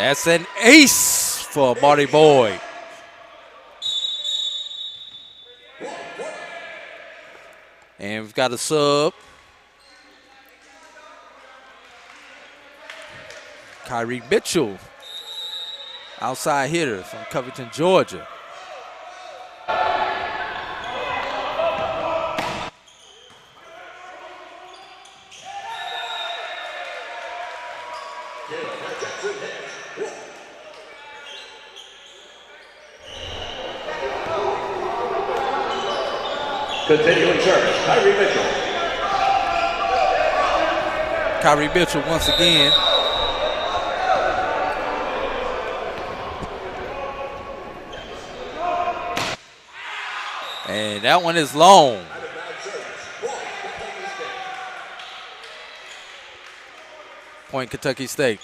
That's an ace for Marty Boyd. And we've got a sub. Kyrie Mitchell, outside hitter from Covington, Georgia. Continuing service, Kyrie Mitchell. Kyrie Mitchell once again. And that one is long. Point Kentucky State.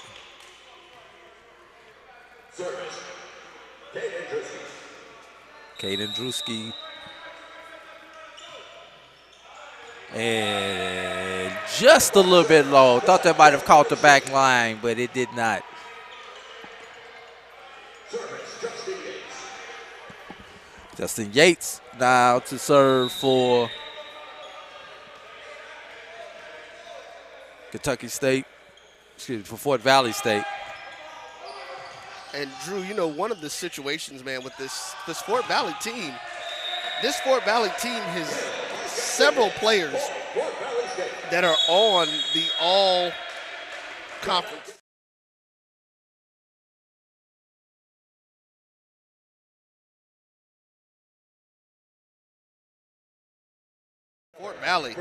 Service, Caden Drewski. And just a little bit low. Thought that might have caught the back line, but it did not. Justin Yates now to serve for Kentucky State, excuse me, for Fort Valley State. And Drew, you know, one of the situations, man, with this Fort Valley team, this Fort Valley team has several players that are on the all-conference. Fort Valley,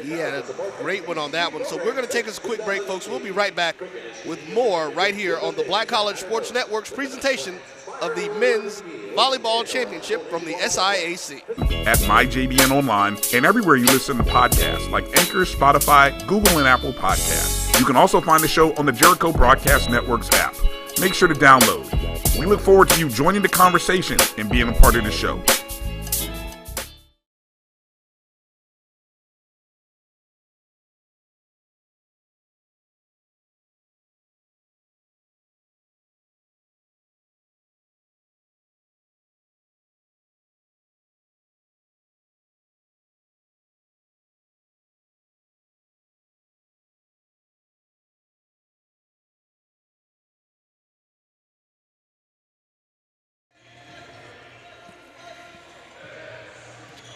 he had a great one on that one. So we're going to take us a quick break, folks. We'll be right back with more right here on the Black College Sports Network's presentation of the Men's Volleyball Championship from the SIAC. At MyJBN Online and everywhere you listen to podcasts like Anchor, Spotify, Google, and Apple Podcasts. You can also find the show on the Jericho Broadcast Network's app. Make sure to download. We look forward to you joining the conversation and being a part of the show.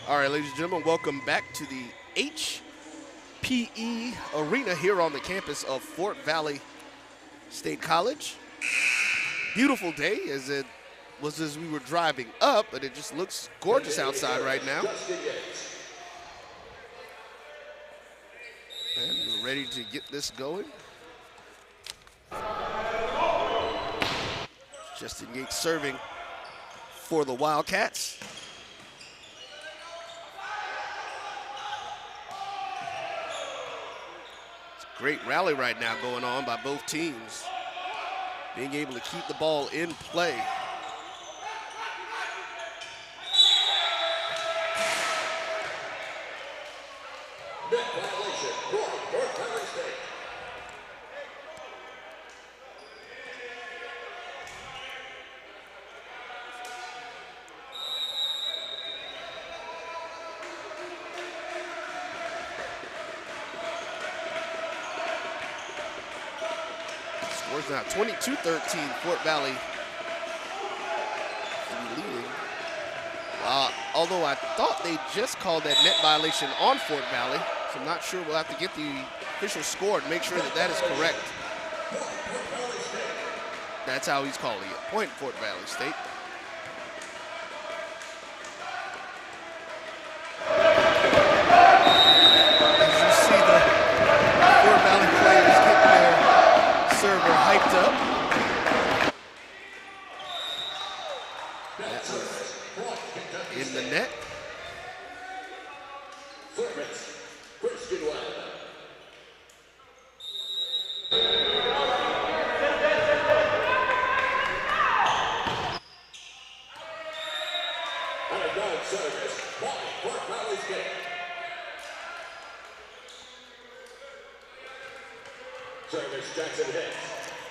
All right, ladies and gentlemen, welcome back to the HPE Arena here on the campus of Fort Valley State College. Beautiful day as it was as we were driving up, but it just looks gorgeous outside right now. And we're ready to get this going. Justin Yates serving for the Wildcats. Great rally right now going on by both teams. Being able to keep the ball in play. Scores now 22-13, Fort Valley leading. Although I thought they just called that net violation on Fort Valley, so I'm not sure. We'll have to get the official score and make sure that that is correct. That's how he's calling it. Point Fort Valley State. As you see the Fort Valley players getting their server hyped up. That was in the net.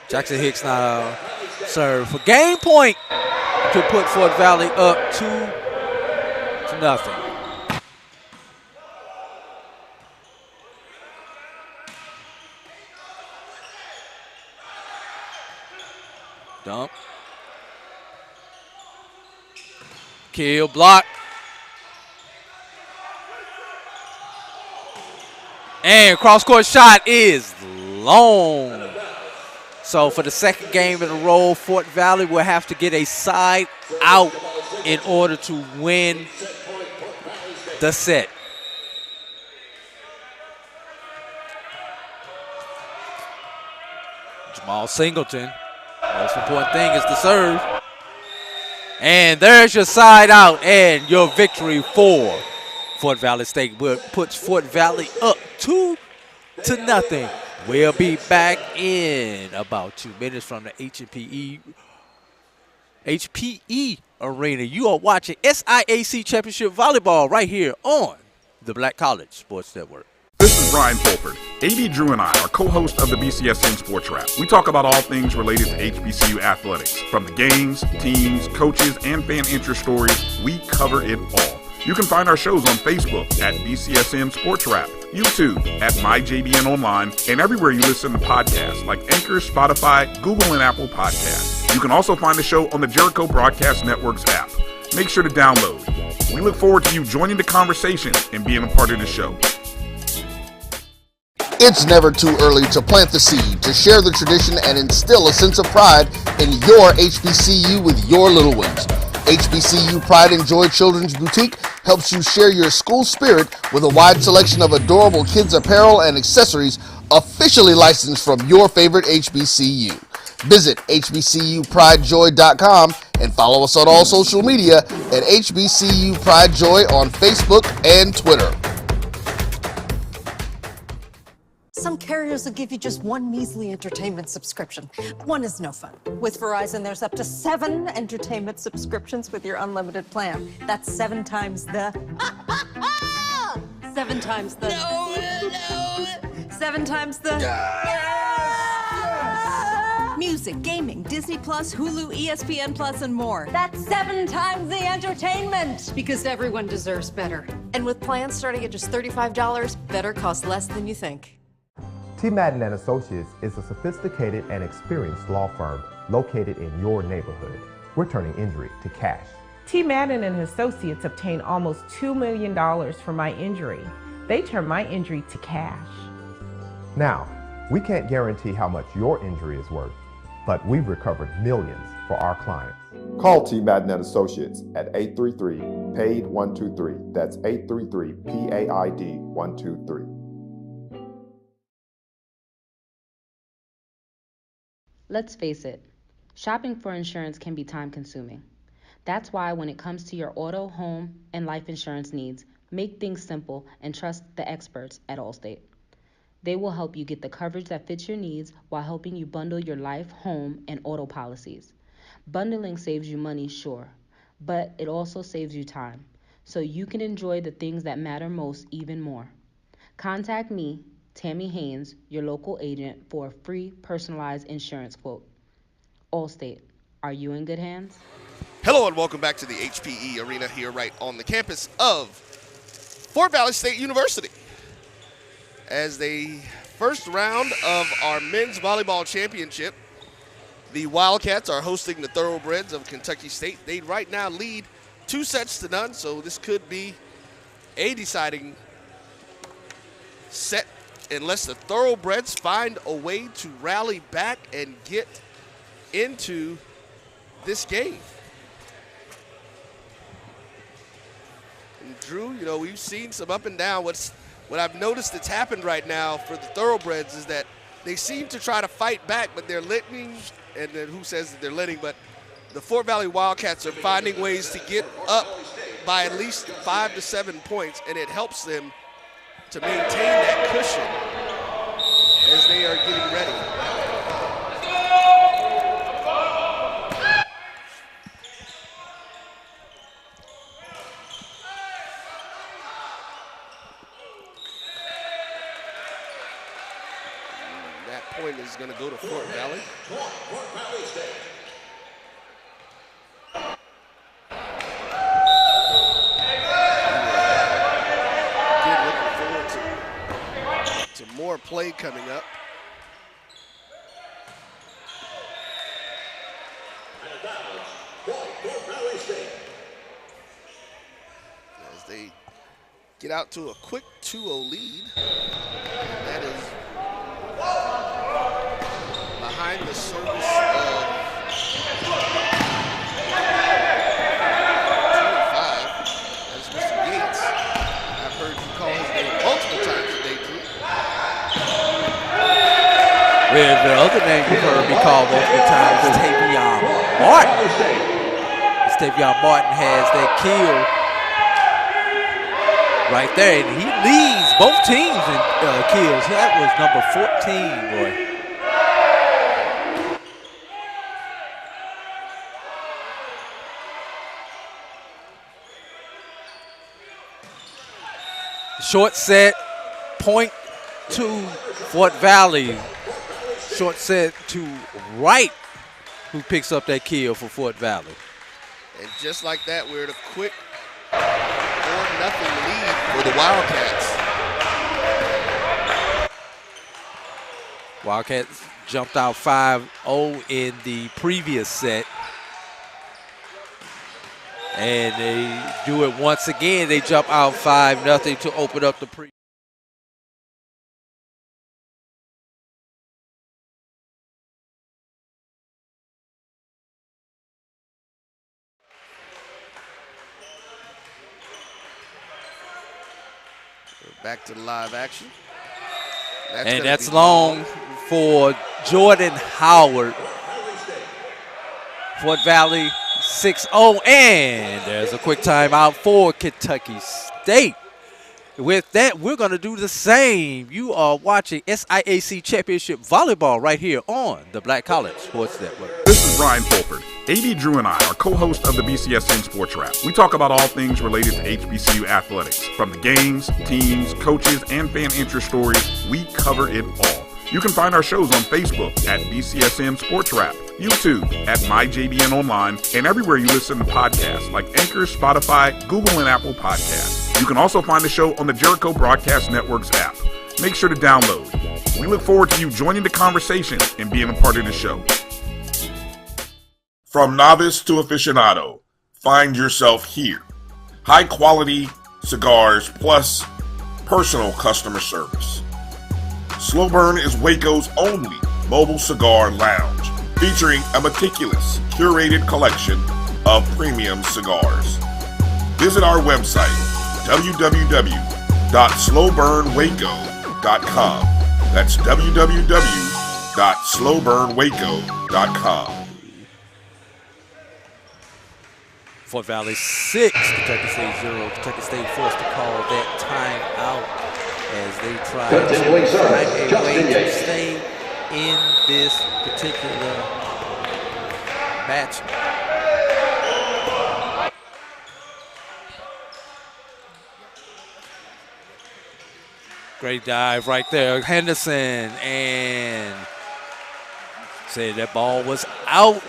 Jackson Hicks now serve for game point to put Fort Valley up 2-0. Dump. Kill, block. And cross-court shot is long. So for the second game in a row, Fort Valley will have to get a side out in order to win the set. Jamal Singleton. Most important thing is the serve. And there's your side out and your victory for Fort Valley State puts Fort Valley up 2-0. We'll be back in about 2 minutes from the HPE Arena. You are watching SIAC Championship Volleyball right here on the Black College Sports Network. This is Brian Fulford. A.B. Drew and I are co-hosts of the BCSN Sports Wrap. We talk about all things related to HBCU athletics. From the games, teams, coaches, and fan interest stories, we cover it all. You can find our shows on Facebook at BCSN Sports Wrap, YouTube at MyJBN Online, and everywhere you listen to podcasts like Anchor, Spotify, Google, and Apple Podcasts. You can also find the show on the Jericho Broadcast Network's app. Make sure to download. We look forward to you joining the conversation and being a part of the show. It's never too early to plant the seed, to share the tradition, and instill a sense of pride in your HBCU with your little ones. HBCU Pride and Joy Children's Boutique helps you share your school spirit with a wide selection of adorable kids apparel and accessories officially licensed from your favorite HBCU. Visit hbcupridejoy.com and follow us on all social media at HBCU Pride Joy on Facebook and Twitter. Some carriers will give you just one measly entertainment subscription. One is no fun. With Verizon, there's up to 7 entertainment subscriptions with your unlimited plan. That's 7 times the... 7 times the... No. 7 times the... Music, gaming, Disney Plus, Hulu, ESPN Plus, and more. That's 7 times the entertainment. Because everyone deserves better. And with plans starting at just $35, better costs less than you think. T. Madden & Associates is a sophisticated and experienced law firm located in your neighborhood. We're turning injury to cash. T. Madden and Associates obtained almost $2 million for my injury. They turned my injury to cash. Now, we can't guarantee how much your injury is worth, but we've recovered millions for our clients. Call T. Madden & Associates at 833-PAID-123. That's 833-PAID-123. Let's face it, shopping for insurance can be time-consuming. That's why when it comes to your auto, home, and life insurance needs, make things simple and trust the experts at Allstate. They will help you get the coverage that fits your needs while helping you bundle your life, home, and auto policies. Bundling saves you money, sure, but it also saves you time, so you can enjoy the things that matter most even more. Contact me, Tammy Haynes, your local agent, for a free personalized insurance quote. Allstate, are you in good hands? Hello and welcome back to the HPE Arena here right on the campus of Fort Valley State University. As the first round of our men's volleyball championship, the Wildcats are hosting the Thoroughbreds of Kentucky State. They right now lead 2-0, so this could be a deciding set unless the Thoroughbreds find a way to rally back and get into this game. And Drew, you know, we've seen some up and down. What I've noticed that's happened right now for the Thoroughbreds is that they seem to try to fight back, but they're letting, and then who says that they're letting, but the Fort Valley Wildcats are finding ways to get up by at least 5 to 7 points, and it helps them to maintain that cushion as they are getting ready. That point is going to go to Fort Valley. To more play coming up. As they get out to a quick 2-0 lead. That is behind the service of 2-5. That's Mr. Yates. I've heard you call his name multiple times today, too. Well, the other name you heard me call multiple times is Tavion Martin. Tavion Martin has that kill right there, and he leads both teams in kills. That was number 14, boy. Short set, point to Fort Valley. Short set to Wright, who picks up that kill for Fort Valley. And just like that, we're at a quick 4-0 lead for the Wildcats. Wildcats jumped out 5-0 in the previous set. And they do it once again. They jump out 5-0 to open up the Back to the live action. That's long for Jordan Howard. Fort Valley 6-0, and there's a quick timeout for Kentucky State. With that, we're going to do the same. You are watching SIAC Championship Volleyball right here on the Black College Sports Network. This is Brian Fulford. AD Drew and I are co-hosts of the BCSN Sports Wrap. We talk about all things related to HBCU athletics. From the games, teams, coaches, and fan interest stories, we cover it all. You can find our shows on Facebook at BCSN Sports Wrap, YouTube at MyJBN Online, and everywhere you listen to podcasts like Anchor, Spotify, Google, and Apple Podcasts. You can also find the show on the Jericho Broadcast Network's app. Make sure to download. We look forward to you joining the conversation and being a part of the show. From novice to aficionado, find yourself here. High quality cigars plus personal customer service. Slow Burn is Waco's only mobile cigar lounge, featuring a meticulous, curated collection of premium cigars. Visit our website, www.slowburnwaco.com. That's www.slowburnwaco.com. Fort Valley 6, Kentucky State 0. Kentucky State forced to call that timeout as they try to find a way to stay in this particular match. Great dive right there, Henderson, and said that ball was out.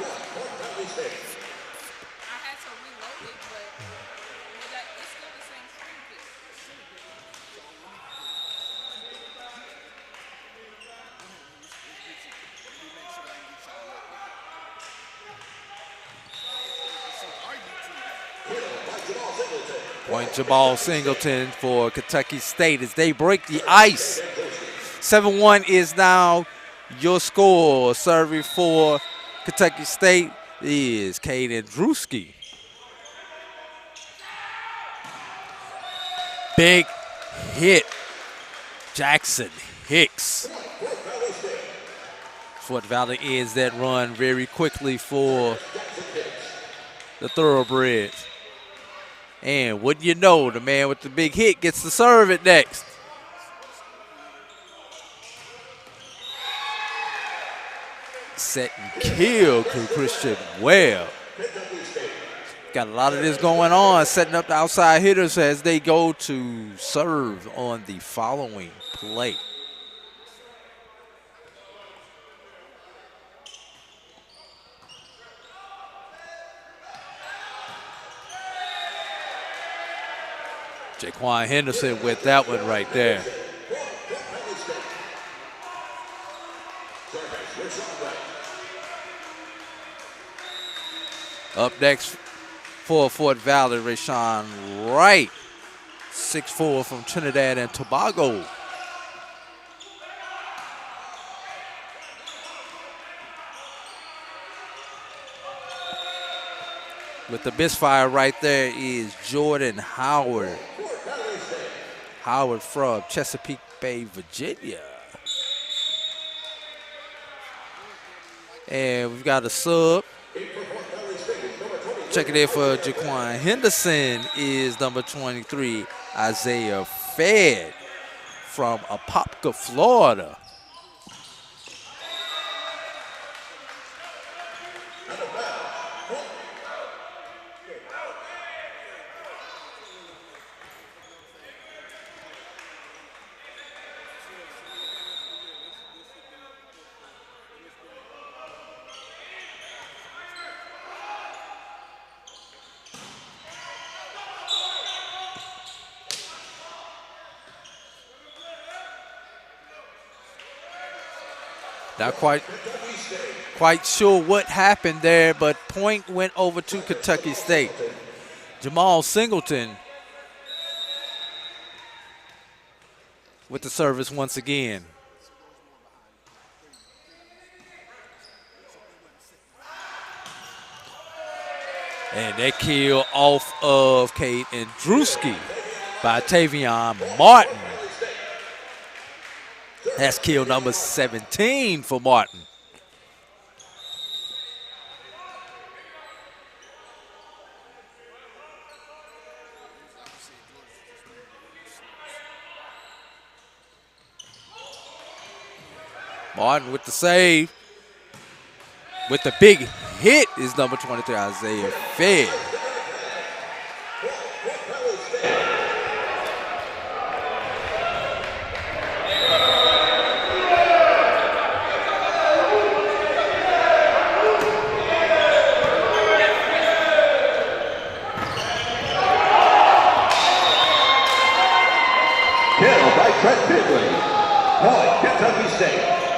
Point to ball Singleton for Kentucky State as they break the ice. 7-1 is now your score. Serving for Kentucky State is Caden Drewski. Big hit. Jackson Hicks. Fort Valley ends that run very quickly for the Thoroughbreds. And wouldn't you know, the man with the big hit gets to serve it next. Set and kill to Christian Webb. Got a lot of this going on, setting up the outside hitters as they go to serve on the following play. Jaquan Henderson with that one right there. Up next for Fort Valley, Rashawn Wright, 6'4" from Trinidad and Tobago. With the misfire right there is Jordan Howard. Howard from Chesapeake Bay, Virginia. And we've got a sub. Checking in for Jaquan Henderson is number 23, Isaiah Fed from Apopka, Florida. Not quite sure what happened there, but point went over to Kentucky State. Jamal Singleton with the service once again. And that kill off of Cade Andruski by Tavion Martin. That's kill number 17 for Martin. Martin with the save. With the big hit is number 23, Isaiah Fed.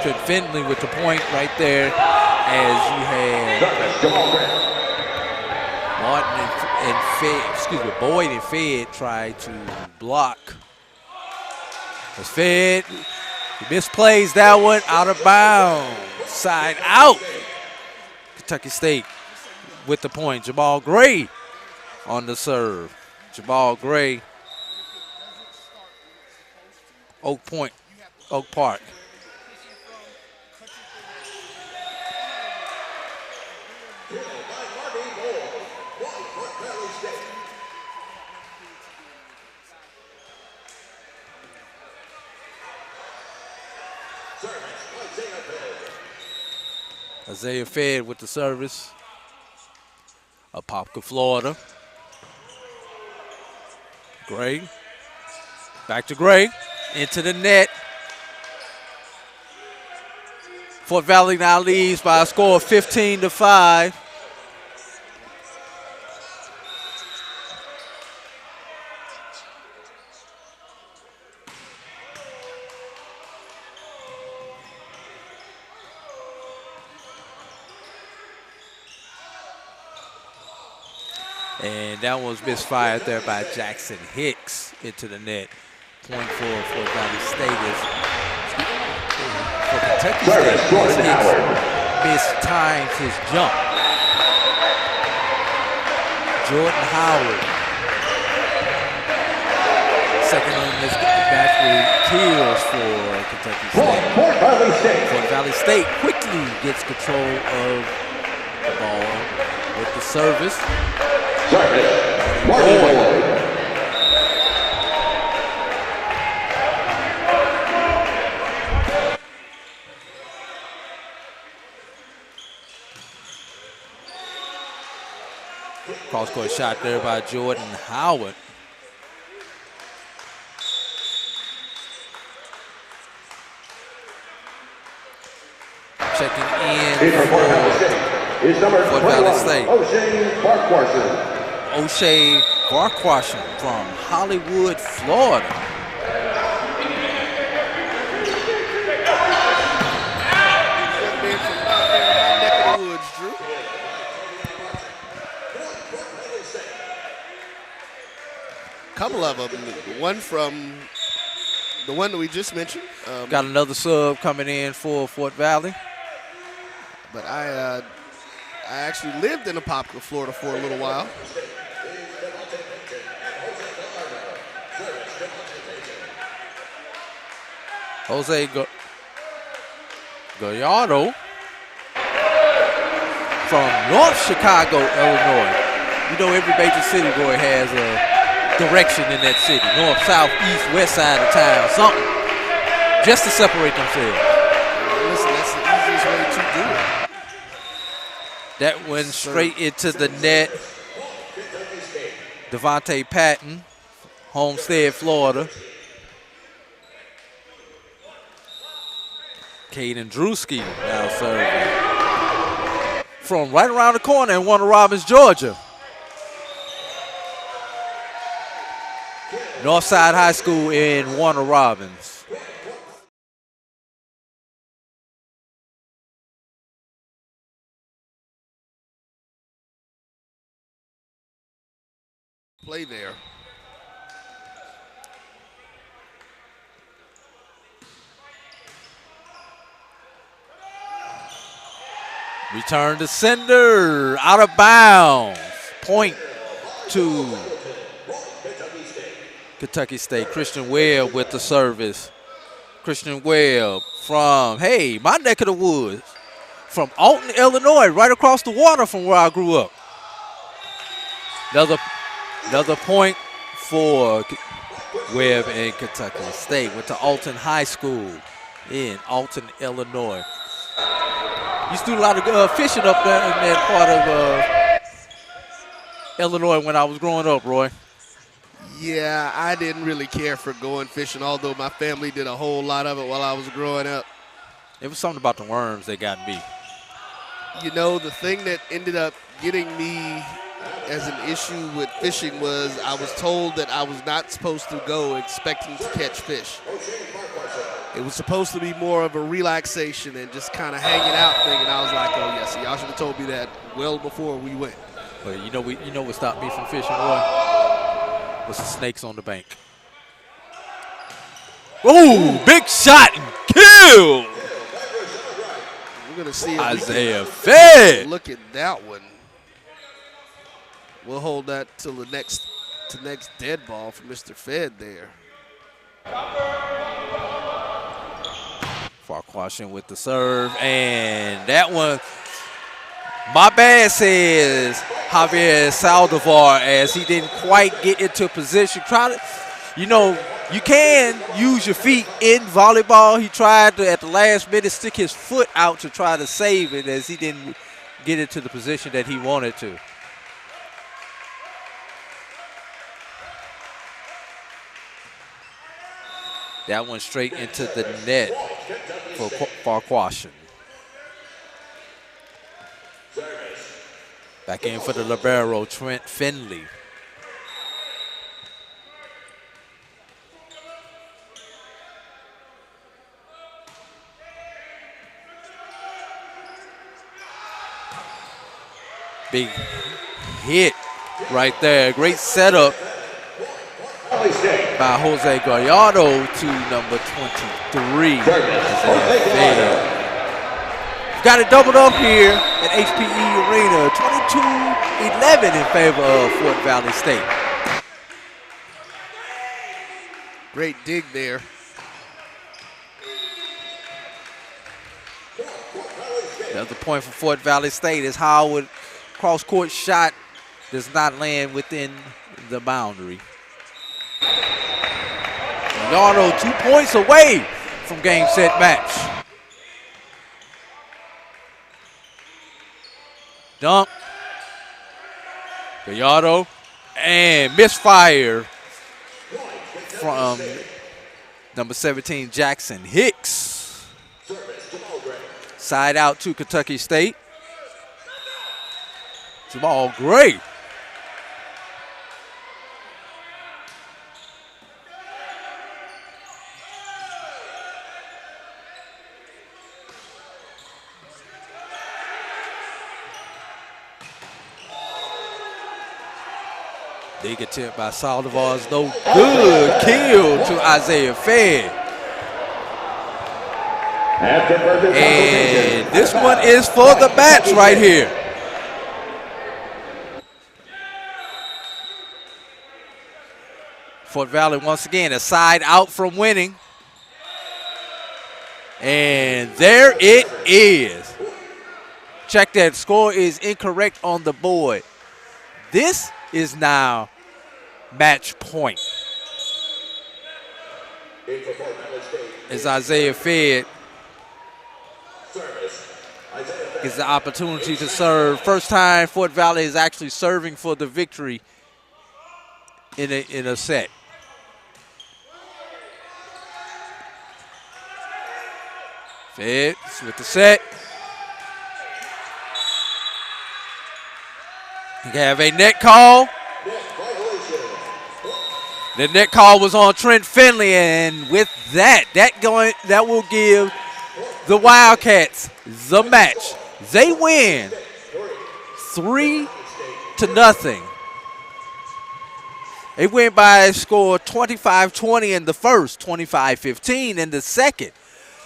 Trent Findlay with the point right there, as you had Martin and Fed, Boyd and Fed try to block. As Fed, he misplays that one, out of bounds, side out. Kentucky State with the point. Jamal Gray on the serve. Jamal Gray, Oak Park. Isaiah Fed with the service. Apopka, Florida. Gray. Back to Gray. Into the net. Fort Valley now leads by a score of 15-5. And that was misfired there by Jackson Hicks into the net. Point for Fort Valley State is for Kentucky State. Hicks mistimes his jump. Jordan Howard, second on this match with kills for Kentucky State. Fort Valley State quickly gets control of the ball with the service. Cross-court shot there by Jordan Howard. Checking in for Fort Valley State. O'Shea Farquharson from Hollywood, Florida. Couple of them. One from the one that we just mentioned. Got another sub coming in for Fort Valley. But I actually lived in Apopka, Florida for a little while. Jose Gallardo from North Chicago, Illinois. You know every major city boy has a direction in that city. North, south, east, west side of town, something. Just to separate themselves. Listen, that's the easiest way to do it. That went straight into the net. Devontae Patton, Homestead, Florida. Caden Drewski now serving from right around the corner in Warner Robins, Georgia. Northside High School in Warner Robins. Play there. Return to sender, out of bounds. Point to Kentucky State. Christian Webb with the service. Christian Webb from, hey, my neck of the woods. From Alton, Illinois, right across the water from where I grew up. Another point for Webb and Kentucky State. Went to Alton High School in Alton, Illinois. Used to do a lot of fishing up there in that part of Illinois when I was growing up, Roy. Yeah, I didn't really care for going fishing, although my family did a whole lot of it while I was growing up. It was something about the worms that got me. You know, the thing that ended up getting me as an issue with fishing was I was told that I was not supposed to go expecting to catch fish. It was supposed to be more of a relaxation and just kind of hanging out thing, and I was like, oh, yes, y'all should have told me that well before we went. But you know what stopped me from fishing, Roy? Was the snakes on the bank. Ooh, big shot and kill! We're going to see if Isaiah Fed. Look at that one. We'll hold that till the next dead ball for Mr. Fed there. Farquharson with the serve, and that one, my bad, says Javier Saldivar, as he didn't quite get into position. You can use your feet in volleyball. He tried to, at the last minute, stick his foot out to try to save it, as he didn't get into the position that he wanted to. That one straight into the net for Farquharson. Back in for the libero, Trent Finley. Big hit right there. Great setup by Jose Gallardo to number 23. Got it doubled up here at HPE Arena. 22-11 in favor of Fort Valley State. Great dig there. Another point for Fort Valley State is Howard cross-court shot does not land within the boundary. Gallardo 2 points away from game, set, match. Dunk. Gallardo and misfire from number 17, Jackson Hicks. Side out to Kentucky State. Jamal Gray. Big attempt by Saldivar's no good. Kill to Isaiah Fed. And this one is for the match right here. Fort Valley once again a side out from winning. And there it is. Check that, score is incorrect on the board. This is now match point. As Isaiah Fed gets the opportunity to serve. First time Fort Valley is actually serving for the victory in a set. Fed with the set. You have a net call. The net call was on Trent Finley, and with that will give the Wildcats the match. They win 3-0. They win by a score 25-20 in the first, 25-15 in the second,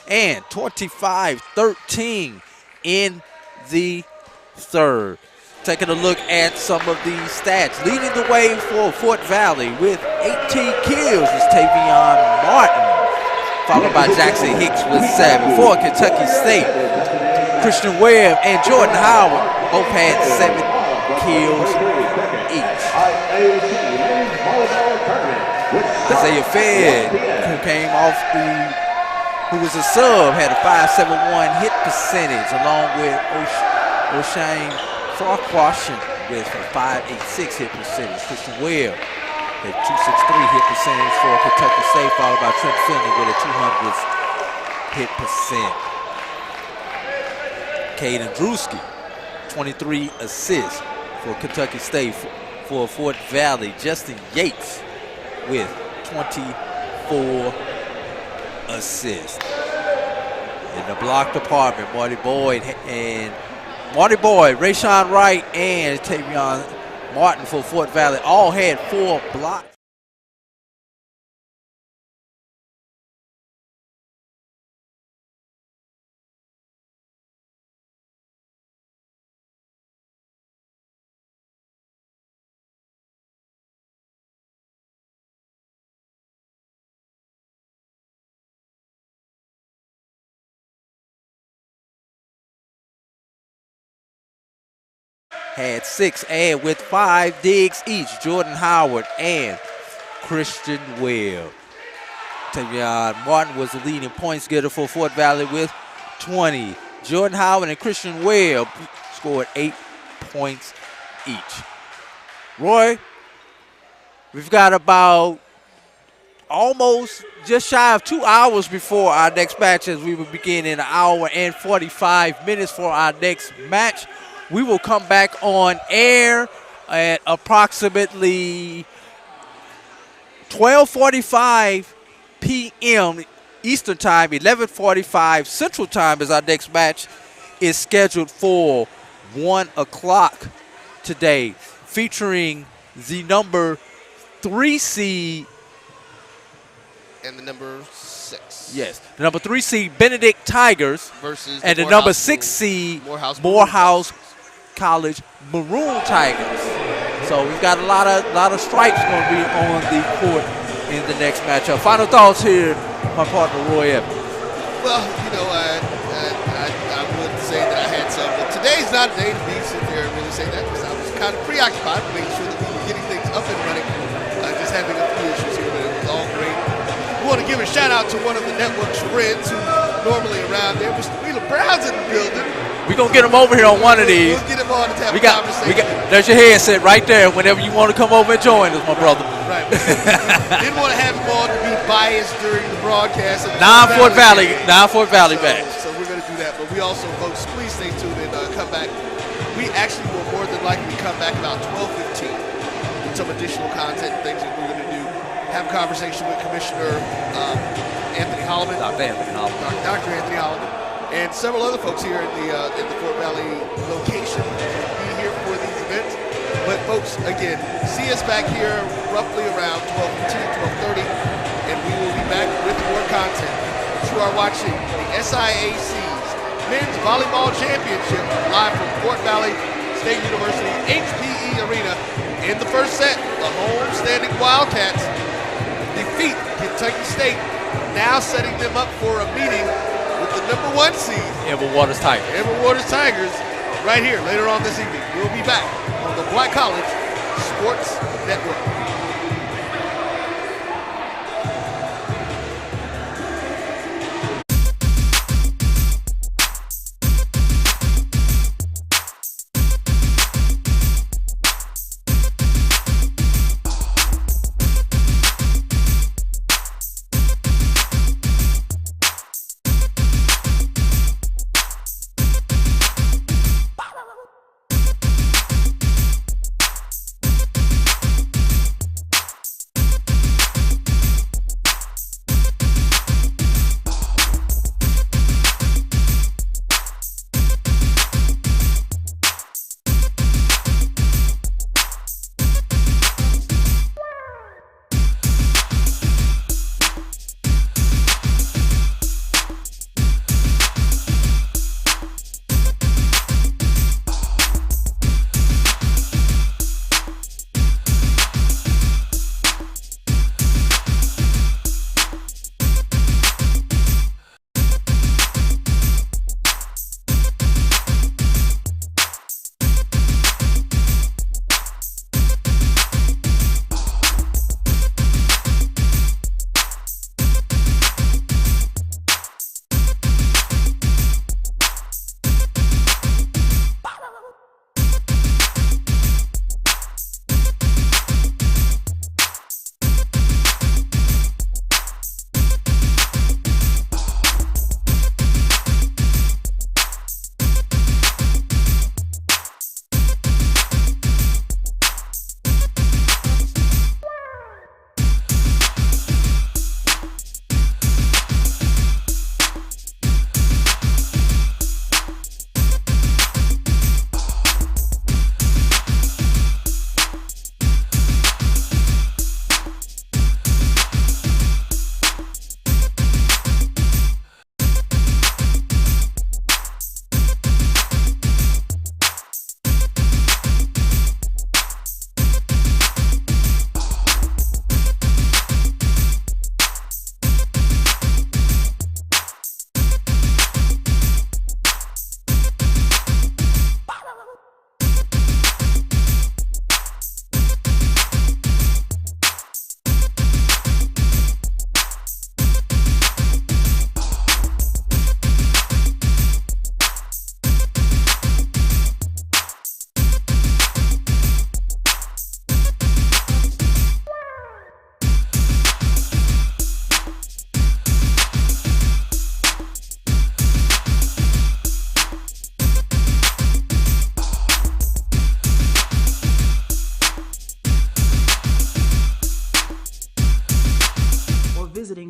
and 25-13 in the third. Taking a look at some of these stats. Leading the way for Fort Valley with 18 kills is Tavion Martin, followed by Jackson Hicks with 7. For Kentucky State, Christian Webb and Jordan Howard both had 7 kills each. Isaiah Fed, who was a sub, had a .571 hit percentage, along with O'Shane Farquharson with a .586 hit percentage. Christian Webb had .263 hit percentage for Kentucky State, followed by Trent Finley with a 200 hit percent. Caden Drewski, 23 assists for Kentucky State. For Fort Valley, Justin Yates with 24 assists. In the block department, Marty Boyd, Rayshawn Wright, and Tavion Martin for Fort Valley all had 4 blocks. Had 6, and with 5 digs each, Jordan Howard and Christian Webb. Tavion Martin was the leading points getter for Fort Valley with 20. Jordan Howard and Christian Webb scored 8 points each. Roy, we've got about almost just shy of 2 hours before our next match, as we will begin in 1 hour and 45 minutes for our next match. We will come back on air at approximately 12:45 p.m. Eastern Time, 11:45 Central Time, as our next match is scheduled for 1 o'clock today, featuring the number 3 seed and the number 6. Yes, the number 3 seed Benedict Tigers versus and the number 6 seed Morehouse College Maroon Tigers. So we've got a lot of stripes going to be on the court in the next matchup. Final thoughts here, my partner Roy Evans. Well, I would say that I had some, but today's not a day to be sitting there and really say that, because I was kind of preoccupied with making sure that we were getting things up and running. Just having a few issues here, but it was all great. We want to give a shout out to one of the network's friends who's normally around there. Mr. Wheeler Brown's in the building. We're going to get him over here on one of these. We'll get him on to have a conversation. There's your headset right there whenever you want to come over and join us, my brother. Right. Didn't want to have him on to be biased during the broadcast. Non-Fort Valley match. So we're going to do that. But we also, folks, please stay tuned and come back. We actually will more than likely come back about 12:15 with some additional content and things that we're going to do. Have a conversation with Commissioner Anthony Holloman. Dr. Anthony Holloman. And several other folks here in the Fort Valley location will be here for these events. But, folks, again, see us back here roughly around 12:15, 12:30, and we will be back with more content. You are watching the SIAC's Men's Volleyball Championship live from Fort Valley State University HPE Arena. In the first set, the home-standing Wildcats defeat Kentucky State, now setting them up for a meeting with the number 1 seed, Edward Waters Tigers. Edward Waters Tigers, right here later on this evening. We'll be back on the Black College Sports Network.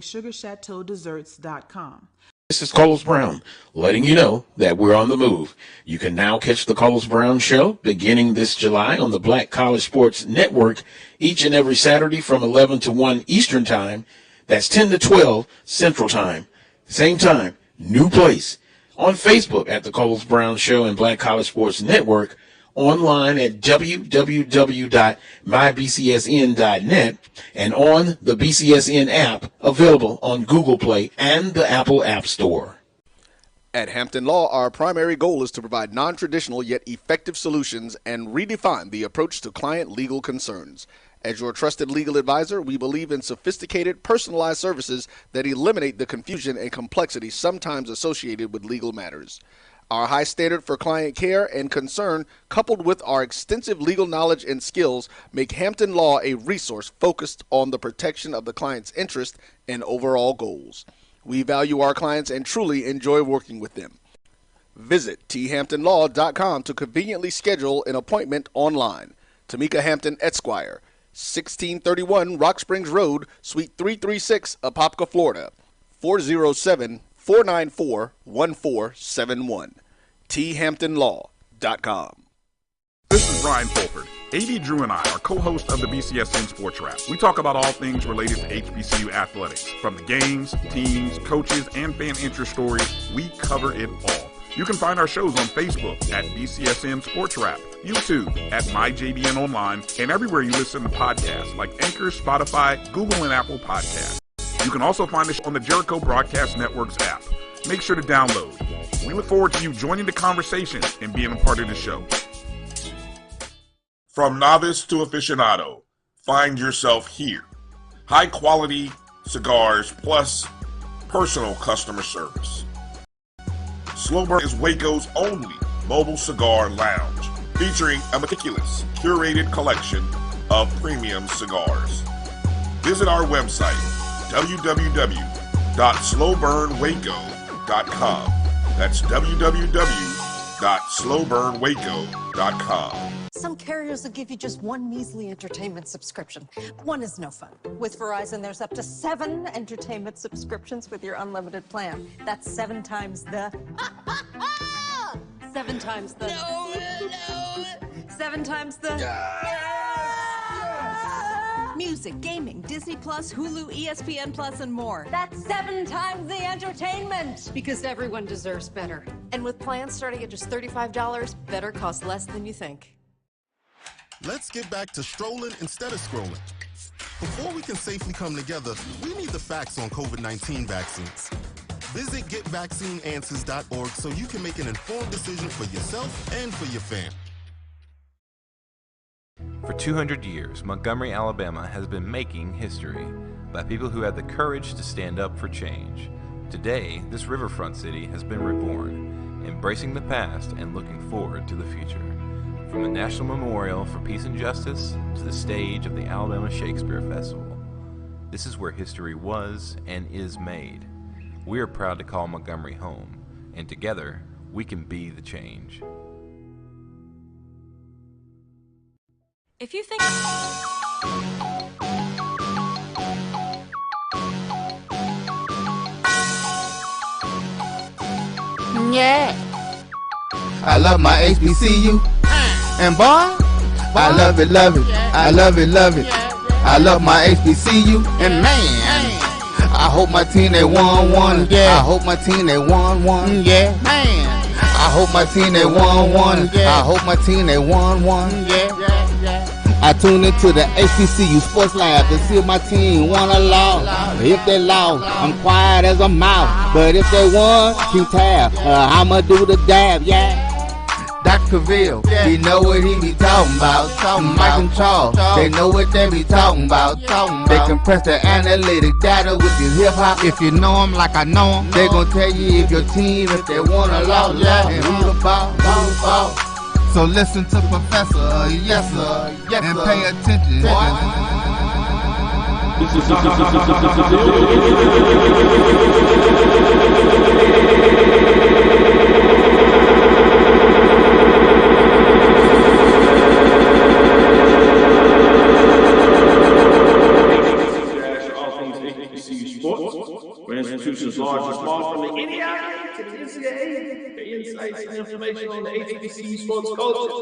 SugarChateauDesserts.com. This is Carlos Brown, letting you know that we're on the move. You can now catch the Carlos Brown Show beginning this July on the Black College Sports Network each and every Saturday from 11 to 1 Eastern Time. That's 10 to 12 Central Time. Same time, new place. On Facebook at the Carlos Brown Show and Black College Sports Network. Online at www.mybcsn.net and on the BCSN app available on Google Play and the Apple App Store. At Hampton Law, our primary goal is to provide non-traditional yet effective solutions and redefine the approach to client legal concerns. As your trusted legal advisor, we believe in sophisticated, personalized services that eliminate the confusion and complexity sometimes associated with legal matters. Our high standard for client care and concern, coupled with our extensive legal knowledge and skills, make Hampton Law a resource focused on the protection of the client's interest and overall goals. We value our clients and truly enjoy working with them. Visit thamptonlaw.com to conveniently schedule an appointment online. Tamika Hampton Esquire, 1631 Rock Springs Road, Suite 336, Apopka, Florida, 407-494-1471. thamptonlaw.com. This is Brian Fulford. AD Drew and I are co-hosts of the BCSN Sports Wrap. We talk about all things related to HBCU athletics. From the games, teams, coaches, and fan interest stories, we cover it all. You can find our shows on Facebook at BCSN Sports Wrap, YouTube at MyJBN Online, and everywhere you listen to podcasts like Anchor, Spotify, Google, and Apple Podcasts. You can also find us on the Jericho Broadcast Network's app. Make sure to download. We look forward to you joining the conversation and being a part of the show. From novice to aficionado, find yourself here. High quality cigars plus personal customer service. Slow Burn is Waco's only mobile cigar lounge, featuring a meticulous, curated collection of premium cigars. Visit our website, www.slowburnwaco.com. That's www.slowburnwaco.com. Some carriers will give you just one measly entertainment subscription. One is no fun. With Verizon, there's up to 7 entertainment subscriptions with your unlimited plan. That's 7 times the... 7 times the... No. 7 times the... Music, gaming, Disney Plus, Hulu, ESPN Plus, and more. That's 7 times the entertainment! Because everyone deserves better. And with plans starting at just $35, better costs less than you think. Let's get back to strolling instead of scrolling. Before we can safely come together, we need the facts on COVID-19 vaccines. Visit getvaccineanswers.org so you can make an informed decision for yourself and for your family. For 200 years, Montgomery, Alabama has been making history by people who had the courage to stand up for change. Today, this riverfront city has been reborn, embracing the past and looking forward to the future. From the National Memorial for Peace and Justice to the stage of the Alabama Shakespeare Festival, this is where history was and is made. We are proud to call Montgomery home, and together, we can be the change. If you think... Yeah. I love my HBCU. And boy, I love it, love it. I love it, love it. I love my HBCU. And man, I hope my team they won. Yeah. I hope my team they won. Yeah. Man, I hope my team they won. I hope my team they won. Yeah. I tune into the HBCU Sports Lab to see if my team won or lost. If they lost, I'm quiet as a mouse. But if they won, keep tab. I'ma do the dab, yeah. Dr. Ville, he know what he be talking about. Mike and Charles, they know what they be talking about. They compress the analytic data with this hip hop. If you know them like I know them, they gon' tell you if your team, if they won or lost, and who the ball. So listen to Professor, yes sir, and pay attention. For institutions large and small, from the NEI to the NCAA, for insights and information on the HBCU sports culture,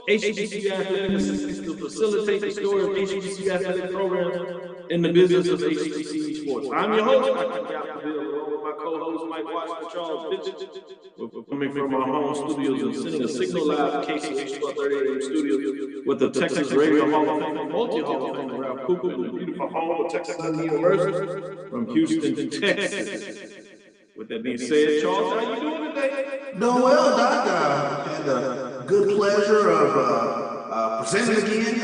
HBCU athletic assistance to facilitate the story of HBCU athletic programs in the business of HBCU sports. I'm your host, Dr. Ville, along with my co-host, Mike Washington, Charles Bishop. We're coming from our home studios and sending a signal live KCH 1230 AM studio with the Texas Radio Hall of Fame, multi-Hall of Fame, Ralph Cooper, and the beautiful home of Texas University from Houston, Texas. With that being said, Charles, how you doing today? Doing well, Doc. And good pleasure of presenting again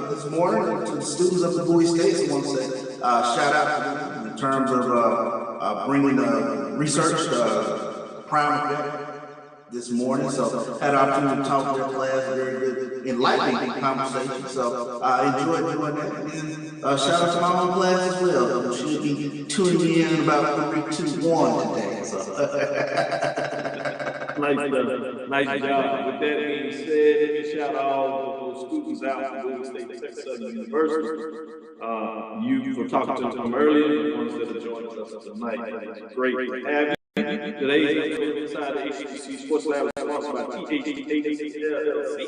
this morning to the students of the Bowie State. I want to say shout out to them in terms of bringing research prime this morning. So had an opportunity to talk to their class, very good, enlightening conversation. So I enjoyed doing that. And shout out to my own class as well. She'll be tuning in about 3, 2, 1 today. So. Nice job. With that being said, let me shout out all those students out from Bowie State, Texas University. You for talking to them earlier, the ones that are joining us tonight. It's great to have you. Today's episode inside the HBCU Sports Lab is sponsored by THC LLC.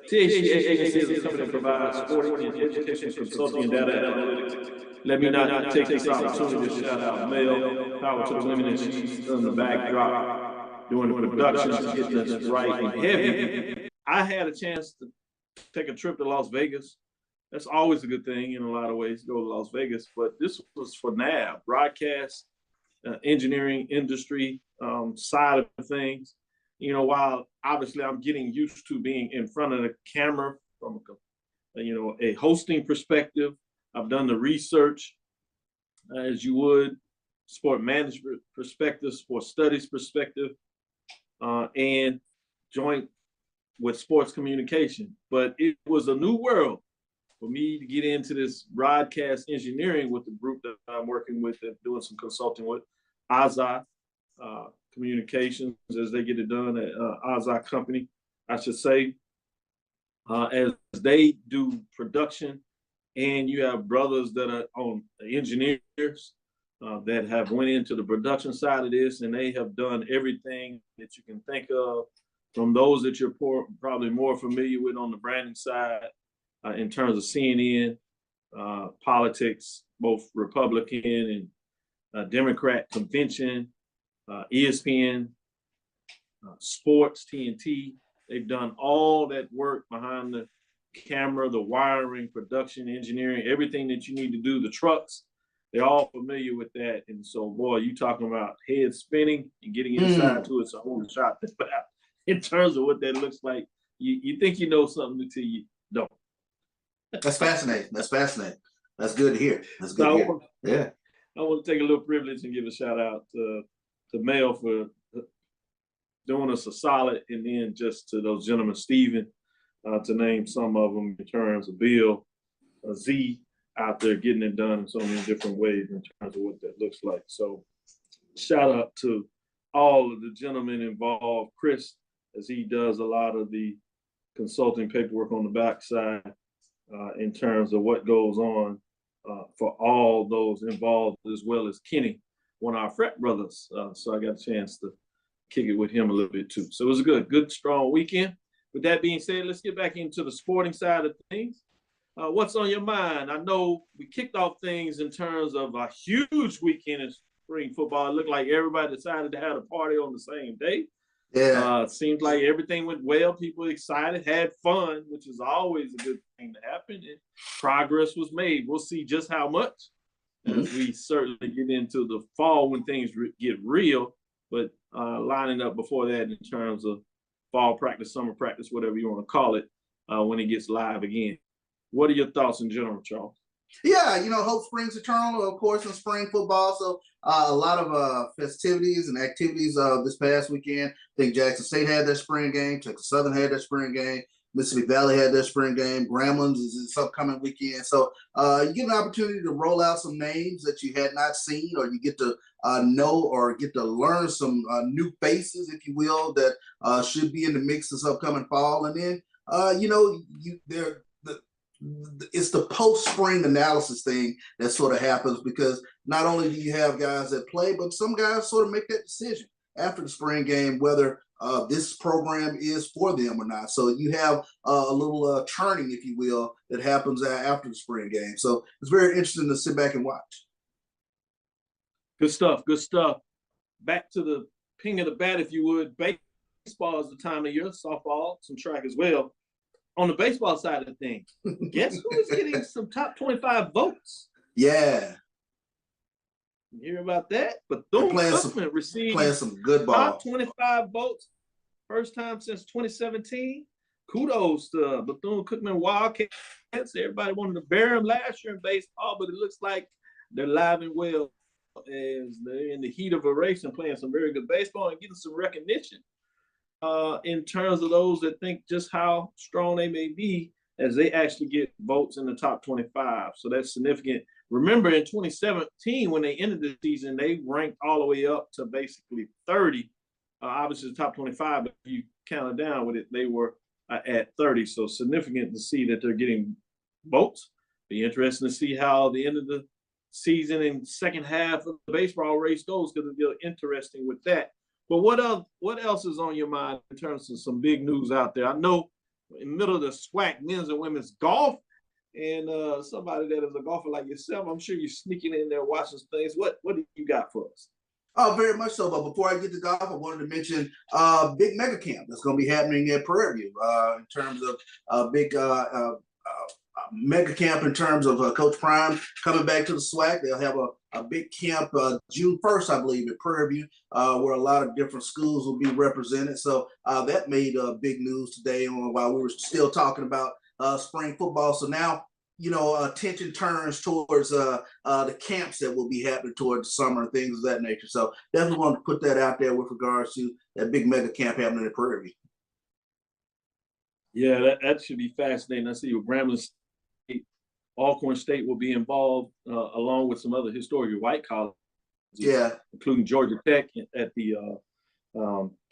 THCA agency is a company that provides sporting and educational consulting and data analytics. Let me not take this opportunity to shout out Mel, power to the women, and she's done the backdrop doing the productions, getting us right and heavy. I had a chance to take a trip to Las Vegas. That's always a good thing in a lot of ways to go to Las Vegas, but this was for NAB, broadcast, engineering industry side of things. You know, while obviously I'm getting used to being in front of the camera from a hosting perspective, I've done the research as you would, sport management perspective, sport studies perspective, and joint with sports communication. But it was a new world for me to get into this broadcast engineering with the group that I'm working with and doing some consulting with, AZA Communications, as they get it done at AZA Company, I should say, as they do production. And you have brothers that are on engineers that have went into the production side of this, and they have done everything that you can think of, from those that you're probably more familiar with on the branding side in terms of CNN, politics, both Republican and Democrat convention, ESPN, sports, TNT. They've done all that work behind the camera, the wiring, production, engineering, everything that you need to do, the trucks. They're all familiar with that. And so, boy, you talking about head spinning and getting inside to it's a whole shot in terms of what that looks like. You think you know something until you don't. That's fascinating. That's fascinating. That's good to hear. That's good to hear. Yeah. I want to take a little privilege and give a shout out to Mel for doing us a solid, and then just to those gentlemen, Steven, to name some of them in terms of Bill, Z out there getting it done in so many different ways in terms of what that looks like. So shout out to all of the gentlemen involved. Chris, as he does a lot of the consulting paperwork on the backside in terms of what goes on for all those involved, as well as Kenny, one of our frat brothers. So I got a chance to kick it with him a little bit too. So it was a good, strong weekend. With that being said, let's get back into the sporting side of things. What's on your mind? I know we kicked off things in terms of a huge weekend in spring football. It looked like everybody decided to have a party on the same day. Yeah. Seems like everything went well. People excited, had fun, which is always a good thing to happen. And progress was made. We'll see just how much as we certainly get into the fall when things get real. But lining up before that in terms of fall practice, summer practice, whatever you want to call it, when it gets live again. What are your thoughts in general, Charles? Yeah, hope springs eternal, of course, in spring football. So a lot of festivities and activities this past weekend. I think Jackson State had their spring game. Texas Southern had their spring game. Mississippi Valley had their spring game. Grambling is this upcoming weekend. So you get an opportunity to roll out some names that you had not seen, or you get to know or get to learn some new faces, if you will, that should be in the mix this upcoming fall. And then, it's the post-spring analysis thing that sort of happens, because not only do you have guys that play, but some guys sort of make that decision after the spring game whether this program is for them or not. So you have a little churning, if you will, that happens after the spring game. So it's very interesting to sit back and watch. Good stuff. Good stuff. Back to the ping of the bat, if you would. Baseball is the time of year. Softball, some track as well. On the baseball side of things, guess who is getting some top 25 votes? Yeah. You hear about that? But Bethune-Cookman received some good ball. Top 25 votes, first time since 2017. Kudos to Bethune-Cookman Wildcats. Everybody wanted to bury them last year in baseball, but it looks like they're alive and well as they're in the heat of a race and playing some very good baseball and getting some recognition. In terms of those that think just how strong they may be as they actually get votes in the top 25. So that's significant. Remember in 2017, when they ended the season, they ranked all the way up to basically 30. Obviously the top 25, but if you count it down with it, they were at 30. So significant to see that they're getting votes. Be interesting to see how the end of the season and second half of the baseball race goes, because it'll be interesting with that. But what else is on your mind in terms of some big news out there? I know in the middle of the SWAC men's and women's golf. And somebody that is a golfer like yourself, I'm sure you're sneaking in there watching things. What do you got for us? Oh, very much so. But before I get to golf, I wanted to mention big mega camp that's going to be happening at Prairie View in terms of big mega camp in terms of Coach Prime coming back to the SWAC. They'll have a big camp June 1st, I believe, at Prairie View, where a lot of different schools will be represented. So that made big news today while we were still talking about spring football. So now, attention turns towards the camps that will be happening towards the summer and things of that nature. So definitely want to put that out there with regards to that big mega camp happening at Prairie View. Yeah, that should be fascinating. I see with Grambling State, Alcorn State will be involved along with some other historically white colleges, including Georgia Tech at the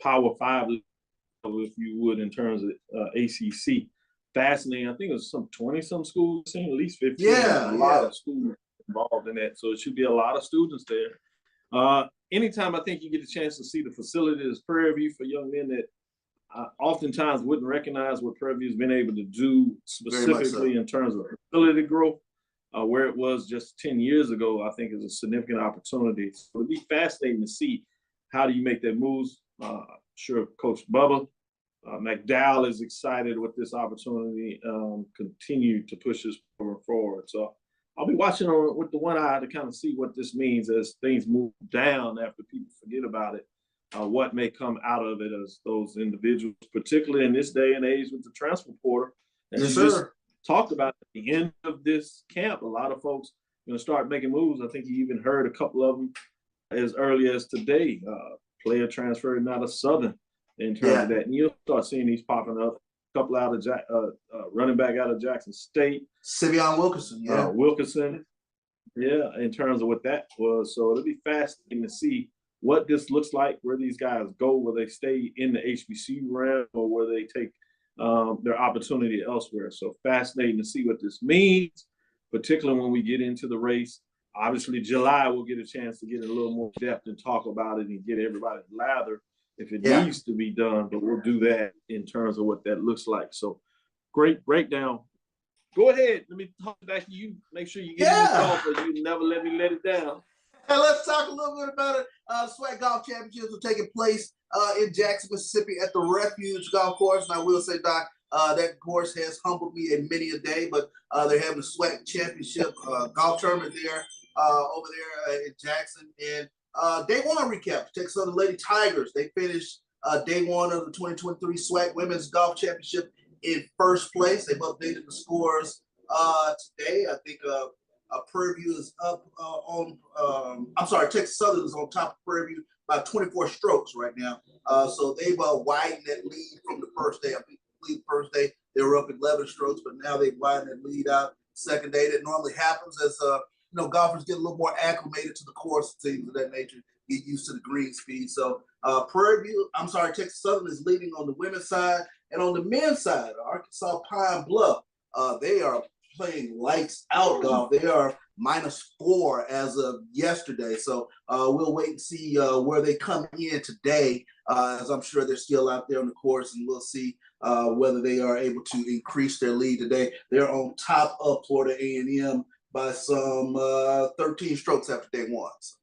Power 5 level, if you would, in terms of ACC. Fascinating. I think it was some 20-some schools, at least 15. A lot of schools involved in that. So it should be a lot of students there. Anytime I think you get a chance to see the facilities, Prairie View, for young men that oftentimes wouldn't recognize what Prairie View has been able to do specifically in terms of facility growth, where it was just 10 years ago, I think is a significant opportunity. So it'd be fascinating to see how do you make that move. Sure, Coach Bubba McDowell is excited with this opportunity, continue to push this forward. So I'll be watching with the one eye to kind of see what this means as things move down after people forget about it. What may come out of it as those individuals, particularly in this day and age with the transfer portal. As you just talked about at the end of this camp, a lot of folks going to start making moves. I think you even heard a couple of them as early as today. Player transferring out of Southern in terms of that. And you'll start seeing these popping up. A couple out of running back out of Jackson State. Simeon Wilkinson, Wilkinson, in terms of what that was. So it'll be fascinating to see what this looks like, where these guys go, where they stay in the HBCU realm or where they take their opportunity elsewhere. So fascinating to see what this means, particularly when we get into the race. Obviously, July, we'll get a chance to get a little more depth and talk about it and get everybody lather if it needs to be done, but we'll do that in terms of what that looks like. So great breakdown. Go ahead. Let me talk back to you. Make sure you get in the golf, but you never let me let it down. And let's talk a little bit about it. SWAC Golf Championships are taking place in Jackson, Mississippi at the Refuge Golf Course. And I will say, Doc, that course has humbled me in many a day, but they're having a SWAC Championship golf tournament there over there in Jackson. And day one recap, Texas Southern Lady Tigers. They finished day one of the 2023 SWAC Women's Golf Championship in first place. They've updated the scores today. I think Prairie View is up Texas Southern is on top of Prairie View by 24 strokes right now. So they've widened that lead from the first day. I believe the first day they were up 11 strokes, but now they've widened that lead out. Second day, that normally happens as golfers get a little more acclimated to the course, things of that nature, get used to the green speed. So Texas Southern is leading on the women's side. And on the men's side, Arkansas Pine Bluff, they are playing lights out golf. They are -4 as of yesterday. So we'll wait and see where they come in today, as I'm sure they're still out there on the course, and we'll see whether they are able to increase their lead today. They're on top of Florida A&M by some 13 strokes after day one. So.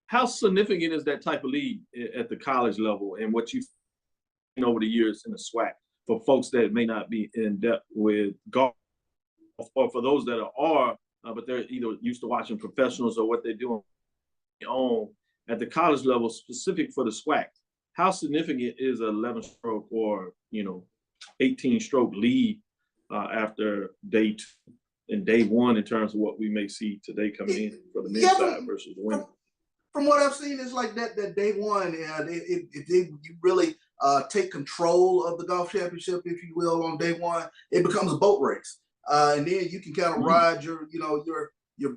How significant is that type of lead at the college level and what you've seen over the years in the SWAC for folks that may not be in depth with golf, or for those that are, but they're either used to watching professionals or what they're doing on at the college level, specific for the SWAC? How significant is an 11-stroke or 18-stroke lead after day two and day one in terms of what we may see today coming in for the men's side versus the women? From what I've seen, it's like that day one, and you really take control of the golf championship, if you will, on day one, it becomes a boat race, and then you can kind of ride your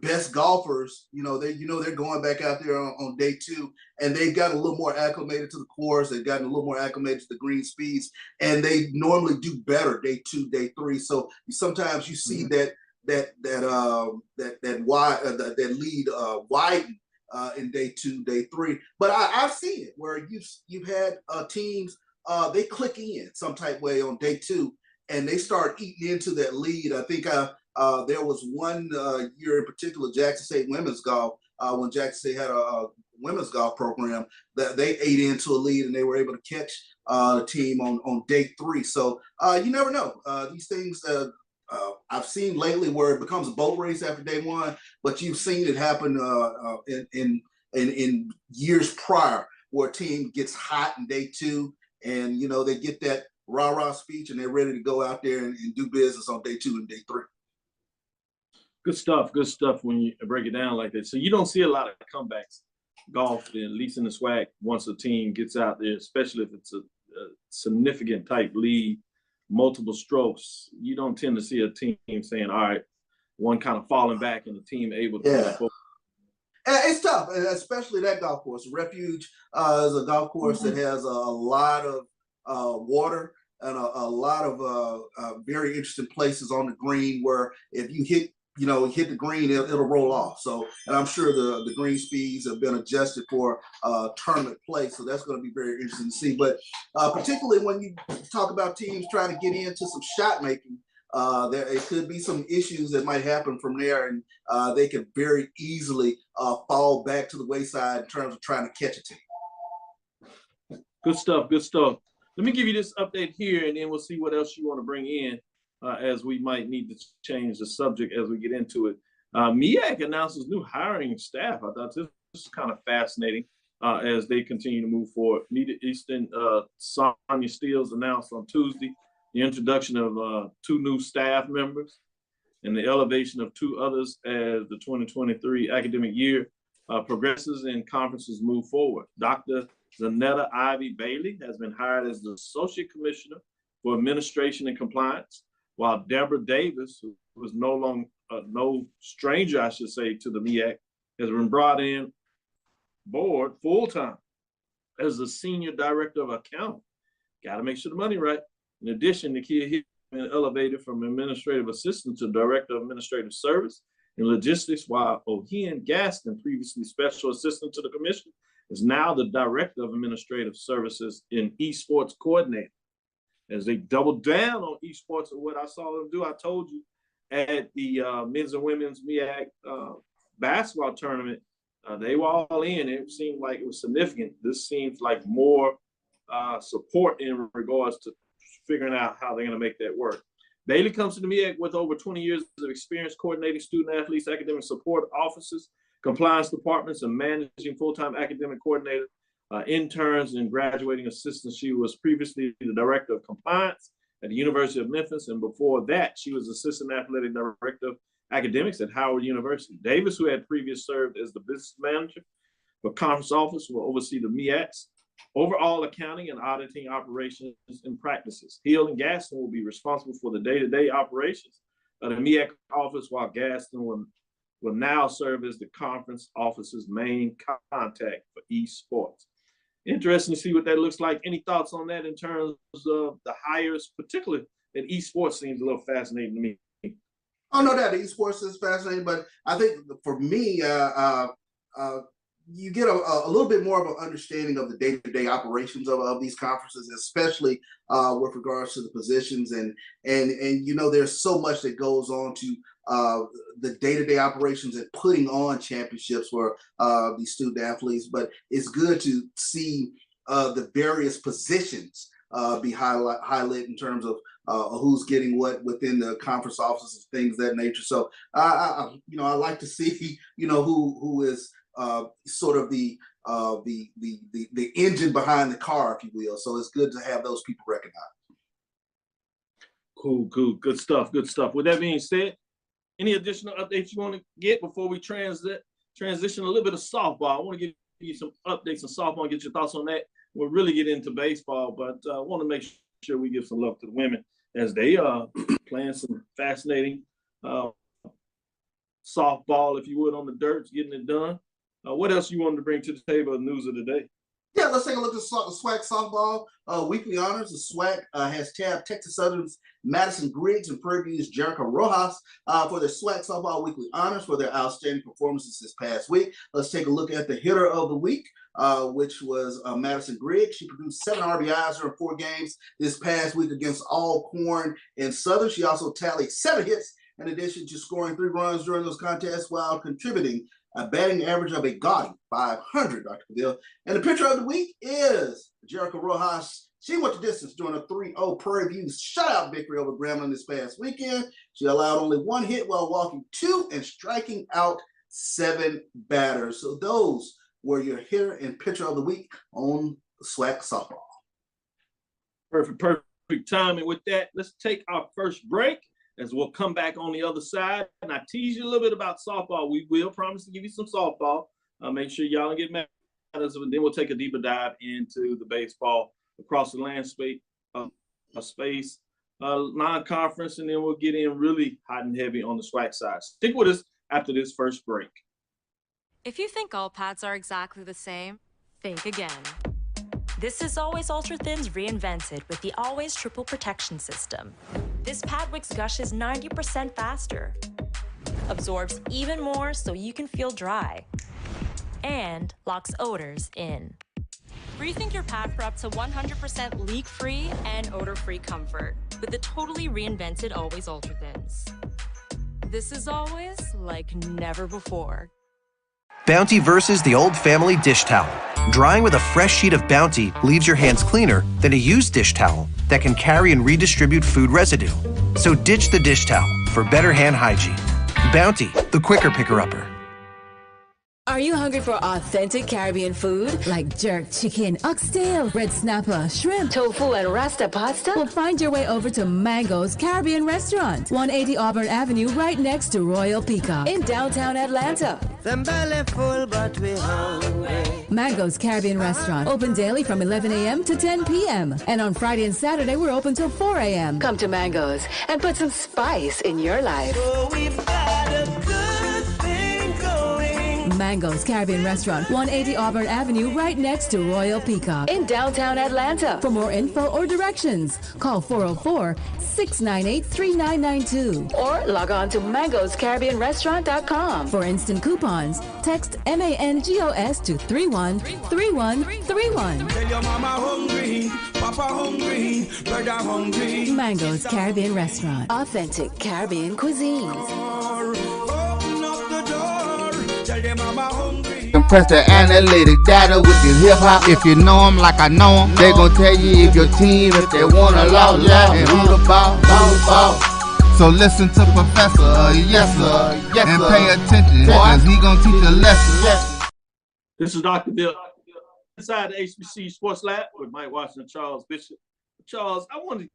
best golfers. They're going back out there on day two, and they've gotten a little more acclimated to the course. They've gotten a little more acclimated to the green speeds, and they normally do better day two, day three. So sometimes you see that lead widen in day two, day three. But I've seen it where you've had teams they click in some type way on day 2, and they start eating into that lead. I think there was one year in particular, Jackson State women's golf, when Jackson State had a women's golf program, that they ate into a lead and they were able to catch the team on day 3. So you never know. These things I've seen lately where it becomes a boat race after day 1, but you've seen it happen in years prior where a team gets hot in day 2, and they get that rah-rah speech and they're ready to go out there and do business on day 2 and day 3. Good stuff when you break it down like that. So you don't see a lot of comebacks golf, at least in the SWAC, once a team gets out there, especially if it's a significant type lead, multiple strokes. You don't tend to see a team saying, all right, one kind of falling back and the team able to move forward. It's tough, especially that golf course. Refuge is a golf course that has a lot of water and a lot of very interesting places on the green where if you hit the green, it'll roll off. So, and I'm sure the green speeds have been adjusted for tournament play. So that's going to be very interesting to see. But particularly when you talk about teams trying to get into some shot making, there it could be some issues that might happen from there, and they could very easily fall back to the wayside in terms of trying to catch a team. Good stuff. Let me give you this update here, and then we'll see what else you want to bring in as we might need to change the subject as we get into it. MEAC announces new hiring staff. I thought this was kind of fascinating as they continue to move forward. Eastern Sonia Steele announced on Tuesday the introduction of 2 new staff members and the elevation of 2 others as the 2023 academic year progresses and conferences move forward. Dr. Zanetta Ivy Bailey has been hired as the Associate Commissioner for Administration and Compliance, while Deborah Davis, who was no stranger, I should say, to the MEAC, has been brought in board full-time as the Senior Director of Accounting. Got to make sure the money right. In addition, Nakia has been elevated from Administrative Assistant to Director of Administrative Service and Logistics, while Ohian Gaston, previously Special Assistant to the Commission, is now the Director of Administrative Services in Esports Coordinator. As they double down on esports and what I saw them do, I told you at the men's and women's MEAC basketball tournament, they were all in. It seemed like it was significant. This seems like more support in regards to figuring out how they're going to make that work. Bailey comes to the MEAC with over 20 years of experience coordinating student athletes, academic support offices, compliance departments, and managing full-time academic coordinator, interns, and graduating assistants. She was previously the Director of Compliance at the University of Memphis, and before that, she was Assistant Athletic Director of Academics at Howard University. Davis, who had previously served as the Business Manager for Conference Office, will oversee the MEAC's overall accounting and auditing operations and practices. Hill and Gaston will be responsible for the day-to-day operations of the MEAC office, while Gaston will now serve as the conference office's main contact for esports. Interesting to see what that looks like. Any thoughts on that in terms of the hires, particularly that esports seems a little fascinating to me? Oh, no doubt, esports is fascinating, but I think for me, you get a little bit more of an understanding of the day-to-day operations of these conferences, especially with regards to the positions, and there's so much that goes on to the day-to-day operations and putting on championships for these student athletes. But it's good to see the various positions be highlighted in terms of who's getting what within the conference offices, things of that nature. So I like to see who is sort of the engine behind the car, if you will. So it's good to have those people recognized. Cool. Good stuff. With that being said, any additional updates you want to get before we transition a little bit of softball? I want to give you some updates on softball and get your thoughts on that. We'll really get into baseball, but I want to make sure we give some love to the women as they are playing some fascinating softball, if you would, on the dirt, getting it done. What else you wanted to bring to the table of news of the day? Yeah, let's take a look at the SWAC softball weekly honors. The SWAC has tabbed Texas Southern's Madison Griggs and Prairie View's Jericho Rojas for their SWAC softball weekly honors for their outstanding performances this past week. Let's take a look at the hitter of the week, which was Madison Griggs. She produced 7 RBIs during 4 games this past week against Alcorn and Southern. She also tallied 7 hits in addition to scoring 3 runs during those contests while contributing a batting average of a gaudy 500, Dr. Padilla. And the pitcher of the week is Jericho Rojas. She went the distance during a 3-0 Prairie View shutout victory over Grambling this past weekend. She allowed only 1 hit while walking 2 and striking out 7 batters. So those were your hitter and pitcher of the week on SWAC softball. Perfect timing with that. Let's take our first break, as we'll come back on the other side. And I tease you a little bit about softball. We will promise to give you some softball. Make sure y'all don't get mad at us. And then we'll take a deeper dive into the baseball across the landscape, non-conference, and then we'll get in really hot and heavy on the SWAC side. Stick with us after this first break. If you think all pads are exactly the same, think again. This is Always Ultra Thins reinvented with the Always Triple Protection System. This pad wicks gushes 90% faster, absorbs even more so you can feel dry, and locks odors in. Rethink your pad for up to 100% leak-free and odor-free comfort with the totally reinvented Always Ultra Thins. This is always like never before. Bounty versus the old family dish towel. Drying with a fresh sheet of Bounty leaves your hands cleaner than a used dish towel that can carry and redistribute food residue. So ditch the dish towel for better hand hygiene. Bounty, the quicker picker-upper. Are you hungry for authentic Caribbean food like jerk chicken, oxtail, red snapper, shrimp, tofu, and rasta pasta? Well, find your way over to Mango's Caribbean Restaurant, 180 Auburn Avenue, right next to Royal Peacock in downtown Atlanta. Them belly full, but we hungry. Mango's Caribbean Restaurant, open daily from 11 a.m. to 10 p.m. And on Friday and Saturday, we're open till 4 a.m. Come to Mango's and put some spice in your life. So we've got a good thing going. Mango's Caribbean Restaurant, 180 Auburn Avenue, right next to Royal Peacock in downtown Atlanta. For more info or directions, call 404-698-3992 or log on to mangoscaribbeanrestaurant.com. For instant coupons, text MANGOS to 313131. Tell your mama hungry, papa hungry, brother hungry. Mango's Caribbean Restaurant, authentic Caribbean cuisines. Open up the door, tell your mama hungry. Compress the analytic data with your hip hop. If you know them like I know them, they gon' tell you if your team, if they wanna lose, and who the ball. So listen to Professor, yes sir, and pay attention, cause he gon' teach a lesson. This is Dr. Bill inside the HBC Sports Lab with Mike Washington and Charles Bishop. Charles, I want to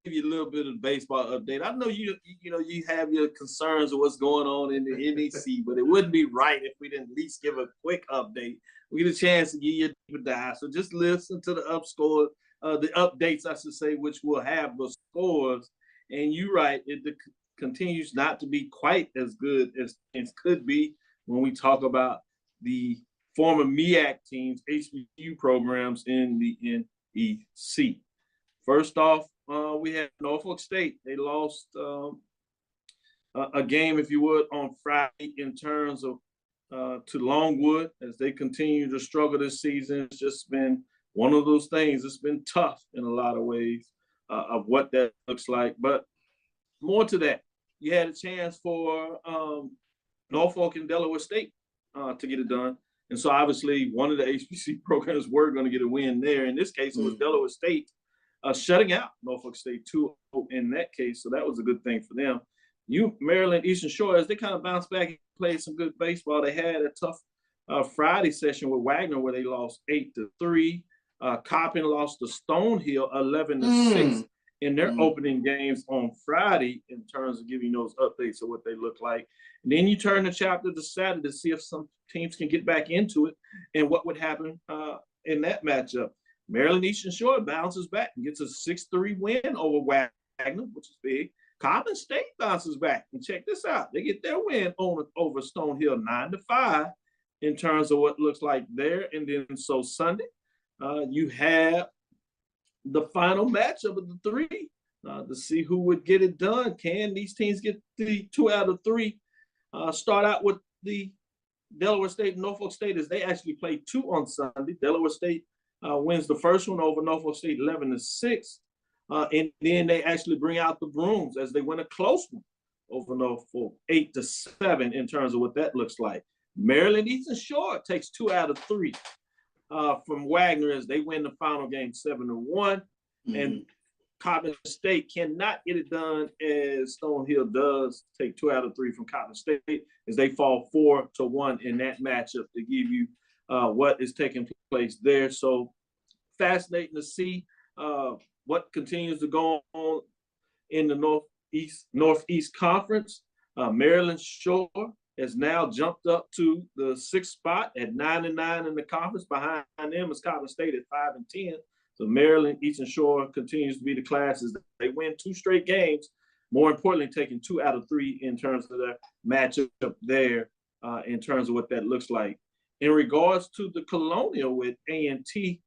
give you a little bit of the baseball update. I know you have your concerns of what's going on in the NEC, but it wouldn't be right if we didn't at least give a quick update. We get a chance to give you a deeper dive. So just listen to the updates, I should say, which will have the scores. And you're right, it continues not to be quite as good as it could be when we talk about the former MEAC teams, HBCU programs in the NEC. First off, we had Norfolk State. They lost a game, if you would, on Friday in terms of to Longwood as they continue to struggle this season. It's just been one of those things. It's been tough in a lot of ways of what that looks like. But more to that, you had a chance for Norfolk and Delaware State to get it done. And so obviously one of the HBC programs were going to get a win there. In this case, it was Delaware State shutting out Norfolk State 2-0 in that case. So that was a good thing for them. Maryland Eastern Shore, as they kind of bounced back and played some good baseball, they had a tough Friday session with Wagner where they lost 8-3. Coppin lost to Stonehill 11-6 in their opening games on Friday in terms of giving those updates of what they look like. And then you turn the chapter to Saturday to see if some teams can get back into it and what would happen in that matchup. Maryland Eastern Shore bounces back and gets a 6-3 win over Wagner, which is big. Coppin State bounces back. And check this out. They get their win over Stonehill 9-5 in terms of what looks like there. And then so Sunday, you have the final matchup of the three to see who would get it done. Can these teams get the 2 out of 3? Start out with the Delaware State and Norfolk State, as they actually played 2 on Sunday. Delaware State wins the first one over Norfolk State 11-6. And then they actually bring out the Brooms as they win a close one over Norfolk 8-7 in terms of what that looks like. Maryland Eastern Shore takes 2 out of 3 from Wagner as they win the final game 7-1. And Coppin State cannot get it done as Stonehill does, take 2 out of 3 from Coppin State as they fall 4-1 in that matchup to give you what is taking place there. So fascinating to see what continues to go on in the Northeast Conference. Maryland Shore has now jumped up to the 6th spot at 9-9 in the conference. Behind them is Coppin State at 5-10. So Maryland Eastern Shore continues to be the classes. They win 2 straight games. More importantly, taking 2 out of 3 in terms of their matchup there, in terms of what that looks like. In regards to the Colonial with A&T,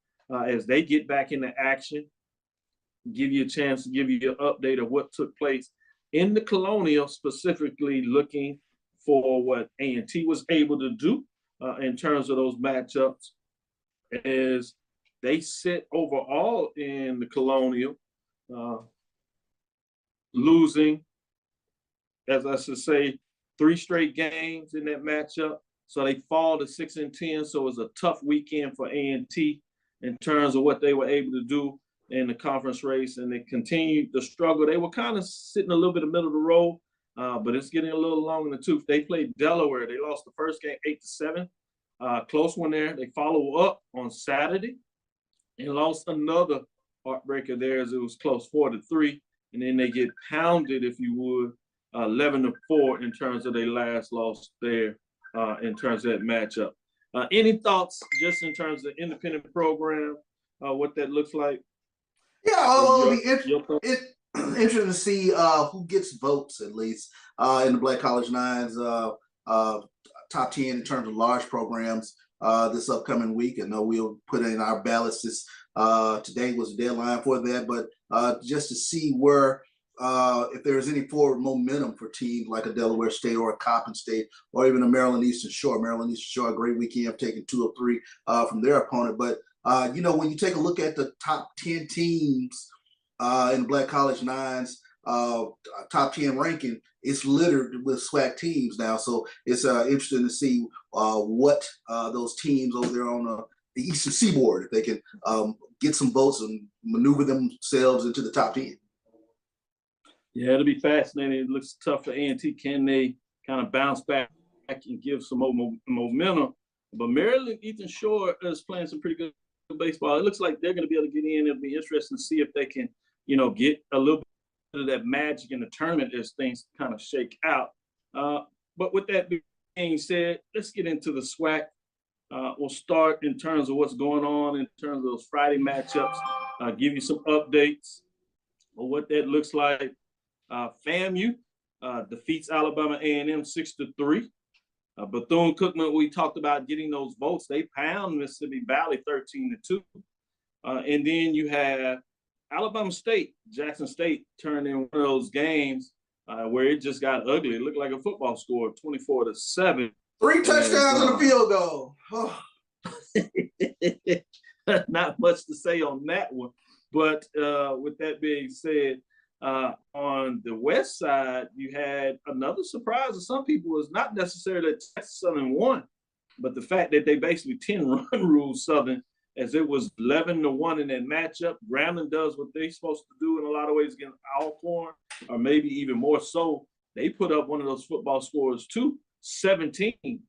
as they get back into action, give you a chance to give you an update of what took place in the Colonial, specifically looking for what A&T was able to do in terms of those matchups, as they sit overall in the Colonial, losing, as I should say, 3 straight games in that matchup. So they fall to 6-10. So it was a tough weekend for A&T in terms of what they were able to do in the conference race, and they continued to struggle. They were kind of sitting a little bit in the middle of the road, but it's getting a little long in the tooth. They played Delaware. They lost the first game 8-7. Close one there. They follow up on Saturday and lost another heartbreaker there as it was close 4-3. And then they get pounded, if you would, 11-4 in terms of their last loss there in terms of that matchup. Any thoughts just in terms of independent program, what that looks like? Yeah, it'll be interesting to see who gets votes, at least, in the Black College Nines top 10 in terms of large programs this upcoming week. I know we'll put in our ballots this today was the deadline for that, but just to see where if there's any forward momentum for teams like a Delaware State or a Coppin State or even a Maryland Eastern Shore. Maryland Eastern Shore, a great weekend of taking 2 of 3 from their opponent. But when you take a look at the top 10 teams in the Black College Nines top 10 ranking, it's littered with SWAC teams now. So it's interesting to see what those teams over there on the Eastern Seaboard, if they can get some votes and maneuver themselves into the top 10. Yeah, it'll be fascinating. It looks tough for A&T. Can they kind of bounce back and give some more momentum? But Maryland Eastern Shore is playing some pretty good baseball. It looks like they're going to be able to get in. It'll be interesting to see if they can, get a little bit of that magic in the tournament as things kind of shake out. But with that being said, let's get into the SWAC. We'll start in terms of what's going on in terms of those Friday matchups. Give you some updates on what that looks like. FAMU defeats Alabama A&M 6-3. Bethune-Cookman, we talked about getting those votes. They pound Mississippi Valley 13-2. And then you have Alabama State, Jackson State turned in one of those games where it just got ugly. It looked like a football score, 24-7. 3 touchdowns and a field goal. Oh. Not much to say on that one. But with that being said, on the west side, you had another surprise to some people was not necessarily that Texas Southern won, but the fact that they basically 10-run ruled Southern, as it was 11-1 in that matchup. Grambling does what they're supposed to do in a lot of ways against Alcorn, or maybe even more so. They put up one of those football scores too, 17,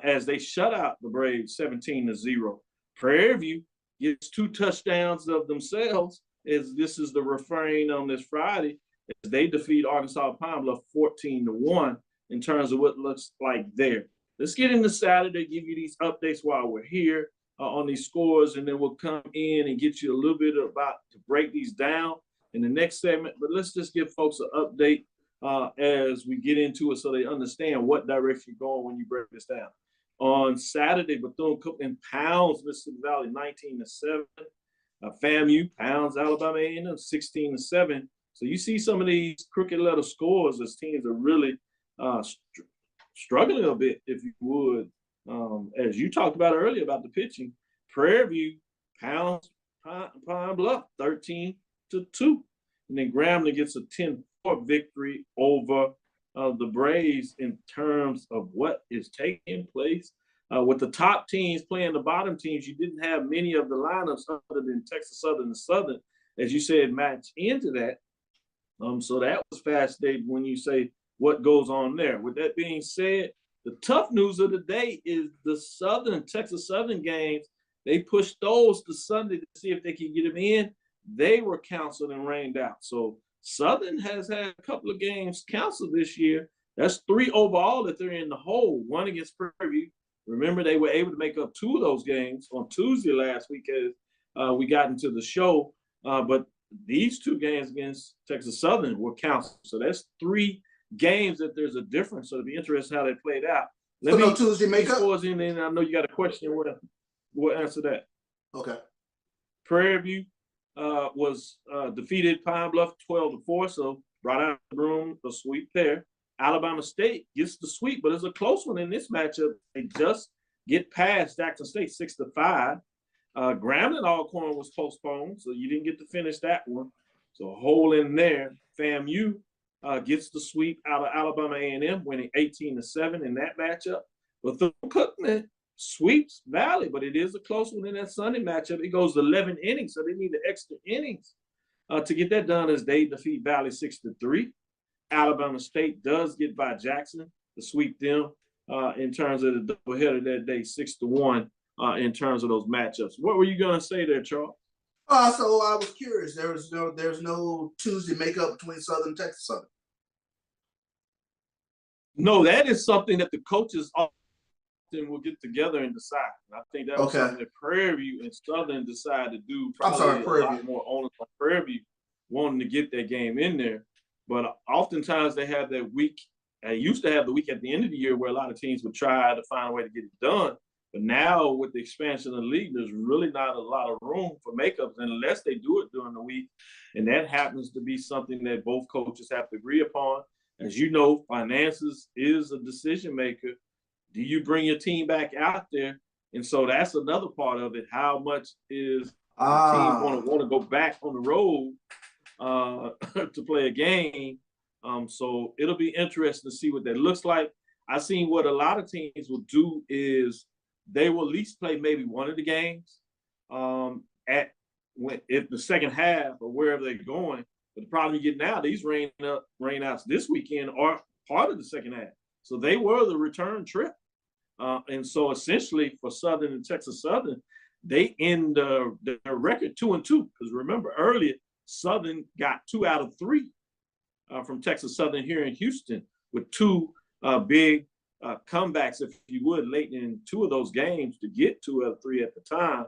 as they shut out the Braves 17-0. Prairie View gets 2 touchdowns of themselves, as this is the refrain on this Friday, as they defeat Arkansas Pine Bluff 14-1 in terms of what it looks like there. Let's get into Saturday, give you these updates while we're here on these scores, and then we'll come in and get you a little bit about to break these down in the next segment. But let's just give folks an update as we get into it so they understand what direction you're going when you break this down. On Saturday, Bethune-Cookman pounds Mississippi Valley 19-7. FAMU pounds Alabama A&M 16-7. So you see some of these crooked letter scores as teams are really struggling a bit, if you would. As you talked about earlier about the pitching, Prairie View pounds Pine Bluff 13-2. And then Grambling gets a 10-4 victory over the Braves in terms of what is taking place. With the top teams playing the bottom teams, you didn't have many of the lineups other than Texas Southern and Southern, as you said, match into that. So that was fascinating when you say what goes on there. With that being said, the tough news of the day is the Texas Southern games. They pushed those to Sunday to see if they could get them in. They were canceled and rained out. So Southern has had a couple of games canceled this year. That's 3 overall that they're in the hole. 1 against Prairie View. Remember, they were able to make up 2 of those games on Tuesday last week as we got into the show. But these 2 games against Texas Southern were canceled. So that's 3 games that there's a difference. So it'll be interesting how they played out. So no Tuesday makeup? Scores in, and I know you got a question. We'll answer that. Okay. Prairie View was defeated Pine Bluff 12-4, so brought out the room, a sweep there. Alabama State gets the sweep, but it's a close one in this matchup. They just get past Jackson State 6-5. Grambling Alcorn was postponed, so you didn't get to finish that one. So a hole in there. FAMU gets the sweep out of Alabama A&M, winning 18-7 in that matchup. Bethune-Cookman sweeps Valley, but it is a close one in that Sunday matchup. It goes to 11 innings, so they need the extra innings to get that done as they defeat Valley 6-3. Alabama State does get by Jackson to sweep them in terms of the doubleheader that day, 6-1 in terms of those matchups. What were you going to say there, Charles? So I was curious. There's no Tuesday makeup between Southern and Texas Southern. No, that is something that the coaches often will get together and decide. I think that was something that Prairie View and Southern decided to do. Probably a lot more onus on Prairie View wanting to get that game in there. But oftentimes they have that week. They used to have the week at the end of the year where a lot of teams would try to find a way to get it done. But now with the expansion of the league, there's really not a lot of room for makeups unless they do it during the week. And that happens to be something that both coaches have to agree upon. As you know, finances is a decision maker. Do you bring your team back out there? And so that's another part of it. How much is the team want to go back on the road to play a game? So it'll be interesting to see what that looks like. I've seen what a lot of teams will do is they will at least play maybe one of the games if the second half or wherever they're going. But the problem you get now, these rainouts this weekend are part of the second half. So they were the return trip. And so essentially for Southern and Texas Southern, they end their record 2-2. Because remember earlier, Southern got 2 out of 3 from Texas Southern here in Houston with 2 big comebacks, if you would, late in 2 of those games to get 2 out of 3 at the time.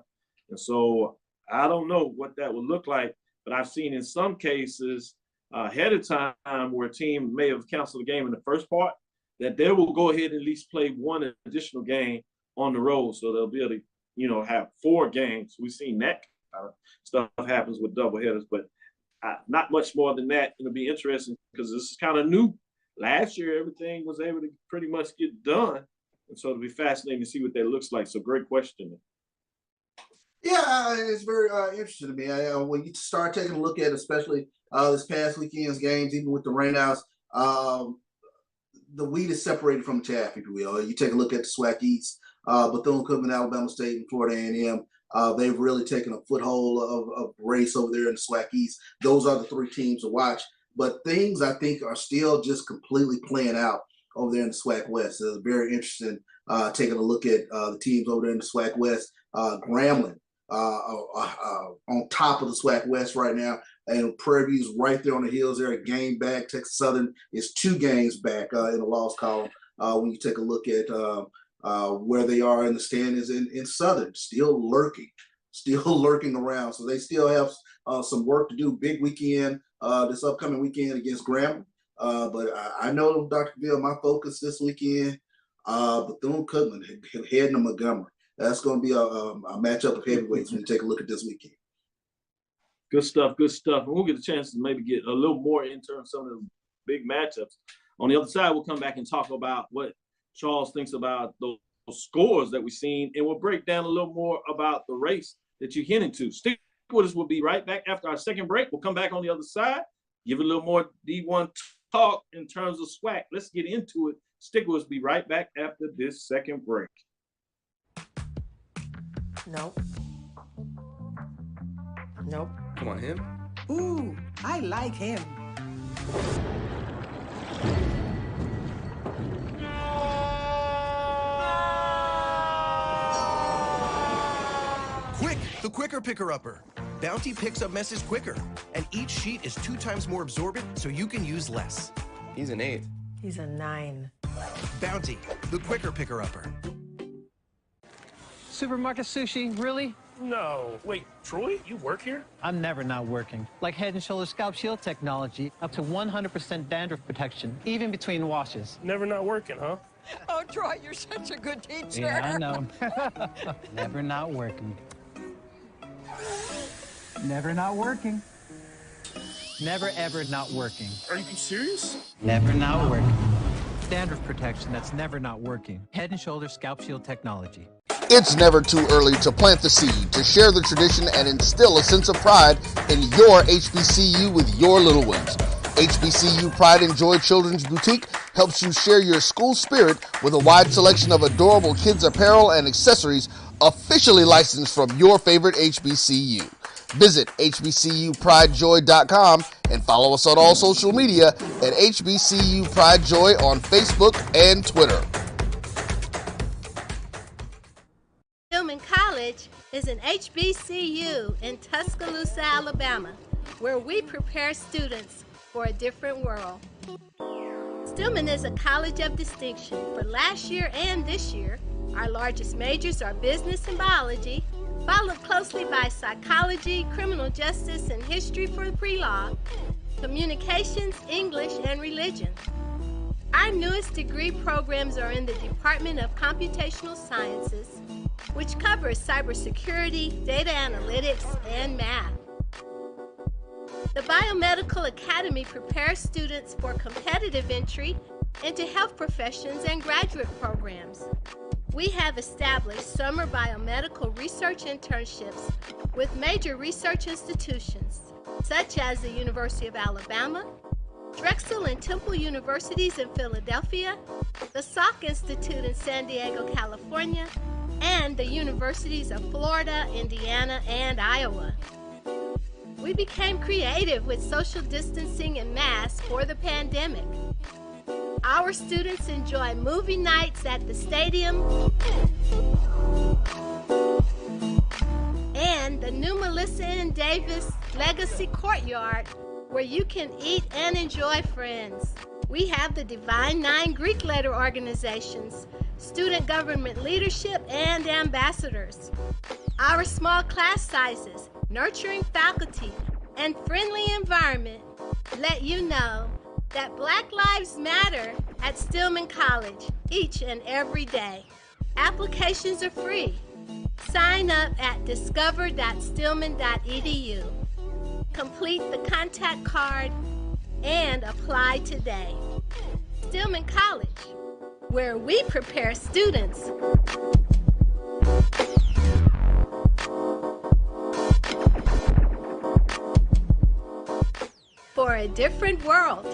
And so I don't know what that would look like, but I've seen in some cases ahead of time where a team may have canceled the game in the first part, that they will go ahead and at least play 1 additional game on the road. So they'll be able to, have 4 games. We've seen that kind of stuff happens with doubleheaders, but not much more than that. It'll be interesting because this is kind of new. Last year, everything was able to pretty much get done. And so it'll be fascinating to see what that looks like. So great question. Yeah, it's very interesting to me. When you start taking a look at, especially this past weekend's games, even with the rainouts, the wheat is separated from the chaff, if you will. You take a look at the SWAC East, Bethune-Cookman, Alabama State, and Florida A&M. They've really taken a foothold of race over there in the SWAC East. Those are the 3 teams to watch. But things, I think, are still just completely playing out over there in the SWAC West. So it's very interesting taking a look at the teams over there in the SWAC West. Grambling on top of the SWAC West right now. And Prairie View's right there on the heels there, a game back. Texas Southern is 2 games back in the loss column. When you take a look at where they are in the standings in Southern, still lurking around. So they still have some work to do. Big weekend this upcoming weekend against Grambling. But I know, Dr. Bill, my focus this weekend Bethune-Cookman heading to Montgomery. That's going to be a matchup of heavyweights when you take a look at this weekend. Good stuff, good stuff. And we'll get a chance to maybe get a little more in terms of some of the big matchups. On the other side, we'll come back and talk about what Charles thinks about those scores that we've seen, and we'll break down a little more about the race that you're hinting to. Stick with us. We'll be right back after our second break. We'll come back on the other side, give a little more D1 talk in terms of SWAC. Let's get into it. Stick with us. Be right back after this second break. Nope. Nope. Come on, him. Ooh, I like him. Quick, the quicker picker-upper. Bounty picks up messes quicker, and each sheet is 2 times more absorbent, so you can use less. He's an 8. He's a 9. Bounty, the quicker picker-upper. Supermarket sushi, really? No. Wait, Troy, you work here? I'm never not working. Like Head & Shoulders Scalp Shield technology, up to 100% dandruff protection, even between washes. Never not working, huh? Oh, Troy, you're such a good teacher. Yeah, I know. Never not working. Never not working. Never ever not working. Are you serious? Never not working. Dandruff protection that's never not working. Head & Shoulders Scalp Shield technology. It's never too early to plant the seed, to share the tradition, and instill a sense of pride in your HBCU with your little ones. HBCU Pride and Joy Children's Boutique helps you share your school spirit with a wide selection of adorable kids apparel and accessories officially licensed from your favorite HBCU. Visit hbcupridejoy.com and follow us on all social media at HBCU Pride Joy on Facebook and Twitter. Stillman College is an HBCU in Tuscaloosa, Alabama, where we prepare students for a different world. Stillman is a college of distinction for last year and this year. Our largest majors are business and biology, followed closely by psychology, criminal justice, and history for the pre-law, communications, English, and religion. Our newest degree programs are in the Department of Computational Sciences, which covers cybersecurity, data analytics, and math. The Biomedical Academy prepares students for competitive entry into health professions and graduate programs. We have established summer biomedical research internships with major research institutions, such as the University of Alabama, Drexel and Temple Universities in Philadelphia, the Salk Institute in San Diego, California, and the universities of Florida, Indiana, and Iowa. We became creative with social distancing and masks for the pandemic. Our students enjoy movie nights at the stadium and the new Melissa and Davis Legacy Courtyard, where you can eat and enjoy friends. We have the Divine Nine Greek letter organizations, student government leadership, and ambassadors. Our small class sizes, nurturing faculty, and friendly environment let you know that Black Lives Matter at Stillman College each and every day. Applications are free. Sign up at discover.stillman.edu. Complete the contact card and apply today. Stillman College, where we prepare students for a different world.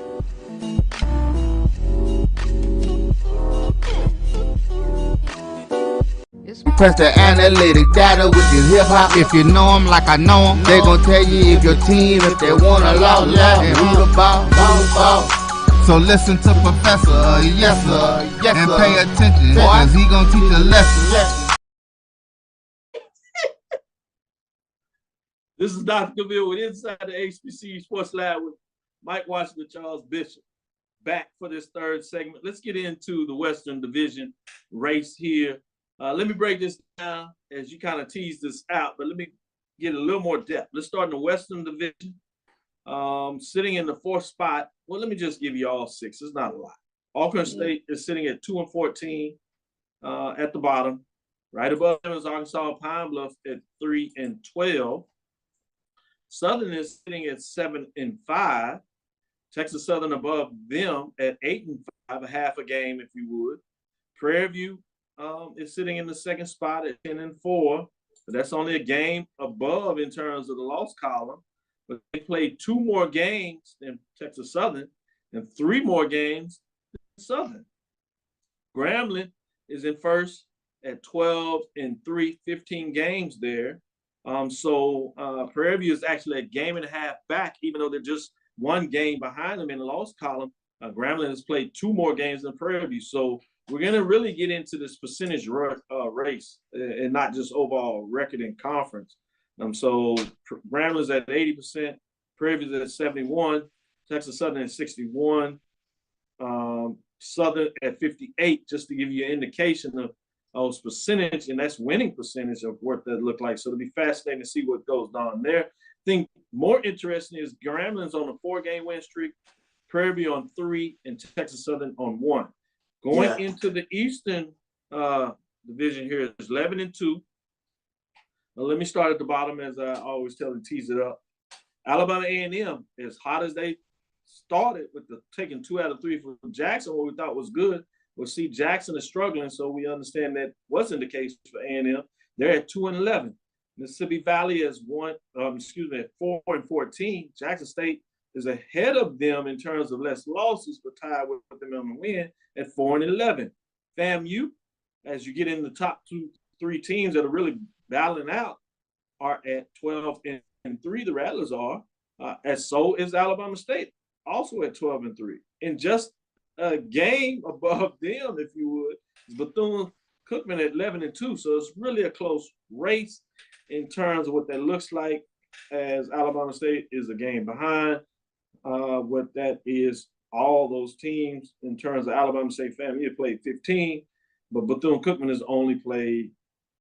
Press the analytic data with your hip hop. If you know them like I know them, they gon' tell you if your team, if they wanna lose, and who the ball. So listen to Professor, yes sir, and pay attention, cause he gon' teach a lesson. This is Dr. Cavill with Inside the HBCU Sports Lab with Mike Washington, Charles Bishop, back for this third segment. Let's get into the Western Division race here. Let me break this down as you kind of tease this out, but let me get a little more depth. Let's start in the Western Division. Sitting in the fourth spot. Well, let me just give you all six. It's not a lot. Alcorn State is sitting at 2-14 at the bottom. Right above them is Arkansas Pine Bluff at 3-12. Southern is sitting at 7-5. Texas Southern above them at 8-5, a half a game, if you would. Prairie View is sitting in the second spot at 10-4, but that's only a game above in terms of the loss column. But they played 2 more games than Texas Southern and 3 more games than Southern. Grambling is in first at 12-3, 15 games there. So Prairie View is actually a game and a half back, even though they're just 1 game behind them in the loss column. Grambling has played 2 more games than Prairie View. So we're going to really get into this percentage race and not just overall record in conference. So Grambling's at 80%, Prairie View's at 71%, Texas Southern at 61%, Southern at 58%, just to give you an indication of those percentage, and that's winning percentage of what that look like. So it'll be fascinating to see what goes down there. I think more interesting is Grambling's on a 4-game win streak, Prairie View on 3, and Texas Southern on 1. Going into the Eastern division here is 11-2. Now, let me start at the bottom, as I always tell and tease it up. Alabama A&M, as hot as they started with the taking 2 out of 3 from Jackson, what we thought was good. We'll see Jackson is struggling, so we understand that wasn't the case for A&M. They're at 2-11. Mississippi Valley is 4-14. Jackson State is ahead of them in terms of less losses, but tied with them on the win at 4-11. FAMU, as you get in the top 2-3 teams that are really battling out, are at 12-3. The Rattlers are, and so is Alabama State, also at 12-3. And just a game above them, if you would, is Bethune-Cookman at 11-2. So it's really a close race in terms of what that looks like, as Alabama State is a game behind. What that is, all those teams in terms of Alabama State family have played 15, but Bethune-Cookman has only played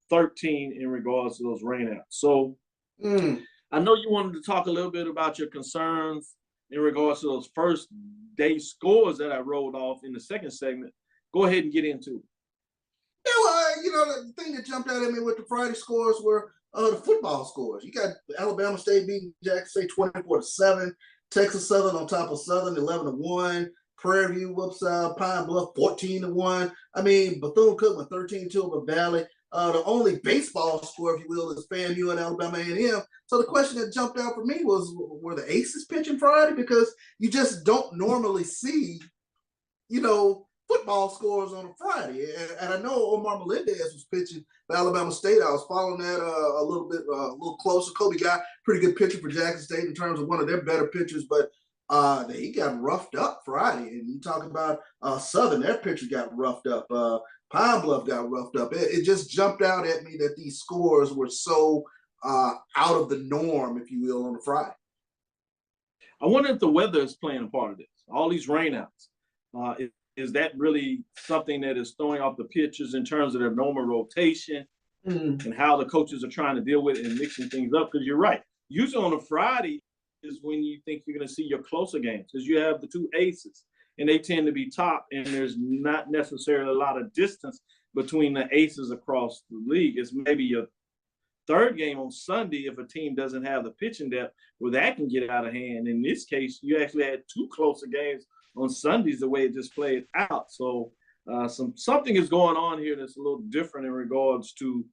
13 in regards to those rainouts. So I know you wanted to talk a little bit about your concerns in regards to those first day scores that I rolled off in the second segment. Go ahead and get into it. Yeah, well, the thing that jumped out at me with the Friday scores were the football scores. You got Alabama State beating Jackson State 24-7, Texas Southern on top of Southern 11-1, Prairie View whoops Pine Bluff 14-1. I mean, Bethune-Cookman 13-2 over Valley. The only baseball score, if you will, is FAMU and Alabama A&M. So the question that jumped out for me was, were the Aces pitching Friday? Because you just don't normally see, football scores on a Friday. And I know Omar Melendez was pitching for Alabama State. I was following that a little closer. Kobe got pretty good pitcher for Jackson State in terms of one of their better pitchers, but he got roughed up Friday. And you talk about Southern, their pitcher got roughed up. Pine Bluff got roughed up. It just jumped out at me that these scores were so out of the norm, if you will, on a Friday. I wonder if the weather is playing a part of this. All these rainouts. Is that really something that is throwing off the pitchers in terms of their normal rotation and how the coaches are trying to deal with it and mixing things up? Because you're right. Usually on a Friday is when you think you're going to see your closer games, because you have the 2 aces. And they tend to be top, and there's not necessarily a lot of distance between the aces across the league. It's maybe your third game on Sunday if a team doesn't have the pitching depth, where that can get out of hand. In this case, you actually had 2 closer games on Sundays, the way it just played out. So something is going on here that's a little different in regards to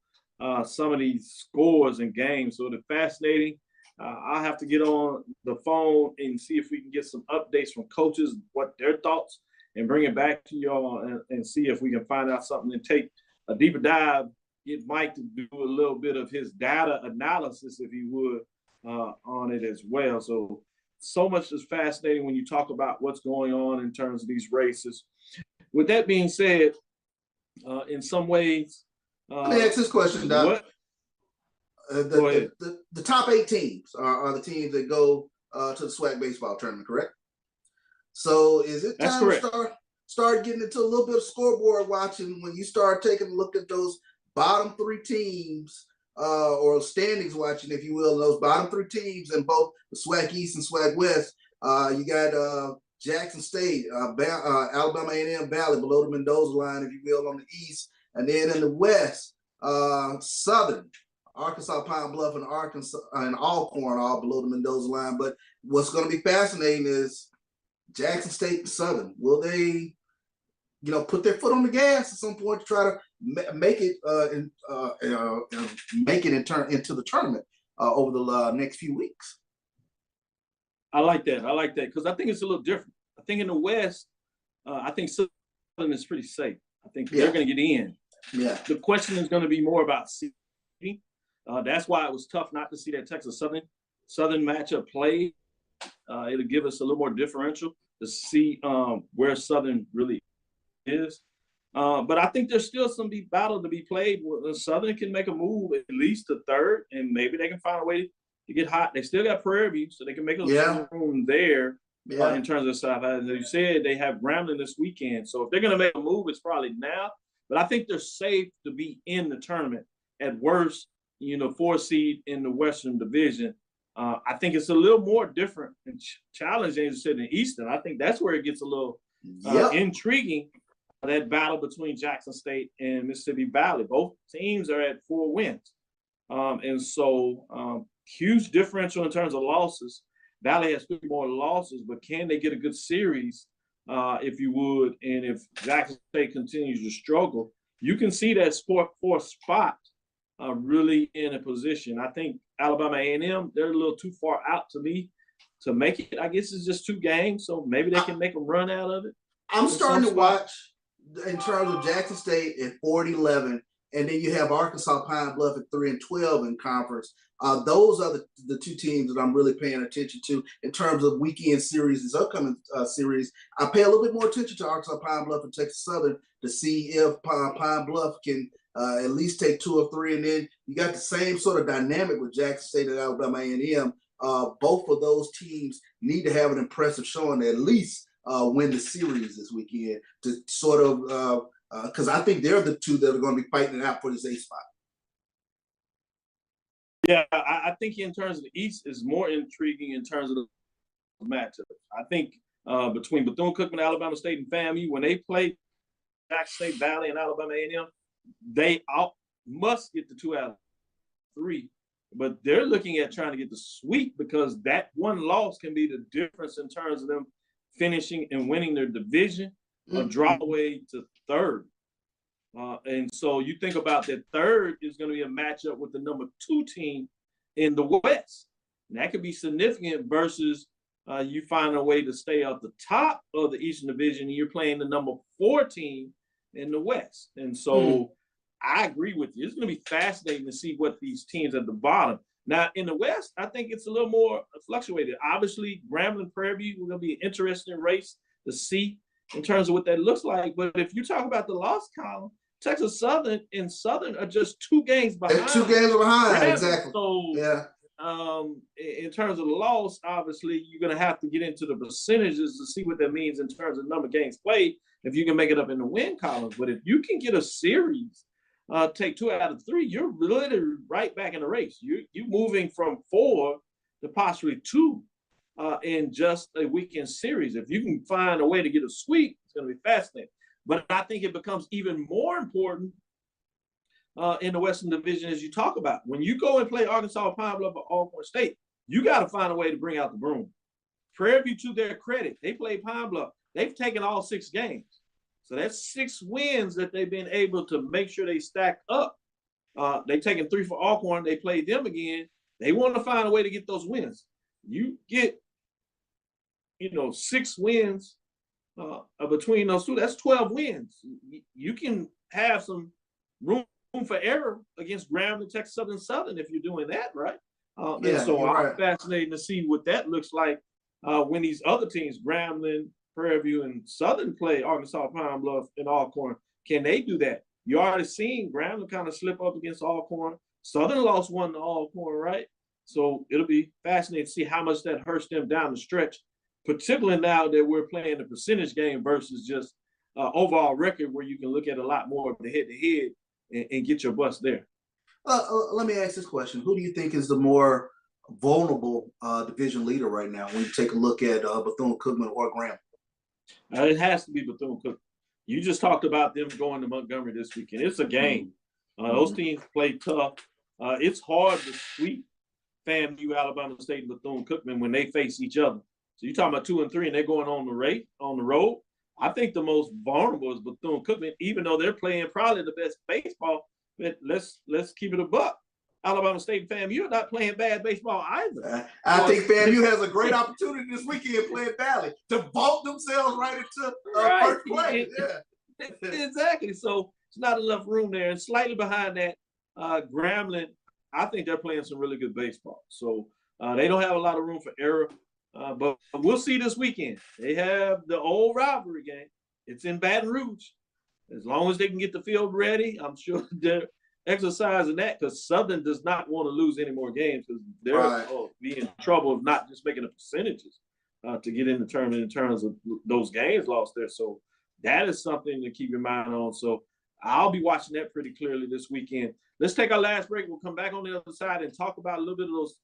some of these scores and games. So they're fascinating. I'll have to get on the phone and see if we can get some updates from coaches, what their thoughts, and bring it back to y'all and see if we can find out something and take a deeper dive, get Mike to do a little bit of his data analysis, if he would, on it as well. So much is fascinating when you talk about what's going on in terms of these races. With that being said, in some ways, let me ask this question, Doc. The top 8 teams are the teams that go to the SWAC baseball tournament, correct? So is it time to start getting into a little bit of scoreboard watching when you start taking a look at those bottom 3 teams or standings watching, if you will, those bottom 3 teams in both the SWAC East and SWAC West? You got Jackson State, Alabama A&M Valley below the Mendoza line, if you will, on the east. And then in the west, Southern, Arkansas, Pine Bluff, and Arkansas and Alcorn all below the Mendoza line. But what's going to be fascinating is Jackson State and Southern. Will they, put their foot on the gas at some point to try to make it and turn into the tournament over the next few weeks? I like that because I think it's a little different. I think in the West, I think Southern is pretty safe. I think they're going to get in. Yeah. The question is going to be more about seeding. That's why it was tough not to see that Texas Southern matchup played. It'll give us a little more differential to see where Southern really is. But I think there's still some battle to be played. Southern can make a move at least to third, and maybe they can find a way to get hot. They still got Prairie View, so they can make a room there in terms of South. As you said, they have Grambling this weekend. So if they're going to make a move, it's probably now. But I think they're safe to be in the tournament. At worst, 4 seed in the Western Division. I think it's a little more different and challenging, as you said, in Eastern. I think that's where it gets a little intriguing, that battle between Jackson State and Mississippi Valley. Both teams are at 4 wins. And so huge differential in terms of losses. Valley has 3 more losses, but can they get a good series, if you would? And if Jackson State continues to struggle, you can see that 4th spot really in a position. I think Alabama A&M, they're a little too far out to me to make it. I guess it's just 2 games, so maybe they can make a run out of it. I'm starting to watch in terms of Jackson State at 4-11, and then you have Arkansas Pine Bluff at 3-12 in conference. Those are the 2 teams that I'm really paying attention to in terms of weekend series, this upcoming series. I pay a little bit more attention to Arkansas Pine Bluff and Texas Southern to see if Pine Bluff can at least take 2 or 3. And then you got the same sort of dynamic with Jackson State and Alabama A&M. Both of those teams need to have an impressive showing to at least win the series this weekend to sort of because I think they're the 2 that are going to be fighting it out for this 8th spot. Yeah, I think in terms of the East is more intriguing in terms of the matchup. I think between Bethune-Cookman, Alabama State, and FAMU, when they play Jackson State, Valley, and Alabama A&M, they must get the 2 out of 3. But they're looking at trying to get the sweep because that 1 loss can be the difference in terms of them finishing and winning their division or drop away to 3rd. And so you think about that 3rd is going to be a matchup with the number 2 team in the West. And that could be significant versus you find a way to stay at the top of the Eastern Division and you're playing the number 4 team in the West. And so I agree with you. It's going to be fascinating to see what these teams at the bottom. Now, in the West, I think it's a little more fluctuated. Obviously, Grambling, Prairie View are going to be an interesting race to see in terms of what that looks like. But if you talk about the loss column, Texas Southern and Southern are just 2 games behind. They're 2 games behind, Grambling. exactly. So, in terms of the loss, obviously, you're going to have to get into the percentages to see what that means in terms of number of games played if you can make it up in the win column. But if you can get a series, take 2 out of 3, you're literally right back in the race. You're moving from 4 to possibly 2 in just a weekend series. If you can find a way to get a sweep, it's going to be fascinating. But I think it becomes even more important in the Western Division as you talk about. When you go and play Arkansas, Pine Bluff, or Alcorn State, you got to find a way to bring out the broom. Prairie View, to their credit, they played Pine Bluff. They've taken all 6 games. So that's 6 wins that they've been able to make sure they stack up. They've taken 3 for Alcorn. They played them again. They want to find a way to get those wins. You get, 6 wins between those 2. That's 12 wins. You can have some room for error against Grambling, Texas Southern if you're doing that, right? And so I'm fascinated to see what that looks like when these other teams, Grambling, Prairie View, and Southern play Arkansas, Pine Bluff, and Alcorn. Can they do that? You already seen Grambling kind of slip up against Alcorn. Southern lost 1 to Alcorn, right? So it'll be fascinating to see how much that hurts them down the stretch, particularly now that we're playing the percentage game versus just overall record where you can look at a lot more of the head-to-head and get your bus there. Let me ask this question. Who do you think is the more vulnerable division leader right now when you take a look at Bethune-Cookman or Grambling? It has to be Bethune-Cookman. You just talked about them going to Montgomery this weekend. It's a game. Those teams play tough. It's hard to sweep FAMU, Alabama State, and Bethune-Cookman when they face each other. So you're talking about 2 and 3, and they're going on the road. I think the most vulnerable is Bethune-Cookman, even though they're playing probably the best baseball. But let's keep it a buck. Alabama State and FAMU are not playing bad baseball either. I think FAMU has a great opportunity this weekend playing Valley to vault themselves right into first place. Yeah. Exactly. So it's not enough room there. And slightly behind that, Grambling, I think they're playing some really good baseball. So they don't have a lot of room for error. But we'll see this weekend. They have the old rivalry game. It's in Baton Rouge. As long as they can get the field ready, I'm sure they're exercising that, because Southern does not want to lose any more games, because they're be in trouble of not just making the percentages to get in the tournament in terms of those games lost there. So that is something to keep your mind on. So I'll be watching that pretty clearly this weekend. Let's take our last break. We'll come back on the other side and talk about a little bit of those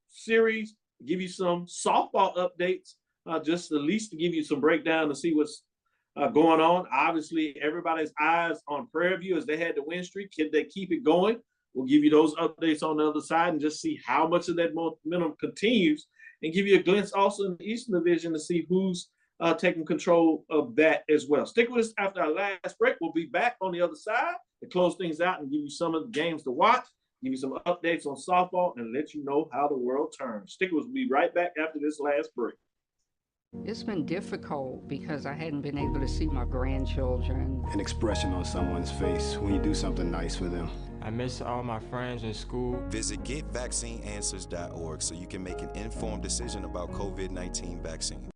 series, give you some softball updates, just at least to give you some breakdown to see what's going on. Obviously, everybody's eyes on Prairie View as they had the win streak. Can they keep it going? We'll give you those updates on the other side and just see how much of that momentum continues, and give you a glimpse also in the Eastern Division to see who's taking control of that as well. Stick with us after our last break. We'll be back on the other side to close things out and give you some of the games to watch, give you some updates on softball, and let you know how the world turns. Stick with us. We'll be right back after this last break. It's been difficult because I hadn't been able to see my grandchildren. An expression on someone's face when you do something nice for them. I miss all my friends in school. Visit getvaccineanswers.org so you can make an informed decision about COVID-19 vaccine.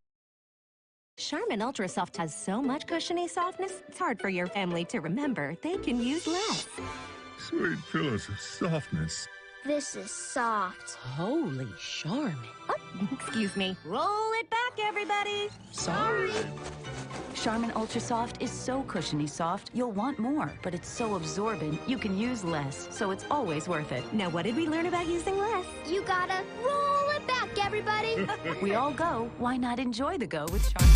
Charmin Ultra Soft has so much cushiony softness, it's hard for your family to remember they can use less. Sweet pillows of softness. This is soft. Holy Charmin. Oh, excuse me. Roll it back, everybody. Sorry. Charmin Ultra Soft is so cushiony soft, you'll want more. But it's so absorbent, you can use less. So it's always worth it. Now, what did we learn about using less? You gotta roll it back, everybody. We all go. Why not enjoy the go with Charmin?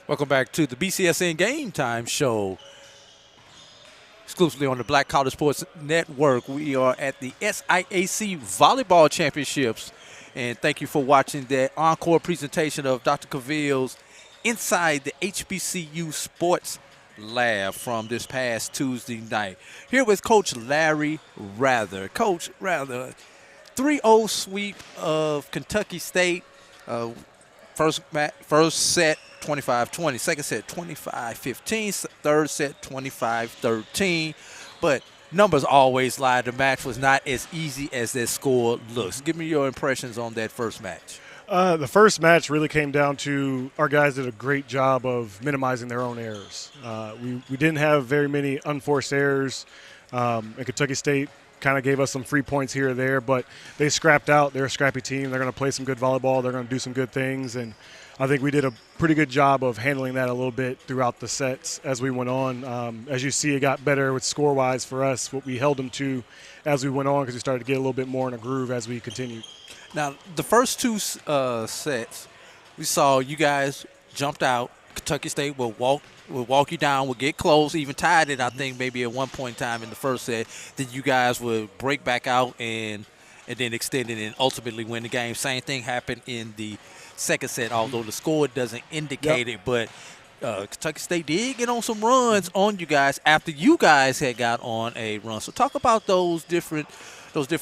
Welcome back to the BCSN Game Time Show, exclusively on the Black College Sports Network. We are at the SIAC Volleyball Championships, and thank you for watching that encore presentation of Dr. Cavill's Inside the HBCU Sports Lab from this past Tuesday night. Here with Coach Larry Rather. Coach Rather, 3-0 sweep of Kentucky State. First set, 25-20. Second set, 25-15. Third set, 25-13. But numbers always lie. The match was not as easy as that score looks. Give me your impressions on that first match. The first match really came down to our guys did a great job of minimizing their own errors. We didn't have very many unforced errors. And Kentucky State kind of gave us some free points here or there, but they scrapped out. They're a scrappy team. They're going to play some good volleyball. They're going to do some good things, and I think we did a pretty good job of handling that a little bit throughout the sets as we went on. As you see, it got better with score-wise for us, what we held them to as we went on, because we started to get a little bit more in a groove as we continued. Now, the first two sets, we saw you guys jumped out. Kentucky State will walk you down, will get close, even tied it, I think, maybe at one point in time in the first set. Then you guys would break back out and then extend it and ultimately win the game. Same thing happened in the second set, although the score doesn't indicate it. But Kentucky State did get on some runs on you guys after you guys had got on a run. So talk about those different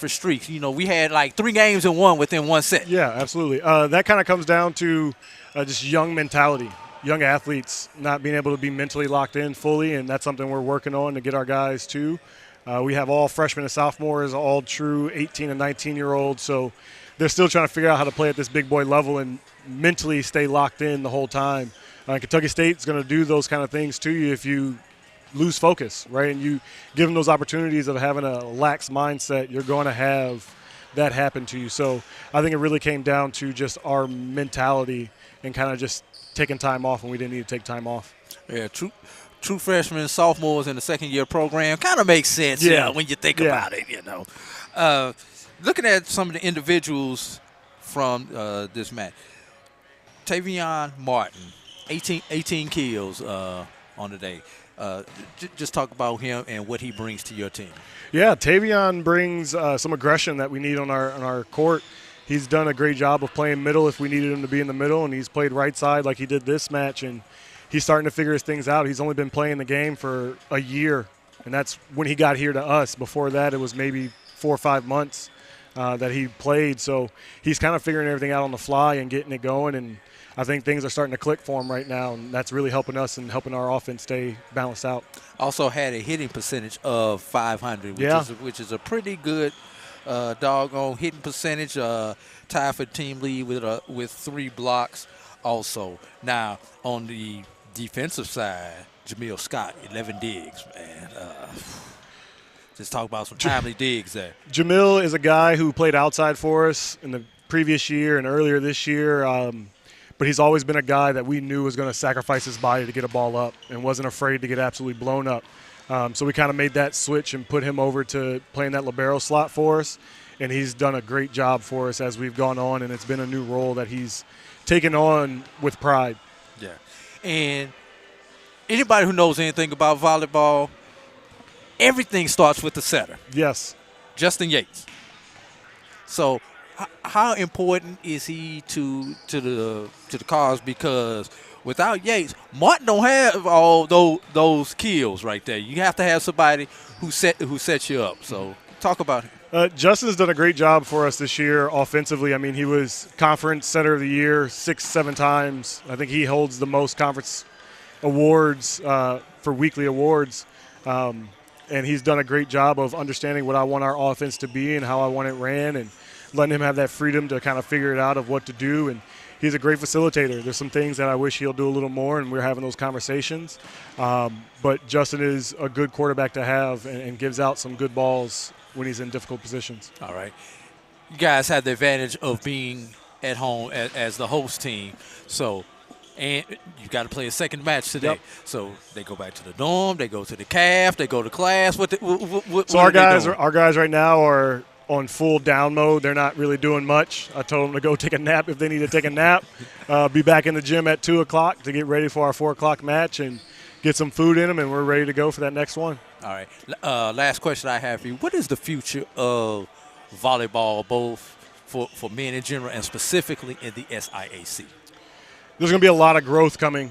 streaks. You know, we had like 3 games in one within one set. Yeah, absolutely. That kind of comes down to just young mentality, young athletes not being able to be mentally locked in fully, and that's something we're working on to get our guys to. We have all freshmen and sophomores, all true 18 and 19-year-olds, so they're still trying to figure out how to play at this big boy level and mentally stay locked in the whole time. Kentucky State's going to do those kind of things to you if you lose focus, right? And you give them those opportunities of having a lax mindset, you're going to have that happen to you. So I think it really came down to just our mentality and kind of just taking time off when we didn't need to take time off. Yeah, true freshmen, sophomores in the second-year program kind of makes sense, when you think about it, Looking at some of the individuals from this match, Tavion Martin, 18 kills on the day. Just talk about him and what he brings to your team. Yeah, Tavion brings some aggression that we need on our court. He's done a great job of playing middle if we needed him to be in the middle, and he's played right side like he did this match, and he's starting to figure his things out. He's only been playing the game for a year, and that's when he got here to us. Before that, it was maybe 4 or 5 months that he played. So he's kind of figuring everything out on the fly and getting it going, and I think things are starting to click for him right now, and that's really helping us and helping our offense stay balanced out. Also had a hitting percentage of 500, which is a pretty good doggone hitting percentage. Tied for team lead with 3 blocks also. Now, on the defensive side, Jamil Scott, 11 digs, man. Just talk about some timely digs there. Jamil is a guy who played outside for us in the previous year and earlier this year, but he's always been a guy that we knew was going to sacrifice his body to get a ball up and wasn't afraid to get absolutely blown up. So we kind of made that switch and put him over to playing that libero slot for us, and he's done a great job for us as we've gone on, and it's been a new role that he's taken on with pride. Yeah. And anybody who knows anything about volleyball, everything starts with the setter. Yes. Justin Yates. So how important is he to the cause? Because without Yates, Martin don't have all those kills right there. You have to have somebody who sets you up. So talk about him. Justin's done a great job for us this year offensively. I mean, he was conference center of the year 6-7 times. I think he holds the most conference awards for weekly awards. And he's done a great job of understanding what I want our offense to be and how I want it ran, and letting him have that freedom to kind of figure it out of what to do. And he's a great facilitator. There's some things that I wish he'll do a little more, and we're having those conversations. But Justin is a good quarterback to have and gives out some good balls when he's in difficult positions. All right. You guys have the advantage of being at home as the host team. So, and you got to play a second match today. Yep. So they go back to the dorm, they go to the CAF, they go to class. So our guys right now are on full down mode. They're not really doing much. I told them to go take a nap if they need to take a nap. Be back in the gym at 2 o'clock to get ready for our 4 o'clock match and get some food in them, and we're ready to go for that next one. All right. Last question I have for you. What is the future of volleyball, both for men in general and specifically in the SIAC? There's going to be a lot of growth coming.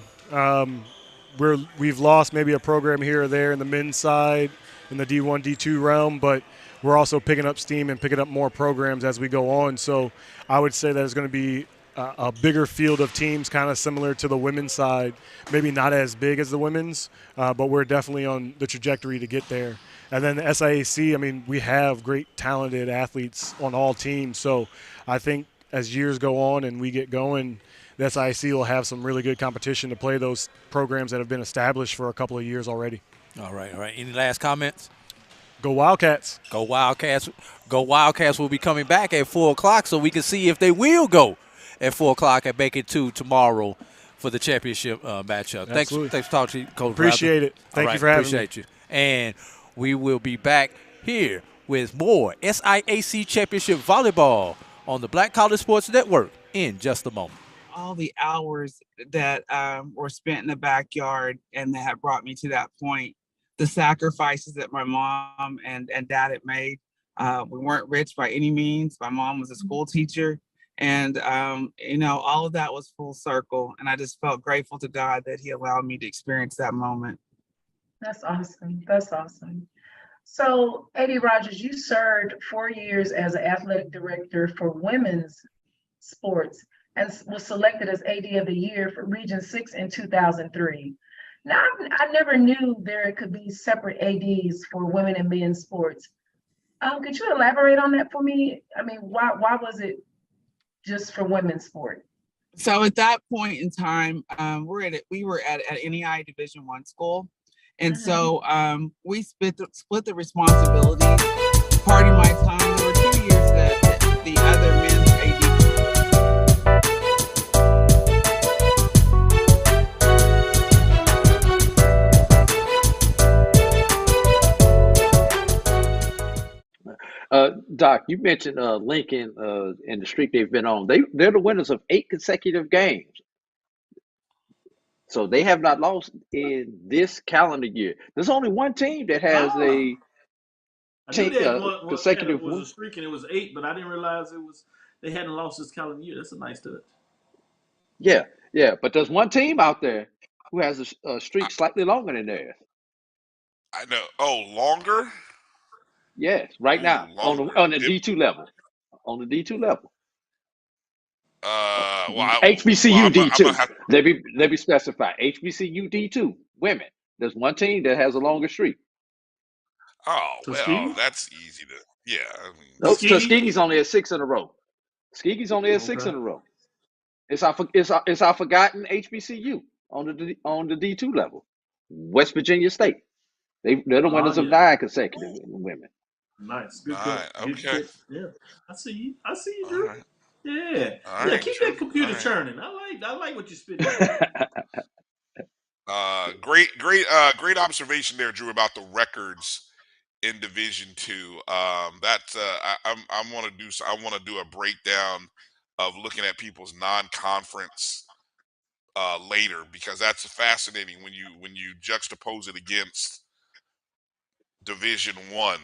We've lost maybe a program here or there in the men's side in the D1, D2 realm, but we're also picking up steam and picking up more programs as we go on. So I would say that there's going to be a bigger field of teams, kind of similar to the women's side, maybe not as big as the women's, but we're definitely on the trajectory to get there. And then the SIAC, I mean, we have great talented athletes on all teams. So I think as years go on and we get going, the SIAC will have some really good competition to play those programs that have been established for a couple of years already. All right. Any last comments? Go Wildcats. Go Wildcats. Go Wildcats will be coming back at 4 o'clock so we can see if they will go at 4 o'clock at Bacon 2 tomorrow for the championship matchup. Thanks for talking to you, Coach. Appreciate it. Thank you for having me. Appreciate you. And we will be back here with more SIAC Championship Volleyball on the Black College Sports Network in just a moment. All the hours that were spent in the backyard and that have brought me to that point, the sacrifices that my mom and dad had made. We weren't rich by any means. My mom was a school teacher, And, all of that was full circle. And I just felt grateful to God that he allowed me to experience that moment. That's awesome. That's awesome. So, AD Rogers, you served 4 years as an athletic director for women's sports and was selected as AD of the Year for Region 6 in 2003. Now, I never knew there could be separate ADs for women and men's sports. Could you elaborate on that for me? I mean, why was it just for women's sport? So at that point in time, we were at NEI Division I school. And so we split the responsibility. Part of my time, there were 2 years that the other men's AD. Doc, you mentioned Lincoln and the streak they've been on. They're the winners of 8 consecutive games. So they have not lost in this calendar year. There's only one team that has a consecutive was a streak and it was 8, but I didn't realize they hadn't lost this calendar year. That's a nice touch. Yeah, but there's one team out there who has a streak slightly longer than theirs. I know. Oh, longer? Yes, right now on the D2 level. On the D2 level. HBCU D2. Let me specify. HBCU D2 women. There's one team that has a longer streak. Oh, well, that's easy to. Yeah. I mean, no, Tuskegee's only at 6 in a row. Tuskegee's only at 6 in a row. It's our forgotten HBCU on the D2 level. West Virginia State. They're the winners of 9 consecutive women. Nice. Good. Okay. Yeah. I see you, Drew. Right. Yeah. All right, Keep that computer churning. I like what you're spitting. Great observation there, Drew, about the records in Division II. I want to do a breakdown of looking at people's non-conference later, because that's fascinating when you juxtapose it against Division I,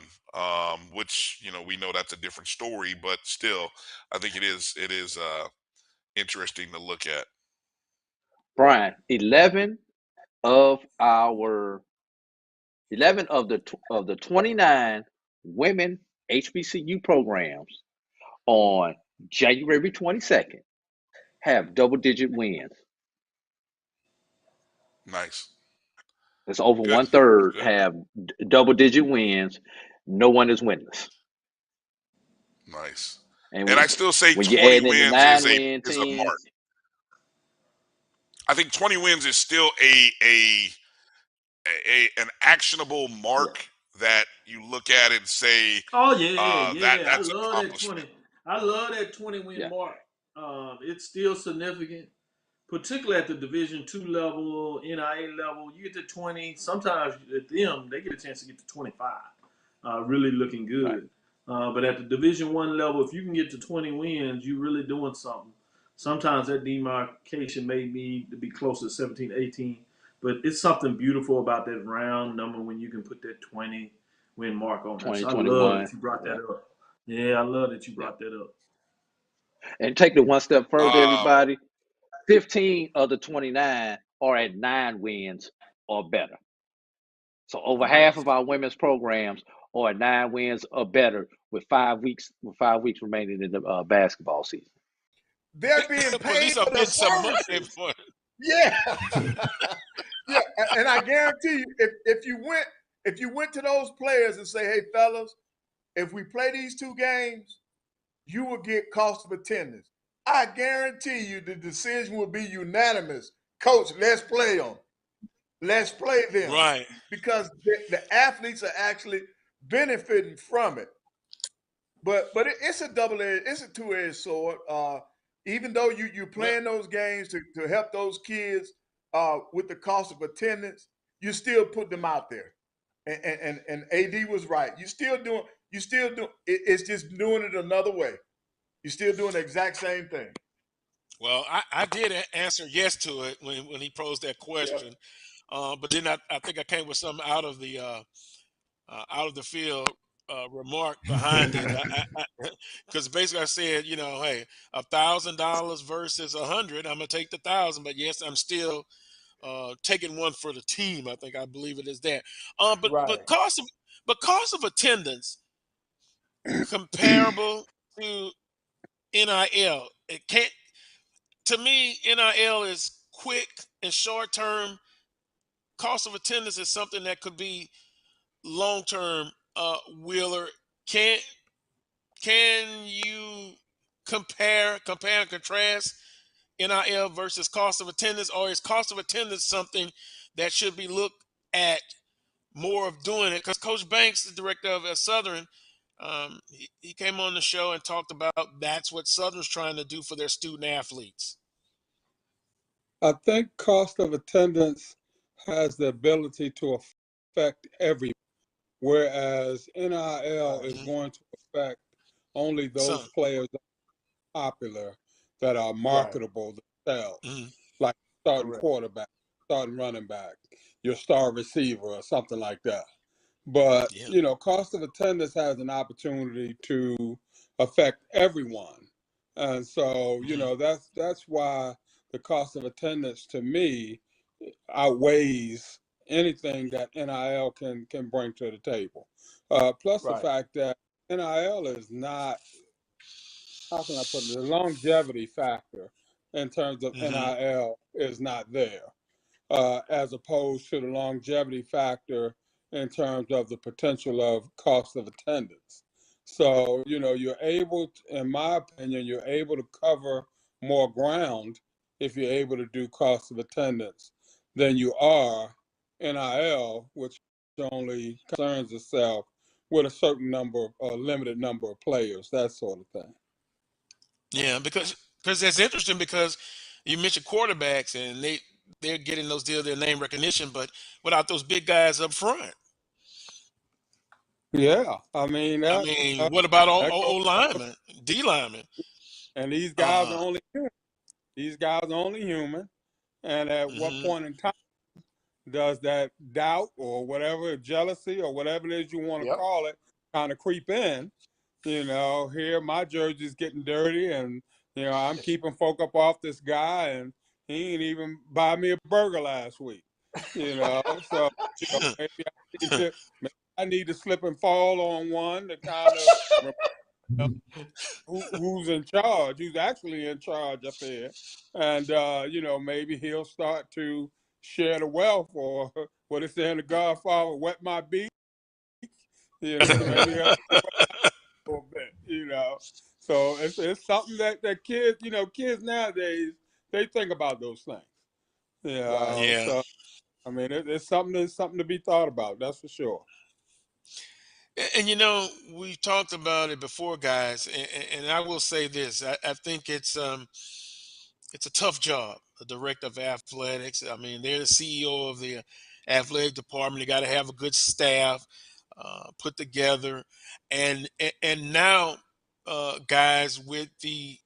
which we know that's a different story, but still, I think it is interesting to look at. Brian, 11 of the 29 women HBCU programs on January 22nd have double-digit wins. Nice. It's over 1/3 have double-digit wins. No one is winless. Nice. And I still say 20 wins is a mark. I think 20 wins is still an actionable mark that you look at and say, oh yeah, that's I love that 20. I love that 20 win mark. It's still significant, particularly at the Division II level, NIA level. You get to 20. Sometimes at them, they get a chance to get to 25. Really looking good. Right. But at the Division I level, if you can get to 20 wins, you're really doing something. Sometimes that demarcation may need to be closer to 17, 18. But it's something beautiful about that round number when you can put that 20 win mark on it. So I love that you brought that up. Yeah, I love that you brought that up. And take it one step further, everybody. 15 of the 29 are at 9 wins or better. So over half of our women's programs are at 9 wins or better with 5 weeks remaining in the basketball season. They're being paid for the services. Yeah. Yeah, and I guarantee you, if you went to those players and say, hey fellas, if we play these 2 games, you will get cost of attendance. I guarantee you the decision will be unanimous. Coach, let's play them. Let's play them. Right. Because the athletes are actually benefiting from it. But it's a two-edged sword. Even though you're playing those games to help those kids with the cost of attendance, you still put them out there. And AD was right. You still doing it's just doing it another way. You're still doing the exact same thing. Well, I did answer yes to it when he posed that question. But then I think I came with something out of the field remark behind it, because basically I said, you know, hey, $1,000 versus 100, I'm gonna take the 1,000, but yes, I'm still taking one for the team. I believe it is that. But Right. cost of attendance comparable to NIL. It can't. To me, NIL is quick and short term. Cost of attendance is something that could be long term. Wheeler, can you compare and contrast NIL versus cost of attendance, or is cost of attendance something that should be looked at more of doing it? Because Coach Banks, the director of Southern, he came on the show and talked about that's what Southern's trying to do for their student athletes. I think cost of attendance has the ability to affect everyone, whereas NIL is going to affect only those players that are popular, that are marketable themselves, like starting quarterback, starting running back, your star receiver, or something like that. But you know, cost of attendance has an opportunity to affect everyone, and so you know that's why the cost of attendance to me outweighs anything that NIL can bring to the table. Plus the fact that NIL is not, how can I put it, the longevity factor in terms of NIL is not there, as opposed to the longevity factor in terms of the potential of cost of attendance. So, you know, you're able to, in my opinion, you're able to cover more ground if you're able to do cost of attendance than you are NIL, which only concerns itself with a certain number, a limited number of players, that sort of thing. Yeah, because that's interesting, because you mentioned quarterbacks and they're getting those deals, their name recognition, but without those big guys up front. Yeah, I mean that. What about O linemen, D linemen? And these guys are only human. These guys are only human. And at what point in time does that doubt or whatever, jealousy or whatever it is you want to call it, kind of creep in? You know, here my jersey's getting dirty, and you know I'm keeping folk up off this guy, and he ain't even buy me a burger last week. You know, so you know, maybe I need to slip and fall on one to kind of who's in charge, who's actually in charge up here, and you know, maybe he'll start to share the wealth, or what is there in the Godfather, wet my beak. You know, maybe he'll a little bit, you know. So it's something that kids, you know, kids nowadays, they think about those things. You know, so I mean, it's something to be thought about. That's for sure. And you know, we've talked about it before, guys, and I will say this: I think it's a tough job, the director of athletics. I mean, they're the CEO of the athletic department. They got to have a good staff put together, and now, guys, with the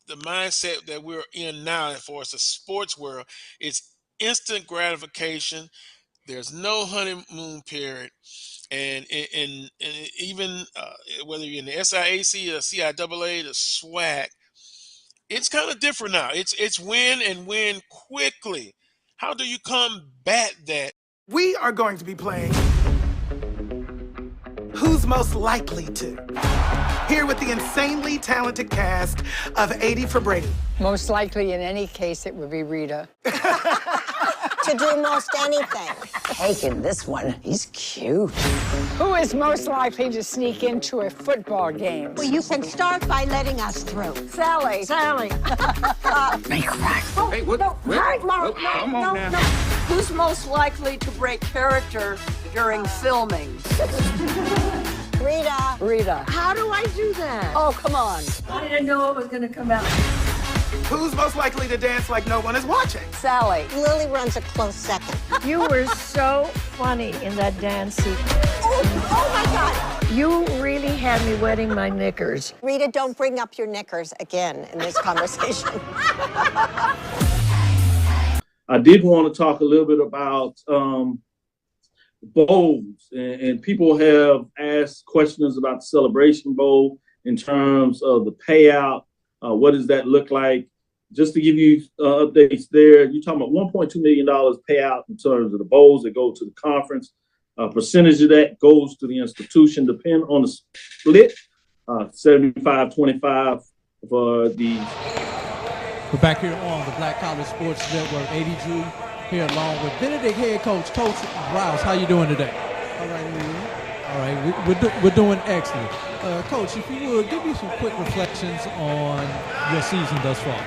mindset that we're in now, for us, the sports world, it's instant gratification. There's no honeymoon period, and even whether you're in the SIAC, the CIAA, the SWAC, it's kind of different now. It's win and win quickly. How do you combat that? We are going to be playing Who's Most Likely To? Here with the insanely talented cast of 80 for Brady. Most likely, in any case, it would be Rita. To do most anything. Taking this one, he's cute. Who is most likely to sneak into a football game? Well, you can start by letting us through. Sally. Sally. Make right. Hey, what? No, Mark, no, come on now. no. Who's most likely to break character during filming? Rita. Rita. How do I do that? Oh, come on. I didn't know it was going to come out. Who's most likely to dance like no one is watching? Sally. Lily runs a close second. You were so funny in that dance sequence. Oh my God. You really had me wetting my knickers. Rita, don't bring up your knickers again in this conversation. I did want to talk a little bit about bowls, and people have asked questions about the Celebration Bowl in terms of the payout. What does that look like? Just to give you updates there, you're talking about $1.2 million payout in terms of the bowls that go to the conference. Percentage of that goes to the institution, depending on the split, 75-25 for the. We're back here on the Black College Sports Network. 80 Drew here along with Benedict head coach, Coach Rouse. How you doing today? All right, man. All right, we're doing excellent. Coach, if you would, give me some quick reflections on your season thus far.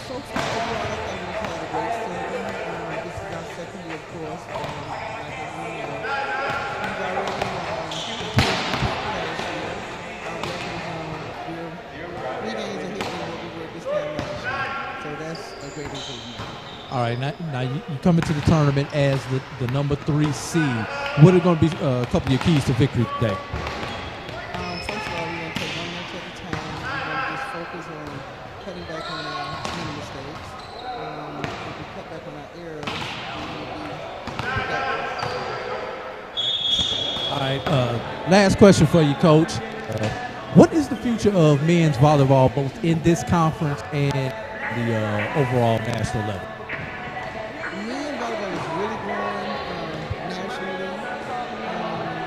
So far, overall, I think we've had a great season. This is our second year, of course. Like we've already we're 3 games ahead than what we were this time last year. So that's a great improvement. All right, now you come into the tournament as the number 3 seed. What are going to be a couple of your keys to victory today? First of all, we're going to take one match at a time. We're going to just focus on cutting back on our many mistakes. If we cut back on our errors, we will be productive. All right, last question for you, Coach. What is the future of men's volleyball, both in this conference and the overall national level? Men's volleyball is really growing nationally.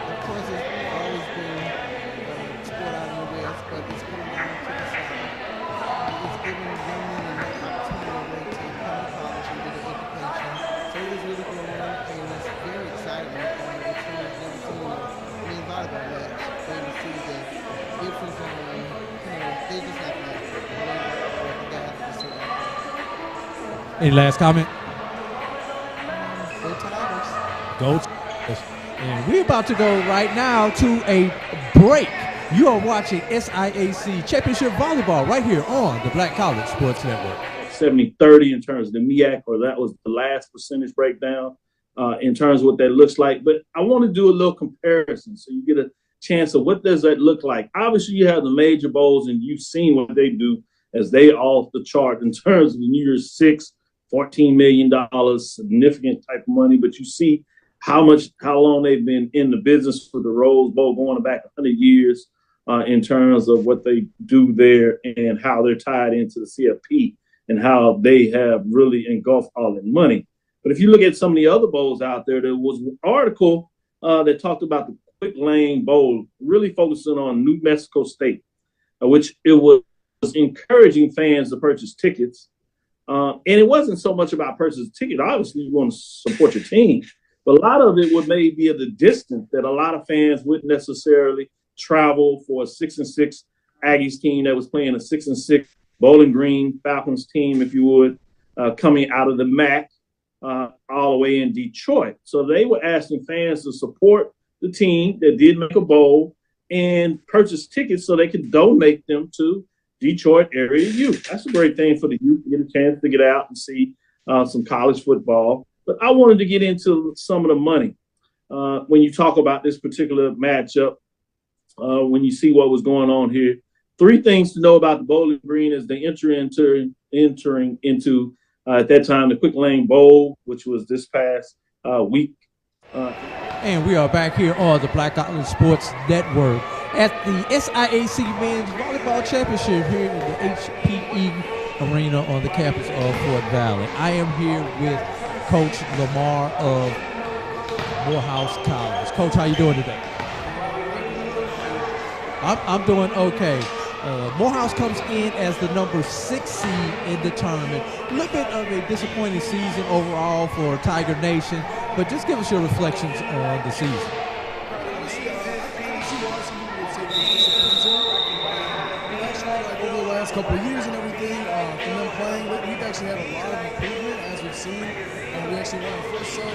Of course, it's always been sport out in the West, but it's coming down to the South. It's giving young men an opportunity to come to college and get an education. So it is really growing, and it's very exciting. It's really never seen a men's volleyball match, where you see the difference on, they just have like the guys that are so out there. Any last comment? Go Tigers. Go Tigers. And we're about to go right now to a break. You are watching SIAC Championship Volleyball right here on the Black College Sports Network. 70-30 in terms of the MEAC, or that was the last percentage breakdown in terms of what that looks like. But I want to do a little comparison so you get a chance of what does that look like. Obviously, you have the major bowls, and you've seen what they do as they off the chart in terms of the New Year's Six, $14 million, significant type of money. But you see how long they've been in the business for the Rose Bowl, going back 100 years in terms of what they do there and how they're tied into the CFP and how they have really engulfed all that money. But if you look at some of the other bowls out there, there was an article that talked about the Quick Lane Bowl, really focusing on New Mexico State, which it was encouraging fans to purchase tickets. And it wasn't so much about purchasing a ticket. Obviously, you want to support your team. But a lot of it would maybe be of the distance that a lot of fans wouldn't necessarily travel for a 6-6 Aggies team that was playing a 6-6 Bowling Green Falcons team, if you would, coming out of the MAC all the way in Detroit. So they were asking fans to support the team that did make a bowl and purchase tickets so they could donate them to Detroit area youth. That's a great thing for the youth to get a chance to get out and see some college football. But I wanted to get into some of the money. When you talk about this particular matchup, when you see what was going on here, 3 things to know about the Bowling Green as they entering into at that time the Quick Lane Bowl, which was this past week. And we are back here on the Black College Sports Network at the SIAC Men's Volleyball Championship here in the HPE Arena on the campus of Fort Valley. I am here with Coach Lamar of Morehouse College. Coach, how you doing today? I'm doing okay. Morehouse comes in as the number 6 seed in the tournament. A little bit of a disappointing season overall for Tiger Nation, but just give us your reflections on the season. Over the last couple of years and everything, from them playing, we've actually had a lot of improvement as we've seen. We actually won the first set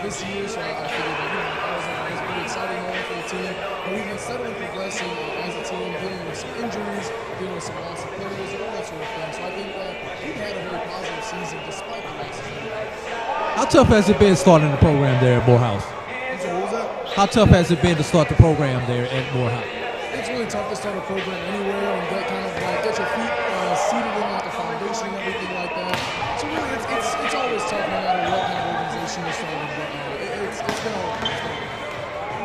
this year, so I figured that was a pretty exciting moment for the team. But we've been steadily progressing as a team, dealing with some injuries, dealing with some loss of players, and all that sort of thing. So I think that we've had a very positive season despite the losses. How tough has it been starting the program there at Morehouse? So what was that? How tough has it been to start the program there at Morehouse? It's really tough to start a program anywhere and get your feet seated in like the foundation and everything like that. So really, it's always tough no matter what kind of organization you're starting. But it's been all right.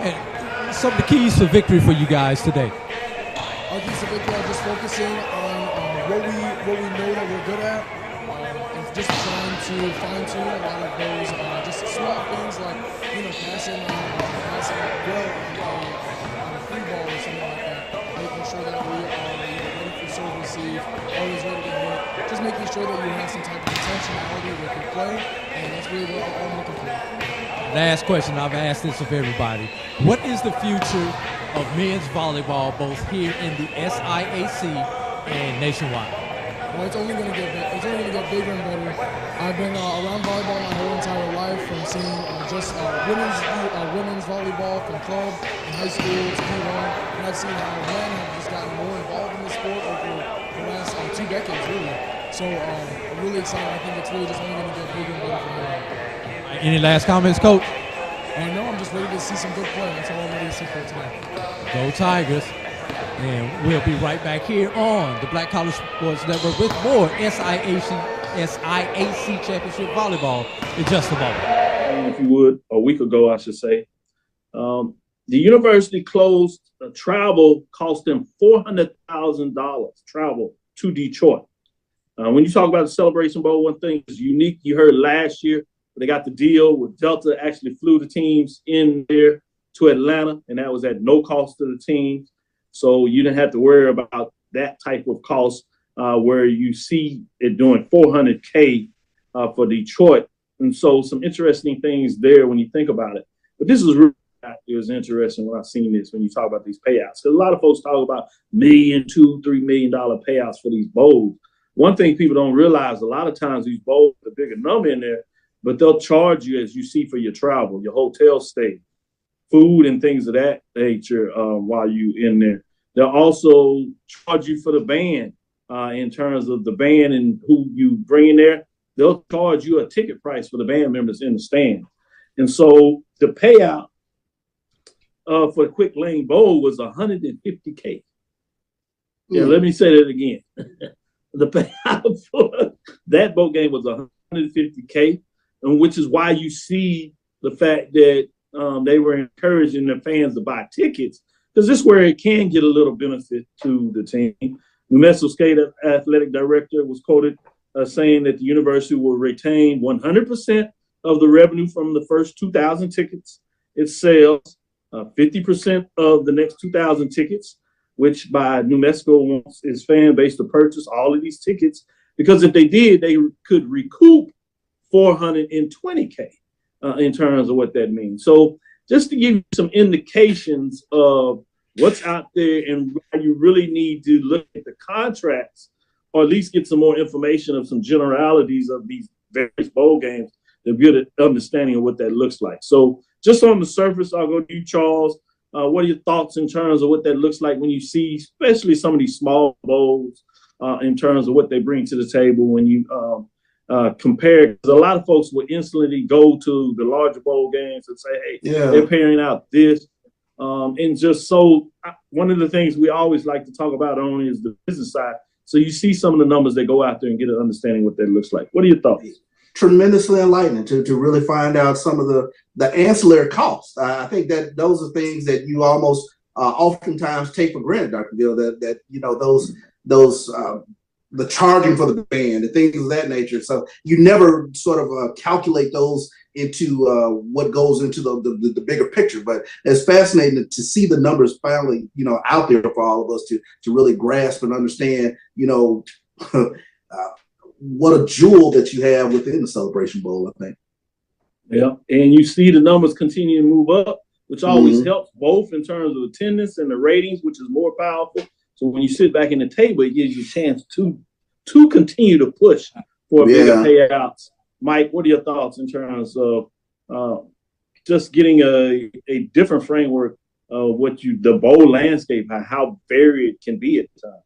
And some of the keys to victory for you guys today. Our keys to victory are just focusing on what we know that we're good at, and just trying to fine-tune a lot of those just small things like passing well on a free ball or something like that. Making sure that we are ready for serve receive, always ready to hit. Just making sure that you have some type of intentionality with your play, and that's really what I'm looking for. Last question, I've asked this of everybody. What is the future of men's volleyball, both here in the SIAC and nationwide? Well, it's only going to get bigger and better. I've been around volleyball my whole entire life, from seeing just women's volleyball from club and high school to D1, and I've seen how men have just gotten more involved in the sport over the last 2 decades, really. So I'm really excited. I think it's really just only going to get bigger and better from there. Any last comments, Coach? No, I'm just ready to see some good play. That's all I'm ready to see for today. Go Tigers. And we'll be right back here on the Black College Sports Network with more SIAC Championship Volleyball in just a moment. If you would, a week ago, I should say, the university closed travel, cost them $400,000 travel to Detroit. When you talk about the Celebration Bowl, one thing is unique. You heard last year, they got the deal with Delta, actually flew the teams in there to Atlanta, and that was at no cost to the teams. So you didn't have to worry about that type of cost where you see it doing $400K for Detroit. And so some interesting things there when you think about it. But this is really, it was interesting when I seen this, when you talk about these payouts. Because a lot of folks talk about $1 million, $2, $3 million payouts for these bowls. One thing people don't realize, a lot of times these bowls, a bigger number in there, but they'll charge you, as you see, for your travel, your hotel stay, food and things of that nature while you in there. They'll also charge you for the band in terms of the band and who you bring in there. They'll charge you a ticket price for the band members in the stand. And so the payout for the Quick Lane Bowl was $150K. Yeah, let me say that again. The payout for that bowl game was $150K, and which is why you see the fact that they were encouraging their fans to buy tickets, because this is where it can get a little benefit to the team. New Mexico State athletic director was quoted saying that the university will retain 100% of the revenue from the first 2,000 tickets it sells, 50% of the next 2,000 tickets, which by New Mexico wants its fan base to purchase all of these tickets, because if they did, they could recoup $420K in terms of what that means. So just to give you some indications of what's out there and why you really need to look at the contracts, or at least get some more information of some generalities of these various bowl games to get an understanding of what that looks like. So just on the surface, I'll go to you, Charles. What are your thoughts in terms of what that looks like when you see, especially some of these small bowls, in terms of what they bring to the table when you compare? Because a lot of folks will instantly go to the larger bowl games and say, hey, they're paying out this. And just so one of the things we always like to talk about on is the business side. So you see some of the numbers that go out there and get an understanding what that looks like. What are your thoughts? Tremendously enlightening to really find out some of the ancillary costs. I think that those are things that you almost oftentimes take for granted, Dr. Gill, that you know, those the charging for the band and things of that nature. So you never sort of calculate those into what goes into the bigger picture. But it's fascinating to see the numbers finally, you know, out there for all of us to really grasp and understand, you know, what a jewel that you have within the Celebration Bowl, I think. Yeah, and you see the numbers continue to move up, which always helps both in terms of attendance and the ratings, which is more powerful. So when you sit back in the table, it gives you a chance to continue to push for bigger payouts. Mike, what are your thoughts in terms of just getting a different framework of what the bowl landscape, how varied it can be at the time?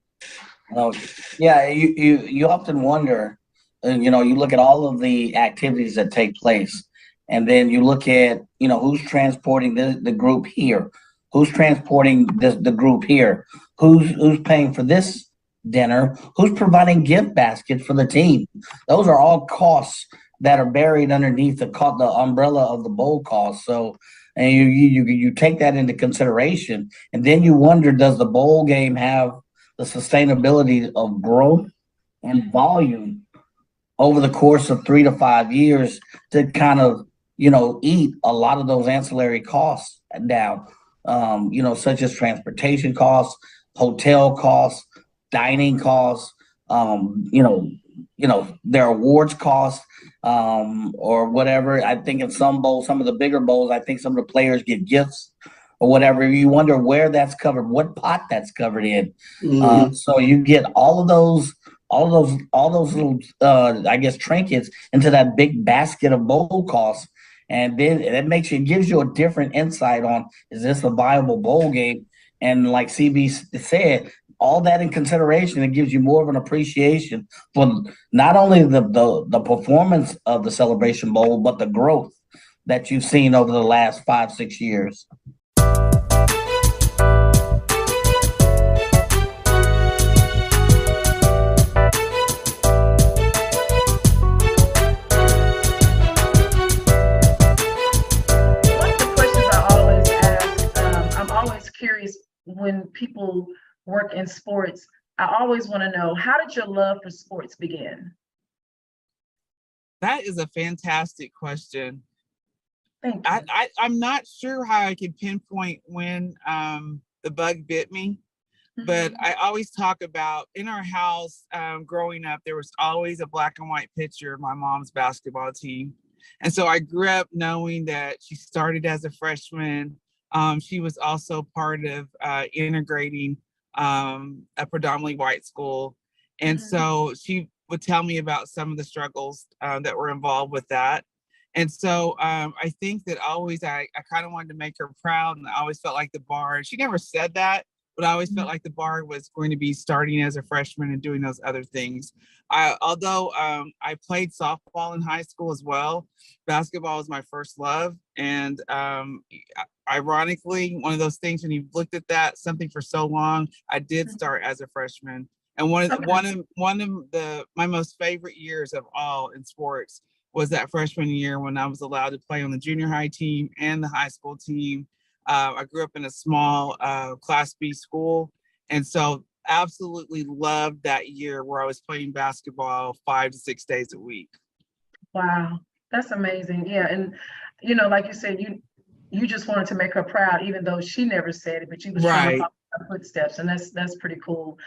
Yeah, you often wonder, you know, you look at all of the activities that take place, and then you look at, you know, who's transporting the group here, who's transporting the group here, who's paying for this dinner, who's providing gift baskets for the team. Those are all costs that are buried underneath the umbrella of the bowl cost. So, and you take that into consideration, and then you wonder, does the bowl game have the sustainability of growth and volume over the course of 3 to 5 years to kind of, eat a lot of those ancillary costs down, such as transportation costs, hotel costs, dining costs, their awards costs, or whatever. I think in some bowls, some of the bigger bowls, I think some of the players get gifts or whatever. You wonder where that's covered, what pot that's covered in. So you get all those little, I guess, trinkets into that big basket of bowl costs. And then it gives you a different insight on, is this a viable bowl game? And like CB said, all that in consideration, it gives you more of an appreciation for not only the performance of the Celebration Bowl, but the growth that you've seen over the last 5-6 years. Curious, when people work in sports, I always want to know, how did your love for sports begin? That is a fantastic question. Thank you. I'm not sure how I could pinpoint when the bug bit me, but I always talk about, in our house growing up, there was always a black and white picture of my mom's basketball team. And so I grew up knowing that she started as a freshman. She was also part of integrating a predominantly white school. And so she would tell me about some of the struggles that were involved with that. And so I think that always I kind of wanted to make her proud, and I always felt like the bar, she never said that, but I always felt like the bar was going to be starting as a freshman and doing those other things. Although I played softball in high school as well, basketball was my first love. And ironically, one of those things, when you've looked at that something for so long, I did start as a freshman. And one of my most favorite years of all in sports was that freshman year when I was allowed to play on the junior high team and the high school team. I grew up in a small Class B school, and so absolutely loved that year where I was playing basketball 5 to 6 days a week. Wow, that's amazing. Yeah, and like you said, you just wanted to make her proud, even though she never said it, but you was trying to follow her footsteps, and that's pretty cool.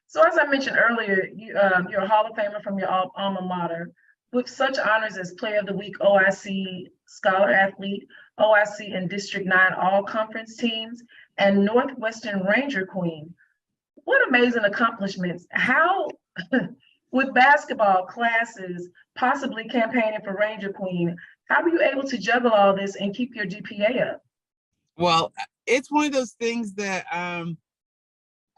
So as I mentioned earlier, you're a Hall of Famer from your alma mater, with such honors as Player of the Week, OIC Scholar Athlete, OIC and District 9 All-Conference teams, and Northwestern Ranger Queen. What amazing accomplishments. How, with basketball classes, possibly campaigning for Ranger Queen, how were you able to juggle all this and keep your GPA up? Well, it's one of those things that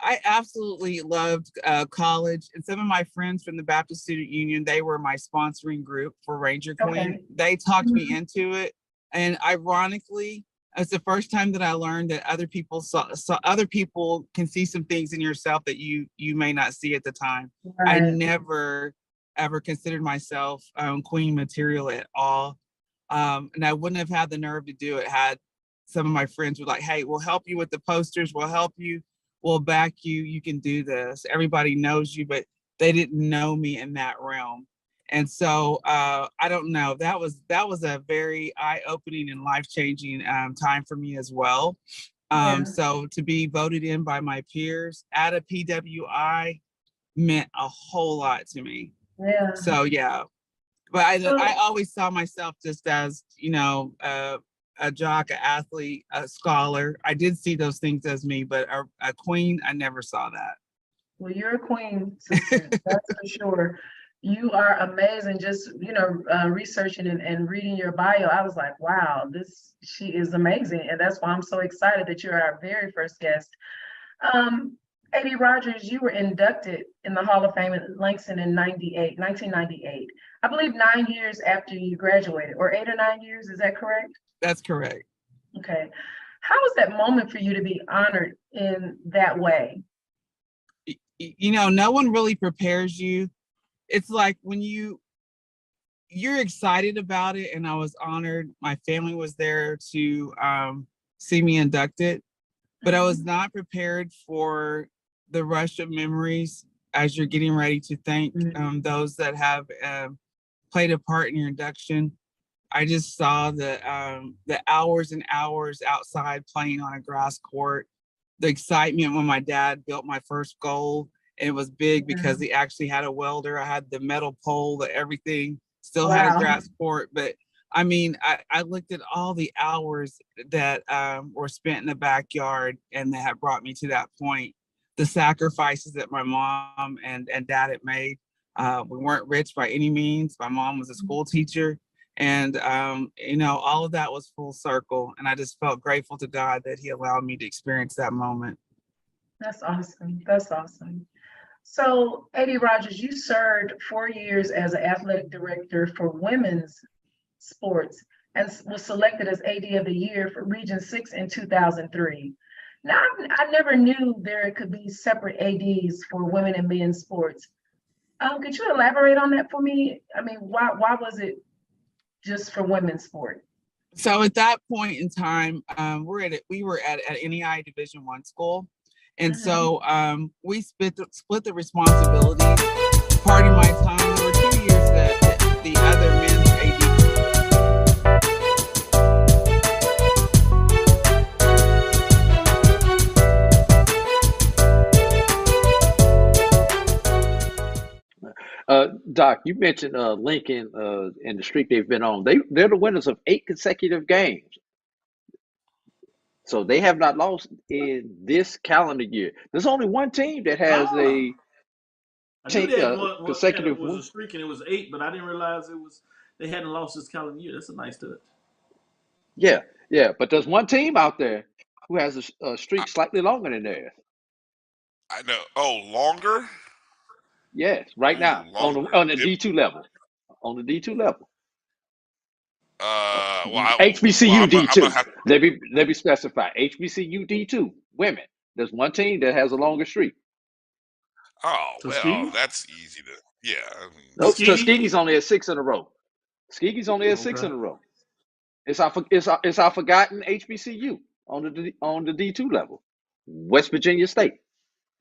I absolutely loved college, and some of my friends from the Baptist Student Union, they were my sponsoring group for Ranger Queen. Okay. They talked me into it, and ironically, it's the first time that I learned that other people other people can see some things in yourself that you may not see at the time. Right. I never ever considered myself Queen material at all, and I wouldn't have had the nerve to do it had some of my friends were like, "Hey, we'll help you with the posters. We'll help you. We'll back you. You can do this. Everybody knows you," but they didn't know me in that realm. And so I don't know. That was a very eye-opening and life-changing time for me as well. So to be voted in by my peers at a PWI meant a whole lot to me. Yeah. So yeah, but I always saw myself just as a jock, an athlete, a scholar. I did see those things as me, but a queen, I never saw that. Well, you're a queen, sister. That's for sure. You are amazing. Just, researching and reading your bio, I was like, wow, she is amazing. And that's why I'm so excited that you're our very first guest. A.D. Rogers, you were inducted in the Hall of Fame in Langston in 1998. I believe 9 years after you graduated, or 8 or 9 years, is that correct? That's correct. Okay. How was that moment for you to be honored in that way? No one really prepares you. It's like when you you're excited about it, and I was honored. My family was there to see me inducted, but I was not prepared for the rush of memories as you're getting ready to thank those that have played a part in your induction. I just saw the hours and hours outside playing on a grass court, the excitement when my dad built my first goal. And it was big because he actually had a welder. I had the metal pole, the everything, still had a grass court. But I mean, I looked at all the hours that were spent in the backyard and that had brought me to that point. The sacrifices that my mom and dad had made. We weren't rich by any means. My mom was a school teacher. And, all of that was full circle. And I just felt grateful to God that he allowed me to experience that moment. That's awesome. That's awesome. So, Eddie Rogers, you served 4 years as an athletic director for women's sports and was selected as AD of the Year for Region 6 in 2003. Now, I never knew there could be separate ADs for women and men's sports. Could you elaborate on that for me? I mean, why was it just for women's sport? So at that point in time, we were at NEI Division I school. And so we split the responsibility. Part of my time, there were 2 years that the other men's AD. Doc, you mentioned Lincoln and the streak they've been on. They're the winners of 8 consecutive games. So they have not lost in this calendar year. There's only one team that has a consecutive was a streak and it was 8, but I didn't realize they hadn't lost this calendar year. That's a nice touch. Yeah, but there's one team out there who has a streak slightly longer than theirs. I know. Oh, longer? Yes, right now on the D2 level. On the D2 level. HBCU D2. Let me specify. HBCU D2 women. There's one team that has a longer streak. Oh, well, that's easy to. Yeah. I mean, no, Tuskegee's only at 6 in a row. Tuskegee's only at 6 in a row. It's our forgotten HBCU on the D2 level. West Virginia State.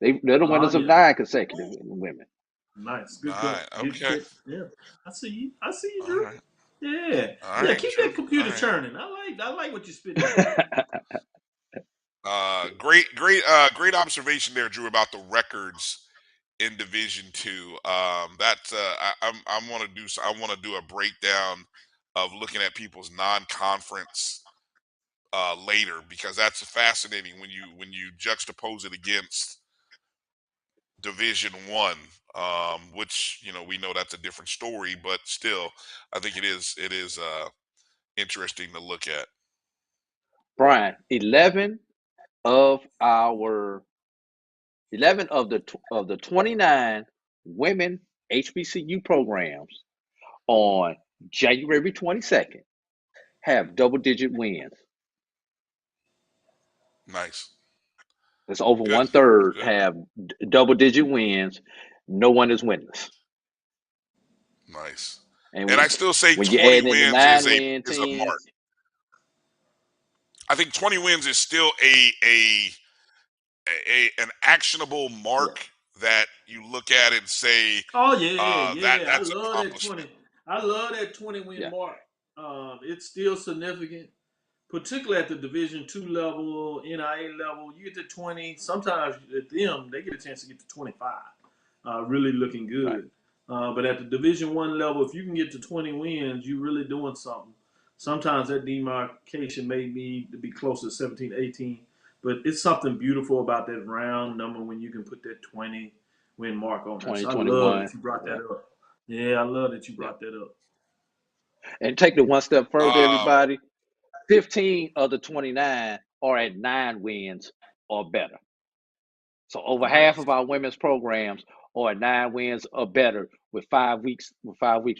They're the winners of 9 consecutive women. Nice. Good. Okay. Yeah. I see you, Drew. Right. Yeah. All right, keep Drew. that computer churning. I like what you're spitting. Great observation there, Drew, about the records in Division II. I want to do a breakdown of looking at people's non-conference later, because that's fascinating when you juxtapose it against Division I, which we know that's a different story, but still, I think it is interesting to look at. Brian, 11 of the 29 women HBCU programs on January 22nd have double-digit wins. Nice. That's over 1/3 have double-digit wins. No one is winless. Nice. And I still say when 20 wins is a teams, mark. I think 20 wins is still an actionable mark that you look at and say, oh yeah. That's I love accomplishment. that 20. I love that 20 win mark. It's still significant, particularly at the Division II level, NIA level. You get to 20. Sometimes they get a chance to get to 25. Really looking good. Right. But at the Division I level, if you can get to 20 wins, you're really doing something. Sometimes that demarcation may need to be closer to 17, 18. But it's something beautiful about that round number when you can put that 20 win mark on it. So I love that you brought that up. Yeah, I love that you brought that up. And take it one step further, everybody. 15 of the 29 are at 9 wins or better. So over half of our women's programs are at 9 wins or better with 5 weeks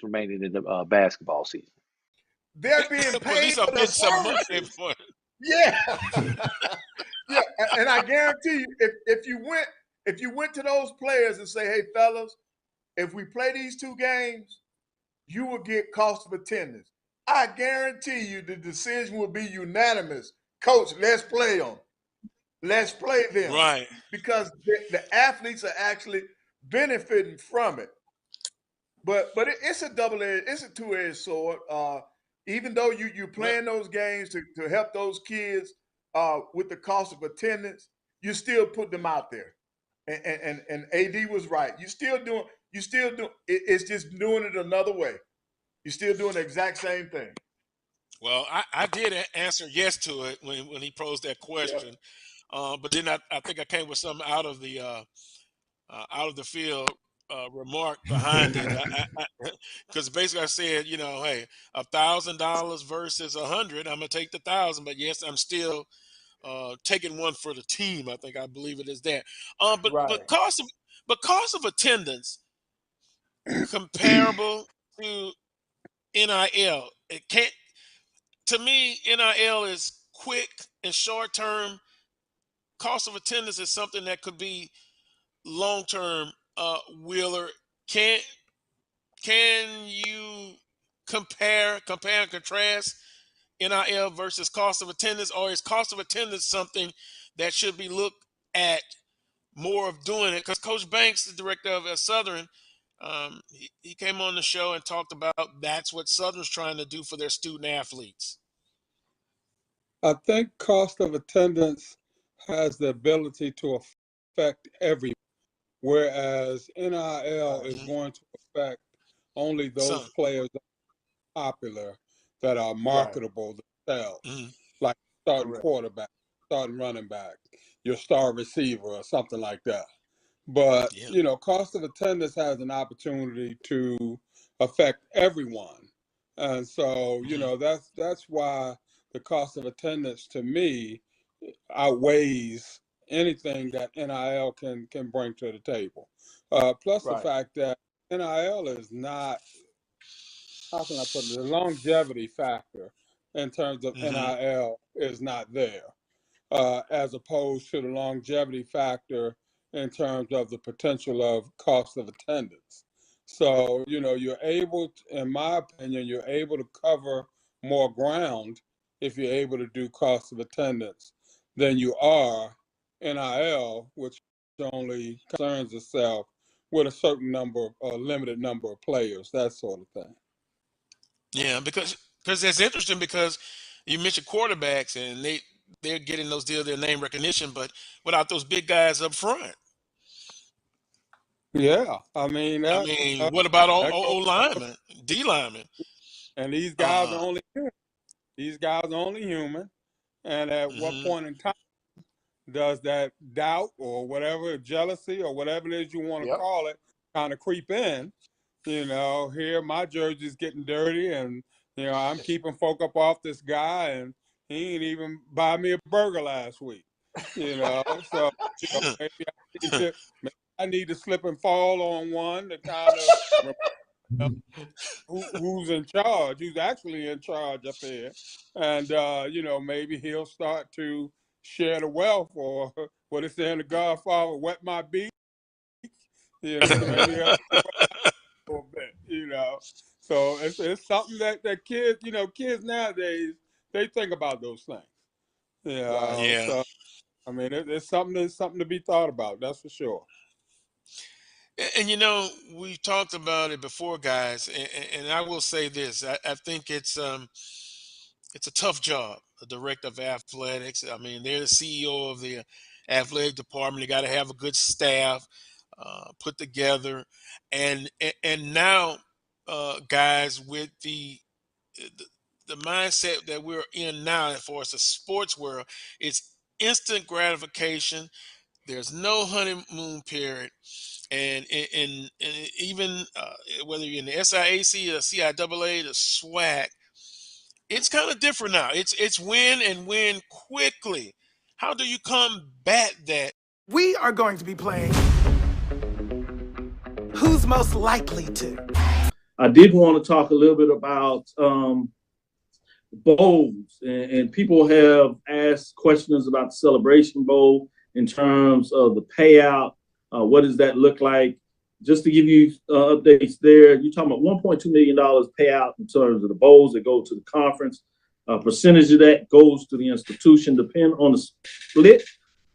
remaining in the basketball season. They're being paid for the services. Yeah. Yeah, and I guarantee you, if you went to those players and say, "Hey, fellas, if we play these 2 games, you will get cost of attendance. I guarantee you the decision will be unanimous. Coach, let's play them. Let's play them. Right. Because the athletes are actually benefiting from it. But it's it's a two-edged sword. Even though you're playing those games to help those kids with the cost of attendance, you still put them out there. And AD was right. You still doing it's just doing it another way. You're still doing the exact same thing. Well, I did answer yes to it when he posed that question, but then I think I came with something out of the field remark behind it, because basically I said, hey, $1,000 versus 100, I'm gonna take the 1,000, but yes, I'm still taking one for the team. I believe it is that. But cost of attendance comparable to NIL. It can't. To me, NIL is quick and short term. Cost of attendance is something that could be long term. Wheeler, can you compare and contrast NIL versus cost of attendance, or is cost of attendance something that should be looked at more of doing it? Because Coach Banks, the director of Southern, he came on the show and talked about that's what Southern's trying to do for their student athletes. I think cost of attendance has the ability to affect everyone, whereas NIL is going to affect only those players that are popular, that are marketable themselves, like starting quarterback, starting running back, your star receiver, or something like that. But cost of attendance has an opportunity to affect everyone, and so that's why the cost of attendance to me outweighs anything that NIL can bring to the table. Plus the fact that NIL is not, how can I put it, the longevity factor in terms of NIL is not there, as opposed to the longevity factor in terms of the potential of cost of attendance. So, you're able to, in my opinion, you're able to cover more ground if you're able to do cost of attendance than you are NIL, which only concerns itself with a certain number, a limited number of players, that sort of thing. Yeah, because that's interesting, because you mentioned quarterbacks and they're getting those deals, their name recognition, but without those big guys up front. Yeah, I mean, what about O linemen, D linemen? And these guys are only human. These guys are only human. And at what point in time does that doubt or whatever, jealousy or whatever it is you want to call it, kind of creep in? Here my jersey's getting dirty, and I'm keeping folk up off this guy, and he ain't even buy me a burger last week. So maybe I need to slip and fall on one to kind of who's in charge, who's actually in charge up here, and maybe he'll start to share the wealth, or what is there in the Godfather, wet my beak. Maybe he'll a little bit. So it's something that kids, kids nowadays, they think about those things. Yeah. So I mean, it's something to be thought about. That's for sure. And we've talked about it before, guys, and I will say this: I think it's a tough job, the director of athletics. I mean, they're the CEO of the athletic department. They got to have a good staff put together, and now, guys, with the mindset that we're in now, as far as the sports world, it's instant gratification. There's no honeymoon period. And even whether you're in the SIAC, the CIAA, the SWAC, it's kind of different now. It's win and win quickly. How do you combat that? We are going to be playing Who's Most Likely To. I did want to talk a little bit about bowls, and people have asked questions about the Celebration Bowl in terms of the payout. What does that look like? just to give you updates there, you're talking about $1.2 million payout in terms of the bowls that go to the conference. A percentage of that goes to the institution, depending on the split,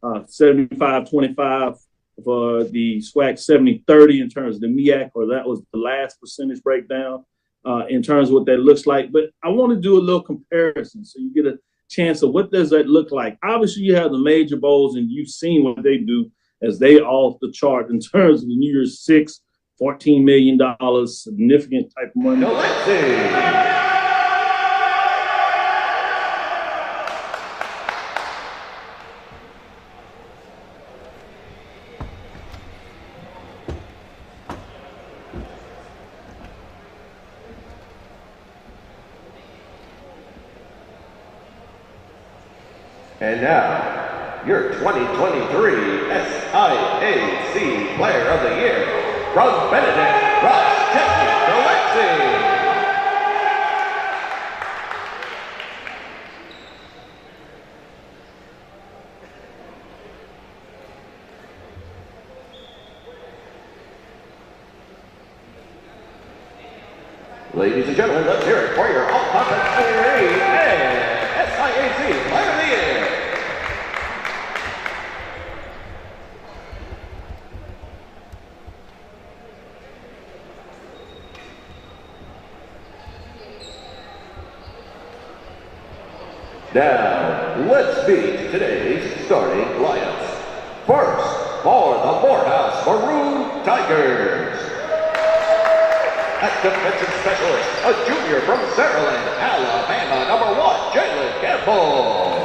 75-25 for the SWAC, 70-30 in terms of the MEAC, or that was the last percentage breakdown in terms of what that looks like. But I want to do a little comparison so you get a chance of what does that look like. Obviously, you have the major bowls, and you've seen what they do as they off the chart in terms of the New Year's Six, $14 million, significant type of money. And now, your 2023 SIAC Player of the Year, from Benedict Ross Alexi. Ladies and gentlemen, let's hear it for your all-conference honoree and SIAC Player of the Year. Now, let's meet today's starting lineups. First, for the Morehouse Maroon Tigers. At defensive specialist, a junior from Saraland, Alabama, number 1, Jalen Campbell.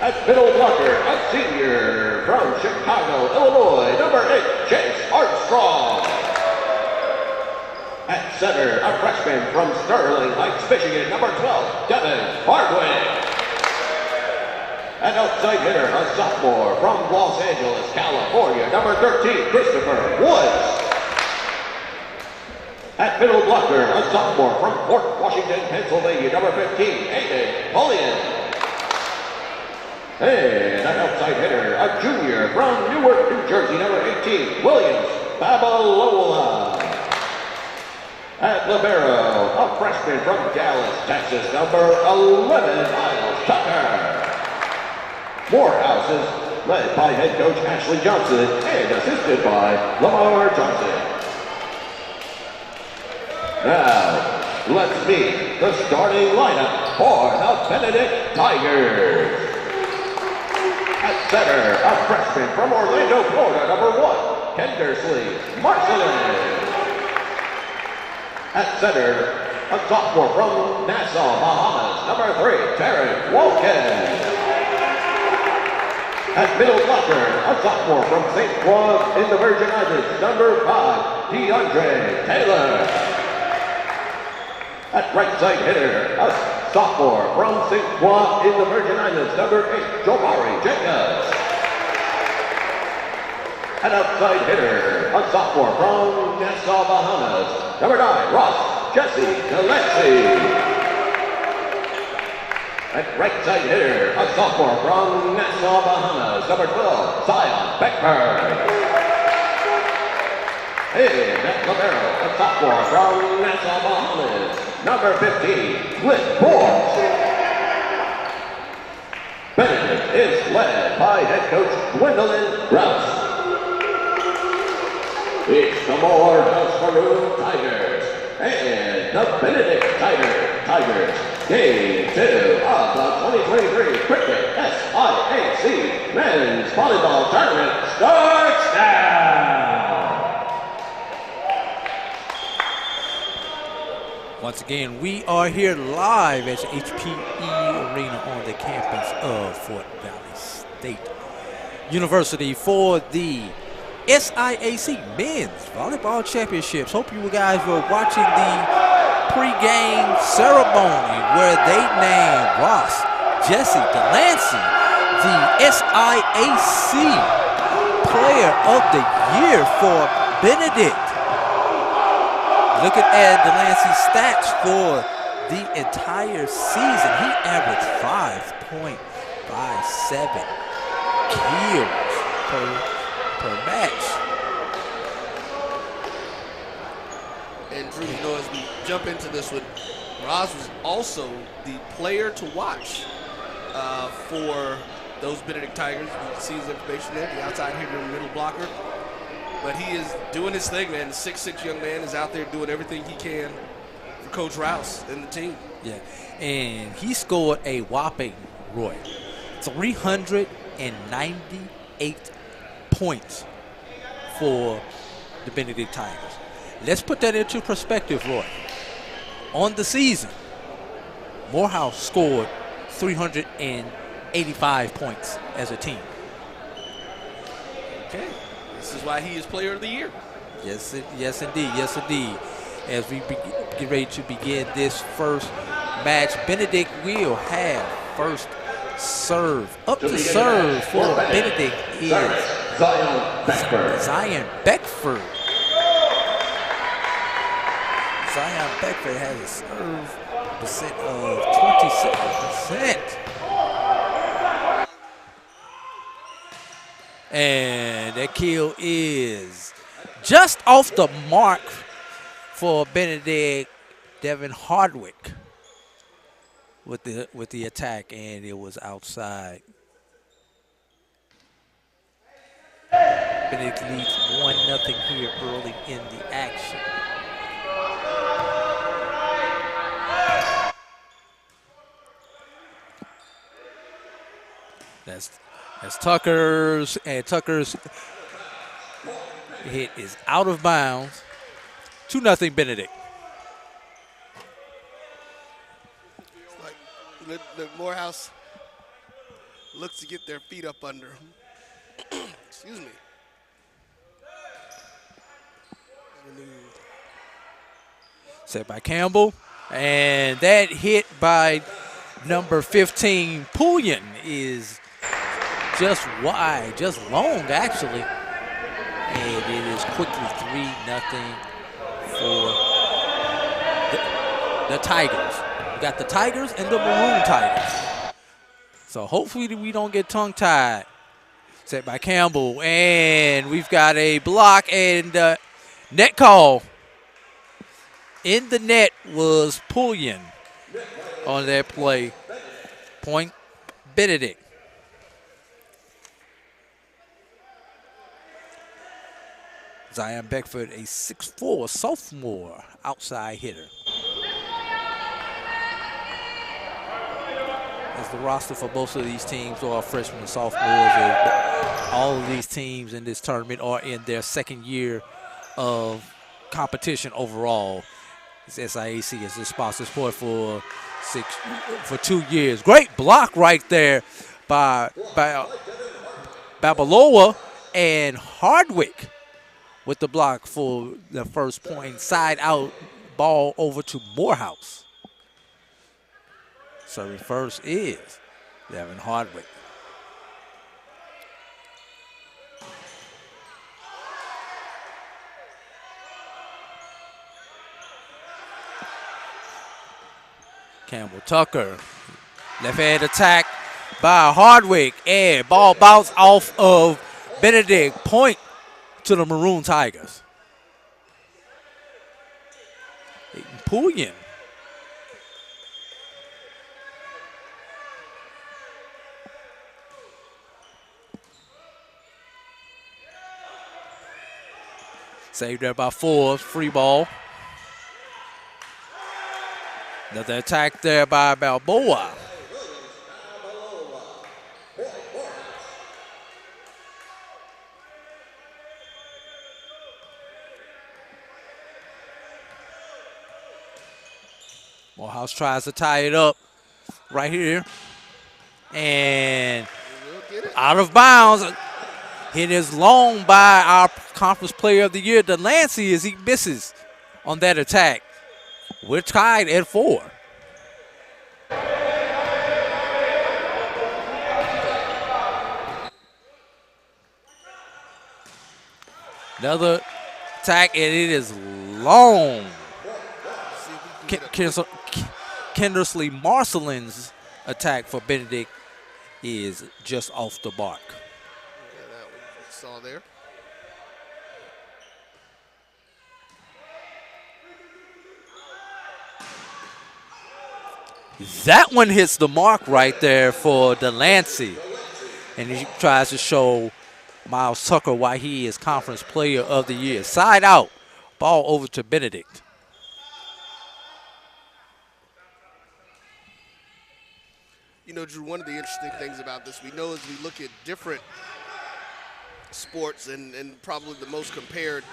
At middle blocker, a senior from Chicago, Illinois, number 8, Chase Armstrong. At center, a freshman from Sterling Heights, Michigan, number 12, Devin Hardwick. An outside hitter, a sophomore from Los Angeles, California, number 13, Christopher Woods. At middle blocker, a sophomore from Fort Washington, Pennsylvania, number 15, Aiden Bullion. And an outside hitter, a junior from Newark, New Jersey, number 18, Williams Babalola. At libero, a freshman from Dallas, Texas, number 11, Miles Tucker. Morehouse is led by head coach Ashley Johnson and assisted by Lamar Johnson. Now, let's meet the starting lineup for the Benedict Tigers. At center, a freshman from Orlando, Florida, number 1, Kendersley Marcelin. At center, a sophomore from Nassau, Bahamas, number 3, Taryn Walken. At middle blocker, a sophomore from St. Croix in the Virgin Islands, number 5, DeAndre Taylor. At right side hitter, a sophomore from St. Croix in the Virgin Islands, number 8, Jomari Jacobs. At outside hitter, a sophomore from Nassau, Bahamas, number 9, Ross Jesse Gillespie. At right side hitter, a sophomore from Nassau, Bahamas, number 12, Zion Beckford. And at libero, a sophomore from Nassau, Bahamas, number 15, Liz Forbes. Benedict is led by head coach Gwendolyn Rouse. It's the Morehouse Maroon Tigers and the Benedict Tigers. Game 2 of the 2023 Cricket SIAC Men's Volleyball Tournament starts now. Once again, we are here live at the HPE Arena on the campus of Fort Valley State University for the SIAC Men's Volleyball Championships. Hope you guys were watching the pre-game ceremony where they named Ross Jesse Delancey the SIAC Player of the Year for Benedict. Looking at Delancey's stats for the entire season, he averaged 5.57 kills per match. Drew, you know, as we jump into this one, Roz was also the player to watch for those Benedict Tigers. You can see his information there, the outside hitter, middle blocker. But he is doing his thing, man. The 6'6" young man is out there doing everything he can for Coach Rouse and the team. Yeah, and he scored a whopping, Roy, 398 points for the Benedict Tigers. Let's put that into perspective, Roy. On the season, Morehouse scored 385 points as a team. Okay, this is why he is Player of the Year. Yes, indeed. As we get ready to begin this first match, Benedict will have first serve. Up to serve for Benedict is Zion Beckford. Zion Beckford has a serve percent of 27%. And that kill is just off the mark for Benedict. Devin Hardwick with the attack, and it was outside. Benedict leads 1-0 here early in the action. That's Tucker's, and Tucker's hit is out of bounds. 2-0 Benedict. The Morehouse looks to get their feet up under him. Excuse me. Set by Campbell, and that hit by number 15 Pullian is just wide, just long actually, and it is quickly 3-0 for the Tigers. We got the Tigers and the Maroon Tigers. So hopefully we don't get tongue-tied. Set by Campbell, and we've got a block and net call. In the net was Pullian on that play. Point Benedict. Zion Beckford, a 6'4" sophomore outside hitter. As the roster for both of these teams are freshmen and sophomores, all of these teams in this tournament are in their second year of competition overall. SIAC is the sponsor sport for 2 years. Great block right there by Babaloa, and Hardwick with the block for the first point. Side out, ball over to Morehouse. Serving first is Devin Hardwick. Campbell Tucker, left hand attack by Hardwick, and ball bounced off of Benedict. Point to the Maroon Tigers. Pullian. Saved there by Forbes, free ball. Another attack there by Balboa. Morehouse tries to tie it up right here. And out of bounds. Hit is long by our conference player of the year, Delancey, as he misses on that attack. We're tied at 4. Another attack, and it is long. Kendersley Marcelin's attack for Benedict is just off the mark. Saw there. That one hits the mark right there for Delancey. And he tries to show Miles Tucker why he is Conference Player of the Year. Side out. Ball over to Benedict. You know, Drew, one of the interesting things about this, we know as we look at different sports and probably the most compared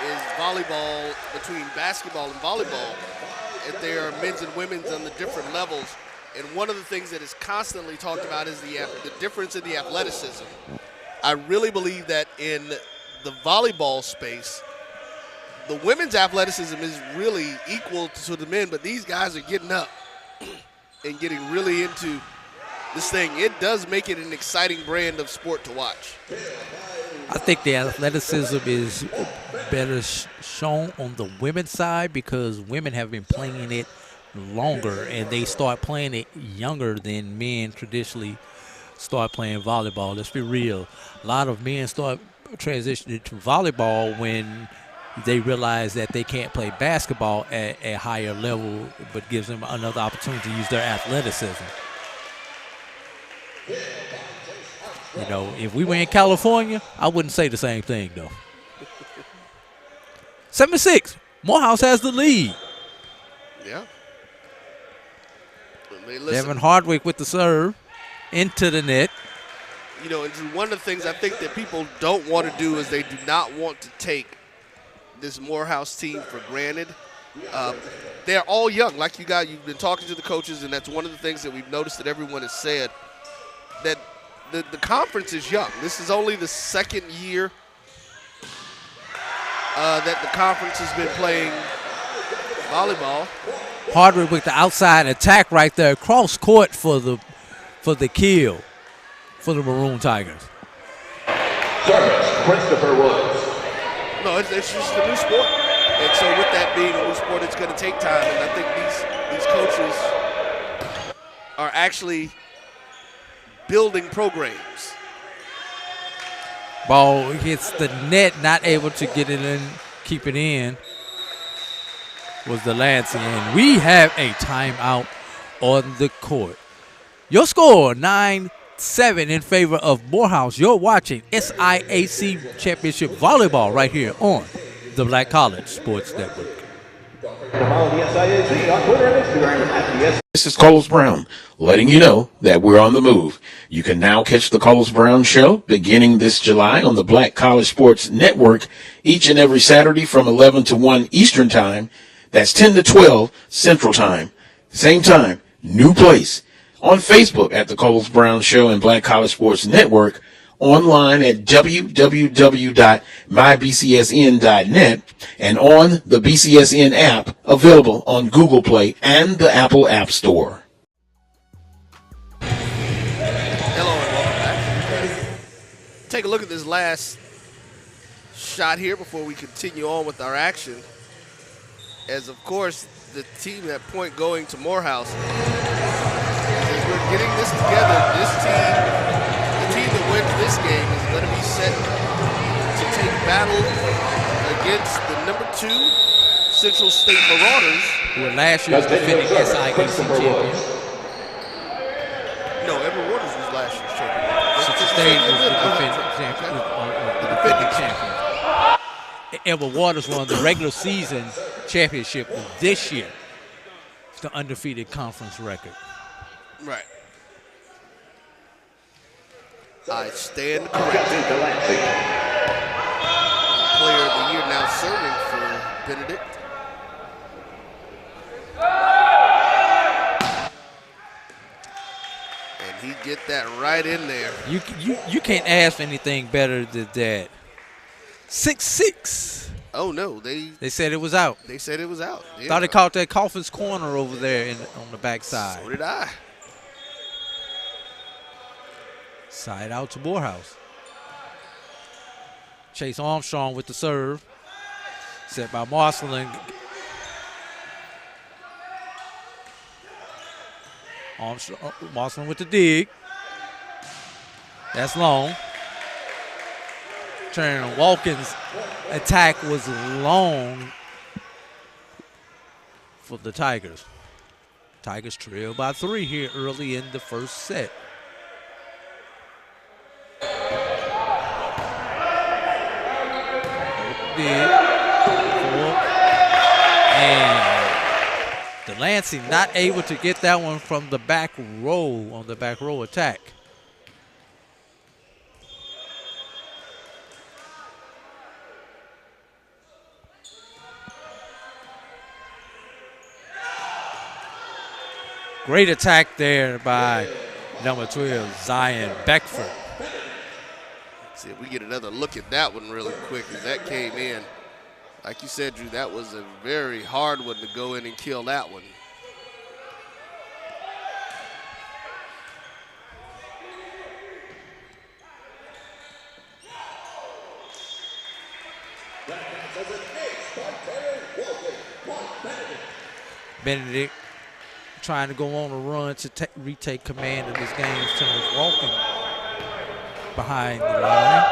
is volleyball between basketball and volleyball. And there are men's and women's on the different levels. And one of the things that is constantly talked about is the difference in the athleticism. I really believe that in the volleyball space, the women's athleticism is really equal to the men, but these guys are getting up and getting really into this thing. It does make it an exciting brand of sport to watch. I think the athleticism is better shown on the women's side because women have been playing it longer and they start playing it younger than men traditionally start playing volleyball. Let's be real. A lot of men start transitioning to volleyball when they realize that they can't play basketball at a higher level, but gives them another opportunity to use their athleticism. You know, if we were in California, I wouldn't say the same thing, though. 7-6. Morehouse has the lead. Yeah. Devin Hardwick with the serve into the net. You know, and Drew, one of the things I think that people don't want to do is they do not want to take this Morehouse team for granted. They're all young. Like you've been talking to the coaches, and that's one of the things that we've noticed that everyone has said, that the conference is young. This is only the second year that the conference has been playing volleyball. Hardwick with the outside attack right there, cross court for the kill for the Maroon Tigers. Service, Christopher Woods. No, it's just a new sport. And so with that being a new sport, it's going to take time. And I think these coaches are actually building programs. Ball hits the net, not able to get it in, keep it in, was the Lansing. And we have a timeout on the court. Your score, 9-7 in favor of Morehouse. You're watching SIAC Championship Volleyball right here on the Black College Sports Network. Follow the SIAC on Twitter and Instagram at the This is Carlos Brown, letting you know that we're on the move. You can now catch the Carlos Brown Show beginning this July on the Black College Sports Network each and every Saturday from 11 to 1 Eastern Time. That's 10 to 12 Central Time. Same time, new place. On Facebook at the Carlos Brown Show and Black College Sports Network. Online at www.mybcsn.net and on the BCSN app available on Google Play and the Apple App Store. Hello and welcome back. Take a look at this last shot here before we continue on with our action. As of course, the team at point going to Morehouse. As we're getting this together, this team, the team that wins this game is going to be set to take battle against the number 2 Central State Marauders. Who were last year's defending SIAC champion. No, Edward Waters was last year's champion. Central State was the defending champion. Edward Waters won the regular season championship this year. It's the undefeated conference record. Right. I stand corrected. Player of the year now serving for Benedict. And he get that right in there. You can't ask for anything better than that. 6-6. Oh no, they said it was out. They said it was out. Yeah. Thought they caught that Coffin's corner over there on the backside. So did I. Side out to Morehouse. Chase Armstrong with the serve. Set by Marcelin. Marcelin with the dig. That's long. Turn Walkins' attack was long for the Tigers. Tigers trail by 3 here early in the first set. And Delancey not able to get that one from the back row on the back row attack. Great attack there by number 12, Zion Beckford. See if we get another look at that one really quick as that came in. Like you said, Drew, that was a very hard one to go in and kill that one. Benedict trying to go on a run to retake command of this game. Turner's walking behind the line.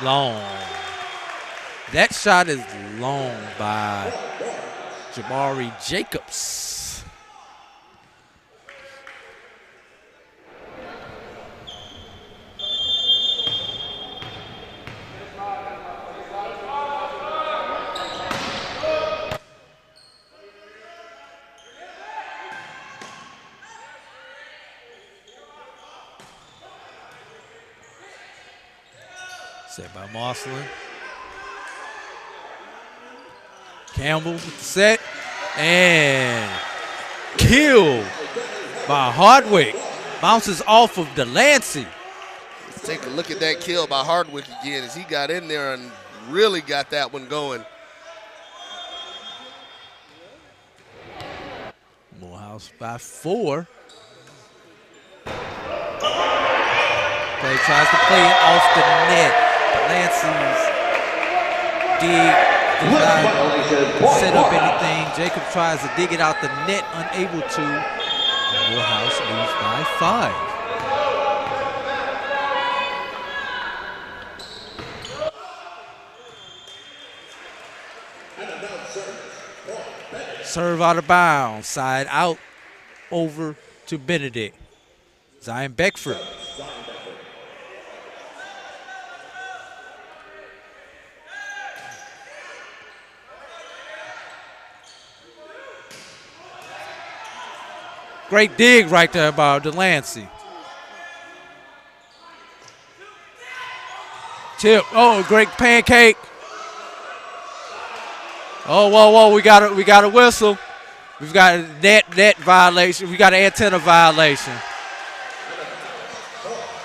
Long. That shot is long by Jamari Jacobs. Set by Marcelin. Campbell with the set. And killed by Hardwick. Bounces off of Delancey. Let's take a look at that kill by Hardwick again as he got in there and really got that one going. Morehouse by 4. Play tries to play it off the net. Delancey's dig does not set up anything. Jacob tries to dig it out the net, unable to. Morehouse leads by 5. Serve out of bounds, side out over to Benedict. Zion Beckford. Great dig right there by Delancey. Tip. Oh, great pancake. Oh, whoa, we got a whistle. We've got a net violation. We got an antenna violation.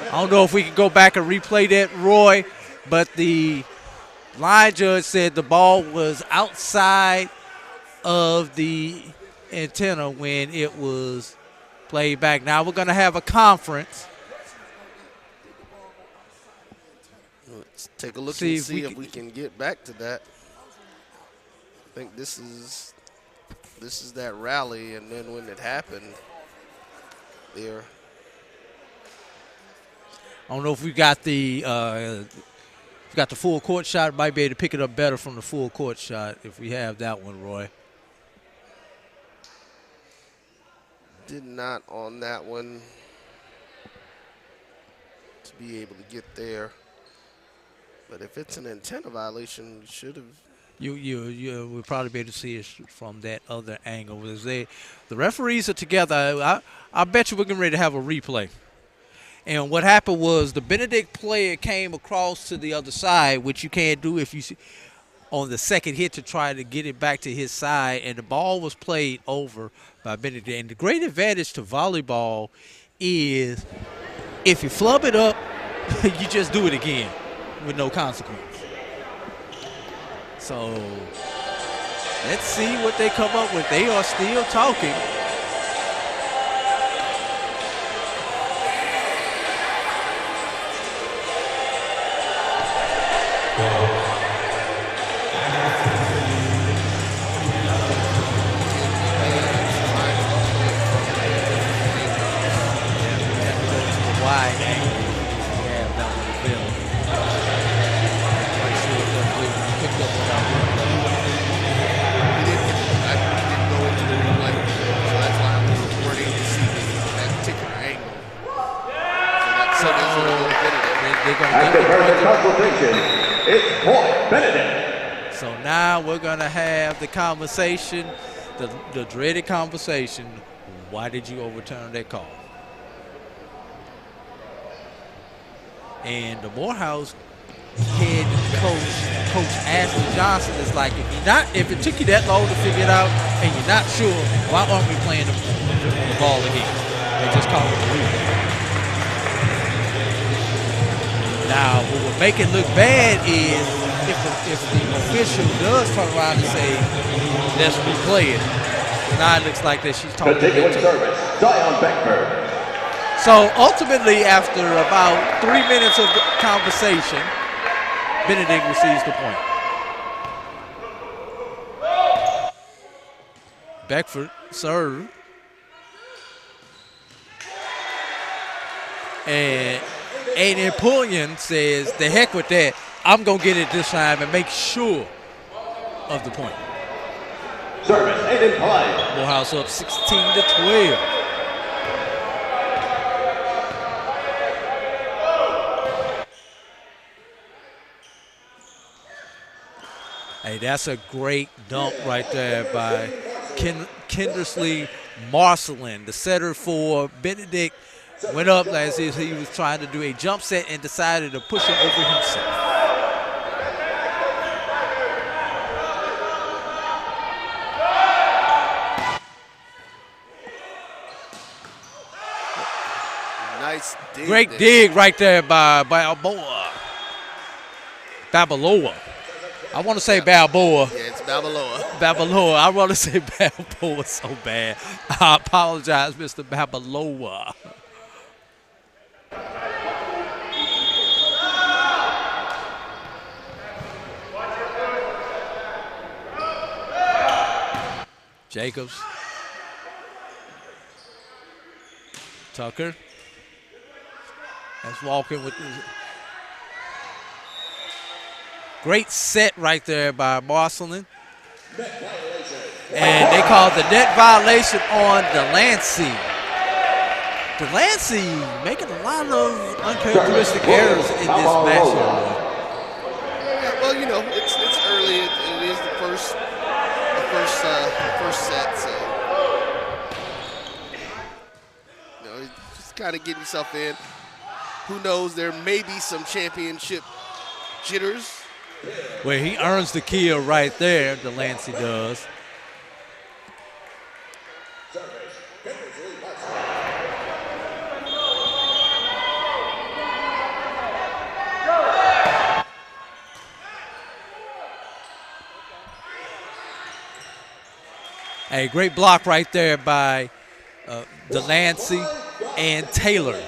I don't know if we can go back and replay that, Roy, but the line judge said the ball was outside of the antenna when it was played back. Now we're going to have a conference. Let's take a look and see if we can get back to that. I think this is that rally, and then when it happened there. I don't know if we got the full court shot. Might be able to pick it up better from the full court shot if we have that one, Roy. Did not on that one to be able to get there. But if it's an antenna violation, we should have. You would probably be able to see it from that other angle. The referees are together. I bet you we're getting ready to have a replay. And what happened was the Benedict player came across to the other side, which you can't do if you see on the second hit to try to get it back to his side, and the ball was played over by Benedict. And the great advantage to volleyball is if you flub it up, you just do it again with no consequence. So let's see what they come up with. They are still talking. consultation, it's Point Benedict. So now we're going to have the conversation, the dreaded conversation. Why did you overturn that call? And the Morehouse head coach Ashley Johnson is like, if it took you that long to figure it out and you're not sure, why aren't we playing the ball again? They just call it a replay. Now, what would make it look bad is if the official does turn around and say, let's replay it. Now it looks like that she's talking Continuing service, Zion Beckford. So ultimately, after about 3 minutes of conversation, Benedict receives the point. Beckford serve. And Aiden Pullian says, the heck with that. I'm going to get it this time and make sure of the point. Service, Aiden Pullian. Morehouse up 16-12. Hey, that's a great dunk right there by Kendersley Marcelin, the setter for Benedict. Went up as he was trying to do a jump set and decided to push it over himself. Nice dig. Great there. dig right there by Balboa. Babaloa. I want to say Balboa. Yeah, it's Babaloa. Babaloa. I want to say Balboa so bad. I apologize, Mr. Babaloa. Jacobs. Tucker. That's walking with the great set right there by Marcelin. And they called the net violation on Delancey. Delancey making a lot of uncharacteristic errors in this match here. Yeah, well, you know, it's early. It is the first set, so you know, just kind of getting yourself in. Who knows? There may be some championship jitters. Well, he earns the kill right there, Delancey does. A great block right there by Delancey and Taylor.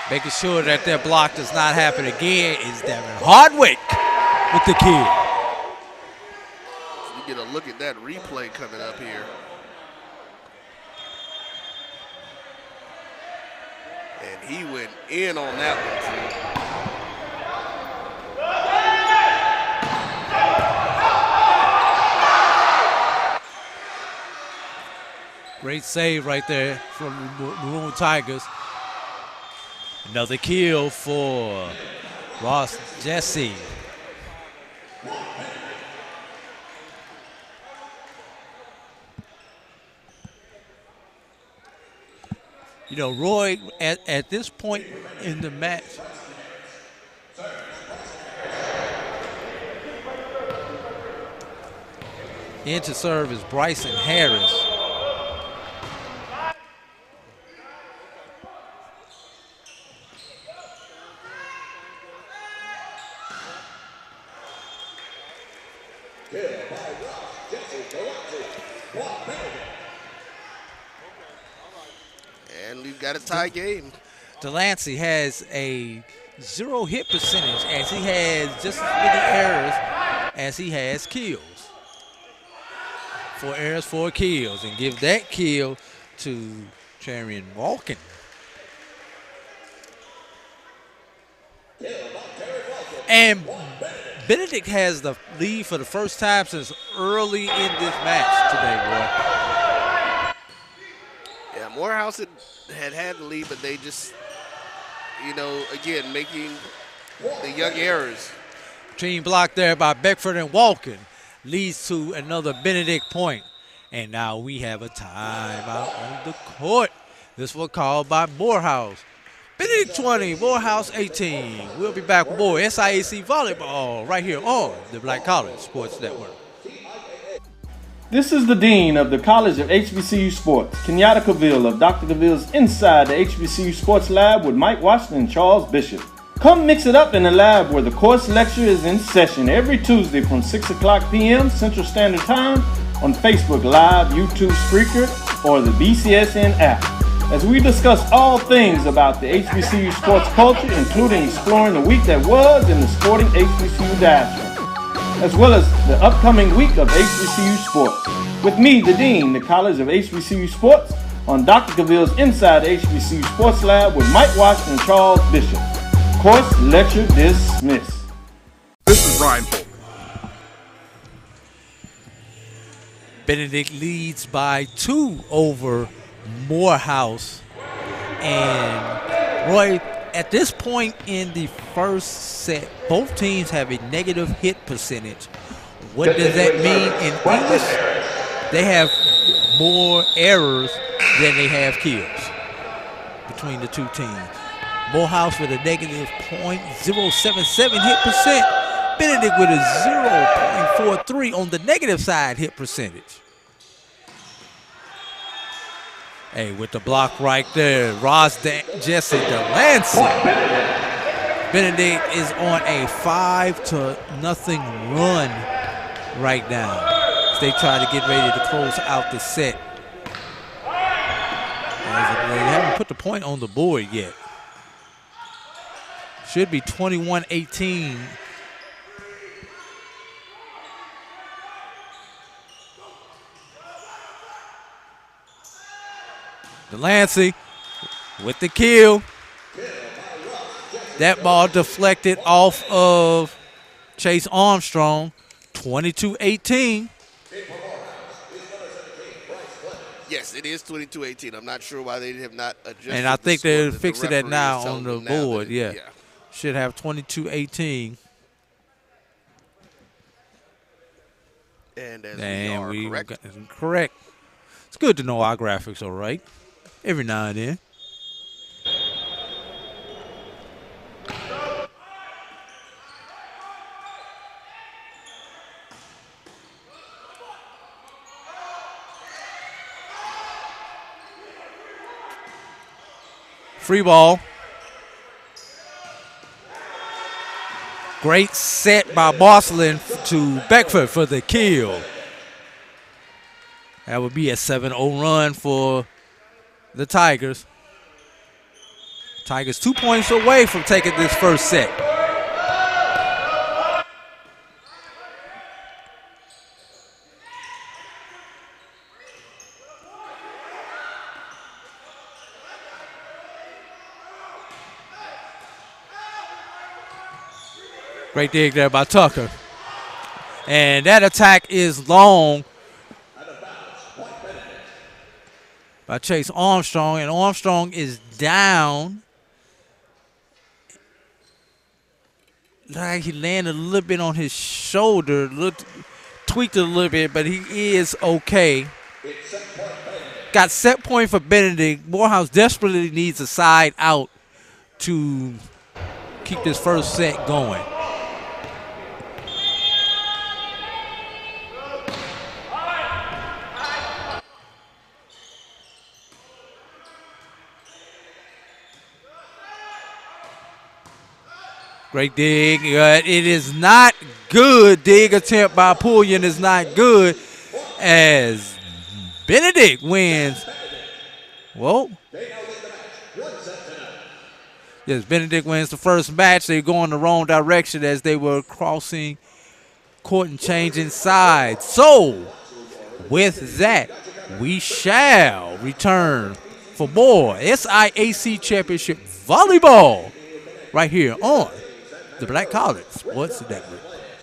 Making sure that their block does not happen again is Devin Hardwick with the kill. You get a look at that replay coming up here. And he went in on that one, too. Great save right there from Maroon Tigers. Another kill for Ross Jesse. You know, Roy, at this point in the match, in to serve is Bryson Harris. And we've got a tie game. Delancey has a 0 hit percentage as he has just as many errors as he has kills. 4 errors, 4 kills, and give that kill to Charian Walken. And Benedict has the lead for the first time since early in this match today, boy. Yeah, Morehouse had the lead, but they just, again, making the young errors. Team block there by Beckford and Walken leads to another Benedict point. And now we have a timeout on the court. This was called by Morehouse. Benedict 20, Morehouse 18. We'll be back with more SIAC Volleyball right here on the Black College Sports Network. This is the Dean of the College of HBCU Sports, Kenyatta Cavill of Dr. Cavill's Inside the HBCU Sports Lab with Mike Washington and Charles Bishop. Come mix it up in the lab where the course lecture is in session every Tuesday from 6 o'clock p.m. Central Standard Time on Facebook Live, YouTube Spreaker, or the BCSN app, as we discuss all things about the HBCU sports culture, including exploring the week that was in the sporting HBCU diaspora, as well as the upcoming week of HBCU sports. With me, the Dean, the College of HBCU Sports, on Dr. Cavill's Inside the HBCU Sports Lab with Mike Washington and Charles Bishop. Course lecture dismissed. This is Ryan Polk. Benedict leads by 2 over Morehouse. And Roy, at this point in the first set, both teams have a negative hit percentage. What does that mean in English? They have more errors than they have kills between the two teams. Morehouse with a negative .077 hit percent. Benedict with a 0.43 on the negative side hit percentage. Hey, with the block right there, Jesse Delancey. Benedict is on a 5-0 run right now as they try to get ready to close out the set. They haven't put the point on the board yet. Should be 21-18. Delancey with the kill. That ball deflected off of Chase Armstrong. 22-18. Yes, it is 22-18. I'm not sure why they have not adjusted. And I think they're fixing that referee now is on the telling them now board. that Yeah. Should have 22-18. And we are correct. It's good to know our graphics are right every now and then. Free ball. Great set by Barcelon to Beckford for the kill. That would be a 7-0 run for the Tigers. Tigers 2 points away from taking this first set. Great dig there by Tucker. And that attack is long by Chase Armstrong. And Armstrong is down. Like he landed a little bit on his shoulder. Tweaked it a little bit, but he is okay. Got set point for Benedict. Morehouse desperately needs a side out to keep this first set going. Great dig. It is not good. Dig attempt by Pullian is not good as Benedict wins. Whoa. Yes, Benedict wins the first match. They go in the wrong direction as they were crossing court and changing sides. So, with that, we shall return for more SIAC Championship Volleyball right here on the Black College Sports Network.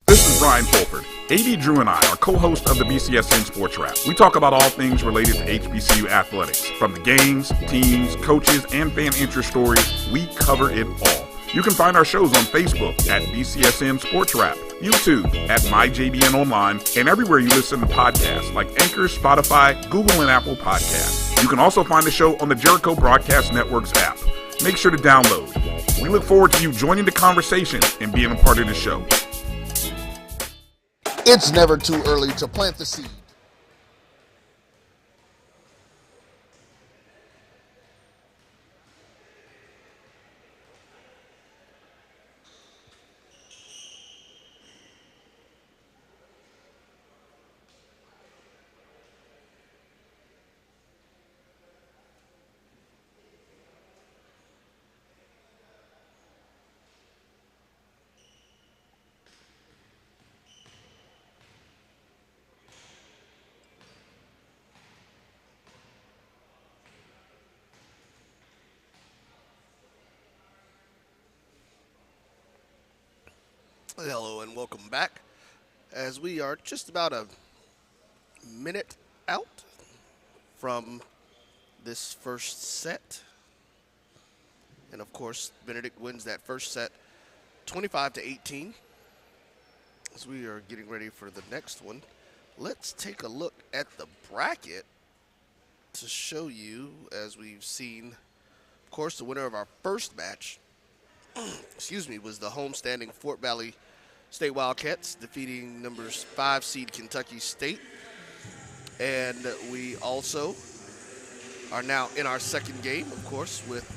This is Brian Fulford. AD Drew and I are co-hosts of the BCSN Sports Wrap. We talk about all things related to HBCU athletics. From the games, teams, coaches, and fan interest stories, we cover it all. You can find our shows on Facebook at BCSN Sports Wrap, YouTube at MyJBN Online, and everywhere you listen to podcasts like Anchor, Spotify, Google, and Apple Podcasts. You can also find the show on the Jericho Broadcast Network's app. Make sure to download. We look forward to you joining the conversation and being a part of the show. It's never too early to plant the seed. Hello and welcome back, as we are just about a minute out from this first set. And of course, Benedict wins that first set 25-18. As we are getting ready for the next one, let's take a look at the bracket to show you, as we've seen, of course, the winner of our first match, excuse me, was the homestanding Fort Valley State Wildcats, defeating numbers 5 seed Kentucky State. And we also are now in our second game, of course, with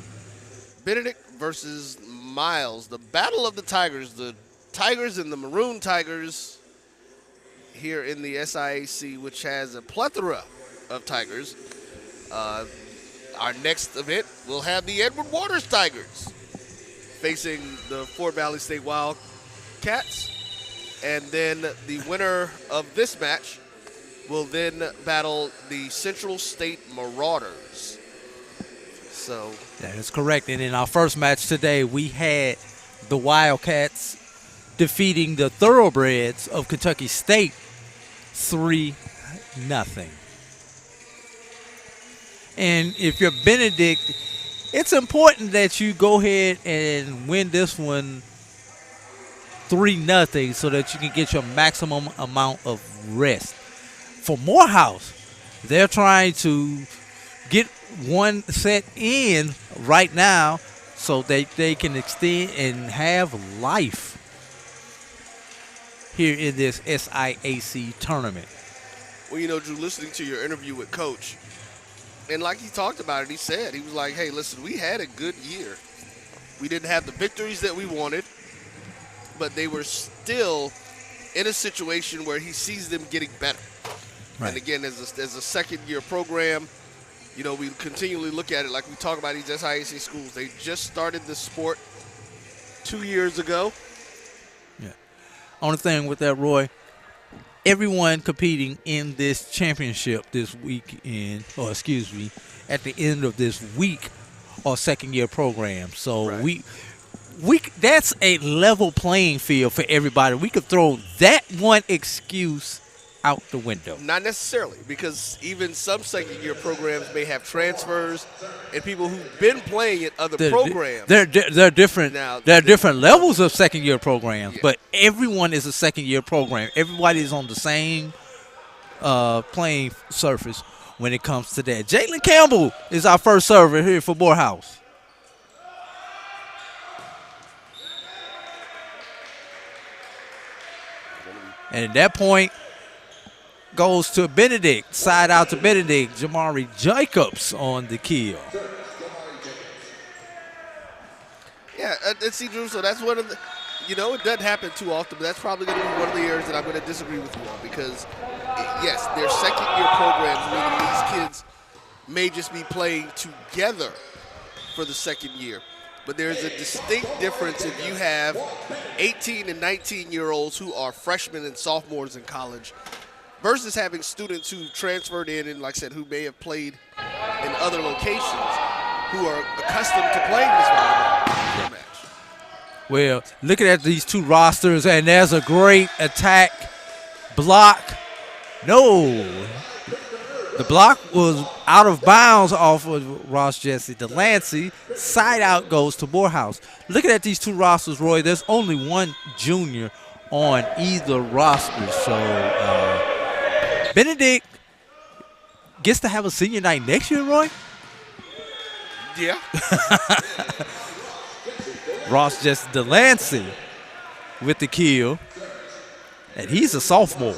Benedict versus Miles. The battle of the Tigers and the Maroon Tigers here in the SIAC, which has a plethora of Tigers. Our next event will have the Edward Waters Tigers facing the Fort Valley State Wildcats. And then the winner of this match will then battle the Central State Marauders. So that is correct. And in our first match today, we had the Wildcats defeating the Thoroughbreds of Kentucky State 3-0. And if you're Benedict, it's important that you go ahead and win this one 3-0 so that you can get your maximum amount of rest. For Morehouse, they're trying to get one set in right now so that they can extend and have life here in this SIAC tournament. Well, you know, Drew, listening to your interview with Coach, and like he talked about it, he was like, hey, listen, we had a good year. We didn't have the victories that we wanted, but they were still in a situation where he sees them getting better. Right. And again, as a second-year program, you know, we continually look at it like we talk about these SIAC schools. They just started the sport 2 years ago. Yeah. Only thing with that, Roy, everyone competing in this championship this weekend, or excuse me, at the end of this week, are second-year programs. So right. we that's a level playing field for everybody. We could throw that one excuse out the window. Not necessarily, because even some second-year programs may have transfers and people who've been playing at other programs. They're different. Now, there are different levels of second-year programs, but everyone is a second-year program. Everybody is on the same playing surface when it comes to that. Jalen Campbell is our first server here for Morehouse. And at that point, goes to Benedict. Side out to Benedict. Jamari Jacobs on the kill. Yeah, and see, Drew, so that's one of the, you know, it doesn't happen too often, but that's probably going to be one of the areas that I'm going to disagree with you on, because, yes, they're second-year programs, meaning these kids may just be playing together for the second year. But there's a distinct difference if you have 18 and 19-year-olds who are freshmen and sophomores in college versus having students who transferred in and, like I said, who may have played in other locations, who are accustomed to playing this volleyball match. Well, looking at these two rosters, and there's a great attack block. No. The block was out of bounds off of Ross Jesse Delancey. Side out goes to Morehouse. Looking at these two rosters, Roy, there's only one junior on either roster. So Benedict gets to have a senior night next year, Roy? Yeah. Ross Jesse Delancey with the kill. And he's a sophomore.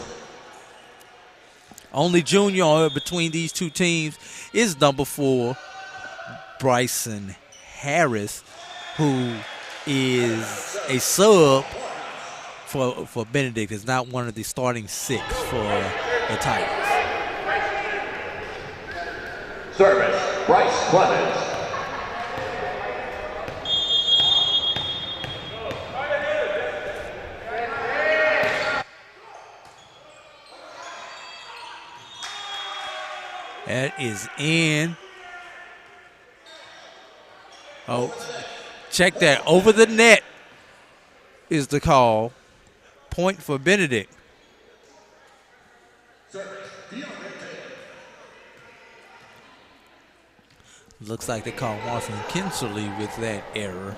Only junior between these two teams is number 4, Bryson Harris, who is a sub for Benedict. Is not one of the starting 6 for the Tigers. Service, Bryce Clemens. That is in. Oh, check that. Over the net is the call. Point for Benedict. Looks like they call Martin Kinserly with that error.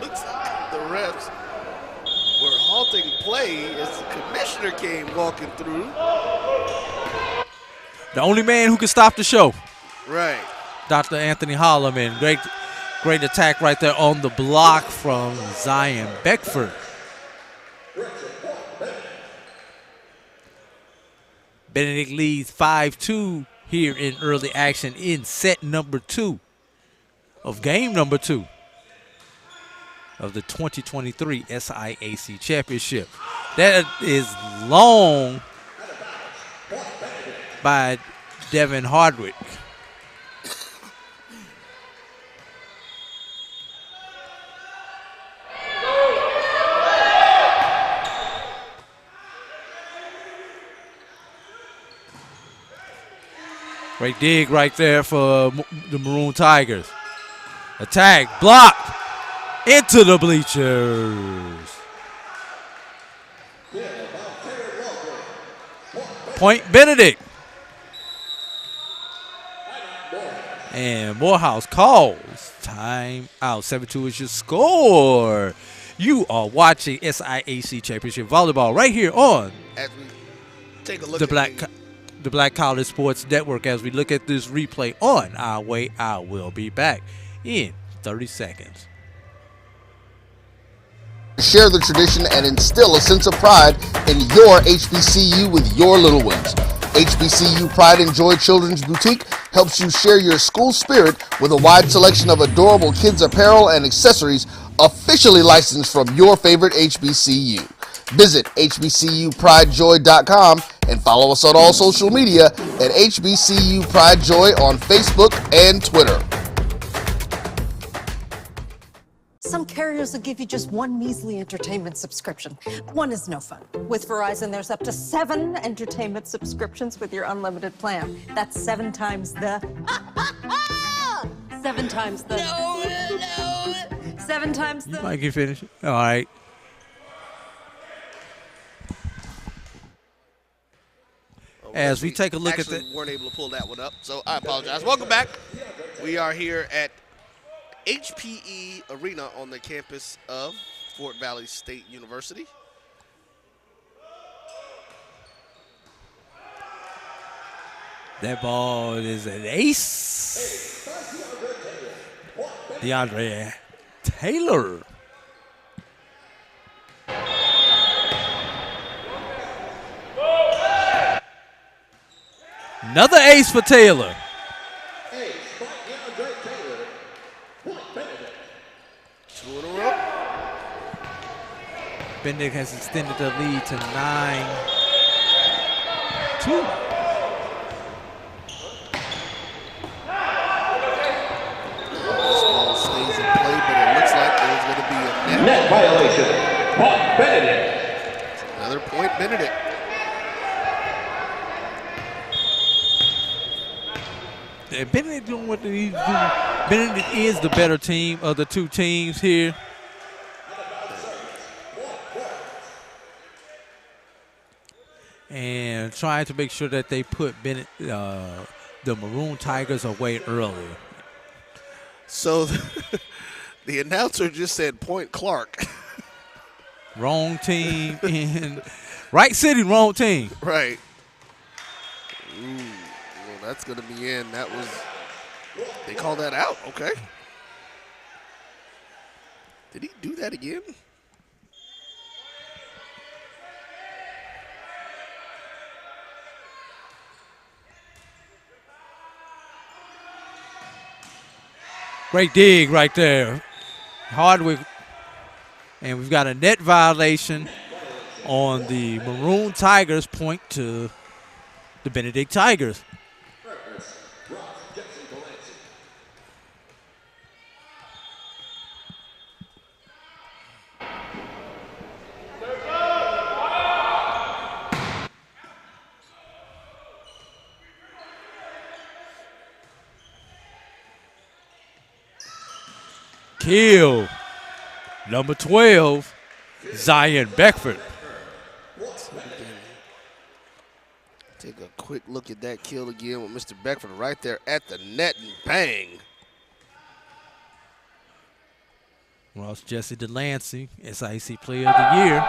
Looks like the refs were halting play as the commissioner came walking through. The only man who can stop the show. Right. Dr. Anthony Holloman. Great attack right there on the block from Zion Beckford. Benedict leads 5-2 here in early action in set number 2 of game number 2 of the 2023 SIAC Championship. That is long by Devin Hardwick. Great dig right there for the Maroon Tigers. Attack, blocked, into the bleachers. Point Benedict. And Morehouse calls time out. 7-2 is your score. You are watching SIAC Championship Volleyball right here on As we take a look the Black College Sports Network. As we look at this replay on our way out, we'll be back in 30 seconds. Share the tradition and instill a sense of pride in your HBCU with your little ones. HBCU Pride and Joy Children's Boutique helps you share your school spirit with a wide selection of adorable kids apparel and accessories officially licensed from your favorite HBCU. Visit hbcupridejoy.com and follow us on all social media at HBCU Pride Joy on Facebook and Twitter. Some carriers will give you just one measly entertainment subscription. One is no fun. With Verizon, there's up to 7 entertainment subscriptions with your unlimited plan. That's 7 times the... 7 times the... No. 7 times the... Mike, you finish it? All right. As we take a look at the... weren't able to pull that one up, so I apologize. Welcome back. We are here at HPE Arena on the campus of Fort Valley State University. That ball is an ace. DeAndre Taylor. Another ace for Taylor. Benedict has extended the lead to 9-2. This ball stays in play, but it looks like there's going to be a net violation. Point Benedict. Another point Benedict. Benedict doing what they need to do. Benedict is the better team of the two teams here. And trying to make sure that they put the Maroon Tigers away early. So the announcer just said Point Clark. Wrong team in right city, wrong team. Right. Ooh, well, that's going to be in. That was, they called that out. Okay. Did he do that again? Great dig right there. Hardwick. And we've got a net violation on the Maroon Tigers, point to the Benedict Tigers. Kill. Number 12, Zion Beckford. Take a quick look at that kill again with Mr. Beckford right there at the net and bang. Ross Jesse Delancey, SIAC Player of the Year.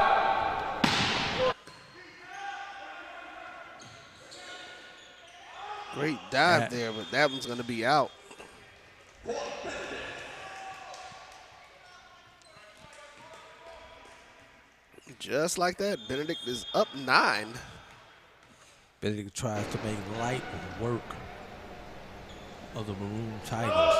Great dive there, but that one's going to be out. Just like that, Benedict is up 9. Benedict tries to make light work of the Maroon Tigers.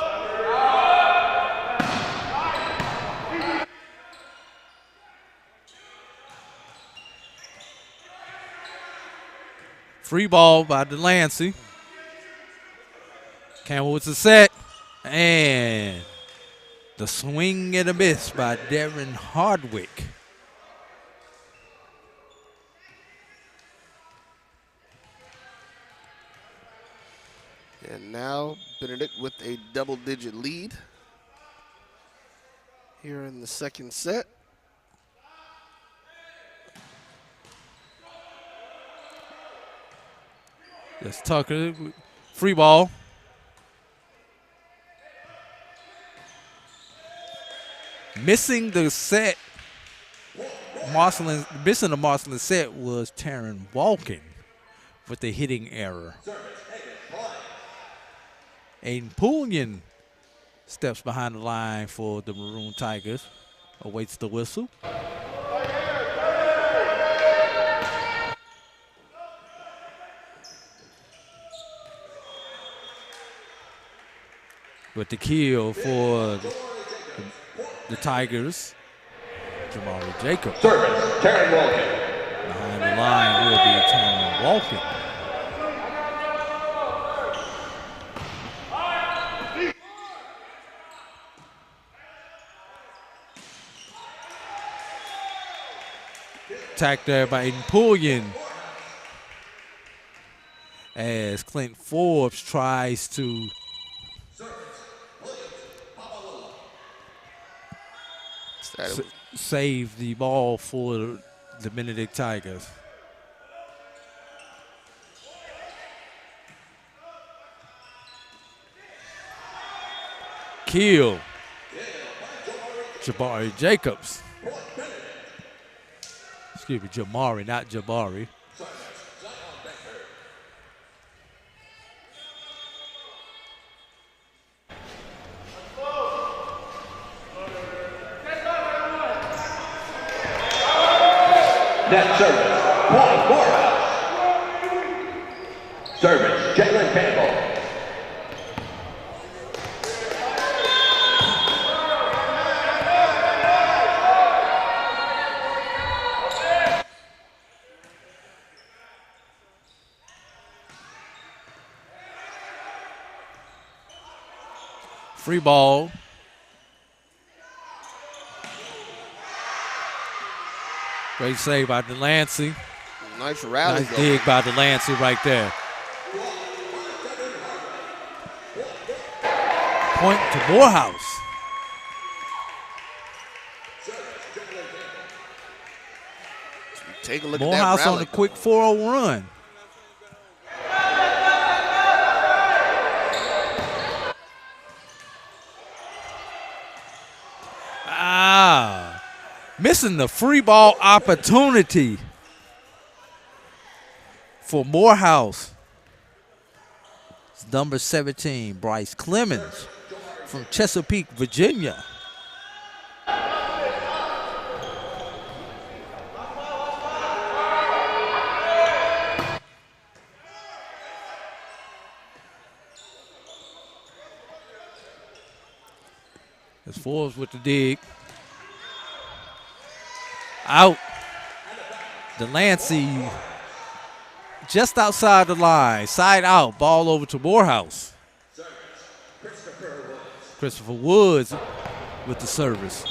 Free ball by Delancey. Campbell with the set. And the swing and a miss by Darren Hardwick. And now Benedict with a double-digit lead here in the second set. That's Tucker. Free ball. Missing the set. Missing the Marcelin set was Taryn Walken with the hitting error. Aiden Pullian steps behind the line for the Maroon Tigers. Awaits the whistle. With the kill for the Tigers, Jamari Jacobs. Service, Taryn Walken. Behind the line will be Taryn Walken. Attack there by Aiden Pullian as Clint Forbes tries to save the ball for the Benedict Tigers. Kill. Jabari Jacobs. Excuse me, Jamari, not Jabari. Net service, Point Morehouse. Service, Jalen Campbell. Free ball. Great save by Delancey. Nice rally. Nice dig by Delancey right there. Point to Morehouse. Take a look Morehouse at that on a quick 4-0 run. Missing the free ball opportunity for Morehouse. It's number 17, Bryce Clemens from Chesapeake, Virginia. As Forbes with the dig. Out. Delancey just outside the line. Side out. Ball over to Morehouse. Christopher Woods with the service.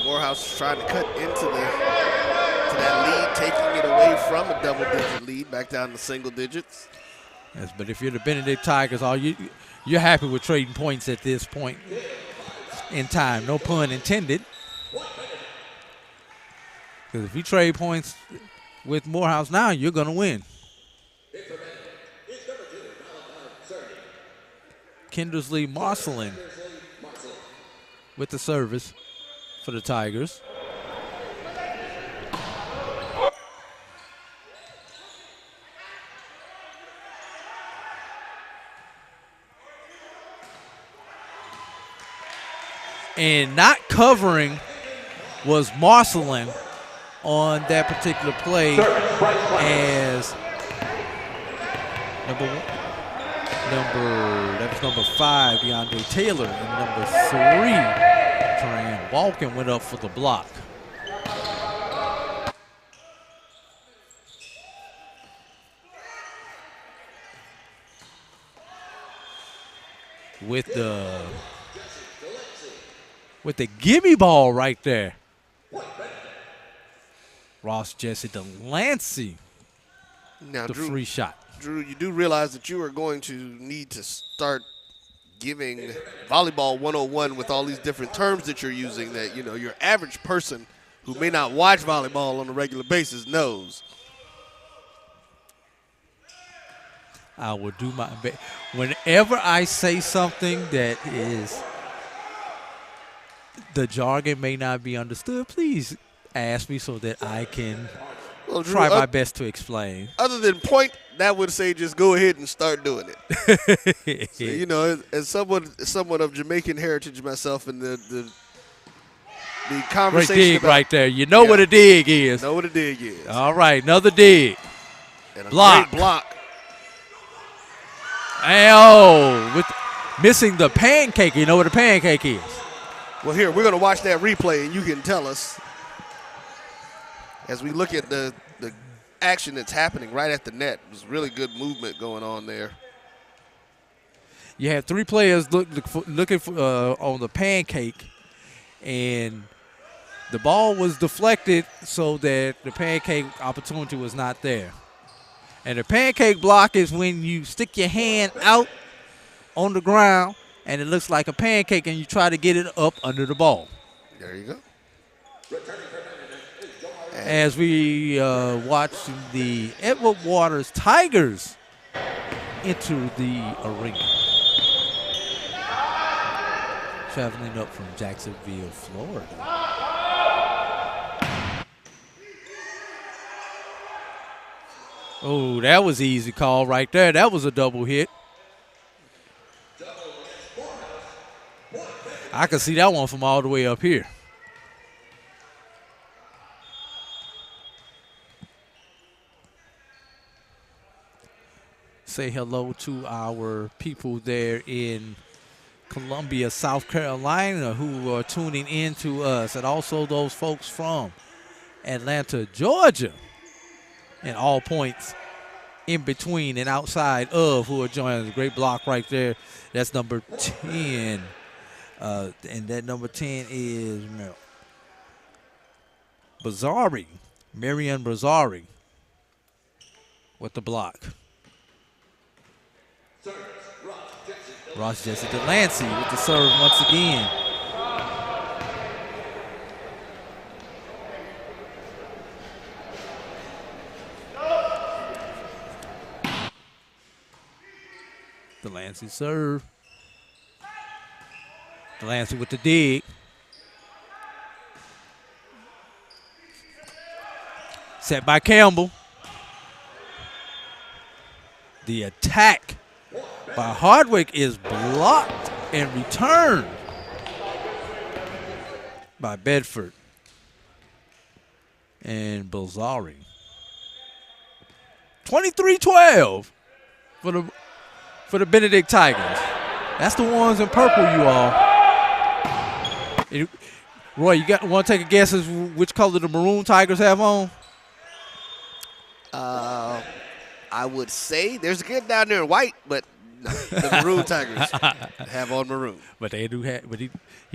Morehouse is trying to cut into that lead, taking it away from a double-digit lead back down to single digits. Yes, but if you're the Benedict Tigers, you're happy with trading points at this point in time. No pun intended. Because if you trade points with Morehouse now, you're going to win. Kindersley Marcelin with the service for the Tigers. And not covering was Marcelin on that particular play as number 5, DeAndre Taylor, and number 3, Tran Walken went up for the block. With the gimme ball right there. Ross Jesse Delancey, now, the Drew, free shot. Drew, you do realize that you are going to need to start giving Volleyball 101 with all these different terms that you're using that, your average person who may not watch volleyball on a regular basis knows. I will do my best. Whenever I say something that is the jargon may not be understood, please ask me so that I can try my best to explain. Other than point, that would say just go ahead and start doing it. So, as someone of Jamaican heritage myself, and the conversation. Great dig right there. You know what a dig is. Know what a dig is. All right, another dig. And a block. Great block. And with missing the pancake. You know what a pancake is. Well, here, we're going to watch that replay, and you can tell us as we look at the action that's happening right at the net. There's really good movement going on there. You have 3 players looking for on the pancake, and the ball was deflected so that the pancake opportunity was not there. And the pancake block is when you stick your hand out on the ground and it looks like a pancake and you try to get it up under the ball. There you go. As we watch the Edward Waters Tigers enter the arena. Traveling up from Jacksonville, Florida. Oh, that was an easy call right there. That was a double hit. I can see that one from all the way up here. Say hello to our people there in Columbia, South Carolina, who are tuning in to us, and also those folks from Atlanta, Georgia, and all points in between and outside of who are joining us. Great block right there. That's number 10. And that number 10 is Bazzari, Marianne Bazzari with the block. Ross Jesse Delancey with the serve once again. Delancey serve. Delancey with the dig. Set by Campbell. The attack by Hardwick is blocked and returned by Bedford and Bilzari. 23-12 for the Benedict Tigers. That's the ones in purple, you all. Roy, you want to take a guess as which color the Maroon Tigers have on? I would say there's a kid down there in white, but no, the Maroon Tigers have on maroon. But they do have, but he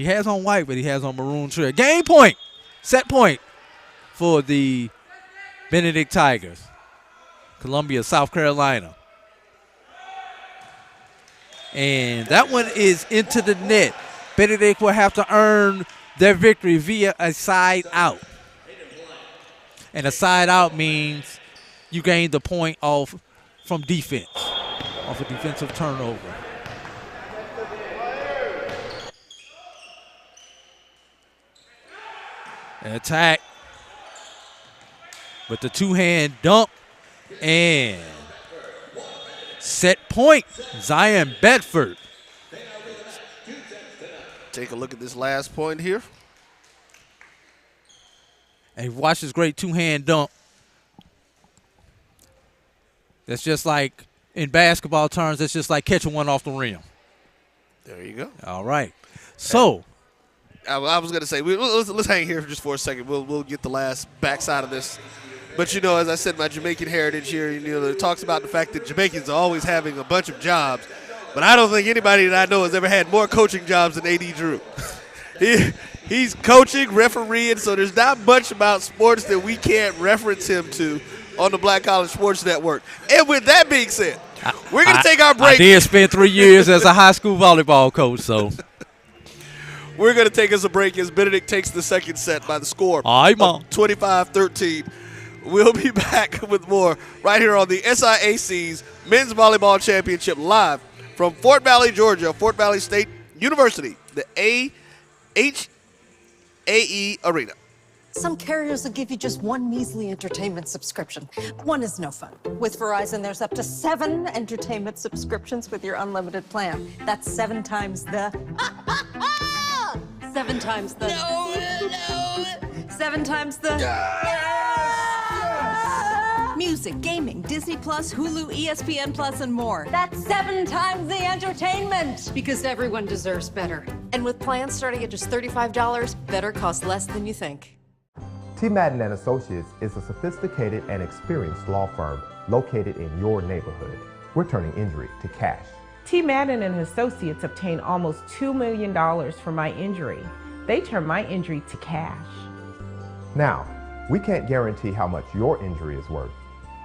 has on white, but he has on maroon shirt. Game point, set point for the Benedict Tigers. Columbia, South Carolina. And that one is into the net. Benedict will have to earn their victory via a side out. And a side out means you gain the point off from defense, off a defensive turnover. An attack with the two-hand dump and set point, Zion Bedford. Take a look at this last point here. And watch this great two-hand dump. That's just like, in basketball terms, that's just like catching one off the rim. There you go. All right. So. I was going to say, let's hang here just for a second. We'll get the last backside of this. But, you know, as I said, my Jamaican heritage here, you know, it talks about the fact that Jamaicans are always having a bunch of jobs. But I don't think anybody that I know has ever had more coaching jobs than A.D. Drew. He's coaching, refereeing, so there's not much about sports that we can't reference him to on the Black College Sports Network. And with that being said, we're going to take our break. I did spend 3 years as a high school volleyball coach, so. We're going to take us a break as Benedict takes the second set by the score All right, Mom. 25-13. We'll be back with more right here on the SIAC's Men's Volleyball Championship live from Fort Valley, Georgia, Fort Valley State University, the AHAE Arena. Some carriers will give you just one measly entertainment subscription. One is no fun. With Verizon, there's up to 7 entertainment subscriptions with your unlimited plan. That's 7 times the... 7 times the... No. 7 times the... Music, gaming, Disney Plus, Hulu, ESPN Plus, and more. That's 7 times the entertainment. Because everyone deserves better. And with plans starting at just $35, better costs less than you think. T. Madden & Associates is a sophisticated and experienced law firm located in your neighborhood. We're turning injury to cash. T. Madden and Associates obtained almost $2 million for my injury. They turned my injury to cash. Now, we can't guarantee how much your injury is worth,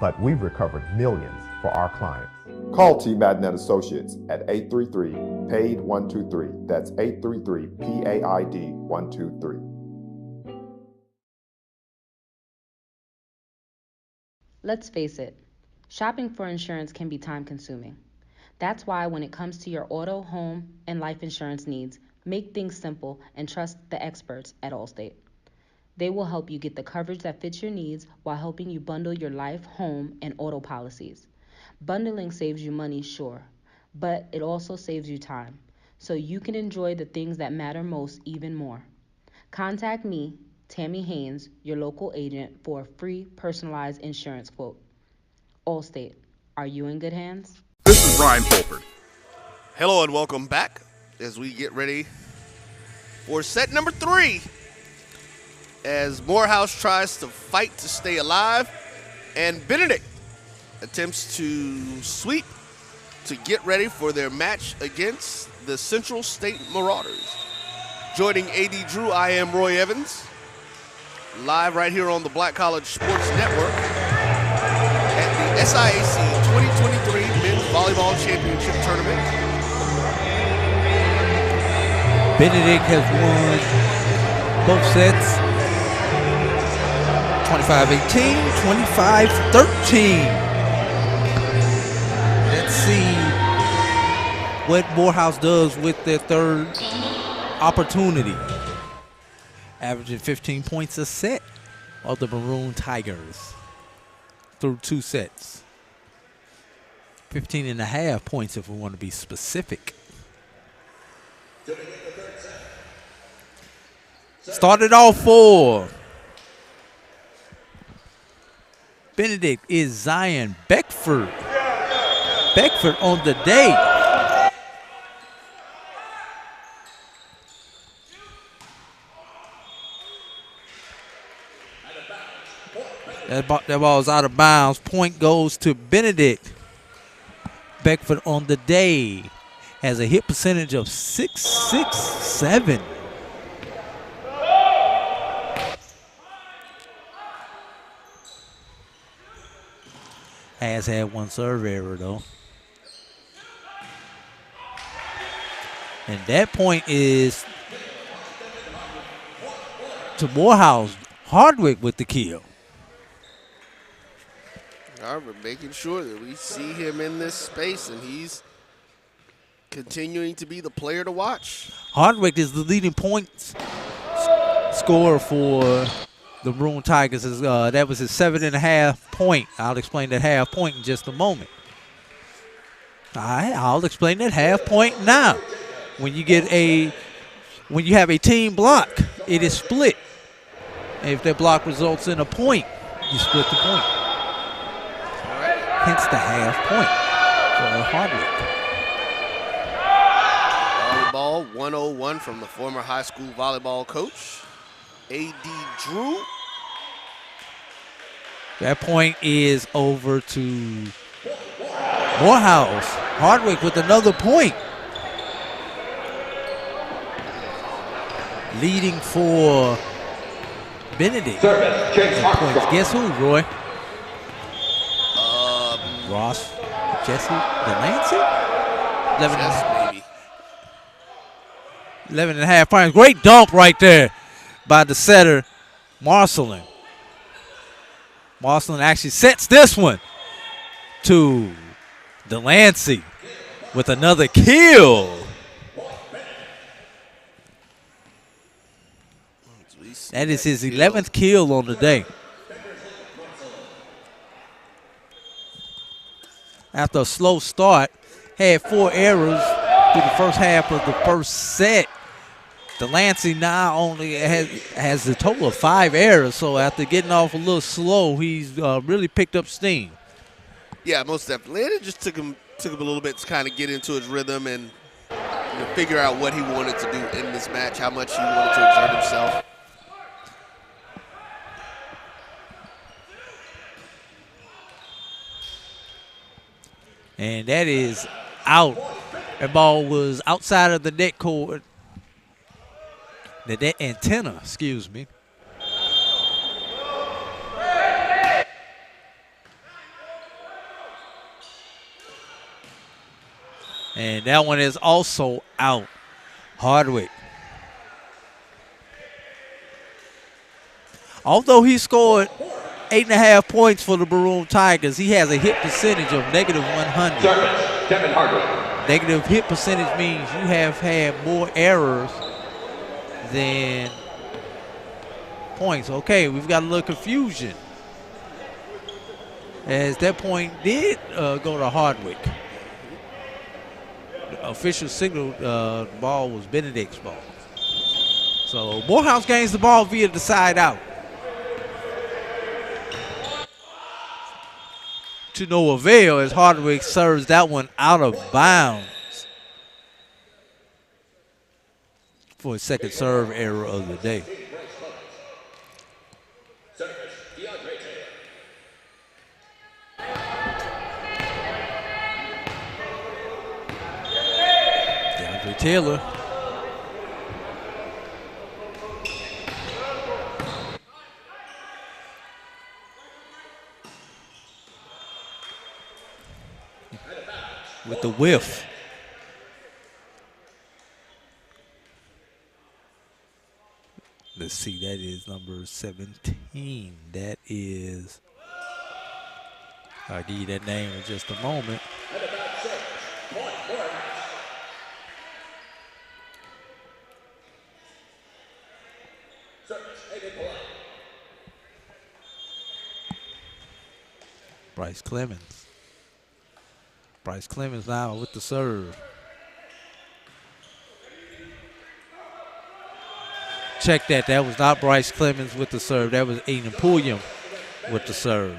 but we've recovered millions for our clients. Call T. Madden & Associates at 833-PAID-123. That's 833-PAID-123. Let's face it, shopping for insurance can be time-consuming. That's why when it comes to your auto, home, and life insurance needs, make things simple and trust the experts at Allstate. They will help you get the coverage that fits your needs while helping you bundle your life, home, and auto policies. Bundling saves you money, sure, but it also saves you time, so you can enjoy the things that matter most even more. Contact me, Tammy Haynes, your local agent, for a free personalized insurance quote. Allstate, are you in good hands? This is Brian Fulford. Hello and welcome back as we get ready for set number 3 as Morehouse tries to fight to stay alive and Benedict attempts to sweep to get ready for their match against the Central State Marauders. Joining A.D. Drew, I am Roy Evans, live right here on the Black College Sports Network at the SIAC 2023 Men's Volleyball Championship Tournament. Benedict has won both sets. 25-18, 25-13. Let's see what Morehouse does with their third opportunity. Averaging 15 points a set of the Maroon Tigers through 2 sets. 15.5 points if we want to be specific. Started off for Benedict is Zion Beckford. Beckford on the day. That ball is out of bounds. Point goes to Benedict. Beckford on the day has a hit percentage of .667. Has had one serve error though. And that point is to Morehouse. Hardwick with the kill. We're making sure that we see him in this space, and he's continuing to be the player to watch. Hardwick is the leading points scorer for the Maroon Tigers. That was his 7.5 point. I'll explain that half point in just a moment. All right, I'll explain that half point now. When you have a team block, it is split. If that block results in a point, you split the point. Hence the half point for Hardwick. Volleyball 101 from the former high school volleyball coach, A.D. Drew. That point is over to Morehouse. Hardwick with another point. Leading for Benedict. Points. Guess who, Roy? Ross, Jesse, Delancey? 11.5 points. Great dump right there by the setter, Marcelin. Marcelin actually sets this one to Delancey with another kill. That is his 11th kill on the day. After a slow start, had 4 errors through the first half of the first set. Delancey now only has a total of 5 errors, so after getting off a little slow, he's really picked up steam. Yeah, most definitely. And it just took him a little bit to kind of get into his rhythm and figure out what he wanted to do in this match, how much he wanted to exert himself. And that is out. That ball was outside of the net cord. The net antenna, excuse me. And that one is also out. Hardwick. Although he scored 8.5 points for the Maroon Tigers, he has a hit percentage of -100. Kevin Hardwick. Negative hit percentage means you have had more errors than points. Okay, we've got a little confusion, as that point did go to Hardwick. The official signal the ball was Benedict's ball. So Morehouse gains the ball via the side out. To no avail as Hardwick serves that one out of bounds for his second serve error of the day. DeAndre Taylor. With the whiff. Let's see. That is number 17. That is. I'll give you that name in just a moment. Bryce Clemens. Bryce Clemens now with the serve. Check that. That was not Bryce Clemens with the serve. That was Aiden Pulliam with the serve.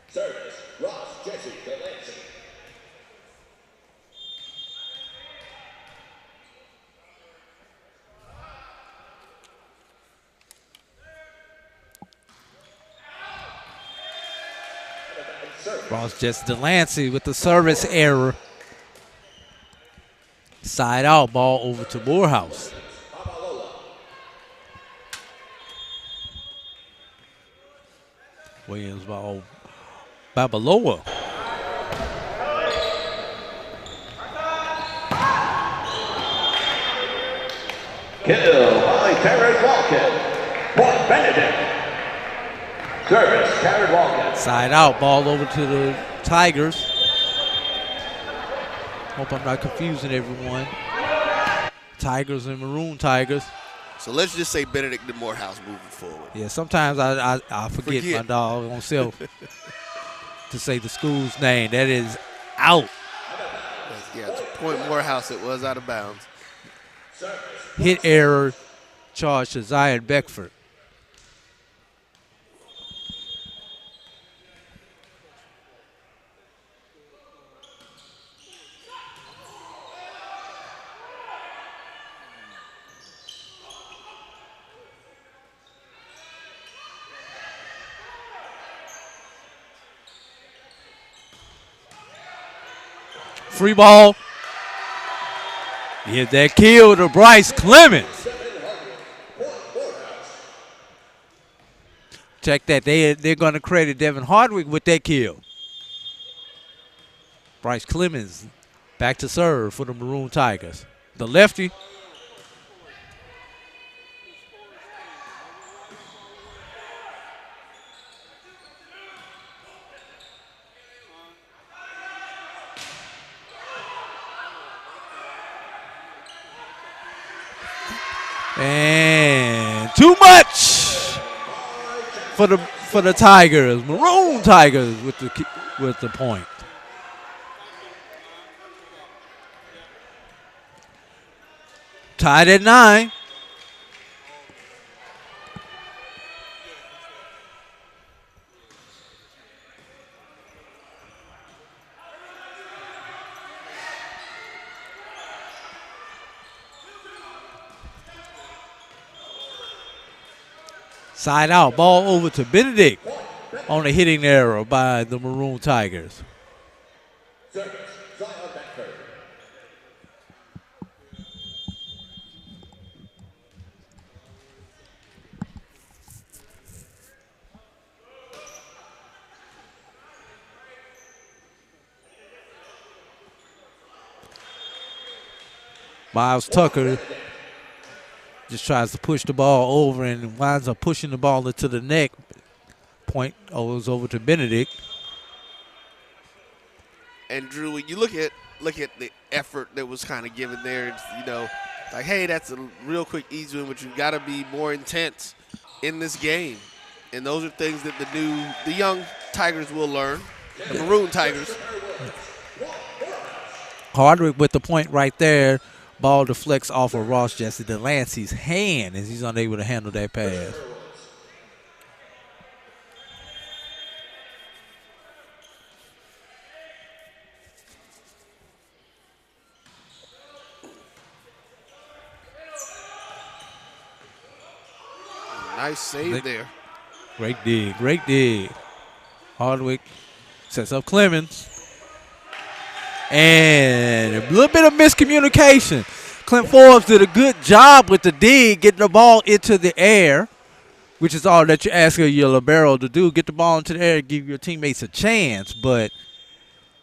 Service, Ross Jesse Delancey. Ross Jesse Delancey with the service error. Side out, ball over to Morehouse. Williams ball, Babaloa. Kill by Terrence Walken. Point Benedict. Service, Terrence Walken. Side out, ball over to the Tigers. Hope I'm not confusing everyone. Tigers and Maroon Tigers. So let's just say Benedict and Morehouse moving forward. Yeah, sometimes I forget my dog on self to say the school's name. That is out. Yeah, to point Morehouse, it was out of bounds. Hit error charge to Zion Beckford. Free ball. Get that kill to Bryce Clemens. Check that. They're going to credit Devin Hardwick with that kill. Bryce Clemens back to serve for the Maroon Tigers. The lefty. And too much for the Tigers. Maroon Tigers with the point. Tied at 9. Side out, ball over to Benedict on a hitting error by the Maroon Tigers. Miles Tucker just tries to push the ball over and winds up pushing the ball into the neck. Point goes over to Benedict. And Drew, when you look at the effort that was kind of given there, it's, you know, like, hey, that's a real quick, easy win, but you've got to be more intense in this game. And those are things that the young Tigers will learn, the Maroon Tigers. Hardwick with the point right there. Ball deflects off of Ross Jesse Delancey's hand as he's unable to handle that pass. Nice save there. Great dig. Hardwick sets up Clemens. And a little bit of miscommunication. Clint Forbes did a good job with the dig, getting the ball into the air, which is all that you ask of your libero to do. Get the ball into the air, give your teammates a chance. But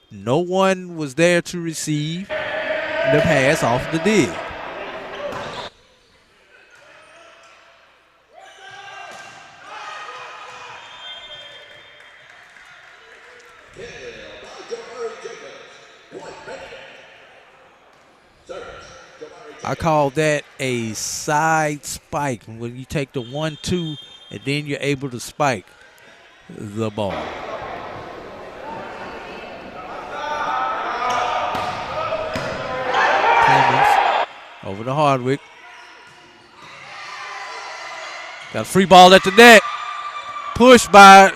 no one was there to receive the pass off the dig. I call that a side spike when you take the 1-2 and then you're able to spike the ball. Clemens over to Hardwick. Got a free ball at the net. Pushed by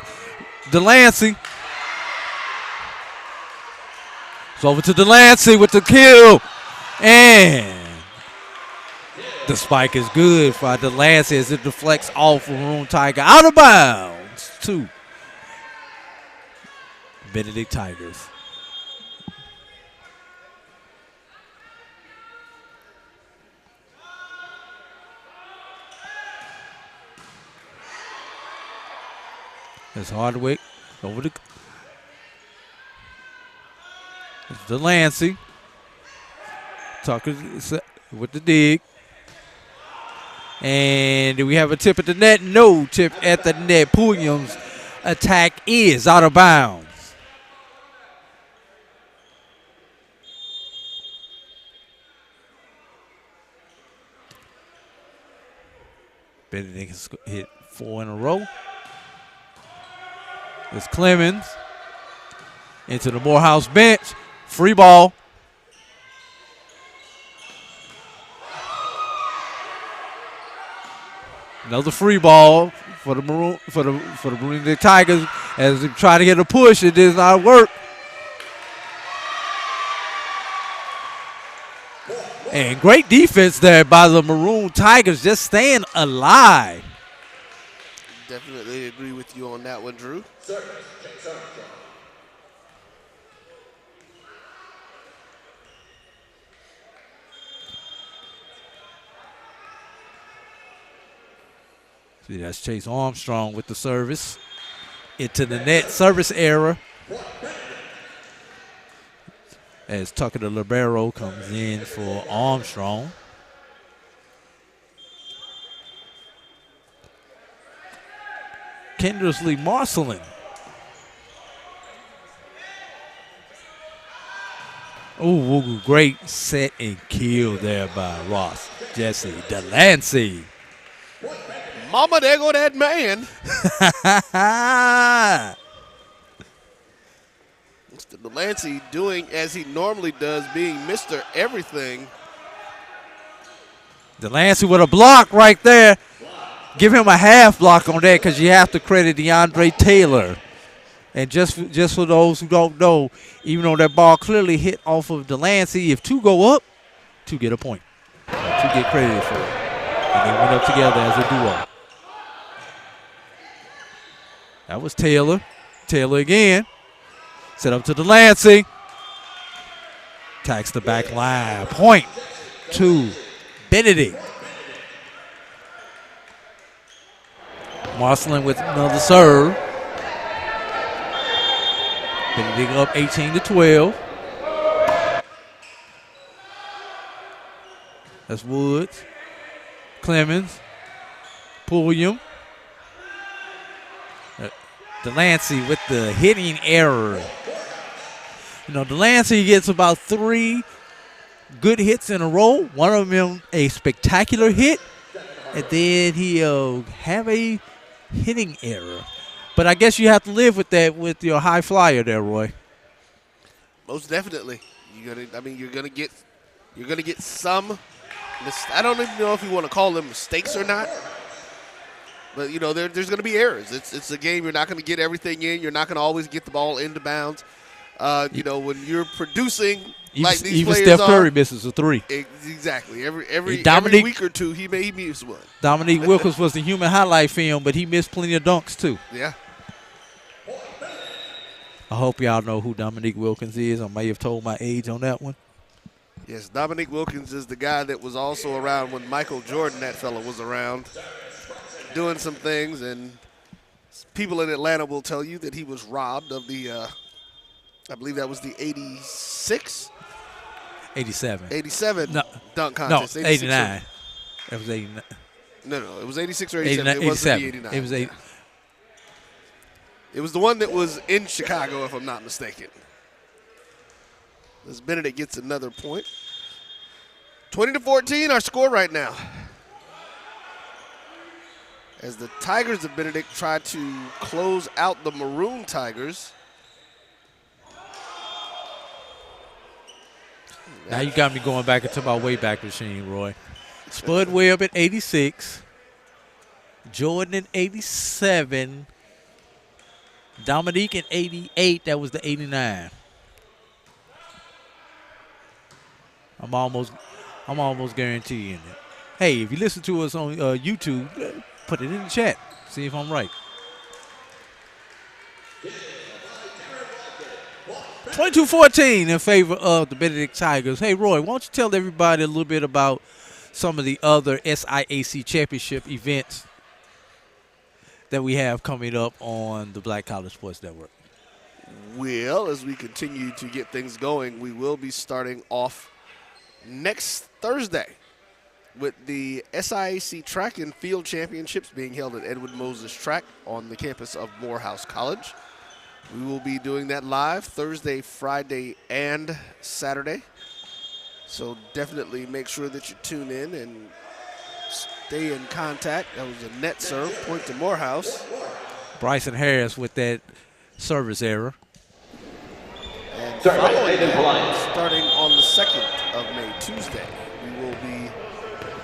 Delancey. It's over to Delancey with the kill. And the spike is good for Delancey as it deflects off Maroon Tiger. Out of bounds to Benedict Tigers. There's Hardwick over to Delancey. Tucker with the dig. And do we have a tip at the net? No tip at the net. Pulliam's attack is out of bounds. Benedict has hit 4 in a row. It's Clemens into the Morehouse bench. Free ball. Another free ball for the Maroon Tigers as they try to get a push. It does not work. And great defense there by the Maroon Tigers, just staying alive. Definitely agree with you on that one, Drew. See, that's Chase Armstrong with the service. Into the net, service error. As Tucker the libero comes in for Armstrong. Kendersley Marcelin. Oh, great set and kill there by Ross. Jesse Delancey. Mama, there go that man. Mr. Delancey doing as he normally does, being Mr. Everything. Delancey with a block right there. Give him a half block on that because you have to credit DeAndre Taylor. And just for those who don't know, even though that ball clearly hit off of Delancey, if 2 go up, 2 get a point. 2 get credited for it. And they went up together as a duo. That was Taylor. Taylor again. Set up to Delancey. Attacks the back line. Point to Benedict. Marcelin with another serve. Benedict up 18-12. That's Woods. Clemens. Pulliam. Delancey with the hitting error. You know, Delancey gets about 3 good hits in a row. One of them a spectacular hit. And then he'll have a hitting error. But I guess you have to live with that with your high flyer there, Roy. Most definitely. You're gonna get some. I don't even know if you want to call them mistakes or not. But you know, there's going to be errors. It's a game. You're not going to get everything in. You're not going to always get the ball into bounds. You know, when you're producing like these even players Steph Curry misses a 3. Exactly. Every week or two, he misses one. Dominique Wilkins was the human highlight film, but he missed plenty of dunks too. Yeah. I hope y'all know who Dominique Wilkins is. I may have told my age on that one. Yes, Dominique Wilkins is the guy that was also around when Michael Jordan, that fella, was around doing some things. And people in Atlanta will tell you that he was robbed of the, I believe that was the 86? 87. 87 no, dunk contest. No, 89. It was 89. No, it was 86 or 87. It wasn't the 89. It was 8. It was the one that was in Chicago, if I'm not mistaken. As Benedict gets another point. 20-14, our score right now. As the Tigers of Benedict try to close out the Maroon Tigers. Now you got me going back into my Wayback Machine, Roy. Spud Webb at 86. Jordan at 87. Dominique at 88. That was the 89. I'm almost guaranteeing it. Hey, if you listen to us on YouTube, put it in the chat. See if I'm right. 22-14 in favor of the Benedict Tigers. Hey, Roy, why don't you tell everybody a little bit about some of the other SIAC championship events that we have coming up on the Black College Sports Network? Well, as we continue to get things going, we will be starting off next Thursday with the SIAC Track and Field Championships being held at Edward Moses Track on the campus of Morehouse College. We will be doing that live Thursday, Friday, and Saturday. So definitely make sure that you tune in and stay in contact. That was a net serve, point to Morehouse. Bryson Harris with that service error. And following that, starting on the 2nd of May, Tuesday, we will be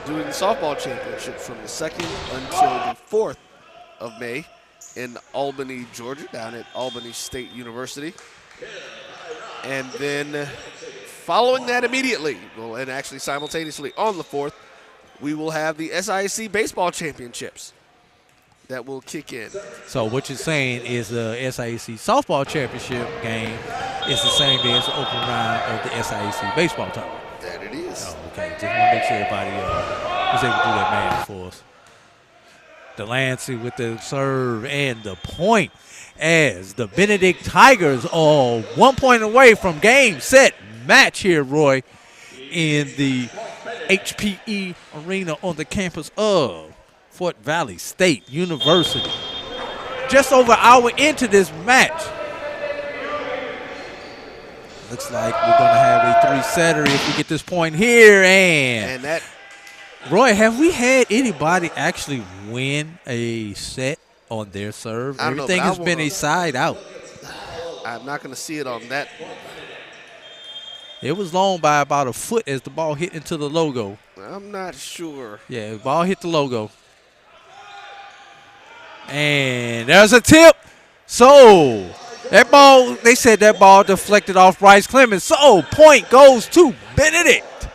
doing the softball championship from the 2nd until the 4th of May in Albany, Georgia, down at Albany State University. And then following that immediately, well, and actually simultaneously on the 4th, we will have the SIAC Baseball Championships that will kick in. So what you're saying is the SIAC Softball Championship game is the same day as the open round of the SIAC Baseball tournament. That it is. Oh, okay, just want to make sure everybody was able to do that math for us. Delancey with the serve and the point as the Benedict Tigers are 1 point away from game, set, match here, Roy, in the HPE Arena on the campus of Fort Valley State University. Just over an hour into this match. Looks like we're going to have a three-setter if we get this point here. And that, Roy, have we had anybody actually win a set on their serve? Everything has been a side out. I'm not going to see it on that. It was long by about a foot as the ball hit into the logo. I'm not sure. Yeah, the ball hit the logo. And there's a tip. So that ball, they said that ball deflected off Bryce Clemens. So point goes to Benedict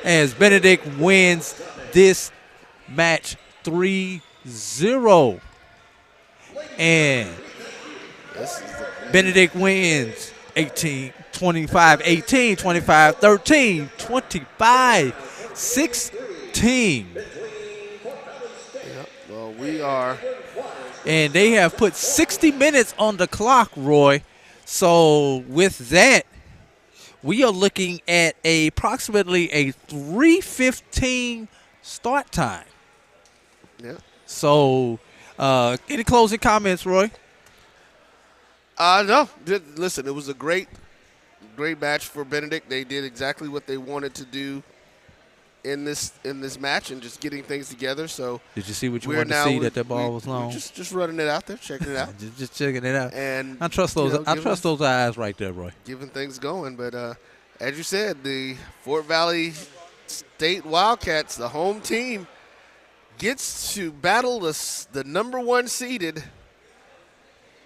as Benedict wins this match 3-0. And Benedict wins 25-18, 25-13, 25-16. Yep. Well, we are. And they have put 60 minutes on the clock, Roy. So with that, we are looking at approximately a 3:15 start time. Yeah. So any closing comments, Roy? No. Listen, it was a great match for Benedict. They did exactly what they wanted to do in this match and just getting things together. So did you see what you wanted to see? That ball was long. Just running it out there, checking it out. just checking it out. And I trust those. I trust those eyes right there, Roy. Giving things going, but as you said, the Fort Valley State Wildcats, the home team, gets to battle the number 1 seeded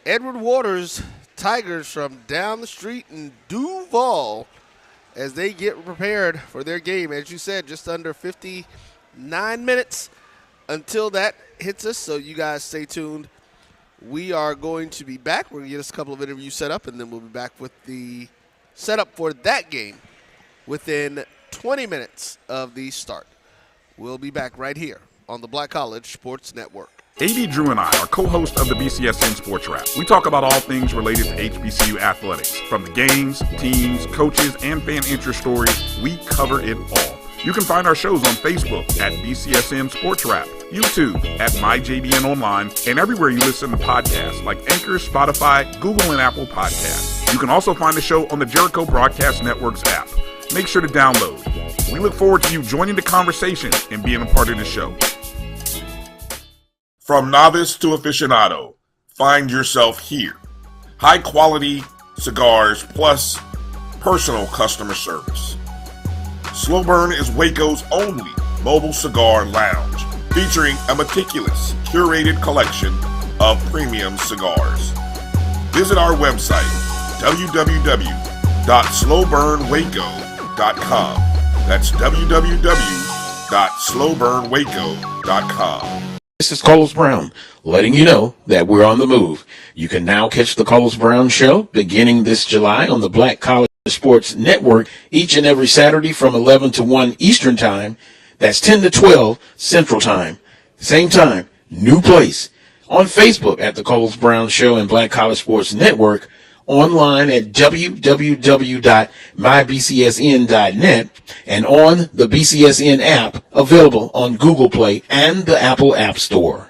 Edward Waters Tigers from down the street in Duval as they get prepared for their game. As you said, just under 59 minutes until that hits us, so you guys stay tuned We are going to be back. We're going to get us a couple of interviews set up, and then we'll be back with the setup for that game within 20 minutes of the start. We'll be back right here on the Black College Sports Network. AD Drew and I are co-hosts of the BCSN Sports Wrap. We talk about all things related to HBCU athletics. From the games, teams, coaches, and fan interest stories, we cover it all. You can find our shows on Facebook at BCSN Sports Wrap, YouTube at MyJBN Online, and everywhere you listen to podcasts like Anchor, Spotify, Google, and Apple Podcasts. You can also find the show on the Jericho Broadcast Network's app. Make sure to download. We look forward to you joining the conversation and being a part of the show. From novice to aficionado, find yourself here. High quality cigars plus personal customer service. Slow Burn is Waco's only mobile cigar lounge, featuring a meticulous, curated collection of premium cigars. Visit our website, www.slowburnwaco.com. That's www.slowburnwaco.com. This is Carlos Brown, letting you know that we're on the move. You can now catch the Carlos Brown Show beginning this July on the Black College Sports Network each and every Saturday from 11 to 1 Eastern Time. That's 10 to 12 Central Time. Same time, new place. On Facebook at the Carlos Brown Show and Black College Sports Network. Online at www.mybcsn.net and on the BCSN app available on Google Play and the Apple App Store.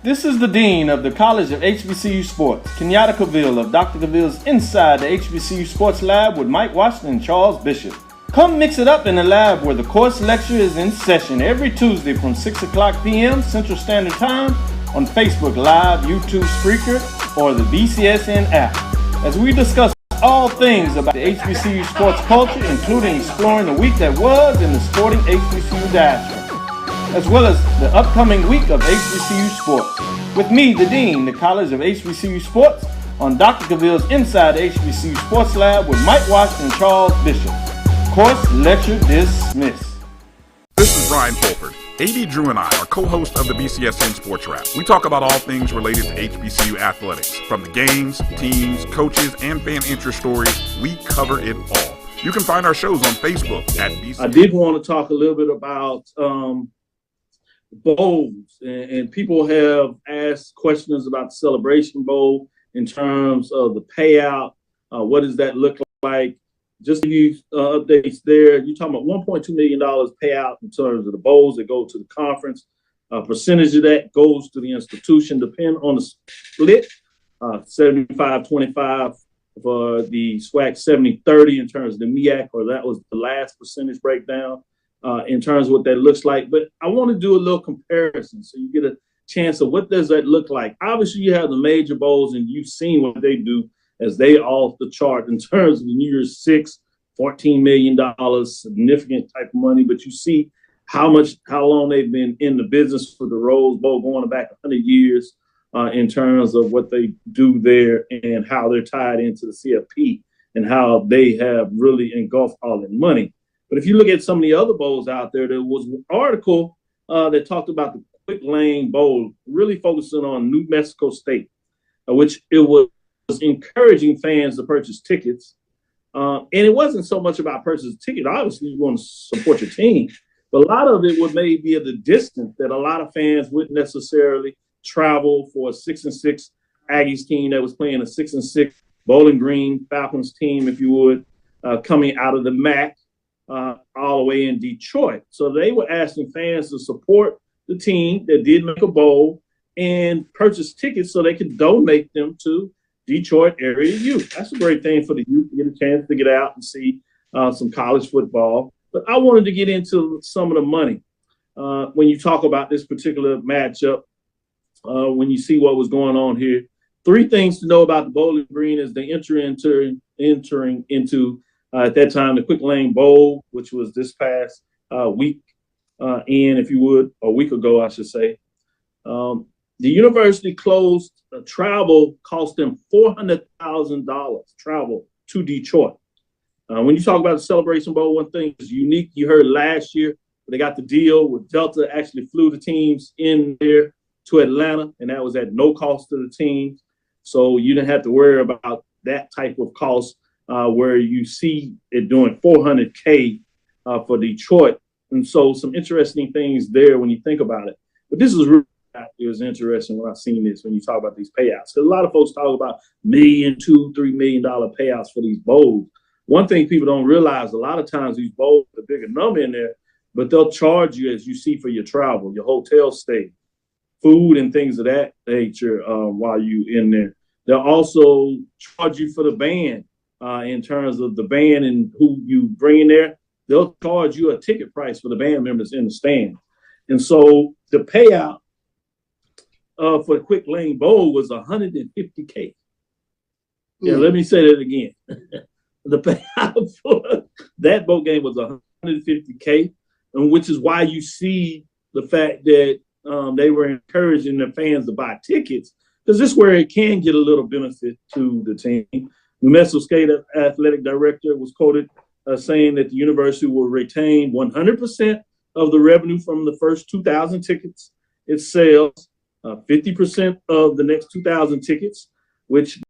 This is the Dean of the College of HBCU Sports, Kenyatta Cavill of Dr. Cavill's Inside the HBCU Sports Lab with Mike Washington and Charles Bishop. Come mix it up in the lab where the course lecture is in session every Tuesday from 6 o'clock p.m. Central Standard Time on Facebook Live, YouTube Spreaker, or the BCSN app, as we discuss all things about the HBCU sports culture, including exploring the week that was in the sporting HBCU diaspora, as well as the upcoming week of HBCU sports. With me, the Dean, the College of HBCU Sports, on Dr. Cavill's Inside the HBCU Sports Lab with Mike Washington and Charles Bishop. Course lecture dismissed. This is Brian Fulford. AD Drew and I are co-hosts of the BCSN Sports Wrap. We talk about all things related to HBCU athletics. From the games, teams, coaches, and fan interest stories, we cover it all. You can find our shows on Facebook at BCSN. I did want to talk a little bit about bowls, and people have asked questions about the Celebration Bowl in terms of the payout. What does that look like? Just to give you updates there, you're talking about $1.2 million payout in terms of the bowls that go to the conference. A percentage of that goes to the institution, depending on the split, 75-25 for the SWAC, 70-30 in terms of the MEAC, or that was the last percentage breakdown in terms of what that looks like. But I want to do a little comparison so you get a chance of what does that look like. Obviously, you have the major bowls, and you've seen what they do as they off the chart in terms of the New Year's Six, $14 million, significant type of money. But you see how long they've been in the business for the Rose Bowl, going back 100 years in terms of what they do there and how they're tied into the CFP and how they have really engulfed all that money. But if you look at some of the other bowls out there, there was an article that talked about the Quick Lane Bowl, really focusing on New Mexico State, which it was encouraging fans to purchase tickets. And it wasn't so much about purchasing tickets. Obviously, you want to support your team. But a lot of it would maybe be at the distance that a lot of fans wouldn't necessarily travel for a 6-6 Aggies team that was playing a 6-6 Bowling Green Falcons team, if you would, coming out of the MAC all the way in Detroit. So they were asking fans to support the team that did make a bowl and purchase tickets so they could donate them to Detroit area youth. That's a great thing for the youth to get a chance to get out and see some college football. But I wanted to get into some of the money. When you talk about this particular matchup, when you see what was going on here, three things to know about the Bowling Green as they entering into at that time the Quick Lane Bowl, which was this past week, if you would, a week ago, I should say. The university closed travel, cost them $400,000 travel to Detroit. When you talk about the Celebration Bowl, one thing is unique. You heard last year they got the deal with Delta, actually flew the teams in there to Atlanta, and that was at no cost to the teams. So you didn't have to worry about that type of cost where you see it doing $400K for Detroit. And so some interesting things there when you think about it. But this is really, it was interesting when I seen this, when you talk about these payouts. Because a lot of folks talk about $1 million, $2, $3 million payouts for these bowls. One thing people don't realize, a lot of times these bowls, the bigger number in there, but they'll charge you, as you see, for your travel, your hotel stay, food and things of that nature while you in there. They'll also charge you for the band in terms of the band and who you bring in there. They'll charge you a ticket price for the band members in the stand. And so the payout for the Quick Lane Bowl was $150K. Yeah, let me say that again. The payout for that bowl game was $150K, and which is why you see the fact that they were encouraging their fans to buy tickets, because this is where it can get a little benefit to the team. New Mexico State athletic director was quoted saying that the university will retain 100% of the revenue from the first 2,000 tickets it sells, 50% of the next 2,000 tickets, which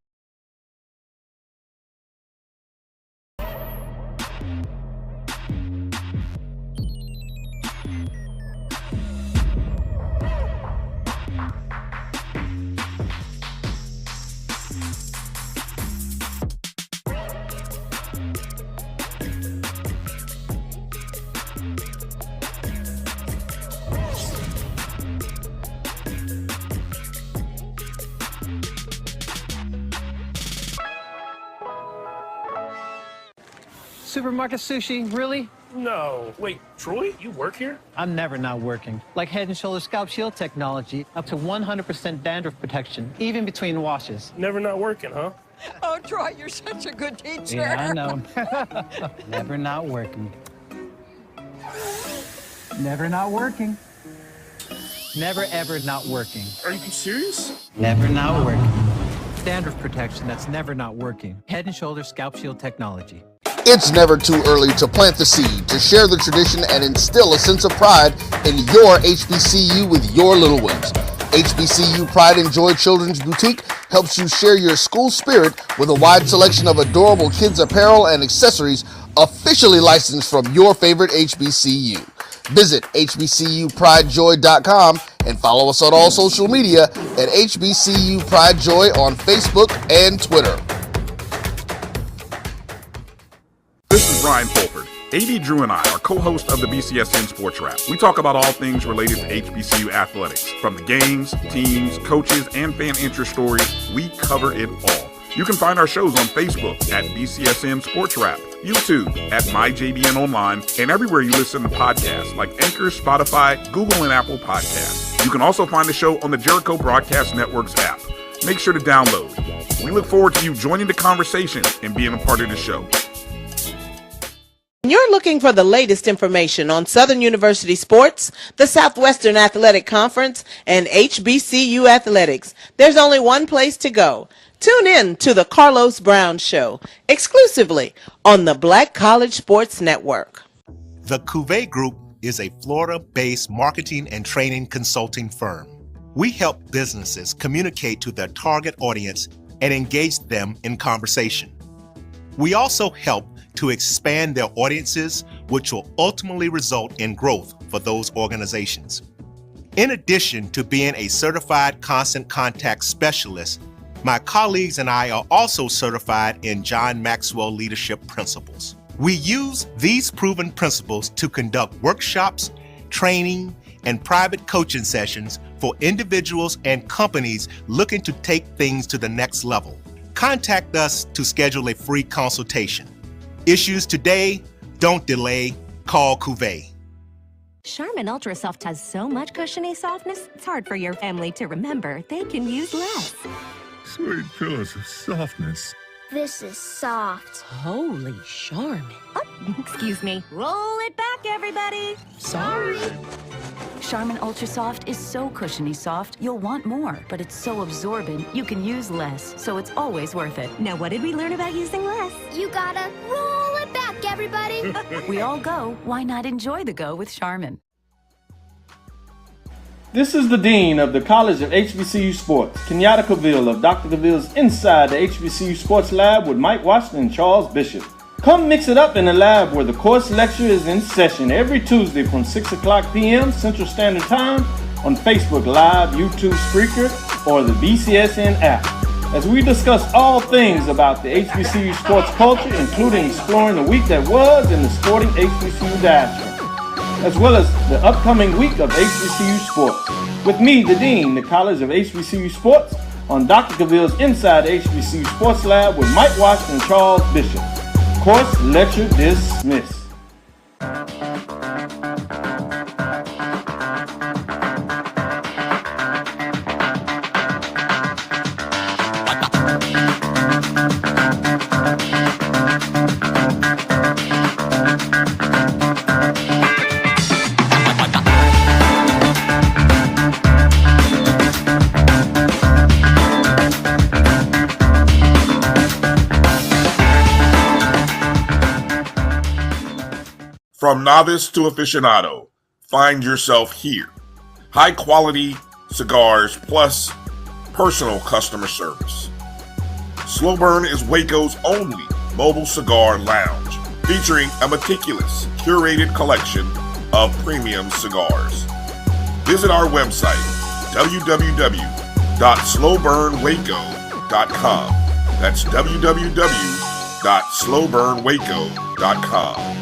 Supermarket sushi, really? No. Wait, Troy, you work here? I'm never not working. Like Head & Shoulders Scalp Shield technology, up to 100% dandruff protection, even between washes. Never not working, huh? Oh, Troy, you're such a good teacher. Yeah, I know. Never not working. Never not working. Never ever not working. Are you serious? Never not working. Dandruff protection that's never not working. Head & Shoulders Scalp Shield technology. It's never too early to plant the seed, to share the tradition, and instill a sense of pride in your HBCU with your little ones. HBCU Pride and Joy Children's Boutique helps you share your school spirit with a wide selection of adorable kids apparel and accessories officially licensed from your favorite HBCU. Visit hbcupridejoy.com and follow us on all social media at HBCU Pride Joy on Facebook and Twitter. This is Brian Fulford. AD Drew and I are co-hosts of the BCSN Sports Wrap. We talk about all things related to HBCU athletics. From the games, teams, coaches, and fan interest stories, we cover it all. You can find our shows on Facebook at BCSN Sports Wrap, YouTube at MyJBN Online, and everywhere you listen to podcasts like Anchor, Spotify, Google, and Apple Podcasts. You can also find the show on the Jericho Broadcast Network's app. Make sure to download. We look forward to you joining the conversation and being a part of the show. You're looking for the latest information on Southern University sports, the Southwestern Athletic Conference, and HBCU athletics. There's only one place to go. Tune in to the Carlos Brown Show, exclusively on the Black College Sports Network. The Cuvée Group is a Florida-based marketing and training consulting firm. We help businesses communicate to their target audience and engage them in conversation. We also help to expand their audiences, which will ultimately result in growth for those organizations. In addition to being a certified constant contact specialist, my colleagues and I are also certified in John Maxwell Leadership Principles. We use these proven principles to conduct workshops, training, and private coaching sessions for individuals and companies looking to take things to the next level. Contact us to schedule a free consultation. Issues today, don't delay, call Cuvée. Charmin Ultra Soft has so much cushiony softness, it's hard for your family to remember they can use less. Sweet pillows of softness. This is soft. Holy Charmin. Oh, excuse me. Roll it back, everybody. Sorry. Charmin Ultra Soft is so cushiony soft, you'll want more, but it's so absorbent, you can use less, so it's always worth it. Now, what did we learn about using less? You gotta roll it back, everybody. We all go, why not enjoy the go with Charmin? This is the Dean of the College of HBCU Sports, Kenyatta Cavill of Dr. Cavill's Inside the HBCU Sports Lab with Mike Washington and Charles Bishop. Come mix it up in the lab where the course lecture is in session every Tuesday from 6 o'clock p.m. Central Standard Time on Facebook Live, YouTube Spreaker, or the BCSN app, as we discuss all things about the HBCU sports culture, including exploring the week that was in the sporting HBCU diaspora, as well as the upcoming week of HBCU sports. With me, the Dean, the College of HBCU Sports, on Dr. Cavill's Inside the HBCU Sports Lab with Mike Washington and Charles Bishop. Course lecture dismissed. From novice to aficionado, find yourself here. High quality cigars plus personal customer service. Slow Burn is Waco's only mobile cigar lounge, featuring a meticulous, curated collection of premium cigars. Visit our website, www.slowburnwaco.com. That's www.slowburnwaco.com.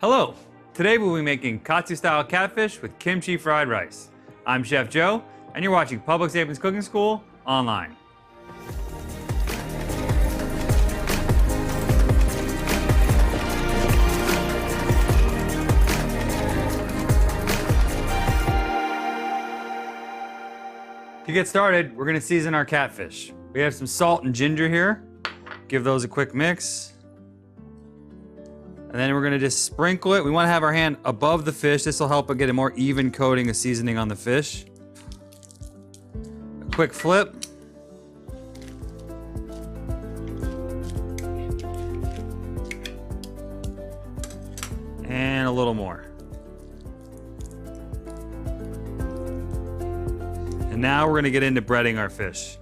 Hello! Today we'll be making katsu-style catfish with kimchi fried rice. I'm Chef Joe, and you're watching Public Savings Cooking School online. To get started, we're gonna season our catfish. We have some salt and ginger here. Give those a quick mix. And then we're gonna just sprinkle it. We wanna have our hand above the fish. This will help it get a more even coating of seasoning on the fish. A quick flip. And a little more. And now we're gonna get into breading our fish.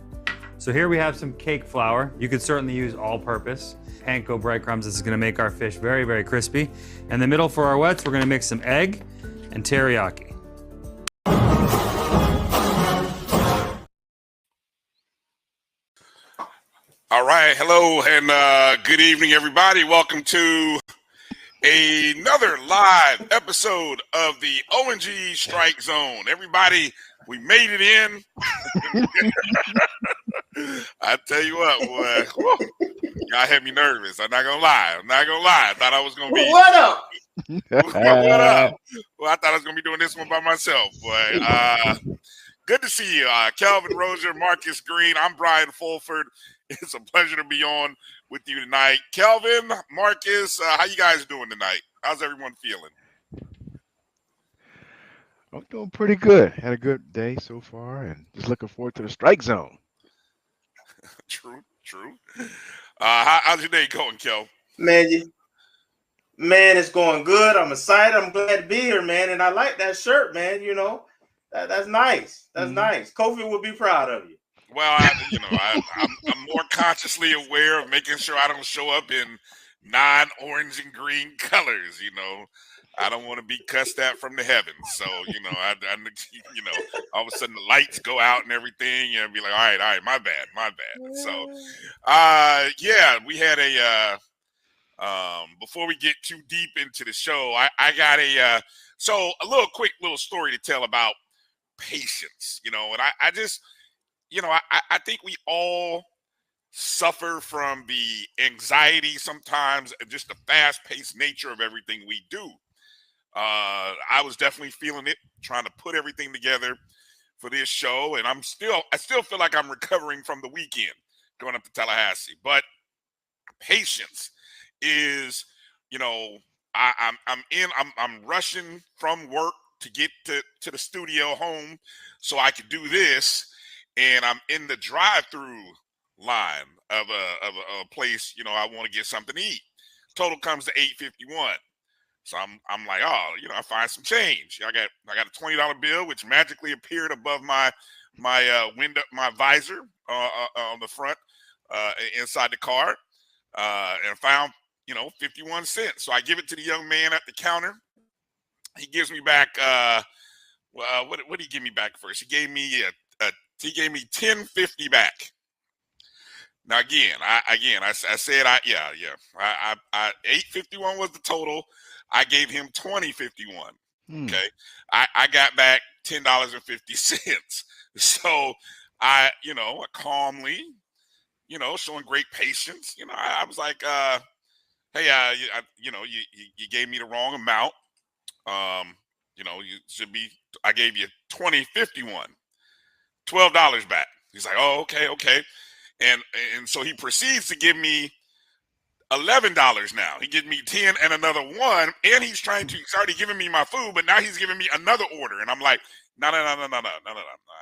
So here we have some cake flour. You could certainly use all-purpose. Panko breadcrumbs. This is gonna make our fish very, very crispy. In the middle for our wets, we're gonna mix some egg and teriyaki. All right, hello and good evening, everybody. Welcome to another live episode of the ONG Strike Zone. Everybody, we made it in. I tell you what, boy, y'all had me nervous. I'm not gonna lie. I thought I was gonna be. What up? What up? Well, I thought I was gonna be doing this one by myself, boy. Good to see you, Calvin Rozier, Marcus Green. I'm Brian Fulford. It's a pleasure to be on with you tonight, Calvin, Marcus. How you guys doing tonight? How's everyone feeling? I'm doing pretty good. Had a good day so far, and just looking forward to the strike zone. True. How's your day going, Kel? Man, it's going good. I'm excited. I'm glad to be here, man. And I like that shirt, man. You know, that's nice. That's nice. Kofi will be proud of you. Well, I'm more consciously aware of making sure I don't show up in non-orange and green colors. You know, I don't want to be cussed at from the heavens. So, all of a sudden the lights go out and everything, and be like, all right, my bad. So, we had before we get too deep into the show, I got a quick story to tell about patience, and I just, I think we all suffer from the anxiety sometimes and just the fast-paced nature of everything we do. I was definitely feeling it, trying to put everything together for this show, and I still feel like I'm recovering from the weekend going up to Tallahassee. But patience is, I'm rushing from work to get to the studio home so I could do this, and I'm in the drive-through line of a place, I want to get something to eat. Total comes to $8.51. So I'm like, I find some change. I got a $20 bill which magically appeared above my window, my visor on the front inside the car, and found 51 cents. So I give it to the young man at the counter. He gives me back what did he give me back first? He gave me $10.50 back. Now I said $8.51 was the total. I gave him $20.51. Okay, I got back $10.50. So I calmly, showing great patience. I was like, hey, you gave me the wrong amount. You should be. I gave you $20.51, $12 back. He's like, oh, okay. And so he proceeds to give me $11 now. He gives me 10 and another 1, and he's already giving me my food, but now he's giving me another order. And I'm like, no.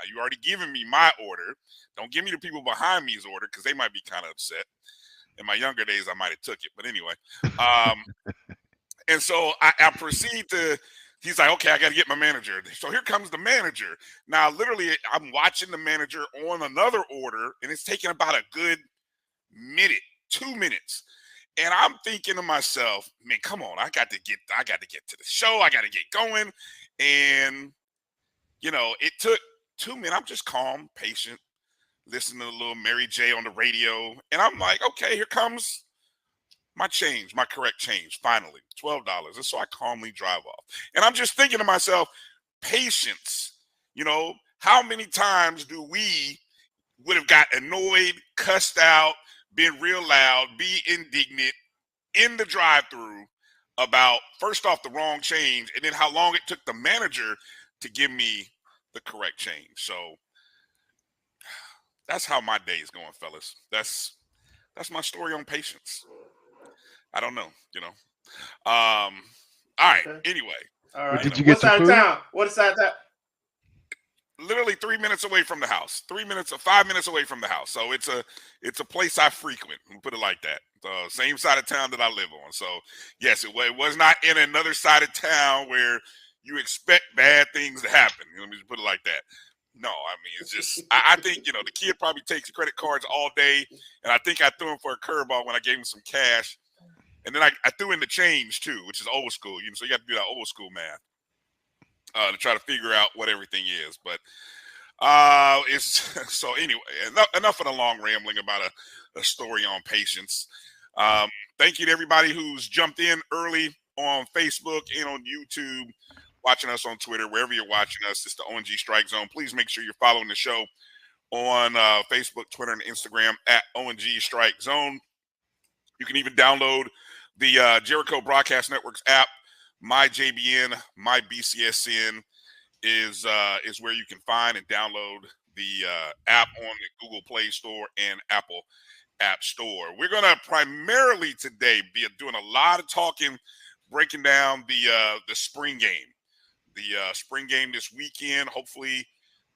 You already given me my order. Don't give me the people behind me's order, because they might be kind of upset. In my younger days, I might have took it. But anyway. And so I proceed to, he's like, okay, I got to get my manager. So here comes the manager. Now, literally, I'm watching the manager on another order, and it's taking about a good minute, 2 minutes. And I'm thinking to myself, man, come on, I got to get to the show. I got to get going. And, it took 2 minutes. I'm just calm, patient, listening to a little Mary J on the radio. And I'm like, okay, here comes my change, my correct change, finally, $12. And so I calmly drive off. And I'm just thinking to myself, patience, how many times do we would have got annoyed, cussed out, been real loud, be indignant in the drive-through about, first off, the wrong change, and then how long it took the manager to give me the correct change. So that's how my day is going, fellas. That's my story on patience. I don't know, all right. Anyway, all right. Did you get your food? What side of town? Literally 3 minutes away from the house. 5 minutes away from the house. So it's a place I frequent. We'll put it like that. Same side of town that I live on. So yes, it was not in another side of town where you expect bad things to happen. Let me just put it like that. No, I mean, it's just, I think, the kid probably takes credit cards all day. And I think I threw him for a curveball when I gave him some cash. And then I threw in the change too, which is old school. So you got to do that old school math to try to figure out what everything is. But it's so anyway, enough of the long rambling about a story on patience. Thank you to everybody who's jumped in early on Facebook and on YouTube, watching us on Twitter, wherever you're watching us. It's the ONG Strike Zone. Please make sure you're following the show on Facebook, Twitter, and Instagram at ONG Strike Zone. You can even download the Jericho Broadcast Network's app. My JBN, my BCSN is where you can find and download the app on the Google Play Store and Apple App Store. We're going to primarily today be doing a lot of talking, breaking down the spring game. The spring game this weekend. Hopefully,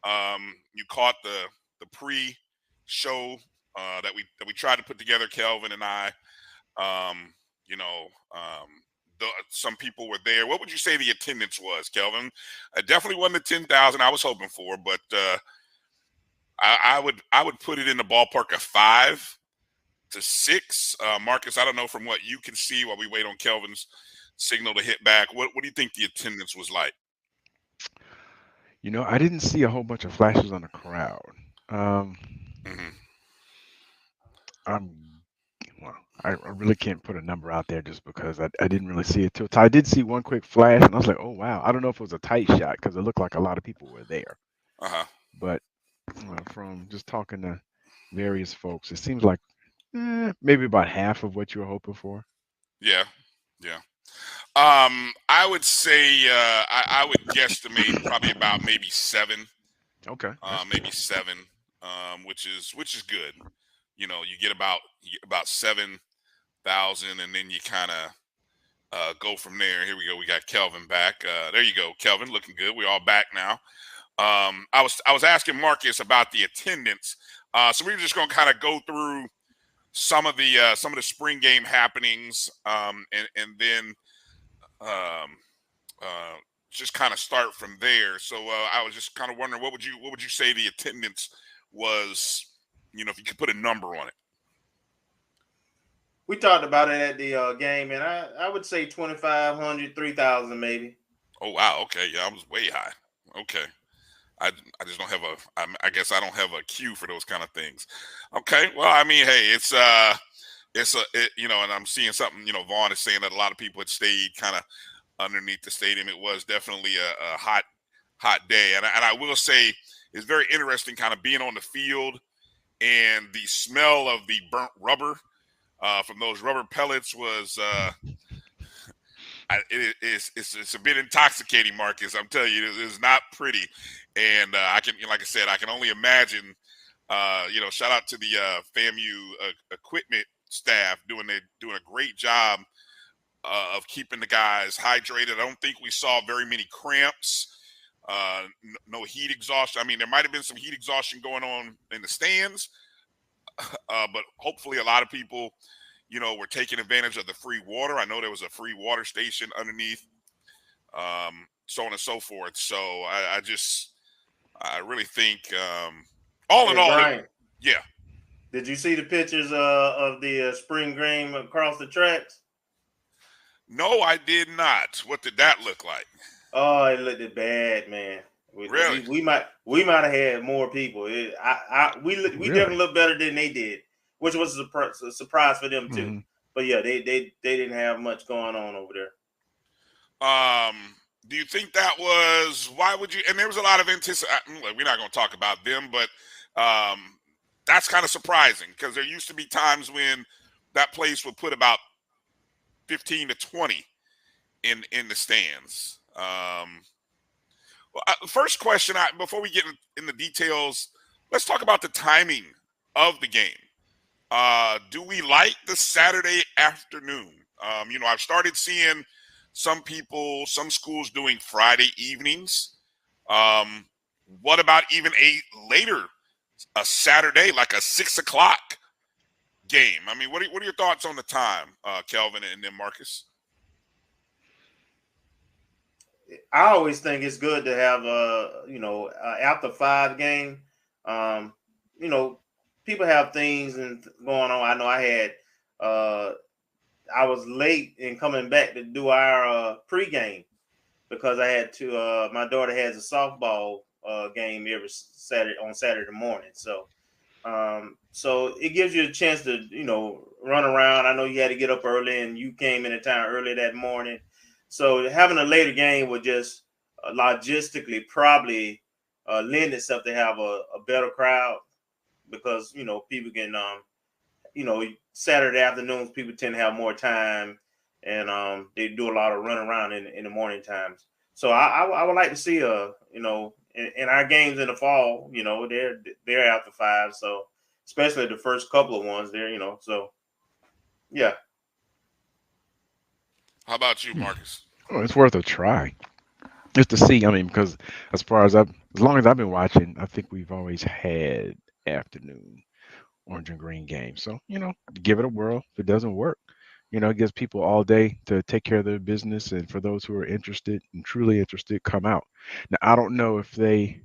you caught the pre-show that we tried to put together, Kelvin and I. Some people were there. What would you say the attendance was, Kelvin? It definitely wasn't the 10,000 I was hoping for, but I would put it in the ballpark of 5 to 6. Marcus, I don't know from what you can see while we wait on Kelvin's signal to hit back. What do you think the attendance was like? I didn't see a whole bunch of flashes on the crowd. I really can't put a number out there just because I didn't really see it too. So I did see one quick flash, and I was like, oh, wow. I don't know if it was a tight shot because it looked like a lot of people were there. Uh-huh. But from just talking to various folks, it seems like maybe about half of what you were hoping for. Yeah, yeah. I would say I would guesstimate probably about maybe 7. Okay. Maybe 7, which is good. You get about 7,000, and then you kind of go from there. Here we go. We got Kelvin back. There you go, Kelvin, looking good. We're all back now. I was asking Marcus about the attendance. So we're just going to kind of go through some of the spring game happenings, and then just kind of start from there. So I was just kind of wondering, what would you say the attendance was? If you could put a number on it. We talked about it at the game, and I would say 2,500, 3,000 maybe. Oh wow, okay, yeah, I was way high. Okay, I just don't have I guess I don't have a cue for those kind of things. Okay, well, I mean, hey, and I'm seeing something. Vaughn is saying that a lot of people had stayed kind of underneath the stadium. It was definitely a hot day, and I will say it's very interesting, kind of being on the field and the smell of the burnt rubber from those rubber pellets was it's a bit intoxicating, Marcus. I'm telling you, it's not pretty, and like I said, I can only imagine. Shout out to the FAMU equipment staff doing a great job of keeping the guys hydrated. I don't think we saw very many cramps, no heat exhaustion. I mean, there might have been some heat exhaustion going on in the stands, but hopefully a lot of people, were taking advantage of the free water. I know there was a free water station underneath, so on and so forth. So I really think, all in all, Brian, yeah. Did you see the pictures of the spring game across the tracks? No, I did not. What did that look like? Oh, it looked bad, man. Really? We might have had more people. We definitely looked better than they did, which was a surprise for them too. Mm-hmm. But yeah, they didn't have much going on over there. Do you think that was, why would you, and there was a lot of anticipation, we're not going to talk about them, but that's kind of surprising because there used to be times when that place would put about 15 to 20 in the stands. First question, before we get in the details, let's talk about the timing of the game. Do we like the Saturday afternoon? I've started seeing some schools doing Friday evenings. What about even a Saturday, like a 6 o'clock game? I mean, what are your thoughts on the time, Kelvin and then Marcus? I always think it's good to have after 5 game. People have things going on. I know I was late in coming back to do our pregame because I had to. My daughter has a softball game every Saturday morning. So it gives you a chance to run around. I know you had to get up early, and you came into town early that morning. So having a later game would just logistically probably lend itself to have a better crowd because people can Saturday afternoons people tend to have more time and they do a lot of run around in the morning times. So I would like to see in our games in the fall, they're after 5, so especially the first couple of ones there, so yeah. How about you, Marcus? Oh, it's worth a try just to see. I mean, because as long as I've been watching, I think we've always had afternoon orange and green games. So give it a whirl. If it doesn't work, it gives people all day to take care of their business. And for those who are interested and truly interested, come out. Now, I don't know if they,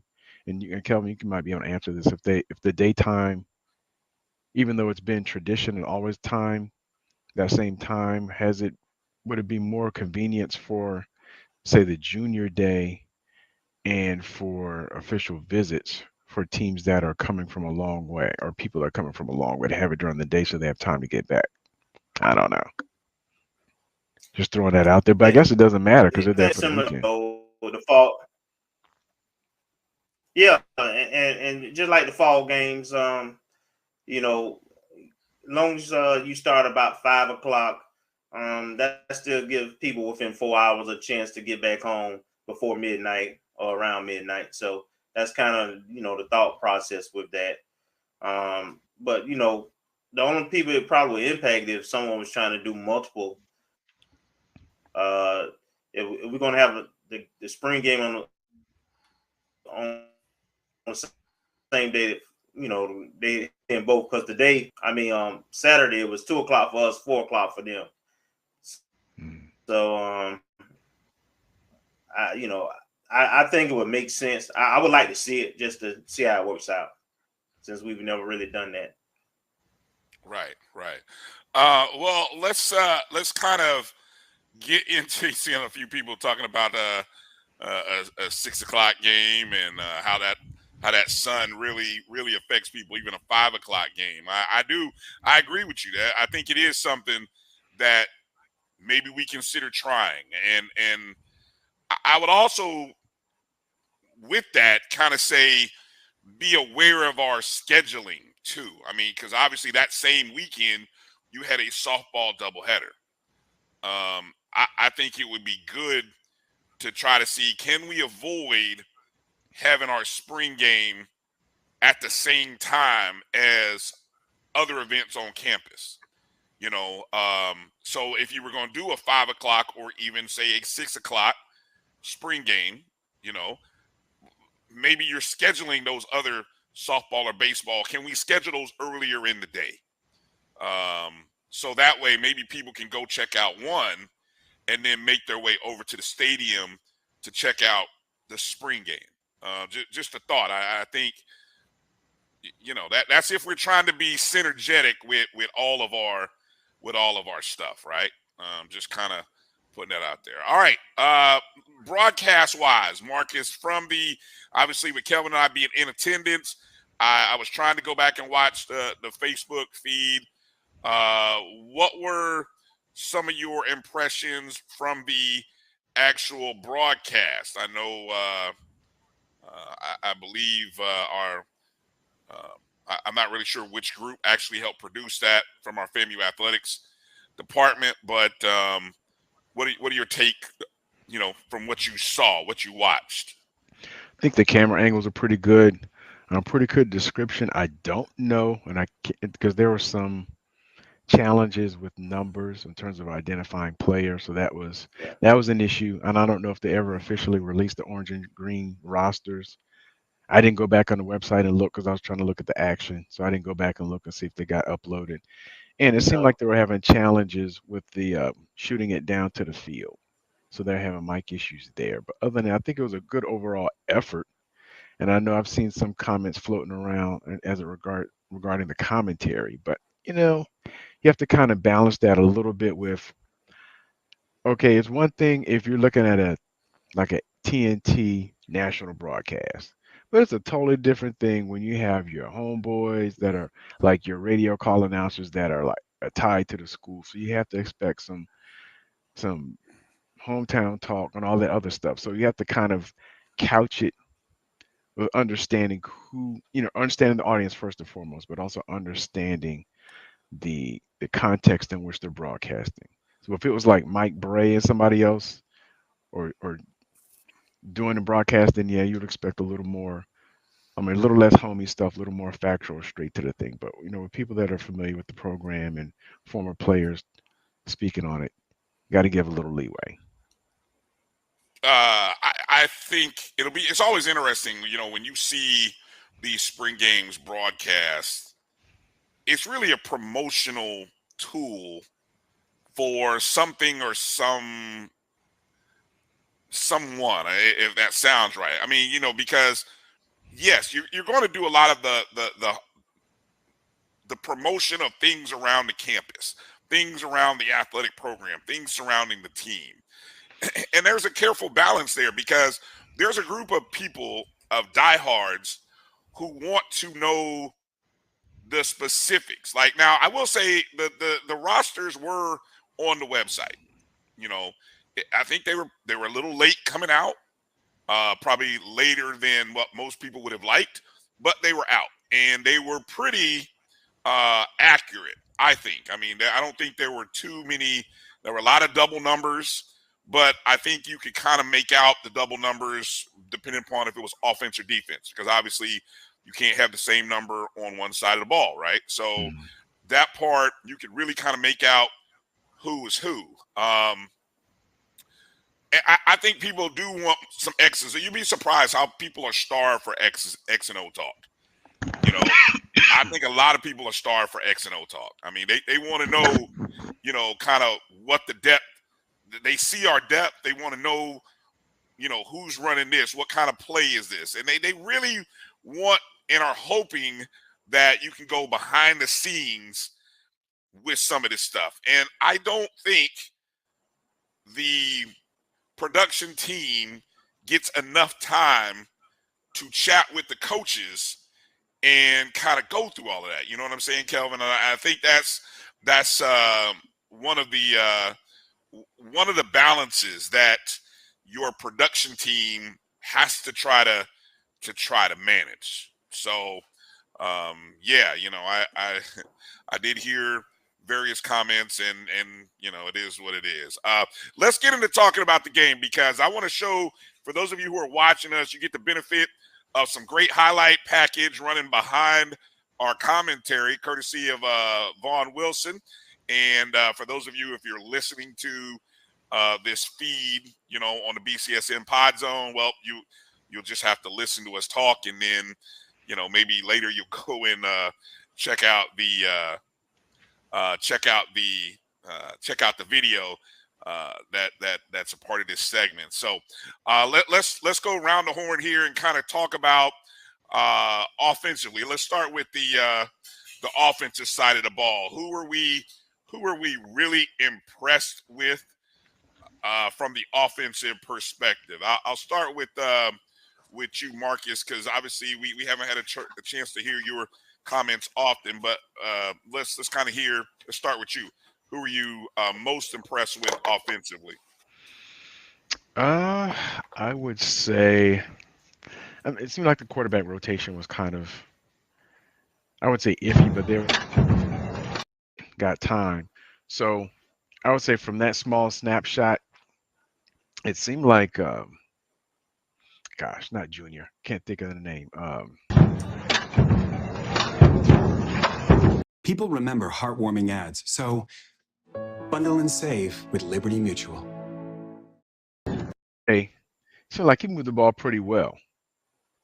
and Kelvin, you might be able to answer this. If the daytime, even though it's been tradition and always time, that same time, would it be more convenience for, say, the junior day and for official visits for teams that are coming from a long way or people that are coming from a long way to have it during the day so they have time to get back? I don't know. Just throwing that out there. But I guess it doesn't matter because they're there for the weekend. The fall. Yeah, and just like the fall games, a long as you start about 5 o'clock, that still gives people within 4 hours a chance to get back home before midnight or around midnight. So that's kind of, the thought process with that. But the only people it probably impacted if someone was trying to do multiple. If we're gonna have the spring game on the same day that they in both, because today, Saturday it was 2 o'clock for us, 4 o'clock for them. So I think it would make sense. I would like to see it just to see how it works out, since we've never really done that. Right. Well, let's kind of get into seeing a few people talking about a 6 o'clock game and how that sun really affects people, even a 5 o'clock game. I agree with you. That I think it is something that maybe we consider trying, and I would also, with that, kind of say, be aware of our scheduling too. Because obviously that same weekend you had a softball doubleheader. I think it would be good to try to see, can we avoid having our spring game at the same time as other events on campus. So if you were going to do a 5 o'clock or even say a 6 o'clock spring game, maybe you're scheduling those other softball or baseball. Can we schedule those earlier in the day? So that way maybe people can go check out one and then make their way over to the stadium to check out the spring game. Just a thought. I think, that's if we're trying to be synergetic with all of our stuff, right? Just kind of putting that out there. All right. Broadcast wise, Marcus, obviously with Kelvin and I being in attendance, I was trying to go back and watch the Facebook feed. What were some of your impressions from the actual broadcast? I know, I believe I'm not really sure which group actually helped produce that from our FAMU athletics department, but what are your take, from what you saw, what you watched? I think the camera angles are pretty good. Pretty good description. I don't know, because there were some challenges with numbers in terms of identifying players, so that was an issue. And I don't know if they ever officially released the orange and green rosters. I didn't go back on the website and look because I was trying to look at the action, so I didn't go back and look and see if they got uploaded. And it seemed like they were having challenges with the shooting it down to the field, so they're having mic issues there. But other than that, I think it was a good overall effort. And I know I've seen some comments floating around as it regarding the commentary, but you have to kind of balance that a little bit with, okay, it's one thing if you're looking at a TNT national broadcast, but it's a totally different thing when you have your homeboys that are like your radio call announcers that are tied to the school. So you have to expect some hometown talk and all that other stuff. So you have to kind of couch it with understanding understanding the audience first and foremost, but also understanding the context in which they're broadcasting. So if it was like Mike Bray and somebody else or doing the broadcast, then yeah, you'd expect a little more, a little less homey stuff, a little more factual, straight to the thing. But with people that are familiar with the program and former players speaking on it, you got to give a little leeway. I think it's always interesting, when you see these spring games broadcast, it's really a promotional tool for something or someone, if that sounds right. Because yes, you're going to do a lot of the promotion of things around the campus, things around the athletic program, things surrounding the team. And there's a careful balance there, because there's a group of people, of diehards, who want to know the specifics. Like, now, I will say the rosters were on the website. I think they were a little late coming out, probably later than what most people would have liked, but they were out, and they were pretty accurate I think. I mean, I don't think there were too many. There were a lot of double numbers, but I think you could kind of make out the double numbers depending upon if it was offense or defense, because obviously you can't have the same number on one side of the ball, right? So that part you could really kind of make out who is who. I think people do want some X's. You'd be surprised how people are starved for X and O talk. You know, I think a lot of people are starved for X and O talk. I mean, they want to know, you know, kind of what the depth. They see our depth. They want to know, you know, who's running this, what kind of play is this, and they really want and are hoping that you can go behind the scenes with some of this stuff. And I don't think the production team gets enough time to chat with the coaches and kind of go through all of that. You know what I'm saying, Kelvin? I think that's one of the balances that your production team has to try to manage. So yeah, you know, I did hear various comments, and you know, it is what it is. Let's get into talking about the game, because I want to show, for those of you who are watching us, you get the benefit of some great highlight package running behind our commentary, courtesy of Vaughn Wilson. And for those of you, if you're listening to this feed, you know, on the BCSN Pod Zone, well, you'll just have to listen to us talk, and then, you know, maybe later you'll go and check out the video that's a part of this segment. So let's go around the horn here and kind of talk about offensively. Let's start with the offensive side of the ball. Who are we really impressed with from the offensive perspective? I'll start with you, Marcus, because obviously we haven't had a chance to hear your comments often, but let's kind of hear. Let's start with you. Who are you most impressed with offensively? I would say, it seemed like the quarterback rotation was kind of, I would say, iffy, but they got time. So I would say from that small snapshot, it seemed like, gosh, not Junior. Can't think of the name. People remember heartwarming ads, so bundle and save with Liberty Mutual. Hey, so like he moved the ball pretty well.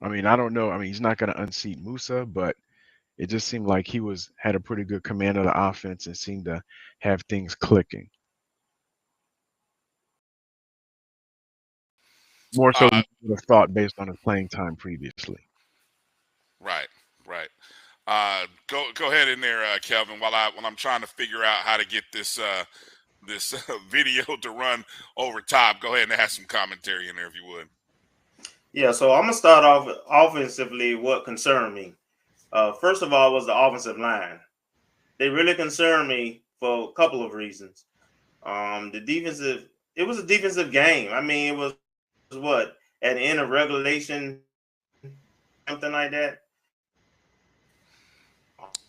I mean, I don't know. I mean, he's not going to unseat Musa, but it just seemed like he had a pretty good command of the offense and seemed to have things clicking. More so than I would have thought based on his playing time previously. Right. Go ahead in there, Kelvin, while I'm trying to figure out how to get this video to run over top. Go ahead and have some commentary in there if you would. Yeah, so I'm gonna start off offensively. What concerned me, first of all, was the offensive line. They really concerned me for a couple of reasons. The defensive, it was a defensive game. I mean, it was what, at the end of regulation, something like that.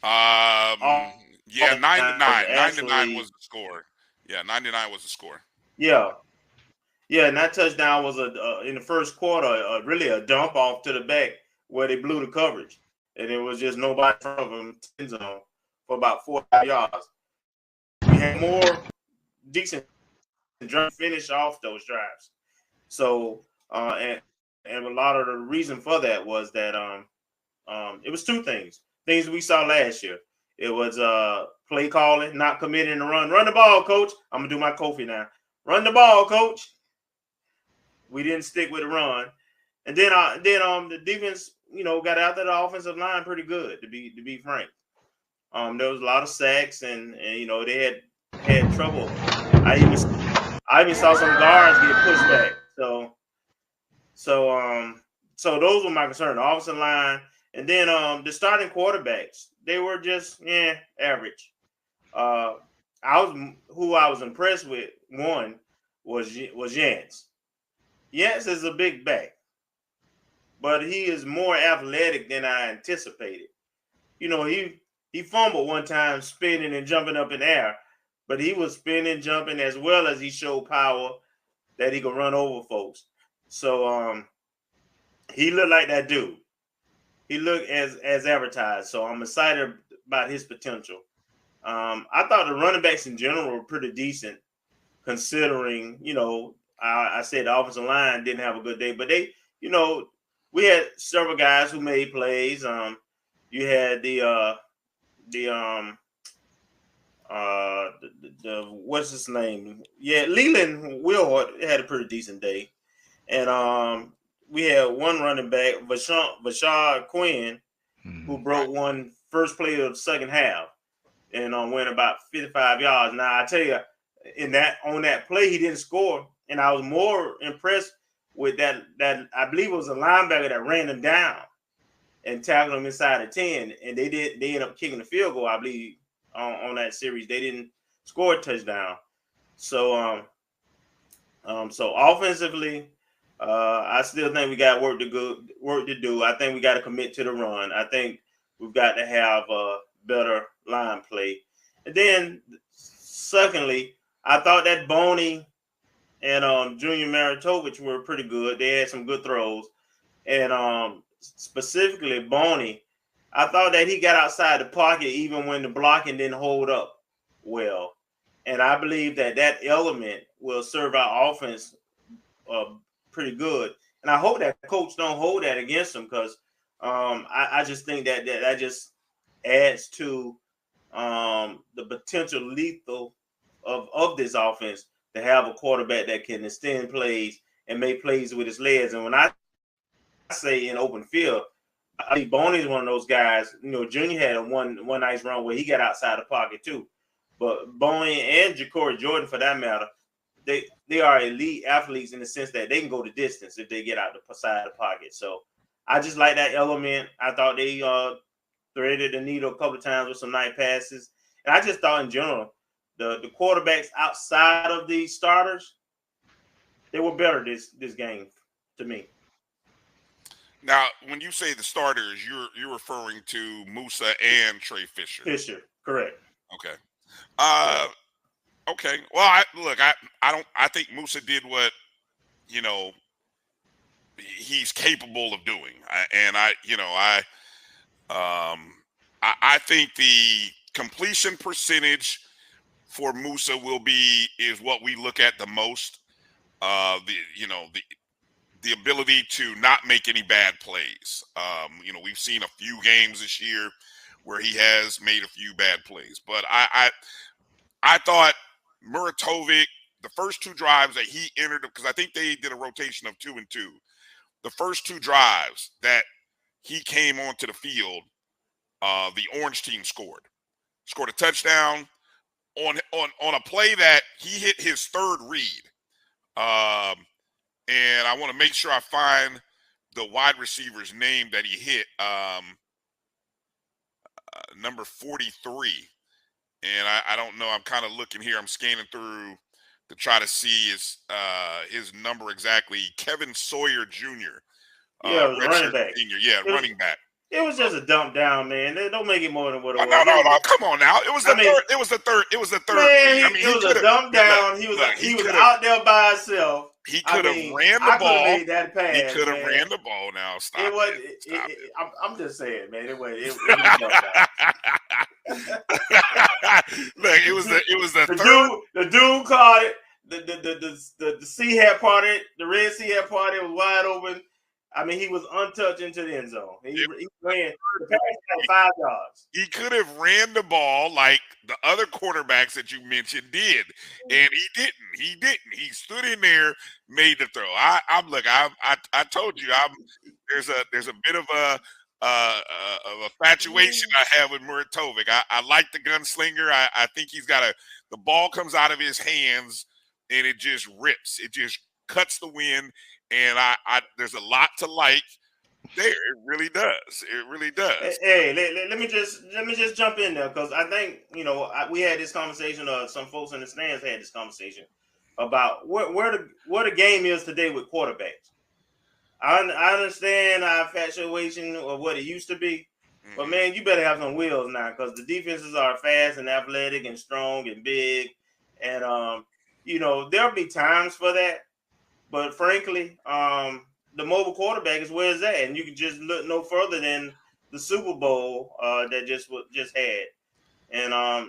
Yeah, 9-9 was the score. Yeah, 99 was the score. Yeah, and that touchdown was in the first quarter, really a dump off to the back where they blew the coverage, and it was just nobody in front of them in zone for about 4 yards. We had more decent finish off those drives. So and a lot of the reason for that was that it was two things we saw last year. It was play calling, not committing to run the ball, coach. I'm gonna do my Kofi now. Run the ball, coach. We didn't stick with the run, and then the defense, you know, got after the offensive line pretty good. To be frank, there was a lot of sacks, and you know, they had trouble. I even saw some guards get pushed back. So those were my concerns. The offensive line, and then the starting quarterbacks, they were just average. I was impressed with. One was Jantz. Jantz is a big back, but he is more athletic than I anticipated. You know, he He fumbled one time, spinning and jumping up in the air, but he was spinning, jumping, as well as he showed power that he could run over folks. So he looked like that dude. He looked as advertised. So I'm excited about his potential. I thought the running backs in general were pretty decent, considering, I said the offensive line didn't have a good day, but they, we had several guys who made plays. You had the what's his name? Yeah, Leland Willhart had a pretty decent day, and we had one running back, Vashad Quinn, who broke one first play of the second half, and went about 55 yards. Now I tell you, on that play he didn't score, and I was more impressed with that I believe it was a linebacker that ran him down and tackled him inside the 10, and they ended up kicking the field goal, I believe, on that series. They didn't score a touchdown. So so offensively, I still think we got work to do. I think we got to commit to the run. I think we've got to have a better line play. And then secondly, I thought that Boney and Junior Maritovich were pretty good. They had some good throws. And specifically Boney, I thought that he got outside the pocket even when the blocking didn't hold up well. And I believe that element will serve our offense pretty good. And I hope that coach don't hold that against him, because I just think that just adds to the potential lethal of this offense, to have a quarterback that can extend plays and make plays with his legs. And when I say in open field, I think Boney's one of those guys. Junior had one nice run where he got outside the pocket too. But Boney and Ja'Cory Jordan, for that matter, they are elite athletes in the sense that they can go the distance if they get out the side of the pocket. So I just like that element. I thought they threaded the needle a couple of times with some nice passes. And I just thought in general, the quarterbacks outside of these starters, they were better this game to me. Now, when you say the starters, you're referring to Musa and Trey Fisher. Fisher, correct. Okay. Okay. Well, I think Musa did what he's capable of doing. I think the completion percentage for Musa is what we look at the most. The ability to not make any bad plays. We've seen a few games this year where he has made a few bad plays, but I thought Muratovic, the first two drives that he entered, because I think they did a rotation of 2 and 2. The first two drives that he came onto the field, the orange team scored a touchdown on a play that he hit his third read. And I want to make sure I find the wide receiver's name that he hit, number 43. And I don't know. I'm kind of looking here. I'm scanning through to try to see his number exactly. Kevin Sawyer Jr. Yeah, it was running back. Senior. Yeah, running back. It was just a dump down, man. They don't make it more than what it was. No, come on now. It was the third. It was the third. It was the third. Man, it was a dump down. He was out there by himself. He could have ran the ball. Made that pass, he could have ran the ball. Now stop. I'm just saying, man. It was Look, it was the third. The dude caught it. The sea had parted. The Red Sea had parted. It was wide open. I mean, he was untouched into the end zone. He ran the pass at 5 yards. He could have ran the ball like the other quarterbacks that you mentioned did, and he didn't. He didn't. He stood in there, made the throw. I told you, there's a bit of a infatuation I have with Muratovic. I like the gunslinger. I think he's got the ball comes out of his hands and it just rips. It just cuts the wind. And there's a lot to like there. It really does. It really does. Hey, let me just jump in there, because I think we had this conversation. Some folks in the stands had this conversation about where the game is today with quarterbacks. I understand our infatuation of what it used to be, But man, you better have some wheels now, because the defenses are fast and athletic and strong and big, and there'll be times for that. But frankly, the mobile quarterback is where it's at, and you can just look no further than the Super Bowl that just had, and I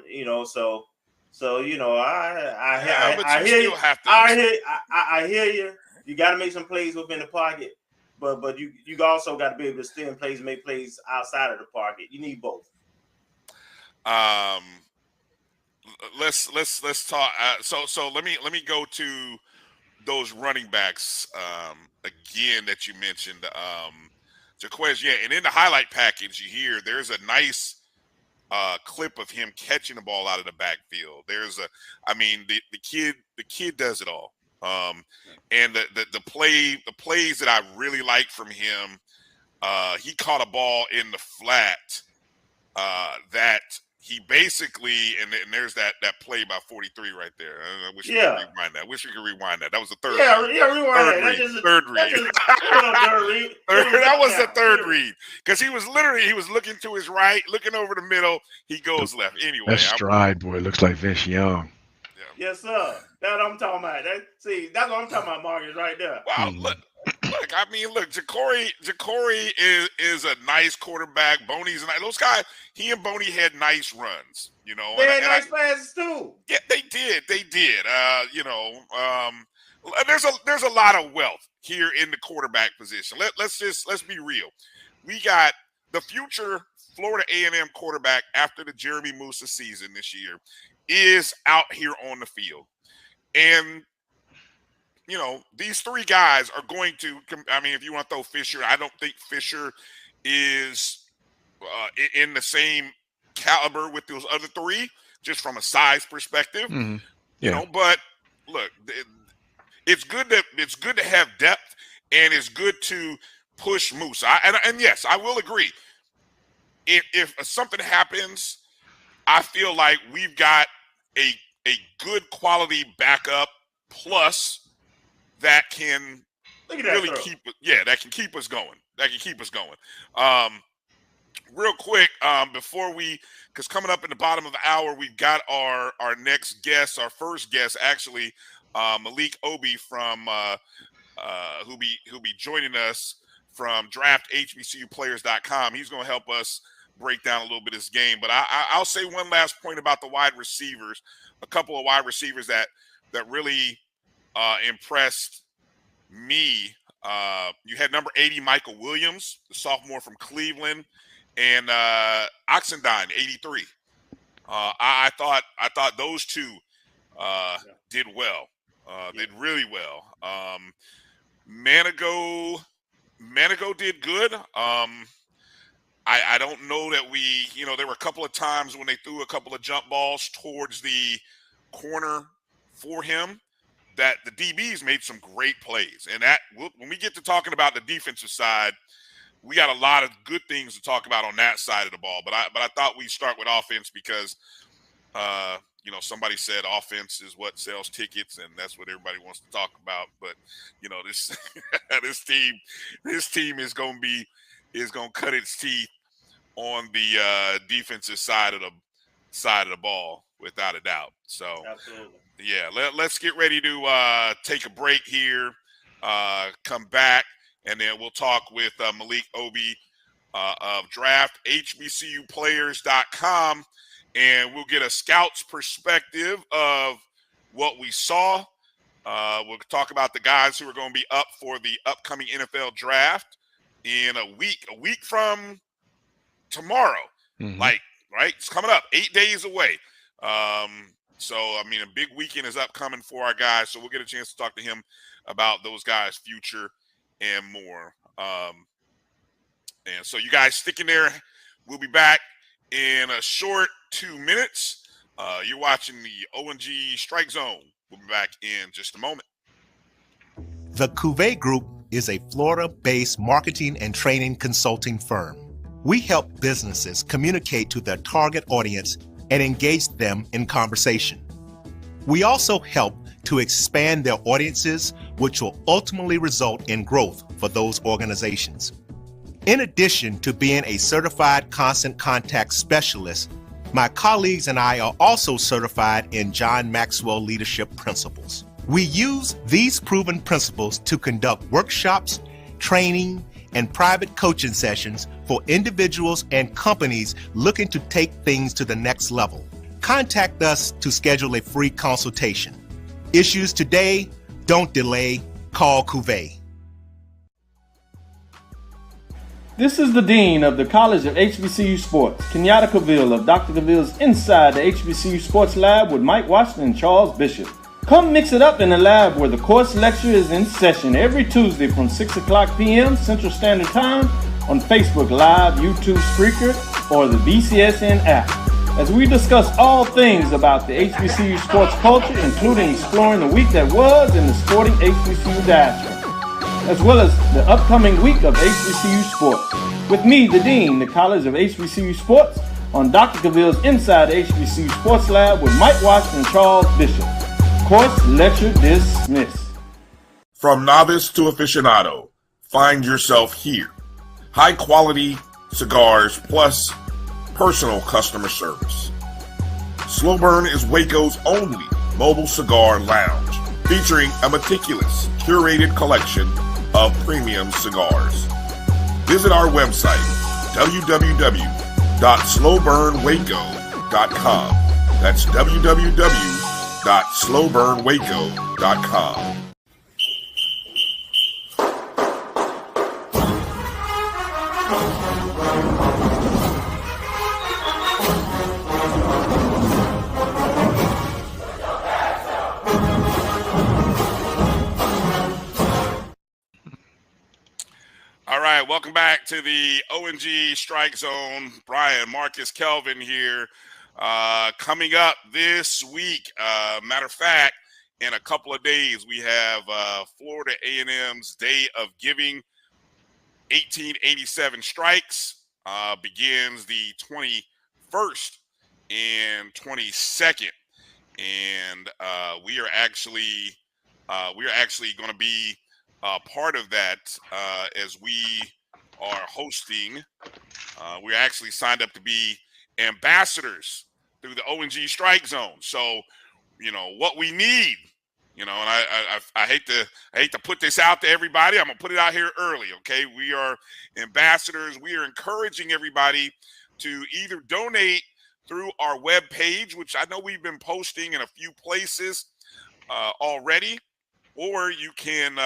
hear you. You got to make some plays within the pocket, but you also got to be able to stay in plays and make plays outside of the pocket. You need both. Let's talk. So let me go to those running backs again that you mentioned. Jaquez, yeah, and in the highlight package, you hear there's a nice clip of him catching the ball out of the backfield. The kid does it all. And the plays that I really like from him, he caught a ball in the flat that he basically, and there's that play by 43 right there. I wish we could rewind that. That was the third. Rewind third read. That was the third read, because he was looking to his right, looking over the middle. He goes left. Anyway, that stride boy looks like Vince Young. Yes, sir. That's what I'm talking about. That's what I'm talking about, Marcus, right there. Wow, look, Jacory is a nice quarterback. Boney's nice. Those guys, he and Boney had nice runs, They had nice passes too. Yeah, they did. There's a lot of wealth here in the quarterback position. Let's be real. We got the future Florida A&M quarterback after the Jeremy Musa season this year is out here on the field. And, these three guys are going to – if you want to throw Fisher, I don't think Fisher is in the same caliber with those other three, just from a size perspective. Mm-hmm. Yeah. But, look, it's good to have depth, and it's good to push Musa. And yes, I will agree. If something happens, I feel like we've got a good quality backup plus that can really keep us going. Real quick, before because coming up in the bottom of the hour, we've got our next guest, our first guest actually, Malik Obi from who'll be joining us from drafthbcuplayers.com. He's going to help us break down a little bit of this game. But I'll say one last point about the wide receivers. A couple of wide receivers that really impressed me. You had number 80, Michael Williams, the sophomore from Cleveland, and Oxendine, 83. I thought those two did well. Did really well. Manigo did good. I don't know that there were a couple of times when they threw a couple of jump balls towards the corner for him that the DBs made some great plays. And when we get to talking about the defensive side, we got a lot of good things to talk about on that side of the ball. But I thought we'd start with offense because, somebody said offense is what sells tickets, and that's what everybody wants to talk about. But, this team is going to cut its teeth on the defensive side of the ball, without a doubt. So, absolutely. Yeah, let's get ready to take a break here, come back, and then we'll talk with Malik Obi of drafthbcuplayers.com, and we'll get a scout's perspective of what we saw. We'll talk about the guys who are going to be up for the upcoming NFL draft in a week from tomorrow. Mm-hmm. Right? It's coming up, 8 days away. So, a big weekend is upcoming for our guys, so we'll get a chance to talk to him about those guys' future and more. And so you guys stick in there. We'll be back in a short 2 minutes. You're watching the O&G Strike Zone. We'll be back in just a moment. The Cuvée Group is a Florida-based marketing and training consulting firm. We help businesses communicate to their target audience and engage them in conversation. We also help to expand their audiences, which will ultimately result in growth for those organizations. In addition to being a certified constant contact specialist, my colleagues and I are also certified in John Maxwell Leadership Principles. We use these proven principles to conduct workshops, training, and private coaching sessions for individuals and companies looking to take things to the next level. Contact us to schedule a free consultation. Issues today, don't delay, call Cuvée. This is the Dean of the College of HBCU Sports, Kenyatta Cavill of Dr. Cavill's Inside the HBCU Sports Lab with Mike Washington and Charles Bishop. Come mix it up in the lab where the course lecture is in session every Tuesday from 6 o'clock p.m. Central Standard Time on Facebook Live, YouTube Spreaker, or the BCSN app, as we discuss all things about the HBCU sports culture, including exploring the week that was in the sporting HBCU diaspora, as well as the upcoming week of HBCU sports. With me, the Dean, the College of HBCU Sports, on Dr. Cavill's Inside the HBCU Sports Lab with Mike Washington and Charles Bishop. Course lecture dismissed. From novice to aficionado, find yourself here. High quality cigars plus personal customer service. Slow Burn is Waco's only mobile cigar lounge, featuring a meticulous, curated collection of premium cigars. Visit our website, www.slowburnwaco.com. That's www.slowburnwaco.com. All right, welcome back to the ONG Strike Zone. Brian, Marcus, Kelvin here. Coming up this week, matter of fact, in a couple of days, we have Florida A&M's Day of Giving. 1887 Strikes begins the 21st and 22nd, and we are actually going to be part of that as we are hosting. We're actually signed up to be ambassadors through the ONG Strike Zone. So, you know what we need. You know, and I hate to put this out to everybody. I'm gonna put it out here early. Okay, we are ambassadors. We are encouraging everybody to either donate through our web page, which I know we've been posting in a few places already, or you can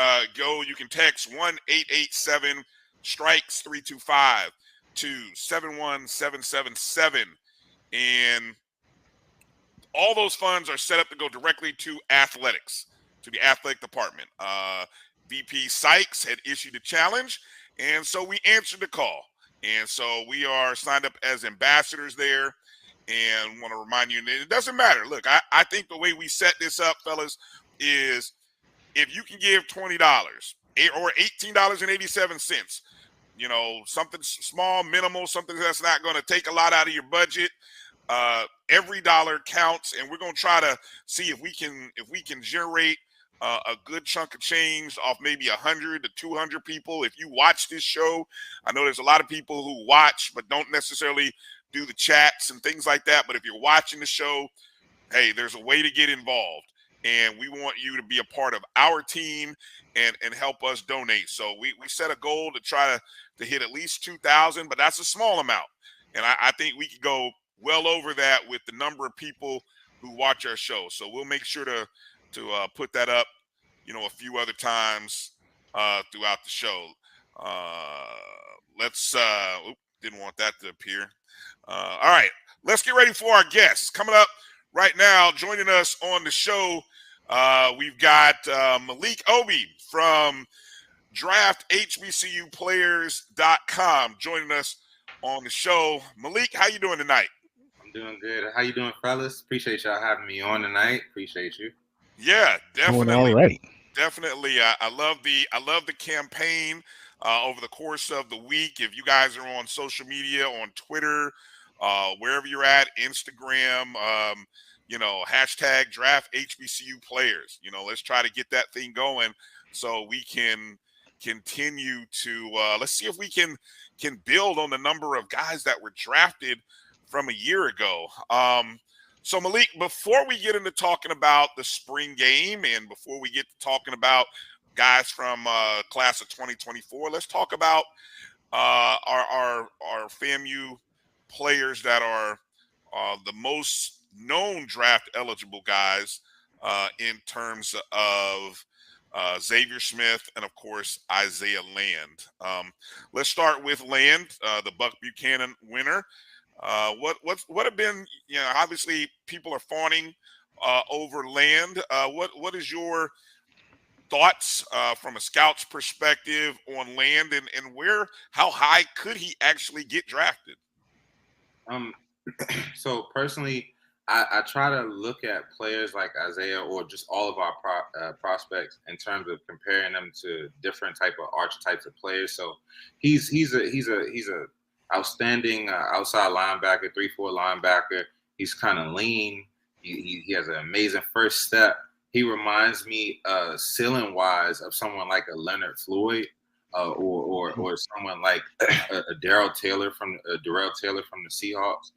you can text 1-887-STRIKES-325 to 71777, and all those funds are set up to go directly to athletics, to the athletic department. VP Sykes had issued a challenge, and so we answered the call. And so we are signed up as ambassadors there, and want to remind you, and it doesn't matter. Look, I think the way we set this up, fellas, is if you can give $20 or $18.87, you know, something small, minimal, something that's not going to take a lot out of your budget. Every dollar counts, and we're going to try to see if we can generate a good chunk of change off maybe 100 to 200 people. If you watch this show, I know there's a lot of people who watch but don't necessarily do the chats and things like that. But if you're watching the show, hey, there's a way to get involved, and we want you to be a part of our team and help us donate. So we set a goal to try to hit at least 2,000, but that's a small amount, and I think we could go well over that with the number of people who watch our show. So we'll make sure to put that up, you know, a few other times throughout the show. Didn't want that to appear. All right, let's get ready for our guests. Coming up right now, joining us on the show, we've got Malik Obi from DraftHBCUPlayers.com joining us on the show. Malik, how you doing tonight? Doing good. How you doing, fellas? Appreciate y'all having me on tonight. Appreciate you. Yeah, definitely. Doing all right. Definitely. I love the campaign over the course of the week. If you guys are on social media, on Twitter, wherever you're at, Instagram, you know, hashtag draft HBCU players. You know, let's try to get that thing going so we can continue to let's see if we can build on the number of guys that were drafted from a year ago. So Malik, before we get into talking about the spring game and before we get to talking about guys from class of 2024, let's talk about our FAMU players that are the most known draft eligible guys in terms of Xavier Smith and, of course, Isaiah Land. Let's start with Land, the Buck Buchanan winner. What have been, obviously people are fawning over Land. What is your thoughts from a scout's perspective on Land and how high could he actually get drafted? So personally, I try to look at players like Isaiah or just all of our prospects in terms of comparing them to different type of archetypes of players. So he's a outstanding outside linebacker, 3-4 linebacker. He's kind of lean. He has an amazing first step. He reminds me ceiling wise of someone like a Leonard Floyd or someone like a Darrell Taylor from the Seahawks.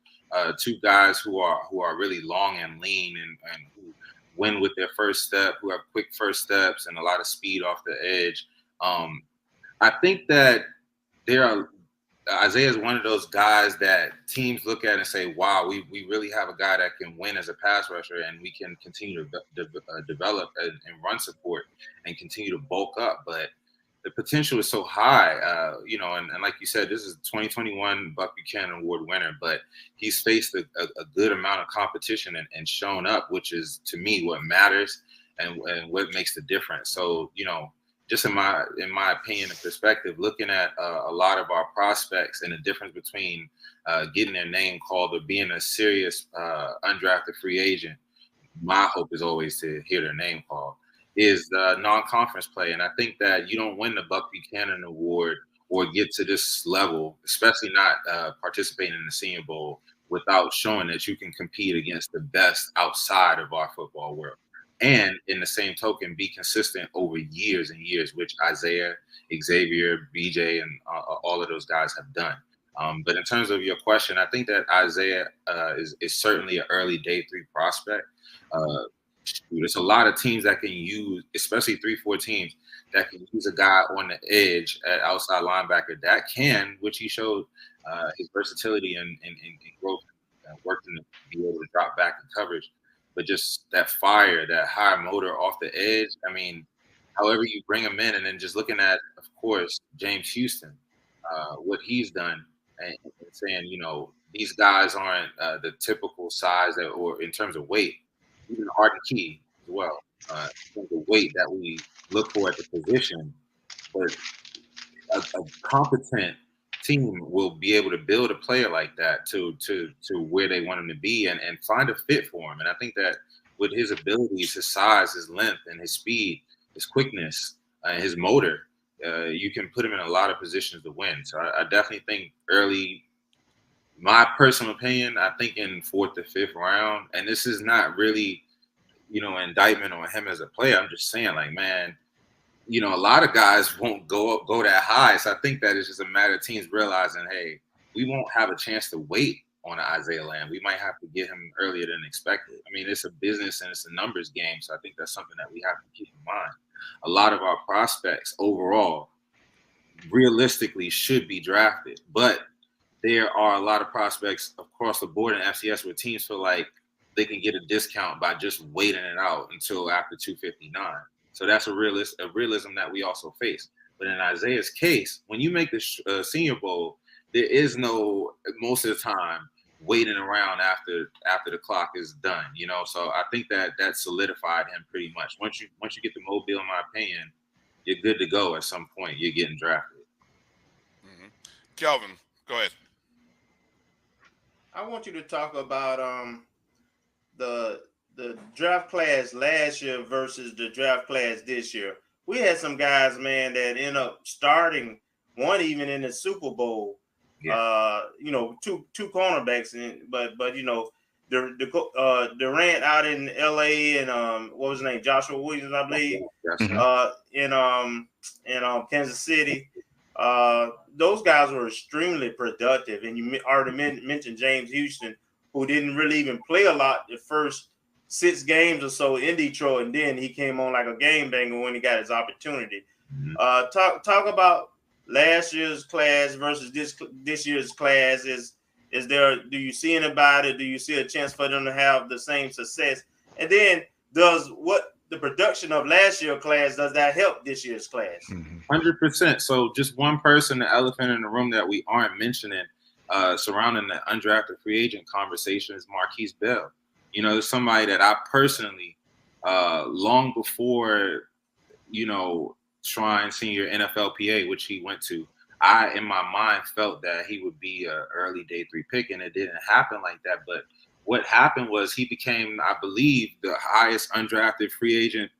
Two guys who are really long and lean and who win with their first step, who have quick first steps and a lot of speed off the edge. I think that Isaiah is one of those guys that teams look at and say, wow, we really have a guy that can win as a pass rusher and we can continue to develop and run support and continue to bulk up. But the potential is so high, and like you said, this is 2021 Buck Buchanan Award winner, but he's faced a good amount of competition and shown up, which is, to me, what matters and what makes the difference. So, just in my opinion and perspective, looking at a lot of our prospects and the difference between getting their name called or being a serious undrafted free agent, my hope is always to hear their name called, is the non-conference play. And I think that you don't win the Buck Buchanan Award or get to this level, especially not participating in the Senior Bowl, without showing that you can compete against the best outside of our football world. And in the same token, be consistent over years and years, which Isaiah, Xavier, BJ, and all of those guys have done. But in terms of your question, I think that Isaiah is certainly an early day 3 prospect. There's a lot of teams that can use, especially 3-4 teams, that can use a guy on the edge at outside linebacker that can, which he showed his versatility and growth, working to be able to drop back in coverage. But just that fire, that high motor off the edge, I mean, however you bring him in, and then just looking at, of course, James Houston, what he's done, and saying, these guys aren't the typical size or in terms of weight. Even Arden Key as well. The weight that we look for at the position, but a competent team will be able to build a player like that to where they want him to be and find a fit for him. And I think that with his abilities, his size, his length, and his speed, his quickness, his motor, you can put him in a lot of positions to win. So I definitely think early. My personal opinion, I think in 4th to 5th round, and this is not really, indictment on him as a player. I'm just saying, like, man, a lot of guys won't go that high. So I think that it's just a matter of teams realizing, hey, we won't have a chance to wait on Isaiah Land. We might have to get him earlier than expected. I mean, it's a business and it's a numbers game. So I think that's something that we have to keep in mind. A lot of our prospects overall realistically should be drafted, but there are a lot of prospects across the board in FCS where teams feel like they can get a discount by just waiting it out until after 259. So that's a realism that we also face. But in Isaiah's case, when you make the Senior Bowl, there is no, most of the time, waiting around after the clock is done. So I think that solidified him pretty much. Once you get the Mobile, in my opinion, you're good to go. At some point, you're getting drafted. Mm-hmm. Kelvin, go ahead. I want you to talk about the draft class last year versus the draft class this year. We had some guys, man, that end up starting, one even in the Super Bowl. Yeah. Two cornerbacks, but Durant out in L.A. and what was his name, Joshua Williams, I believe, in Kansas City. Those guys were extremely productive, and you already mentioned James Houston, who didn't really even play a lot the first 6 games or so in Detroit, and then he came on like a game banger when he got his opportunity. Talk about last year's class versus this year's class. Is there? Do you see anybody? Do you see a chance for them to have the same success? And then does what the production of last year's class, does that help this year's class? 100%. So just one person, the elephant in the room that we aren't mentioning surrounding the undrafted free agent conversation is Marquise Bell. You know, there's somebody that I personally, long before, you know, Shrine Senior NFLPA, which he went to, I, in my mind, felt that he would be an early day 3 pick, and it didn't happen like that. But what happened was he became, I believe, the highest undrafted free agent.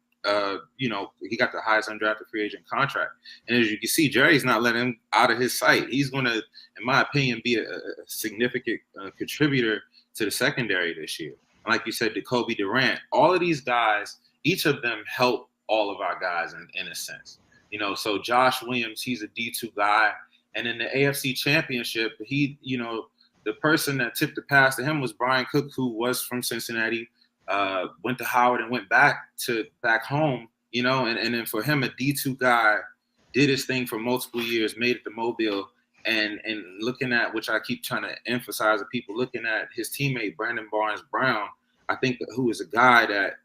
You know, he got the highest undrafted free agent contract. And as you can see, Jerry's not letting him out of his sight. He's going to, in my opinion, be a significant contributor to the secondary this year. And like you said, Jacoby Durant, all of these guys, each of them help all of our guys in a sense. You know, so Josh Williams, he's a D2 guy. And in the AFC Championship, he, you know, the person that tipped the pass to him was Brian Cook, who was from Cincinnati, went to Howard and went back home, you know, and then for him, a D2 guy did his thing for multiple years, made it to Mobile. And looking at, which I keep trying to emphasize to people, looking at his teammate, Brandon Barnes-Brown, I think who is a guy that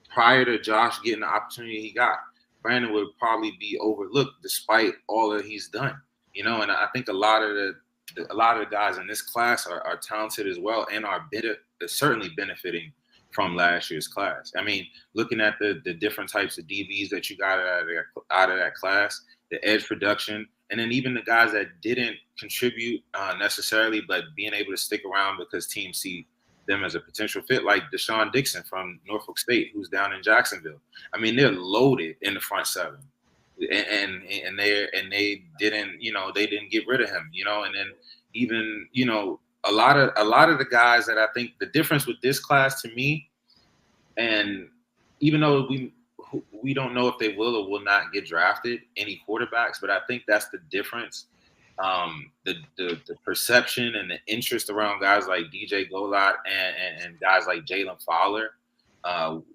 prior to Josh getting the opportunity he got, Brandon would probably be overlooked despite all that he's done, you know. And I think a lot of the guys in this class are talented as well, and are certainly benefiting from last year's class. I mean, looking at the different types of DBs that you got out of that class, the edge production, and then even the guys that didn't contribute necessarily, but being able to stick around because teams see them as a potential fit, like Deshaun Dixon from Norfolk State, who's down in Jacksonville. I mean, they're loaded in the front 7, and they didn't, you know, they didn't get rid of him, you know. And then even, you know, a lot of the guys that I think the difference with this class to me, and even though we don't know if they will or will not get drafted, any quarterbacks, but I think that's the difference. The perception and the interest around guys like DJ Golot and guys like Jalen Fowler,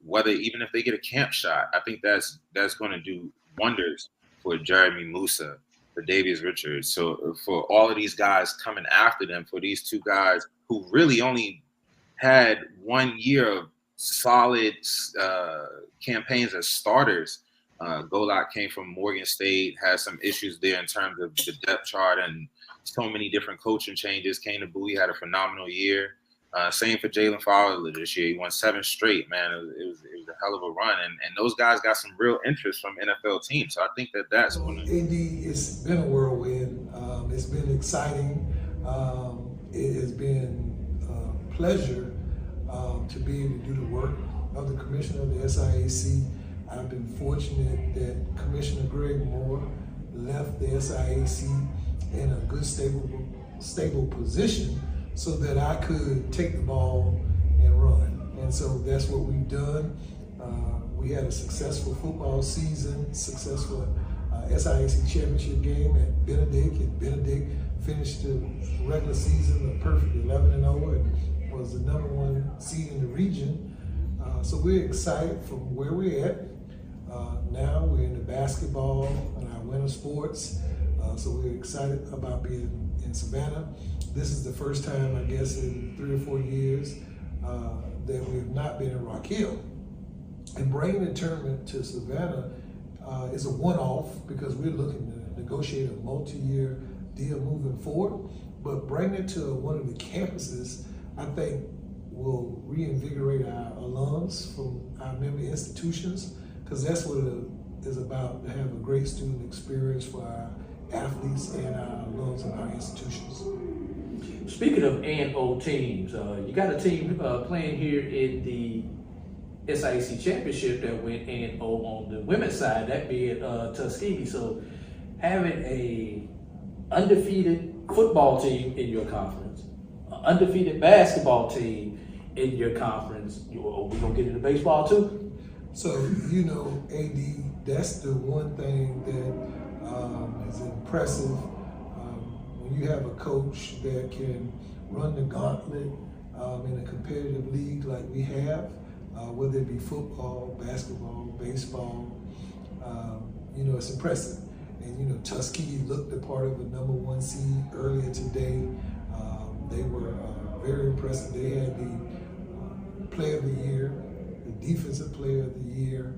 whether even if they get a camp shot, I think that's going to do wonders for Jeremy Musa, for Davius Richards. So for all of these guys coming after them, for these 2 guys who really only had 1 year of solid campaigns as starters. Golot came from Morgan State, has some issues there in terms of the depth chart and so many different coaching changes. Came to Bowie, had a phenomenal year. Same for Jalen Fowler this year. He won 7 straight, man. It was a hell of a run. And those guys got some real interest from NFL teams. So I think that's going to... AD, it's been a whirlwind. It's been exciting. It has been a pleasure to be able to do the work of the commissioner of the SIAC. I've been fortunate that Commissioner Greg Moore left the SIAC in a good, stable position so that I could take the ball and run. And so that's what we've done. We had a successful football season, successful SIAC championship game at Benedict, and Benedict finished the regular season a perfect 11-0 and was the #1 seed in the region. So we're excited from where we're at. Now we're in the basketball and our winter sports. So we're excited about being in Savannah. This is the first time, I guess, in 3 or 4 years that we have not been in Rock Hill. And bringing the tournament to Savannah is a one-off because we're looking to negotiate a multi-year deal moving forward. But bringing it to one of the campuses, I think, will reinvigorate our alums from our member institutions, because that's what it is about, to have a great student experience for our athletes and our alums in our institutions. Speaking of A&O teams, you got a team playing here in the SIAC Championship that went A&O on the women's side, that being Tuskegee. So having a undefeated football team in your conference undefeated basketball team in your conference. Are we gonna get into baseball too? So, AD, that's the one thing that is impressive. When you have a coach that can run the gauntlet in a competitive league like we have, whether it be football, basketball, baseball, it's impressive. And Tuskegee looked the part of a #1 seed earlier today. They were very impressive. They had the player of the year, the defensive player of the year.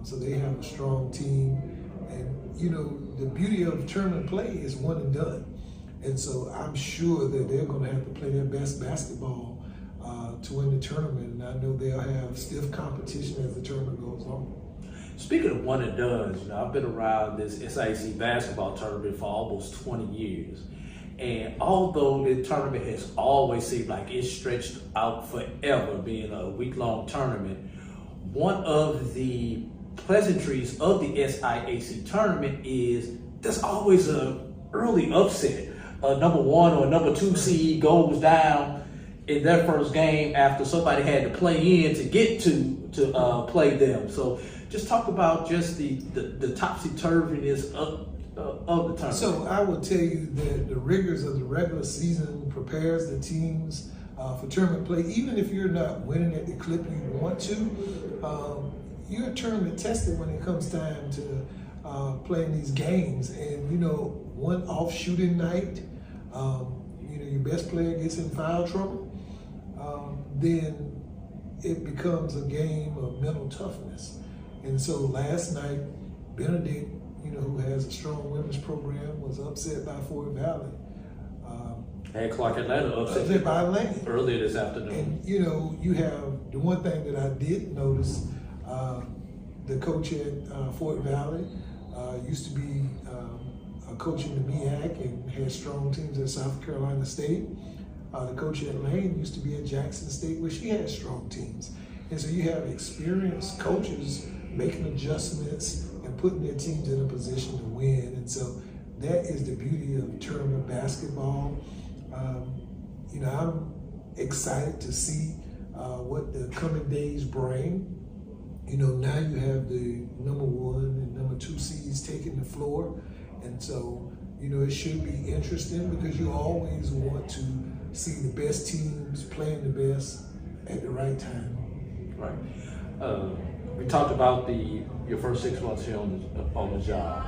So they have a strong team. And the beauty of tournament play is one and done. And so I'm sure that they're going to have to play their best basketball to win the tournament. And I know they'll have stiff competition as the tournament goes on. Speaking of one and done, I've been around this SIAC basketball tournament for almost 20 years. And although the tournament has always seemed like it's stretched out forever, being a week-long tournament, one of the pleasantries of the SIAC tournament is there's always an early upset. A #1 or a #2 seed goes down in their first game after somebody had to play in to get to play them. So just talk about just the topsy-turviness of the tournament. So I will tell you that the rigors of the regular season prepares the teams for tournament play. Even if you're not winning at the clip you want to, you're tournament tested when it comes time to playing these games. And one off shooting night, your best player gets in foul trouble, then it becomes a game of mental toughness. And so last night, Benedict, who has a strong women's program, was upset by Fort Valley. And Clark Atlanta upset by Lane earlier this afternoon. And you have the one thing that I did notice, the coach at Fort Valley used to be a coach in the MEAC and had strong teams at South Carolina State. The coach at Lane used to be at Jackson State, where she had strong teams. And so you have experienced coaches making adjustments and putting their teams in a position to win. And so that is the beauty of tournament basketball. I'm excited to see what the coming days bring. Now you have the #1 and #2 seeds taking the floor. And so, it should be interesting because you always want to see the best teams playing the best at the right time. Right. We talked about your first 6 months here on the job.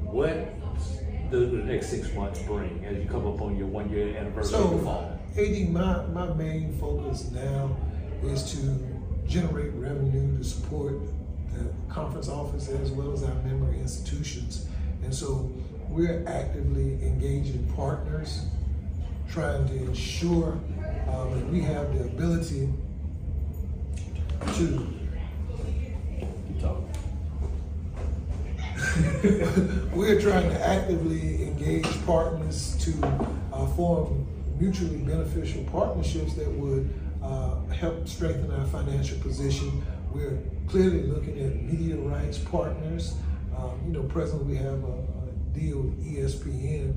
What does the next 6 months bring as you come up on your 1-year anniversary in the fall? AD, my main focus now is to generate revenue to support the conference office as well as our member institutions. And so we're actively engaging partners, trying to ensure that we have the ability to we're trying to actively engage partners to form mutually beneficial partnerships that would help strengthen our financial position. We're clearly looking at media rights partners. Presently we have a deal with ESPN,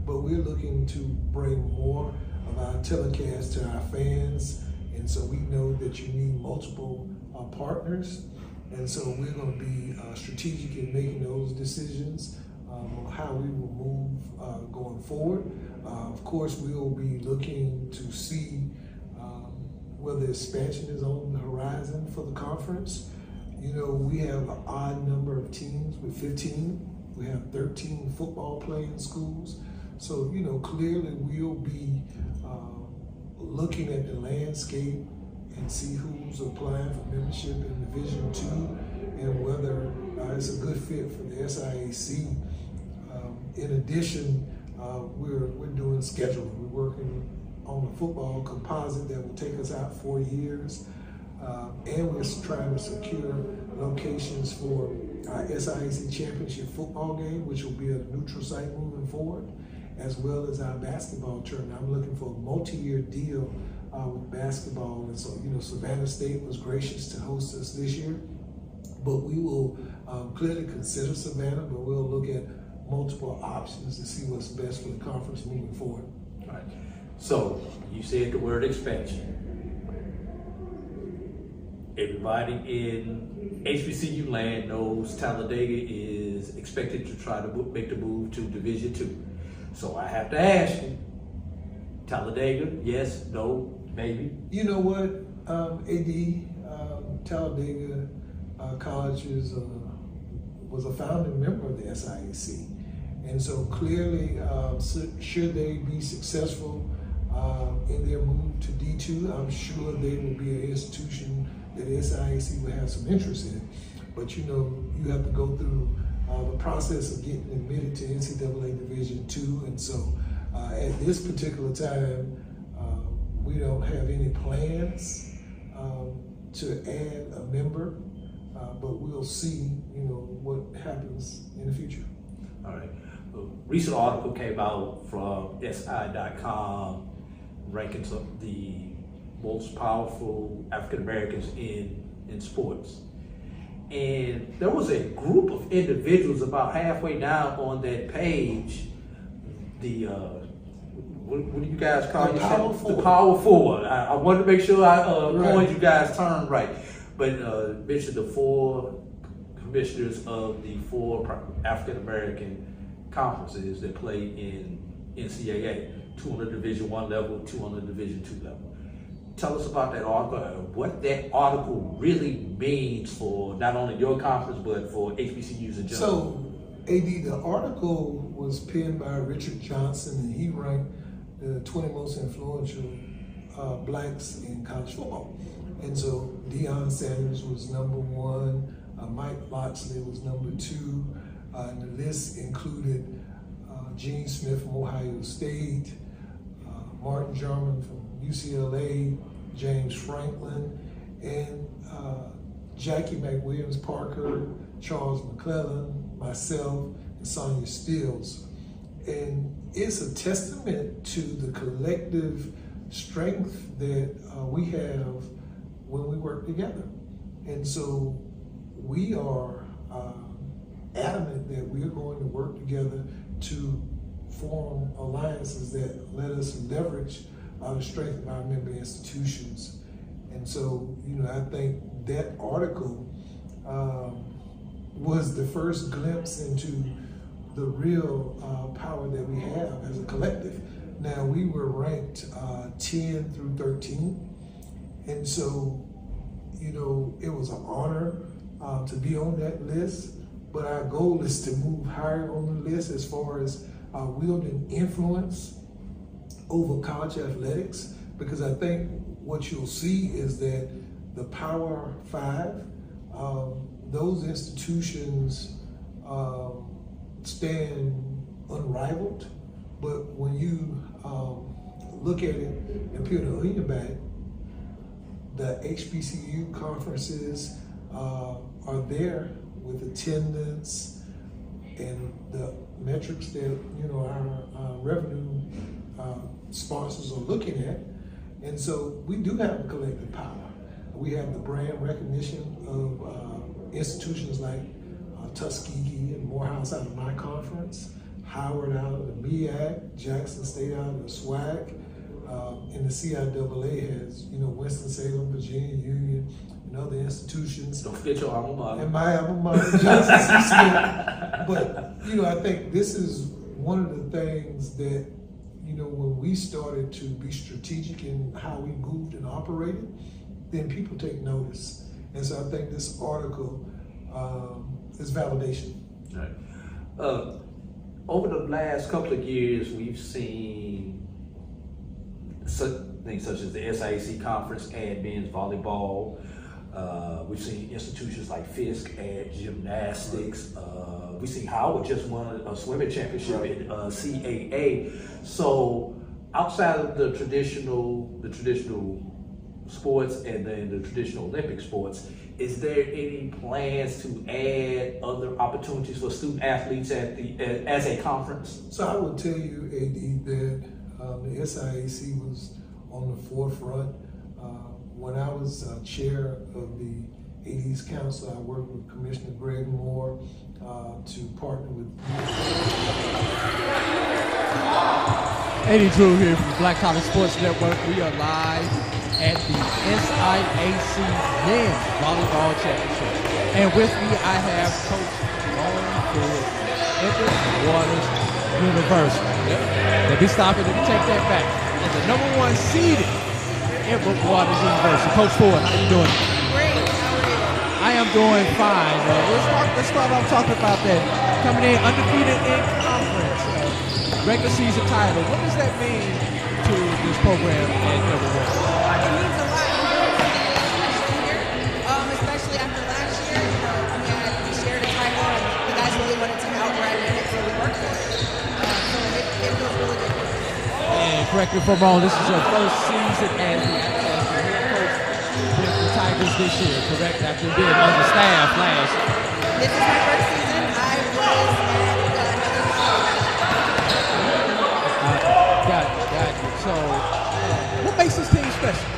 but we're looking to bring more of our telecast to our fans. And so we know that you need multiple partners. And so we're going to be strategic in making those decisions on how we will move going forward. Of course, we will be looking to see whether expansion is on the horizon for the conference. We have an odd number of teams with 15. We have 13 football playing schools. So, clearly we'll be looking at the landscape and see who's applying for membership in Division II and whether it's a good fit for the SIAC. In addition, we're doing scheduling. We're working on a football composite that will take us out 4 years. And we're trying to secure locations for our SIAC championship football game, which will be at a neutral site moving forward, as well as our basketball tournament. I'm looking for a multi-year deal with basketball. And so, Savannah State was gracious to host us this year, but we will clearly consider Savannah, but we'll look at multiple options to see what's best for the conference moving forward. Right. So you said the word expansion. Everybody in HBCU land knows Talladega is expected to try to make the move to Division II. So I have to ask you, Talladega, yes, no, maybe? You know what, AD, Talladega College was a founding member of the SIAC. And so clearly, should they be successful in their move to D2, I'm sure they will be an institution that the SIAC will have some interest in. But you know, you have to go through the process of getting admitted to NCAA Division II. And so at this particular time, we don't have any plans to add a member, but we'll see, you know, what happens in the future. All right. A recent article came out from SI.com ranking some of the most powerful African Americans in sports. And there was a group of individuals about halfway down on that page, the what do you guys call yourself? The Power Four. I wanted to make sure I coined you guys' term right. But mentioned the 4 commissioners of the 4 African American conferences that play in NCAA, 2 on the Division I level, 2 on the Division II level. Tell us about that article, what that article really means for not only your conference, but for HBCUs in general. So, AD, the article was penned by Richard Johnson, and he ranked the 20 most influential blacks in college football. And so Deion Sanders was #1, Mike Locksley was #2, and the list included Gene Smith from Ohio State, Martin Jarman from UCLA, James Franklin, and Jackie McWilliams Parker, Charles McClellan, myself, and Sonia Stills. And it's a testament to the collective strength that we have when we work together. And so we are adamant that we're going to work together to form alliances that let us leverage the strength of our member institutions. And so, you know, I think that article was the first glimpse into the real power that we have as a collective. Now, we were ranked 10 through 13. And so, you know, it was an honor to be on that list, but our goal is to move higher on the list as far as wielding influence over college athletics, because I think what you'll see is that the Power 5, those institutions stand unrivaled, but when you look at it and peel the onion back, the HBCU conferences are there with attendance and the metrics that, you know, our revenue sponsors are looking at. And so we do have a collective power. We have the brand recognition of institutions like Tuskegee and Morehouse out of my conference, Howard out of the MEAC, Jackson State out of the SWAC, and the CIAA has, you know, Winston-Salem, Virginia Union, and other institutions. Don't forget your alma mater. And my alma mater, Johnson CCM. But, you know, I think this is one of the things that, you know, when we started to be strategic in how we moved and operated, then people take notice. And so I think this article is validation. Right. Over the last couple of years, we've seen things such as the SIAC conference add men's volleyball. We've seen institutions like Fisk add gymnastics. We've seen Howard just won a swimming championship in CAA. So outside of the traditional sports and then the traditional Olympic sports, is there any plans to add other opportunities for student athletes as a conference? So I will tell you, AD, that the SIAC was on the forefront. When I was chair of the AD's Council. I work with Commissioner Greg Moore to partner with. Eddie Drew here from the Black College Sports Network. We are live at the SIAC Men's Volleyball Championship. And with me, I have Coach Long Ford, Edward Waters University. Let me stop it. Let me take that back. And the number 1 seeded Edward Waters University. Coach Ford, how you doing? Great. How are you? I am doing fine. Let's start off talking about that. Coming in undefeated in conference, regular season title. What does that mean to this program and everyone? It means a lot. Especially after last year. We shared a title, and the guys really wanted to outright win it, so we worked for it. So it feels really good. And correct me if I'm wrong, this is your first season as the head coach with the Tigers this year, correct? After being understaffed last year. This is my first season. I was Got you. So, what makes this team special?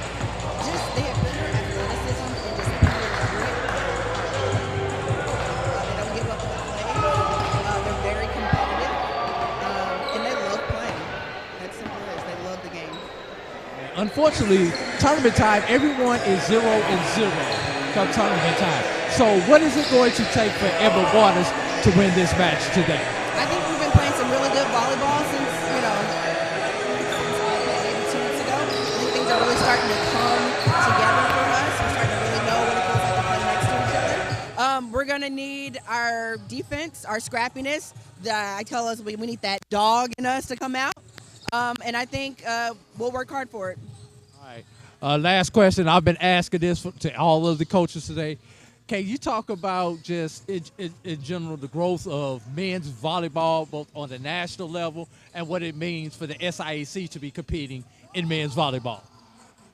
Just they have pure athleticism and just pure grit. They don't give up on the play. They're very competitive, and they love playing. That's simple as they love the game. Unfortunately, tournament time, everyone is 0-0 come tournament time. So, what is it going to take for Edward Waters to win this match today? I think we've been playing some really good volleyball since maybe 2 weeks ago. I think things are really starting to come together for us. We're starting to really know what it feels like to play next to each other. We're going to need our defense, our scrappiness. I tell us we need that dog in us to come out. And I think we'll work hard for it. All right. Last question. I've been asking this to all of the coaches today. Can you talk about just in general the growth of men's volleyball both on the national level and what it means for the SIAC to be competing in men's volleyball?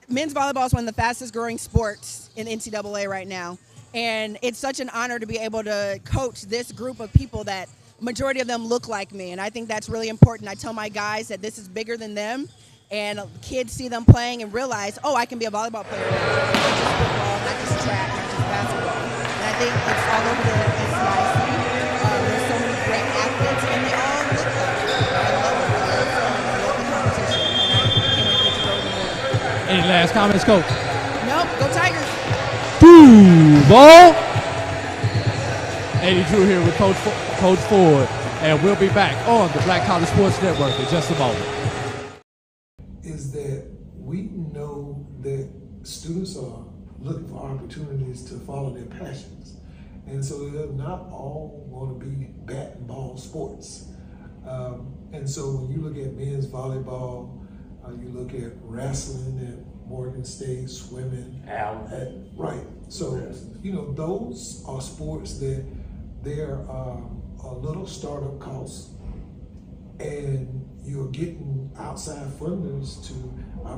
Men's volleyball is one of the fastest growing sports in NCAA right now. And it's such an honor to be able to coach this group of people that majority of them look like me. And I think that's really important. I tell my guys that this is bigger than them. And kids see them playing and realize, oh, I can be a volleyball player now. Not just football, not just track, not just basketball. And I think it's all over the SIAC. There's so many great athletes, and they all look like me. I love it. I love the competition. And I can't wait to grow them more. Any last comments, Coach? Nope. Go Tigers. Ball. Eddie Drew here with Coach Ford, and we'll be back on the Black College Sports Network in just a moment. Is that we know that students are looking for opportunities to follow their passions. And so they're not all going to be bat and ball sports. And so when you look at men's volleyball, you look at wrestling at Morgan State, swimming. Right. So, those are sports that they're a little startup cost, and you're getting outside funders to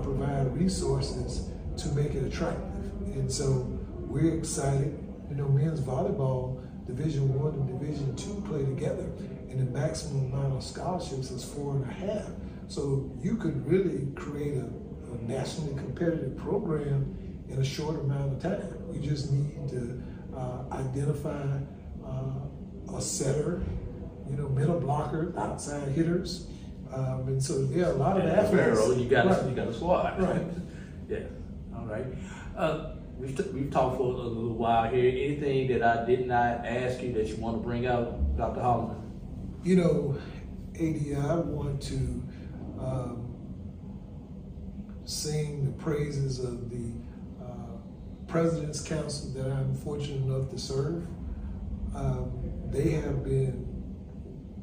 provide resources to make it attractive. And so we're excited. Men's volleyball, Division I and Division II play together, and the maximum amount of scholarships is 4.5. So you could really create a nationally competitive program in a short amount of time. You just need to identify a setter, middle blocker, outside hitters. And so there are a lot of athletes. You got a squad. Right. Yeah. All right. We've talked for a little while here. Anything that I did not ask you that you want to bring out, Dr. Holloman? AD, I want to sing the praises of the President's Council that I'm fortunate enough to serve. They have been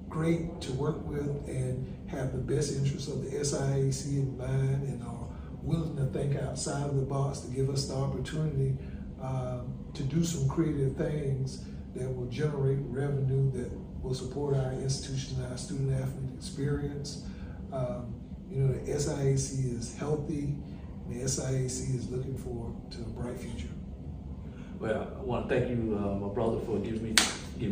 great to work with and have the best interests of the SIAC in mind, and are willing to think outside of the box to give us the opportunity to do some creative things that will generate revenue that will support our institution, our student athlete experience. The SIAC is healthy, and the SIAC is looking forward to a bright future. Well, I want to thank you, my brother, for giving me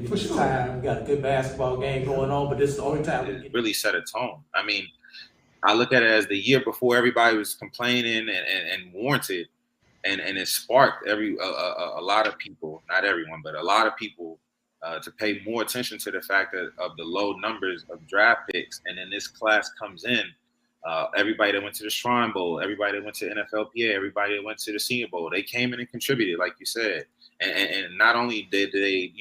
For this sure. time. We got a good basketball game going on, but this is the only time It really set a tone. I mean, I look at it as the year before everybody was complaining and warranted, and it sparked a lot of people, not everyone, but a lot of people to pay more attention to the fact that of the low numbers of draft picks. And then this class comes in, everybody that went to the Shrine Bowl, everybody that went to NFLPA, everybody that went to the Senior Bowl, they came in and contributed, like you said. And not only did they,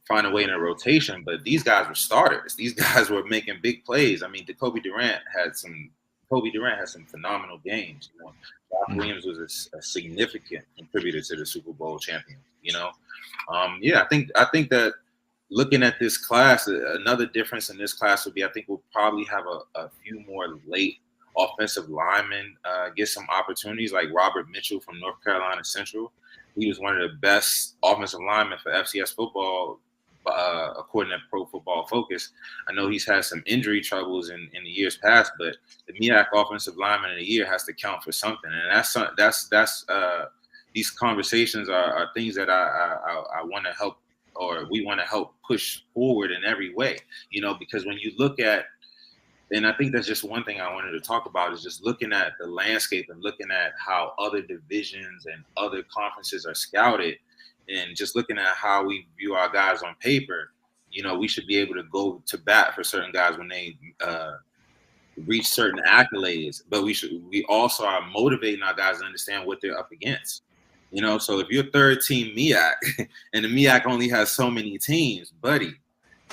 find a way in a rotation, but these guys were starters. These guys were making big plays. I mean, Kobe Durant had some phenomenal games. Josh Williams was a significant contributor to the Super Bowl champions. I think that looking at this class, another difference in this class would be I think we'll probably have a few more late offensive linemen get some opportunities, like Robert Mitchell from North Carolina Central. He was one of the best offensive linemen for FCS football, according to Pro Football Focus. I know he's had some injury troubles in the years past, but the MEAC Offensive Lineman of the Year has to count for something, and that's these conversations are things that I want to help, or we want to help push forward in every way. Because when you look at, and I think that's just one thing I wanted to talk about, is just looking at the landscape and looking at how other divisions and other conferences are scouted, and just looking at how we view our guys on paper. We should be able to go to bat for certain guys when they reach certain accolades, but we also are motivating our guys to understand what they're up against. So if you're third team MEAC and the MEAC only has so many teams, buddy,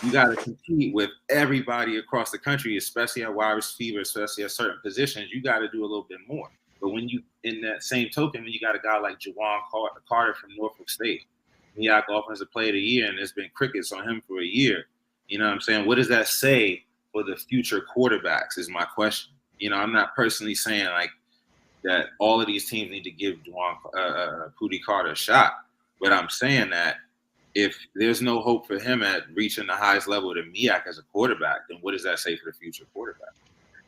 you got to compete with everybody across the country, especially at wide receiver, especially at certain positions. You got to do a little bit more. But when you, in that same token, when you got a guy like Jawan Carter from Norfolk State, MEAC Offensive Player of the Year, and there's been crickets on him for a year. You know what I'm saying? What does that say for the future quarterbacks is my question. I'm not personally saying like that all of these teams need to give Jawan Pooty Carter a shot, but I'm saying that if there's no hope for him at reaching the highest level of the MEAC as a quarterback, then what does that say for the future quarterback?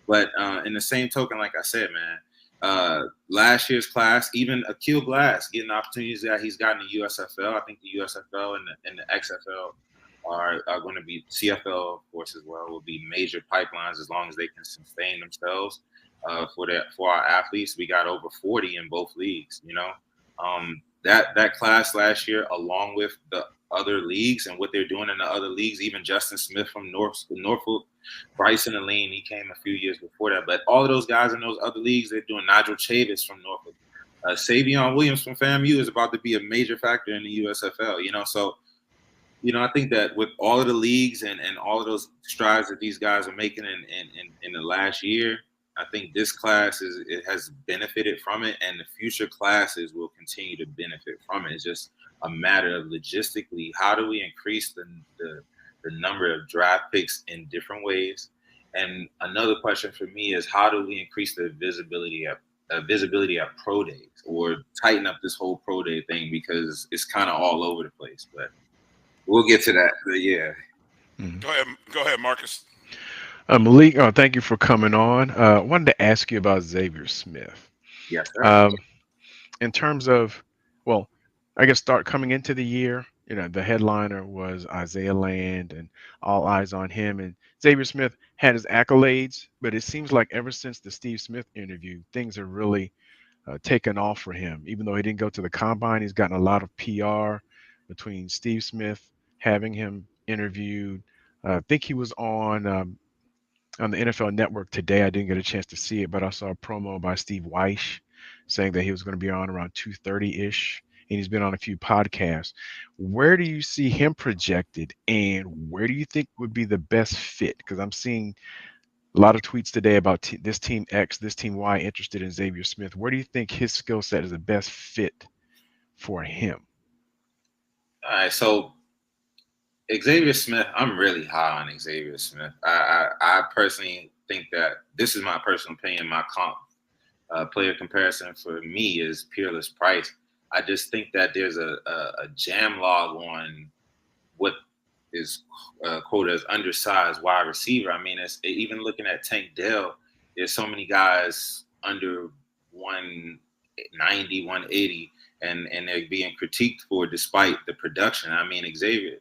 But in the same token, like I said, man, last year's class, even Akil Glass getting opportunities that he's gotten in the USFL. I think the USFL and the XFL are going to be, CFL, of course, as well, will be major pipelines as long as they can sustain themselves for our athletes. We got over 40 in both leagues, that class last year, along with the other leagues and what they're doing in the other leagues, even Justin Smith from Norfolk, Bryson Aline, he came a few years before that. But all of those guys in those other leagues, they're doing. Nigel Chavis from Norfolk. Savion Williams from FAMU is about to be a major factor in the USFL, So, I think that with all of the leagues and all of those strides that these guys are making in the last year, I think this class has benefited from it, and the future classes will continue to benefit from it. It's just a matter of logistically, how do we increase the number of draft picks in different ways? And another question for me is, how do we increase the visibility at pro days, or tighten up this whole pro day thing, because it's kind of all over the place. But we'll get to that. But yeah. Mm-hmm. Go ahead, Marcus. Malik, thank you for coming on. I wanted to ask you about Xavier Smith. Yes, sir. In terms of, well, I guess start coming into the year, the headliner was Isaiah Land and all eyes on him. And Xavier Smith had his accolades, but it seems like ever since the Steve Smith interview, things are really taken off for him. Even though he didn't go to the combine, he's gotten a lot of PR between Steve Smith having him interviewed. I think he was on the NFL Network today. I didn't get a chance to see it, but I saw a promo by Steve Weish saying that he was going to be on around 2:30-ish, and he's been on a few podcasts. Where do you see him projected, and where do you think would be the best fit? Because I'm seeing a lot of tweets today about this team X, this team Y interested in Xavier Smith. Where do you think his skill set is the best fit for him? All right, so Xavier Smith, I'm really high on Xavier Smith. I personally think that, this is my personal opinion, my player comparison for me is Peerless Price. I just think that there's a jam log on what is quoted as undersized wide receiver. I mean, it's even looking at Tank Dell, there's so many guys under 190, 180, and they're being critiqued for despite the production. I mean, Xavier,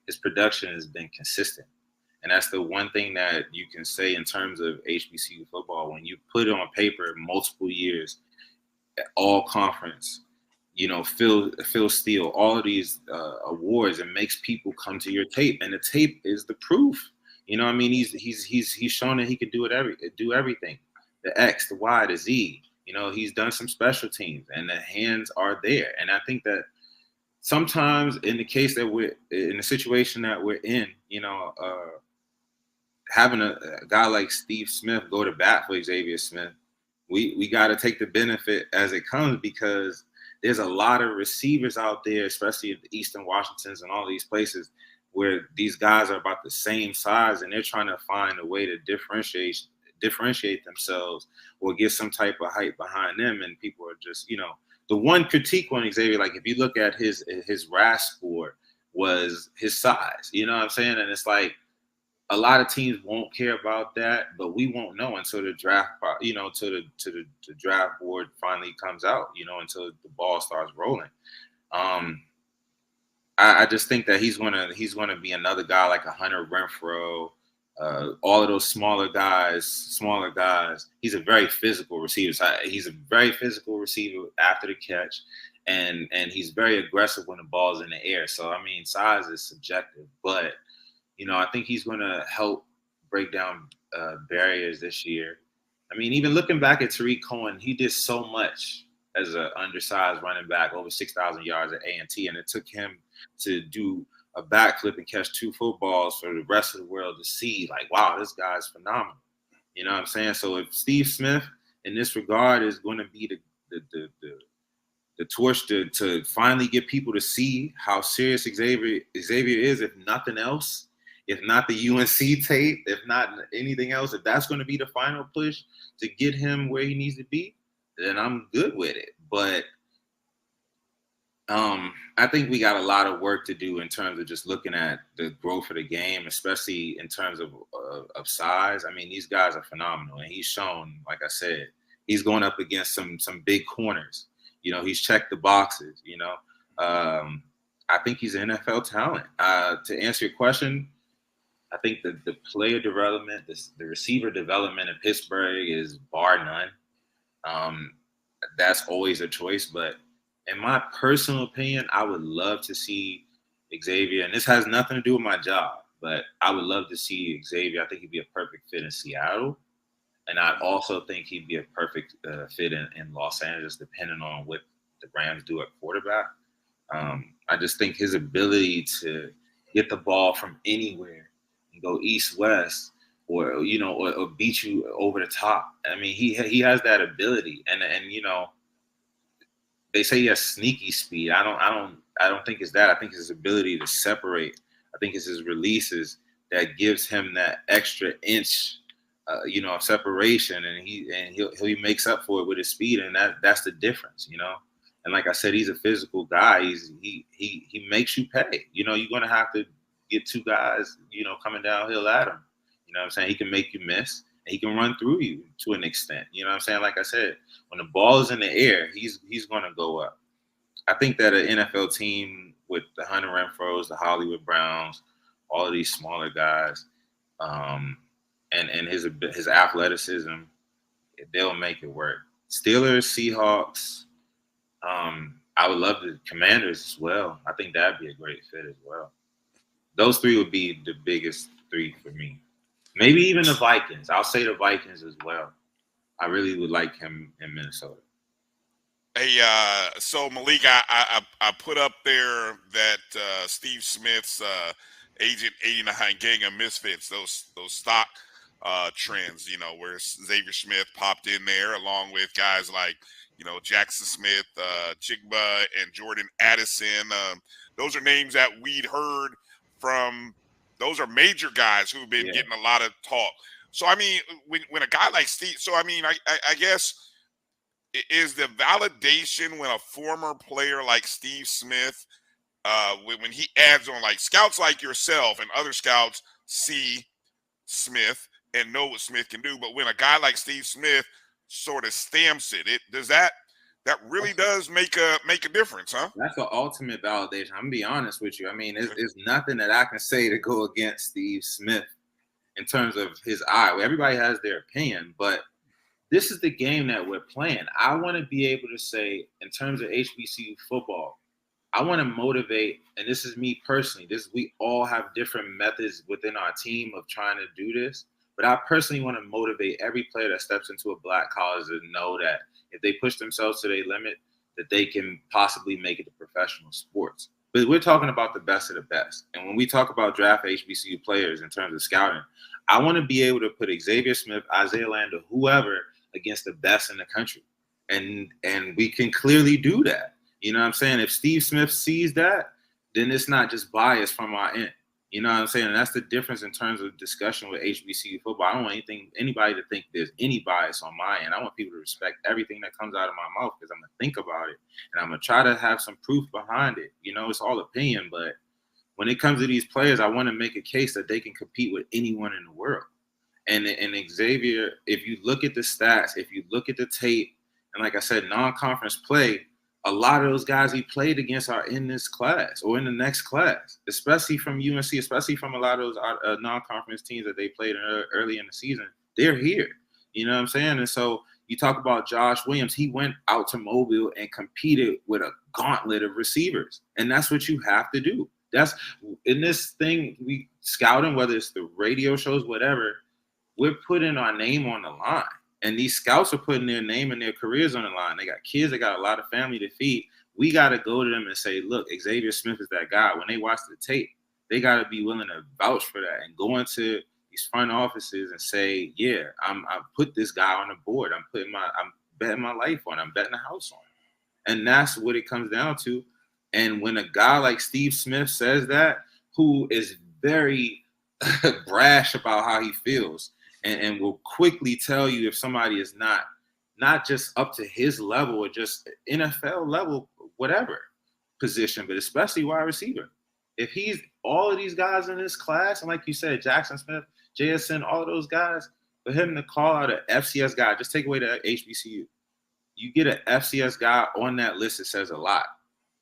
his production has been consistent. And that's the one thing that you can say in terms of HBCU football. When you put it on paper multiple years, all conference, Phil Steele, all of these awards, and makes people come to your tape, and the tape is the proof. He's shown that he can do everything. The X, the Y, the Z. He's done some special teams, and the hands are there. And I think that sometimes in the case that we're in the situation that we're in, having a guy like Steve Smith go to bat for Xavier Smith, we got to take the benefit as it comes, because there's a lot of receivers out there, especially the Eastern Washingtons and all these places, where these guys are about the same size, and they're trying to find a way to differentiate themselves or get some type of hype behind them. And people are just, the one critique on Xavier, like if you look at his RAS score, was his size. You know what I'm saying? And it's like, a lot of teams won't care about that, but we won't know until the draft, till the draft board finally comes out, until the ball starts rolling. I just think that he's gonna be another guy like a Hunter Renfrow, all of those smaller guys. He's a very physical receiver. So he's a very physical receiver after the catch, and he's very aggressive when the ball's in the air. So size is subjective, but I think he's going to help break down barriers this year. Even looking back at Tariq Cohen, he did so much as an undersized running back, over 6,000 yards at A&T, and it took him to do a backflip and catch 2 footballs for the rest of the world to see, like, wow, this guy's phenomenal. You know what I'm saying? So if Steve Smith, in this regard, is going to be the torch to finally get people to see how serious Xavier is, if nothing else, if not the UNC tape, if not anything else, if that's going to be the final push to get him where he needs to be, then I'm good with it. But I think we got a lot of work to do in terms of just looking at the growth of the game, especially in terms of size. These guys are phenomenal, and he's shown, like I said, he's going up against some big corners. He's checked the boxes. I think he's an NFL talent. To answer your question, I think the player development, the receiver development in Pittsburgh is bar none. That's always a choice. But in my personal opinion, I would love to see Xavier, and this has nothing to do with my job, but I would love to see Xavier. I think he'd be a perfect fit in Seattle. And I also think he'd be a perfect fit in Los Angeles, depending on what the Rams do at quarterback. I just think his ability to get the ball from anywhere and go east-west, or beat you over the top. He has that ability, and they say he has sneaky speed. I don't think it's that. I think it's his ability to separate. I think it's his releases that gives him that extra inch, of separation, and he makes up for it with his speed, and that's the difference, And like I said, he's a physical guy. He makes you pay. You're gonna have to get 2 guys, coming downhill at him. You know what I'm saying? He can make you miss, and he can run through you to an extent. You know what I'm saying? Like I said, when the ball is in the air, he's gonna go up. I think that an NFL team with the Hunter Renfrows, the Hollywood Browns, all of these smaller guys, and his athleticism, they'll make it work. Steelers, Seahawks, I would love the Commanders as well. I think that'd be a great fit as well. Those 3 would be the biggest 3 for me. Maybe even the Vikings. I'll say the Vikings as well. I really would like him in Minnesota. Hey, so Malik, I put up there that Steve Smith's Agent 89 Gang of Misfits, those stock trends, where Xavier Smith popped in there along with guys like, Jackson Smith, Chigba, and Jordan Addison. Those are names that we'd heard from. Those are major guys who've been getting a lot of talk. So, when a guy like Steve, I guess, is the validation when a former player like Steve Smith, when he adds on, like scouts like yourself and other scouts see Smith and know what Smith can do, but when a guy like Steve Smith sort of stamps it, that really does make a difference, huh? That's the ultimate validation. I'm gonna be honest with you. It's nothing that I can say to go against Steve Smith in terms of his eye. Everybody has their opinion, but this is the game that we're playing. I want to be able to say, in terms of HBCU football, I want to motivate, and this is me personally. We all have different methods within our team of trying to do this. But I personally want to motivate every player that steps into a black college to know that if they push themselves to their limit, that they can possibly make it to professional sports. But we're talking about the best of the best. And when we talk about draft HBCU players in terms of scouting, I want to be able to put Xavier Smith, Isaiah Lander, whoever, against the best in the country. And we can clearly do that. You know what I'm saying? If Steve Smith sees that, then it's not just bias from our end. You know what I'm saying? And that's the difference in terms of discussion with HBCU football. I don't want anybody to think there's any bias on my end. I want people to respect everything that comes out of my mouth because I'm going to think about it. And I'm going to try to have some proof behind it. You know, it's all opinion. But when it comes to these players, I want to make a case that they can compete with anyone in the world. And Xavier, if you look at the stats, if you look at the tape, and like I said, non-conference play, a lot of those guys he played against are in this class or in the next class, especially from UNC, especially from a lot of those non-conference teams that they played early in the season. They're here. You know what I'm saying? And so you talk about Josh Williams. He went out to Mobile and competed with a gauntlet of receivers. And that's what you have to do. That's in this thing, we scouting, whether it's the radio shows, whatever, we're putting our name on the line. And these scouts are putting their name and their careers on the line. They got kids, they got a lot of family to feed. We got to go to them and say, look, Xavier Smith is that guy. When they watch the tape, they got to be willing to vouch for that and go into these front offices and say, yeah, I put this guy on the board. I'm betting my life on it. I'm betting the house on it. And that's what it comes down to. And when a guy like Steve Smith says that, who is very brash about how he feels, and will quickly tell you if somebody is not just up to his level or just NFL level, whatever position, but especially wide receiver. If he's all of these guys in this class, and like you said, Jackson Smith, JSN, all of those guys, for him to call out an FCS guy, just take away the HBCU. You get an FCS guy on that list, it says a lot.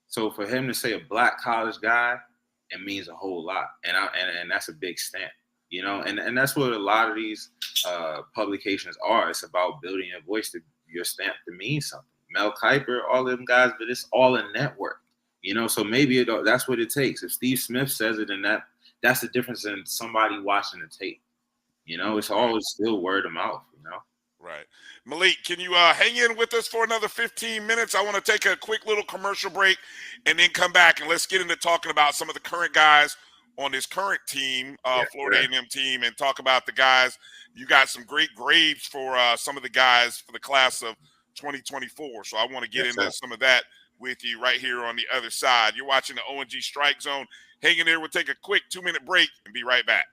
So for him to say a black college guy, it means a whole lot. And that's a big stamp. You know, and that's what a lot of these publications are. It's about building your voice, your stamp to mean something. Mel Kiper, all of them guys, but it's all a network. You know, so maybe that's what it takes. If Steve Smith says it, and that's the difference in somebody watching the tape. You know, it's always still word of mouth, you know. Right. Malik, can you hang in with us for another 15 minutes? I want to take a quick little commercial break and then come back, and let's get into talking about some of the current guys on this current team, Florida A&M team, and talk about the guys. You got some great grades for some of the guys for the class of 2024. So I want to get into some of that with you right here on the other side. You're watching the O&G Strike Zone. Hang in there. We'll take a quick 2-minute break and be right back.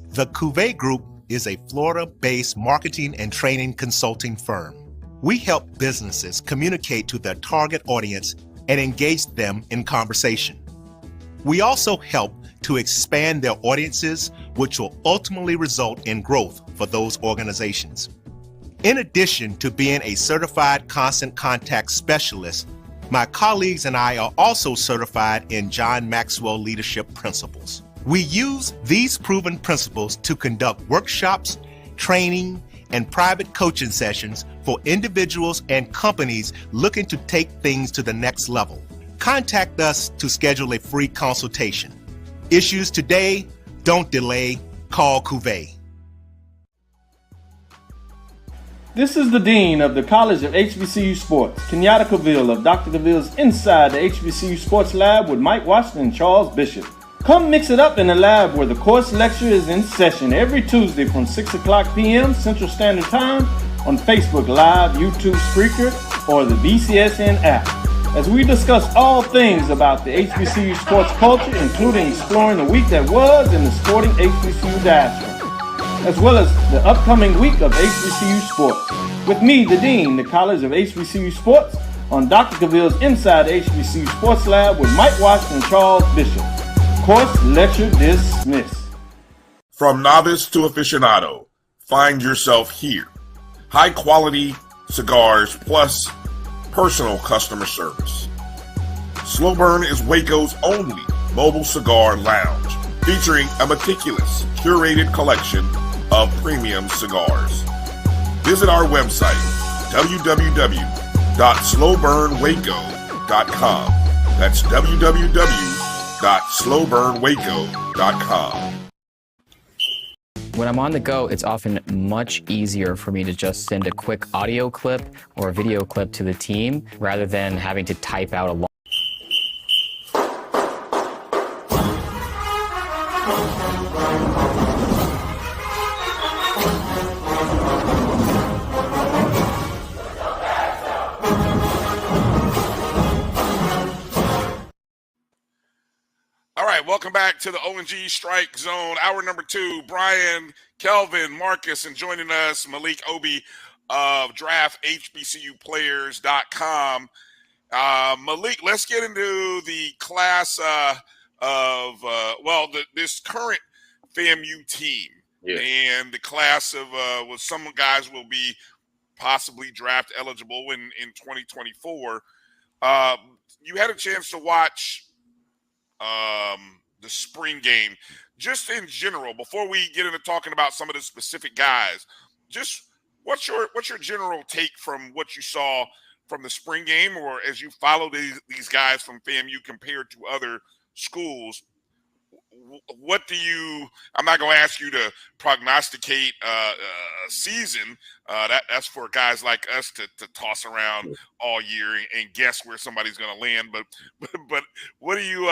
The Cuvée Group is a Florida-based marketing and training consulting firm. We help businesses communicate to their target audience and engage them in conversation. We also help to expand their audiences, which will ultimately result in growth for those organizations. In addition to being a certified constant contact specialist, my colleagues and I are also certified in John Maxwell Leadership Principles. We use these proven principles to conduct workshops, training, and private coaching sessions for individuals and companies looking to take things to the next level. Contact us to schedule a free consultation. Issues today, don't delay, call Cuvée. This is the Dean of the College of HBCU Sports, Kenyatta Cavill of Dr. Cavill's Inside the HBCU Sports Lab with Mike Washington and Charles Bishop. Come mix it up in the lab where the course lecture is in session every Tuesday from 6 o'clock p.m. Central Standard Time on Facebook Live, YouTube Spreaker, or the BCSN app, as we discuss all things about the HBCU sports culture, including exploring the week that was in the sporting HBCU diaspora, as well as the upcoming week of HBCU sports. With me, the Dean, the College of HBCU Sports, on Dr. Cavill's Inside the HBCU Sports Lab with Mike Washington and Charles Bishop. Course lecture dismissed. From novice to aficionado, find yourself here. High quality cigars plus personal customer service. Slow Burn is Waco's only mobile cigar lounge, featuring a meticulous, curated collection of premium cigars. Visit our website, www.slowburnwaco.com. That's www.slowburnwaco.com. When I'm on the go, it's often much easier for me to just send a quick audio clip or a video clip to the team rather than having to type out a long. Welcome back to the ONG Strike Zone. Hour number 2, Brian, Kelvin, Marcus, and joining us, Malik Obi of DraftHBCUPlayers.com. Malik, let's get into the class this current FAMU team. Yeah. And the class of some guys will be possibly draft eligible in 2024. You had a chance to watch the spring game. Just in general, before we get into talking about some of the specific guys, just what's your general take from what you saw from the spring game, or as you follow these guys from FAMU compared to other schools? What do you? I'm not going to ask you to prognosticate a season. That's for guys like us to toss around all year and guess where somebody's going to land. But what do you?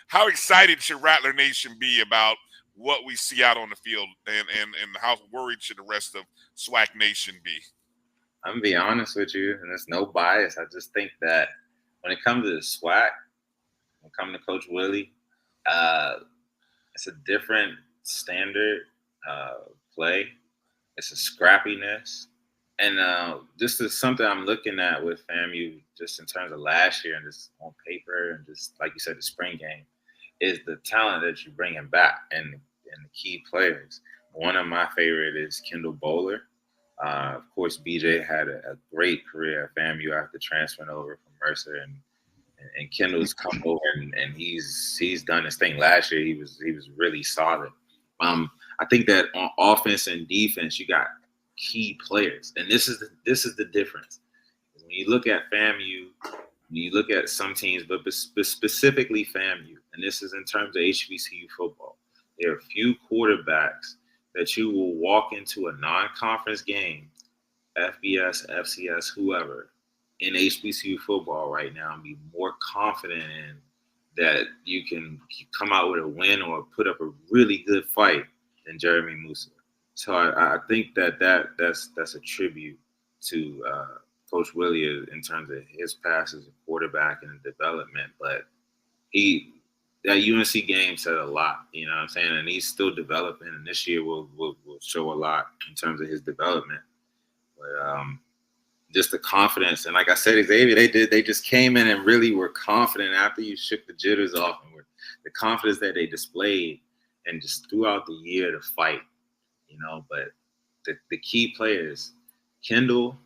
How excited should Rattler Nation be about what we see out on the field, and how worried should the rest of SWAC Nation be? I'm gonna be honest with you, and there's no bias. I just think that when it comes to the SWAC, when it comes to Coach Willie, it's a different standard play. It's a scrappiness. And this is something I'm looking at with FAMU just in terms of last year and just on paper and just, like you said, the spring game, is the talent that you're bringing back and the key players. One of my favorite is Kendall Bowler. Of course, BJ had a great career at FAMU after transferring over from Mercer, and Kendall's come over and he's done his thing. Last year he was really solid. I think that on offense and defense you got key players, and this is the difference. When you look at FAMU, you look at some teams, but specifically FAMU, and this is in terms of HBCU football. There are a few quarterbacks that you will walk into a non-conference game, FBS, FCS, whoever, in HBCU football right now and be more confident in that you can come out with a win or put up a really good fight than Jeremy Musa. So I think that's a tribute to Coach Willie in terms of his pass as a quarterback and development. But that UNC game said a lot, you know what I'm saying? And he's still developing, and this year will show a lot in terms of his development. But just the confidence, and like I said, Xavier, they just came in and really were confident after you shook the jitters off, and the confidence that they displayed, and just throughout the year to fight, you know. But the key players, Kendall,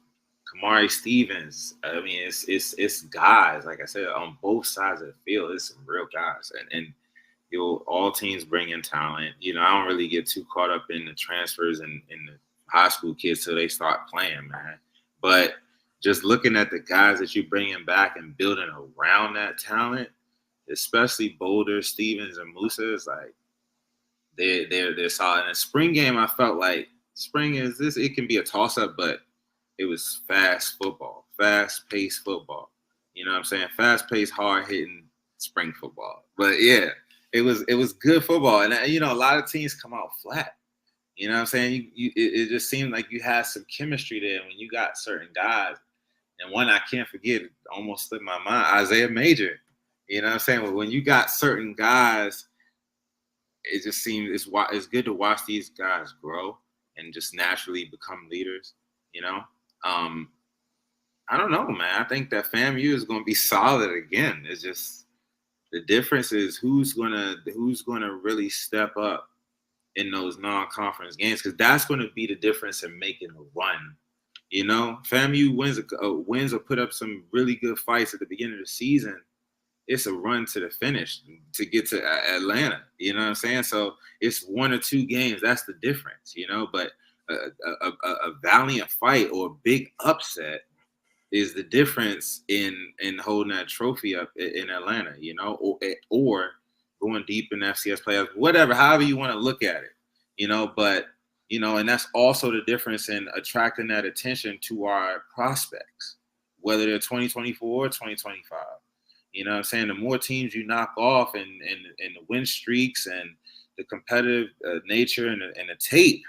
Kamari Stevens, I mean, it's guys, like I said, on both sides of the field. It's some real guys, and all teams bring in talent. You know, I don't really get too caught up in the transfers and the high school kids till they start playing, man. But just looking at the guys that you're bringing back and building around that talent, especially Boulder, Stevens, and Musa, is like they're solid. In the spring game, I felt like spring is this. It can be a toss-up, but it was fast football, fast-paced football. You know what I'm saying? Fast-paced, hard-hitting spring football. But yeah, it was good football, and you know a lot of teams come out flat. You know what I'm saying? It just seemed like you had some chemistry there when you got certain guys. And one I can't forget, it almost slipped my mind, Isaiah Major. You know what I'm saying? Well, when you got certain guys, it just seems it's good to watch these guys grow and just naturally become leaders, you know? I don't know, man. I think that FAMU is going to be solid again. It's just the difference is who's gonna really step up in those non-conference games, because that's going to be the difference in making a run. You know, FAMU wins or put up some really good fights at the beginning of the season. It's a run to the finish to get to Atlanta. You know what I'm saying? So it's 1 or 2 games. That's the difference, you know. But a valiant fight or a big upset is the difference in holding that trophy up in Atlanta, you know, or going deep in FCS playoffs, whatever, however you want to look at it, you know. But, you know, and that's also the difference in attracting that attention to our prospects, whether they're 2024 or 2025. You know what I'm saying? The more teams you knock off and the win streaks and the competitive nature and the tape,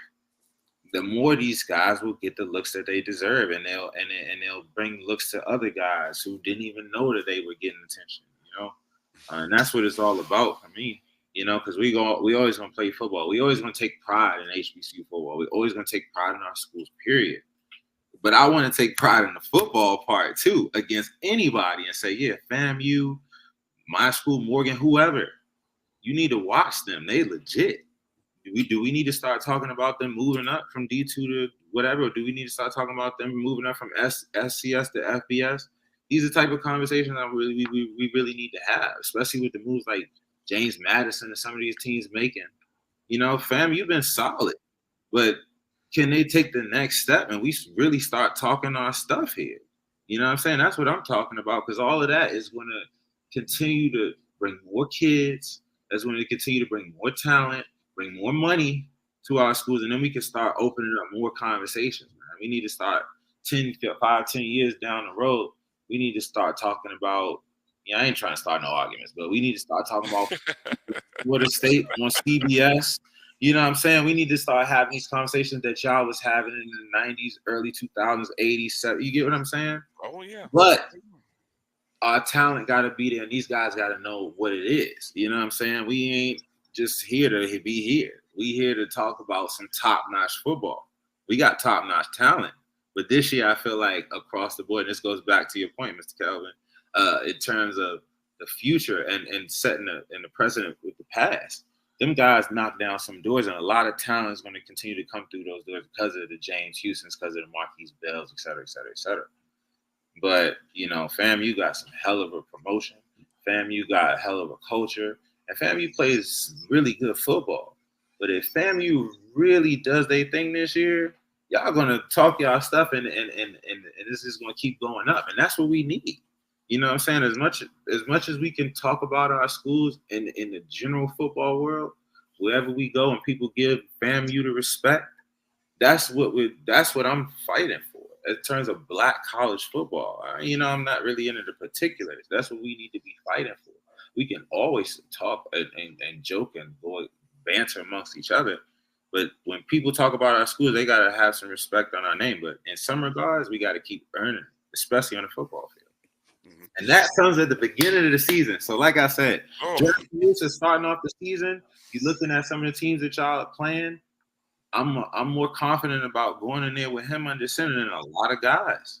the more these guys will get the looks that they deserve, and they'll bring looks to other guys who didn't even know that they were getting attention, you know. And that's what it's all about for me, you know, because we always gonna play football. We always gonna take pride in HBCU football. We always gonna take pride in our schools, period. But I want to take pride in the football part too, against anybody, and say, yeah, FAMU, my school, Morgan, whoever, you need to watch them. They legit. Do we need to start talking about them moving up from D2 to whatever? Or do we need to start talking about them moving up from SCS to FBS? These are the type of conversations that we really need to have, especially with the moves like James Madison and some of these teams making. You know, fam, you've been solid, but can they take the next step and we really start talking our stuff here? You know what I'm saying? That's what I'm talking about, because all of that is going to continue to bring more kids. That's going to continue to bring more talent, bring more money to our schools, and then we can start opening up more conversations, man. We need to start 10 years down the road. We need to start talking about, I ain't trying to start no arguments, but we need to start talking about Florida State on CBS. You know what I'm saying? We need to start having these conversations that y'all was having in the 90s, early 2000s, 80s, 70s. You get what I'm saying? Oh, yeah. But our talent got to be there, and these guys got to know what it is. You know what I'm saying? We ain't just here to be here. We here to talk about some top-notch football. We got top-notch talent. But this year, I feel like across the board, and this goes back to your point, Mr. Kelvin, in terms of the future and setting the precedent with the past, them guys knocked down some doors, and a lot of talent is going to continue to come through those doors because of the James Houstons, because of the Marquise Bells, et cetera, et cetera, et cetera. But, you know, FAMU got some hell of a promotion. FAMU got a hell of a culture. And FAMU plays really good football. But if FAMU really does their thing this year, y'all going to talk y'all stuff, and this is going to keep going up. And that's what we need. You know what I'm saying? As much as we can talk about our schools in the general football world, wherever we go and people give FAMU the respect, that's what I'm fighting for in terms of Black college football. You know, I'm not really into the particulars. That's what we need to be fighting for. We can always talk and joke and banter amongst each other. But when people talk about our schools, they got to have some respect on our name. But in some regards, we got to keep earning, especially on the football field. Mm-hmm. And that comes at the beginning of the season. So like I said, Jeremy Lewis is starting off the season. You're looking at some of the teams that y'all are playing. I'm more confident about going in there with him under center than a lot of guys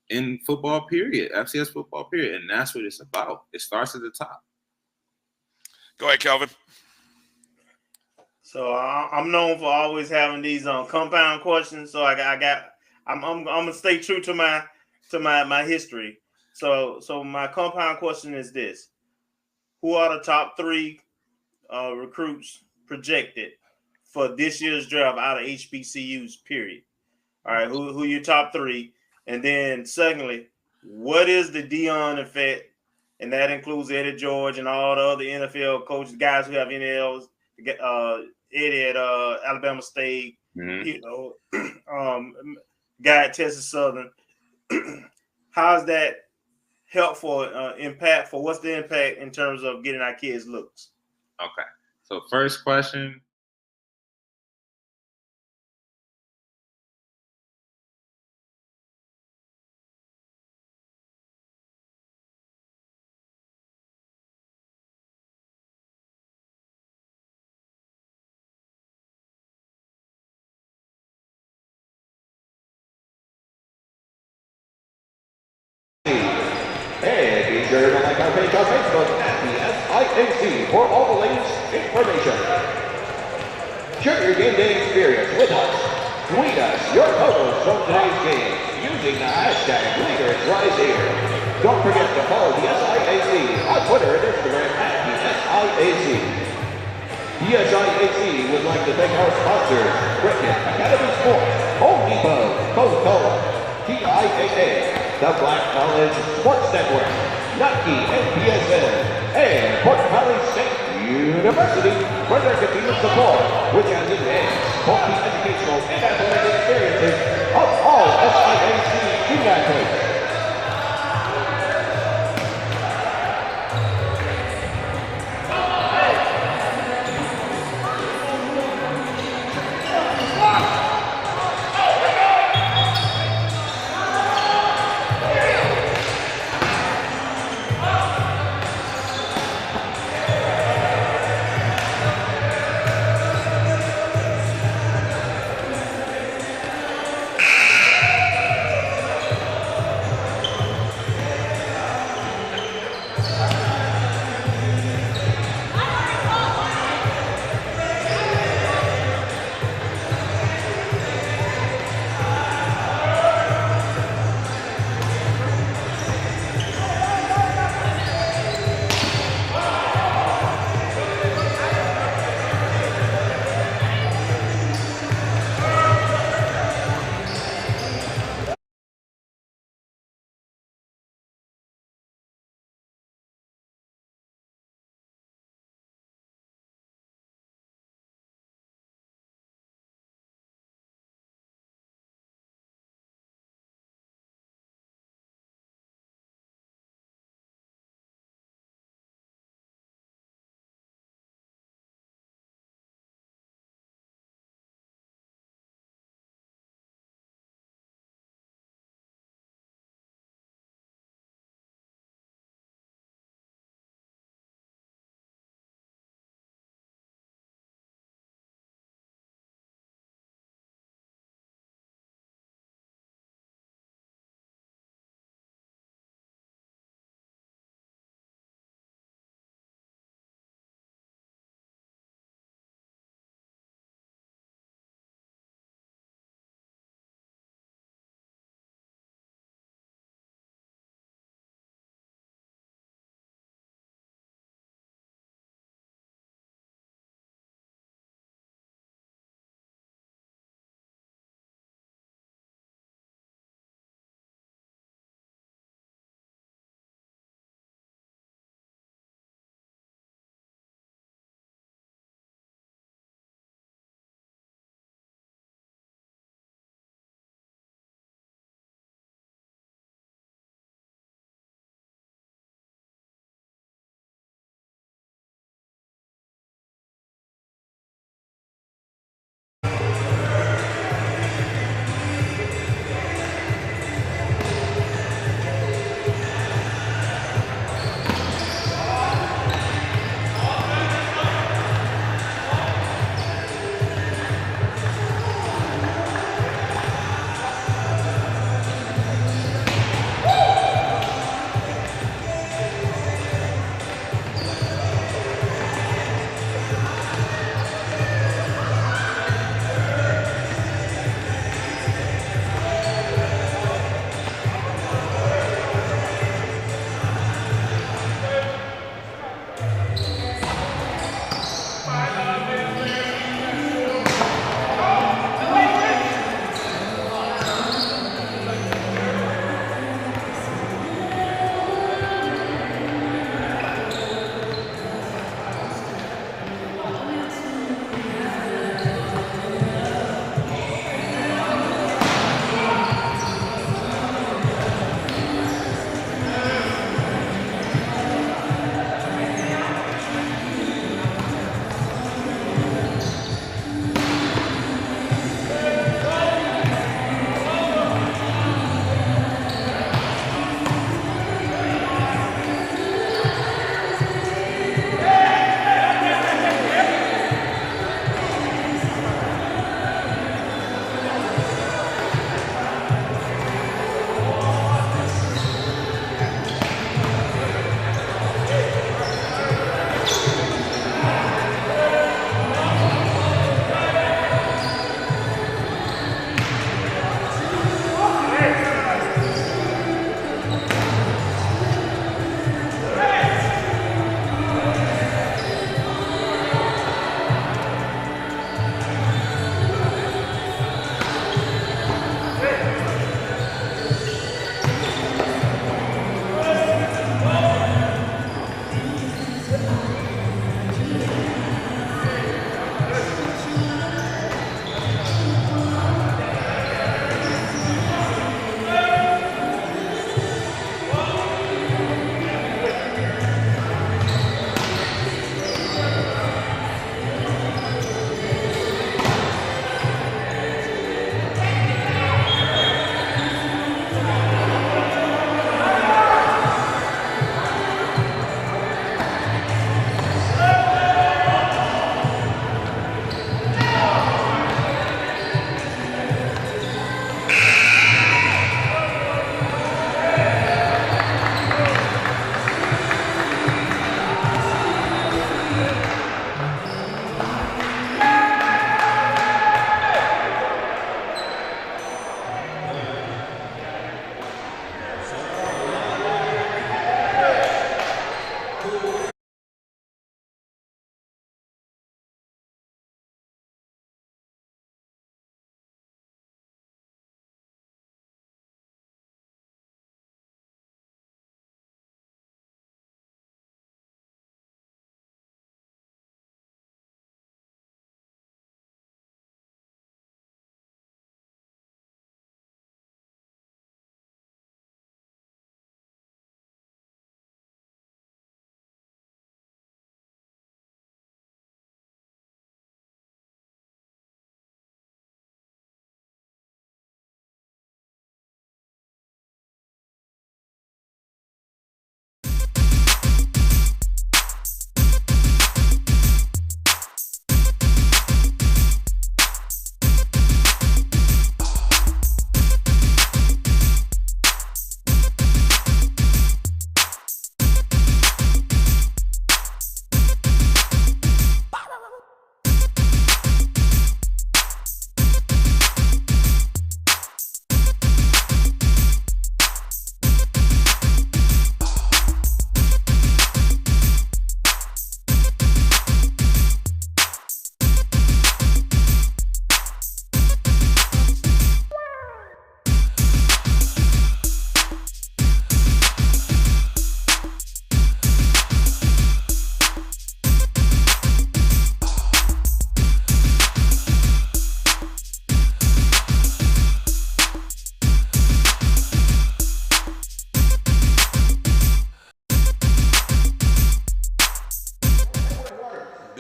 in football, period, FCS football, period. And that's what it's about. It starts at the top. Go ahead, Kelvin. So I'm known for always having these compound questions. So I'm gonna stay true to my history. So my compound question is this: who are the top 3 recruits projected for this year's draft out of HBCUs, period? All right, who are your top 3? And then secondly, what is the Dion effect? And that includes Eddie George and all the other NFL coaches, guys who have NLs, Eddie at Alabama State, you know, guy at Texas Southern. How's that helpful, impactful? What's the impact in terms of getting our kids looks? Okay. So first question. And be sure to like our page on Facebook at the SIAC for all the latest information. Share your game day experience with us. Tweet us your photos from today's game using the hashtag LeadersRiseHere. Don't forget to follow the SIAC on Twitter and Instagram at the SIAC. The SIAC would like to thank our sponsors, Cricket Academy Sports, Home Depot, Coca-Cola, TIAA, the Black College Sports Network, Nike and PSN, and Fort Valley State University for their continued support, which has enhanced both the educational and athletic experiences of all SIAC student athletes.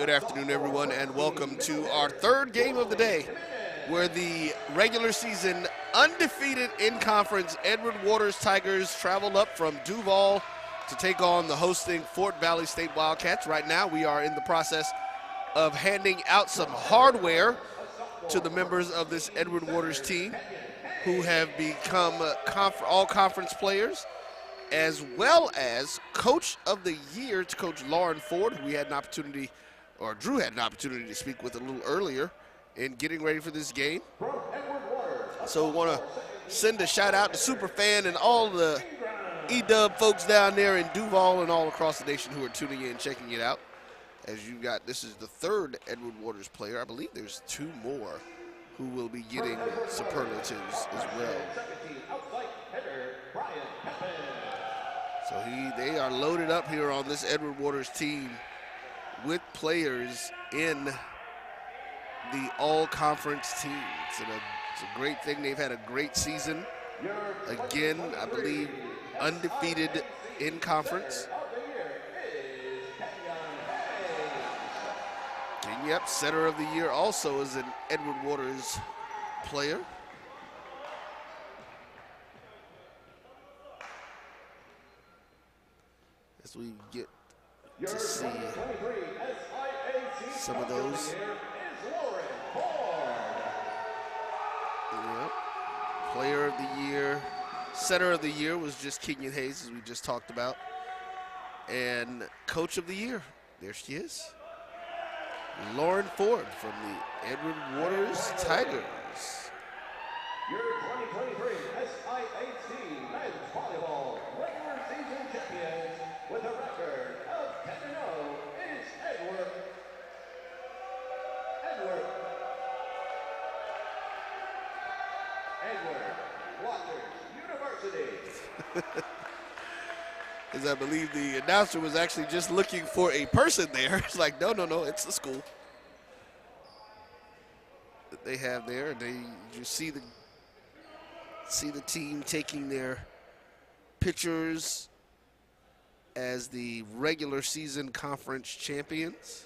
Good afternoon, everyone, and welcome to our third game of the day, where the regular season undefeated in-conference Edward Waters Tigers traveled up from Duval to take on the hosting Fort Valley State Wildcats. Right now, we are in the process of handing out some hardware to the members of this Edward Waters team who have become all-conference players, as well as Coach of the Year to Coach Lauren Ford, who we had an opportunity, or Drew had an opportunity to speak with a little earlier in getting ready for this game. So we want to send a shout out to Superfan and all the E-Dub folks down there in Duval and all across the nation who are tuning in, checking it out. As you got, this is the third Edward Waters player. I believe there's 2 more who will be getting superlatives as well. So they are loaded up here on this Edward Waters team with players in the all-conference team. It's a great thing. They've had a great season. Again, I believe undefeated in conference. And yep, Center of the Year also is an Edward Waters player. As we get to see some of those. Yep. Player of the Year, Center of the Year was just Kenyon Hayes, as we just talked about. And Coach of the Year, there she is, Lauren Ford from the Edward Waters Tigers. Your 2023 SIAC Men's Volleyball regular season champions with a record of 10-0 is Edward Waters University. As I believe the announcer was actually just looking for a person there. It's like, no, it's the school that they have there. You see the team taking their pictures as the regular season conference champions.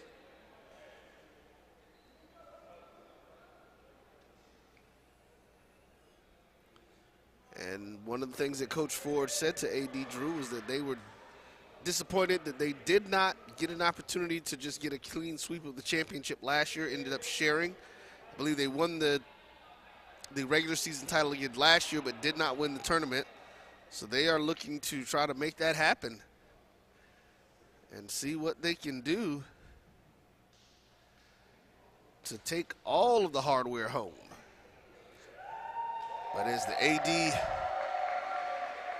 And one of the things that Coach Ford said to A.D. Drew was that they were disappointed that they did not get an opportunity to just get a clean sweep of the championship last year, ended up sharing. I believe they won the regular season title again last year, but did not win the tournament. So they are looking to try to make that happen and see what they can do to take all of the hardware home. But as the AD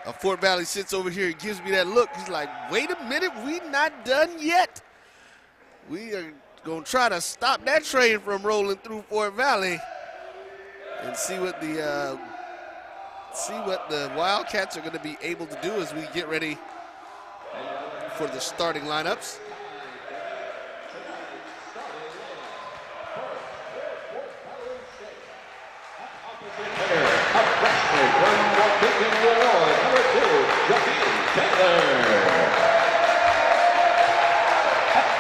of Fort Valley sits over here and gives me that look, he's like, wait a minute, we not done yet. We are going to try to stop that train from rolling through Fort Valley and see what the Wildcats are going to be able to do as we get ready for the starting lineups.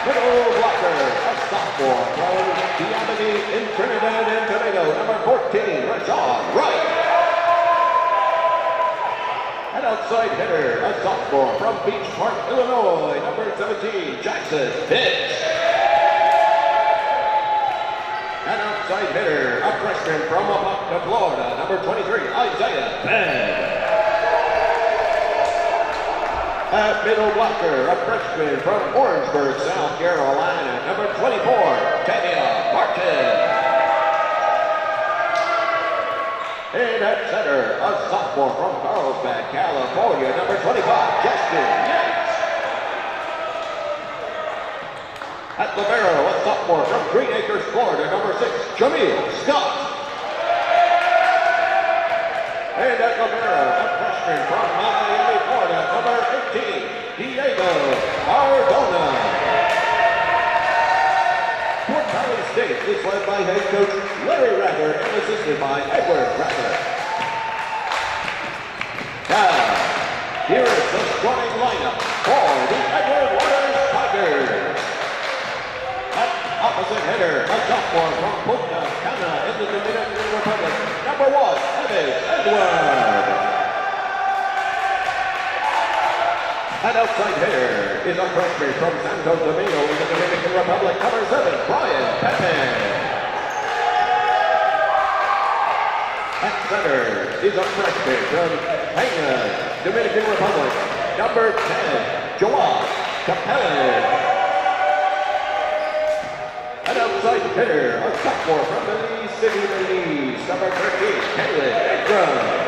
Middle blocker, a sophomore from Diamond in Trinidad and Tobago, number 14, Rashad Wright. An outside hitter, a sophomore from Beach Park, Illinois, number 17, Jackson Pitts. An outside hitter, a freshman from Apopka, Florida, number 23, Isaiah Penn. At middle blocker, a freshman from Orangeburg, South Carolina, number 24, Tania Martin. And at center, a sophomore from Carlsbad, California, number 25, Justin Yates. At libero, a sophomore from Green Acres, Florida, number 6, Jameel Scott. And at libero, a freshman from Miami, Florida, number 18, Diego Cardona. Fort Valley State is led by head coach Larry Rather and assisted by Edward Rather. Now, here is the starting lineup for the Edward Waters Tigers. At sophomore from Punta Cana in the Dominican Republic, number 1, Evan Edward. An outside hitter is a freshman from Santo Domingo in the Dominican Republic, number 7, Brian Pepe. At center is a freshman from Haina, Dominican Republic, number 10, Joao Capellan. An outside hitter, a sophomore from Belize City, Belize, number 13, Caleb Ingram.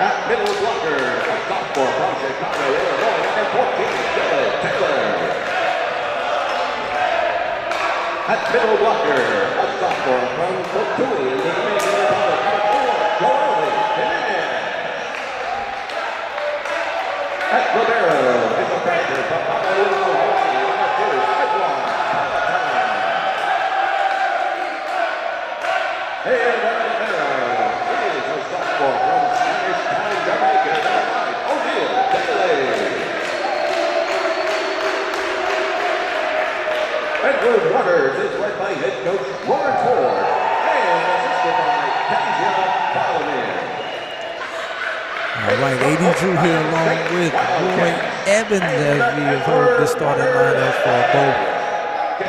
At middle blocker, a sophomore from Chicago, Illinois, number 14, Dylan Taylor. At middle blocker, a sophomore from Cotuí in the Dominican Republic, number 4, Joel Jimenez. At libero is a freshman from Honolulu, Hawaii, number 2, Edwin Palatine. And at libero is a sophomore from Spanish Town, Jamaica, number 9, O'Neal Bailey. Edward Waters is led by head coach Warren Ford and assisted by Tasia Palamir. All right, AD Drew here along with Roy Evans as we have heard the starting lineup for both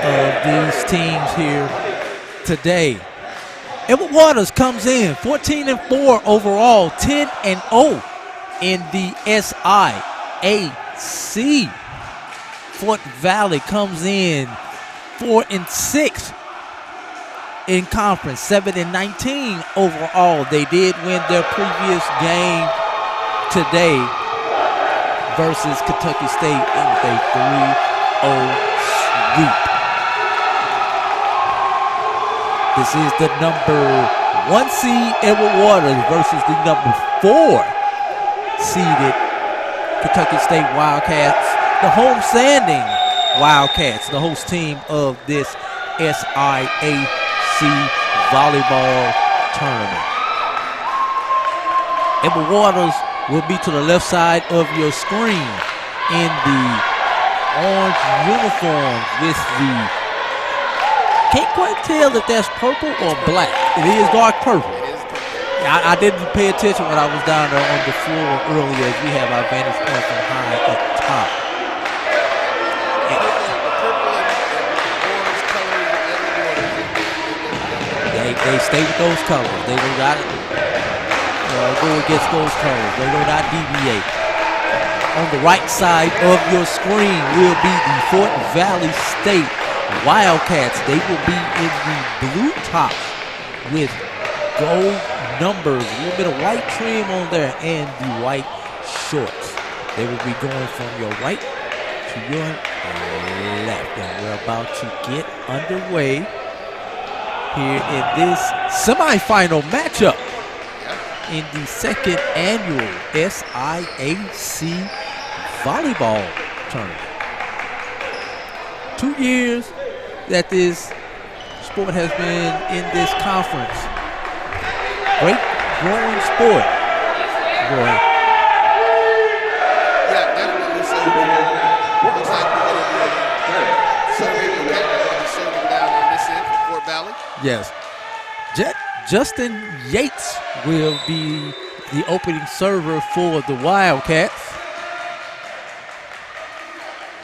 of these teams here today. Edward Waters comes in 14-4 overall, 10-0 in the SIAC. Fort Valley comes in 4-6 in conference, 7-19 overall. They did win their previous game today versus Kentucky State with a 3-0 sweep. This is the number 1 seed Edward Waters versus the number 4 seeded Kentucky State Wildcats, the home-standing Wildcats, the host team of this SIAC volleyball tournament. Edward Waters will be to the left side of your screen in the orange uniform with the, can't quite tell if that's purple or black. It is dark purple. I didn't pay attention when I was down there on the floor earlier as we have our vantage point from high up top. They stay with those colors. They do not go against those colors. They do not deviate. On the right side of your screen will be the Fort Valley State Wildcats. They will be in the blue top with gold numbers, a little bit of white trim on there, and the white shorts. They will be going from your right to your left. And we're about to get underway here in this semifinal matchup in the second annual SIAC volleyball tournament. 2 years that this sport has been in this conference. Great growing sport. Roy. Yeah, definitely. So looks like we're going to be serving down on this end for Fort Valley. Yes. Justin Yates will be the opening server for the Wildcats.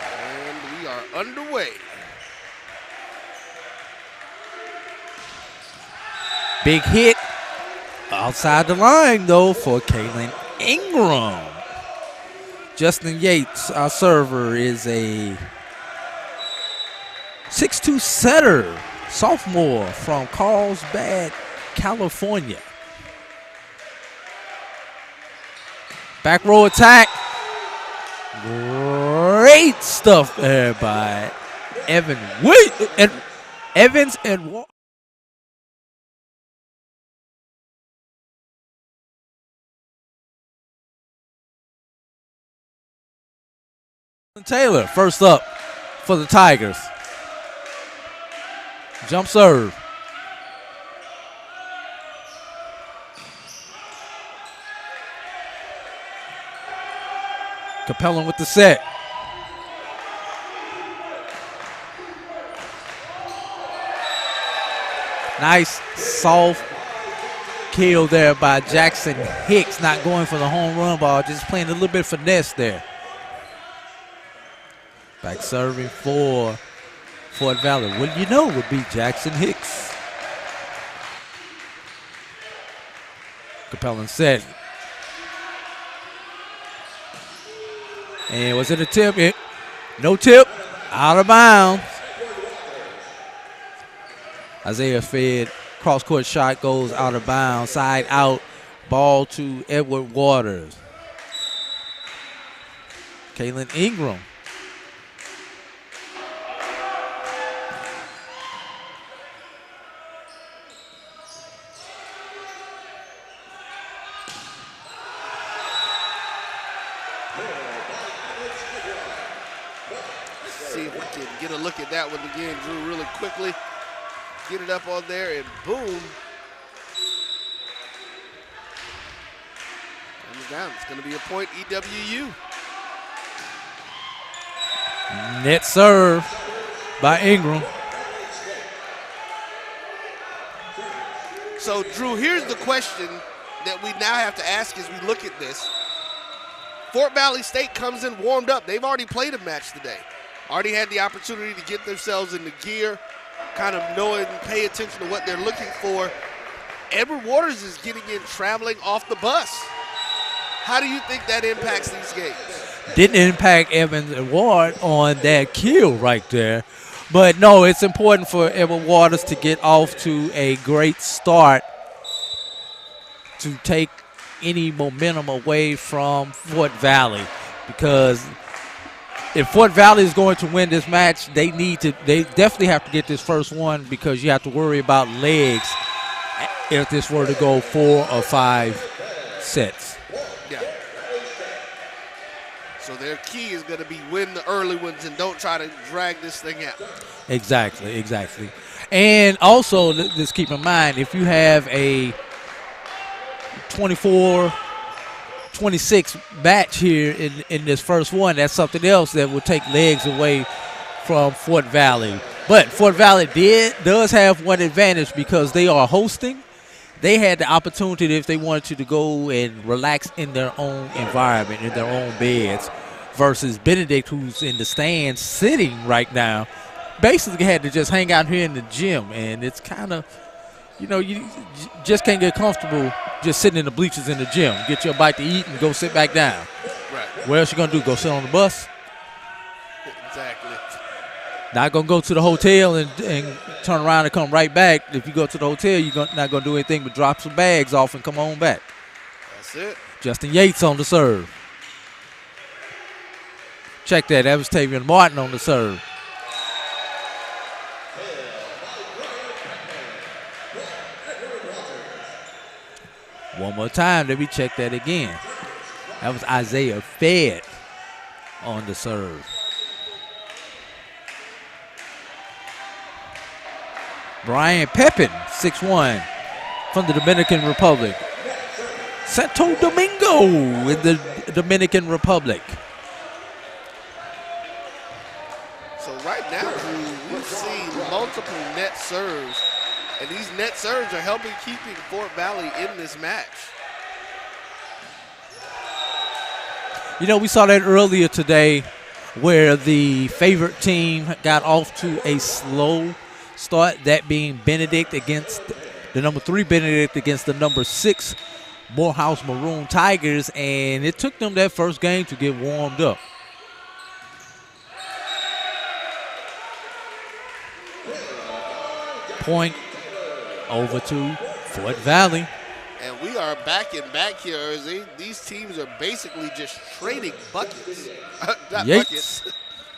And we are underway. Big hit outside the line, though, for Kaylin Ingram. Justin Yates, our server, is a 6'2" setter, sophomore from Carlsbad, California. Back row attack. Great stuff there by Evans and Taylor, first up for the Tigers. Jump serve. Capellan with the set. Nice, soft kill there by Jackson Hicks, not going for the home run ball, just playing a little bit of finesse there. Back serving for Fort Valley. What do you know would be Jackson Hicks. Capellan set. And was it a tip? No tip. Out of bounds. Isaiah fed. Cross-court shot goes out of bounds. Side out. Ball to Edward Waters. Kaylin Ingram. See if we can get a look at that one again, Drew, really quickly. Get it up on there, and boom. Comes down. It's going to be a point, EWU. Net serve by Ingram. So, Drew, here's the question that we now have to ask as we look at this. Fort Valley State comes in warmed up. They've already played a match today. Already had the opportunity to get themselves in the gear, kind of know and pay attention to what they're looking for. Edward Waters is getting in traveling off the bus. How do you think that impacts these games? Didn't impact Evans Ward on that kill right there. But no, it's important for Edward Waters to get off to a great start to take any momentum away from Fort Valley, because if Fort Valley is going to win this match, they definitely have to get this first one, because you have to worry about legs if this were to go 4 or 5 sets. Yeah. So their key is going to be win the early ones and don't try to drag this thing out. Exactly. And also, just keep in mind, if you have a 24-26 match here in this first one, that's something else that will take legs away from Fort Valley. But Fort Valley does have one advantage, because they are hosting. They had the opportunity, if they wanted to go and relax in their own environment, in their own beds, versus Benedict, who's in the stands sitting right now, basically had to just hang out here in the gym. And it's kind of, you just can't get comfortable just sitting in the bleachers in the gym. Get your bite to eat and go sit back down. Right. What else you going to do? Go sit on the bus? Exactly. Not going to go to the hotel and turn around and come right back. If you go to the hotel, you're not going to do anything but drop some bags off and come on back. That's it. Justin Yates on the serve. Check that. That was Tavian Martin on the serve. One more time. Let me check that again. That was Isaiah Fed on the serve. Brian Pepin, 6'1", from the Dominican Republic. Santo Domingo in the Dominican Republic. So right now, we've seen multiple net serves, and these net serves are helping keeping Fort Valley in this match. We saw that earlier today, where the favorite team got off to a slow start, that being Benedict against the number 3 Benedict against the number 6 Morehouse Maroon Tigers, and it took them that first game to get warmed up. Point over to Fort Valley. And we are back here as these teams are basically just trading buckets. Not Yates. buckets.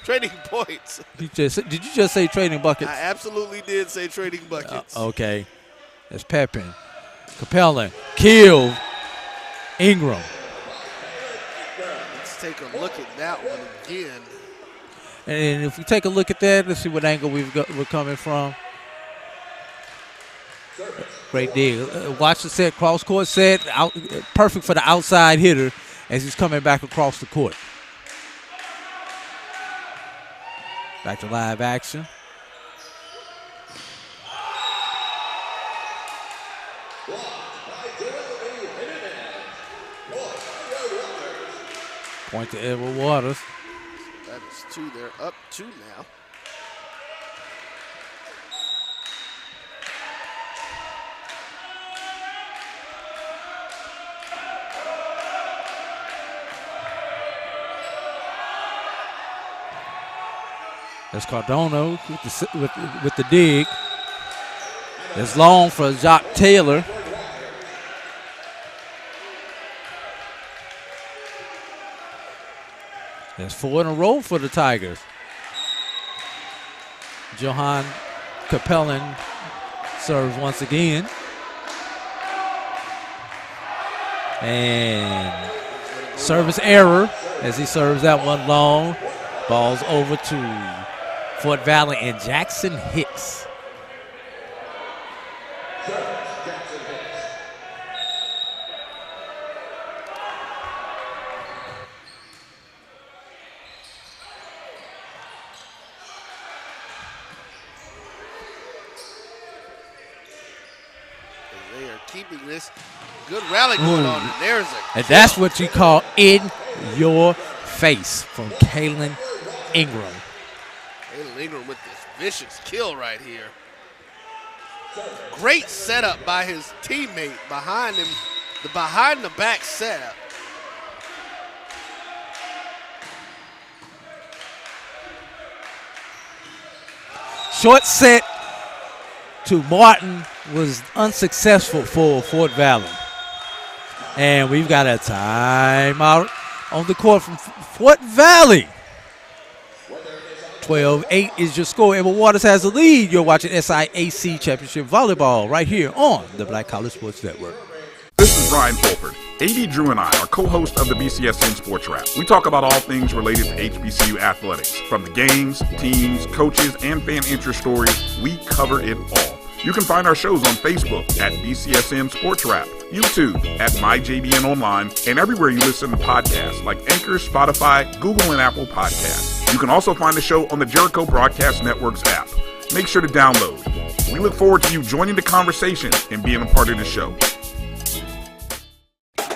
Trading points. Did you just say trading buckets? I absolutely did say trading buckets. Okay. That's Pepin. Capellan. Kill. Ingram. Let's take a look at that one again. And if we take a look at that, let's see what angle we're coming from. Great deal. Watch the set. Cross-court set. Perfect for the outside hitter as he's coming back across the court. Back to live action. Point to Edward Waters. That is 2. They're up 2 now. There's Cardona with the dig. It's long for Jock Taylor. There's 4 in a row for the Tigers. Johan Capellan serves once again. And service error as he serves that one long. Ball's over to Fort Valley and Jackson Hicks. They are keeping this good rally going on. And there's a and that's what you call in your face from Kalen Ingram. Kalen Ingram with this vicious kill right here. Great setup by his teammate behind him. The behind the back setup. Short set to Martin was unsuccessful for Fort Valley. And we've got a timeout on the court from Fort Valley. 12-8 is your score. Edward Waters has the lead. You're watching SIAC Championship Volleyball right here on the Black College Sports Network. This is Brian Fulford. AD Drew and I are co-hosts of the BCSN Sports Wrap. We talk about all things related to HBCU athletics. From the games, teams, coaches, and fan interest stories, we cover it all. You can find our shows on Facebook at BCSN Sports Wrap, YouTube at MyJBN Online, and everywhere you listen to podcasts like Anchor, Spotify, Google, and Apple Podcasts. You can also find the show on the Jericho Broadcast Network's app. Make sure to download. We look forward to you joining the conversation and being a part of the show.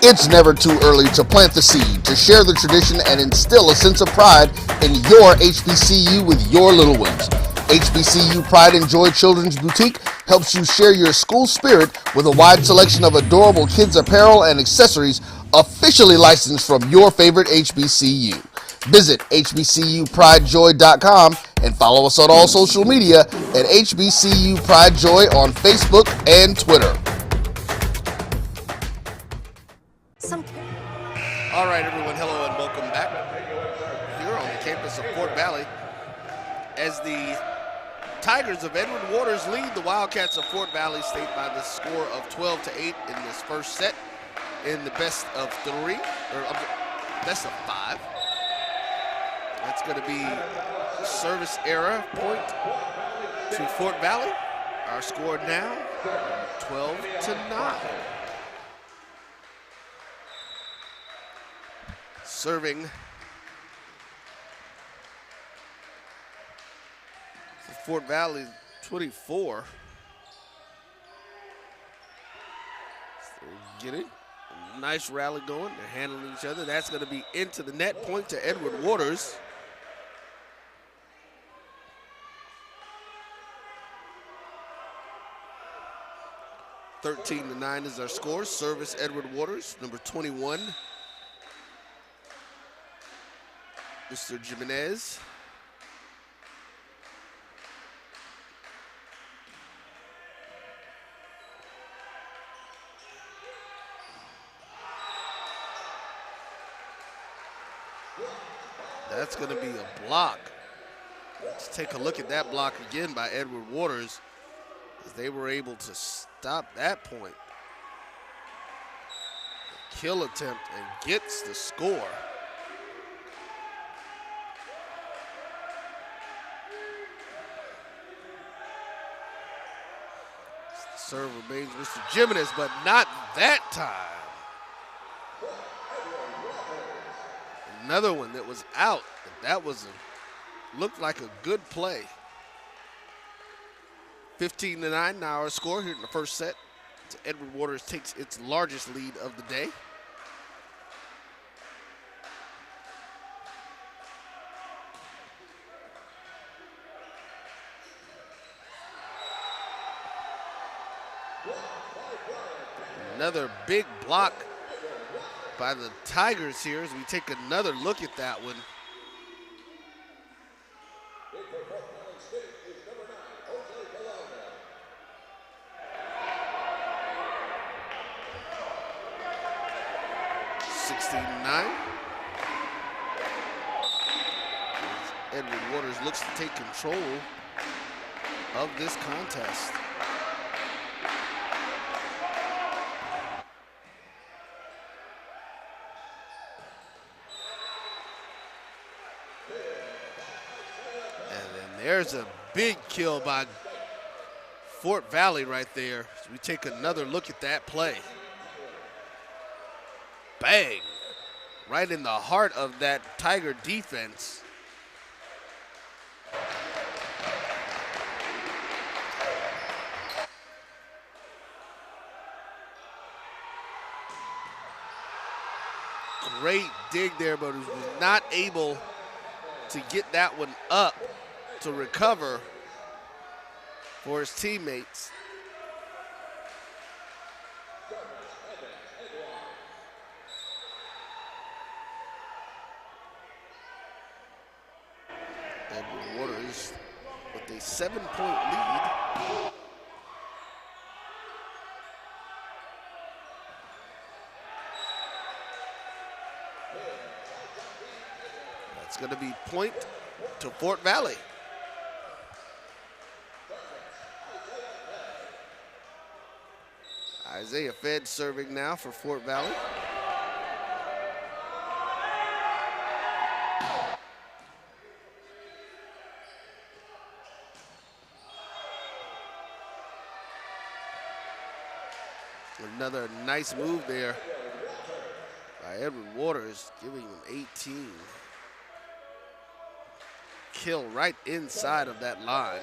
It's never too early to plant the seed, to share the tradition, and instill a sense of pride in your HBCU with your little ones. HBCU Pride and Joy Children's Boutique helps you share your school spirit with a wide selection of adorable kids apparel and accessories officially licensed from your favorite HBCU. Visit hbcupridejoy.com and follow us on all social media at HBCU Pride Joy on Facebook and Twitter. All right, everyone, hello and welcome back here on the campus of Fort Valley. As the Tigers of Edward Waters lead the Wildcats of Fort Valley State by the score of 12-8 in this first set in the best of 3, or best of 5. That's going to be service error point to Fort Valley. Our score now 12-9. Serving Fort Valley 24. So get it. Nice rally going. They're handling each other. That's going to be into the net. Point to Edward Waters. (13-9) is our score. Service Edward Waters, number 21. Mr. Jimenez. That's going to be a block. Let's take a look at that block again by Edward Waters, as they were able to stop that point. The kill attempt and gets the score. Serve remains Mr. Jimenez, but not that time. Another one that was out. That was looked like a good play. 15-9 now our score here in the first set. So Edward Waters takes its largest lead of the day. Another big block by the Tigers here as we take another look at that one. Edward Waters looks to take control of this contest. And then there's a big kill by Fort Valley right there. So we take another look at that play. Bang! Right in the heart of that Tiger defense. Great dig there, but was not able to get that one up to recover for his teammates. Edward Waters with a 7-point lead. That's going to be point to Fort Valley. Isaiah Fed serving now for Fort Valley. Another nice move there by Edward Waters, giving him 18. Kill right inside of that line.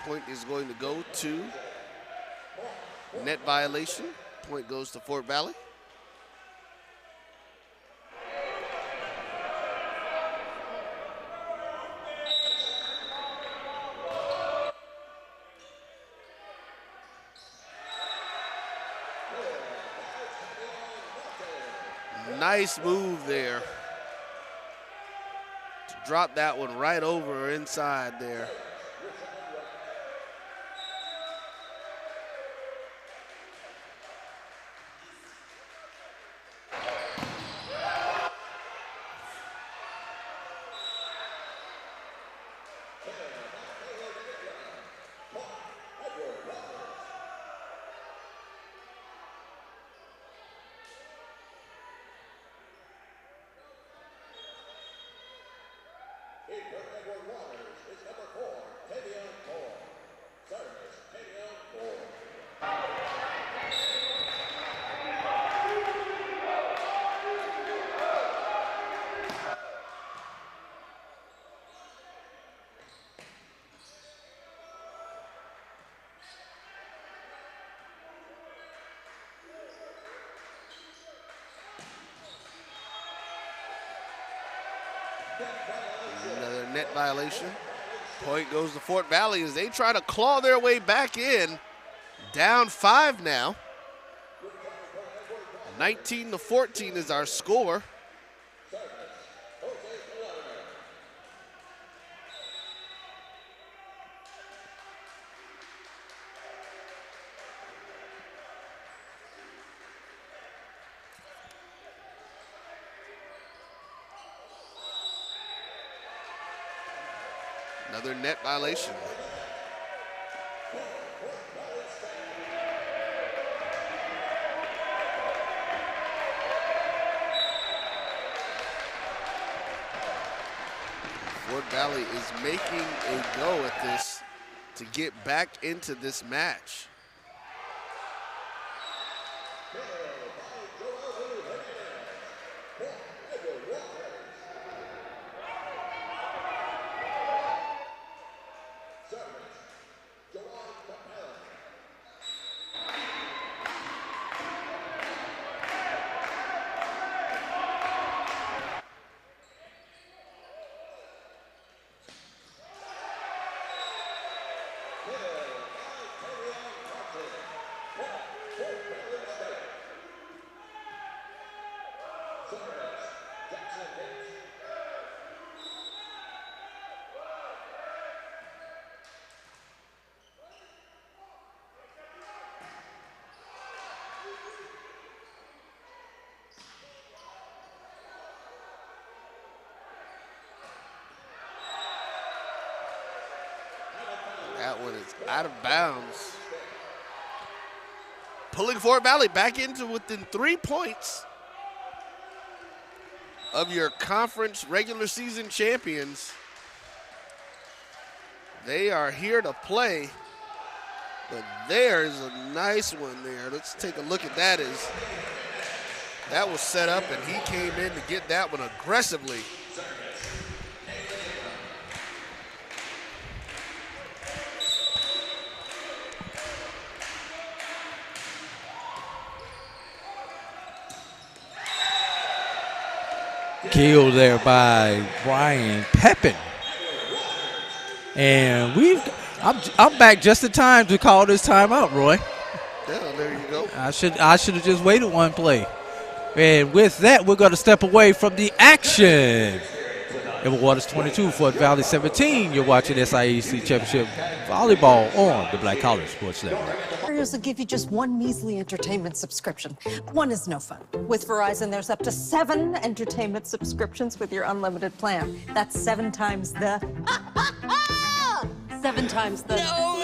Point is going to go to net violation. Point goes to Fort Valley. Nice move there to drop that one right over inside there. Another net violation. Point goes to Fort Valley as they try to claw their way back in. Down 5 now. 19-14 is our score. Another net violation. Fort Valley is making a go at this to get back into this match. That one is out of bounds. Pulling Fort Valley back into within 3 points of your conference regular season champions. They are here to play, but there's a nice one there. Let's take a look at that. That was set up, and he came in to get that one aggressively. Killed there by Brian Pepin. And I'm back just in time to call this timeout, Roy. Yeah, there you go. I should have just waited one play. And with that, we're going to step away from the action. Edward Waters 22, Fort Valley 17. You're watching SIAC Championship Volleyball on the Black College Sports Network. Carriers will give you just one measly entertainment subscription. One is no fun. With Verizon, there's up to 7 entertainment subscriptions with your unlimited plan. That's 7 times the... 7 times the... No.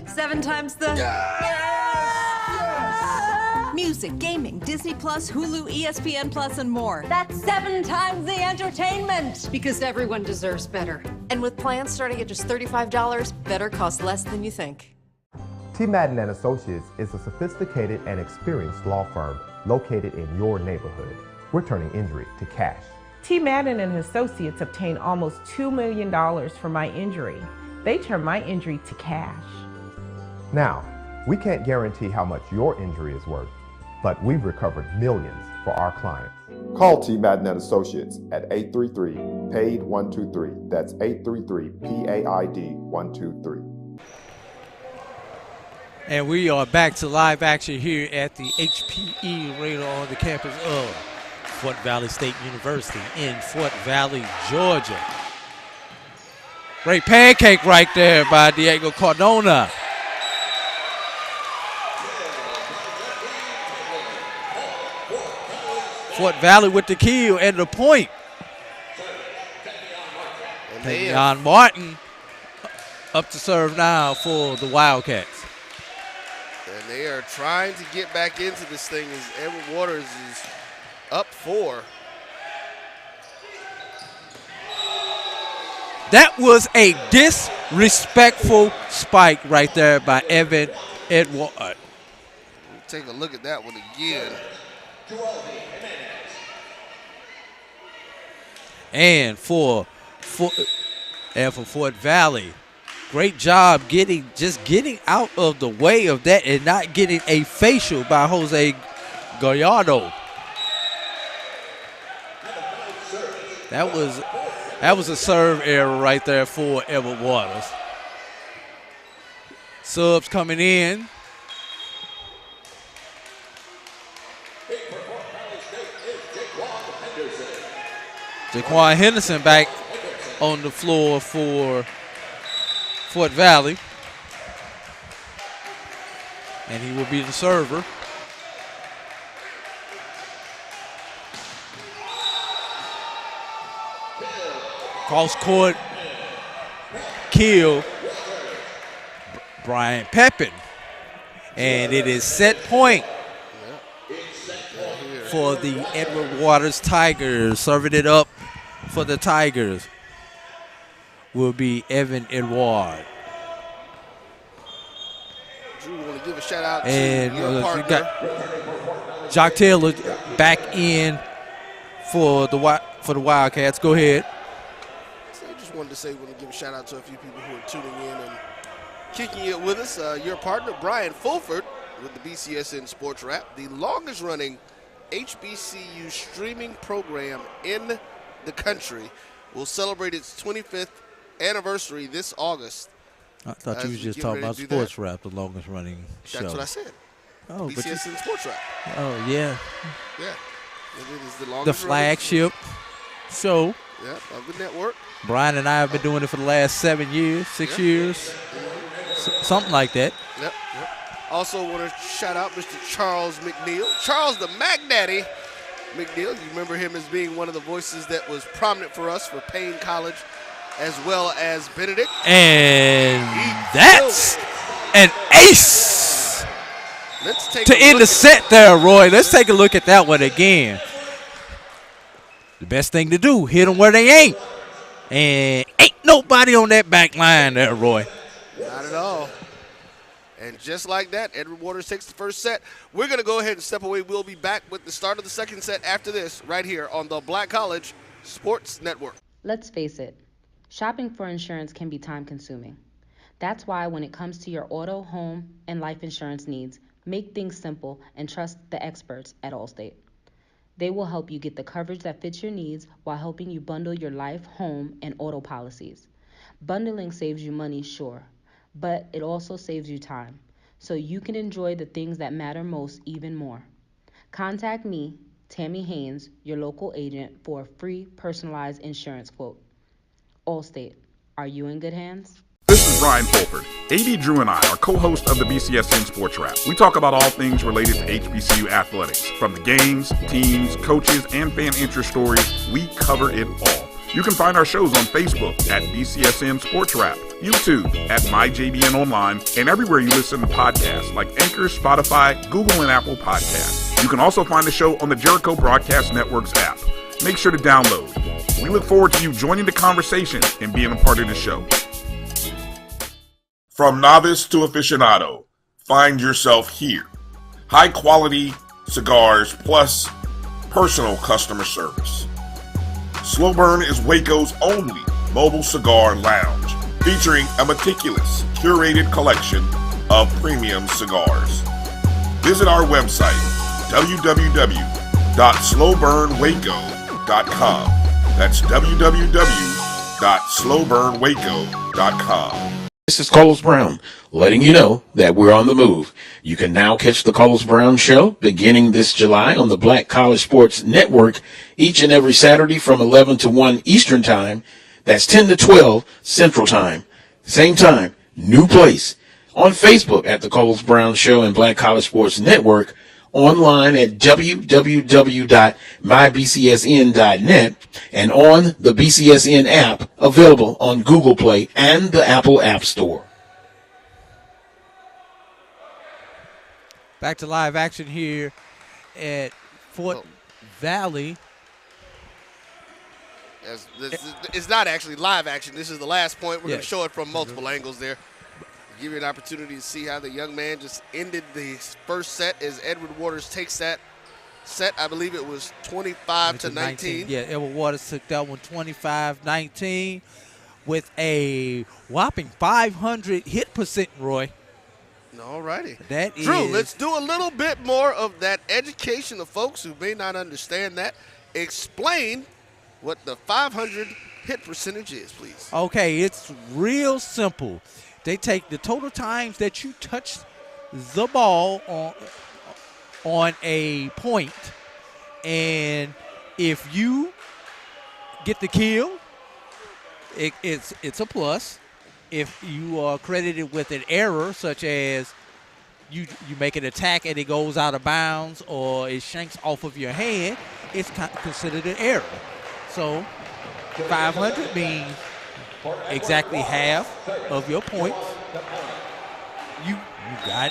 7 times the... Music, gaming, Disney Plus, Hulu, ESPN Plus, and more. That's 7 times the entertainment. Because everyone deserves better. And with plans starting at just $35, better costs less than you think. T. Madden and Associates is a sophisticated and experienced law firm located in your neighborhood. We're turning injury to cash. T. Madden and Associates obtained almost $2 million for my injury. They turned my injury to cash. Now, we can't guarantee how much your injury is worth, but we've recovered millions for our clients. Call T. Madden and Associates at 833-PAID-123. That's 833-PAID-123. And we are back to live action here at the HPE Arena on the campus of Fort Valley State University in Fort Valley, Georgia. Great pancake right there by Diego Cardona. Fort Valley with the kill and the point. Leon Martin up to serve now for the Wildcats. And they are trying to get back into this thing as Edward Waters is up 4. That was a disrespectful spike right there by Evan Edward. Take a look at that one again. And for Fort Valley, great job getting out of the way of that and not getting a facial by Jose Gallardo. That was a serve error right there for Edward Waters. Subs coming in. Jaquan Henderson back on the floor for Fort Valley. And he will be the server. Cross court kill Brian Pepin. And it is set point for the Edward Waters Tigers. Serving it up for the Tigers will be Evan Edward. Drew, want to give a shout out and to your partner. You got Jock Taylor back in for the Wildcats. Go ahead. I just wanted to give a shout out to a few people who are tuning in and kicking it with us. Your partner, Brian Fulford, with the BCSN Sports Wrap, the longest running HBCU streaming program in the country, will celebrate its 25th anniversary this August. I thought you was just talking about Sports Wrap, the longest running show. That's what I said. Oh, BCSN Sports Wrap. Oh, yeah. Yeah. It is the the longest flagship show. Yeah, of the network. Brian and I have been doing it for the last 7 years, 6 years, something like that. Yep. Also want to shout out Mr. Charles McNeil. Charles the Mac Daddy McNeil. You remember him as being one of the voices that was prominent for us for Payne College as well as Benedict. And that's an ace Let's take to end the set there, Roy. Let's take a look at that one again. The best thing to do, hit them where they ain't. And ain't nobody on that back line there, Roy. Not at all. And just like that, Edward Waters takes the first set. We're going to go ahead and step away. We'll be back with the start of the second set after this, right here on the Black College Sports Network. Let's face it, shopping for insurance can be time-consuming. That's why when it comes to your auto, home, and life insurance needs, make things simple and trust the experts at Allstate. They will help you get the coverage that fits your needs while helping you bundle your life, home, and auto policies. Bundling saves you money, sure, but it also saves you time, so you can enjoy the things that matter most even more. Contact me, Tammy Haynes, your local agent, for a free personalized insurance quote. Allstate, are you in good hands? This is Ryan Fulford. AD Drew and I are co-hosts of the BCSN Sports Wrap. We talk about all things related to HBCU athletics. From the games, teams, coaches, and fan interest stories, we cover it all. You can find our shows on Facebook at BCSN Sports Wrap, YouTube at MyJBN Online, and everywhere you listen to podcasts like Anchor, Spotify, Google, and Apple Podcasts. You can also find the show on the Jericho Broadcast Network's app. Make sure to download. We look forward to you joining the conversation and being a part of the show. From novice to aficionado, find yourself here. High quality cigars plus personal customer service. Slow Burn is Waco's only mobile cigar lounge, featuring a meticulous, curated collection of premium cigars. Visit our website, www.slowburnwaco.com. That's www.slowburnwaco.com. This is Carlos Brown, letting you know that we're on the move. You can now catch the Carlos Brown Show beginning this July on the Black College Sports Network each and every Saturday from 11 to 1 Eastern Time. That's 10 to 12 Central Time. Same time, new place. On Facebook at the Carlos Brown Show and Black College Sports Network. Online at www.mybcsn.net and on the BCSN app available on Google Play and the Apple App Store. Back to live action here at Fort Valley. It's not actually live action. This is the last point. We're going to show it from multiple angles there. Give you an opportunity to see how the young man just ended the first set as Edward Waters takes that set. I believe it was 25 to 19. Yeah, Edward Waters took that one 25-19 with a whopping 500 hit percent, Roy. All righty. That Drew, is... let's do a little bit more of that education of folks who may not understand that. Explain what the 500 hit percentage is, please. Okay, it's real simple. They take the total times that you touch the ball on a point, and if you get the kill, it's a plus. If you are credited with an error, such as you make an attack and it goes out of bounds or it shanks off of your hand, it's considered an error. So 500 means exactly half of your points. You got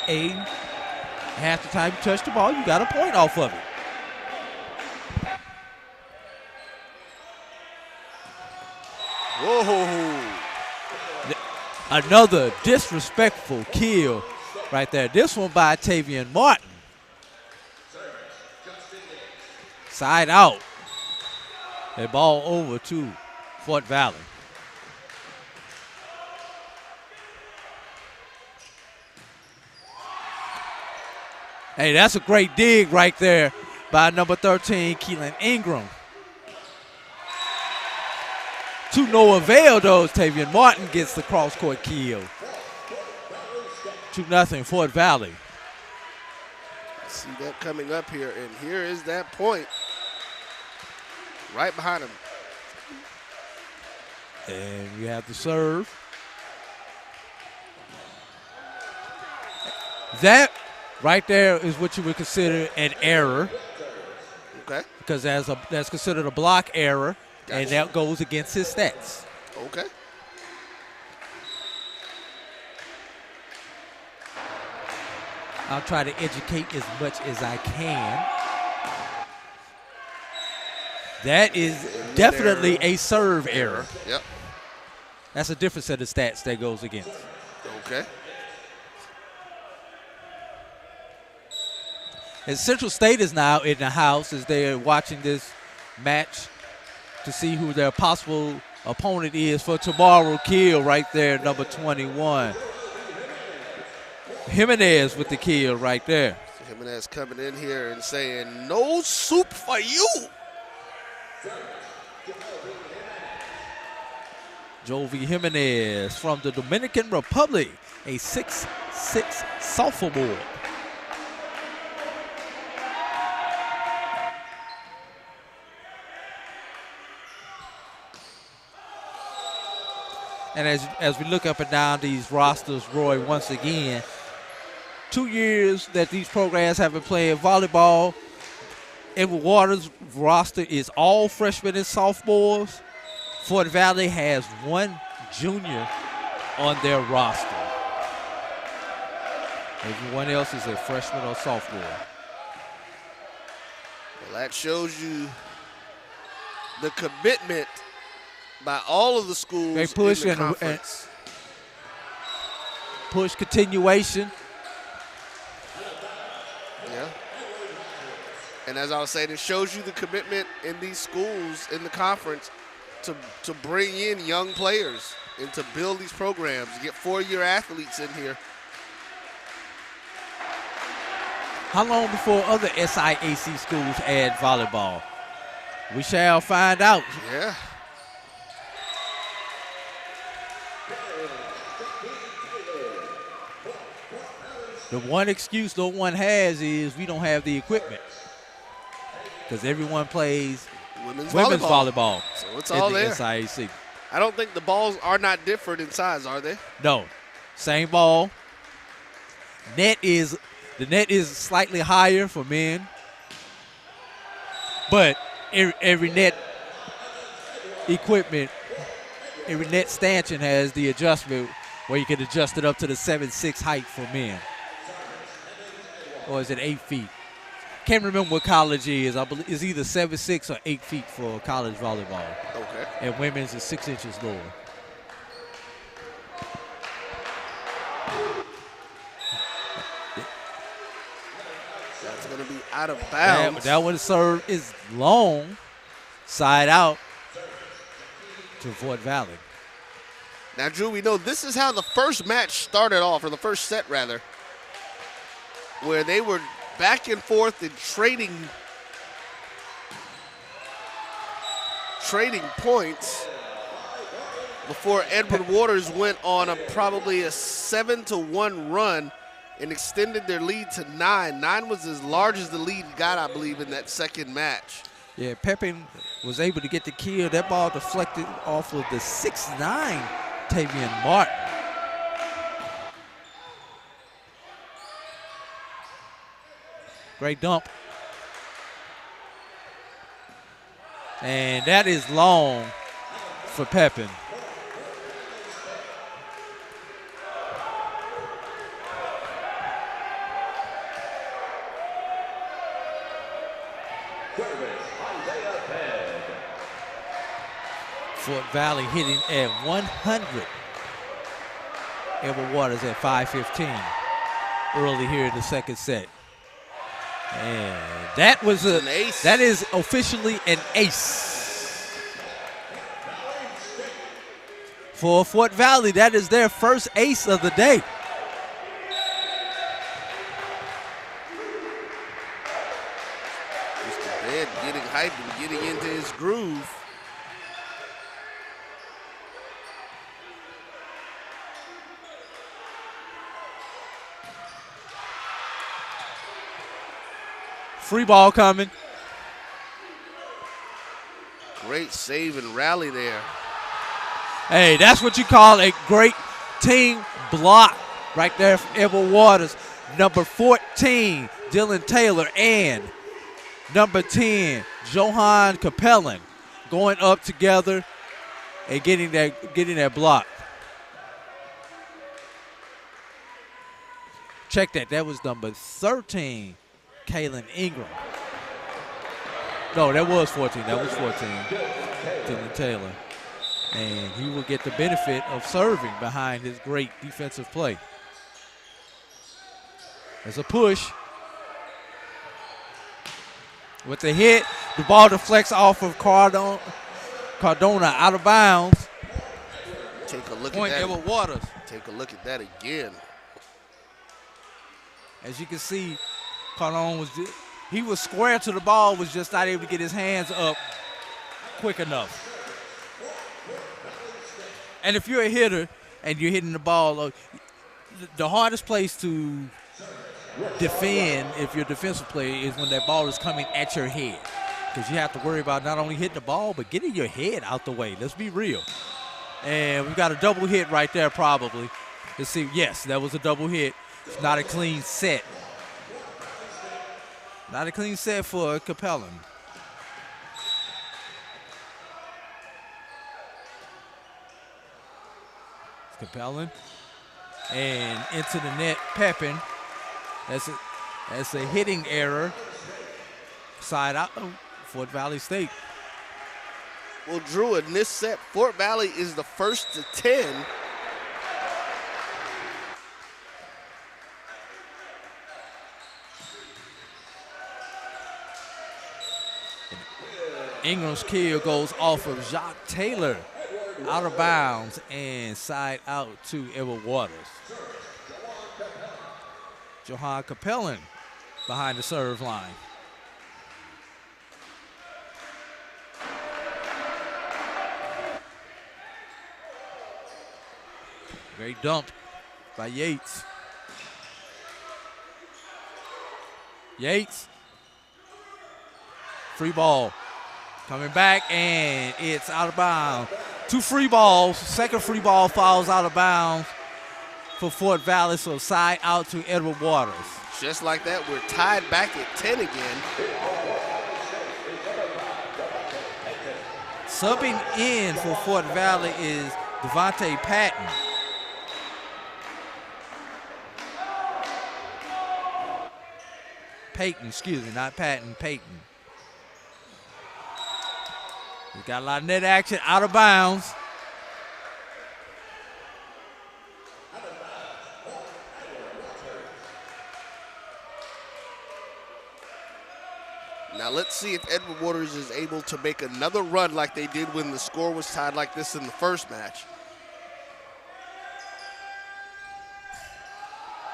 half the time you touch the ball, you got a point off of it. Whoa. Another disrespectful kill right there. This one by Tavian Martin. Side out. A ball over to Fort Valley. Hey, that's a great dig right there by number 13, Keelan Ingram. To no avail, though, Tavian Martin gets the cross-court kill. 2-0 Fort Valley. See that coming up here, and here is that point. Right behind him. And you have to serve. That right there is what you would consider an error. Okay. Because that's considered a block error, and Gotcha. that goes against his stats. Okay. I'll try to educate as much as I can. That is definitely a serve error. Yep. That's a different set of stats that goes against. Okay. And Central State is now in the house as they're watching this match to see who their possible opponent is for tomorrow. Kill right there, number 21. Jimenez with the kill right there. Jimenez coming in here and saying, no soup for you. Jovi Jimenez from the Dominican Republic, a 6'6" sophomore. And as we look up and down these rosters, Roy, once again, 2 years that these programs have been playing volleyball, Edward Waters' roster is all freshmen and sophomores. Fort Valley has one junior on their roster. Everyone else is a freshman or sophomore. Well, that shows you the commitment by all of the schools They push in the and conference. Push continuation. Yeah. And as I was saying, it shows you the commitment in these schools in the conference to bring in young players and to build these programs, get four-year athletes in here. How long before other SIAC schools add volleyball? We shall find out. Yeah. The one excuse no one has is we don't have the equipment. Because everyone plays Women's volleyball. So it's all in the there. SIAC. I don't think the balls are not different in size, are they? No. Same ball. The net is slightly higher for men. But every net equipment, every net stanchion has the adjustment where you can adjust it up to the 7'6" height for men. Or is it 8 feet? Can't remember what college is. I believe it's either 7'6" or 8 feet for college volleyball. Okay. And women's is 6 inches lower. That's going to be out of bounds. That one serve is long, side out to Fort Valley. Now, Drew, we know this is how the first match started off, or the first set, rather, where they were back and forth and trading points before Edward Waters went on probably a 7-1 run and extended their lead to 9. 9 was as large as the lead got, I believe, in that second match. Yeah, Pepin was able to get the kill. That ball deflected off of the 6'9" Tavian Martin. Great dump. And that is long for Pepin. Fort Valley hitting at 100. Edward Waters at 5:15 early here in the second set. And that was an ace. That is officially an ace. For Fort Valley, that is their first ace of the day. Mr. Bed getting hyped and getting into his groove. Free ball coming. Great save and rally there. Hey, that's what you call a great team block right there from Edward Waters. Number 14, Dylan Taylor, and number 10, Johan Capellan, going up together and getting that block. Check that. That was number 13, Kaylin Ingram. No, that was 14. That was 14, Dylan Taylor. And he will get the benefit of serving behind his great defensive play. There's a push. With the hit, the ball deflects off of Cardona out of bounds. Take a look Point at that. Edward Waters. Take a look at that again. As you can see, Cardona he was square to the ball, was just not able to get his hands up quick enough. And if you're a hitter and you're hitting the ball, the hardest place to defend if you're a defensive player is when that ball is coming at your head, because you have to worry about not only hitting the ball but getting your head out the way. Let's be real. And we've got a double hit right there probably. Let's see. Yes, that was a double hit. It's not a clean set. Not a clean set for Capellan. Capellan. And into the net, Pepin. That's a hitting error. Side out, Fort Valley State. Well, Drew, in this set, Fort Valley is the first to 10. Ingram's kill goes off of Jacques Taylor, out of bounds and side out to Edward Waters. Johan Capellan behind the serve line. Great dump by Yates. Yates. Free ball. Coming back, and it's out of bounds. 2 free balls. Second free ball falls out of bounds for Fort Valley, so side out to Edward Waters. Just like that, we're tied back at 10 again. Subbing in for Fort Valley is Devontae Patton. Payton, excuse me, not Patton, Payton. He's got a lot of net action, out of bounds. Now let's see if Edward Waters is able to make another run like they did when the score was tied like this in the first match.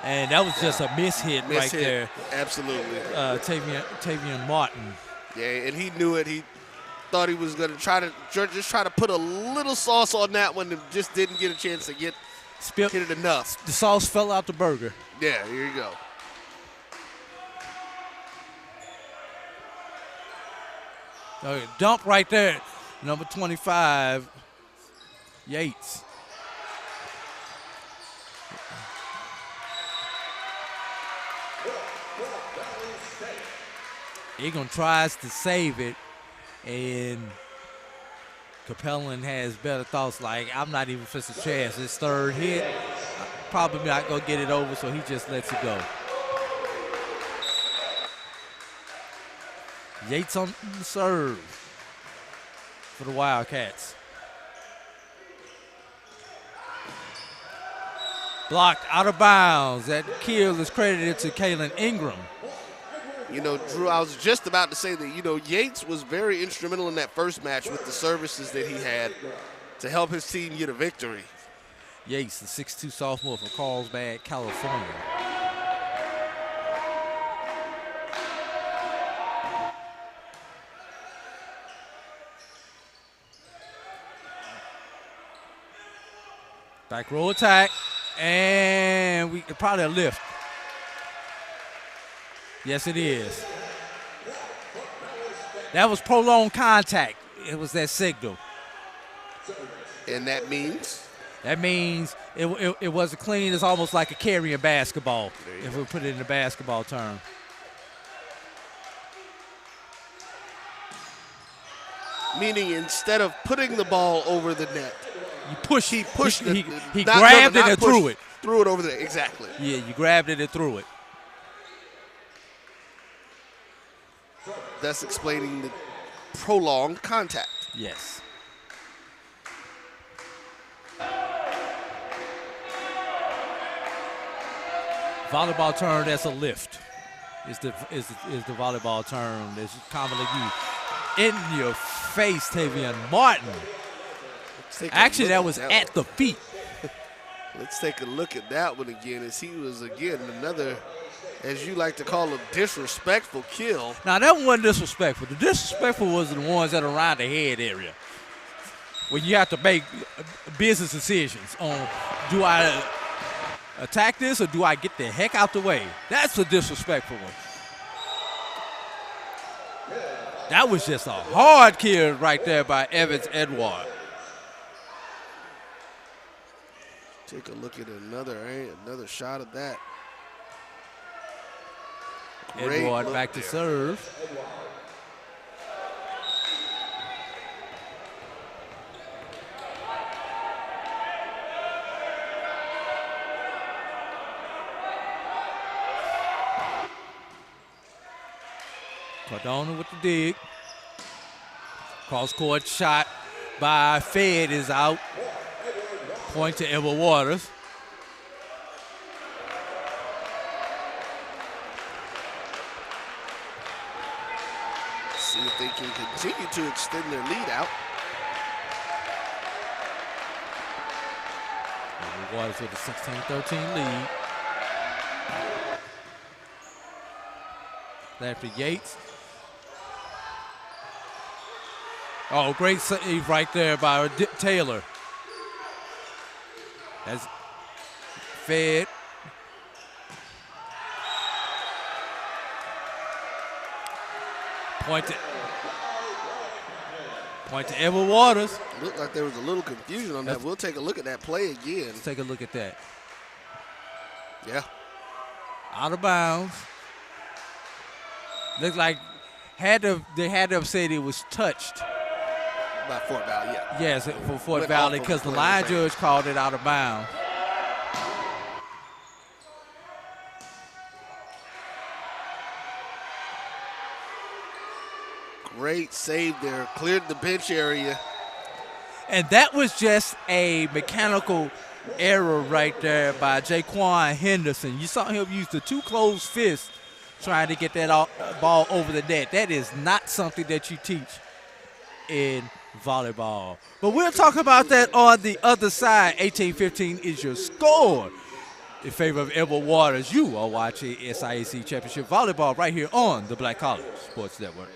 And that was just a mishit right there. Absolutely. Tavian Martin. Yeah, and he knew it. He thought he was going to try to put a little sauce on that one and just didn't get a chance to hit it enough. The sauce fell out the burger. Yeah, here you go. Okay, dump right there. Number 25, Yates. Egan tries to save it, and Capellan has better thoughts like, I'm not even fixing a chance. His third hit, probably not going to get it over, so he just lets it go. Yates on the serve for the Wildcats. Blocked out of bounds. That kill is credited to Kaylin Ingram. You know, Drew, I was just about to say that, you know, Yates was very instrumental in that first match with the services that he had to help his team get a victory. Yates, the 6'2 sophomore from Carlsbad, California. Back row attack, and probably a lift. Yes, it is. That was prolonged contact. it was that signal. And that means? That means it wasn't clean. It's almost like a carrying basketball, if we put it in the basketball term. Meaning instead of putting the ball over the net, he pushed it. He grabbed it and threw it. Threw it over there, exactly. Yeah, you grabbed it and threw it. That's explaining the prolonged contact. Yes. Volleyball term, that's a lift. Is the volleyball term that's commonly used. In your face, Tavion Martin. Actually, that was at the feet. Let's take a look at that one again, as he was, again, another, as you like to call them, disrespectful kill. Now, that one wasn't disrespectful. The disrespectful was the ones that are around the head area, where you have to make business decisions on, do I attack this or do I get the heck out the way? That's the disrespectful one. That was just a hard kill right there by Evans Edward. Take a look at another shot of that. Edward back to serve. Cardona with the dig. Cross court shot by Fed is out. Point to Edward Waters. See if they can continue to extend their lead out. Edward Waters with a 16-13 lead. Larry Yates. Oh, great save right there by Taylor. That's Fed. Point to Edward Waters. Looked like there was a little confusion on that. We'll take a look at that play again. Let's take a look at that. Yeah. Out of bounds. Looks like they had to have said it was touched. By Fort Valley, yeah. Yes, for Fort Valley, because the line judge called it out of bounds. Great save there. Cleared the bench area. And that was just a mechanical error right there by Jaquan Henderson. You saw him use the two closed fists trying to get that ball over the net. That is not something that you teach in volleyball. But we'll talk about that on the other side. 18-15 is your score in favor of Edward Waters. You are watching SIAC Championship Volleyball right here on the Black College Sports Network.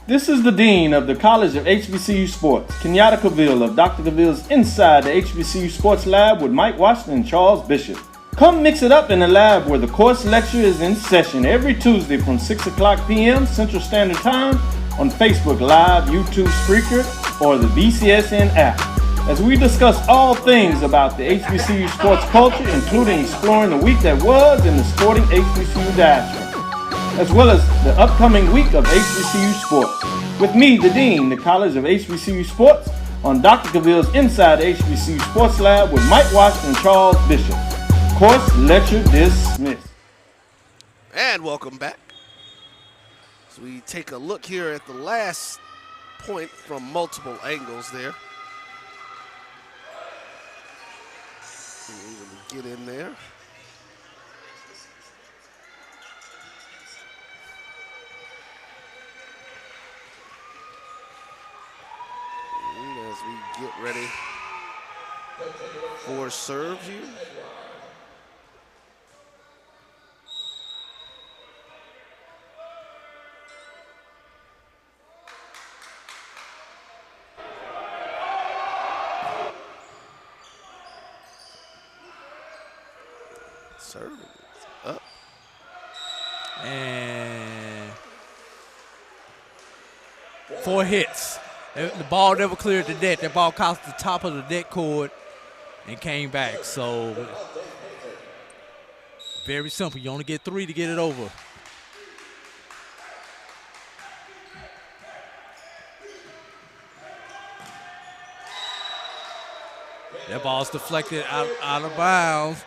This is the Dean of the College of HBCU Sports, Kenyatta Cavill of Dr. Cavill's Inside the HBCU Sports Lab with Mike Washington and Charles Bishop. Come mix it up in the lab where the course lecture is in session every Tuesday from 6 o'clock p.m. Central Standard Time on Facebook Live, YouTube Spreaker, or the BCSN app, as we discuss all things about the HBCU sports culture, including exploring the week that was in the sporting HBCU diaspora, as well as the upcoming week of HBCU sports. With me, the Dean, the College of HBCU Sports, on Dr. Cavill's Inside the HBCU Sports Lab with Mike Washington and Charles Bishop. Course lecture dismissed. And welcome back. So we take a look here at the last point from multiple angles there. Get in there. And as we get ready for serve here. Serve up. 4 hits. The ball never cleared the net. That ball crossed the top of the net cord and came back. So very simple. You only get 3 to get it over. That ball's deflected out of bounds.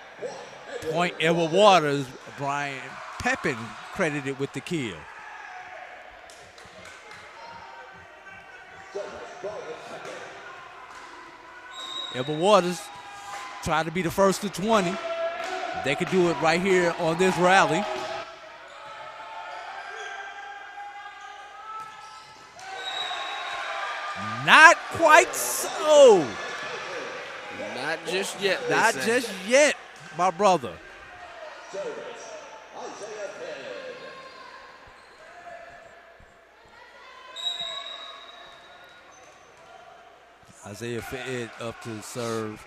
Point Edward Waters. Brian Pepin credited with the kill. Edward Waters tried to be the first to 20. They could do it right here on this rally. Not quite so. Not just yet. Not just yet, my brother. Isaiah Fayette up to serve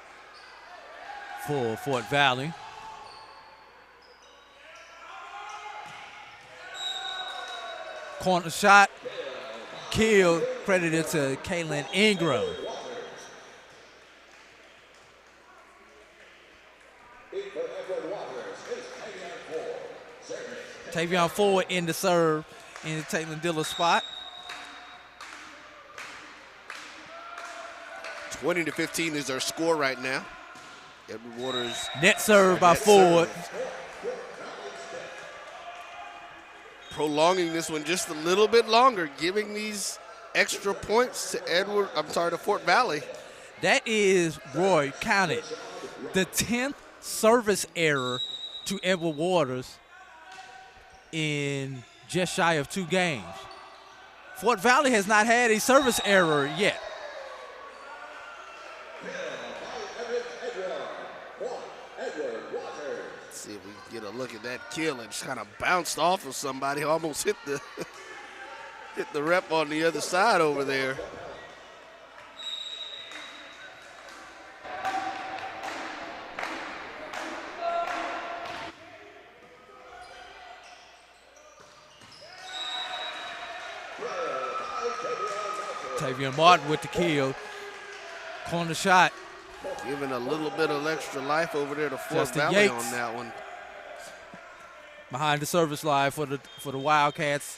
for Fort Valley. Corner shot, kill, credited to Kaylin Ingram. Tavion Ford in the serve in the Taylor Diller spot. 20-15 is our score right now. Edward Waters. Net serve by Ford. Prolonging this one just a little bit longer, giving these extra points to Fort Valley. That is, Roy, counted the 10th service error to Edward Waters in just shy of 2 games. Fort Valley has not had a service error yet. Let's see if we can get a look at that kill. It just kind of bounced off of somebody, almost hit the hit the rep on the other side over there. Tavion Martin with the kill. Corner shot. Giving a little bit of extra life over there to Fort Justin Valley Yates on that one. Behind the service line for the Wildcats.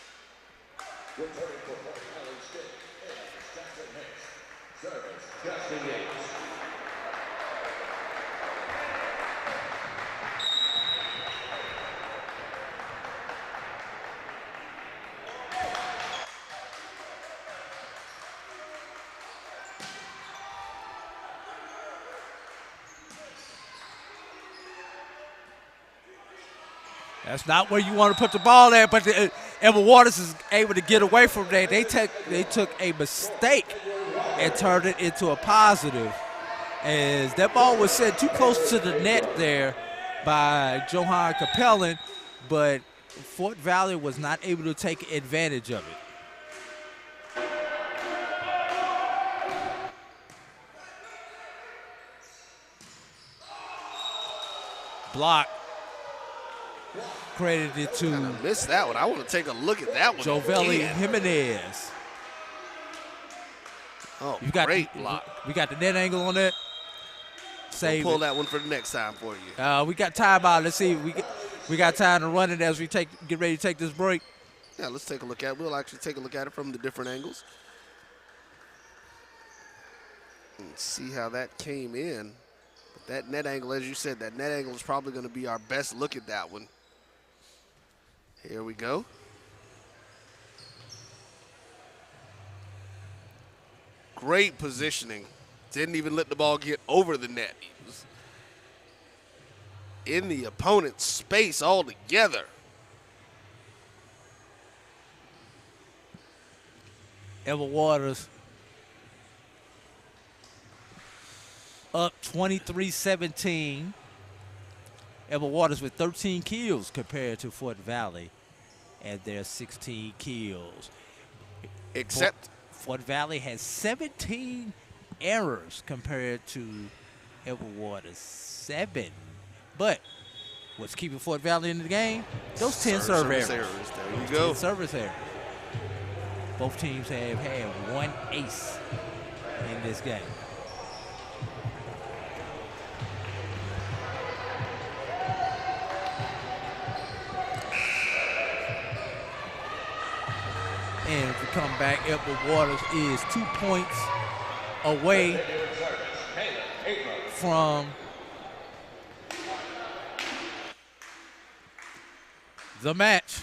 That's not where you want to put the ball at, but Edward Waters is able to get away from that. They took a mistake and turned it into a positive, as that ball was set too close to the net there by Johan Capellan, but Fort Valley was not able to take advantage of it. Block. Credited to. I missed that one. I want to take a look at that one. Jovelli Jimenez. Oh, great block. We got the net angle on that. We'll pull that one for the next time for you. We got time out. Let's see. We got time to run it as we get ready to take this break. Yeah, let's take a look at it. We'll actually take a look at it from the different angles. And see how that came in. But that net angle, as you said, that net angle is probably going to be our best look at that one. Here we go. Great positioning. Didn't even let the ball get over the net. He was in the opponent's space altogether. Edward Waters up 23-17. Edward Waters with 13 kills compared to Fort Valley and their 16 kills. Except Fort Valley has 17 errors compared to Edward Waters 7. But what's keeping Fort Valley in the game? Those 10 serve errors. There you go. 10 service errors. Both teams have had one ace in this game. And if we come back, Edward Waters is 2 points away from the match.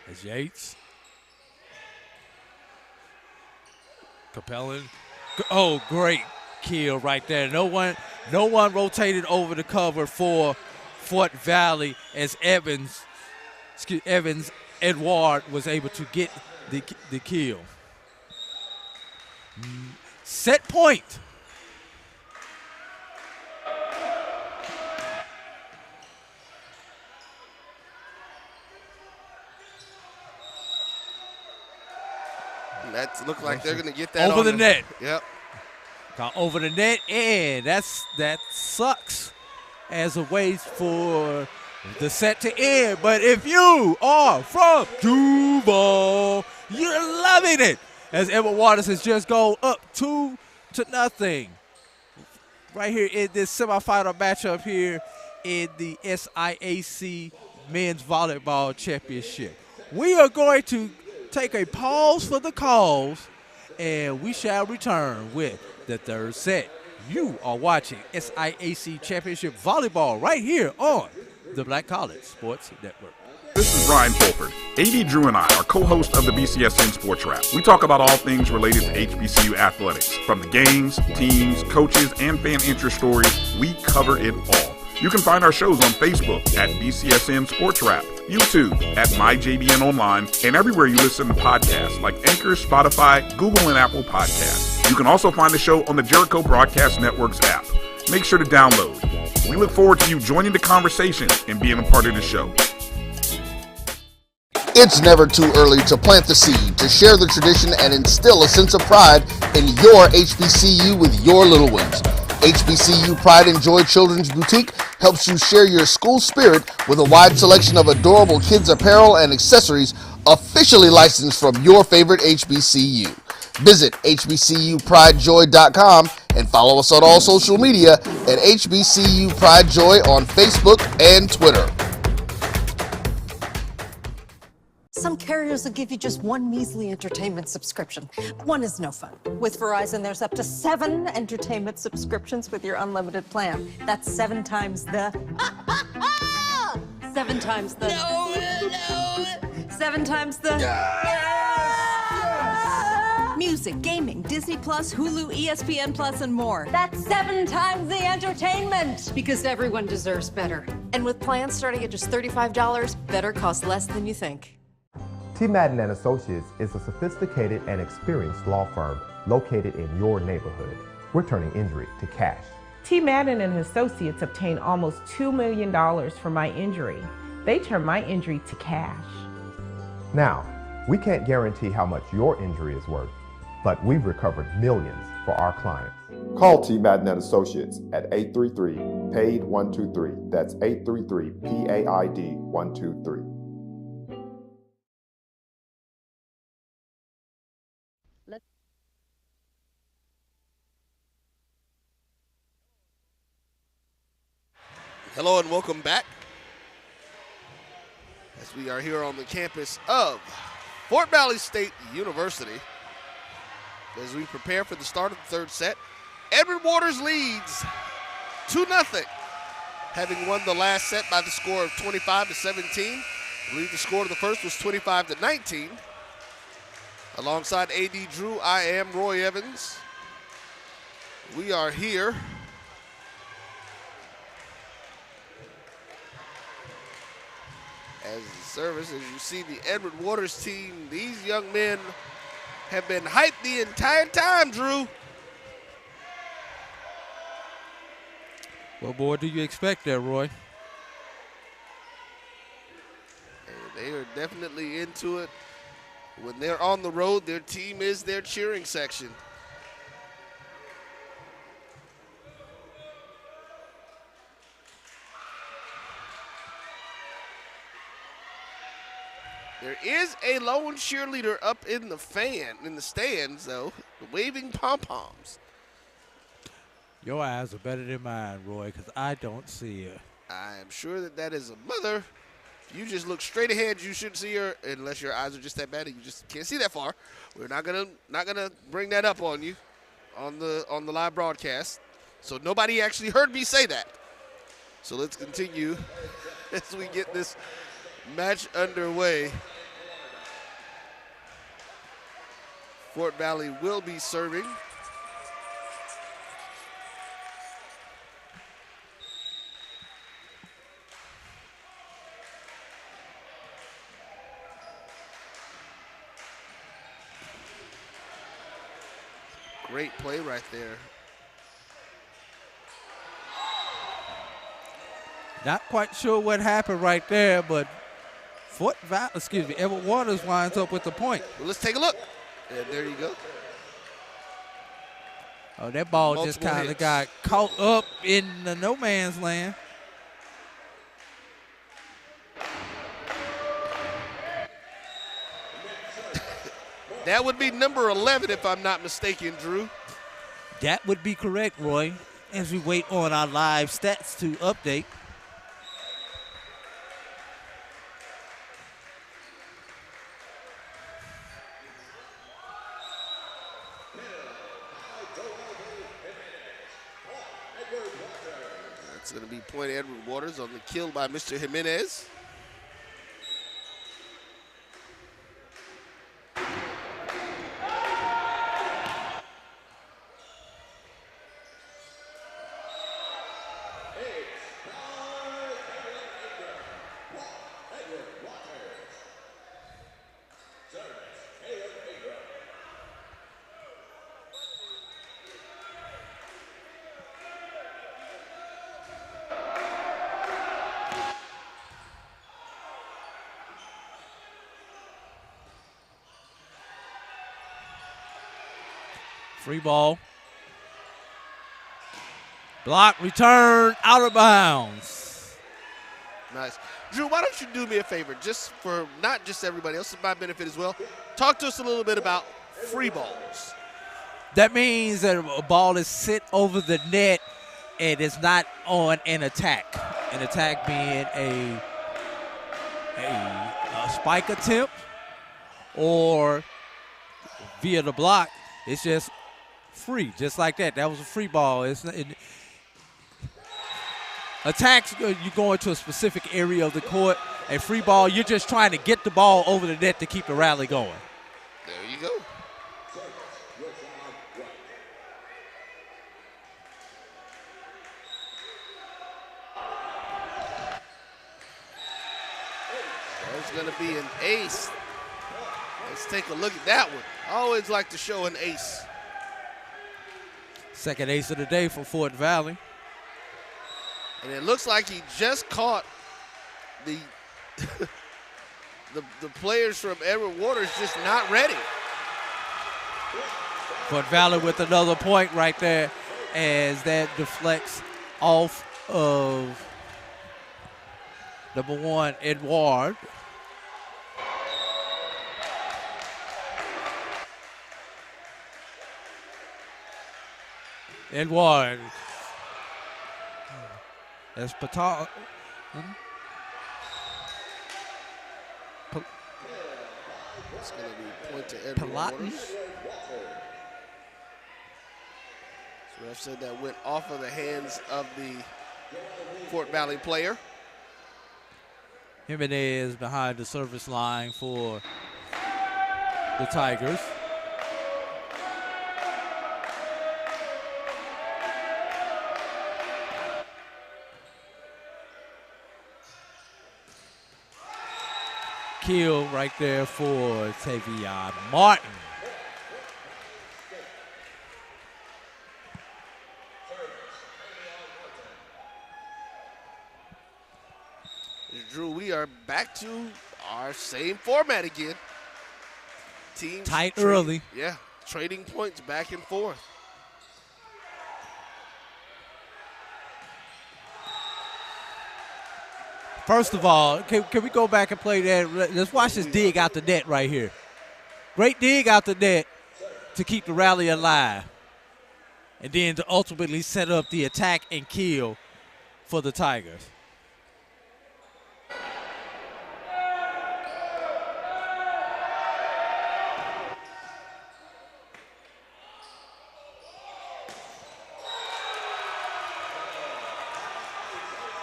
As Yates. Capellan. Oh, great kill right there. No one rotated over the cover for Fort Valley as Edward was able to get the kill. Set point. That looks like they're going to get that over the net. Yep. Got over the net, and that sucks as a way for the set to end. But if you are from Duval, you're loving it as Edward Waters has just gone up 2-0 right here in this semifinal matchup here in the SIAC Men's Volleyball Championship. We are going to take a pause for the cause, and we shall return with the third set. You are watching SIAC Championship Volleyball right here on the Black College Sports Network. This is Brian Fulford. AD Drew and I are co-hosts of the BCSN Sports Wrap. We talk about all things related to HBCU athletics. From the games, teams, coaches, and fan interest stories, we cover it all. You can find our shows on Facebook at BCSN Sports Wrap, YouTube at MyJBN Online, and everywhere you listen to podcasts like Anchor, Spotify, Google, and Apple Podcasts. You can also find the show on the Jericho Broadcast Network's app. Make sure to download. We look forward to you joining the conversation and being a part of the show. It's never too early to plant the seed, to share the tradition, and instill a sense of pride in your HBCU with your little ones. HBCU Pride and Joy Children's Boutique helps you share your school spirit with a wide selection of adorable kids apparel and accessories officially licensed from your favorite HBCU. Visit hbcupridejoy.com and follow us on all social media at HBCU Pride Joy on Facebook and Twitter. Some carriers will give you just one measly entertainment subscription. One is no fun. With Verizon, there's up to 7 entertainment subscriptions with your unlimited plan. That's 7 times the... 7 times the... No. 7 times the... Music, gaming, Disney Plus, Hulu, ESPN Plus, and more. That's 7 times the entertainment. Because everyone deserves better. And with plans starting at just $35, better costs less than you think. T. Madden & Associates is a sophisticated and experienced law firm located in your neighborhood. We're turning injury to cash. T. Madden and Associates obtained almost $2 million for my injury. They turned my injury to cash. Now, we can't guarantee how much your injury is worth, but we've recovered millions for our clients. Call T. Madden & Associates at 833-PAID-123. That's 833-PAID-123. Hello and welcome back as we are here on the campus of Fort Valley State University as we prepare for the start of the third set. Edward Waters leads 2-0, having won the last set by the score of 25-17. I believe the score of the first was 25-19. Alongside AD Drew, I am Roy Evans. We are here as the service, as you see the Edward Waters team, these young men have been hyped the entire time, Drew. What more do you expect there, Roy? And they are definitely into it. When they're on the road, their team is their cheering section. There is a lone cheerleader up in the stands, though, waving pom-poms. Your eyes are better than mine, Roy, because I don't see her. I am sure that is a mother. If you just look straight ahead, you shouldn't see her, unless your eyes are just that bad and you just can't see that far. We're not gonna bring that up on you on the live broadcast. So nobody actually heard me say that. So let's continue as we get this match underway. Fort Valley will be serving. Great play right there. Not quite sure what happened right there, but Edward Waters winds up with the point. Well, let's take a look. And there you go. Oh, that ball just kind of got caught up in the no man's land. That would be number 11 if I'm not mistaken, Drew. That would be correct, Roy, as we wait on our live stats to update. That's going to be point Edward Waters on the kill by Mr. Jimenez. Free ball. Block, return, out of bounds. Nice. Drew, why don't you do me a favor, just for not just everybody else, my benefit as well. Talk to us a little bit about free balls. That means that a ball is sit over the net and it's not on an attack. An attack being a spike attempt or via the block. It's just free, just like that. That was a free ball. Attacks, you go into a specific area of the court. A free ball, you're just trying to get the ball over the net to keep the rally going. There you go. There's going to be an ace. Let's take a look at that one. I always like to show an ace. Second ace of the day for Fort Valley. And it looks like he just caught the the players from Edward Waters just not ready. Fort Valley with another point right there as that deflects off of number one, Edward. Edward. That's Patal. It's going to be point to Edward Waters. So ref said that went off of the hands of the Fort Valley player. Jimenez behind the service line for the Tigers. Kill right there for Tavion Martin. Drew, we are back to our same format again. Teams tight early. Yeah, trading points back and forth. First of all, can we go back and play that? Let's watch this dig out the net right here. Great dig out the net to keep the rally alive. And then to ultimately set up the attack and kill for the Tigers.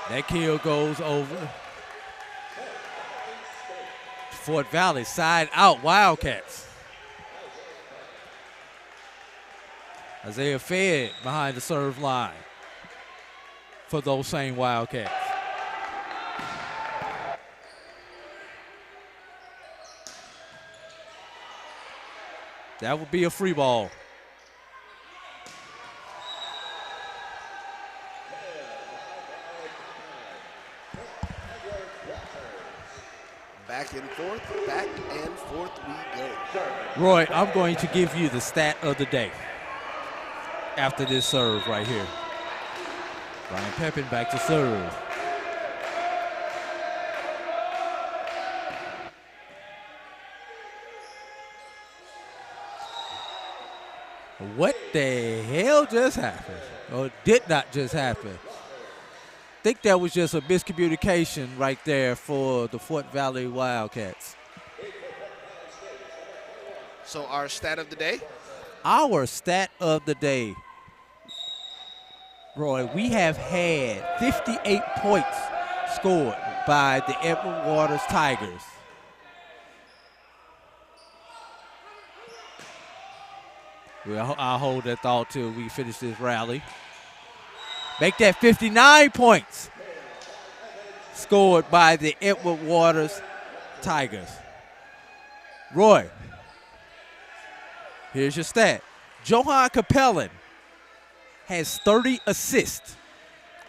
That kill goes over. Fort Valley side out Wildcats. Isaiah Fed behind the serve line for those same Wildcats. That would be a free ball. Back and forth we go. Roy, I'm going to give you the stat of the day after this serve right here. Brian Pepin back to serve. What the hell just happened? Or did not just happen? I think that was just a miscommunication right there for the Fort Valley Wildcats. So our stat of the day? Our stat of the day. Roy, we have had 58 points scored by the Edward Waters Tigers. Well, I'll hold that thought till we finish this rally. Make that 59 points scored by the Edward Waters Tigers. Roy, here's your stat. Johan Capellan has 30 assists.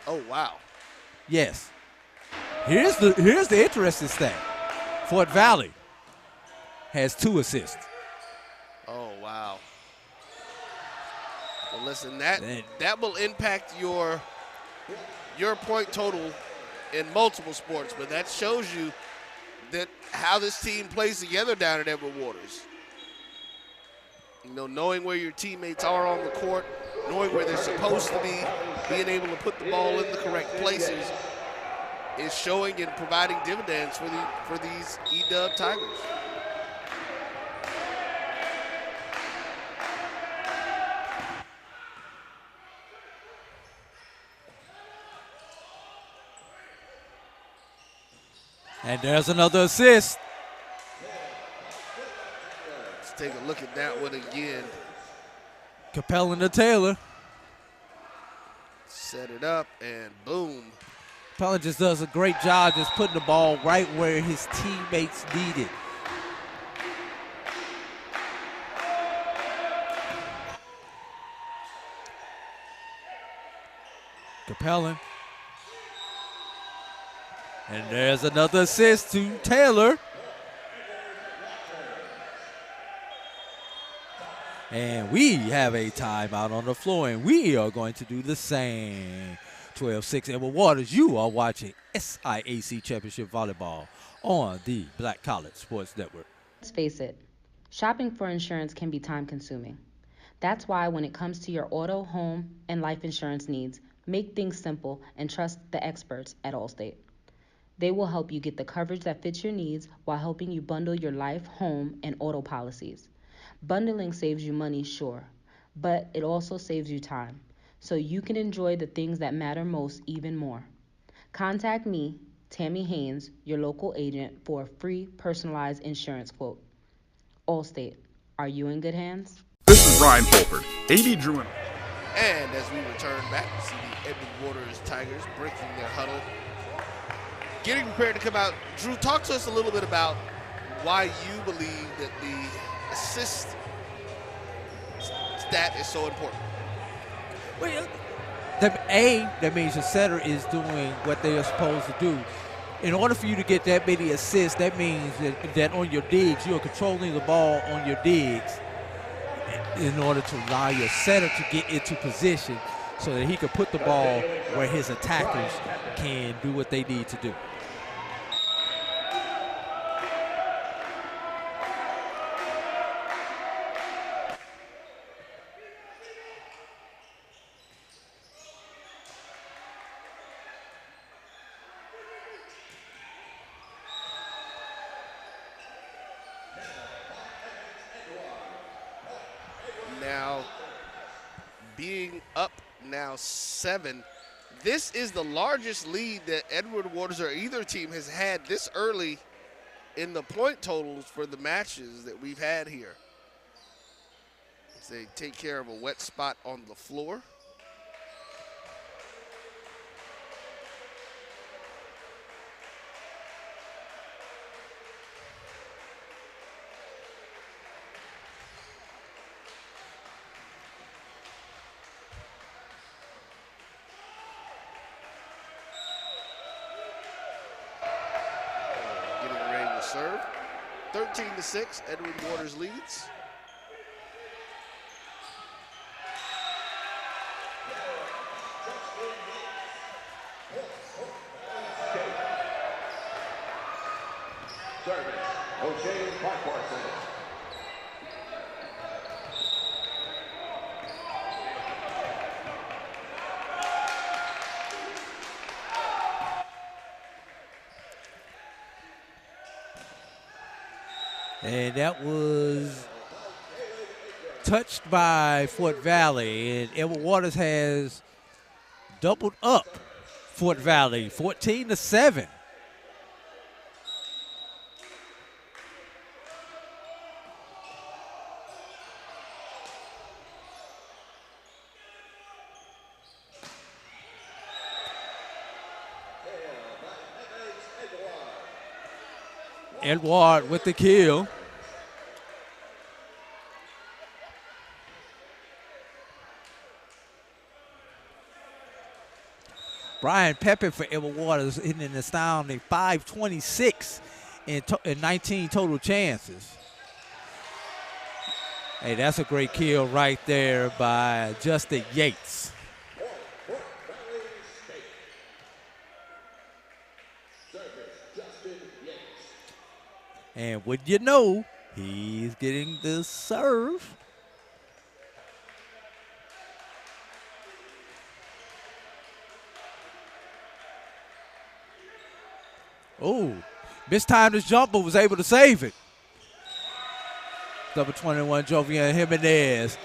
Oh, wow. Yes. Here's the interesting stat. Fort Valley has 2 assists. Oh, wow. Well, listen, that will impact your point total in multiple sports, but that shows you that how this team plays together down at Edward Waters. You know, knowing where your teammates are on the court, knowing where they're supposed to be, being able to put the ball in the correct places is showing and providing dividends for these E-Dub Tigers. And there's another assist. Let's take a look at that one again. Capellan to Taylor. Set it up and boom. Capellan just does a great job just putting the ball right where his teammates need it. Capellan. And there's another assist to Taylor. And we have a timeout on the floor, and we are going to do the same. 12-6 Edward Waters, you are watching SIAC Championship Volleyball on the Black College Sports Network. Let's face it, shopping for insurance can be time-consuming. That's why when it comes to your auto, home, and life insurance needs, make things simple and trust the experts at Allstate. They will help you get the coverage that fits your needs while helping you bundle your life, home, and auto policies. Bundling saves you money, sure, but it also saves you time, so you can enjoy the things that matter most even more. Contact me, Tammy Haynes, your local agent, for a free personalized insurance quote. Allstate, are you in good hands? This is Brian Fulford. AD Drew And as we return back to see the Edward Waters Tigers breaking their huddle, getting prepared to come out. Drew, talk to us a little bit about why you believe that the assist stat is so important. Well, that means the setter is doing what they are supposed to do. In order for you to get that many assists, that means that on your digs, you are controlling the ball on your digs in order to allow your setter to get into position so that he can put the ball where his attackers can do what they need to do. now 7. This is the largest lead that Edward Waters or either team has had this early in the point totals for the matches that we've had here. As they take care of a wet spot on the floor. Serve. 13-6, Edward Waters leads. Service, O'Shea Clark-Morrison. And that was touched by Fort Valley. And Edward Waters has doubled up Fort Valley, 14-7. Edward with the kill. Brian Pepper for Edward Waters hitting an astounding 526 in 19 total chances. Hey, that's a great kill right there by Justin Yates. And would you know, he's getting the serve. Oh, mistimed his jump, but was able to save it. Number 21, Jovian Jimenez.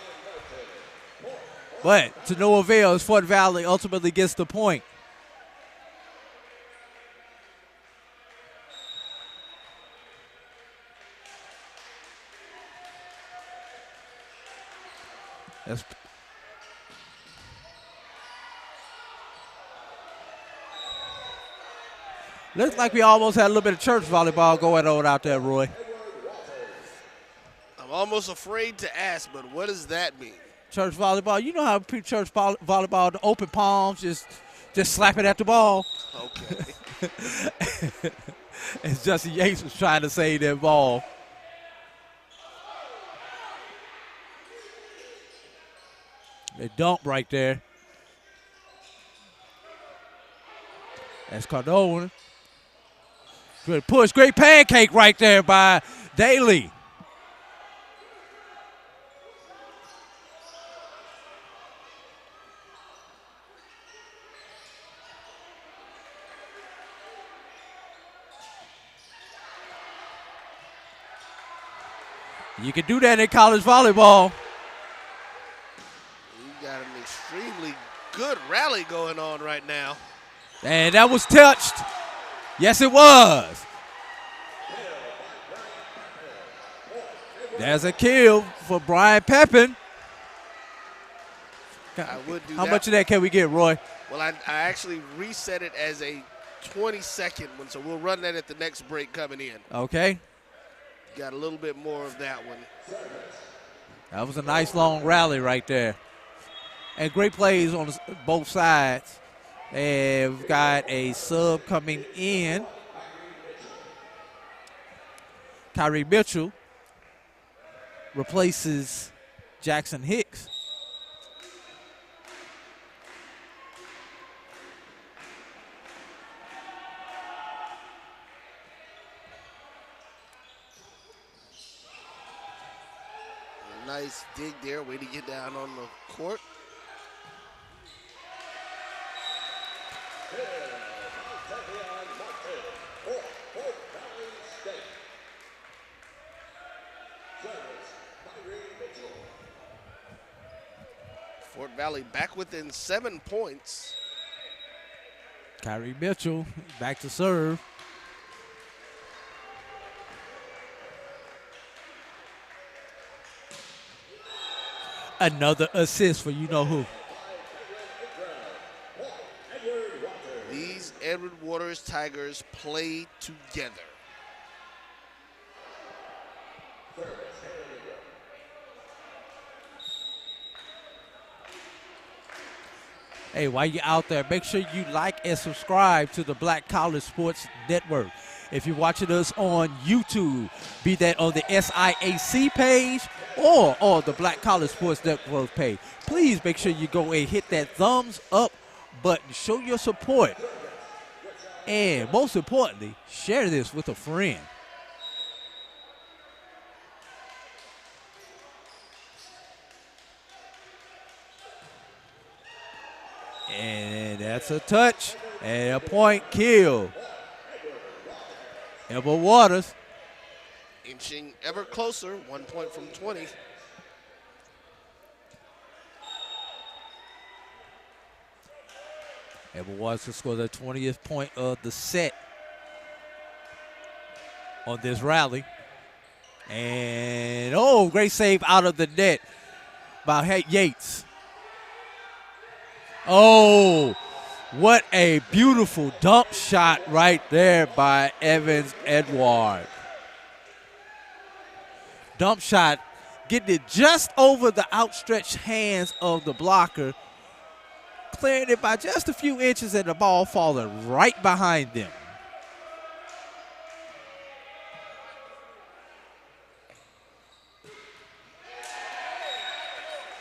But to no avail as Fort Valley ultimately gets the point. That's looks like we almost had a little bit of church volleyball going on out there, Roy. I'm almost afraid to ask, but what does that mean? Church volleyball, you know how church volleyball, the open palms, just slap it at the ball. Okay. As Justin Yates was trying to save that ball. They dump right there. That's Cardone. Good push. Great pancake right there by Daly. You can do that in college volleyball. Got an extremely good rally going on right now. And that was touched. Yes, it was. There's a kill for Brian Pepin. I would do How that. much of that can we get, Roy? Well, I actually reset it as a 20-second one, so we'll run that at the next break coming in. Okay. Got a little bit more of that one. That was a nice long rally right there. And great plays on both sides. And we've got a sub coming in. Kyrie Mitchell replaces Jackson Hicks. A nice dig there, way to get down on the court. Fort Valley back within 7 points. Kyrie Mitchell back to serve. Another assist for you-know-who. These Edward Waters Tigers play together. Hey, while you're out there, make sure you like and subscribe to the Black College Sports Network. If you're watching us on YouTube, be that on the SIAC page or on the Black College Sports Network page, please make sure you go and hit that thumbs up button. Show your support. And most importantly, share this with a friend. And that's a touch and a point kill. Edward Waters. Inching ever closer, 1 point from 20. Edward Waters to score the 20th point of the set on this rally. And, oh, great save out of the net by Yates. Oh, what a beautiful dump shot right there by Evans Edward. Dump shot, getting it just over the outstretched hands of the blocker, clearing it by just a few inches and the ball falling right behind them.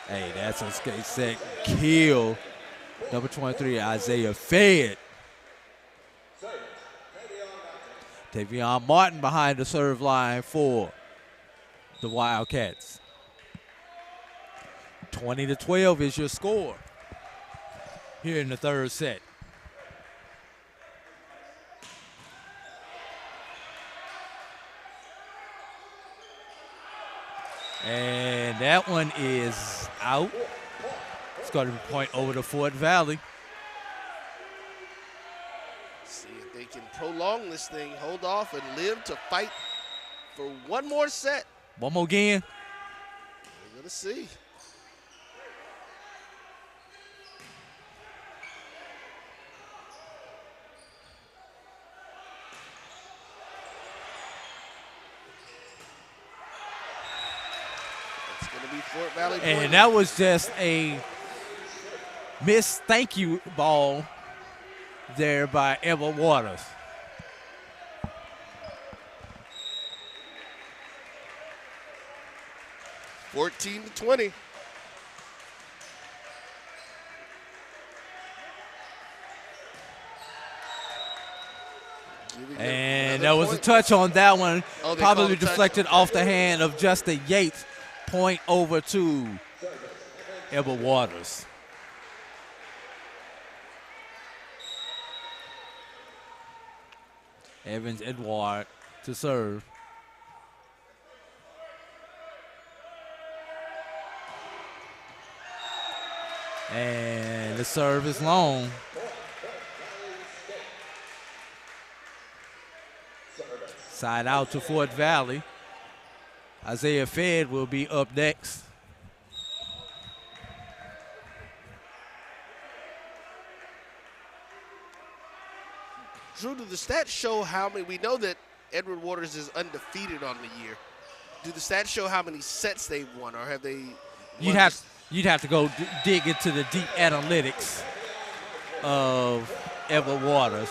Hey, that's a skate set kill. Number 23, Isaiah Fed. Tavion Martin behind the serve line for the Wildcats. 20-12 is your score here in the third set. And that one is out. It's going to be point over to Fort Valley. See if they can prolong this thing, hold off, and live to fight for one more set. One more game. We're going to see. It's going to be Fort Valley. And that was just a missed thank you ball there by Edward Waters. (14-20). And there was a touch on that one. Oh, probably deflected off the hand of Justin Yates. Point over to Edward Waters. Evans Edward to serve. And the serve is long. Side out to Fort Valley. Isaiah Fed will be up next. Drew, do the stats show how many? We know that Edward Waters is undefeated on the year. Do the stats show how many sets they've won, or have they? You'd have to go dig into the deep analytics of Edward Waters.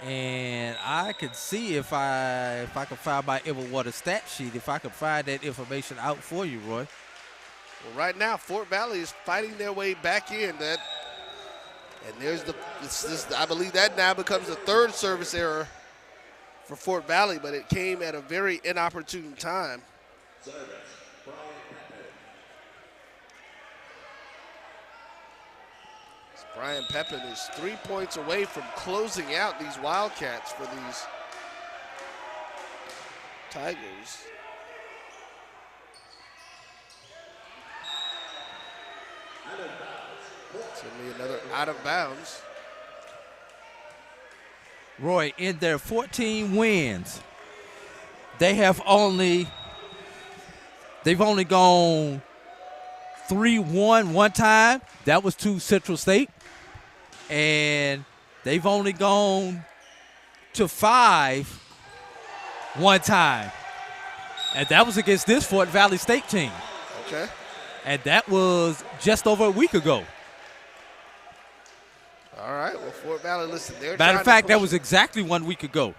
And I could see if I could find my Edward Waters stat sheet, if I could find that information out for you, Roy. Well, right now, Fort Valley is fighting their way back in. And there's I believe that now becomes the third service error for Fort Valley, but it came at a very inopportune time. Brian Pepin is 3 points away from closing out these Wildcats for these Tigers. Send me another out of bounds. Roy, in their 14 wins, they've only gone 3-1 one time. That was to Central State. And they've only gone to 5 one time. And that was against this Fort Valley State team. Okay. And that was just over a week ago. All right. Well, Fort Valley, listen, they're Matter of fact, that was exactly 1 week ago.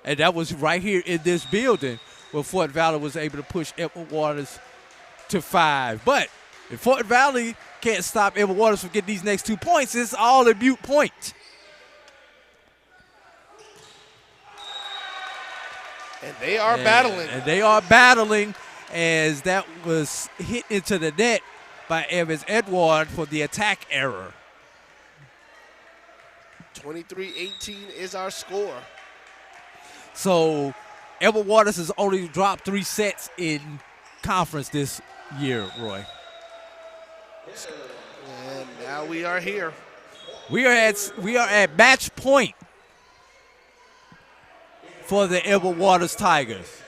And that was right here in this building where Fort Valley was able to push Edward Waters to 5. But if Fort Valley can't stop Edward Waters from getting these next 2 points, it's all a mute point. And they are battling. And they are battling as that was hit into the net by Evans Edward for the attack error. 23-18 is our score. So Edward Waters has only dropped 3 sets in conference this year, Roy. And now we are here. We are at match point for the Edward Waters Tigers.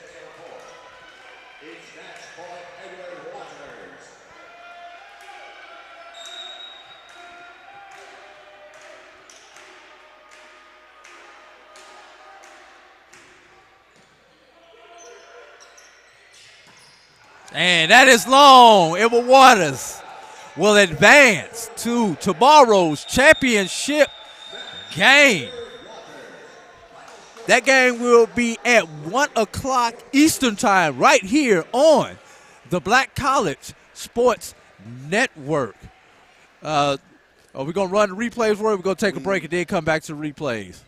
And that is long. Edward Waters will advance to tomorrow's championship game. That game will be at 1 o'clock Eastern time right here on the Black College Sports Network. Are we going to run the replays, or are we going to take a break and then come back to the replays?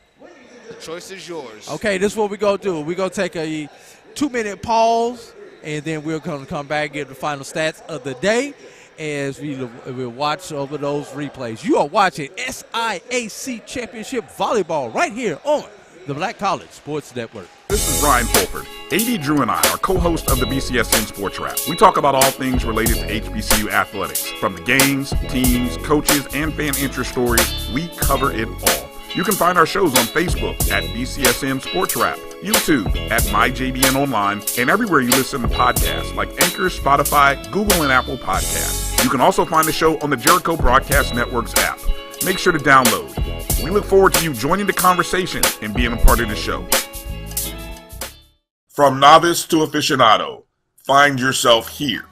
The choice is yours. Okay, this is what we're going to do. We're going to take a 2-minute pause, and then we're going to come back and get the final stats of the day as we'll watch over those replays. You are watching SIAC Championship Volleyball right here on the Black College Sports Network. This is Brian Fulford. AD Drew and I are co-hosts of the BCSN Sports Wrap. We talk about all things related to HBCU athletics. From the games, teams, coaches, and fan interest stories, we cover it all. You can find our shows on Facebook at BCSN Sports Wrap, YouTube at MyJBN Online, and everywhere you listen to podcasts like Anchor, Spotify, Google, and Apple Podcasts. You can also find the show on the Jericho Broadcast Network's app. Make sure to download. We look forward to you joining the conversation and being a part of the show. From novice to aficionado, find yourself here.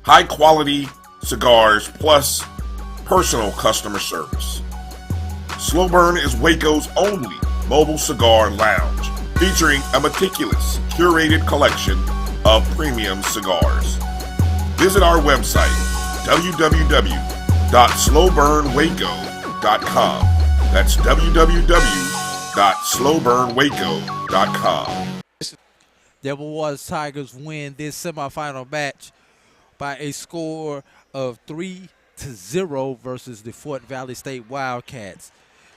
High quality cigars plus personal customer service. Slow Burn is Waco's only mobile cigar lounge, featuring a meticulous, curated collection of premium cigars. Visit our website, www.slowburnwaco.com. That's www.slowburnwaco.com. The Edward Waters Tigers win this semifinal match by a score of 3-0 versus the Fort Valley State Wildcats.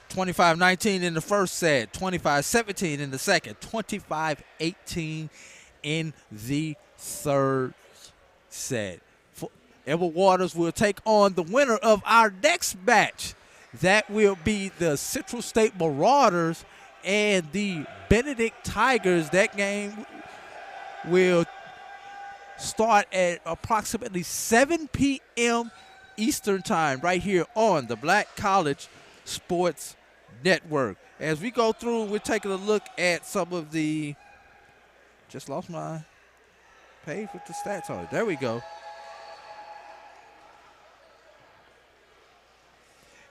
25-19 in the first set, 25-17 in the second, 25-18 in the third set. Edward Waters will take on the winner of our next match. That will be the Central State Marauders and the Benedict Tigers. That game will start at approximately 7 p.m. Eastern time right here on the Black College Sports Network. As we go through, we're taking a look at some of the – just lost my page with the stats on it. There we go.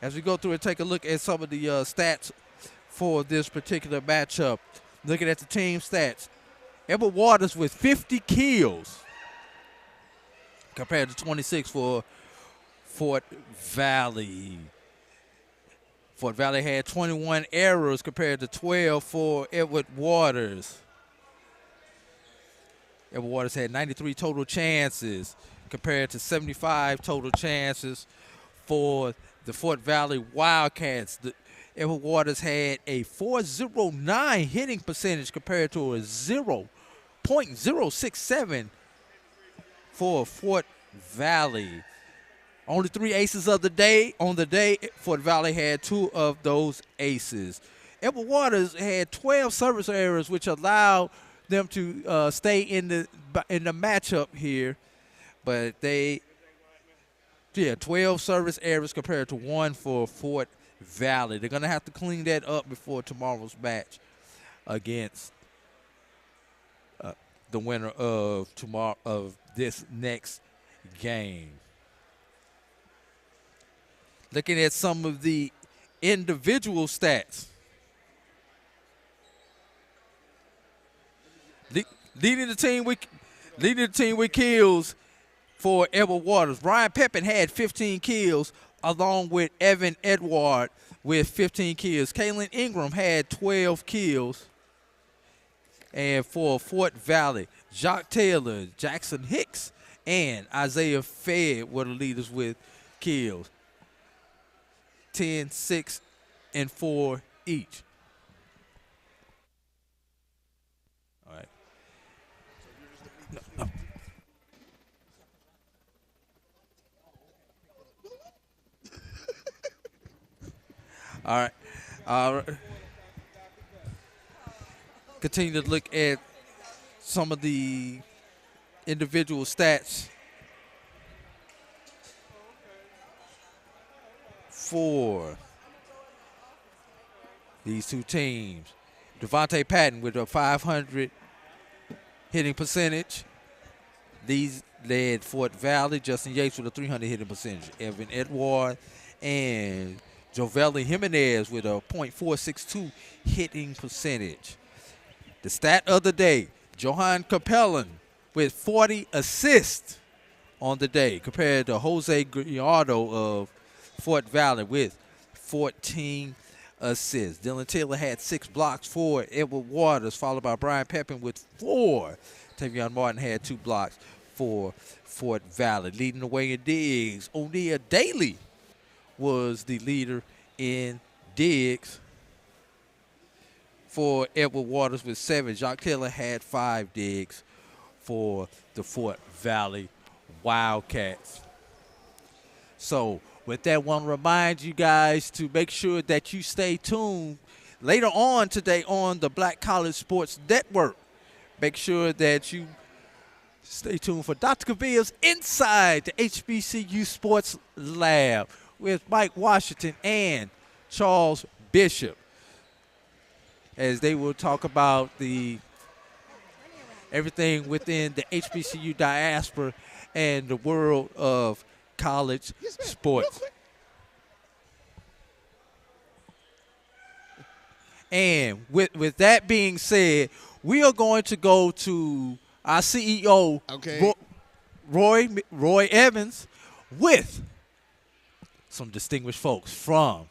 As we go through and take a look at some of the stats for this particular matchup. Looking at the team stats. Edward Waters with 50 kills compared to 26 for Fort Valley. Fort Valley had 21 errors compared to 12 for Edward Waters. Edward Waters had 93 total chances compared to 75 total chances for the Fort Valley Wildcats. Edward Waters had a .409 hitting percentage compared to a 0.067 for Fort Valley. Only 3 aces of the day. On the day, Fort Valley had 2 of those aces. Edward Waters had 12 service errors, which allowed them to stay in the matchup here. But 12 service errors compared to 1 for Fort Valley. They're going to have to clean that up before tomorrow's match against the winner of this next game. Looking at some of the individual stats. Leading the team with kills for Edward Waters. Brian Pepin had 15 kills, along with Evan Edward with 15 kills. Kaylin Ingram had 12 kills. And for Fort Valley, Jacques Taylor, Jackson Hicks, and Isaiah Fedd were the leaders with kills. 10, 6, and 4 each. All right. No. All right. Continue to look at some of the individual stats for these two teams. Devontae Patton with a 500 hitting percentage. These led Fort Valley. Justin Yates with a 300 hitting percentage. Evan Edward and Jovelli Jimenez with a .462 hitting percentage. The stat of the day, Johan Capellan with 40 assists on the day compared to Jose Gallardo of Fort Valley with 14 assists. Dylan Taylor had 6 blocks for Edward Waters, followed by Brian Pepin with 4. Tavion Martin had 2 blocks for Fort Valley. Leading the way in digs, O'Neal Daly was the leader in digs for Edward Waters with 7. Jacques Taylor had 5 digs for the Fort Valley Wildcats. So with that, I want to remind you guys to make sure that you stay tuned later on today on the Black College Sports Network. Make sure that you stay tuned for Dr. Cavilla's Inside the HBCU Sports Lab with Mike Washington and Charles Bishop, as they will talk about everything within the HBCU diaspora and the world of college sports. And with that being said, we are going to go to our CEO, Roy Evans, with some distinguished folks from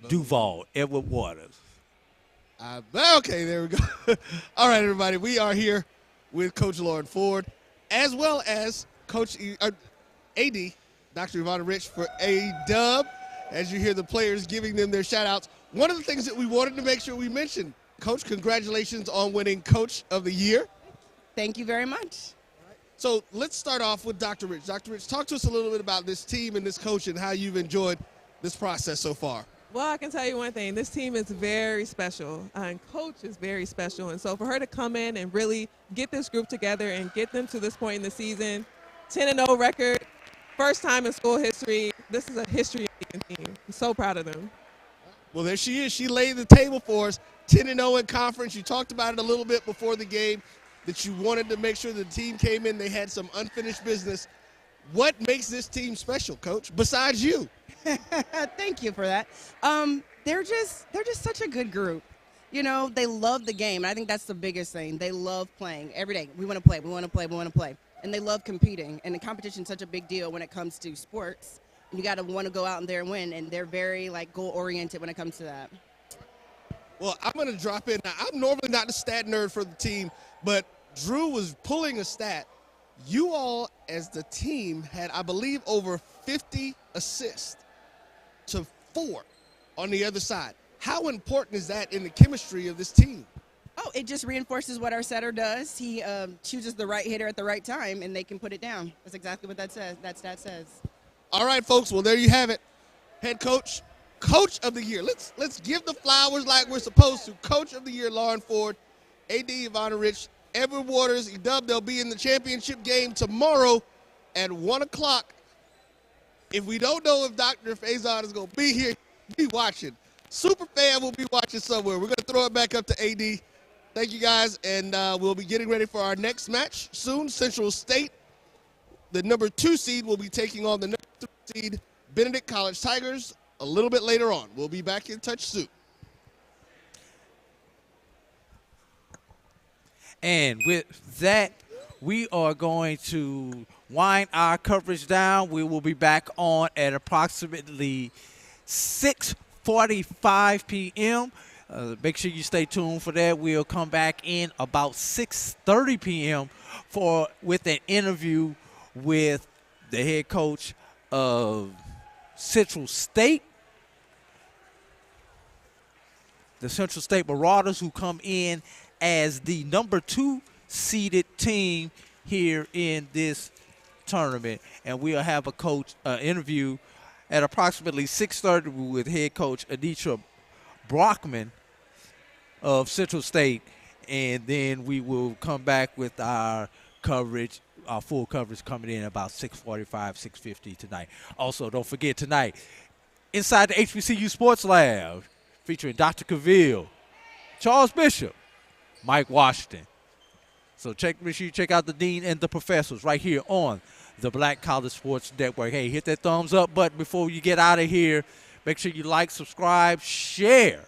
Duval, Edward Waters. Okay, there we go. All right, everybody. We are here with Coach Lauren Ford, as well as Coach AD, Dr. Ivana Rich for A-Dub, as you hear the players giving them their shout-outs. One of the things that we wanted to make sure we mentioned, Coach, congratulations on winning Coach of the Year. Thank you very much. So let's start off with Dr. Rich. Dr. Rich, talk to us a little bit about this team and this coach and how you've enjoyed this process so far. Well, I can tell you one thing. This team is very special, and Coach is very special. And so for her to come in and really get this group together and get them to this point in the season, 10-0 record, first time in school history, this is a history-making team. I'm so proud of them. Well, there she is. She laid the table for us, 10-0 in conference. You talked about it a little bit before the game, that you wanted to make sure the team came in, they had some unfinished business. What makes this team special, Coach, besides you? Thank you for that. They're just such a good group. You know, they love the game. And I think that's the biggest thing. They love playing every day. We want to play. We want to play. We want to play. And they love competing. And the competition is such a big deal when it comes to sports. You got to want to go out there and win. And they're very goal-oriented when it comes to that. Well, I'm going to drop in. Now, I'm normally not the stat nerd for the team, but Drew was pulling a stat. You all, as the team, had, I believe, over 50 assists to 4 on the other side. How important is that in the chemistry of this team? Oh, it just reinforces what our setter does. He chooses the right hitter at the right time, and they can put it down. That's exactly what that stat says. All right, folks. Well, there you have it. Head coach of the year. Let's give the flowers like we're supposed to. Coach of the year, Lauren Ford, AD Ivana Rich, Edward Waters, Edub. They'll be in the championship game tomorrow at 1 o'clock. If we don't know if Dr. Faison is going to be here, be watching. Superfan will be watching somewhere. We're going to throw it back up to AD. Thank you, guys, and we'll be getting ready for our next match soon. Central State, the number 2 seed, will be taking on the number 3 seed, Benedict College Tigers, a little bit later on. We'll be back in touch soon. And with that, we are going to wind our coverage down. We will be back on at approximately 6:45 p.m. Make sure you stay tuned for that. We'll come back in about 6:30 p.m. with an interview with the head coach of Central State, the Central State Marauders, who come in as the number 2 seeded team here in this tournament. And we'll have a coach interview at approximately 6:30 with head coach Anitra Brockman of Central State. And then we will come back with our coverage, our full coverage, coming in about 6:45, 6:50 tonight. Also, don't forget tonight, inside the HBCU Sports Lab, featuring Dr. Cavill, Charles Bishop, Mike Washington. So make sure you check out the Dean and the Professors right here on the Black College Sports Network. Hey, hit that thumbs up button before you get out of here. Make sure you like, subscribe, share,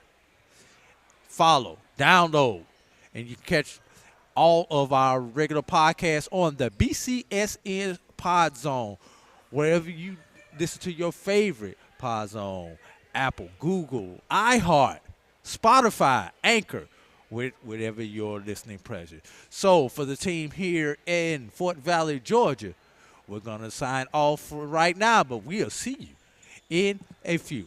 follow, download, and you can catch all of our regular podcasts on the BCSN Pod Zone, wherever you listen to your favorite Pod Zone, Apple, Google, iHeart, Spotify, Anchor, whatever your listening pleasure. So for the team here in Fort Valley, Georgia, we're going to sign off for right now, but we'll see you in a few.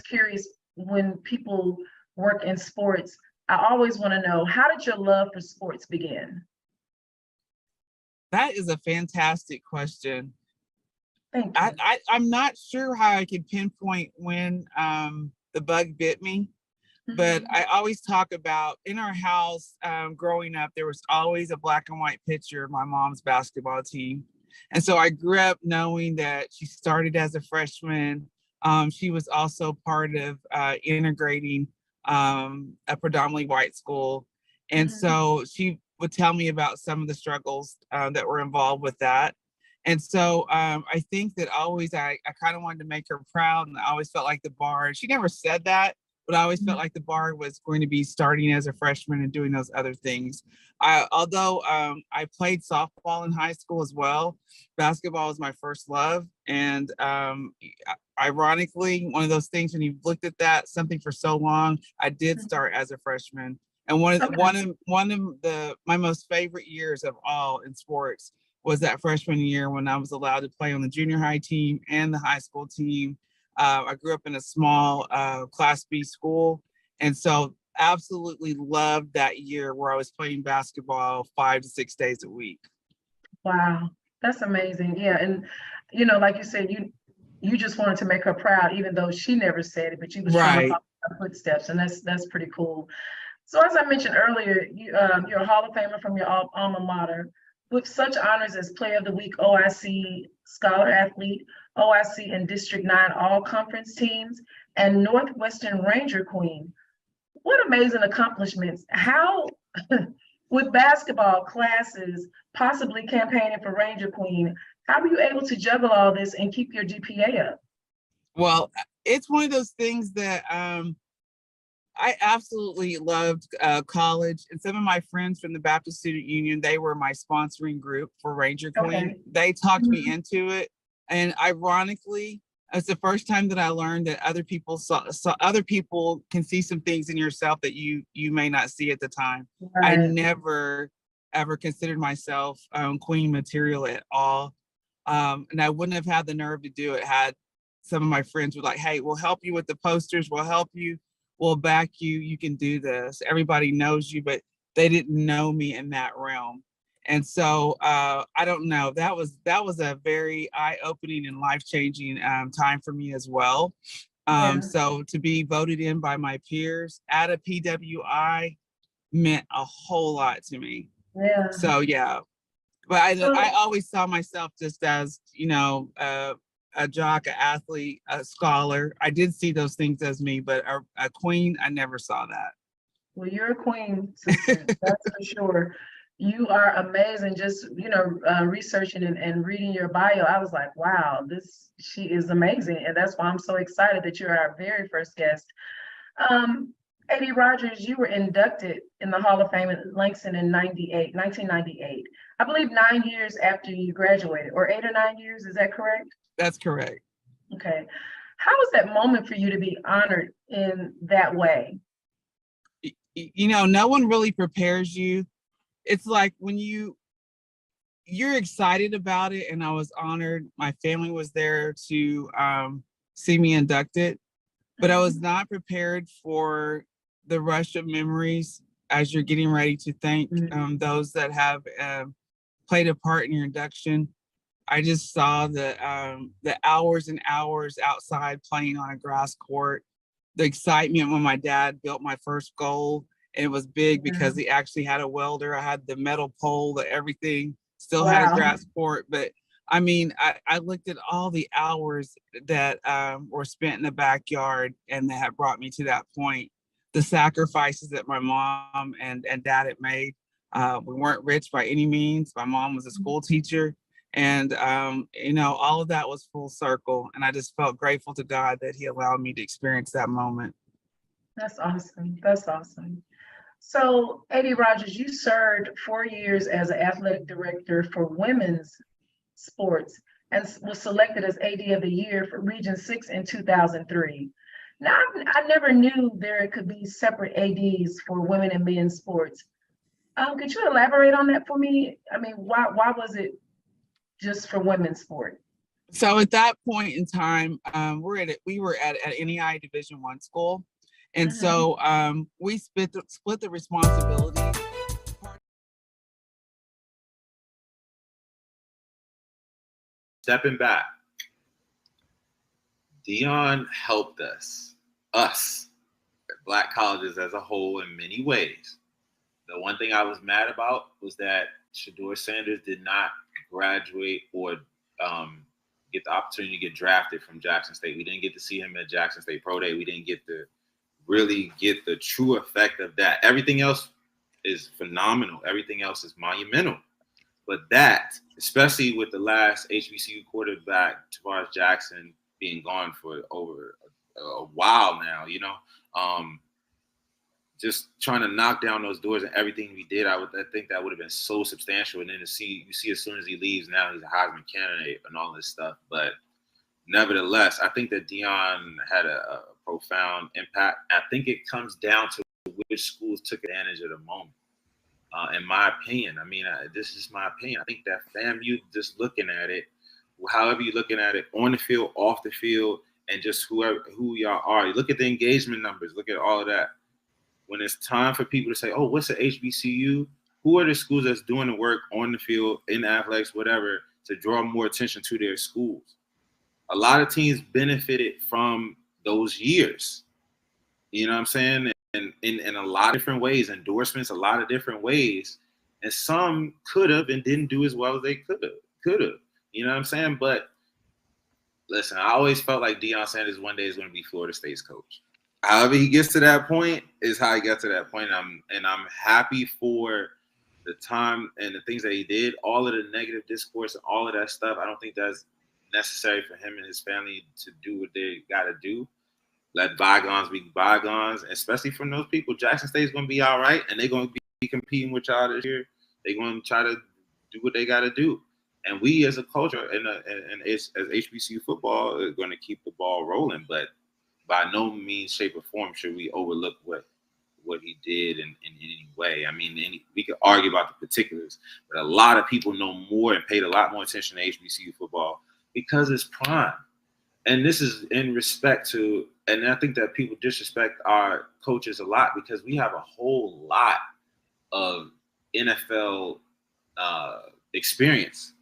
Curious, when people work in sports, I always want to know, how did your love for sports begin? That is a fantastic question. Thank you. I'm not sure how I can pinpoint when the bug bit me, but I always talk about in our house growing up, there was always a black and white picture of my mom's basketball team. And so I grew up knowing that she started as a freshman. She was also part of integrating a predominantly white school. And so she would tell me about some of the struggles that were involved with that. And so I think that always I kind of wanted to make her proud, and I always felt like the bar, she never said that, but I always felt like the bar was going to be starting as a freshman and doing those other things. Although I played softball in high school as well, basketball was my first love. And ironically, one of those things, when you've looked at that something for so long, I did start as a freshman. And one of my most favorite years of all in sports was that freshman year when I was allowed to play on the junior high team and the high school team. I grew up in a small Class B school, and so absolutely loved that year where I was playing basketball 5 to 6 days a week. Wow, that's amazing. Yeah, and like you said, you just wanted to make her proud, even though she never said it, but you was trying to follow her footsteps, and that's pretty cool. So as I mentioned earlier, you're a Hall of Famer from your alma mater, with such honors as Player of the Week, OIC Scholar Athlete, OIC and District 9 All-Conference teams, and Northwestern Ranger Queen. What amazing accomplishments. How, with basketball classes, possibly campaigning for Ranger Queen, how were you able to juggle all this and keep your GPA up? Well, it's one of those things that I absolutely loved college, and some of my friends from the Baptist Student Union, they were my sponsoring group for Ranger Queen. They talked me into it. And ironically, It's the first time that I learned that other people other people can see some things in yourself that you may not see at the time. I Right. never ever considered myself queen material at all. And I wouldn't have had the nerve to do it had some of my friends were like, hey, we'll help you with the posters, we'll help you, we'll back you, you can do this. Everybody knows you, but they didn't know me in that realm. And so I don't know, that was a very eye-opening and life-changing time for me as well. So to be voted in by my peers at a PWI meant a whole lot to me. Yeah. So yeah, but I always saw myself just as, you know, a jock, an athlete, a scholar. I did see those things as me, but a queen, I never saw that. Well, you're a queen, sister. That's for sure. You are amazing. Just, you know, researching and reading your bio, I was like, wow, she is amazing. And that's why I'm so excited that you're our very first guest. Eddie Rogers, you were inducted in the Hall of Fame at Langston in 1998. I believe 9 years after you graduated, or 8 or 9 years, is that correct? That's correct. Okay. How was that moment for you to be honored in that way? You know, no one really prepares you. It's like when you're excited about it, and I was honored. My family was there to see me inducted, but I was not prepared for the rush of memories as you're getting ready to thank those that have played a part in your induction. I just saw the hours and hours outside playing on a grass court, the excitement when my dad built my first goal. And it was big because he actually had a welder. I had the metal pole, the everything, still had a grass court. But I mean, I looked at all the hours that were spent in the backyard and that had brought me to that point. The sacrifices that my mom and dad had made. We weren't rich by any means. My mom was a school teacher. And, you know, all of that was full circle. And I just felt grateful to God that he allowed me to experience that moment. That's awesome. That's awesome. So, Eddie Rogers, you served 4 years as an athletic director for women's sports and was selected as AD of the Year for Region 6 in 2003. Now, I never knew there could be separate ADs for women and men's sports. Could you elaborate on that for me? I mean, why was it just for women's sport? So at that point in time, we were at NEI Division I school. And so we split the responsibility. Stepping back, Dion helped us, Black colleges as a whole, in many ways. The one thing I was mad about was that Shedeur Sanders did not graduate or get the opportunity to get drafted from Jackson State. We didn't get to see him at Jackson State Pro Day. We didn't get to really get the true effect of that. Everything else is phenomenal. Everything else is monumental. But that, especially with the last HBCU quarterback, Tavares Jackson, being gone for over a while now, you know, just trying to knock down those doors and everything we did, I think that would have been so substantial. And then you see as soon as he leaves, now he's a Heisman candidate and all this stuff. But nevertheless, I think that Dion had a profound impact. I think it comes down to which schools took advantage of the moment. In my opinion, I mean, this is my opinion. I think that FAMU, just looking at it, however you're looking at it, on the field, off the field, and just who y'all are. You look at the engagement numbers, look at all of that. When it's time for people to say, oh, what's an HBCU? Who are the schools that's doing the work on the field, in athletics, whatever, to draw more attention to their schools? A lot of teams benefited from those years. You know what I'm saying? And in a lot of different ways, endorsements, a lot of different ways. And some could have and didn't do as well as they could have. You know what I'm saying? But listen, I always felt like Deion Sanders one day is going to be Florida State's coach. However he gets to that point is how he got to that point. I'm happy for the time and the things that he did. All of the negative discourse and all of that stuff, I don't think that's necessary for him and his family to do what they got to do. Let bygones be bygones, especially from those people. Jackson State is going to be all right, and they're going to be competing with y'all this year. They're going to try to do what they got to do. And we as a culture and as HBCU football are going to keep the ball rolling, but by no means, shape, or form should we overlook what he did in any way. I mean, we could argue about the particulars, but a lot of people know more and paid a lot more attention to HBCU football because it's prime. And this is in respect to, and I think that people disrespect our coaches a lot because we have a whole lot of NFL experience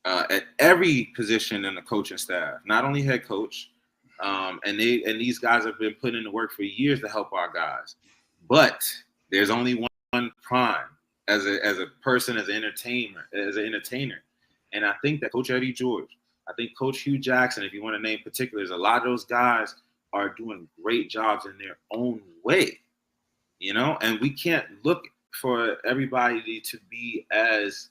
at every position in the coaching staff, not only head coach. And these guys have been putting in the work for years to help our guys. But there's only one prime as a person, as an entertainer. And I think that Coach Eddie George, I think Coach Hugh Jackson, if you want to name particulars, a lot of those guys are doing great jobs in their own way, you know, and we can't look for everybody to be as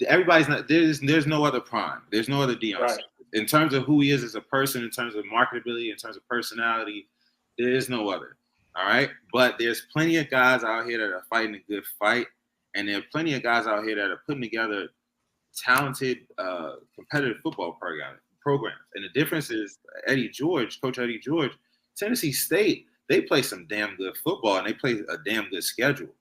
everybody's not, there's no other prime. There's no other Deion. Right. In terms of who he is as a person, in terms of marketability, in terms of personality, there is no other. All right. But there's plenty of guys out here that are fighting a good fight. And there are plenty of guys out here that are putting together talented, competitive football programs. And the difference is Coach Eddie George, Tennessee State, they play some damn good football and they play a damn good schedule.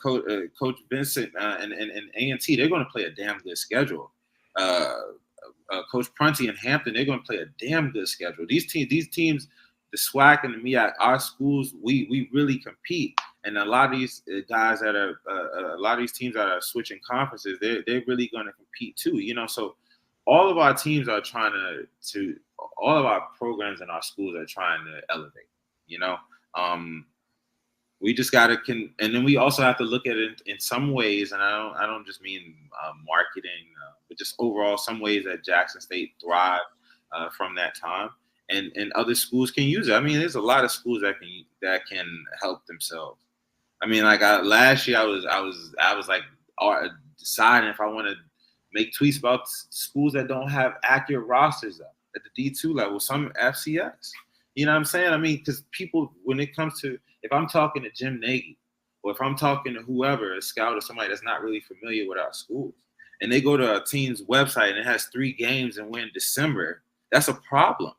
Coach Vincent and A&T, they're going to play a damn good schedule. Coach Prunty and Hampton, they're going to play a damn good schedule. These teams, the SWAC and the MEAC, our schools, we really compete. And a lot of these guys that are, a lot of these teams that are switching conferences, they're really going to compete too. You know, so all of our teams are trying to all of our programs in our schools are trying to elevate. You know, we just got to and then we also have to look at it in some ways, and I don't just mean marketing, but just overall some ways that Jackson State thrived from that time, and other schools can use it. I mean, there's a lot of schools that can help themselves. I mean, like last year, I was like deciding if I want to make tweets about schools that don't have accurate rosters up at the D2 level, some FCS. You know what I'm saying? I mean, because people, when it comes to, if I'm talking to Jim Nagy, or if I'm talking to whoever, a scout or somebody that's not really familiar with our schools, and they go to a team's website and it has 3 games and we're in December, that's a problem.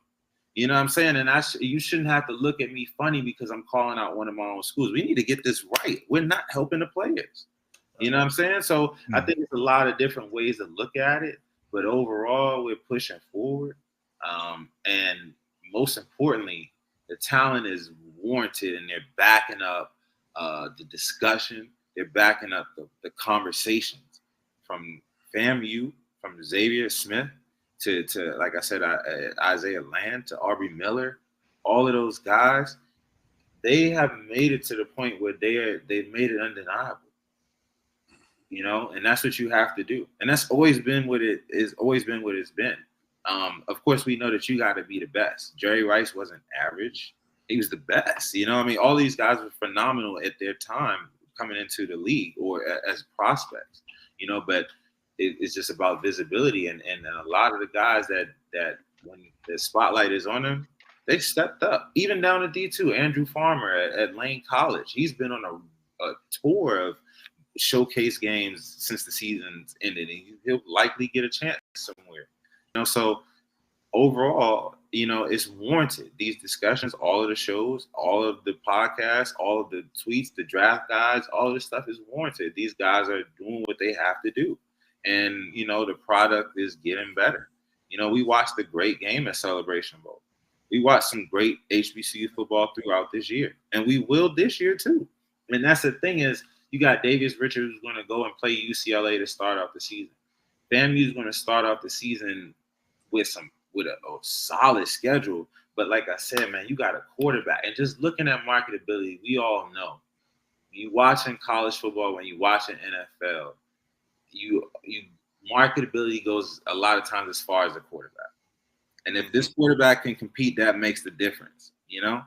You know what I'm saying? And you shouldn't have to look at me funny because I'm calling out one of my own schools. We need to get this right. We're not helping the players. You know what I'm saying? So I think it's a lot of different ways to look at it, but overall we're pushing forward. And most importantly, the talent is warranted and they're backing up the discussion. They're backing up the conversations from FAMU, from Xavier Smith to like I said, Isaiah Land, to Aubrey Miller. All of those guys, they have made it to the point where they've made it undeniable. You know, and that's what you have to do. And that's always been what it's been. Of course, we know that you got to be the best. Jerry Rice wasn't average. He was the best. You know what I mean? All these guys were phenomenal at their time coming into the league or as prospects, you know, but it's just about visibility. And a lot of the guys that when the spotlight is on them, they stepped up. Even down to D2, Andrew Farmer at Lane College. He's been on a tour of showcase games since the season's ended, and he'll likely get a chance somewhere. You know, so overall, you know, it's warranted. These discussions, all of the shows, all of the podcasts, all of the tweets, the draft guides, all of this stuff is warranted. These guys are doing what they have to do. And, you know, the product is getting better. You know, we watched a great game at Celebration Bowl. We watched some great HBCU football throughout this year. And we will this year too. And that's the thing is, you got Davius Richards who's going to go and play UCLA to start off the season. FAMU is going to start off the season with a solid schedule. But like I said, man, you got a quarterback. And just looking at marketability, we all know. When you watching college football, when you watching NFL, you marketability goes a lot of times as far as the quarterback. And if this quarterback can compete, that makes the difference, you know?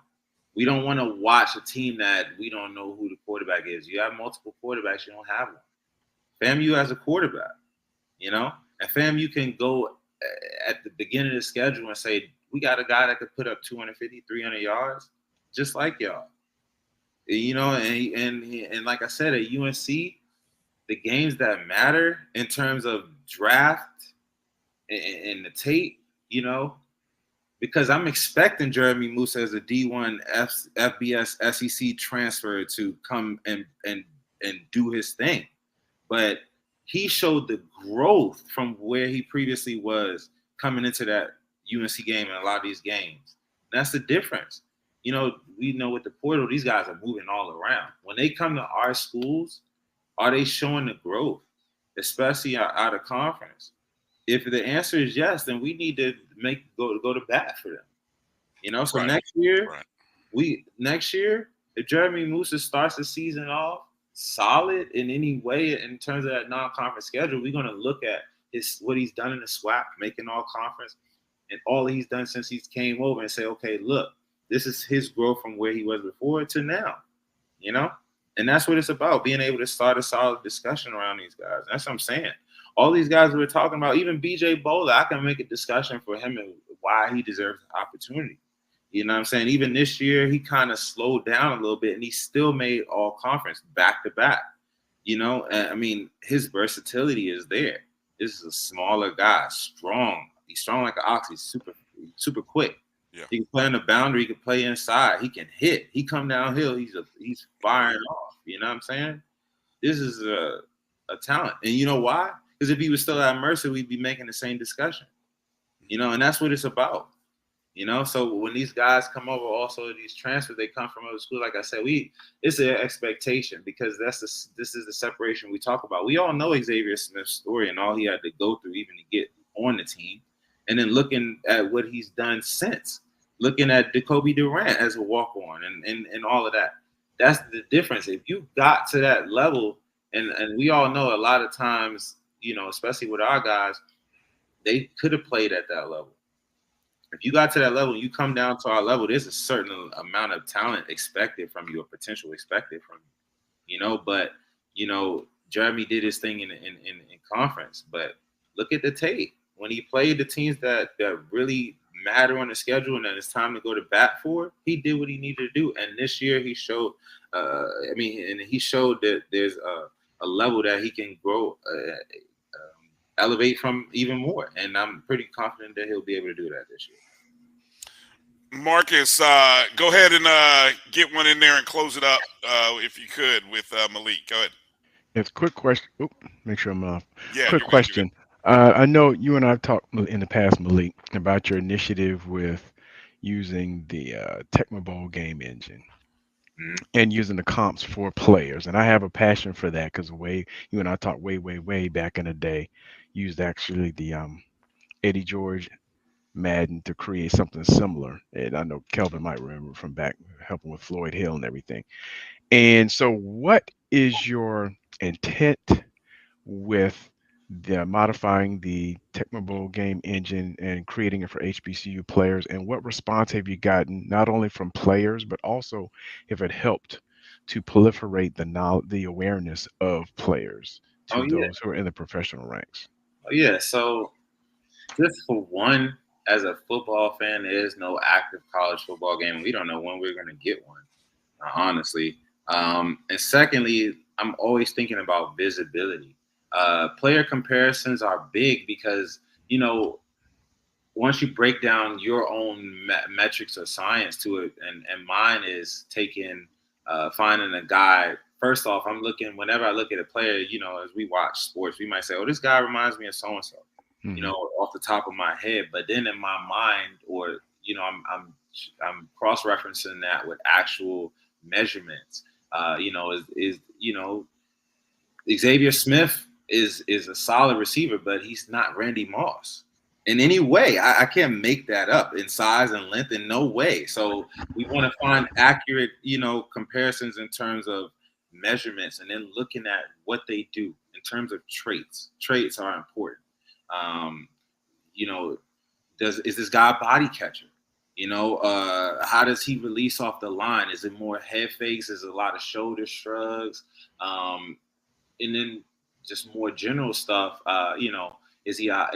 We don't want to watch a team that we don't know who the quarterback is. You have multiple quarterbacks, you don't have one. FAMU has a quarterback, you know? And FAMU can go at the beginning of the schedule and say, we got a guy that could put up 250, 300 yards, just like y'all. You know, and like I said, at UNC, the games that matter in terms of draft and the tape, you know, because I'm expecting Jeremy Musa as a D1 FBS SEC transfer to come and do his thing. But he showed the growth from where he previously was coming into that UNC game and a lot of these games. That's the difference. You know, we know with the portal, these guys are moving all around. When they come to our schools, are they showing the growth, especially out of conference? If the answer is yes, then we need to go to bat for them. You know, so next year, if Jeremy Musa starts the season off solid in any way in terms of that non-conference schedule, we're going to look at what he's done in the SWAC, making all conference, and all he's done since he came over and say, okay, look, this is his growth from where he was before to now, you know? And that's what it's about, being able to start a solid discussion around these guys. That's what I'm saying. All these guys we're talking about, even BJ Bowler, I can make a discussion for him and why he deserves the opportunity. You know what I'm saying? Even this year, he kind of slowed down a little bit, and he still made all conference back to back. You know, and, I mean, his versatility is there. This is a smaller guy, strong. He's strong like an ox. He's super quick. Yeah. He can play on the boundary. He can play inside. He can hit. He come downhill. He's firing off. You know what I'm saying? This is a talent. And you know why? Because if he was still at Mercer, we'd be making the same discussion. You know, and that's what it's about. You know, so when these guys come over, also these transfers, they come from other schools. Like I said, it's an expectation because this is the separation we talk about. We all know Xavier Smith's story and all he had to go through even to get on the team, and then looking at what he's done since, looking at Jacoby Durant as a walk-on and all of that. That's the difference. If you got to that level, and we all know a lot of times, you know, especially with our guys, they could have played at that level. If you got to that level, you come down to our level, there's a certain amount of talent expected from you, or potential expected from you, you know. But, you know, Jeremy did his thing in conference. But look at the tape. When he played the teams that really matter on the schedule and that it's time to go to bat for, he did what he needed to do. And this year he showed, he showed that there's a level that he can grow, elevate from even more. And I'm pretty confident that he'll be able to do that this year. Marcus, go ahead and get one in there and close it up if you could with Malik. Go ahead. Yes, quick question. Make sure I'm off. Yeah, quick question. I know you and I have talked in the past, Malik, about your initiative with using the Tecmo Bowl game engine and using the comps for players. And I have a passion for that because you and I talked way back in the day, used actually the Eddie George Madden to create something similar. And I know Kelvin might remember from back helping with Floyd Hill and everything. And so what is your intent with the modifying the Tecmo Bowl game engine and creating it for HBCU players? And what response have you gotten, not only from players, but also if it helped to proliferate the awareness of players to those who are in the professional ranks? Oh, yeah. So just for one, as a football fan, there is no active college football game. We don't know when we're going to get one, honestly. And secondly, I'm always thinking about visibility. Player comparisons are big because, you know, once you break down your own metrics or science to it, and mine is finding a guy. First off, whenever I look at a player, you know, as we watch sports, we might say, oh, this guy reminds me of so-and-so. You know, off the top of my head, but then in my mind, or you know, I'm cross-referencing that with actual measurements. You know, is you know, Xavier Smith is a solid receiver, but he's not Randy Moss in any way. I can't make that up in size and length in no way. So we want to find accurate, you know, comparisons in terms of measurements, and then looking at what they do in terms of traits. Traits are important. You know, is this guy a body catcher? You know, how does he release off the line? Is it more head fakes? Is it a lot of shoulder shrugs? And then just more general stuff. You know, is he a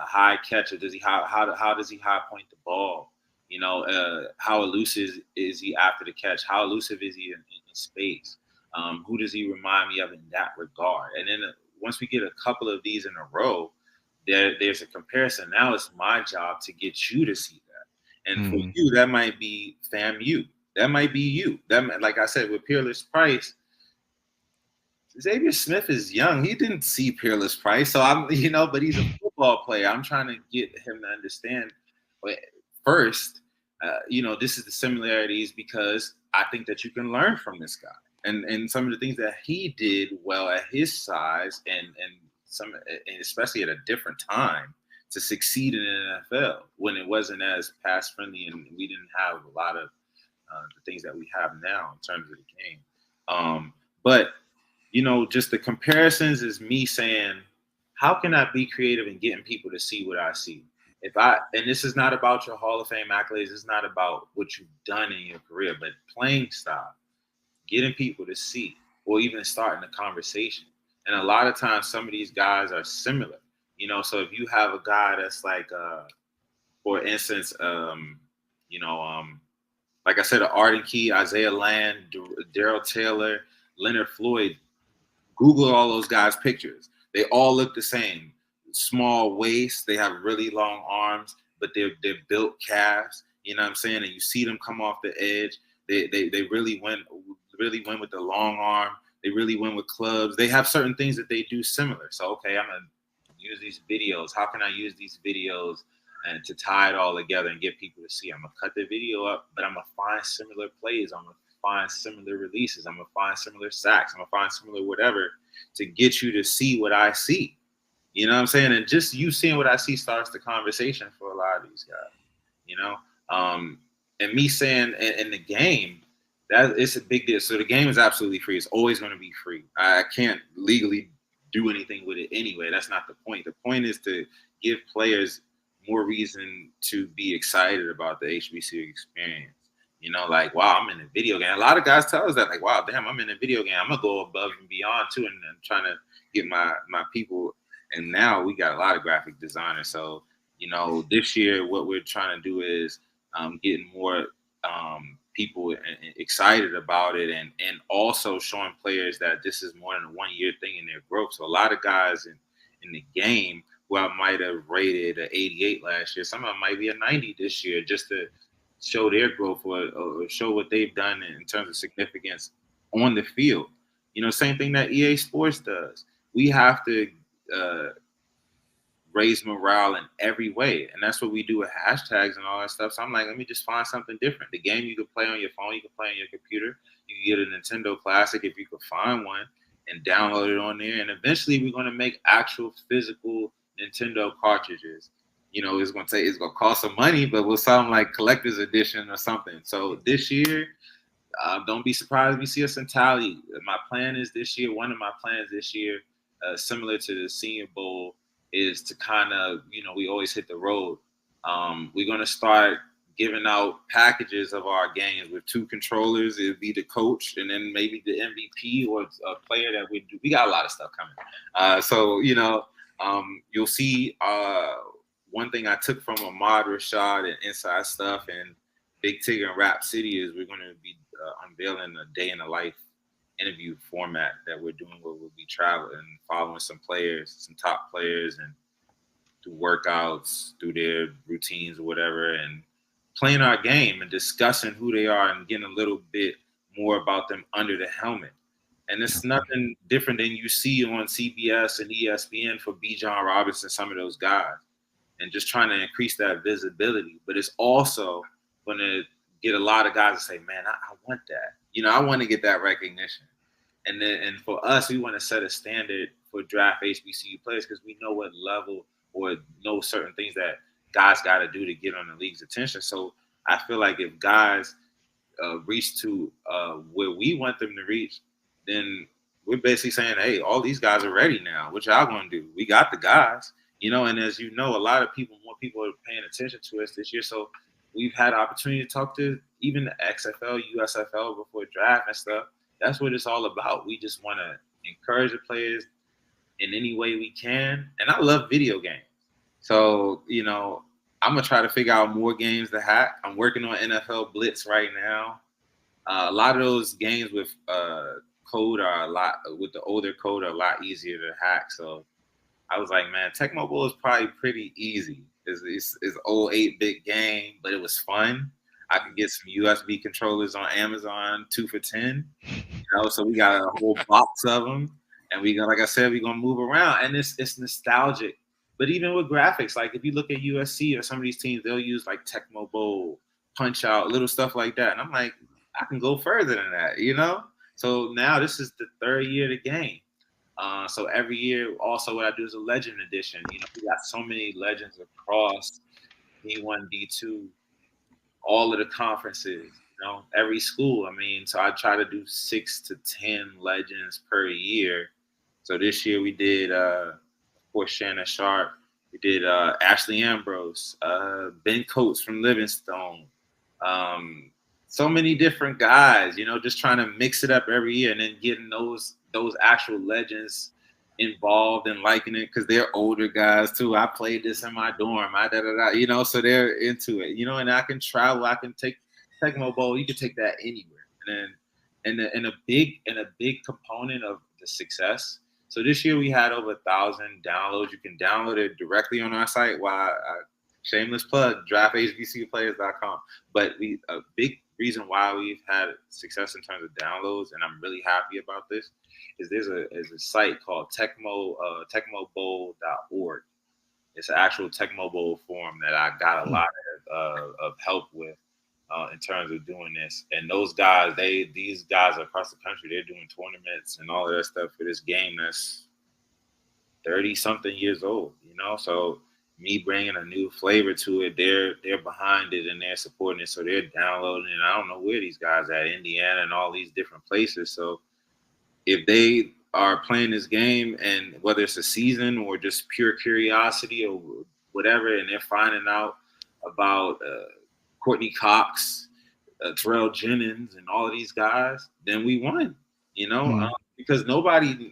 high catcher? How does he high point the ball? How elusive is he after the catch? How elusive is he in space? Who does he remind me of in that regard? And then once we get a couple of these in a row, there's a comparison. Now it's my job to get you to see that. And for you, that might be FAMU. That might be you. Like I said, with Peerless Price, Xavier Smith is young. He didn't see Peerless Price. So but he's a football player. I'm trying to get him to understand first, this is the similarities because I think that you can learn from this guy. And some of the things that he did well at his size and especially at a different time to succeed in the NFL when it wasn't as pass friendly and we didn't have a lot of the things that we have now in terms of the game. But just the comparisons is me saying, how can I be creative in getting people to see what I see? And this is not about your Hall of Fame accolades. It's not about what you've done in your career, but playing style, getting people to see, or even starting a conversation. And a lot of times, some of these guys are similar. So if you have a guy that's like, for instance, like I said, Arden Key, Isaiah Land, Darrell Taylor, Leonard Floyd. Google all those guys' pictures. They all look the same. Small waist, they have really long arms, but they're built calves. You know what I'm saying? And you see them come off the edge. They really win with the long arm. They really win with clubs. They have certain things that they do similar. So okay, I'm gonna use these videos. How can I use these videos and to tie it all together and get people to see? I'm gonna cut the video up, but I'm gonna find similar plays. I'm gonna find similar releases. I'm gonna find similar sacks. I'm gonna find similar whatever to get you to see what I see. You know what I'm saying? And just you seeing what I see starts the conversation for a lot of these guys. And me saying in the game, that it's a big deal. So the game is absolutely free. It's always going to be free. I can't legally do anything with it anyway. That's not the point. The point is to give players more reason to be excited about the HBCU experience. Like, wow, I'm in a video game. A lot of guys tell us that, like, wow, damn, I'm in a video game. I'm going to go above and beyond, too, and I'm trying to get my people. And now we got a lot of graphic designers. So, this year what we're trying to do is getting more people excited about it and also showing players that this is more than a 1 year thing in their growth. So a lot of guys in the game who I might have rated an 88 last year, some of them might be a 90 this year just to show their growth or show what they've done in terms of significance on the field. Same thing that EA Sports does. We have to raise morale in every way. And that's what we do with hashtags and all that stuff. So I'm like, let me just find something different. The game you can play on your phone, you can play on your computer. You can get a Nintendo Classic if you could find one and download it on there. And eventually we're going to make actual physical Nintendo cartridges. It's going to cost some money, but we'll sell them like collector's edition or something. So this year, don't be surprised if you see us in Tally. My plan is this year, one of my plans this year, similar to the Senior Bowl, is to kind of, we always hit the road. We're going to start giving out packages of our games with 2 controllers. It'll be the coach and then maybe the MVP or a player that we do. We got a lot of stuff coming. So, you'll see one thing I took from Ahmad Rashad and Inside Stuff and Big Tigger and Rap City is we're going to be unveiling a day in the life interview format that we're doing where we'll be traveling, following some players, some top players, and do workouts, do their routines or whatever, and playing our game and discussing who they are and getting a little bit more about them under the helmet. And it's nothing different than you see on CBS and ESPN for B. John Robinson, some of those guys, and just trying to increase that visibility. But it's also going to get a lot of guys to say, man, I want that. I want to get that recognition. And for us, we want to set a standard for draft HBCU players because we know what level or know certain things that guys got to do to get on the league's attention. So I feel like if guys reach to where we want them to reach, then we're basically saying, hey, all these guys are ready now. What y'all going to do? We got the guys, and as you know, a lot of more people are paying attention to us this year. So we've had opportunity to talk to even the XFL, USFL before draft and stuff. That's what it's all about. We just want to encourage the players in any way we can. And I love video games. So, I'm gonna try to figure out more games to hack. I'm working on NFL Blitz right now. A lot of those games with code are with the older code are a lot easier to hack. So I was like, man, Tecmo Bowl is probably pretty easy. It's old 8-bit game, but it was fun. I could get some USB controllers on Amazon 2 for $10. So we got a whole box of them, and like I said, we're gonna move around, and it's nostalgic. But even with graphics, like if you look at USC or some of these teams, they'll use like Tecmo Bowl, Punch Out, little stuff like that, and I'm like, I can go further than that, So now this is the third year of the game. So every year, also what I do is a Legend Edition. We got so many legends across D1, D2, all of the conferences. Every school. So I try to do 6 to 10 legends per year. So this year we did, of course, Shannon Sharp. We did Ashley Ambrose, Ben Coates from Livingstone. So many different guys, just trying to mix it up every year, and then getting those actual legends involved and liking it because they're older guys too. I played this in my dorm, so they're into it, and I can travel. I can take Tecmo Bowl. You can take that anywhere, and a big component of the success. So this year we had over 1,000 downloads. You can download it directly on our site. Shameless plug, drafthbcplayers.com. But a big reason why we've had success in terms of downloads, and I'm really happy about this, is there's a site called tecmobowl.org. It's an actual Tecmo Bowl forum that I got a lot of help with in terms of doing this. And these guys across the country, they're doing tournaments and all of that stuff for this game that's 30-something years old, So me bringing a new flavor to it, they're behind it and they're supporting it, so they're downloading it. I don't know where these guys are at, Indiana and all these different places. So if they are playing this game, and whether it's a season or just pure curiosity or whatever, and they're finding out about Courtney Cox, Terrell Jennings, and all of these guys, then we won, because nobody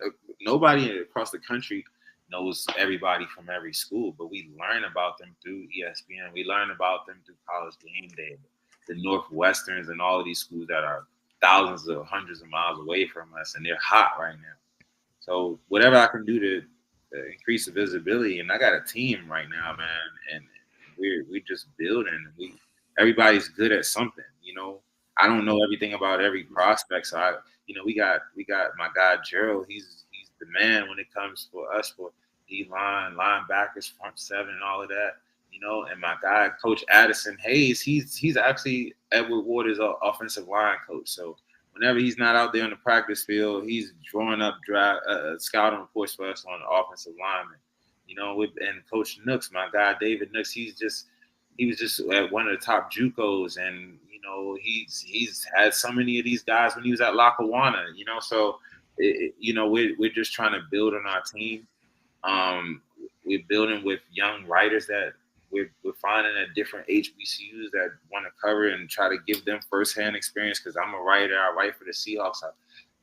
across the country knows everybody from every school, but we learn about them through ESPN. We learn about them through College Game Day, the Northwesterns, and all of these schools that are thousands of hundreds of miles away from us, and they're hot right now. So whatever I can do to increase the visibility, and I got a team right now, man, and we're just building. Everybody's good at something, I don't know everything about every prospect, so we got my guy Gerald. He's the man when it comes for us for D-line, linebackers, front seven, and all of that, and my guy, Coach Addison Hayes, he's actually Edward Waters' offensive line coach. So whenever he's not out there on the practice field, he's drawing up scouting reports for us on the offensive linemen, and Coach Nooks, my guy, David Nooks, he was just at one of the top JUCOs, and, he's had so many of these guys when he was at Lackawanna, so we're just trying to build on our team. We're building with young writers that we're finding at different HBCUs that want to cover and try to give them firsthand experience, because I'm a writer. I write for the Seahawks. I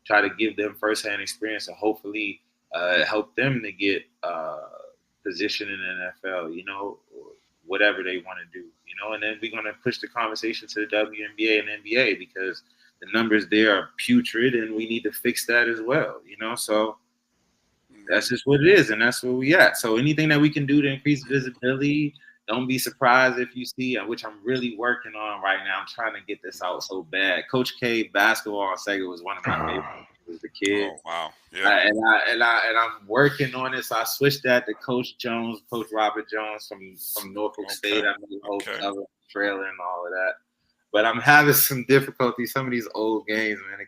try to give them firsthand experience and hopefully help them to get position in the NFL, or whatever they want to do, and then we're going to push the conversation to the WNBA and NBA, because the numbers there are putrid and we need to fix that as well, so that's just what it is, and that's where we at. So anything that we can do to increase visibility, don't be surprised if you see, which I'm really working on right now. I'm trying to get this out so bad. Coach K basketball on Sega was one of my favorites as a kid. Oh wow! Yeah. And I'm working on it. So I switched that to Coach Jones, Coach Robert Jones from Norfolk State. I made a whole cover, trailer, and all of that. But I'm having some difficulty. Some of these old games, man,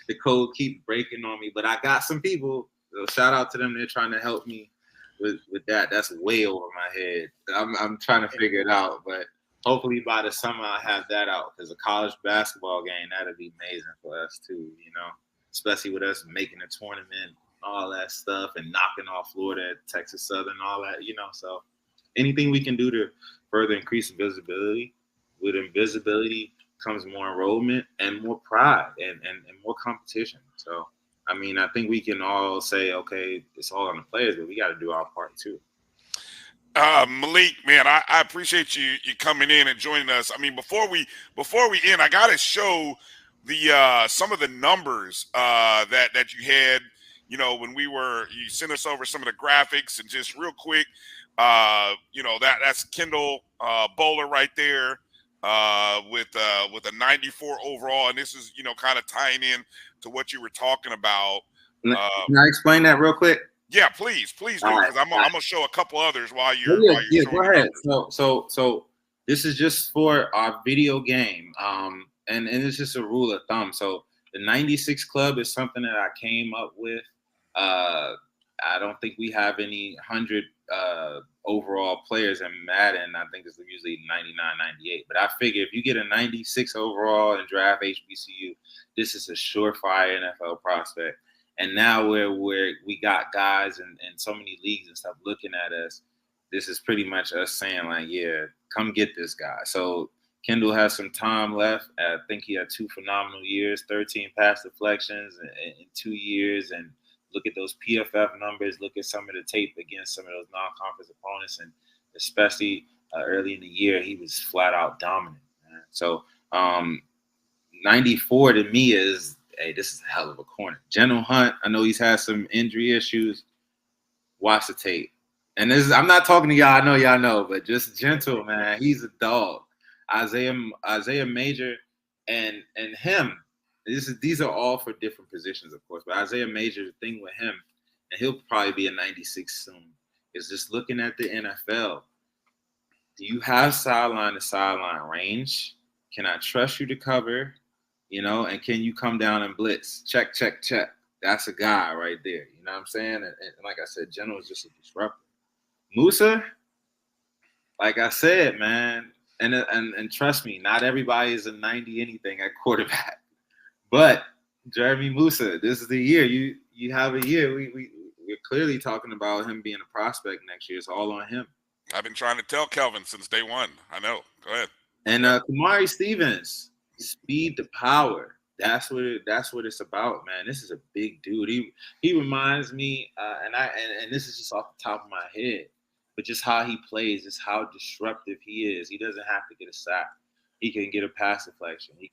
the code keep breaking on me. But I got some people. So shout out to them. They're trying to help me with that. That's way over my head. I'm trying to figure it out. But hopefully by the summer I'll have that out, because a college basketball game, that'd be amazing for us too, especially with us making a tournament, all that stuff, and knocking off Florida, Texas Southern, all that, So anything we can do to further increase visibility. With invisibility comes more enrollment and more pride and more competition. So, I think we can all say, okay, it's all on the players, but we got to do our part too. Malik, man, I appreciate you coming in and joining us. I mean, before we end, I gotta show the some of the numbers that you had. You know, when you sent us over some of the graphics, and just real quick, you know, that's Kendall Bowler right there with a 94 overall, and this is, you know, kind of tying in to what you were talking about. Can I explain that real quick? Yeah, please do, because I'm gonna show a couple others while you're showing go ahead. So this is just for our video game, and it's just a rule of thumb. So the 96 club is something that I came up with. I don't think we have any 100 overall players in Madden. I think it's usually 99, 98. But I figure if you get a 96 overall and draft HBCU, this is a surefire NFL prospect. And now where we got guys in so many leagues and stuff looking at us, this is pretty much us saying, like, yeah, come get this guy. So Kendall has some time left. I think he had 2 phenomenal years, 13 pass deflections in 2 years. And look at those PFF numbers. Look at some of the tape against some of those non-conference opponents. And especially early in the year, he was flat out dominant, man. So 94 to me is, hey, this is a hell of a corner. General Hunt, I know he's had some injury issues. Watch the tape. And this is, I'm not talking to y'all. I know y'all know, but just gentle, man. He's a dog. Isaiah Major and him. These are all for different positions, of course. But Isaiah Major, the thing with him, and he'll probably be a 96 soon, is just looking at the NFL. Do you have sideline to sideline range? Can I trust you to cover? You know, and can you come down and blitz? Check, check, check. That's a guy right there. You know what I'm saying? And like I said, General is just a disruptor. Musa, like I said, man, and trust me, not everybody is a 90 anything at quarterback. But Jeremy Musa, this is the year. You have a year. We're clearly talking about him being a prospect next year. It's all on him. I've been trying to tell Kelvin since day one. I know. Go ahead. And Kamari Stevens, speed to power. That's what it's about, man. This is a big dude. He reminds me, and this is just off the top of my head, but just how he plays, just how disruptive he is. He doesn't have to get a sack. He can get a pass deflection. He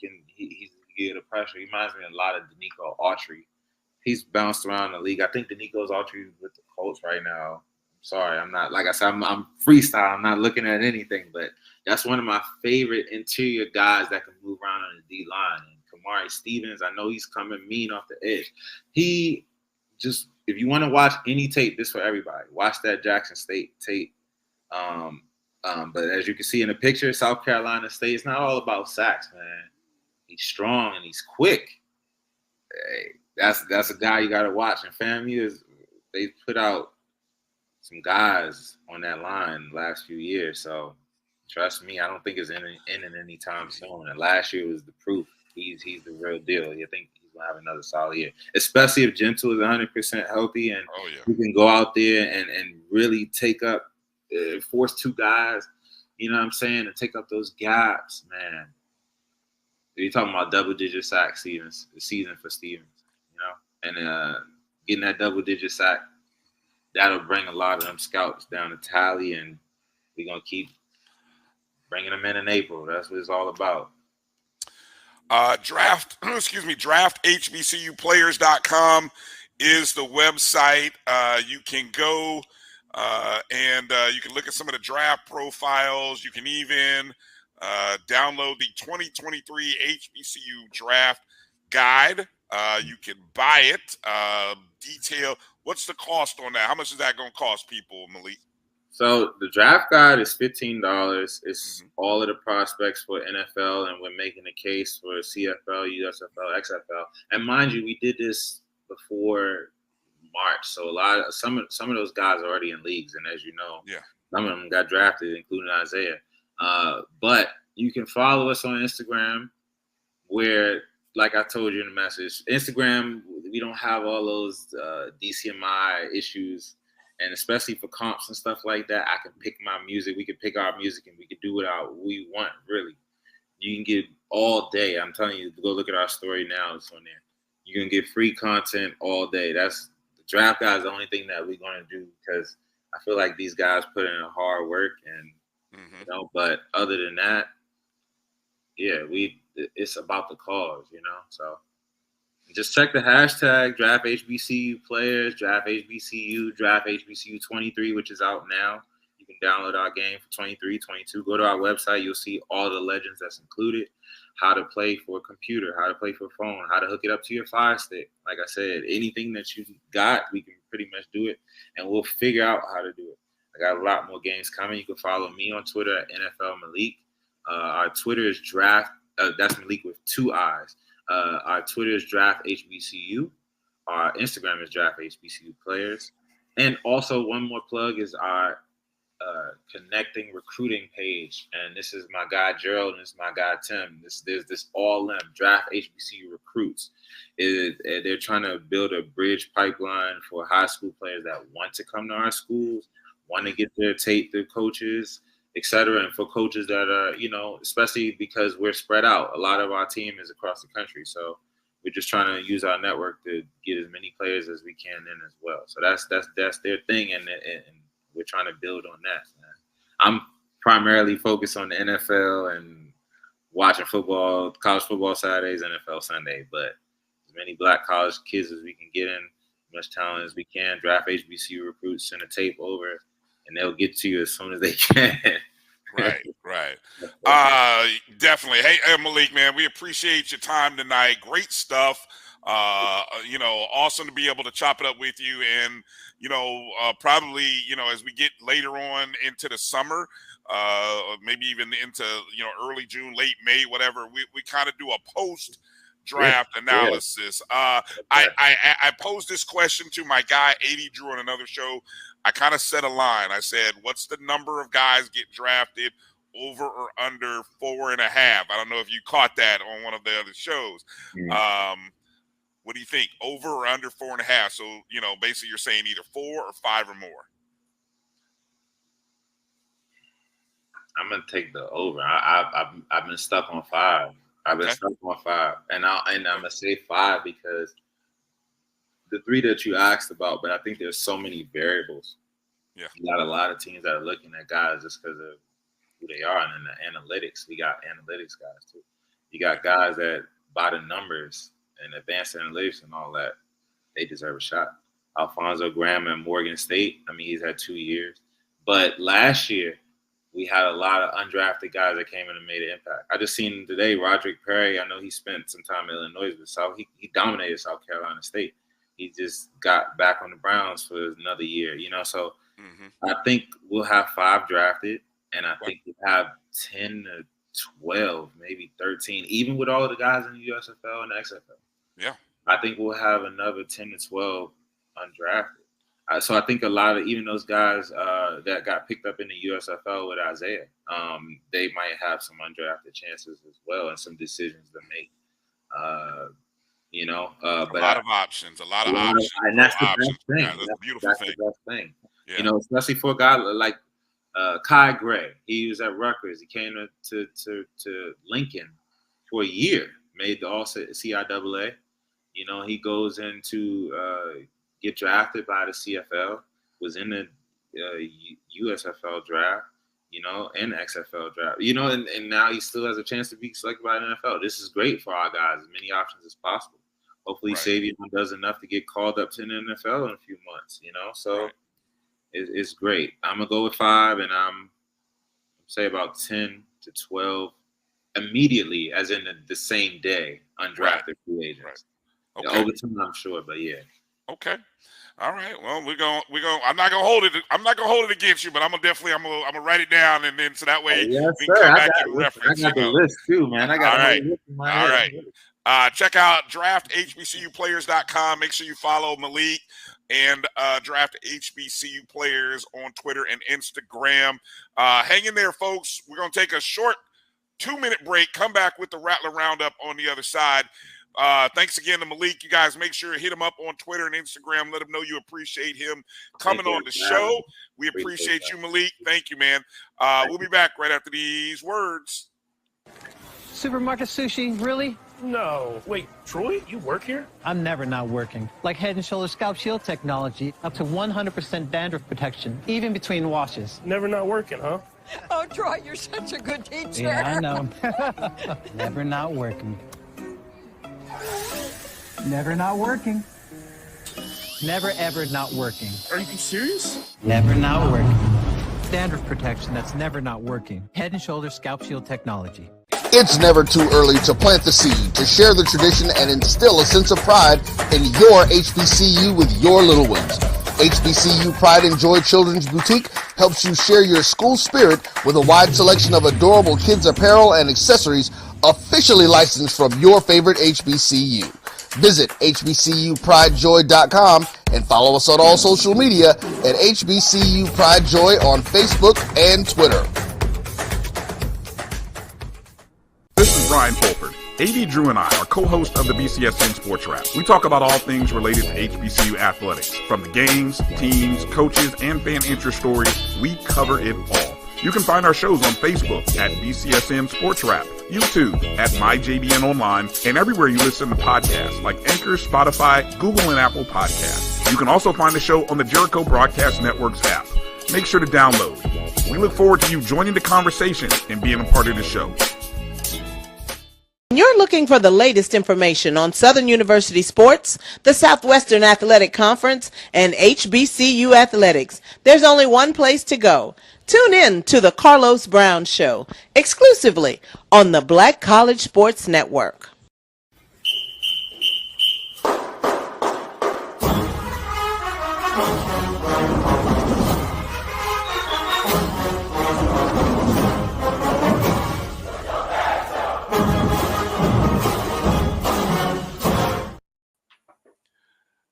get a pressure. He reminds me a lot of Danico Autry. He's bounced around the league. I think Danico's Autry with the Colts right now. Sorry, I'm not, like I said, I'm freestyle. I'm not looking at anything, but that's one of my favorite interior guys that can move around on the D line. And Kamari Stevens, I know he's coming mean off the edge. He just, if you want to watch any tape, this for everybody. Watch that Jackson State tape. But as you can see in the picture, South Carolina State, it's not all about sacks, man. He's strong and he's quick. Hey, that's a guy you got to watch. And FAMU they put out some guys on that line the last few years. So trust me, I don't think it's ending anytime soon. And last year was the proof. He's the real deal. I think he's gonna have another solid year, especially if Gentle is 100% healthy and he can go out there and really take up, force 2 guys. You know what I'm saying, and take up those gaps, man. You're talking about double-digit sack season for Stevens, you know, and getting that double-digit sack, that'll bring a lot of them scouts down to tally, and we're gonna keep bringing them in April. That's what it's all about. DraftHBCUplayers.com is the website. You can go and you can look at some of the draft profiles. You can even download the 2023 HBCU draft guide. You can buy it. Detail. What's the cost on that? How much is that going to cost people, Malik? So the draft guide is $15. It's all of the prospects for NFL, and we're making a case for CFL, USFL, XFL. And mind you, we did this before March, so some of those guys are already in leagues, and as you know, some of them got drafted, including Isaiah. But you can follow us on Instagram, where, like I told you in the message, Instagram, we don't have all those DCMI issues. And especially for comps and stuff like that, I can pick my music. We can pick our music and we can do what we want, really. You can get all day. I'm telling you, go look at our story now. It's on there. You can get free content all day. The draft guide is the only thing that we're going to do because I feel like these guys put in hard work, and you know. But other than that, yeah, it's about the cause, you know. So just check the hashtag draft HBCU players, draft HBCU, draft HBCU 23, which is out now. You can download our game for 23, 22. Go to our website. You'll see all the legends that's included, how to play for a computer, how to play for a phone, how to hook it up to your Fire Stick. Like I said, anything that you got, we can pretty much do it, and we'll figure out how to do it. I got a lot more games coming. You can follow me on Twitter at NFL Malik. Our Twitter is draft. That's Malik with 2 I's. Our Twitter is draft HBCU. Our Instagram is draft HBCU players. And also one more plug is our connecting recruiting page. And this is my guy Gerald and this is my guy Tim. There's this all them draft HBCU recruits. They're trying to build a bridge pipeline for high school players that want to come to our schools, want to get their tape through coaches, etc. And for coaches that are, you know, especially because we're spread out. A lot of our team is across the country. So we're just trying to use our network to get as many players as we can in as well. So that's their thing, and we're trying to build on that. Man. I'm primarily focused on the NFL and watching football, college football Saturdays, NFL Sunday. But as many black college kids as we can get in, as much talent as we can, draft HBCU recruits, send a tape over, and they'll get to you as soon as they can. Right. Definitely. Hey, Malik, man, we appreciate your time tonight. Great stuff. You know, awesome to be able to chop it up with you. And, you know, probably, you know, as we get later on into the summer, maybe even into, you know, early June, late May, whatever, we kind of do a post-draft analysis. I posed this question to my guy, 80 Drew, on another show. I kind of set a line. I said, what's the number of guys get drafted over or under 4.5? I don't know if you caught that on one of the other shows. What do you think? Over or under 4.5? So, you know, basically you're saying either 4 or 5 or more. I'm gonna take the over. I've been stuck on 5. I've been stuck on 5, and I'm gonna say 5 because the 3 that you asked about, but I think there's so many variables. Yeah, you got a lot of teams that are looking at guys just because of who they are, and in the analytics, we got analytics guys too. You got guys that by the numbers and advanced analytics and all that, they deserve a shot. Alfonso Graham at Morgan State, I mean, he's had 2 years, but last year we had a lot of undrafted guys that came in and made an impact. I just seen today Roderick Perry. I know he spent some time in Illinois, but he dominated South Carolina State. He just got back on the Browns for another year, you know. So I think we'll have 5 drafted, and I think we'll have 10 to 12, maybe 13, even with all the guys in the USFL and the XFL. Yeah, I think we'll have another 10 to 12 undrafted. So I think a lot of even those guys that got picked up in the USFL with Isaiah, they might have some undrafted chances as well and some decisions to make. You know, but a lot of options, and that's the best thing. Yeah, that's a beautiful that's thing. The best thing. Yeah. You know, especially for a guy like Kai Gray. He was at Rutgers. He came to Lincoln for a year, made the All CIAA. You know, he goes into get drafted by the CFL, was in the USFL draft, you know, and XFL draft, you know, and now he still has a chance to be selected by the NFL. This is great for our guys, as many options as possible. Hopefully Savion does enough to get called up to the NFL in a few months, you know, so it's great. I'm going to go with 5, and I'm say about 10 to 12 immediately, as in the same day, undrafted free agents. Okay. Over time, I'm sure, but yeah. Okay. All right. Well, we're going. I'm not gonna hold it against you, but I'm gonna write it down, and then so that way we can come back and reference. I got the list too, man. I got the list in my head. All right. Check out drafthbcuplayers.com. Make sure you follow Malik and Draft HBCU Players on Twitter and Instagram. Hang in there, folks. We're gonna take a short 2-minute break. Come back with the Rattler Roundup on the other side. Thanks again to Malik. You guys make sure to hit him up on Twitter and Instagram. Let him know you appreciate him coming on the show. We appreciate you, Malik. Thank you, man. We'll be back right after these words. Supermarket sushi, really? No. Wait, Troy, you work here? I'm never not working. Like Head & Shoulders Scalp Shield technology, up to 100% dandruff protection, even between washes. Never not working, huh? Oh, Troy, you're such a good teacher. Yeah, I know. Never not working. Never not working. Never ever not working. Are you serious? Never not working. Dandruff protection that's never not working. Head & Shoulders Scalp Shield technology. It's never too early to plant the seed, to share the tradition, and instill a sense of pride in your HBCU with your little ones. HBCU Pride and Joy Children's Boutique helps you share your school spirit with a wide selection of adorable kids apparel and accessories officially licensed from your favorite HBCU. Visit hbcupridejoy.com and follow us on all social media at HBCU Pride Joy on Facebook and Twitter. This is Brian Fulford. AD Drew and I are co-hosts of the BCSN Sports Wrap. We talk about all things related to HBCU athletics. From the games, teams, coaches, and fan interest stories, we cover it all. You can find our shows on Facebook at BCSN Sports Wrap, YouTube at MyJBN Online, and everywhere you listen to podcasts like Anchor, Spotify, Google, and Apple Podcasts. You can also find the show on the Jericho Broadcast Network's app. Make sure to download. We look forward to you joining the conversation and being a part of the show. You're looking for the latest information on Southern University sports, the Southwestern Athletic Conference, and HBCU athletics. There's only one place to go. Tune in to the Carlos Brown Show, exclusively on the Black College Sports Network.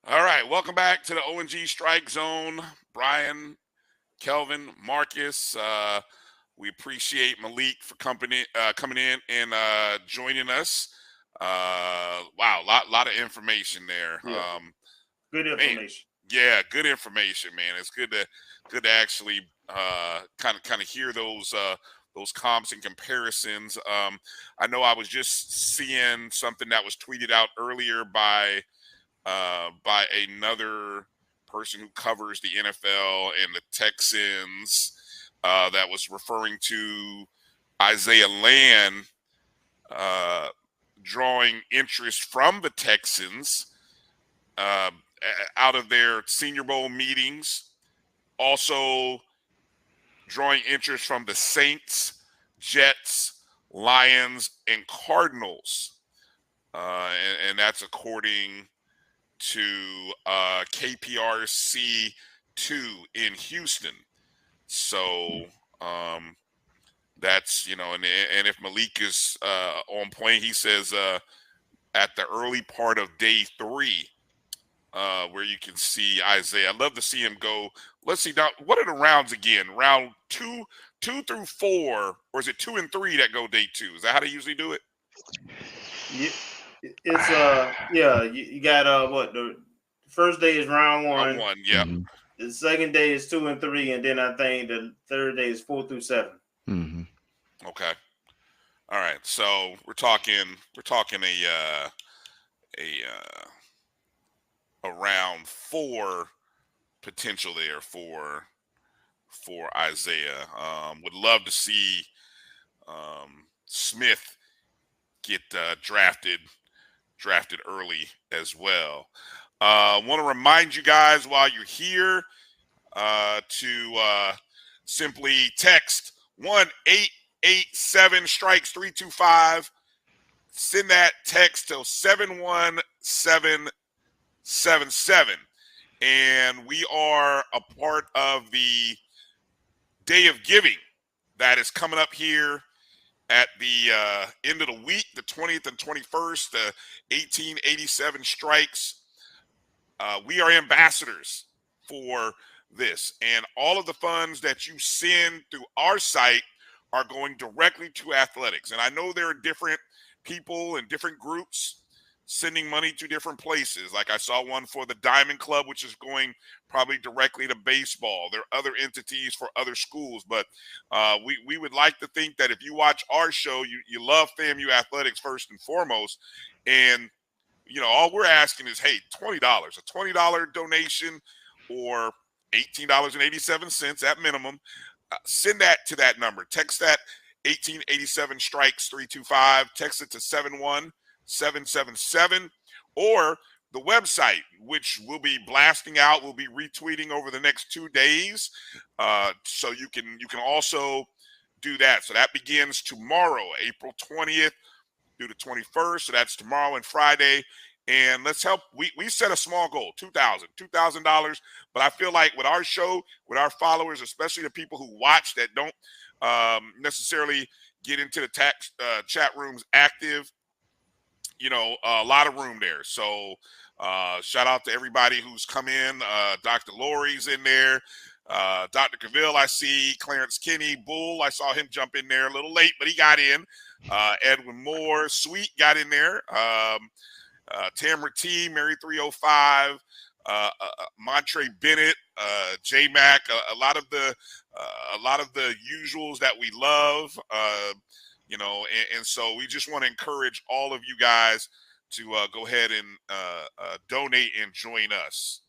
All right, welcome back to the O&G Strike Zone. Brian, Kelvin, Marcus, we appreciate Malik for coming in and joining us. Wow, lot of information there. Yeah. Good information. Man, yeah, good information, man. It's good to actually kind of hear those comps and comparisons. I know I was just seeing something that was tweeted out earlier by another person who covers the NFL and the Texans that was referring to Isaiah Land drawing interest from the Texans out of their Senior Bowl meetings, also drawing interest from the Saints, Jets, Lions, and Cardinals. And that's according to KPRC 2 in Houston. So that's, and if Malik is on point, he says at the early part of day 3, where you can see Isaiah. I'd love to see him go. Let's see now. What are the rounds again? Round 2 through 4, or is it 2 and 3 that go day 2? Is that how they usually do it? Yeah. It's you got what, the first day is round 1. Round 1, yeah. Mm-hmm. The second day is 2 and 3, and then I think the third day is 4 through 7. Mm-hmm. Okay. All right. So we're talking a round 4 potential there for Isaiah. Would love to see Smith get drafted early as well. Want to remind you guys while you're here to simply text 1-887-STRIKES-325. Send that text to 71777. And we are a part of the Day of Giving that is coming up here at the end of the week, the 20th and 21st, the 1887 Strikes. We are ambassadors for this, and all of the funds that you send through our site are going directly to athletics. And I know there are different people and different groups sending money to different places. Like I saw one for the Diamond Club, which is going probably directly to baseball. There are other entities for other schools, but we would like to think that if you watch our show, you love FAMU athletics first and foremost. And, all we're asking is, hey, $20, a $20 donation or $18.87 at minimum. Send that to that number. Text that 1887 strikes 325. Text it to 71777, or the website, which we'll be blasting out. We'll be retweeting over the next 2 days. So you can also do that. So that begins tomorrow, April 20th through the 21st. So that's tomorrow and Friday. And let's help. We set a small goal, $2,000, but I feel like with our show, with our followers, especially the people who watch that don't necessarily get into the chat rooms active, a lot of room there. So shout out to everybody who's come in. Dr. Lori's in there. Dr. Cavill, I see. Clarence Kinney, Bull, I saw him jump in there a little late, but he got in. Edwin Moore, Sweet got in there. Tamara T, Mary 305, Montre Bennett, J Mac, a lot of the usuals that we love, and so we just want to encourage all of you guys to go ahead and donate and join us.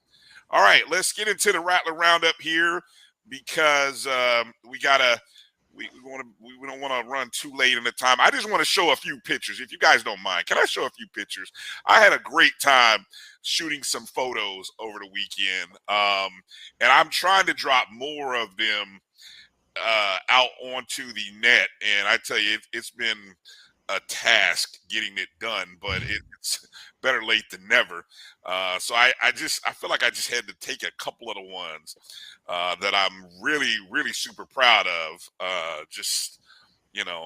All right, let's get into the Rattler Roundup here, because we don't want to run too late in the time. I just want to show a few pictures, if you guys don't mind. Can I show a few pictures? I had a great time shooting some photos over the weekend, and I'm trying to drop more of them out onto the net. And I tell you, it's been a task getting it done, but it's better late than never. So I feel like I just had to take a couple of the ones that I'm really, really super proud of.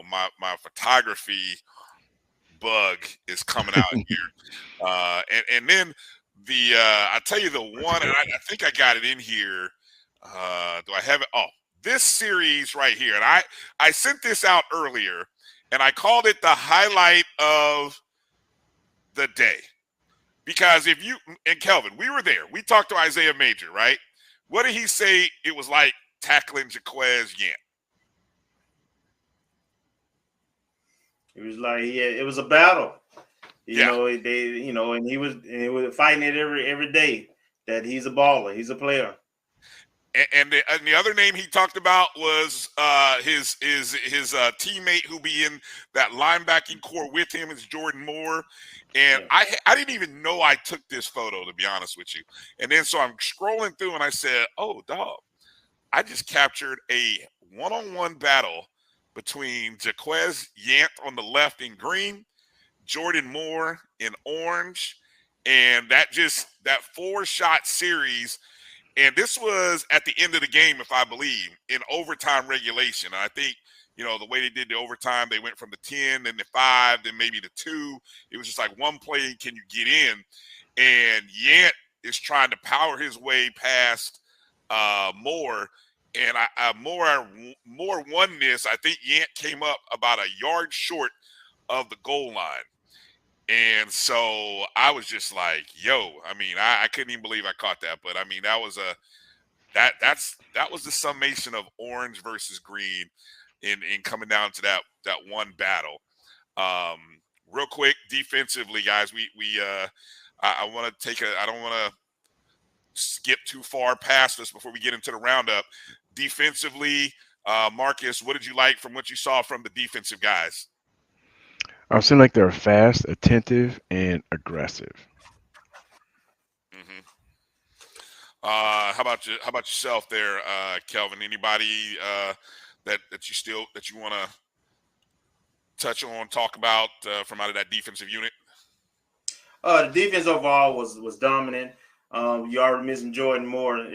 My photography bug is coming out here. And then I tell you the one, and I think I got it in here. Do I have it? Oh, this series right here. And I sent this out earlier, and I called it the highlight of the day. Because and Kelvin, we were there. We talked to Isaiah Major, right? What did he say it was like tackling Jaquez Yant? It was like, it was a battle. And he was fighting it every day. That he's a baller, he's a player. And the other name he talked about was his teammate who be in that linebacking core with him is Jordan Moore. And I didn't even know I took this photo, to be honest with you. And then so I'm scrolling through and I said, oh, dog, I just captured a one-on-one battle between Jaquez Yant on the left in green, Jordan Moore in orange, and that 4-shot series. And this was at the end of the game, if I believe, in overtime regulation. And I think, the way they did the overtime, they went from the 10, then the 5, then maybe the 2. It was just like one play, can you get in? And Yant is trying to power his way past Moore. And Moore won this. I think Yant came up about a yard short of the goal line. And so I was just like, yo, I couldn't even believe I caught that. But that was that was the summation of orange versus green in coming down to that one battle. Real quick, defensively, guys, I want to I don't want to skip too far past this before we get into the roundup. Defensively, Marcus, what did you like from what you saw from the defensive guys? I seem like they're fast, attentive, and aggressive. Mm-hmm. How about yourself there, Kelvin? Anybody that you want to touch on, talk about from out of that defensive unit? The defense overall was dominant. You already mentioned Jordan Moore.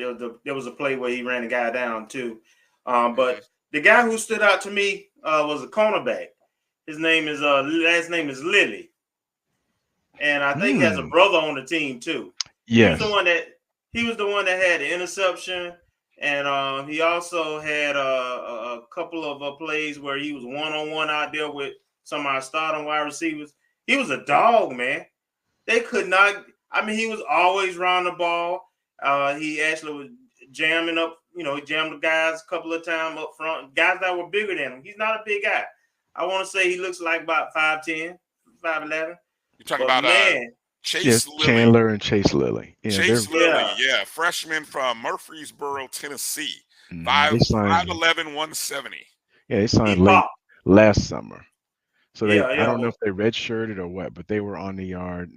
There was a play where he ran a guy down too. But the guy who stood out to me was a cornerback. His name is last name is Lilly, and I think he has a brother on the team too. Yes, he was the one that had the interception, and he also had a couple of plays where he was one-on-one out there with some of our starting wide receivers. He was a dog, man. They could not. I mean, he was always round the ball. He actually was jamming up. He jammed the guys a couple of times up front. Guys that were bigger than him. He's not a big guy. I want to say he looks like about 5'10", 5'11". You're talking But about man, Yes, Chase Lilly. Chandler and Chase Lilly. Yeah, Chase Lilly, yeah, freshman from Murfreesboro, Tennessee. they signed. 5'11", 170. Yeah, they signed late last summer. So I Yeah. don't know if they redshirted or what, but they were on the yard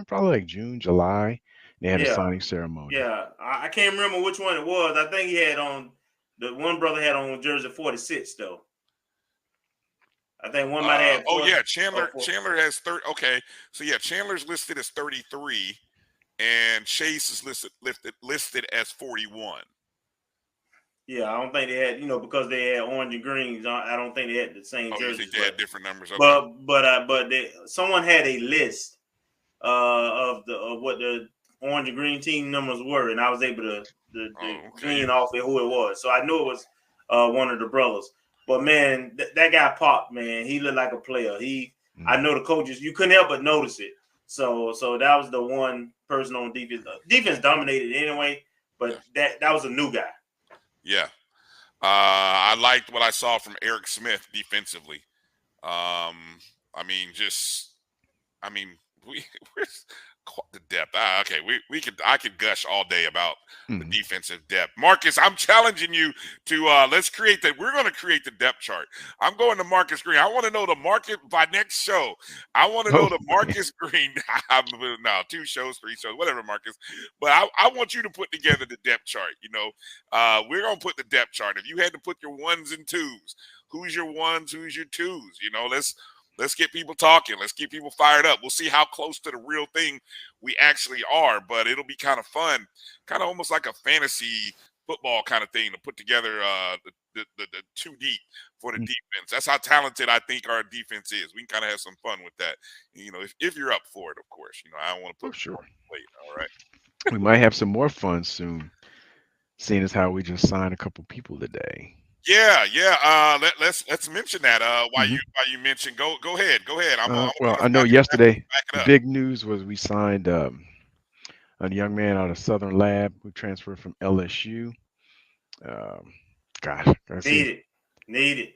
probably like June, July. They had a signing ceremony. Yeah, I can't remember which one it was. I think he had on the one brother had on jersey 46 though. I think one might have. Chandler has 30. Okay, so yeah, Chandler's listed as 33, and Chase is listed as 41. Yeah, I don't think they had, because they had orange and greens. I don't think they had the same jerseys. You think they had different numbers? Okay. But someone had a list of what the orange and green team numbers were, and I was able to glean off of who it was. So I knew it was one of the brothers. But man, that guy popped, man. He looked like a player. I know the coaches, you couldn't help but notice it. So that was the one person on defense. Defense dominated anyway, but that was a new guy. Yeah. I liked what I saw from Eric Smith defensively. We're the depth. I could gush all day about the defensive depth. Marcus, I'm challenging you to let's create that. We're going to create the depth chart. I'm going to Marcus Green. I want to know the market by next show. I want to know the Marcus Green. No, 2 shows, 3 shows, whatever, Marcus. But I want you to put together the depth chart. We're going to put the depth chart. If you had to put your 1s and 2s, who's your 1s, who's your 2s? Let's get people talking. Let's get people fired up. We'll see how close to the real thing we actually are, but it'll be kind of fun, kind of almost like a fantasy football kind of thing to put together the 2 deep for the defense. That's how talented I think our defense is. We can kind of have some fun with that. If you're up for it, of course. I don't want to put sure. Plate, all right. We might have some more fun soon, seeing as how we just signed a couple people today. Yeah. Let's mention that. While you mentioned, go ahead. I know yesterday the big news was we signed a young man out of Southern Lab who transferred from LSU. Need it.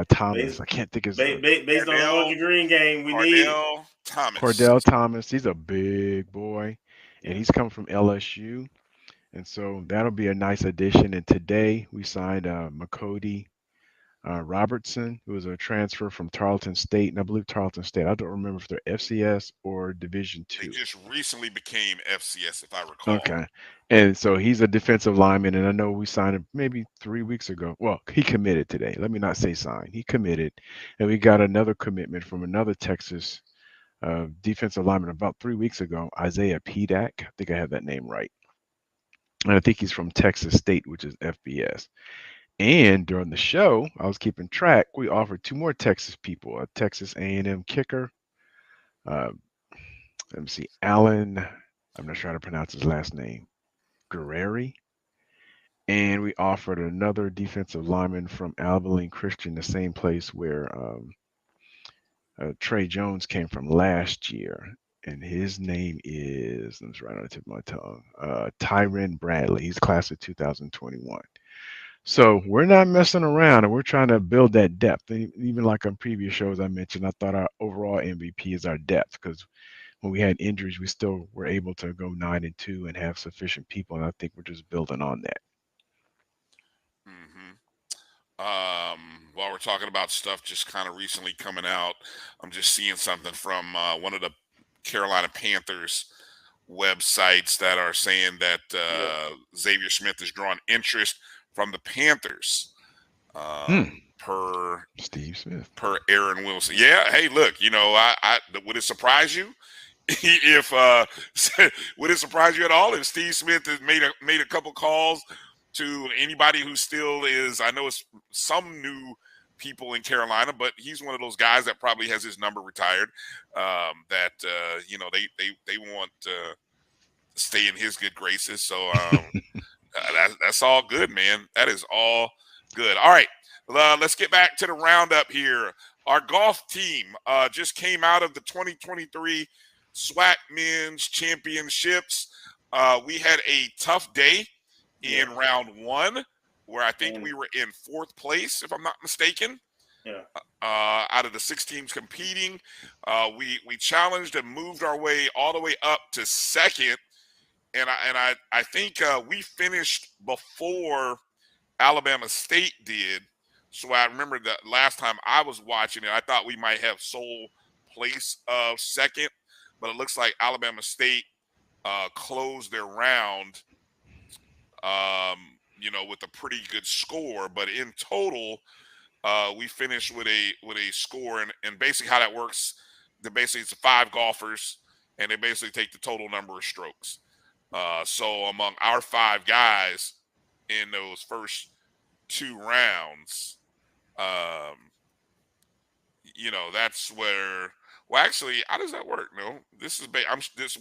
Thomas, I can't think of his name. Based on the orange green game, we need Thomas. Cordell Thomas. He's a big boy, and he's coming from LSU. And so that'll be a nice addition. And today we signed Makodi Robertson, who was a transfer from Tarleton State. And I believe Tarleton State, I don't remember if they're FCS or Division II. They just recently became FCS, if I recall. Okay. And so he's a defensive lineman. And I know we signed him maybe 3 weeks ago. Well, he committed today. Let me not say signed. He committed. And we got another commitment from another Texas defensive lineman about 3 weeks ago, Isaiah Pedak. I think I have that name right. And I think he's from Texas State, which is FBS. And during the show, I was keeping track. We offered 2 more Texas people, a Texas A&M kicker. Let me see, Alan. I'm not sure how to pronounce his last name. Guerreri. And we offered another defensive lineman from Abilene Christian, the same place where Trey Jones came from last year. And his name is, let's right on the tip of my tongue, Tyron Bradley. He's class of 2021. So we're not messing around, and we're trying to build that depth. Even like on previous shows I mentioned, I thought our overall MVP is our depth, because when we had injuries, we still were able to go 9-2 and have sufficient people, and I think we're just building on that. While we're talking about stuff just kind of recently coming out, I'm just seeing something from one of the Carolina Panthers websites that are saying that Xavier Smith has drawn interest from the Panthers per Steve Smith, per Aaron Wilson. Yeah, hey, look, I would it surprise you if would it surprise you at all if Steve Smith has made a couple calls to anybody who still is? I know it's some new people in Carolina, but he's one of those guys that probably has his number retired. They want to stay in his good graces. So that's all good, man. That is all good. All right, let's get back to the roundup here. Our golf team just came out of the 2023 SWAC Men's Championships. We had a tough day in round one, where I think we were in 4th place, if I'm not mistaken. Yeah. Out of the 6 teams competing, we challenged and moved our way all the way up to 2nd, and I think we finished before Alabama State did. So I remember that last time I was watching it, I thought we might have sole place of 2nd, but it looks like Alabama State closed their round, with a pretty good score. But in total, we finished with a score, and basically how that works, basically it's 5 golfers, and they basically take the total number of strokes. So among our 5 guys in those first 2 rounds, that's where. Well, actually, how does that work? No,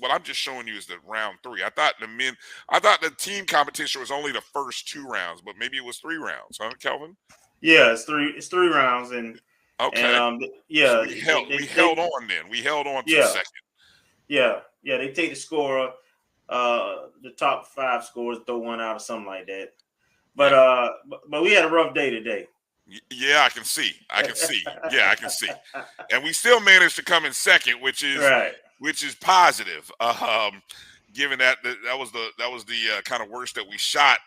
what I'm just showing you is the round 3. I thought the team competition was only the first 2 rounds, but maybe it was 3 rounds, huh, Kelvin? Yeah, it's 3 rounds, and okay, and, so we held on then. We held on to 2nd. Yeah. They take the score, the top 5 scores, throw one out or something like that. But we had a rough day today. Yeah, I can see. Yeah, I can see. And we still managed to come in 2nd, which is positive. Given that was the kind of worst that we shot,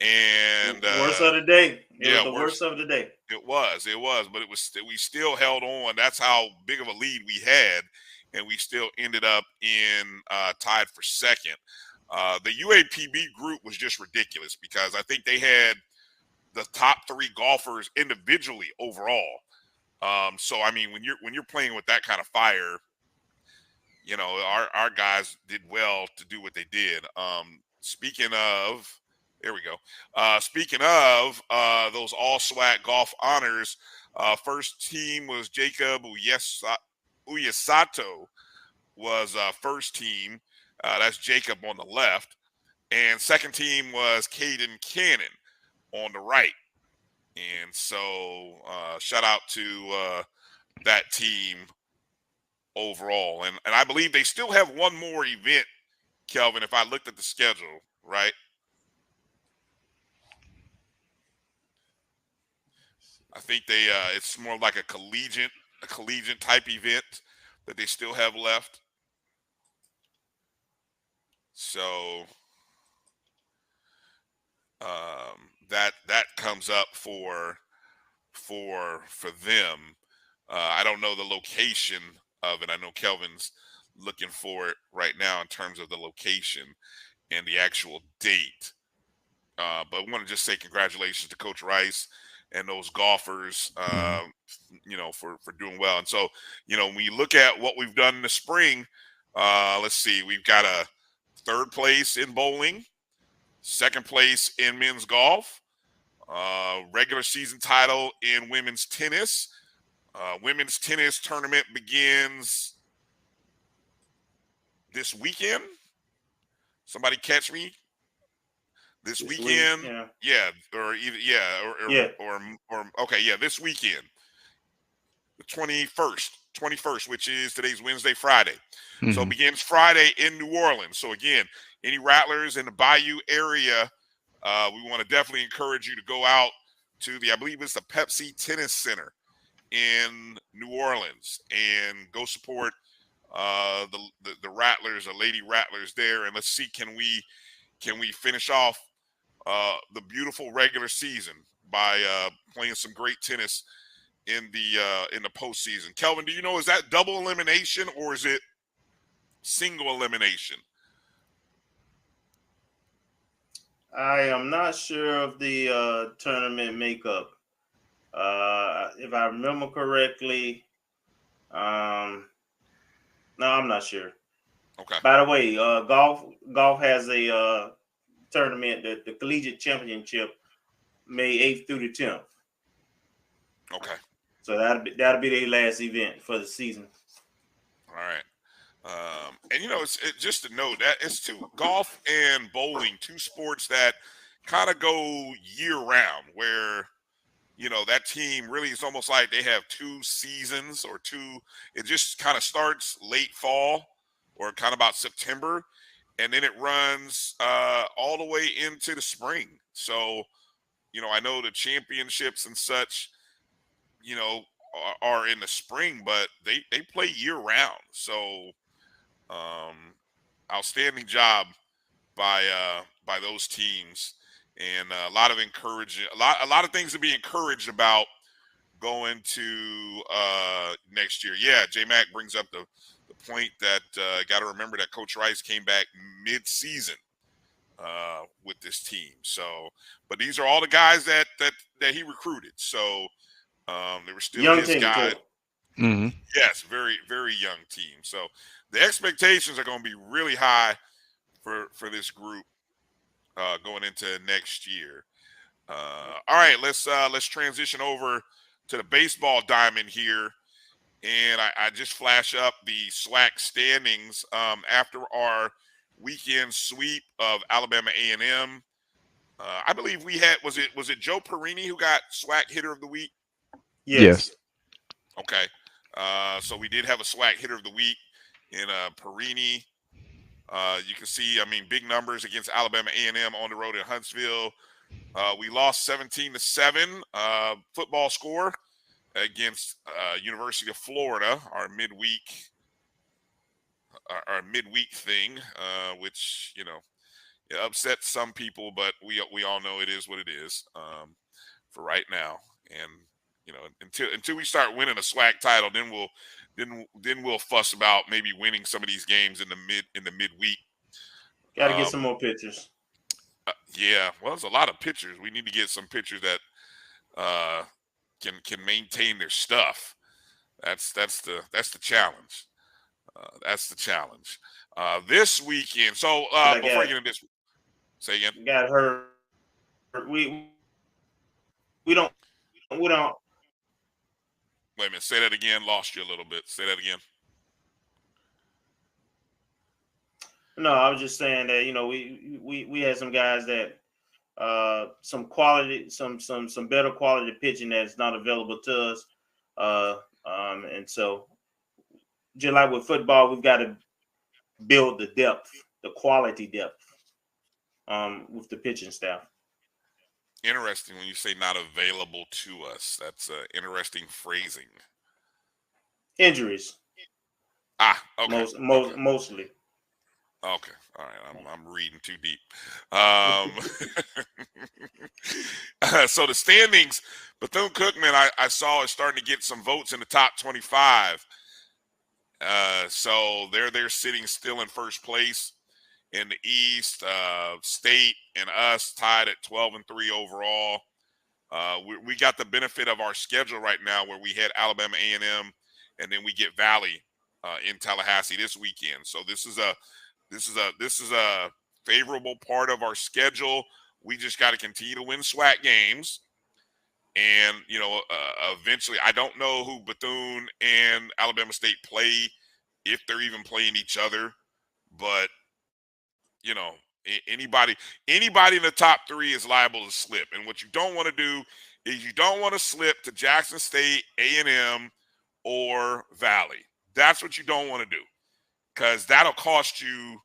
and worst of the day. It was the worst of the day. It was, but we still held on. That's how big of a lead we had, and we still ended up in tied for 2nd. The UAPB group was just ridiculous because I think they had the top 3 golfers individually overall. So I mean, when you're playing with that kind of fire, our guys did well to do what they did. Speaking of, there we go. Speaking of those all SWAC golf honors, first team was Jacob Uyesato was first team. That's Jacob on the left, and second team was Caden Cannon on the right. And so shout out to that team overall. And I believe they still have one more event, Kelvin, if I looked at the schedule, right? I think it's more like a collegiate type event that they still have left. So that comes up for them. I don't know the location of it. I know Kelvin's looking for it right now in terms of the location and the actual date. But I want to just say congratulations to Coach Rice and those golfers, for doing well. And so, when you look at what we've done in the spring, let's see, we've got a 3rd place in bowling, 2nd place in men's golf, regular season title in women's tennis. Women's tennis tournament begins this weekend. Somebody catch me. This weekend, this weekend, the 21st, which is today's Wednesday, Friday. Mm-hmm. So it begins Friday in New Orleans. So again, any Rattlers in the Bayou area, we want to definitely encourage you to go out to I believe it's the Pepsi Tennis Center in New Orleans, and go support the Rattlers, the Lady Rattlers there, and let's see, can we finish off the beautiful regular season by playing some great tennis in the postseason. Kelvin, do you know, is that double elimination or is it single elimination? I am not sure of the tournament makeup. If I remember correctly, no, I'm not sure. Okay. By the way, golf has a tournament, the Collegiate Championship, May 8th through the 10th. Okay. So that'll be their last event for the season. All right. And it's just to note that it's golf and bowling, 2 sports that kind of go year round, where that team really is almost like they have 2 seasons or 2. It just kind of starts late fall or kind of about September, and then it runs all the way into the spring. So, I know the championships and such, are in the spring, but they play year round. So, outstanding job by those teams, and a lot of encouraging, a lot of things to be encouraged about going to next year. Yeah, J Mac brings up the point that got to remember that Coach Rice came back mid-season with this team. So, but these are all the guys that he recruited. So they were still young his team guys. too. Mm-hmm. Yes, very, very young team. So the expectations are going to be really high for this group going into next year. All right, let's transition over to the baseball diamond here, and I just flash up the SWAC standings after our weekend sweep of Alabama A&M. I believe we had was it Joe Perini who got SWAC Hitter of the Week? Yes. Okay, so we did have a SWAC Hitter of the Week in Perini. You can see, big numbers against Alabama A&M on the road in Huntsville. We lost 17-7 football score against University of Florida, our midweek thing, which it upsets some people, but we all know it is what it is for right now. And until we start winning a SWAC title, then we'll fuss about maybe winning some of these games in the midweek. Got to get some more pictures. Yeah, well, there's a lot of pitchers. We need to get some pitchers that can maintain their stuff. That's the challenge. That's the challenge. This weekend. So before I get into this, say again. Got hurt. We don't. Wait a minute. Say that again. Lost you a little bit. Say that again. No, I was just saying that we had some guys that some quality, some better quality pitching that's not available to us, and so just like with football, we've got to build the depth, the quality depth, with the pitching staff. Interesting when you say not available to us. That's interesting phrasing. Injuries. Okay. Mostly. Okay, all right. I'm reading too deep. So the standings, Bethune-Cookman, I saw is starting to get some votes in the top 25. So they're sitting still in first place in the East. State and us tied at 12-3 overall. We got the benefit of our schedule right now, where we had Alabama A&M, and then we get Valley in Tallahassee this weekend. So this is a favorable part of our schedule. We just got to continue to win SWAC games, and eventually, I don't know who Bethune and Alabama State play, if they're even playing each other, but anybody in the top 3 is liable to slip. And what you don't want to do is you don't want to slip to Jackson State, A&M, or Valley. That's what you don't want to do, because that'll cost you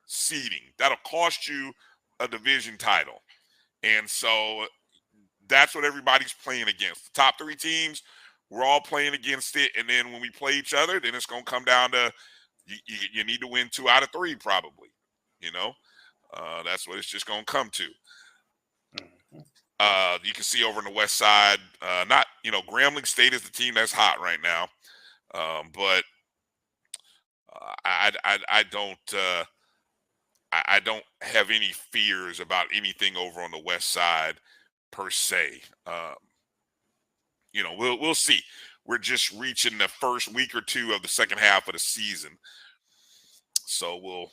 seeding. That'll cost you a division title. And so that's what everybody's playing against. The top 3 teams, we're all playing against it. And then when we play each other, then it's going to come down to you need to win 2 out of 3 probably. That's what it's just going to come to. You can see over on the west side, Grambling State is the team that's hot right now. But I don't have any fears about anything over on the west side per se. We'll see. We're just reaching the first week or 2 of the second half of the season, so we'll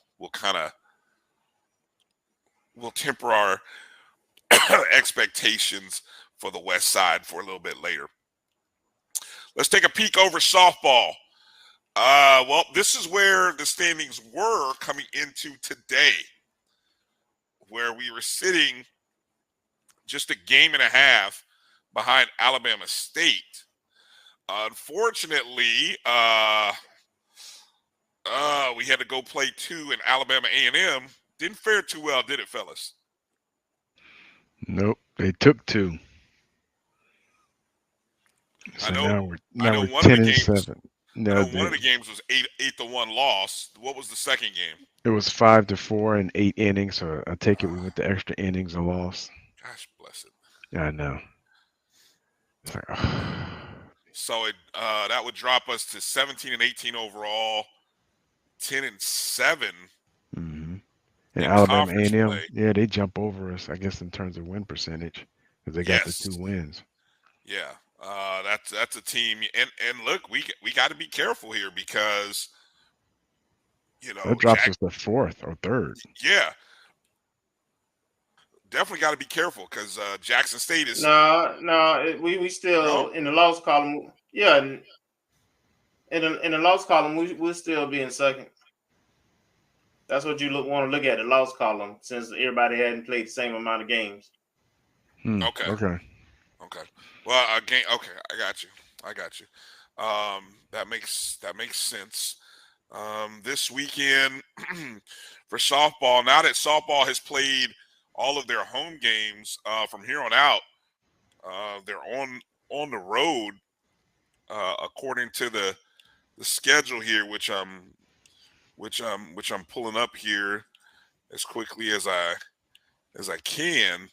temper our expectations for the west side for a little bit later. Let's take a peek over softball. Well, this is where the standings were coming into today, where we were sitting just a game and a half behind Alabama State. Unfortunately, we had to go play 2 in Alabama A&M. Didn't fare too well, did it, fellas? Nope, they took 2. So I now know we're one of 10 the and games. 7. I No, know one of the games was 8-1 loss. What was the second game? it was 5-4 in 8 innings. So I take it we went to extra innings and lost. Gosh bless it. Yeah, I know. It's like, So that would drop us to 17 and 18 overall, 10 and 7. mm-hmm. in And Alabama conference A&M, play. yeah, they jump over us, I guess, in terms of win percentage because they got the Yes. 2 wins. Yeah, that's a team, and look, we got to be careful here because That drops us to 4th or 3rd. Yeah, definitely got to be careful because Jackson State is we still in the loss column. Yeah, in the loss column, we'll still be in second. That's what you want to look at, the loss column, since everybody hadn't played the same amount of games. Okay. Well, again, okay, I got you. That makes sense. This weekend for softball, now that softball has played all of their home games from here on out, they're on the road according to the schedule here, which I'm pulling up here as quickly as I can.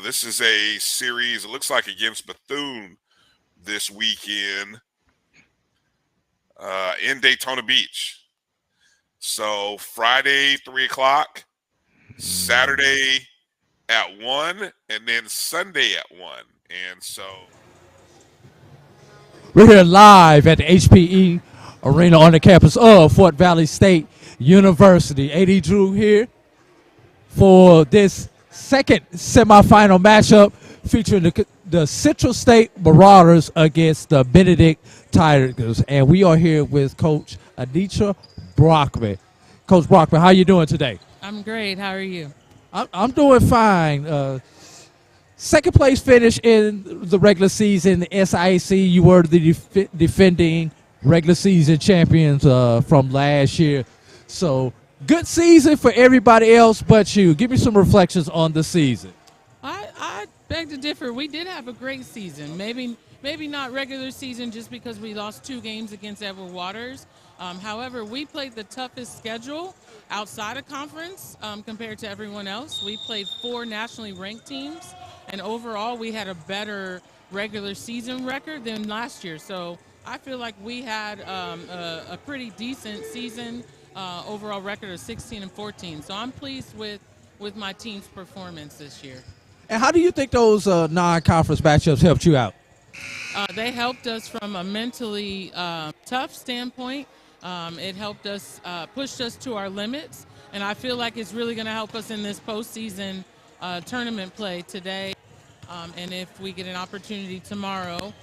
This is a series, it looks like against Bethune this weekend in Daytona Beach. So Friday, 3:00, Saturday at 1, and then Sunday at 1. And so we're here live at the HPE Arena on the campus of Fort Valley State University. AD Drew here for this second semifinal matchup featuring the Central State Marauders against the Benedict Tigers. And we are here with Coach Anitra Brockman. Coach Brockman, how you doing today? I'm great. How are you? I'm doing fine. Second place finish in the regular season, the SIAC. You were the defending regular season champions from last year. So good season for everybody else but you. Give me some reflections on the season. I beg to differ. We did have a great season. Maybe not regular season just because we lost 2 games against Edward Waters. However, we played the toughest schedule outside of conference compared to everyone else. We played 4 nationally ranked teams, and overall we had a better regular season record than last year. So I feel like we had a pretty decent season, overall record of 16 and 14. So I'm pleased with my team's performance this year. And how do you think those non-conference matchups helped you out? They helped us from a mentally tough standpoint. It helped us, pushed us to our limits, and I feel like it's really going to help us in this postseason tournament play today. And if we get an opportunity tomorrow,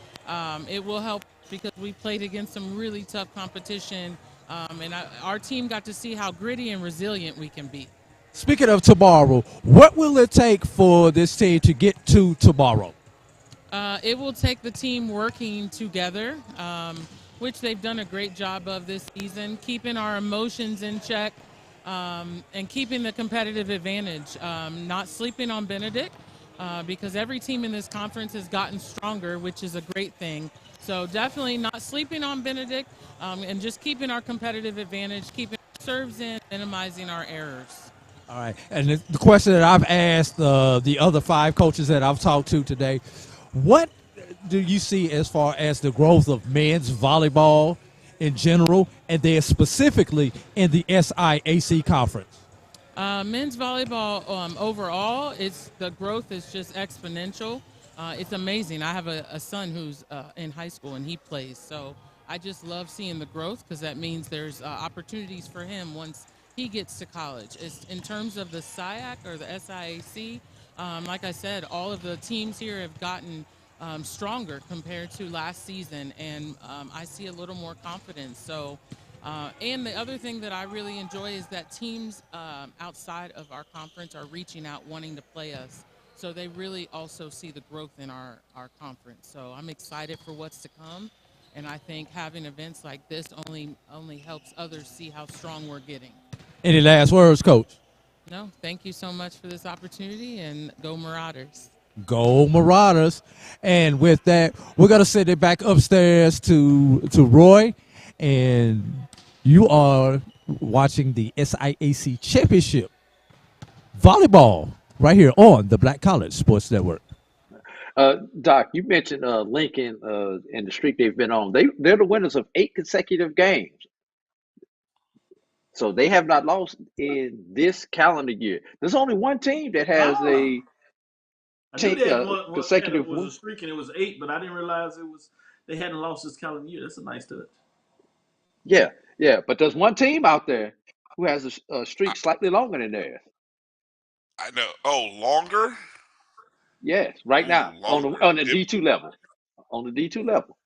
it will help because we played against some really tough competition, and our team got to see how gritty and resilient we can be. Speaking of tomorrow, what will it take for this team to get to tomorrow? It will take the team working together, which they've done a great job of this season, keeping our emotions in check and keeping the competitive advantage, not sleeping on Benedict because every team in this conference has gotten stronger, which is a great thing. So definitely not sleeping on Benedict and just keeping our competitive advantage, keeping serves in, minimizing our errors. All right. And the question that I've asked the other 5 coaches that I've talked to today, what do you see as far as the growth of men's volleyball in general and then specifically in the SIAC conference? Men's volleyball overall, the growth is just exponential. It's amazing. I have a son who's in high school and he plays. So I just love seeing the growth because that means there's opportunities for him once he gets to college. In terms of the SIAC or the SIAC, like I said, all of the teams here have gotten stronger compared to last season, and I see a little more confidence. So, and the other thing that I really enjoy is that teams outside of our conference are reaching out, wanting to play us. So they really also see the growth in our conference. So I'm excited for what's to come. And I think having events like this only helps others see how strong we're getting. Any last words, Coach? No, thank you so much for this opportunity, and go Marauders. Go Marauders. And with that, we're going to send it back upstairs to Roy. And you are watching the SIAC Championship Volleyball right here on the Black College Sports Network. Doc, you mentioned Lincoln and the streak they've been on. They're the winners of 8 consecutive games. So they have not lost in this calendar year. There's only one team that has a I knew they had consecutive was a streak and it was 8, but I didn't realize they hadn't lost this calendar year. That's a nice touch. Yeah, but there's one team out there who has a streak slightly longer than theirs. I know. Oh, longer? Yes, right now longer. on the D2 level. On the D2 level.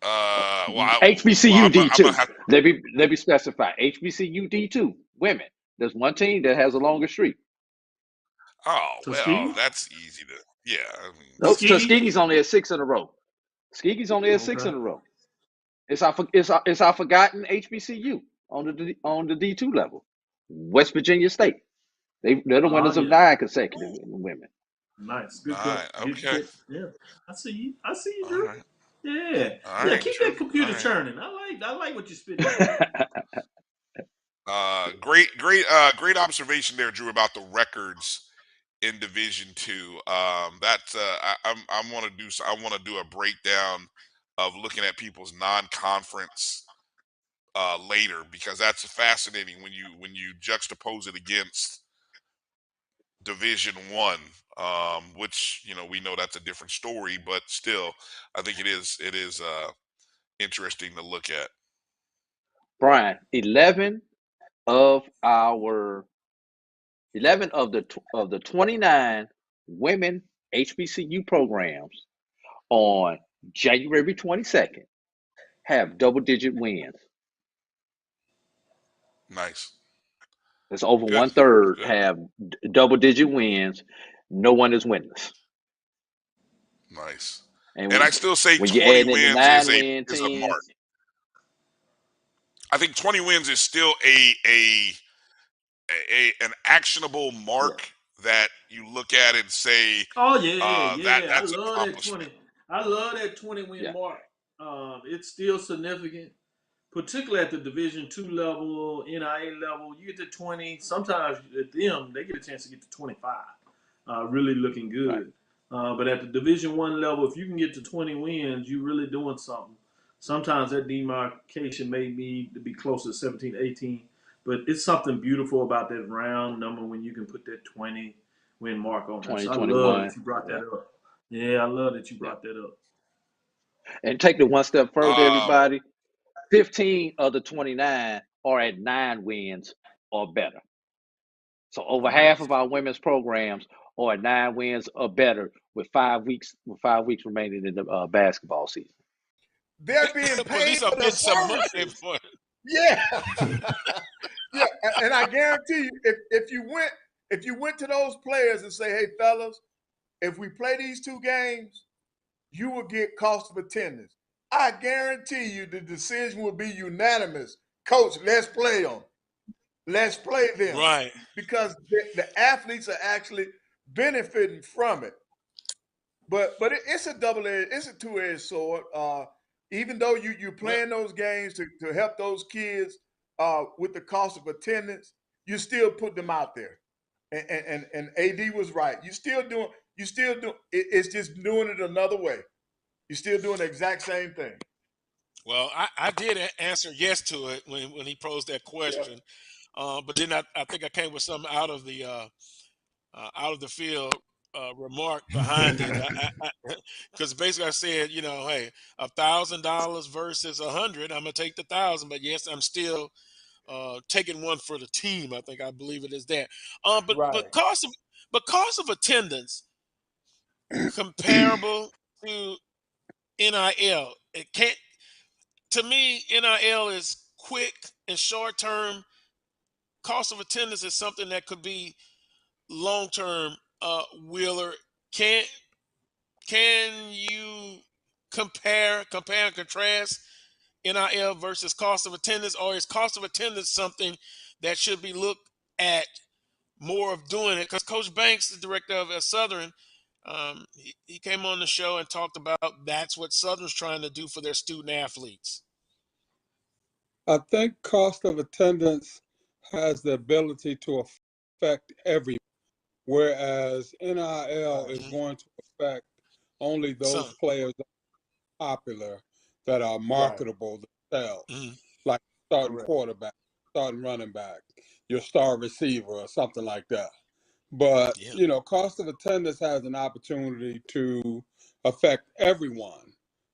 Well, HBCU D2. Have... Let me specify. HBCU D2 women. There's one team that has a longer streak. Oh, well, that's easy to. Yeah. I mean, no, Tuskegee's only at 6 in a row. Tuskegee's only at 6 in a row. It's our forgotten HBCU on the D2 level. West Virginia State. They're the winners of 9 consecutive women. Nice, good. Okay. Yeah, I see you, Drew. Right. Yeah, keep that computer churning. I like what you're spitting. Great observation there, Drew, about the records in Division II. I want to do a breakdown of looking at people's non-conference later, because that's fascinating when you juxtapose it against Division I, which we know that's a different story, but still, I think it is interesting to look at. Brian, 11 of the 29 women HBCU programs on January 22nd have double-digit wins. Nice. That's over 1/3 have double-digit wins. No one is winless. Nice. And I still say 20 wins is a mark. I think 20 wins is still an actionable mark that you look at and say, "Oh yeah, that's I love that 20. I love that 20 win mark. It's still significant, particularly at the Division II level, NIA level. You get to 20. Sometimes at them, they get a chance to get to 25. Really looking good. Right. But at the Division I level, if you can get to 20 wins, you're really doing something. Sometimes that demarcation may need to be closer to 17, 18. But it's something beautiful about that round number when you can put that 20 win mark on there. So I love that you brought that up. Yeah, I love that you brought that up. And take it one step further, everybody. 15 of the 29 are at 9 wins or better. So over half of our women's programs are at 9 wins or better with 5 weeks remaining in the basketball season. They're being paid for their services. Yeah. Yeah, and I guarantee you, if you went to those players and say, "Hey, fellas, if we play these 2 games, you will get cost of attendance," I guarantee you the decision will be unanimous. Coach, let's play them. Let's play them. Right. Because the athletes are actually benefiting from it. But it's a two-edged sword. Even though you're playing those games to help those kids with the cost of attendance, you still put them out there. And AD was right. You still do it's just doing it another way. You're still doing the exact same thing. Well, I did answer yes to it when he posed that question. But then I think I came with something out of the field remark behind it, because basically I said, hey, $1,000 versus 100, I'm gonna take the 1,000, but yes, I'm still taking one for the team. I believe it is that. But cost of attendance comparable to NIL. It can't. To me, NIL is quick and short term. Cost of attendance is something that could be long term Wheeler, can you compare and contrast NIL versus cost of attendance, or is cost of attendance something that should be looked at more of doing it? Because Coach Banks, the director of Southern, he came on the show and talked about that's what Southern's trying to do for their student athletes. I think cost of attendance has the ability to affect everyone, whereas NIL is going to affect only those players that are popular, that are marketable themselves, like starting quarterback, starting running back, your star receiver, or something like that. But, cost of attendance has an opportunity to affect everyone.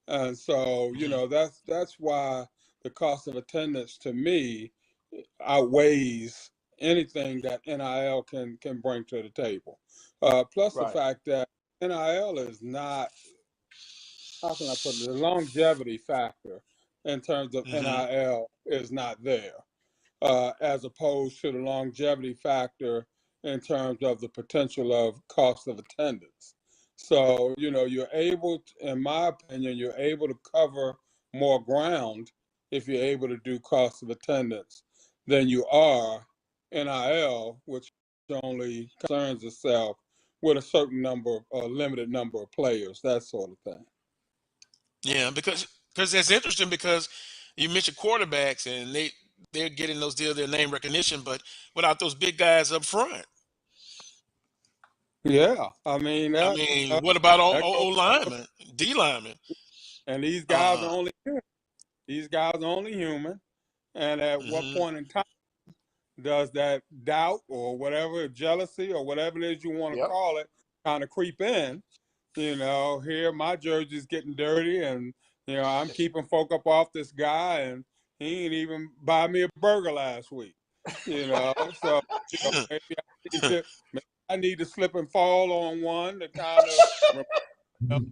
And so, that's why the cost of attendance to me outweighs anything that NIL can bring to the table. Plus the fact that NIL is not, how can I put it, the longevity factor in terms of NIL is not there. As opposed to the longevity factor in terms of the potential of cost of attendance. So, you're able, in my opinion, you're able to cover more ground if you're able to do cost of attendance than you are NIL, which only concerns itself with a certain number, a limited number of players, that sort of thing. Yeah, because that's interesting, because you mentioned quarterbacks and they're getting those deals, their name recognition, but without those big guys up front. Yeah, I mean, what about O linemen, D linemen? And these guys are only human. These guys are only human. And at what point in time does that doubt or whatever, jealousy or whatever it is you want to call it, kind of creep in? Here my jersey's getting dirty, and I'm keeping folk up off this guy, and he ain't even buy me a burger last week. So maybe I need to slip and fall on one to kind of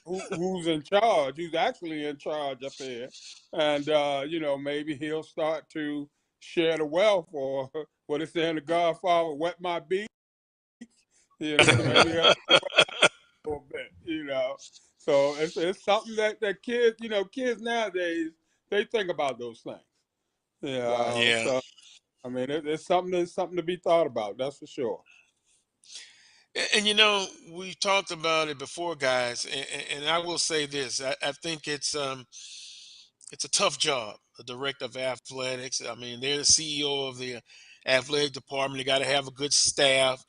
who's in charge, who's actually in charge up here, and maybe he'll start to share the wealth, or what is saying, the Godfather, wet my beak. Maybe he'll a little bit, So it's something that kids, kids nowadays, they think about those things. Yeah. So I mean, it's something to be thought about. That's for sure. And we talked about it before, guys, and I will say this: I think it's a tough job, the director of athletics. I mean, they're the CEO of the athletic department. They got to have a good staff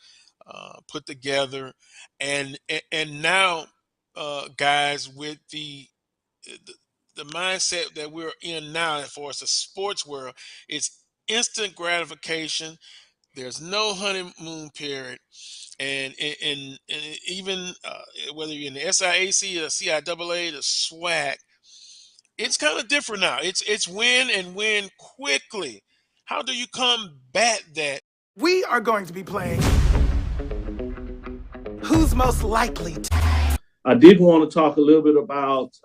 put together, and now, guys, with the mindset that we're in now, for us, the sports world, it's instant gratification. There's no honeymoon period. And even whether you're in the SIAC, the CIAA, the SWAC, it's kind of different now. It's win and win quickly. How do you combat that? We are going to be playing Who's Most Likely to. I did want to talk a little bit about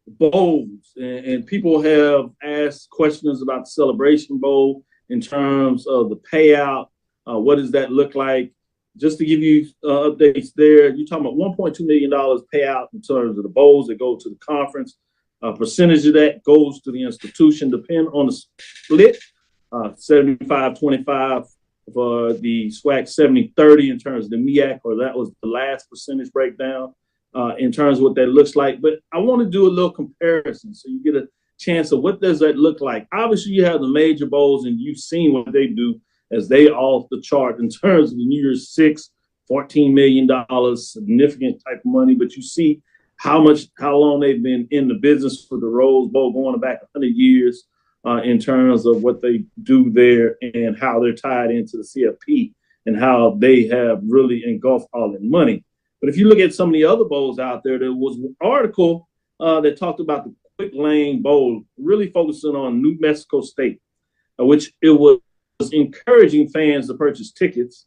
bowls, and people have asked questions about the Celebration Bowl in terms of the payout. What does that look like? Just to give you updates there, you're talking about $1.2 million payout in terms of the bowls that go to the conference. A percentage of that goes to the institution, depending on the split, 75-25 for the SWAC, 70-30 in terms of the MEAC, or that was the last percentage breakdown in terms of what that looks like. But I want to do a little comparison so you get a chance of what does that look like. Obviously, you have the major bowls, and you've seen what they do as they off the chart in terms of the New Year's Six, $14 million, significant type of money. But you see how long they've been in the business for the Rose Bowl, going back 100 years in terms of what they do there and how they're tied into the CFP and how they have really engulfed all that money. But if you look at some of the other bowls out there, there was an article that talked about the Quick Lane Bowl, really focusing on New Mexico State, which it was encouraging fans to purchase tickets.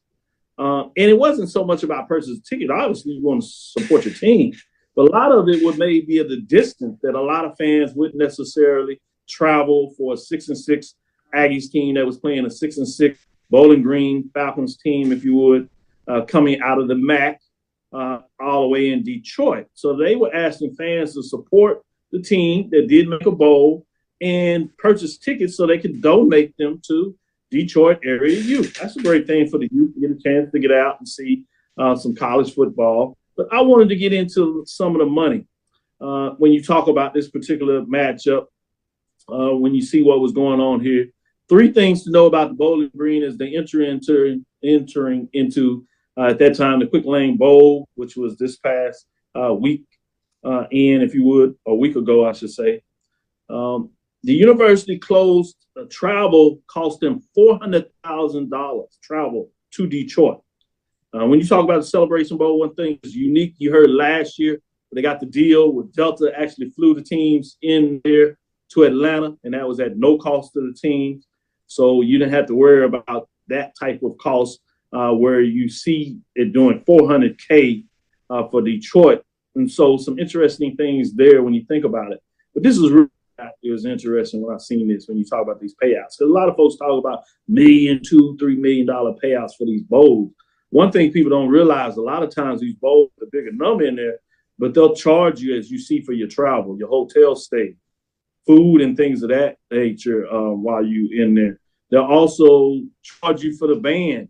And it wasn't so much about purchasing tickets. Obviously, you want to support your team. But a lot of it would maybe be at the distance that a lot of fans wouldn't necessarily travel for a 6-6 Aggies team that was playing a 6-6 Bowling Green Falcons team, if you would. coming out of the MAC all the way in Detroit. So they were asking fans to support the team that did make a bowl and purchase tickets so they could donate them to Detroit area youth. That's a great thing for the youth to get a chance to get out and see some college football. But I wanted to get into some of the money. When you talk about this particular matchup, when you see what was going on here, 3 things to know about the Bowling Green as they entering into at that time the Quick Lane Bowl, which was this past week, if you would, a week ago, I should say. The university closed travel, cost them $400,000 travel to Detroit. When you talk about the Celebration Bowl, one thing is unique. You heard last year they got the deal with Delta, actually flew the teams in there to Atlanta, and that was at no cost to the teams. So you didn't have to worry about that type of cost where you see it doing $400K for Detroit. And so some interesting things there when you think about it. But this is really, it was interesting when I seen this, when you talk about these payouts. Because a lot of folks talk about $1 million, $2, $3 million payouts for these bowls. One thing people don't realize, a lot of times these bowls, a bigger number in there, but they'll charge you, as you see, for your travel, your hotel stay, food and things of that nature while you in there. They'll also charge you for the band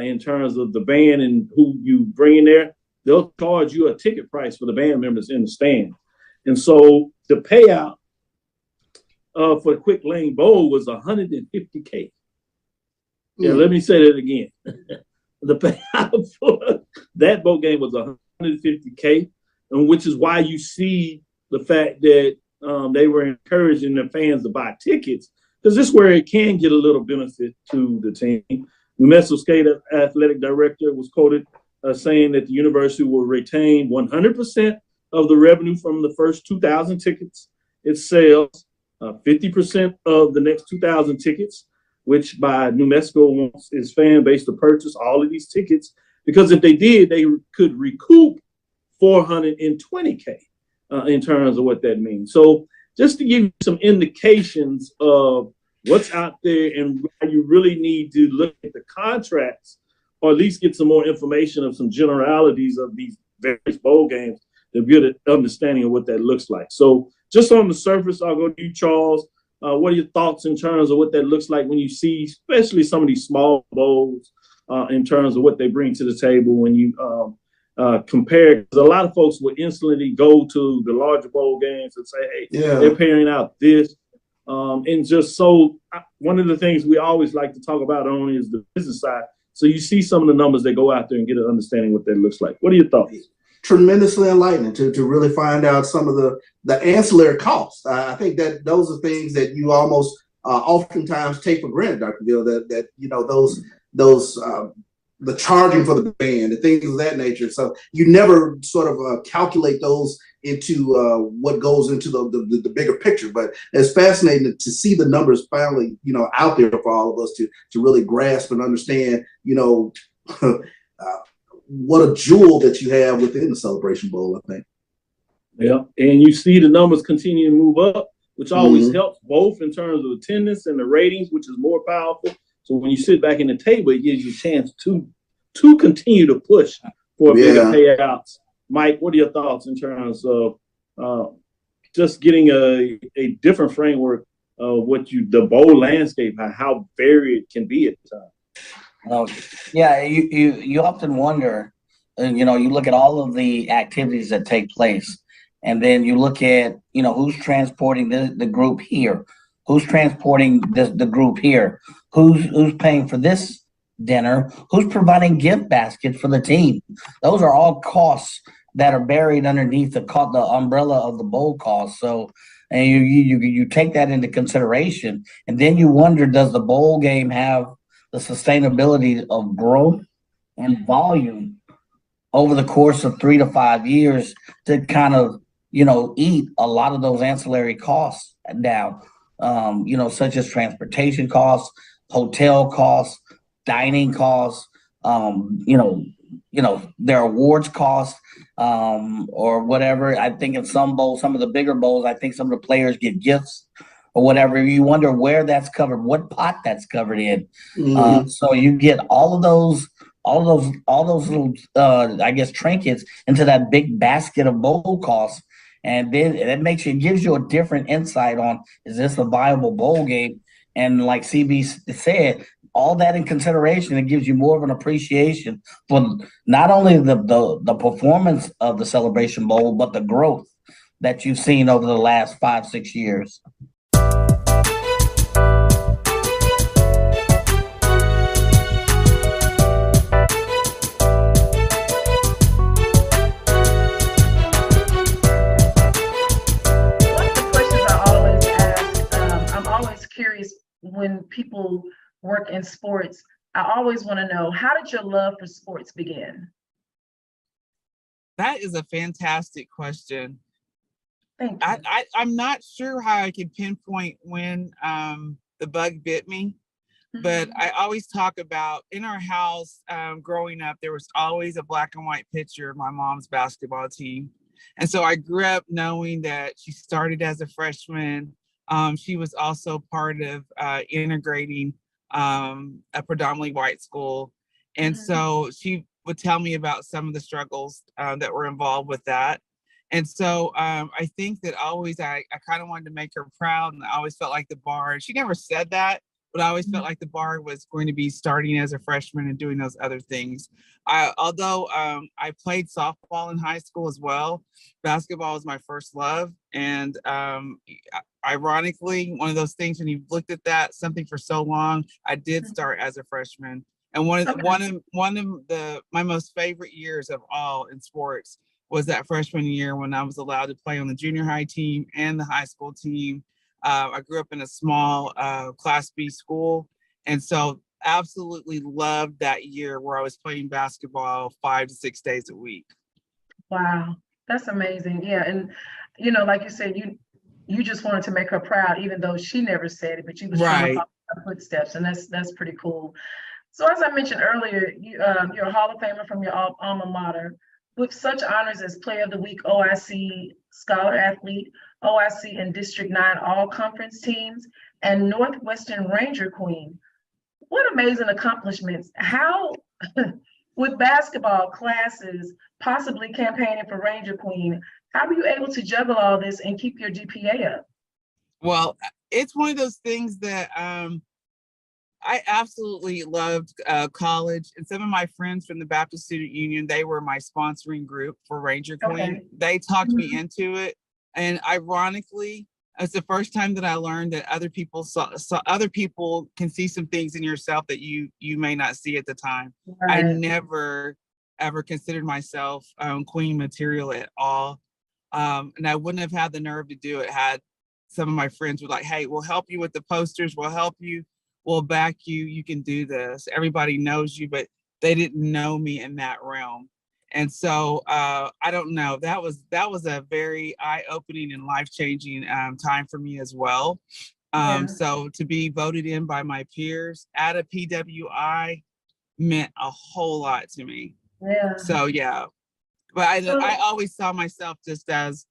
in terms of the band and who you bring in there. They'll charge you a ticket price for the band members in the stand. And so the payout for the Quick Lane Bowl was $150K. Yeah, let me say that again. The payout for that bowl game was $150K, and which is why you see the fact that they were encouraging their fans to buy tickets, because this is where it can get a little benefit to the team. New Mexico State athletic director was quoted saying that the university will retain 100% of the revenue from the first 2,000 tickets it sells, 50% of the next 2,000 tickets, which by New Mexico wants its fan base to purchase all of these tickets, because if they did, they could recoup $420K in terms of what that means. So just to give you some indications of what's out there and why you really need to look at the contracts, or at least get some more information of some generalities of these various bowl games to get an understanding of what that looks like. So just on the surface, I'll go to you, Charles. What are your thoughts in terms of what that looks like when you see, especially some of these small bowls, in terms of what they bring to the table when you compare? Because a lot of folks will instantly go to the larger bowl games and say, hey, they're paying out this. And just so one of the things we always like to talk about only is the business side. So you see some of the numbers that go out there and get an understanding what that looks like. What are your thoughts? Tremendously enlightening to really find out some of the ancillary costs. I think that those are things that you almost oftentimes take for granted, Dr. Gill, that you know, those the charging for the band and things of that nature. So you never sort of calculate those into what goes into the bigger picture. But it's fascinating to see the numbers finally, you know, out there for all of us to really grasp and understand, you know, what a jewel that you have within the Celebration Bowl, I think. Yeah, and you see the numbers continue to move up, which always helps both in terms of attendance and the ratings, which is more powerful. So when you sit back in the table, it gives you a chance to continue to push for bigger payouts. Mike, what are your thoughts in terms of just getting a different framework of what the bowl landscape, how varied it can be at the time? Yeah, you often wonder, you know, you look at all of the activities that take place, and then you look at, you know, who's transporting the group here, who's transporting the group here, who's paying for this dinner, who's providing gift baskets for the team. Those are all costs that are buried underneath the umbrella of the bowl costs. So, and you take that into consideration, and then you wonder, does the bowl game have the sustainability of growth and volume over the course of 3 to 5 years to kind of, you know, eat a lot of those ancillary costs down, you know, such as transportation costs, hotel costs, dining costs, you know, their awards costs, or whatever. I think in some bowls, some of the bigger bowls, I think some of the players get gifts or whatever. You wonder where that's covered, what pot that's covered in. So you get all of those all those little, I guess, trinkets into that big basket of bowl costs. And then it gives you a different insight on, is this a viable bowl game? And like CB said, all that in consideration, it gives you more of an appreciation for not only the performance of the Celebration Bowl, but the growth that you've seen over the last 5-6 years. Curious, when people work in sports, I always want to know, how did your love for sports begin? That is a fantastic question. Thank you. I'm not sure how I can pinpoint when the bug bit me, but I always talk about, in our house growing up, there was always a black and white picture of my mom's basketball team. And so I grew up knowing that she started as a freshman. She was also part of integrating a predominantly white school. And so she would tell me about some of the struggles that were involved with that. And so I think that always I kind of wanted to make her proud, and I always felt like the bar, she never said that, but I always felt like the bar was going to be starting as a freshman and doing those other things. Although I played softball in high school as well, basketball was my first love. And ironically, one of those things, when you've looked at that something for so long, I did start as a freshman. And one of my most favorite years of all in sports was that freshman year, when I was allowed to play on the junior high team and the high school team. I grew up in a small Class B school, and so absolutely loved that year where I was playing basketball 5 to 6 days a week. Wow, that's amazing. Yeah, and like you said, you just wanted to make her proud, even though she never said it, but you was trying to follow her footsteps, and that's pretty cool. So as I mentioned earlier, you're a Hall of Famer from your alma mater, with such honors as Player of the Week, OIC Scholar Athlete, OIC and District 9 All-Conference teams, and Northwestern Ranger Queen. What amazing accomplishments. How, with basketball classes, possibly campaigning for Ranger Queen, how were you able to juggle all this and keep your GPA up? Well, it's one of those things that I absolutely loved college, and some of my friends from the Baptist Student Union, they were my sponsoring group for Ranger Queen. They talked me into it, and ironically, it's the first time that I learned that other people other people can see some things in yourself that you may not see at the time. I never ever considered myself Queen material at all, and I wouldn't have had the nerve to do it had some of my friends were like, "Hey, we'll help you with the posters. We'll help you. We'll back you. You can do this. Everybody knows you," but they didn't know me in that realm. And so I don't know. That was a very eye-opening and life-changing time for me as well. So to be voted in by my peers at a PWI meant a whole lot to me. Yeah. So yeah, but I always saw myself just as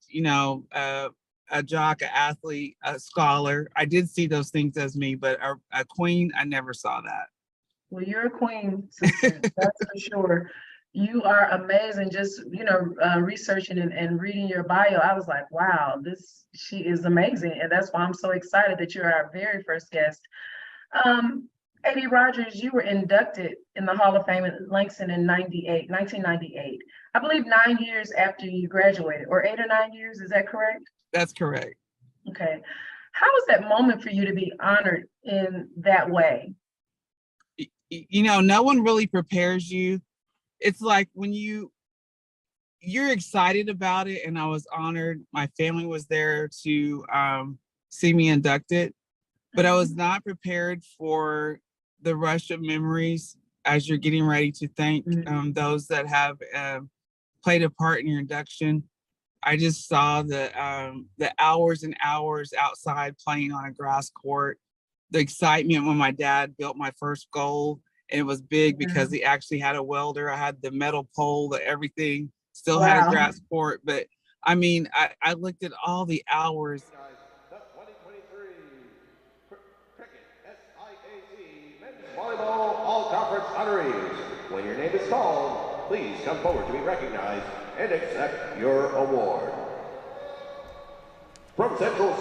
a jock, an athlete, a scholar. I did see those things as me, but a queen, I never saw that. Well, you're a queen, sister. That's for sure. You are amazing. Just, researching and reading your bio, I was like, wow, she is amazing. And that's why I'm so excited that you're our very first guest. A.D. Rogers, you were inducted in the Hall of Fame in Langston in 1998. I believe 9 years after you graduated, or 8 or 9 years, is that correct? That's correct. Okay. How was that moment for you to be honored in that way? No one really prepares you. It's like when you're excited about it, and I was honored. My family was there to see me inducted, but I was not prepared for the rush of memories as you're getting ready to thank those that have played a part in your induction. I just saw the hours and hours outside playing on a grass court, the excitement when my dad built my first goal. And it was big because he actually had a welder. I had the metal pole, everything, still had a grass court. But I mean, I looked at all the hours. The 2023 Cricket SIAC Men's Volleyball All-Conference honorees. When your name is called, please come forward to be recognized and accept your award. From Central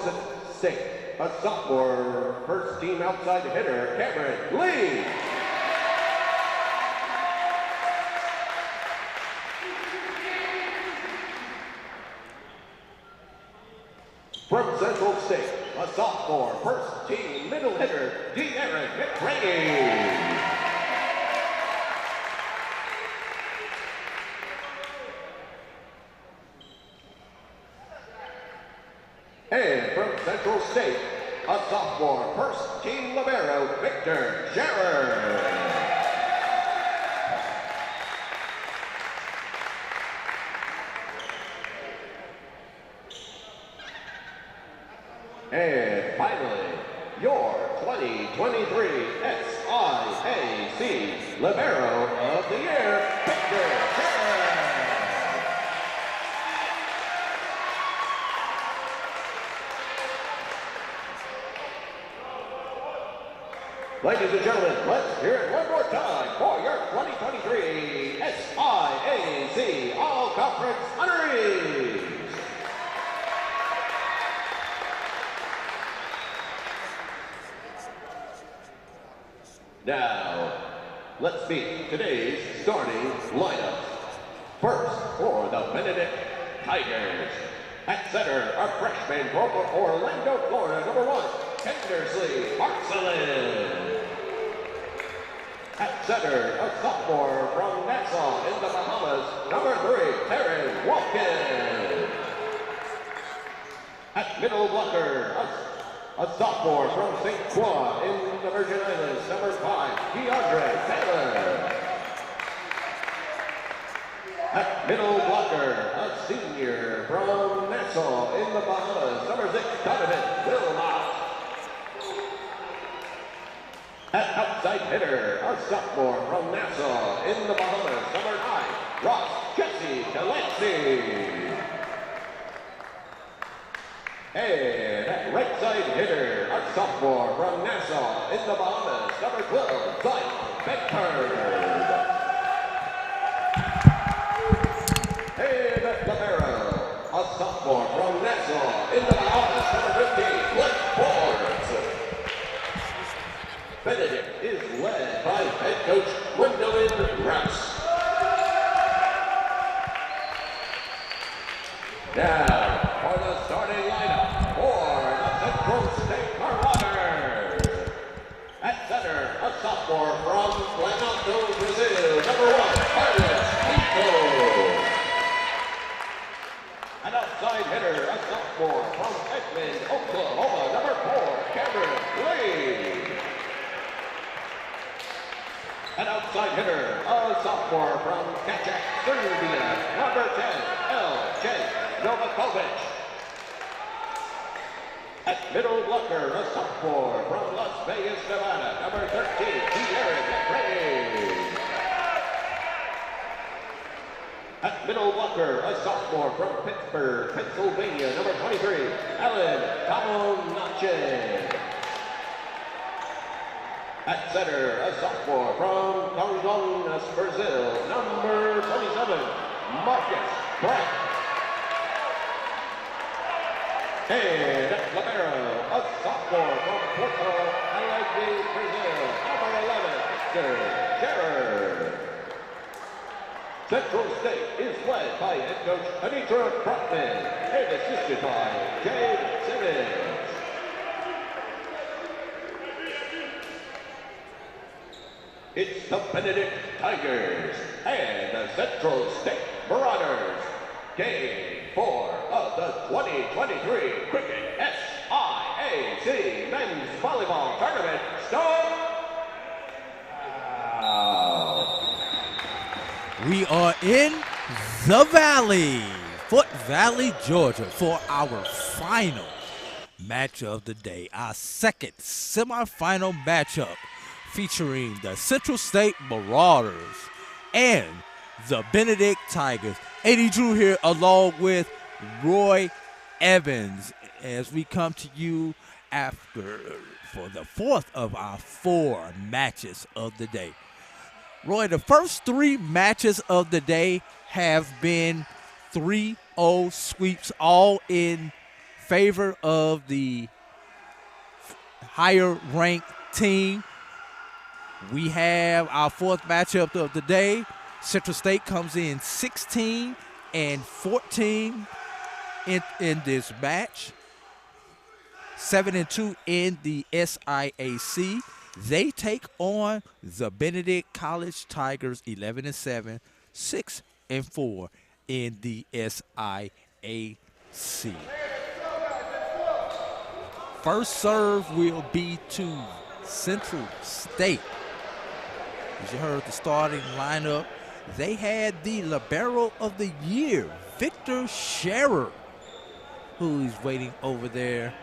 State, a sophomore first team outside hitter, Cameron Lee. From Central State, a sophomore first team middle hitter, De'Aaron McCraney. And from Central State, a sophomore first team libero, Victor Scherer. And finally, your 2023 SIAC Libero of the Year, Victor Scherer. Ladies and gentlemen, let's hear it one more time for your 2023 SIAC All-Conference honorees. Now, let's meet today's starting lineup. First, for the Benedict Tigers. At center, our freshman from Orlando, Florida, number 1, Hendersley Marcelin. At center, a sophomore from Nassau in the Bahamas, number 3, Taryn Walken. At middle blocker, a sophomore from St. Croix in the Virgin Islands, number 5, DeAndre Taylor. At middle blocker, a senior from Nassau in the Bahamas, number 6, Donovan Wilmot. At outside hitter, a sophomore from Nassau in the Bahamas, number 9, Ross Jesse Delancey. And at right side hitter, a sophomore from Nassau in the Bahamas, number 12, Zion Bedford. And at libero, a sophomore from Nassau in the Bahamas, number 15, Blake Forbes. Benedict is led by head coach Gwendolyn Rouse. Now, for the starting lineup for the Central State Marauders. At center, a sophomore from Planalto, Brazil, number 1, Carlos Pinto. An outside hitter, a sophomore from Edmond, Oklahoma, number 4, Cameron Lee. An outside hitter, a sophomore from Kachak, Serbia, number 10, L.J. Novakovic. At middle blocker, a sophomore from Las Vegas, Nevada, number 13, De'Aaron McCraney. At middle blocker, a sophomore from Pittsburgh, Pennsylvania, number 23, Alan Tamonachin. At center, a sophomore from Congonhas, Brazil, number 27, Marcus Pratt. And at libero, a sophomore from Porto Alegre, Brazil, number 11, Victor Scherer. Central State is led by head coach Anitra Brotman and assisted by Jade Simmons. It's the Benedict Tigers and the Central State Marauders. Game 4 of the 2023 Cricket SIAC Men's Volleyball Tournament start now. We are in the Valley, Fort Valley, Georgia, for our final match of the day, our second semifinal matchup featuring the Central State Marauders and the Benedict Tigers. Eddie Drew here along with Roy Evans as we come to you for the fourth of our 4 matches of the day. Roy, the first 3 matches of the day have been 3-0 sweeps, all in favor of the higher ranked team. We have our 4th matchup of the day. Central State comes in 16-14 in this match. 7-2 in the SIAC. They take on the Benedict College Tigers, 11-7, 6-4 in the SIAC. First serve will be to Central State. As you heard the starting lineup, they had the libero of the year, Victor Scherer, who's waiting over there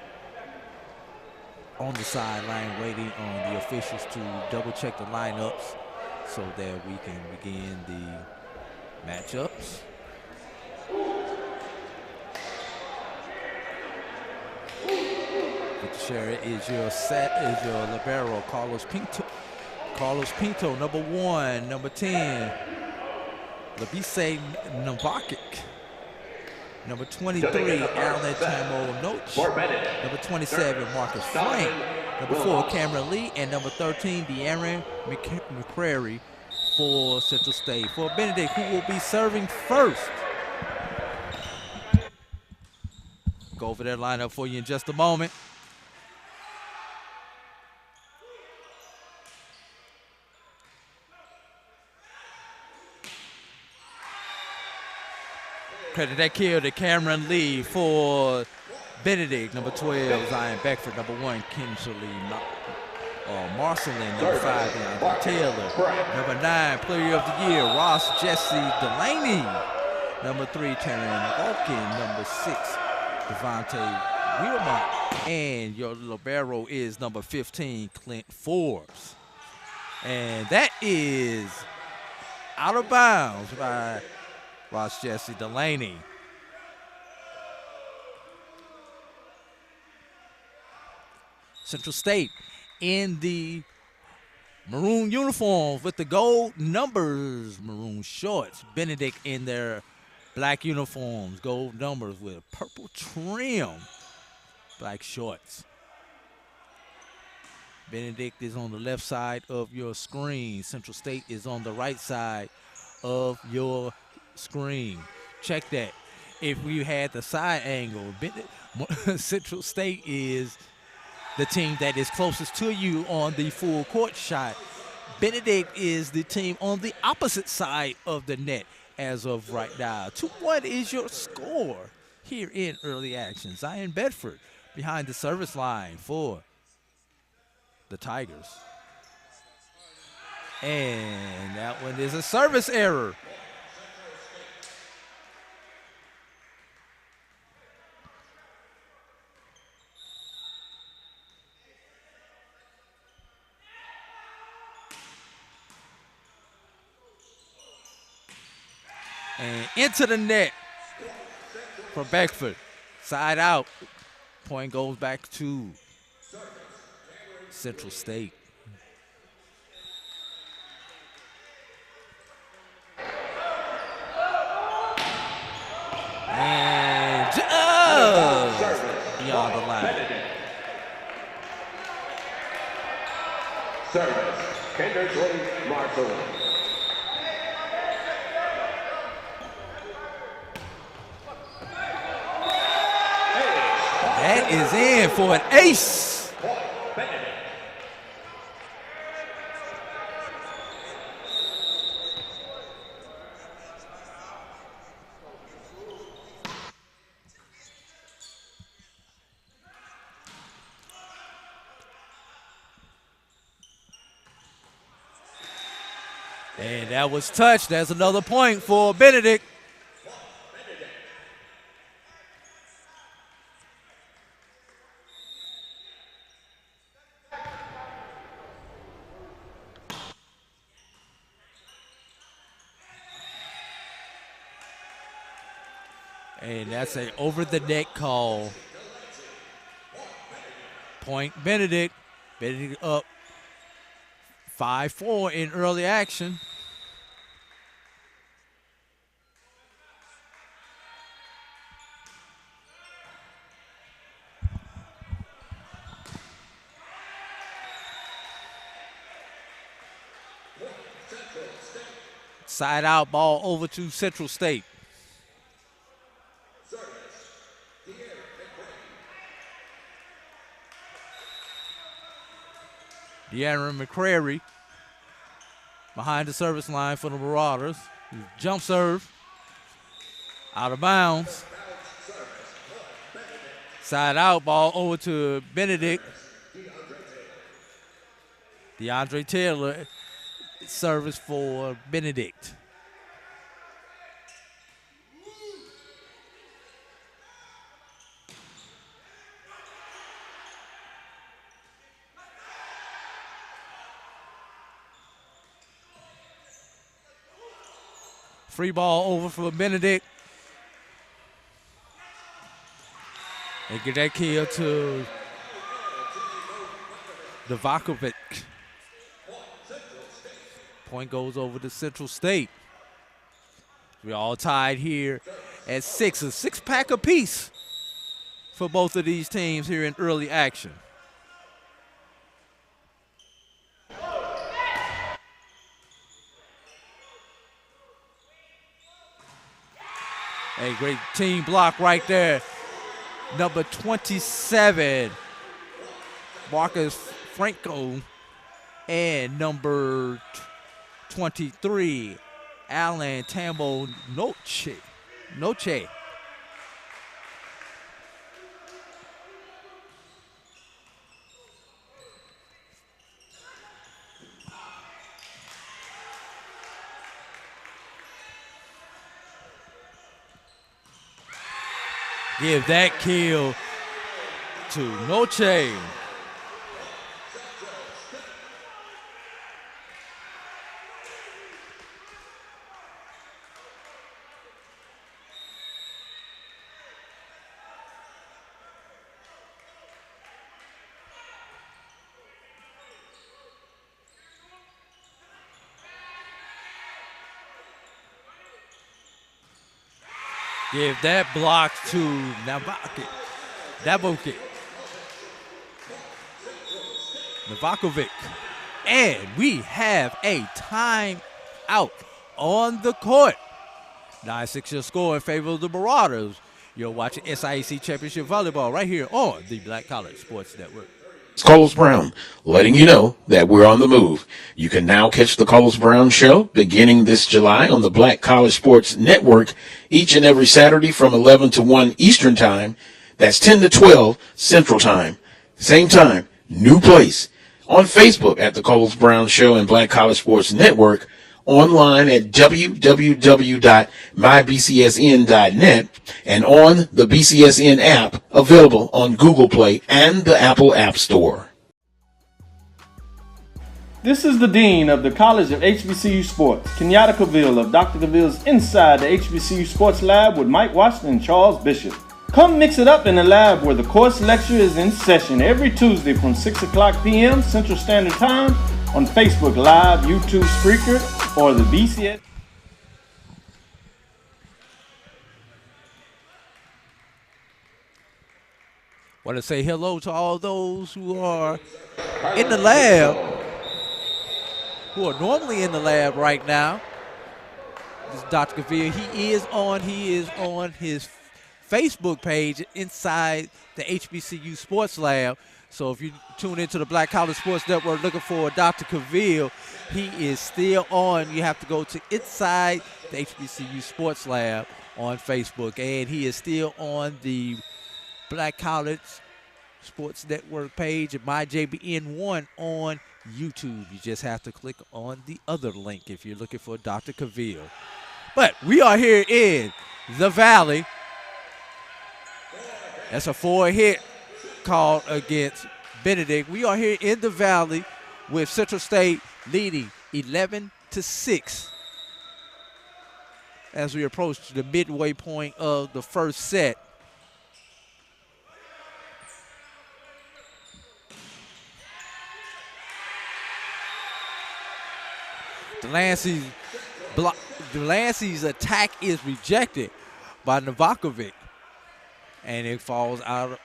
on the sideline, waiting on the officials to double check the lineups so that we can begin the matchups. Victor Scherer is your libero. Carlos Pinto, number 1, number 10. Labise Novakic. Number 23, Alan Tamo Noach. Number 27, Marcus Frank. Number 4, Cameron Lee. And number 13, De'Aaron McCrary for Central State. For Benedict, who will be serving first. Go over their lineup for you in just a moment. Credit that kill to Cameron Lee for Benedict. Number 12, Zion Beckford. Number 1, Kinsley Marcelin. Number 5, DeAndre Taylor. Number 9, Player of the Year, Ross Jesse Delaney. Number 3, Taryn Alkin. Number 6, Devontae Wilmot. And your libero is number 15, Clint Forbes. And that is out of bounds by Ross Jesse Delaney. Central State in the maroon uniforms with the gold numbers, maroon shorts. Benedict in their black uniforms, gold numbers with purple trim, black shorts. Benedict is on the left side of your screen. Central State is on the right side of your screen. Check that. If we had the side angle, Central State is the team that is closest to you on the full court shot. Benedict is the team on the opposite side of the net as of right now. 2-1 is your score here in early action. Zion Bedford behind the service line for the Tigers. And that one is a service error. And into the net for Beckford. Side out. Point goes back to Central State. And just beyond the line. Service, Kendersley Marshall. That is in for an ace. And that was touched. That's another point for Benedict. And that's a over-the-net call. Point Benedict. Benedict up 5-4 in early action. Side out ball over to Central State. De'Aaron McCrary behind the service line for the Marauders. Jump serve. Out of bounds. Side out ball over to Benedict. DeAndre Taylor service for Benedict. Free ball over for Benedict. And get that kill to Novakovic. Point goes over to Central State. We're all tied here at 6, a 6-pack apiece for both of these teams here in early action. A great team block right there. Number 27, Marcus Franco, and number 23, Alan Tambo Noche. Give that kill to Noche. Give that block to Novakovic. And we have a timeout on the court. 9-6 your score in favor of the Marauders. You're watching SIAC Championship Volleyball right here on the Black College Sports Network. It's Carlos Brown, letting you know that we're on the move. You can now catch the Carlos Brown Show beginning this July on the Black College Sports Network each and every Saturday from 11 to 1 Eastern Time. That's 10 to 12 Central Time. Same time, new place. On Facebook at the Carlos Brown Show and Black College Sports Network. Online at www.mybcsn.net and on the BCSN app available on Google Play and the Apple App Store. This is the Dean of the College of HBCU Sports, Kenyatta Cavill of Dr. Cavill's Inside the HBCU Sports Lab with Mike Washington and Charles Bishop. Come mix it up in the lab where the course lecture is in session every Tuesday from 6 o'clock p.m. Central Standard Time on Facebook Live, YouTube, Spreaker, or the BCS. Want to say hello to all those who are in the lab, who are normally in the lab right now. This is Dr. Cavill. He is on his Facebook page inside the HBCU Sports Lab. So if you tune into the Black College Sports Network looking for Dr. Cavill, he is still on. You have to go to Inside the HBCU Sports Lab on Facebook. And he is still on the Black College Sports Network page at MyJBN1 on YouTube. You just have to click on the other link if you're looking for Dr. Cavill. But we are here in the Valley. That's a 4-hit call against Benedict. We are here in the Valley with Central State leading 11-6 as we approach the midway point of the first set. Delancey's attack is rejected by Novakovic, and it falls out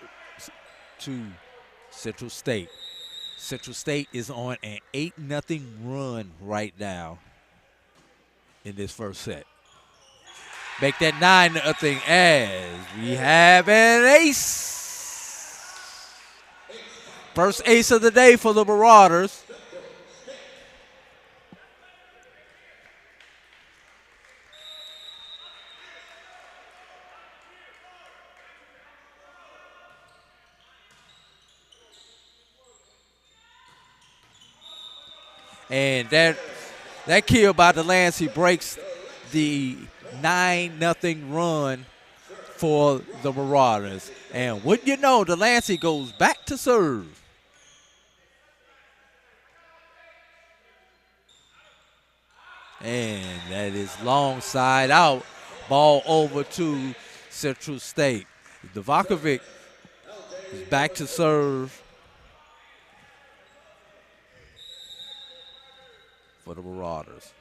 to Central State. Central State is on an 8-0 run right now in this first set. Make that 9-0 as we have an ace. First ace of the day for the Marauders. And that kill by Delancey breaks the 9-0 run for the Marauders. And wouldn't you know, Delancey goes back to serve. And that is long side out. Ball over to Central State. Novakovic is back to serve for the Marauders.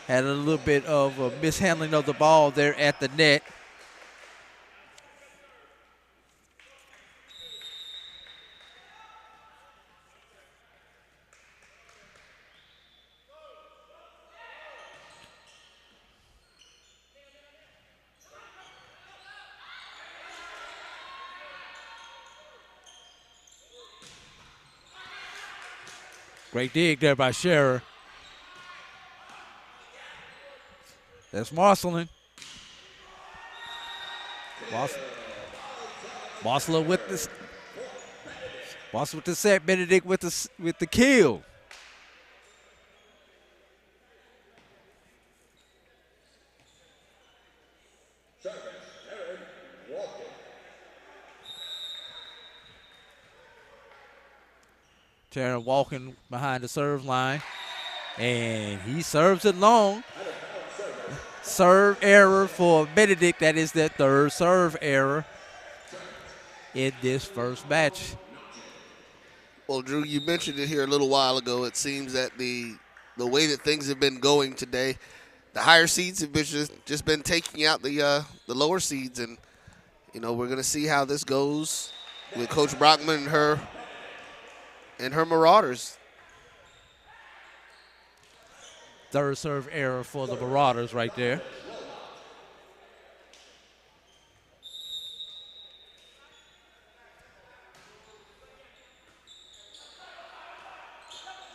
Had a little bit of a mishandling of the ball there at the net. Great dig there by Scherer. That's Marcelin. Marcelin with this. Marcelin with the set. Benedict with the kill. Taryn walking behind the serve line, and he serves it long. Serve error for Benedict. That is their third serve error in this first match. Well, Drew, you mentioned it here a little while ago. It seems that the way that things have been going today, the higher seeds have been just been taking out the lower seeds, and we're going to see how this goes with Coach Brockman and her Marauders. Third serve error for the Marauders right there.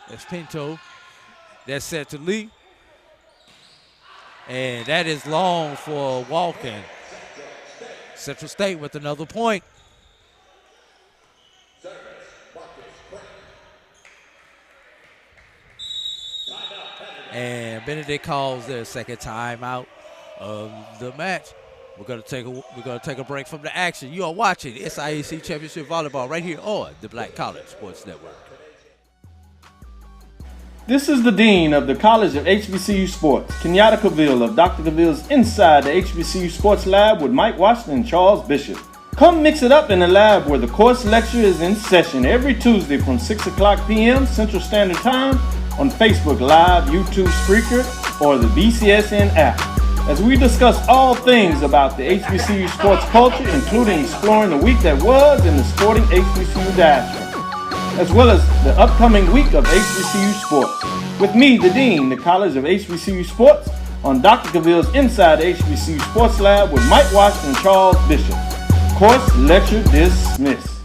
That's Pinto. That's set to Lee. And that is long for Walken. Central State with another point. And Benedict calls their second timeout of the match. We're gonna take a break from the action. You are watching SIAC Championship Volleyball right here on the Black College Sports Network. This is the Dean of the College of HBCU Sports, Kenyatta Cavill of Dr. Cavill's Inside the HBCU Sports Lab with Mike Washington and Charles Bishop. Come mix it up in the lab where the course lecture is in session every Tuesday from 6 o'clock p.m. Central Standard Time on Facebook Live, YouTube Spreaker, or the BCSN app, as we discuss all things about the HBCU sports culture, including exploring the week that was in the sporting HBCU diaspora, as well as the upcoming week of HBCU sports. With me, the Dean, the College of HBCU Sports, on Dr. Cavill's Inside the HBCU Sports Lab with Mike Washington and Charles Bishop. Course lecture dismissed.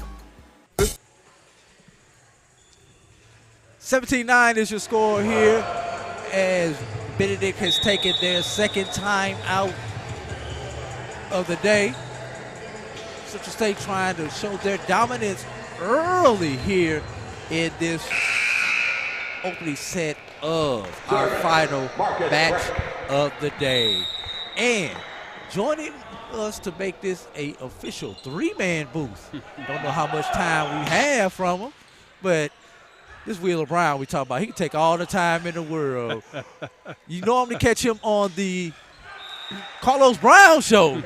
17-9 is your score here as Benedict has taken their second time out of the day. Central State trying to show their dominance early here in this opening set of our final match of the day. And joining us to make this a official three-man booth. Don't know how much time we have from him, but this Wheeler Brown we talk about, he can take all the time in the world. You normally catch him on the Carlos Brown show.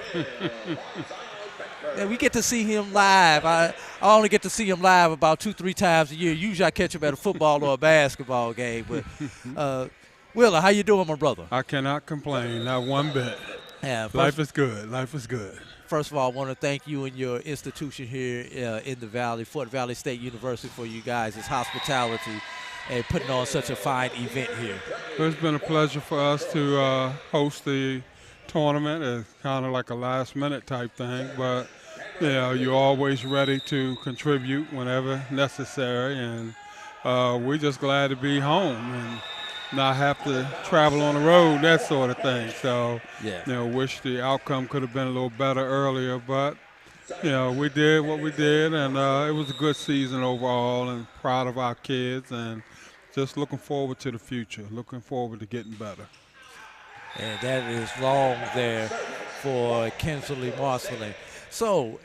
And we get to see him live. I only get to see him live about 2-3 times a year. Usually I catch him at a football or a basketball game. But Willa, how you doing, my brother? I cannot complain, not one bit. Yeah, Life is good. Life is good. First of all, I want to thank you and your institution here in the Valley, Fort Valley State University, for you guys' hospitality and putting on such a fine event here. It's been a pleasure for us to host the tournament. It's kind of like a last-minute type thing, but you know, you're always ready to contribute whenever necessary, and we're just glad to be home and not have to travel on the road, that sort of thing. So, yeah. You know, wish the outcome could have been a little better earlier, but, you know, we did what we did, and it was a good season overall, and proud of our kids, and just looking forward to the future, looking forward to getting better. And that is long there for Kinsley Marceline. So,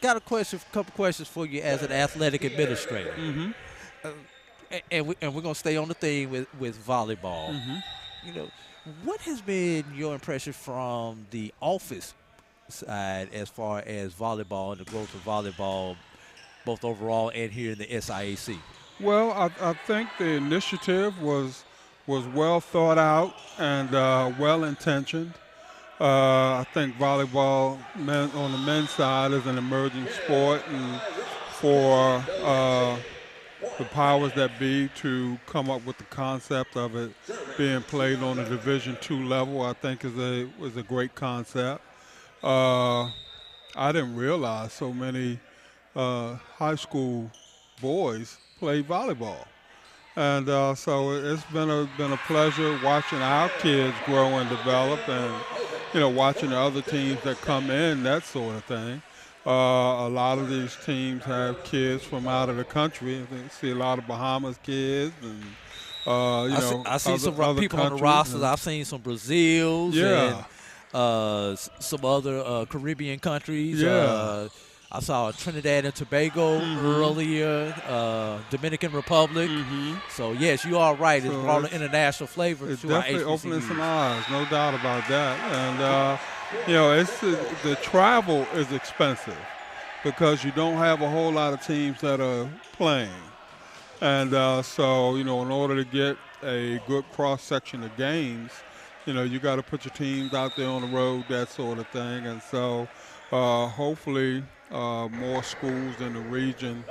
got a couple questions for you as an athletic administrator. Mm-hmm. And we're going to stay on the theme with volleyball. Mm-hmm. You know, what has been your impression from the office side as far as volleyball and the growth of volleyball, both overall and here in the SIAC? Well, I think the initiative was well thought out and well intentioned. I think volleyball on the men's side is an emerging sport, and for the powers that be to come up with the concept of it being played on a Division II level, I think was a great concept. I didn't realize so many high school boys play volleyball, and so it's been a pleasure watching our kids grow and develop, and you know, watching the other teams that come in, that sort of thing. A lot of these teams have kids from out of the country. I see a lot of Bahamas kids, and I see some other people on the rosters. I've seen some Brazils, yeah, and some other Caribbean countries. Yeah. I saw Trinidad and Tobago earlier, Dominican Republic. So, yes, you are right. It's brought an international flavor it's to our definitely opening HBCUs. some eyes, no doubt about that. And, you know, the travel is expensive because you don't have a whole lot of teams that are playing. And so, you know, in order to get a good cross-section of games, you know, you got to put your teams out there on the road, that sort of thing. And so hopefully more schools in the region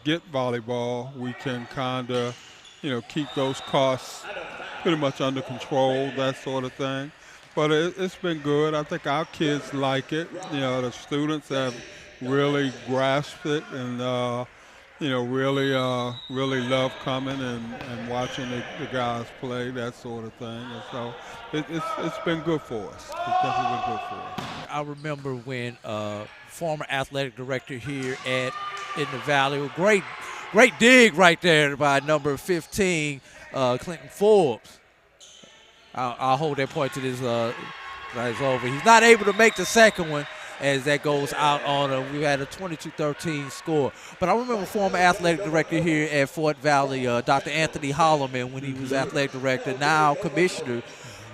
get volleyball. We can kind of, you know, keep those costs pretty much under control, that sort of thing. But it's been good. I think our kids like it. You know, the students have really grasped it, and you know, really love coming and watching the guys play, that sort of thing. And so it's been good for us. It's definitely been good for us. I remember when former athletic director here in the Valley, great dig right there by number 15, Clinton Forbes. I'll hold that point to this is over. He's not able to make the second one as that goes out on we had a 22-13 score. But I remember former athletic director here at Fort Valley, Dr. Anthony Holloman, when he was athletic director, now commissioner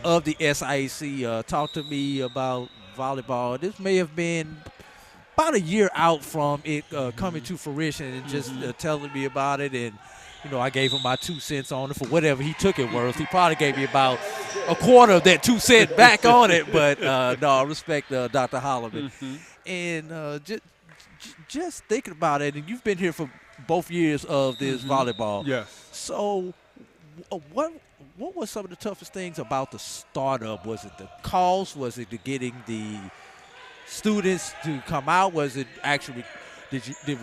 of the SIAC, talked to me about volleyball. This may have been about a year out from it coming to fruition, and just telling me about it. And you know, I gave him my 2 cents on it for whatever he took it worth. He probably gave me about a quarter of that 2 cent back on it. But no, I respect Dr. Holloman. And just thinking about it, and you've been here for both years of this volleyball. Yes. So what were some of the toughest things about the startup? Was it the cost? Was it the getting the students to come out? Was it actually did you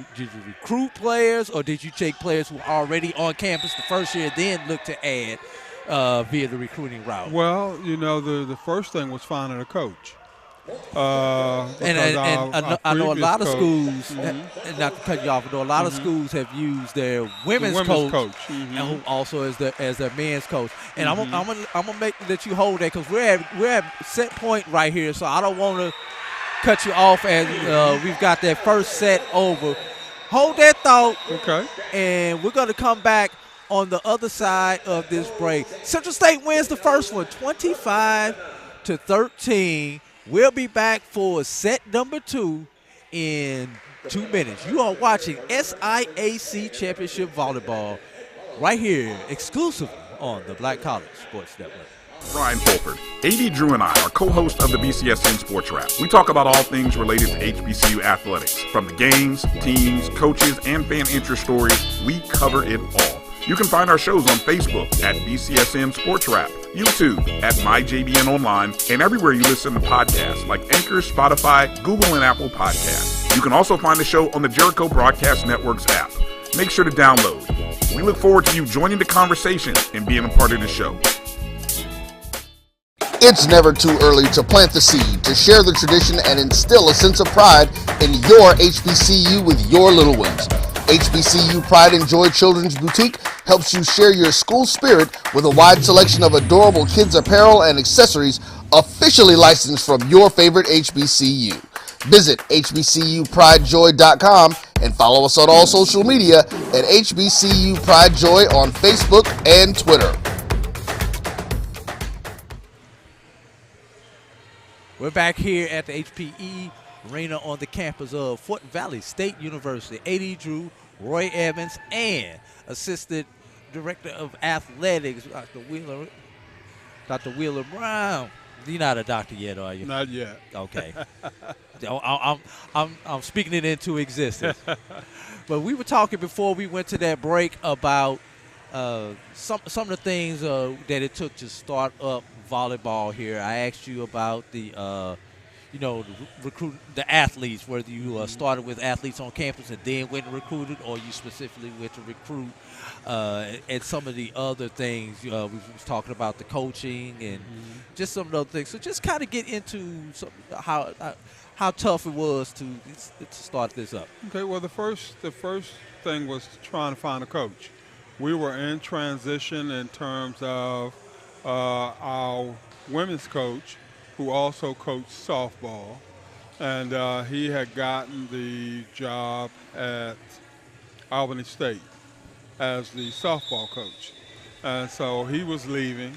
recruit players, or did you take players who were already on campus the first year, then look to add via the recruiting route? Well, you know, the first thing was finding a coach. And I know a lot of schools, and not to cut you off, I know a lot of schools have used their women's coach. And who also as their men's coach. And I'm gonna make that you hold that, because we're at set point right here, so I don't want to cut you off as we've got that first set over. Hold that thought. Okay. And we're going to come back on the other side of this break. Central State wins the first one, 25-20. 13. We'll be back for set number 2 in 2 minutes. You are watching SIAC Championship Volleyball right here, exclusively on the Black College Sports Network. Ryan Fulford. AD Drew and I are co-hosts of the BCSN Sports Wrap. We talk about all things related to HBCU athletics. From the games, teams, coaches, and fan interest stories, we cover it all. You can find our shows on Facebook at BCSN Sports Wrap, YouTube at MyJBN Online, and everywhere you listen to podcasts like Anchor, Spotify, Google, and Apple Podcasts. You can also find the show on the Jericho Broadcast Network's app. Make sure to download. We look forward to you joining the conversation and being a part of the show. It's never too early to plant the seed, to share the tradition, and instill a sense of pride in your HBCU with your little ones. HBCU Pride and Joy Children's Boutique helps you share your school spirit with a wide selection of adorable kids apparel and accessories officially licensed from your favorite HBCU. Visit hbcupridejoy.com and follow us on all social media at HBCU Pride Joy on Facebook and Twitter. We're back here at the HPE Arena on the campus of Fort Valley State University. A.D. Drew, Roy Evans, and Assistant Director of Athletics, Dr. Wheeler Brown. You're not a doctor yet, are you? Not yet. Okay. I'm speaking it into existence. But we were talking before we went to that break about some of the things that it took to start up volleyball here. I asked you about the recruit the athletes, whether you started with athletes on campus and then went and recruited, or you specifically went to recruit, and some of the other things. We was talking about the coaching and just some of the other things. So just kind of get into how tough it was to start this up. Okay, well, the first thing was trying to find a coach. We were in transition in terms of our women's coach, who also coached softball, and he had gotten the job at Albany State as the softball coach. And so he was leaving.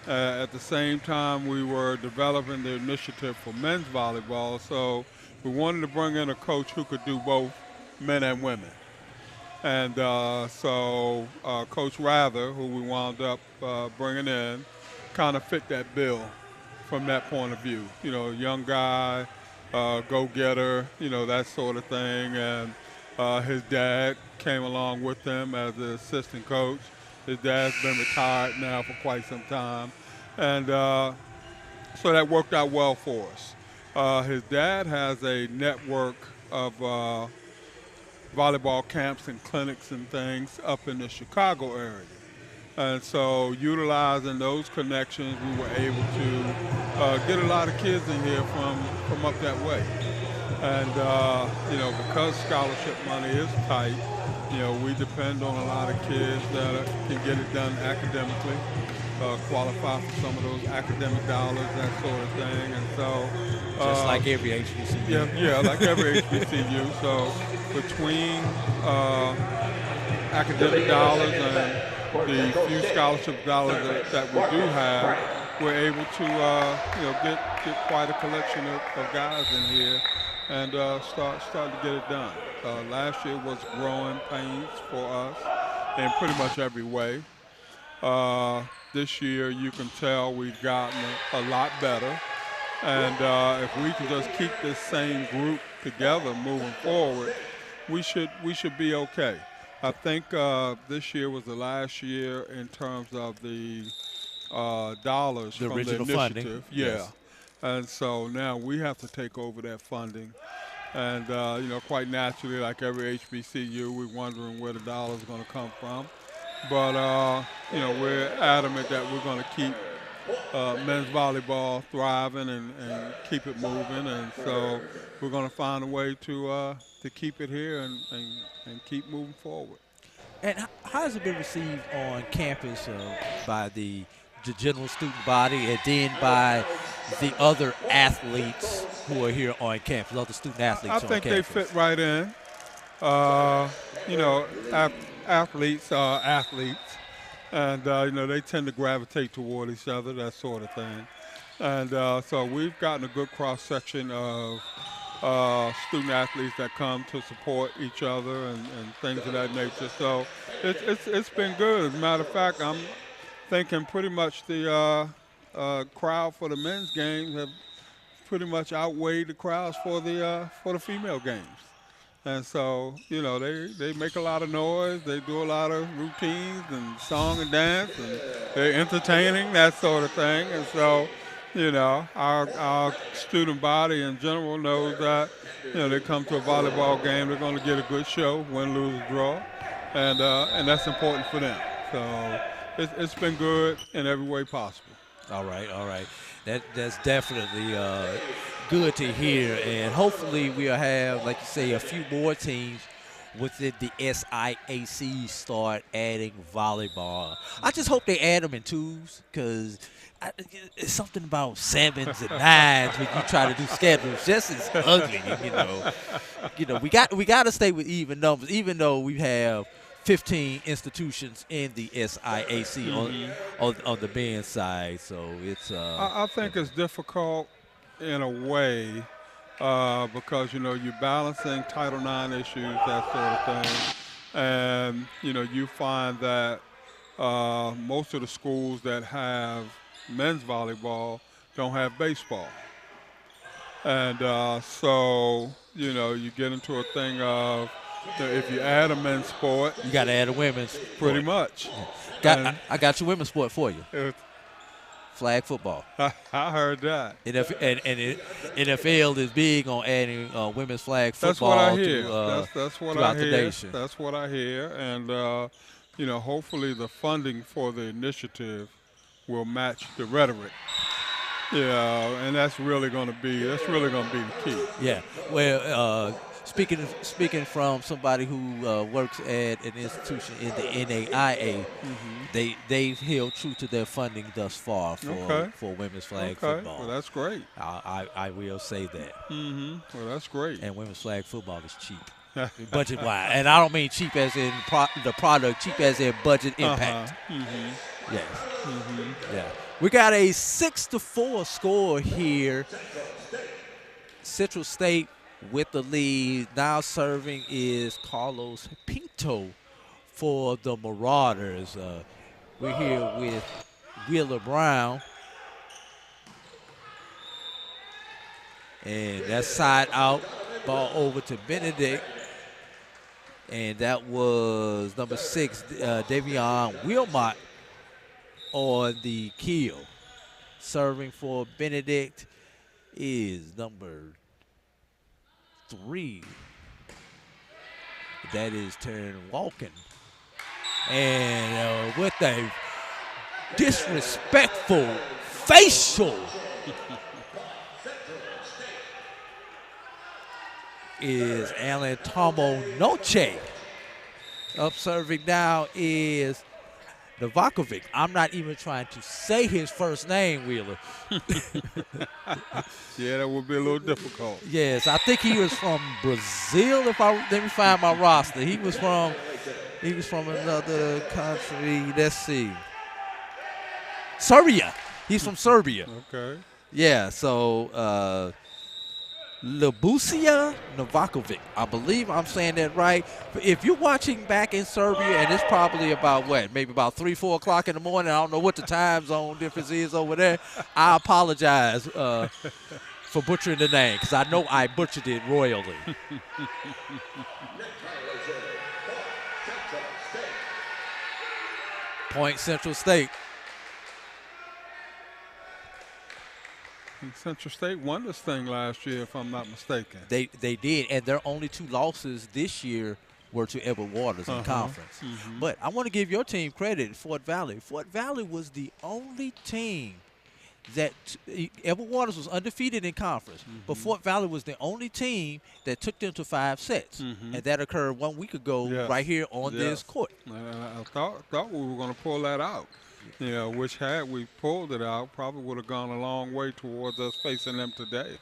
At the same time, we were developing the initiative for men's volleyball, so we wanted to bring in a coach who could do both men and women. And so Coach Rather, who we wound up bringing in, kind of fit that bill from that point of view. You know, young guy, go-getter, that sort of thing. And his dad came along with him as the assistant coach. His dad's been retired now for quite some time. And so that worked out well for us. His dad has a network of volleyball camps and clinics and things up in the Chicago area. And so utilizing those connections, we were able to get a lot of kids in here from up that way. And, because scholarship money is tight, we depend on a lot of kids that can get it done academically, qualify for some of those academic dollars, that sort of thing. And so, just like every HBCU. Yeah, like every HBCU. So between academic dollars and the few scholarship dollars that we do have, we're able to get quite a collection of guys in here and start to get it done. Last year was growing pains for us in pretty much every way. This year, you can tell we've gotten a lot better, and if we can just keep this same group together moving forward, we should be okay. I think this year was the last year in terms of the dollars from the initiative. Funding. Yeah. Yes. And so now we have to take over that funding. And, quite naturally, like every HBCU, we're wondering where the dollars are going to come from. But, we're adamant that we're going to keep men's volleyball thriving and keep it moving. And so we're going to find a way to keep it here and keep moving forward. And how has it been received on campus by the general student body and then by the other athletes who are here on campus, other student athletes on campus? I think they fit right in. Athletes are athletes. And, they tend to gravitate toward each other, that sort of thing. And so we've gotten a good cross section of student athletes that come to support each other and things of that nature. So it's been good. As a matter of fact, I'm thinking pretty much the crowd for the men's games have pretty much outweighed the crowds for the female games. And so, they make a lot of noise. They do a lot of routines and song and dance, and they're entertaining, that sort of thing. And so, our student body in general knows that, they come to a volleyball game, they're going to get a good show, win, lose, draw, and that's important for them. So it's been good in every way possible. All right, all right. That's definitely good to hear, and hopefully we'll have, like you say, a few more teams within the SIAC start adding volleyball. I just hope they add them in twos, because it's something about sevens and nines when you try to do schedules. Just as ugly, we got to stay with even numbers, even though we have 15 institutions in the SIAC on the men's side. So it's. I think it's difficult in a way because you're balancing Title IX issues, that sort of thing, and you find that most of the schools that have men's volleyball don't have baseball, and so you get into a thing of. If you add a men's sport, you got to add a women's. Pretty much. I got your women's sport for you. Flag football. I heard that. And NFL is big on adding women's flag football. That's what I hear. That's what I hear. The nation. That's what I hear, and hopefully the funding for the initiative will match the rhetoric. Yeah, and that's really going to be the key. Yeah. Well. Speaking from somebody who works at an institution in the NAIA, they've held true to their funding thus far for women's flag football. Well, that's great. I will say that. Well, that's great. And women's flag football is cheap, budget-wise. And I don't mean cheap as in the product, cheap as in budget impact. Yes. Yeah. We got a 6-4 score here. Central State with the lead. Now serving is Carlos Pinto for the Marauders. We're here with Wheeler Brown. And that side out, ball over to Benedict. And that was number 6, Davion Wilmot on the keel. Serving for Benedict is number 3. That is Taryn Walken. And with a disrespectful facial is Alan Tomo Noche. Up serving now is Novakovic. I'm not even trying to say his first name, Wheeler. Yeah, that would be a little difficult. Yes, I think he was from Brazil. Let me find my roster. He was from another country. Let's see. Serbia. He's from Serbia. Okay. Yeah, so Lubusia Novakovic. I believe I'm saying that right. If you're watching back in Serbia, and it's probably about maybe about 3, 4 o'clock in the morning. I don't know what the time zone difference is over there. I apologize for butchering the name, because I know I butchered it royally. Point Central State. Central State won this thing last year, if I'm not mistaken. They did, and their only 2 losses this year were to Edward Waters in conference. But I want to give your team credit, Fort Valley. Fort Valley was the only team that Edward Waters was undefeated in conference, but Fort Valley was the only team that took them to 5 sets, and that occurred 1 week ago right here on this court. I thought we were going to pull that out. Which had we pulled it out, probably would have gone a long way towards us facing them today.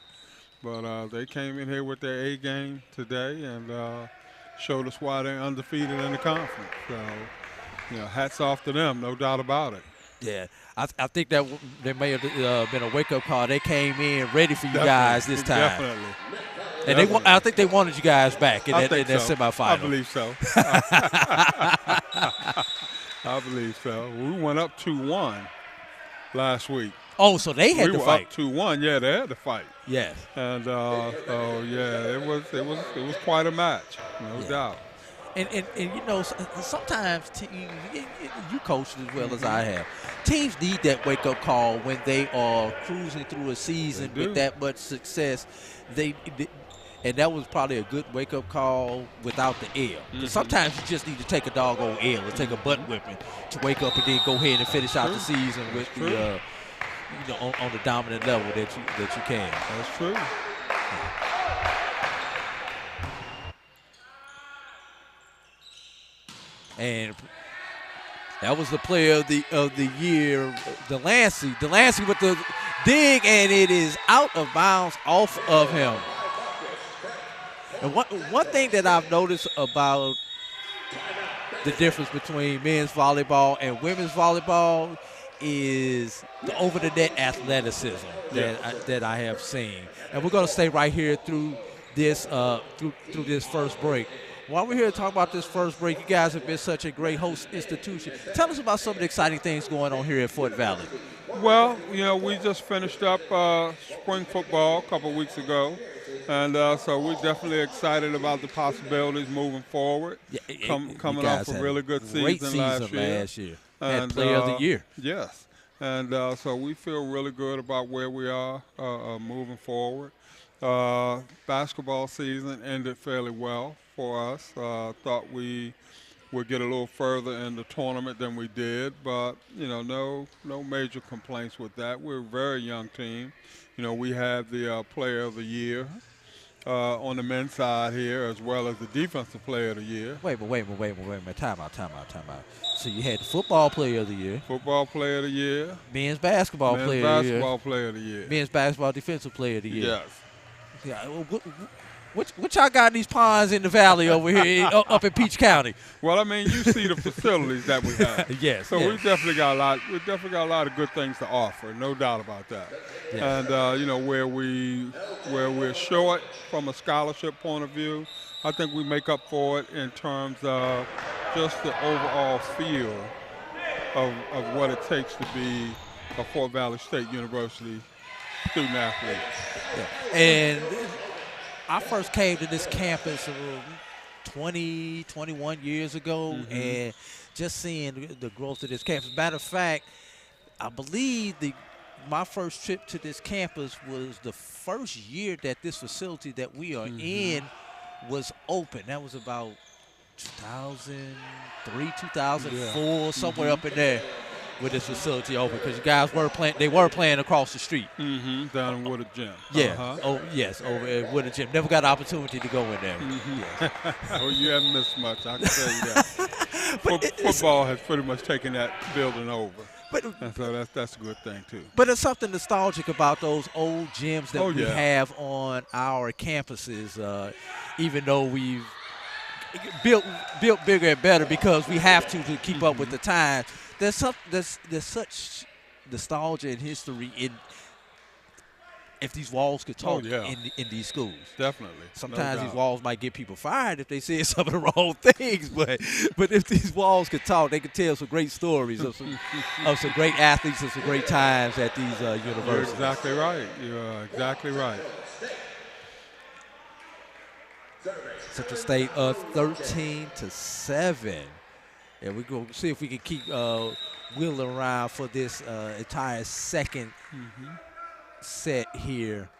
But they came in here with their A game today and showed us why they're undefeated in the conference. So, hats off to them, no doubt about it. Yeah, I think that there may have been a wake-up call. They came in ready for you guys this time. Definitely. And I think they wanted you guys back in that semifinal. I believe so. I believe so. We went up 2-1 last week. Oh, so they had to fight. We were up 2-1. Yeah, they had to fight. Yes. And so yeah, it was quite a match, no doubt. And you know, sometimes you coached as well as I have. Teams need that wake-up call when they are cruising through a season with that much success. And that was probably a good wake-up call without the L. Because sometimes you just need to take a doggone L or take a butt whipping to wake up and then go ahead and finish out the season with the on the dominant level that you can. That's true. And that was the player of the year, Delancey. Delancey with the dig, and it is out of bounds off of him. And one thing that I've noticed about the difference between men's volleyball and women's volleyball is the over-the-net athleticism that I have seen. And we're going to stay right here through this through this first break. While we're here to talk about this first break, you guys have been such a great host institution. Tell us about some of the exciting things going on here at Fort Valley. Well, we just finished up spring football a couple of weeks ago. And so we're definitely excited about the possibilities moving forward. Coming off a really good season last year. And player of the year. Yes. And so we feel really good about where we are moving forward. Basketball season ended fairly well for us. Thought we would get a little further in the tournament than we did, but no major complaints with that. We're a very young team. We have the player of the year on the men's side here, as well as the defensive player of the year. Wait a minute. Time out. So you had the football player of the year. Football player of the year. Men's basketball player of the year. Men's basketball player of the year. Men's basketball defensive player of the year. Yes. Yeah, what y'all got in these ponds in the valley over here up in Peach County? Well, I mean, you see the facilities that we have. Yes. So we definitely got a lot. We definitely got a lot of good things to offer, no doubt about that. Yes. And where we're short from a scholarship point of view, I think we make up for it in terms of just the overall feel of what it takes to be a Fort Valley State University student athlete. Yeah. And I first came to this campus 21 years ago, and just seeing the growth of this campus. Matter of fact, I believe my first trip to this campus was the first year that this facility that we are in was open. That was about 2003, 2004, somewhere up in there. With this facility open, because you guys were playing across the street. Down in Woodard Gym. Yeah. Oh yes, over at Woodard Gym. Never got an opportunity to go in there. Oh, you haven't missed much, I can tell you that. Football has pretty much taken that building over. And so that's a good thing too. But there's something nostalgic about those old gyms that we have on our campuses, even though we've built bigger and better because we have to keep up with the times. There's such nostalgia and history in if these walls could talk in these schools. Definitely. Sometimes these walls might get people fired if they say some of the wrong things, but if these walls could talk, they could tell some great stories of some great athletes and some great times at these universities. You're exactly right. You're exactly right. Central State 13-7. And we're going to see if we can keep wheeling around for this entire second set here.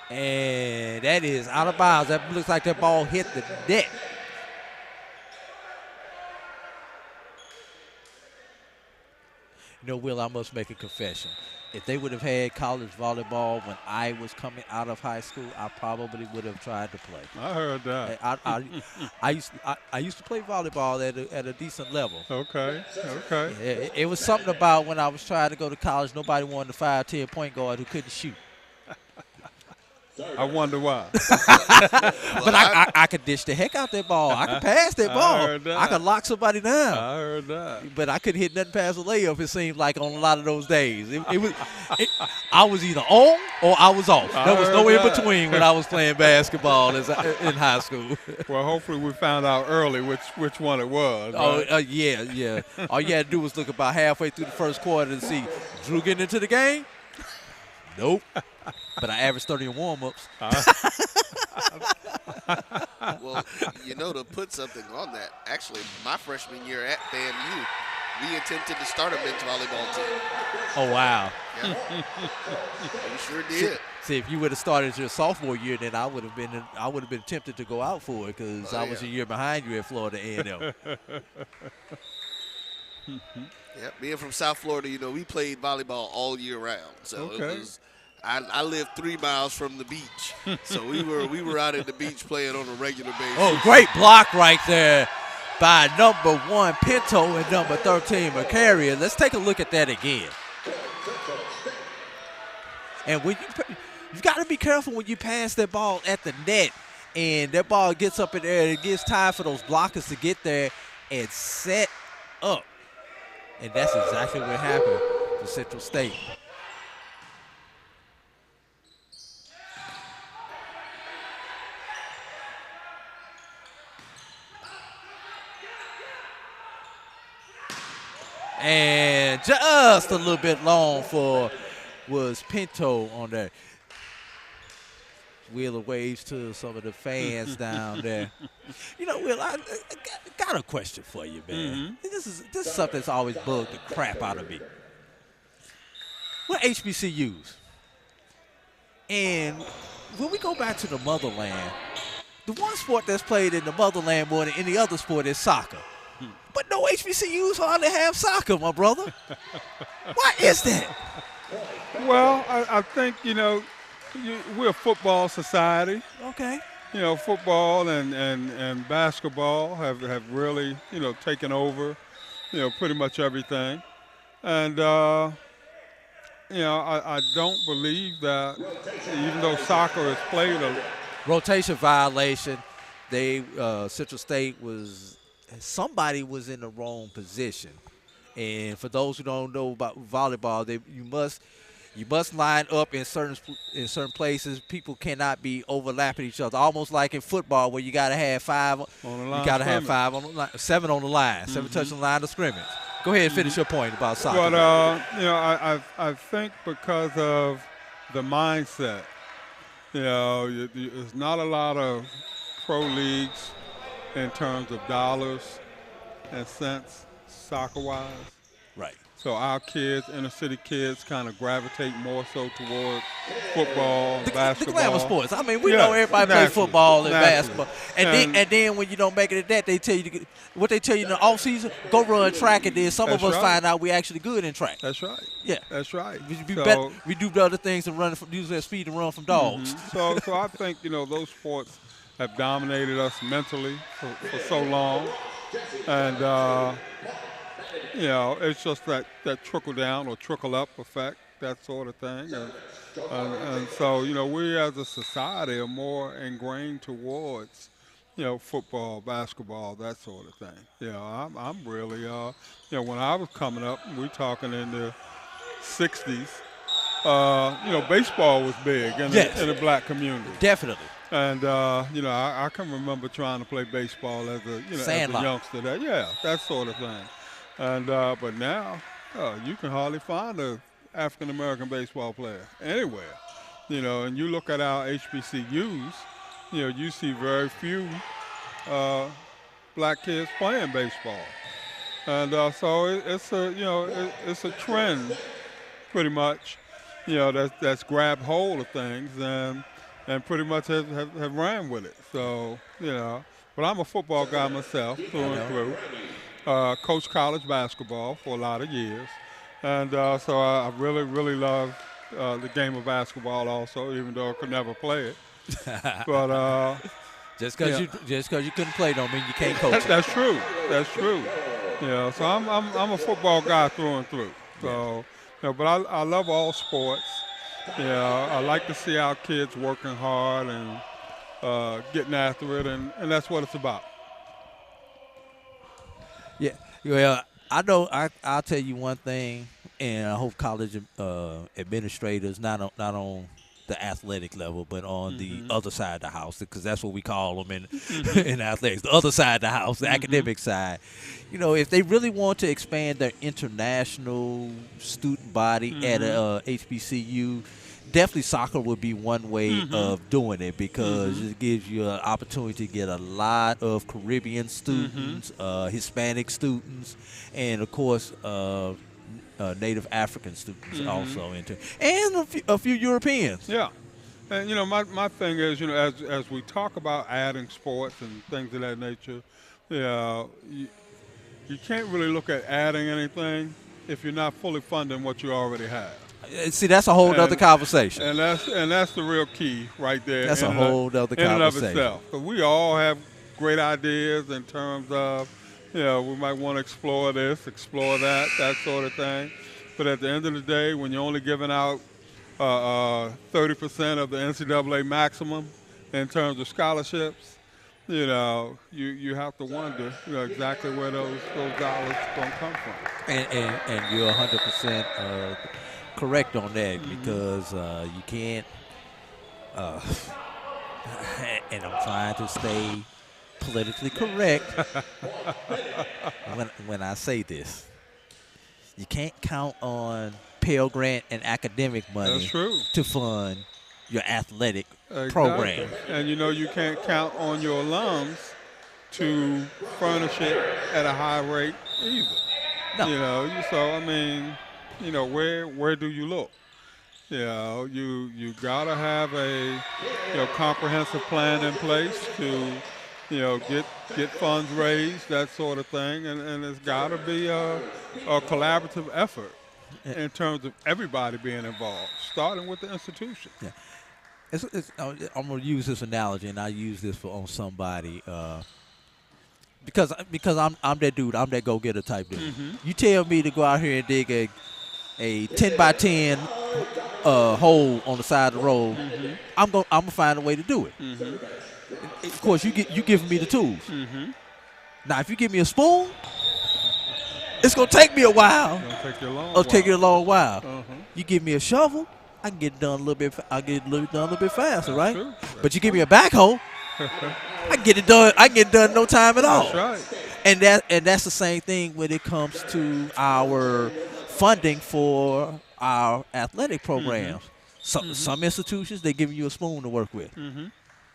And that is out of bounds. That looks like that ball hit the net. Will, I must make a confession. If they would have had college volleyball when I was coming out of high school, I probably would have tried to play. I heard that. I used to play volleyball at a decent level. Okay. It was something about when I was trying to go to college, nobody wanted a 5'10" point guard who couldn't shoot. I wonder why. But I could dish the heck out that ball. I could pass that ball. heard that. I could lock somebody down. I heard that. But I couldn't hit nothing past a layup, it seemed like, on a lot of those days. I was either on or I was off. There was no in between when I was playing basketball in high school. Well, hopefully we found out early which one it was. Oh, right? yeah. All you had to do was look about halfway through the first quarter and see Drew getting into the game. Nope. But I averaged 30 in warm-ups. Well, to put something on that, actually, my freshman year at FAMU, we attempted to start a men's volleyball team. Oh, wow. Yeah. We sure did. See, if you would have started your sophomore year, then I would have been tempted to go out for it because I was a year behind you at Florida A&M. Yeah, being from South Florida, we played volleyball all year round. So it was. I lived 3 miles from the beach, so we were out at the beach playing on a regular basis. Oh, great block right there by number 1 Pinto and number 13 McCarrier. Let's take a look at that again. And when you've got to be careful when you pass that ball at the net, and that ball gets up in the air. It gives time for those blockers to get there and set up, and that's exactly what happened for Central State. And just a little bit long was Pinto on there. Wheeler waves to some of the fans down there. Will, I got a question for you, man. This is something that's always bugged the crap out of me. We're HBCUs. And when we go back to the motherland, the one sport that's played in the motherland more than any other sport is soccer. But no HBCUs hardly have soccer, my brother. Why is that? Well, I think, we're a football society. Okay. Football and basketball have really, taken over, pretty much everything. And, I don't believe that even though soccer is played a rotation violation, Central State somebody was in the wrong position. And for those who don't know about volleyball, you must line up in certain places. People cannot be overlapping each other. Almost like in football, where you got to have 5 on the line. You got to have 5 on the line, 7 on the line, 7 touch on the line of scrimmage. Go ahead and finish your point about soccer. But I think because of the mindset, there's not a lot of pro leagues in terms of dollars and cents, soccer-wise. Right. So our kids, inner city kids, kind of gravitate more so toward football, basketball. The glamour sports. I mean, we know everybody plays football and basketball. And then when you don't make it at that, they tell you in the off season, go run track, and then some of us find out we actually good in track. That's right. Yeah. That's right. We do the other things and use their speed and run from dogs. So I think, those sports have dominated us mentally for so long. And, it's just that trickle down or trickle up effect, that sort of thing. And so, we as a society are more ingrained towards, football, basketball, that sort of thing. I'm really, when I was coming up, we're talking in the 60s, baseball was big in the black community. Definitely. And, I can remember trying to play baseball as a youngster. That sort of thing. And but now, you can hardly find an African-American baseball player anywhere. And you look at our HBCUs, you see very few black kids playing baseball. And so it's a trend, pretty much, that's grabbed hold of things and pretty much have ran with it. So, but I'm a football guy myself, through and through. Coached college basketball for a lot of years. And so I really, really love the game of basketball also, even though I could never play it. But just because you couldn't play don't mean you can't coach. That's true. That's true. So I'm a football guy through and through. So, but I love all sports. Yeah, I like to see our kids working hard and getting after it, and that's what it's about. Yeah. Well, I know. I'll tell you one thing, and I hope college administrators not on the athletic level, but on the other side of the house, because that's what we call them in athletics. The other side of the house, the academic side. If they really want to expand their international student body at a HBCU, definitely soccer would be one way of doing it, because it gives you an opportunity to get a lot of Caribbean students, Hispanic students, and of course Native African students also into, and a few Europeans. Yeah. And my thing is, as we talk about adding sports and things of that nature, you can't really look at adding anything if you're not fully funding what you already have. See, that's a whole other conversation. And that's the real key right there. That's a whole other conversation. In and of itself. Because we all have great ideas in terms of, we might want to explore this, explore that sort of thing. But at the end of the day, when you're only giving out 30% of the NCAA maximum in terms of scholarships, you have to wonder, exactly where those dollars going to come from. And you're 100% correct on that, because you can't. And I'm trying to stay politically correct when I say this. You can't count on Pell Grant and academic money to fund your athletic program. And you can't count on your alums to furnish it at a high rate either. No. So I mean, where do you look? You gotta have a comprehensive plan in place to get funds raised, that sort of thing, and it's got to be a collaborative effort in terms of everybody being involved, starting with the institution. Yeah. I'm going to use this analogy, and I use this on somebody because I'm that dude. I'm that go-getter type dude. You tell me to go out here and dig a 10 by 10 hole on the side of the road, I'm gonna find a way to do it. Of course, you giving me the tools. Now, if you give me a spoon, it's gonna take me a while. It'll take you a long while. You give me a shovel, I can get it done a little bit. I get it done a little bit faster, right? But you give me a backhoe, I can get it done. I can get it done in no time at all. That's right. And that's the same thing when it comes to our funding for our athletic programs. Some institutions, they're giving you a spoon to work with.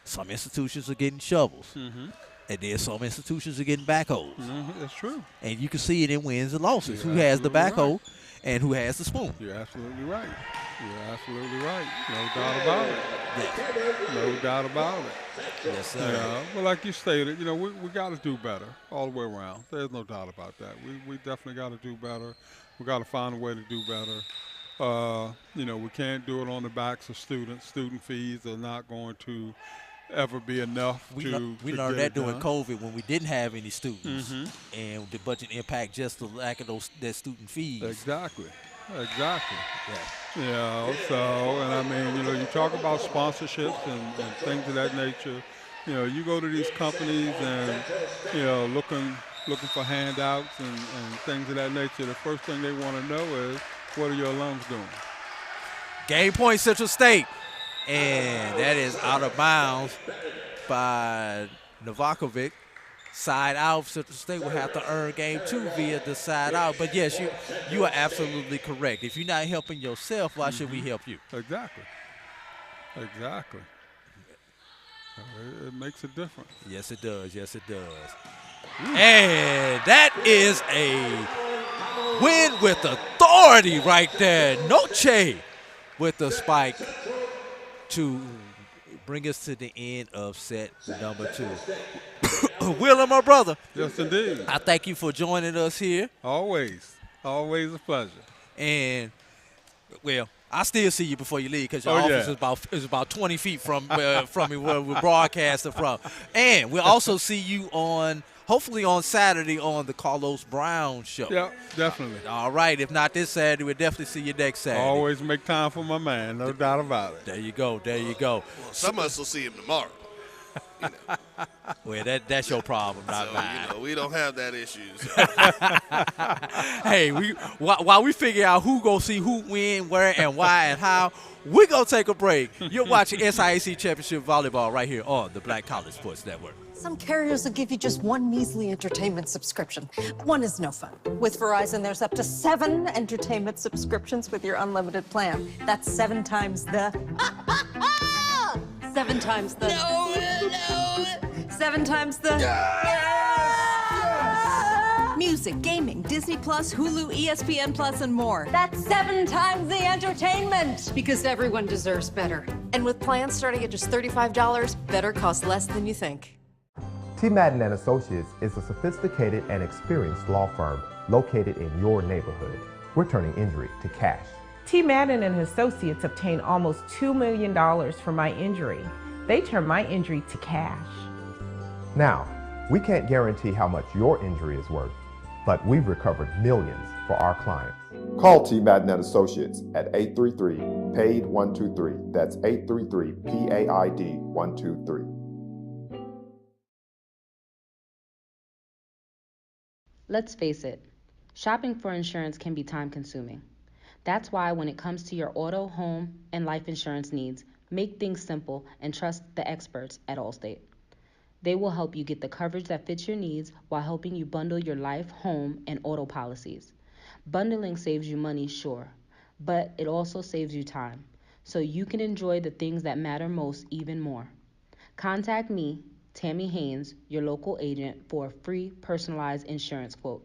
Some institutions are getting shovels. And then some institutions are getting backhoes. That's true. And you can see it in wins and losses. Who has the backhoe and who has the spoon. You're absolutely right. You're absolutely right. No doubt about it. Yeah. No doubt about it. Yes, sir. Well, like you stated, we got to do better all the way around. There's no doubt about that. We definitely got to do better. We got to find a way to do better. We can't do it on the backs of students. Student fees are not going to ever be enough we to learned get that it during done. COVID when we didn't have any students, and the budget impact just the lack of their student fees. Exactly. So, and I mean, you talk about sponsorships and things of that nature. You go to these companies and, looking for handouts and things of that nature. The first thing they want to know is, what are your alums doing? Game point, Central State. And that is out of bounds by Novakovic. Side out, Central State will have to earn game 2 via the side out. But yes, you are absolutely correct. If you're not helping yourself, why should we help you? Exactly. It makes a difference. Yes, it does. And that is a win with authority right there. Noche with the spike to bring us to the end of set number 2. Will, my brother. Yes, indeed. I thank you for joining us here. Always a pleasure. And, well, I still see you before you leave because your office is about 20 feet from me where we're broadcasting from. And we'll also see you on hopefully on Saturday on the Carlos Brown Show. Yeah, definitely. All right. If not this Saturday, we'll definitely see you next Saturday. Always make time for my man, no doubt about it. There you go. There you go. Well, some of us will see him tomorrow. You know. Well, that's your problem, not So, mine. you know, we don't have that issue. Hey, while we figure out who gonna see who, when, where, and why, and how, we gonna take a break. You're watching SIAC Championship Volleyball right here on the Black College Sports Network. Some carriers will give you just one measly entertainment subscription. One is no fun. With Verizon, there's up to 7 entertainment subscriptions with your unlimited plan. That's 7 times the... 7 times the... No. 7 times the... Music, gaming, Disney Plus, Hulu, ESPN Plus, and more. That's 7 times the entertainment. Because everyone deserves better. And with plans starting at just $35, better costs less than you think. T. Madden and Associates is a sophisticated and experienced law firm located in your neighborhood. We're turning injury to cash. T. Madden and Associates obtained almost $2 million for my injury. They turned my injury to cash. Now, we can't guarantee how much your injury is worth, but we've recovered millions for our clients. Call T. Madden and Associates at 833-PAID-123. That's 833-PAID-123. Let's face it, shopping for insurance can be time-consuming. That's why when it comes to your auto, home, and life insurance needs, make things simple and trust the experts at Allstate. They will help you get the coverage that fits your needs while helping you bundle your life, home, and auto policies. Bundling saves you money, sure, but it also saves you time, so you can enjoy the things that matter most even more. Contact me, Tammy Haynes, your local agent, for a free personalized insurance quote.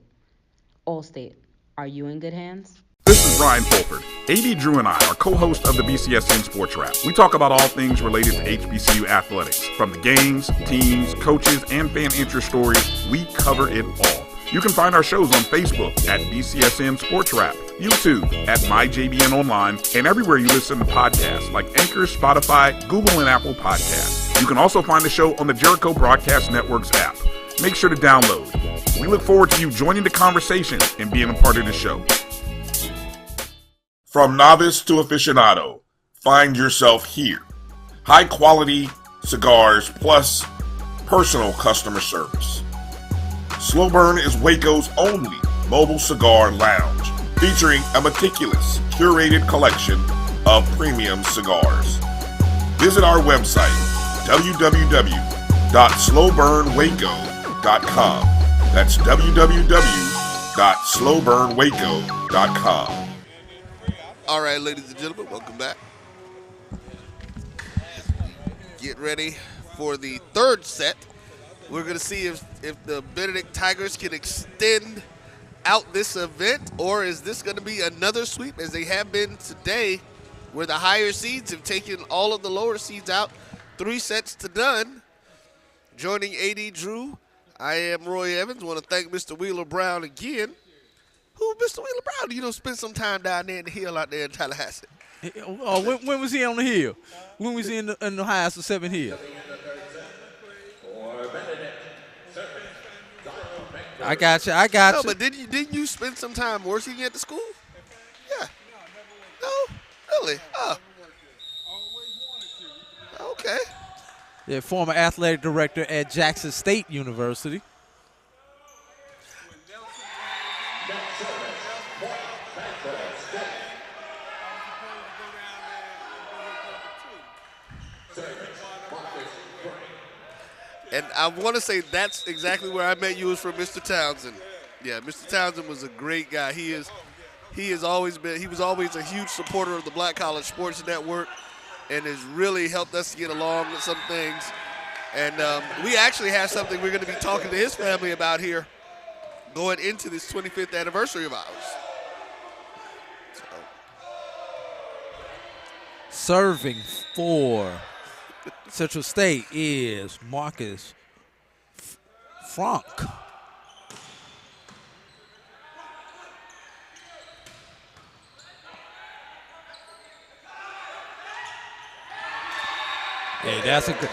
Allstate, are you in good hands? This is Brian Fulford. AD Drew and I are co-hosts of the BCSN Sports Wrap. We talk about all things related to HBCU athletics. From the games, teams, coaches, and fan interest stories, we cover it all. You can find our shows on Facebook at BCSN Sports Wrap, YouTube at MyJBN Online, and everywhere you listen to podcasts like Anchor, Spotify, Google, and Apple Podcasts. You can also find the show on the Jericho Broadcast Network's app. Make sure to download. We look forward to you joining the conversation and being a part of the show. From novice to aficionado, find yourself here. High quality cigars plus personal customer service. Slow Burn is Waco's only mobile cigar lounge, featuring a meticulous, curated collection of premium cigars. Visit our website, www.slowburnwaco.com. That's www.slowburnwaco.com. All right, ladies and gentlemen, welcome back. Get ready for the third set. We're going to see if the Benedict Tigers can extend out this event, or is this going to be another sweep as they have been today, where the higher seeds have taken all of the lower seeds out, 3 sets to none. Joining AD Drew, I am Roy Evans. Want to thank Mr. Wheeler Brown again. Who, Mr. Wheeler Brown? You know, spent some time down there in the hill out there in Tallahassee. Oh, when was he on the hill? When was he in the highest of 7 hills? I got you. No, but didn't you spend some time working at the school? Yeah. No? Really? Oh. Okay. Yeah, former athletic director at Jackson State University. And I want to say that's exactly where I met you, was from Mr. Townsend. Yeah, Mr. Townsend was a great guy. He was always a huge supporter of the Black College Sports Network and has really helped us get along with some things. And we actually have something we're going to be talking to his family about here going into this 25th anniversary of ours. So. Serving for Central State is Marcus Frank. Hey, that's a good.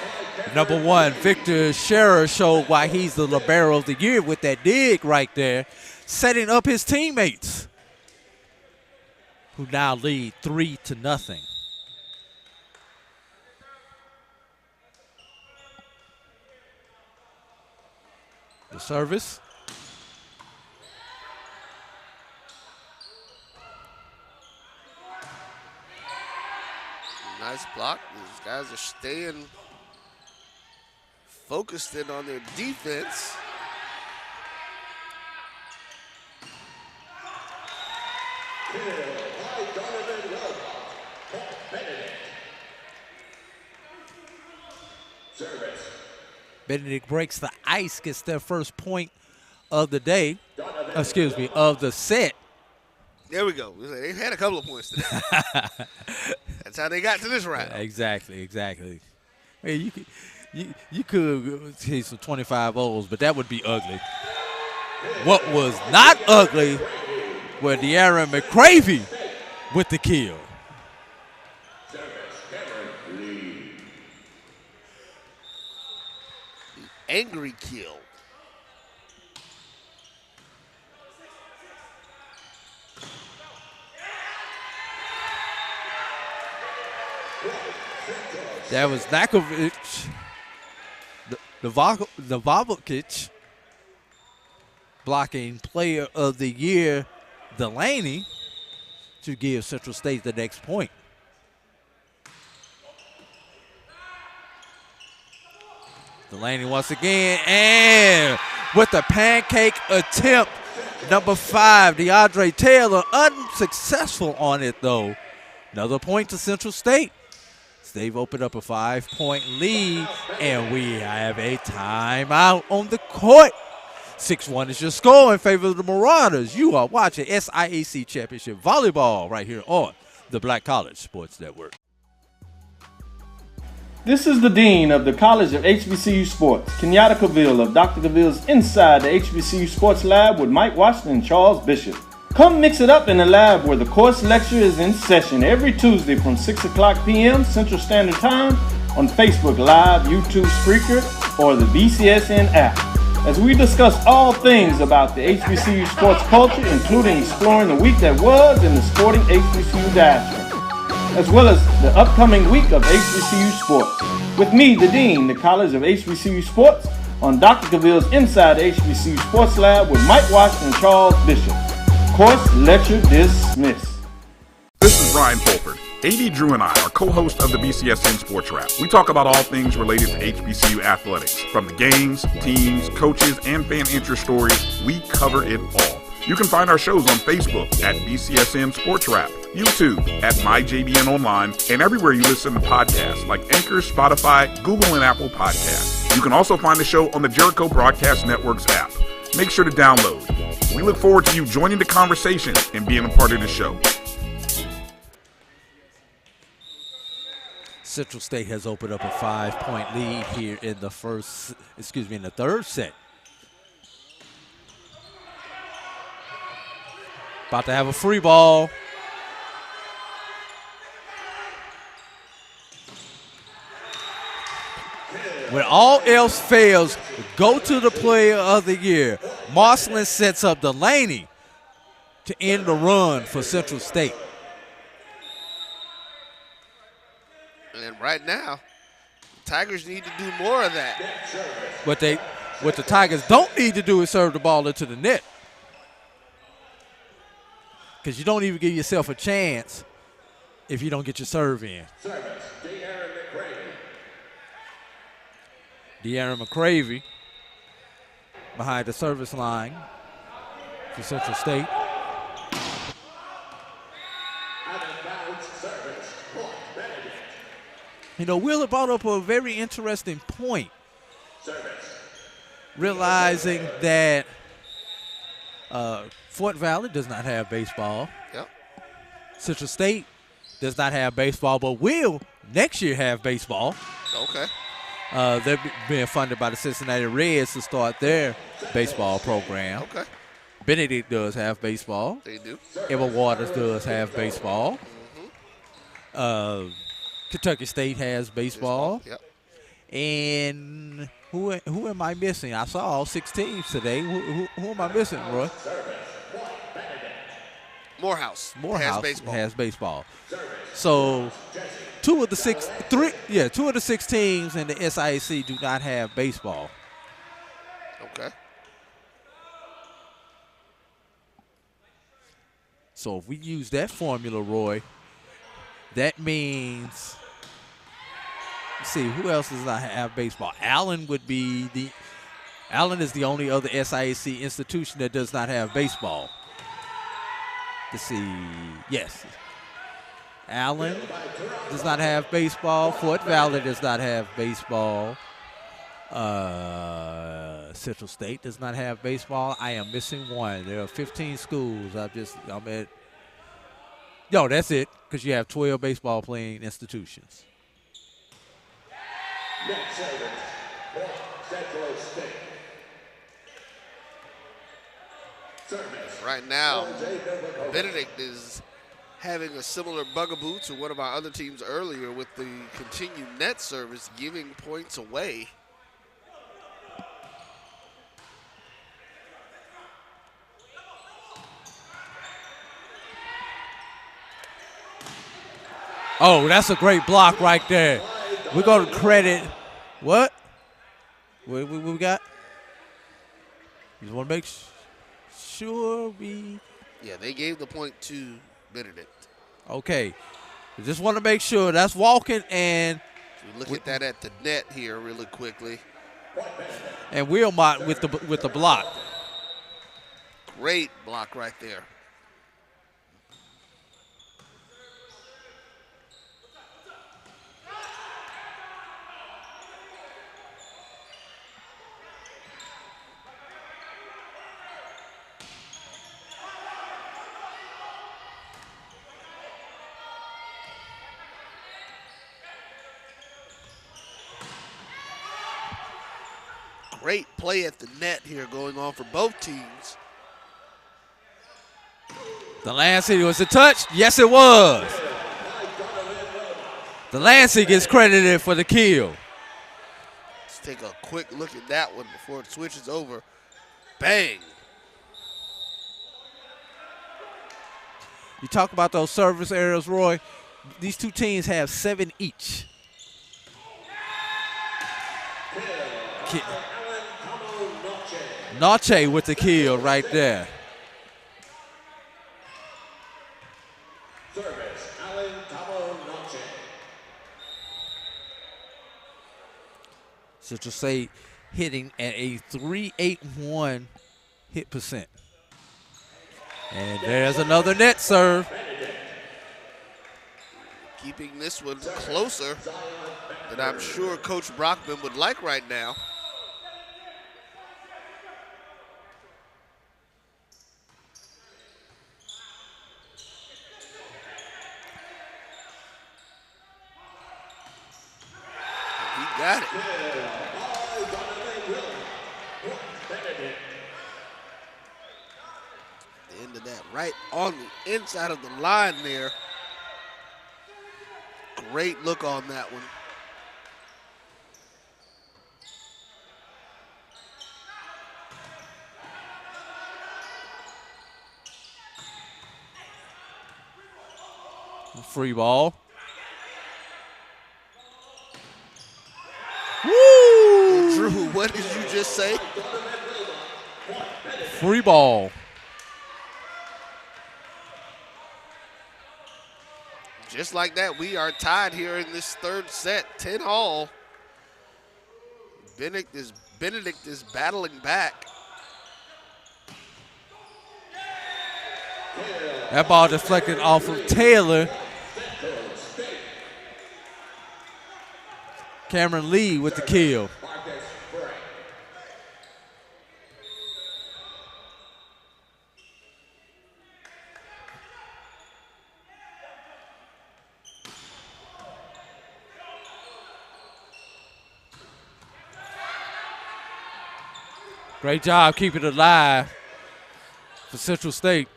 Number 1, Victor Scherer showed why he's the libero of the year with that dig right there, setting up his teammates, who now lead 3-0. The service. Nice block. These guys are staying focused in on their defense. Benedict breaks the ice, gets their first point of the day. Excuse me, of the set. There we go. They've had a couple of points today. That's how they got to this round. Exactly. Hey, you could see some 25-0s, but that would be ugly. What was not ugly was De'Aaron McCravey with the kill. Angry kill. That was Nakovic, Novakovic, blocking player of the year, Delaney, to give Central State the next point. Delaney once again, and with the pancake attempt, number 5, DeAndre Taylor, unsuccessful on it though. Another point to Central State. They've opened up a 5-point lead, and we have a timeout on the court. 6-1 is your score in favor of the Marauders. You are watching SIAC Championship Volleyball right here on the Black College Sports Network. This is the Dean of the College of HBCU Sports, Kenyatta Cavill of Dr. Cavill's Inside the HBCU Sports Lab with Mike Washington and Charles Bishop. Come mix it up in the lab where the course lecture is in session every Tuesday from 6 o'clock p.m. Central Standard Time on Facebook Live, YouTube Spreaker, or the BCSN app, as we discuss all things about the HBCU sports culture, including exploring the week that was in the sporting HBCU diaspora, as well as the upcoming week of HBCU sports. With me, the Dean, the College of HBCU Sports, on Dr. Cavill's Inside the HBCU Sports Lab with Mike Washington and Charles Bishop. Course lecture dismissed. This is Brian Fulford. AD Drew and I are co-hosts of the BCSN Sports Wrap. We talk about all things related to HBCU athletics. From the games, teams, coaches, and fan interest stories, we cover it all. You can find our shows on Facebook at BCSN Sports Wrap, YouTube at MyJBN Online, and everywhere you listen to podcasts like Anchor, Spotify, Google, and Apple Podcasts. You can also find the show on the Jericho Broadcast Network's app. Make sure to download. We look forward to you joining the conversation and being a part of the show. Central State has opened up a 5-point lead here in the in the third set. About to have a free ball. When all else fails, go to the player of the year. Marcelin sets up Delaney to end the run for Central State. And right now, the Tigers need to do more of that. What the Tigers don't need to do is serve the ball into the net. Because you don't even give yourself a chance if you don't get your serve in. De'Aaron McCravey behind the service line for Central State. You know, Wheeler brought up a very interesting point, realizing that Fort Valley does not have baseball. Yep. Central State does not have baseball, but will next year have baseball. Okay. They're being funded by the Cincinnati Reds to start their baseball program. Okay. Benedict does have baseball. They do. Emma Waters does have baseball. Kentucky State has baseball. Yep. And who am I missing? I saw all 6 teams today. Who am I missing, Roy? Morehouse has baseball. So two of the 6 teams in the SIAC do not have baseball. Okay. So if we use that formula, Roy, that means, let's see, who else does not have baseball? Allen is the only other SIAC institution that does not have baseball. Let's see, yes. Allen does not have baseball. Fort Valley does not have baseball. Central State does not have baseball. I am missing one. There are 15 schools. That's it, because you have 12 baseball playing institutions. Next service, Central State. Service. Right now, Benedict is having a similar bugaboo to one of our other teams earlier with the continued net service, giving points away. Oh, that's a great block right there. We're going to credit what? What we got? Just want to make sure we. Yeah, they gave the point to Benedict. Okay. Just want to make sure that's walking and. We look at that at the net here really quickly. And Wilmot with the block. Great block right there. Great play at the net here going on for both teams. The Lansing, was it touched? Yes, it was. The Lansing gets credited for the kill. Let's take a quick look at that one before it switches over. Bang. You talk about those service errors, Roy. These two teams have 7 each. Noche with the kill right there. Service, Allen Tamo Noche. Central State hitting at a .381 hit percent. And there's another net serve. Keeping this one closer than I'm sure Coach Brockman would like right now. He got it. The end of that, right on the inside of the line there. Great look on that one. Free ball. Woo! Drew, what did you just say? Free ball. Just like that, we are tied here in this third set, 10-all. Benedict is battling back. That ball deflected off of Taylor. Cameron Lee with the kill. Great job keeping it alive for Central State.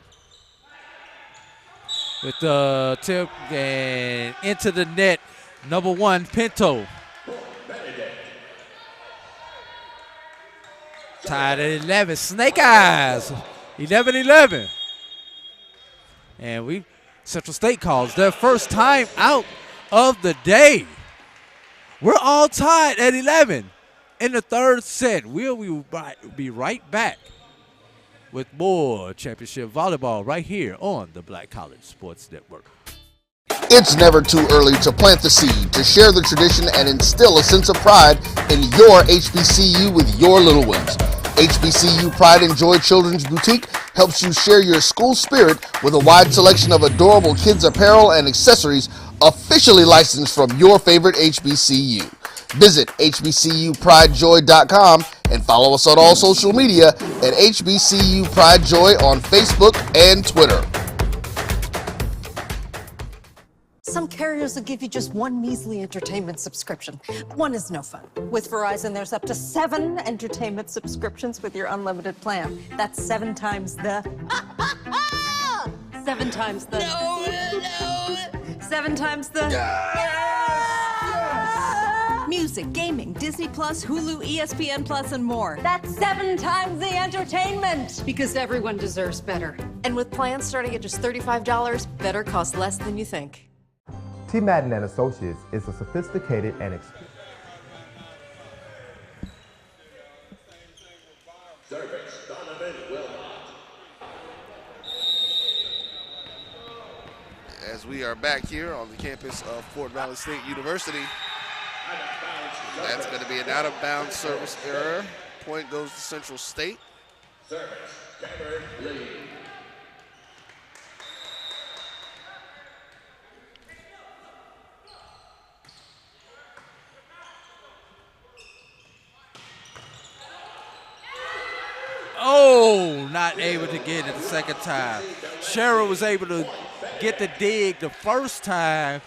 With the tip and into the net, number 1, Pinto. Tied at 11. Snake Eyes, 11-11. And Central State calls their first time out of the day. We're all tied at 11 in the third set. We'll be right back with more championship volleyball right here on the Black College Sports Network. It's never too early to plant the seed, to share the tradition, and instill a sense of pride in your HBCU with your little ones. HBCU Pride and Joy Children's Boutique helps you share your school spirit with a wide selection of adorable kids' apparel and accessories officially licensed from your favorite HBCU. Visit hbcupridejoy.com and follow us on all social media at HBCU Pride Joy on Facebook and Twitter. Some carriers will give you just one measly entertainment subscription. One is no fun. With Verizon, there's up to 7 entertainment subscriptions with your unlimited plan. That's 7 times the... 7 times the... No. 7 times the... Music, gaming, Disney Plus, Hulu, ESPN Plus, and more. That's 7 times the entertainment. Because everyone deserves better. And with plans starting at just $35, better costs less than you think. T. Madden and Associates is a sophisticated and experienced. As we are back here on the campus of Fort Valley State University, that's going to be an out-of-bounds service error. Point goes to Central State. Service, Cameron Lee. Oh, not able to get it the second time. Cheryl was able to get the dig the first time,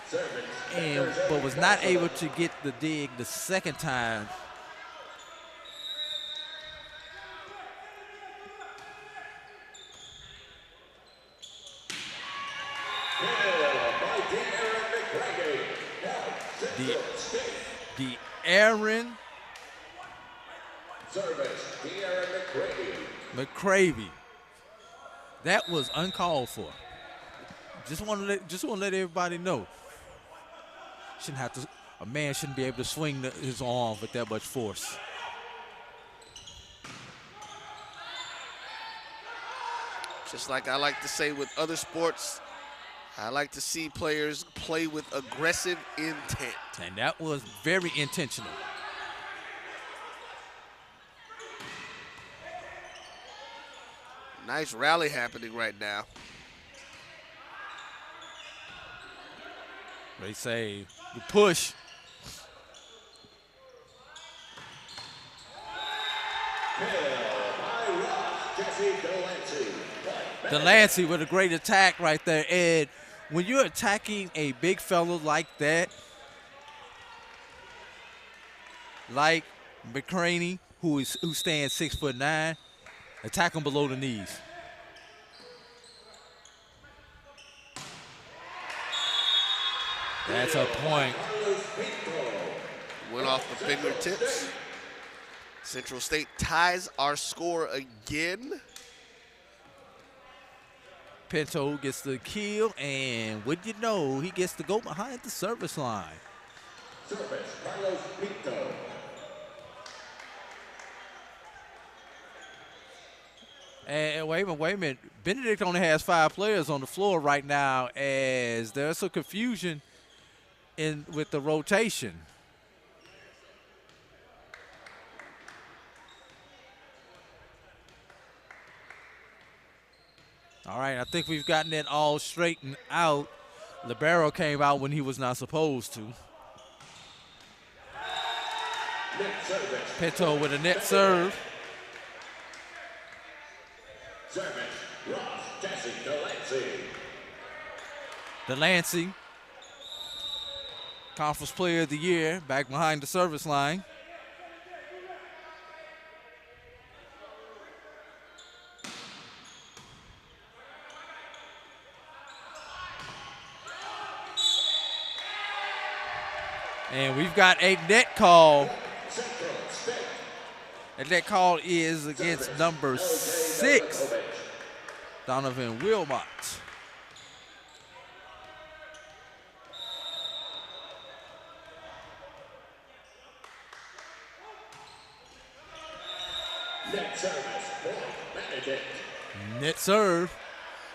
but was not able to get the dig the second time. The Aaron McCravey. That was uncalled for. Just want to let everybody know. A man shouldn't be able to swing his arm with that much force. Just like I like to say with other sports, I like to see players play with aggressive intent. And that was very intentional. Nice rally happening right now. They say the push. Delancey with a great attack right there. And when you're attacking a big fellow like that, like McCraney, who stands 6'9", attack him below the knees. That's a point. Went off the fingertips. Central State ties our score again. Pinto gets the kill, and what you know, he gets to go behind the service line. Service, Carlos Pinto. And wait a minute. Benedict only has 5 players on the floor right now, as there's some confusion with the rotation. All right, I think we've gotten it all straightened out. Libero came out when he was not supposed to. Pinto with a net serve. Service, Ross Jesse Delancey. Delancey, Conference Player of the Year, back behind the service line. And we've got a net call And that call is against number 6, Donovan Wilmot. Net service, point, Benedict. Net serve.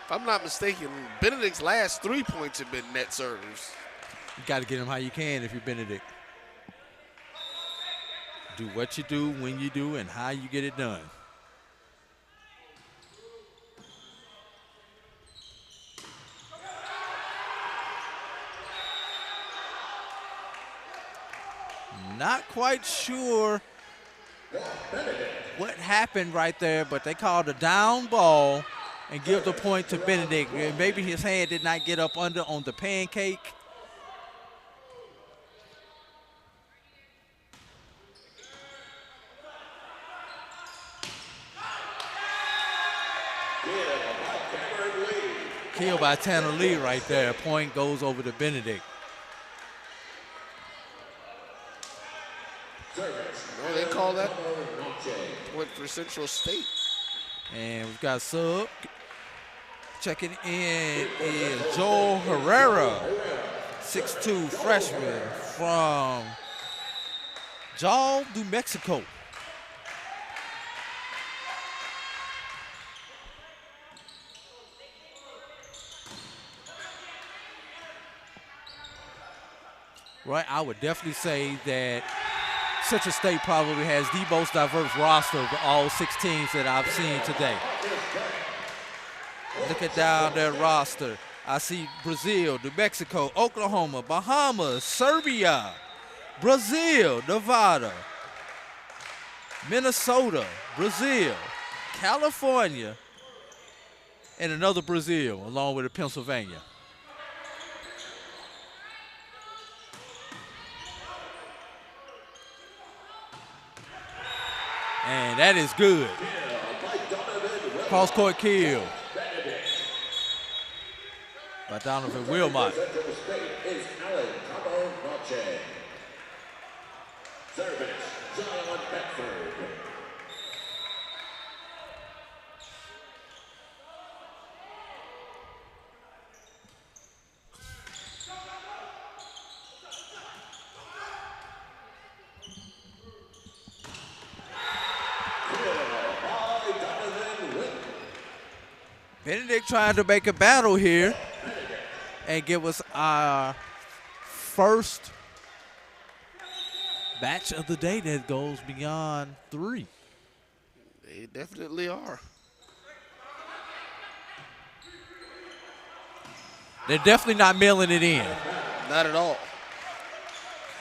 If I'm not mistaken, Benedict's last 3 points have been net serves. You got to get them how you can if you're Benedict. Do what you do, when you do, and how you get it done. Not quite sure what happened right there, but they called a down ball and give the point to Benedict. Maybe his hand did not get up under on the pancake. Kill by Tanner Lee right there. Point goes over to Benedict. No, they call that point for Central State. And we've got sub. Checking in is Joel Herrera, 6'2" freshman from Jal, New Mexico. Right, I would definitely say that Central State probably has the most diverse roster of all 6 teams that I've seen today. Looking down their roster, I see Brazil, New Mexico, Oklahoma, Bahamas, Serbia, Brazil, Nevada, Minnesota, Brazil, California, and another Brazil, along with Pennsylvania. And that is good. Cross-court kill by Donovan Wilmot. Service, Zion Beckford. Benedict trying to make a battle here and give us our first match of the day that goes beyond 3. They definitely are. They're definitely not mailing it in. Not at all.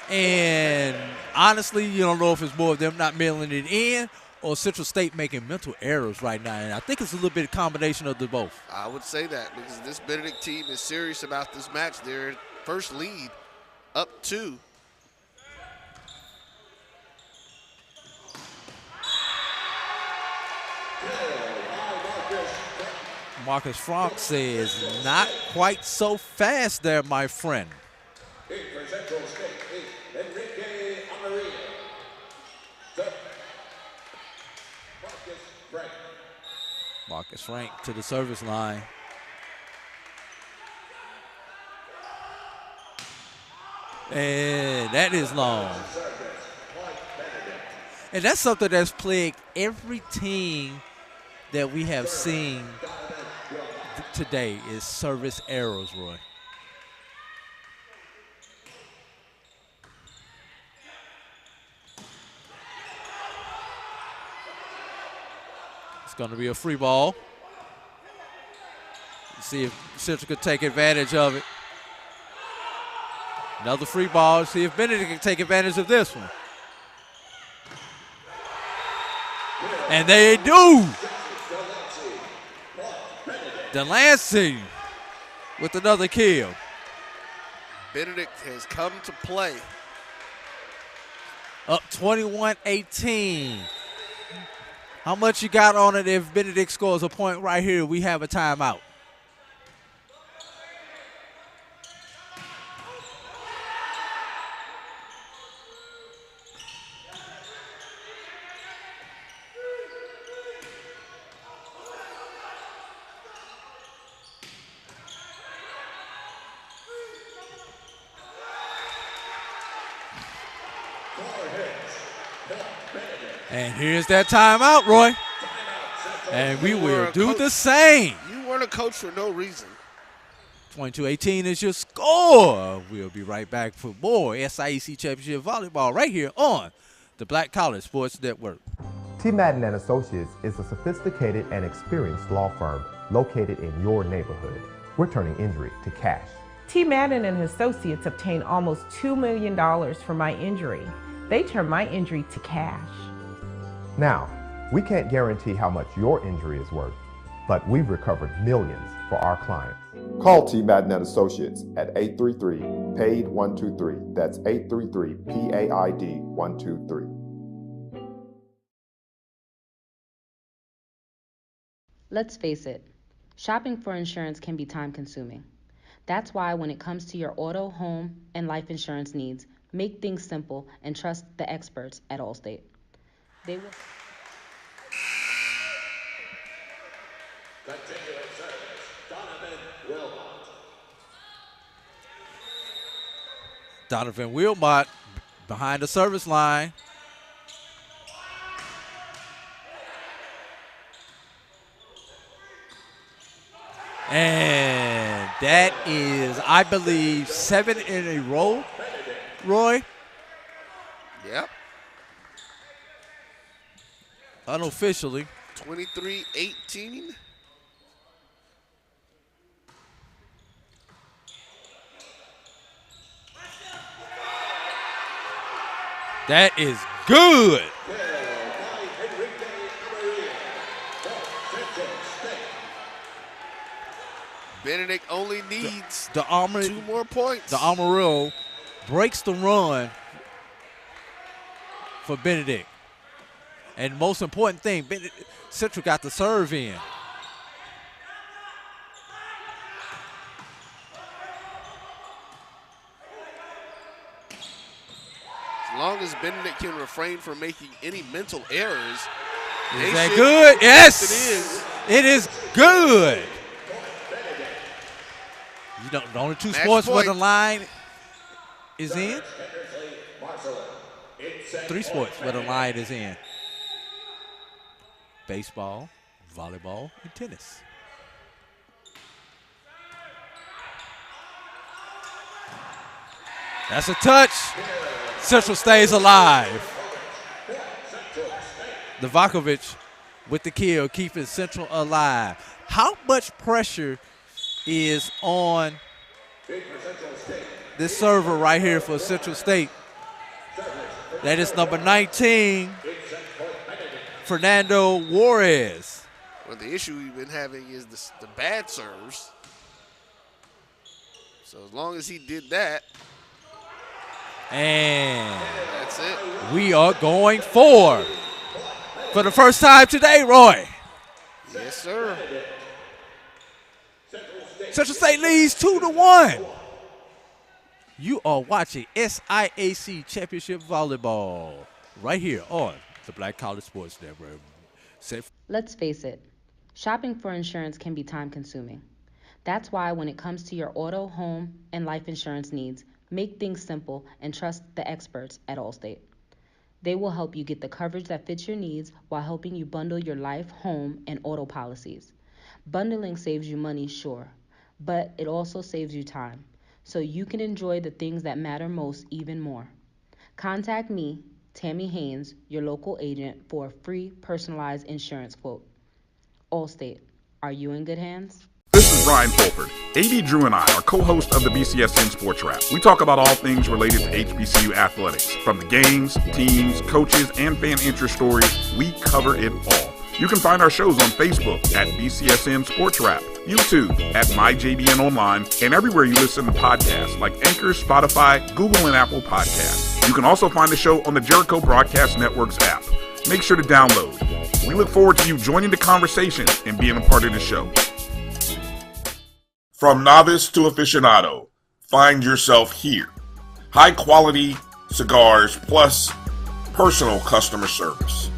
And honestly, you don't know if it's more of them not mailing it in or Central State making mental errors right now. And I think it's a little bit of combination of the both. I would say that because this Benedict team is serious about this match. Their first lead up 2. Marcus Frank says, not quite so fast there, my friend. In for Central State is Enrique Amarillo. Marcus Frank. Marcus Frank to the service line. And that is long. And that's something that's plagued every team that we have seen today is service errors, Roy. It's going to be a free ball. See if Central could take advantage of it. Another free ball. See if Benedict can take advantage of this one. And they do. Delancey with another kill. Benedict has come to play. Up 21-18. How much you got on it if Benedict scores a point right here? We have a timeout. And here's that timeout, Roy. And we will do the same. You weren't a coach for no reason. 22-18 is your score. We'll be right back for more SIAC Championship Volleyball right here on the Black College Sports Network. T. Madden and Associates is a sophisticated and experienced law firm located in your neighborhood. We're turning injury to cash. T. Madden and Associates obtained almost $2 million for my injury. They turned my injury to cash. Now, we can't guarantee how much your injury is worth, but we've recovered millions for our clients. Call T. Madden and Associates at 833-PAID-123. That's 833-PAID-123. Let's face it, shopping for insurance can be time-consuming. That's why when it comes to your auto, home, and life insurance needs, make things simple and trust the experts at Allstate. They will... Continuing service, Donovan Wilmot. Donovan Wilmot behind the service line. And that is, I believe, 7 in a row, Roy. Yep. Unofficially. 23-18. That is good. Benedict only needs the 2 more points. The Amarillo breaks the run for Benedict. And most important thing, Central got the serve in. As long as Benedict can refrain from making any mental errors. Is that good? Yes, it is. It is good. You know, the only 2 sports where the line is in. 3 sports where the line is in. Baseball, volleyball, and tennis. That's a touch. Central stays alive. Novakovic with the kill, keeping Central alive. How much pressure is on this server right here for Central State? That is number 19, Fernando Juarez. Well, the issue we've been having is the bad serves. So as long as he did that. And that's it. We are going for the first time today, Roy. Yes, sir. Central State leads 2-1. You are watching SIAC Championship Volleyball right here on the Black College Sports Network. Let's face it, shopping for insurance can be time-consuming. That's why when it comes to your auto, home, and life insurance needs, make things simple and trust the experts at Allstate. They will help you get the coverage that fits your needs while helping you bundle your life, home, and auto policies. Bundling saves you money, sure, but it also saves you time, so you can enjoy the things that matter most even more. Contact me, Tammy Haynes, your local agent, for a free personalized insurance quote. Allstate, are you in good hands? This is Brian Fulford. AD Drew and I are co-hosts of the BCSN Sports Wrap. We talk about all things related to HBCU athletics. From the games, teams, coaches, and fan interest stories, we cover it all. You can find our shows on Facebook at BCSN Sports Wrap, YouTube at MyJBN Online, and everywhere you listen to podcasts like Anchor, Spotify, Google, and Apple Podcasts. You can also find the show on the Jericho Broadcast Network's app. Make sure to download. We look forward to you joining the conversation and being a part of the show. From novice to aficionado, find yourself here. High quality cigars plus personal customer service.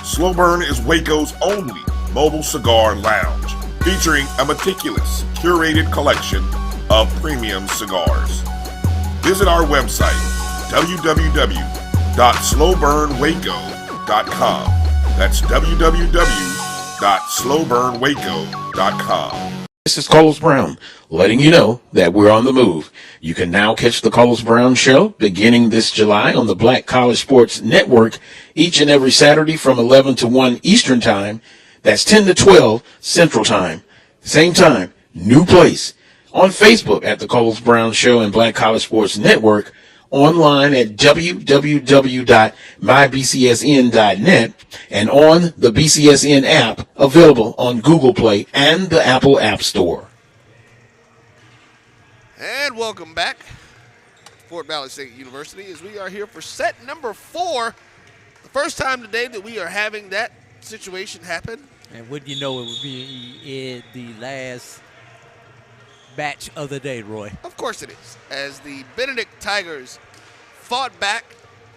Slow Burn is Waco's only mobile cigar lounge, featuring a meticulous, curated collection of premium cigars. Visit our website, www.slowburnwaco.com slowburnwaco.com. That's www.slowburnwaco.com. This is Carlos Brown, letting you know that we're on the move. You can now catch the Carlos Brown Show beginning this July on the Black College Sports Network each and every Saturday from 11 to 1 Eastern Time. That's 10 to 12 Central Time. Same time, new place. On Facebook at the Carlos Brown Show and Black College Sports Network. Online at www.mybcsn.net and on the BCSN app available on Google Play and the Apple App Store. And welcome back, Fort Valley State University, as we are here for set number 4. The first time today that we are having that situation happen. And wouldn't you know, it would be in the last match of the day, Roy. Of course it is. As the Benedict Tigers fought back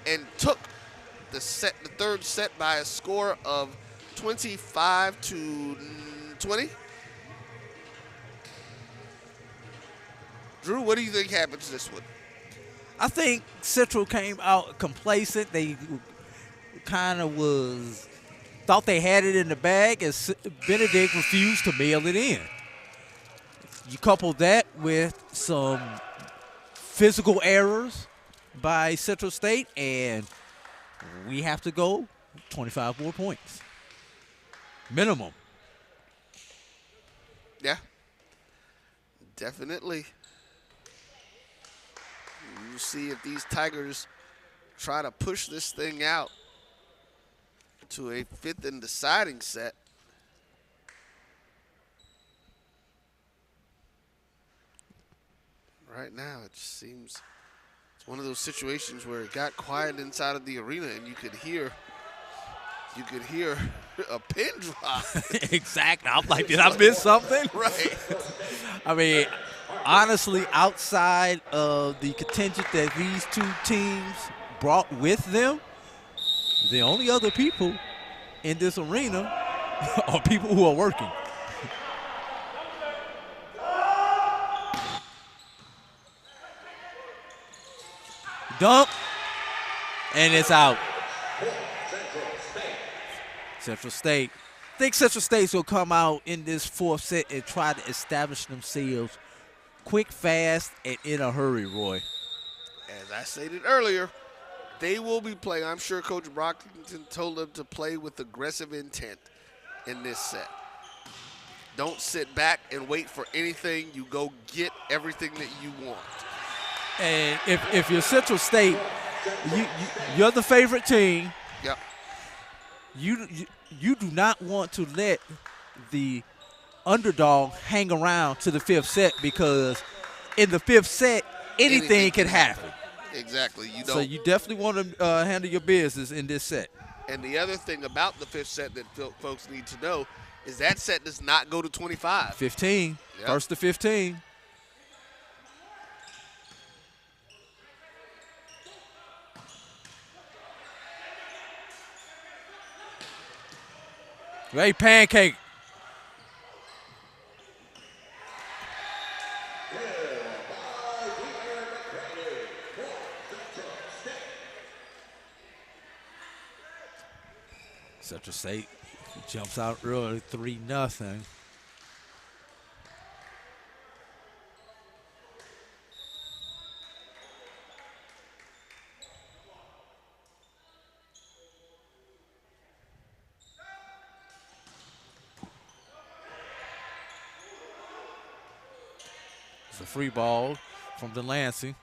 and took the third set by a score of 25-20. Drew, what do you think happens this one? I think Central came out complacent. They kind of thought they had it in the bag, as Benedict refused to mail it in. You couple that with some physical errors by Central State, and we have to go 25 more points. Minimum. Yeah. Definitely. We'll see if these Tigers try to push this thing out to a 5th and deciding set. Right now, it just seems it's one of those situations where it got quiet inside of the arena, and you could hear a pin drop. Exactly. I'm like, did I miss something? Right. I mean, honestly, outside of the contingent that these two teams brought with them, the only other people in this arena are people who are working. Dunk, and it's out. Central State. I think Central State's will come out in this 4th set and try to establish themselves quick, fast, and in a hurry, Roy. As I stated earlier, they will be playing. I'm sure Coach Brockington told them to play with aggressive intent in this set. Don't sit back and wait for anything. You go get everything that you want. And if you're Central State, you're the favorite team. Yep. You do not want to let the underdog hang around to the 5th set, because in the 5th set, anything can happen. Exactly. You don't. So you definitely want to handle your business in this set. And the other thing about the 5th set that folks need to know is that set does not go to 25. 15. Yep. First to 15. Hey, pancake. Central State jumps out early, 3-0. It's a free ball from Delancey.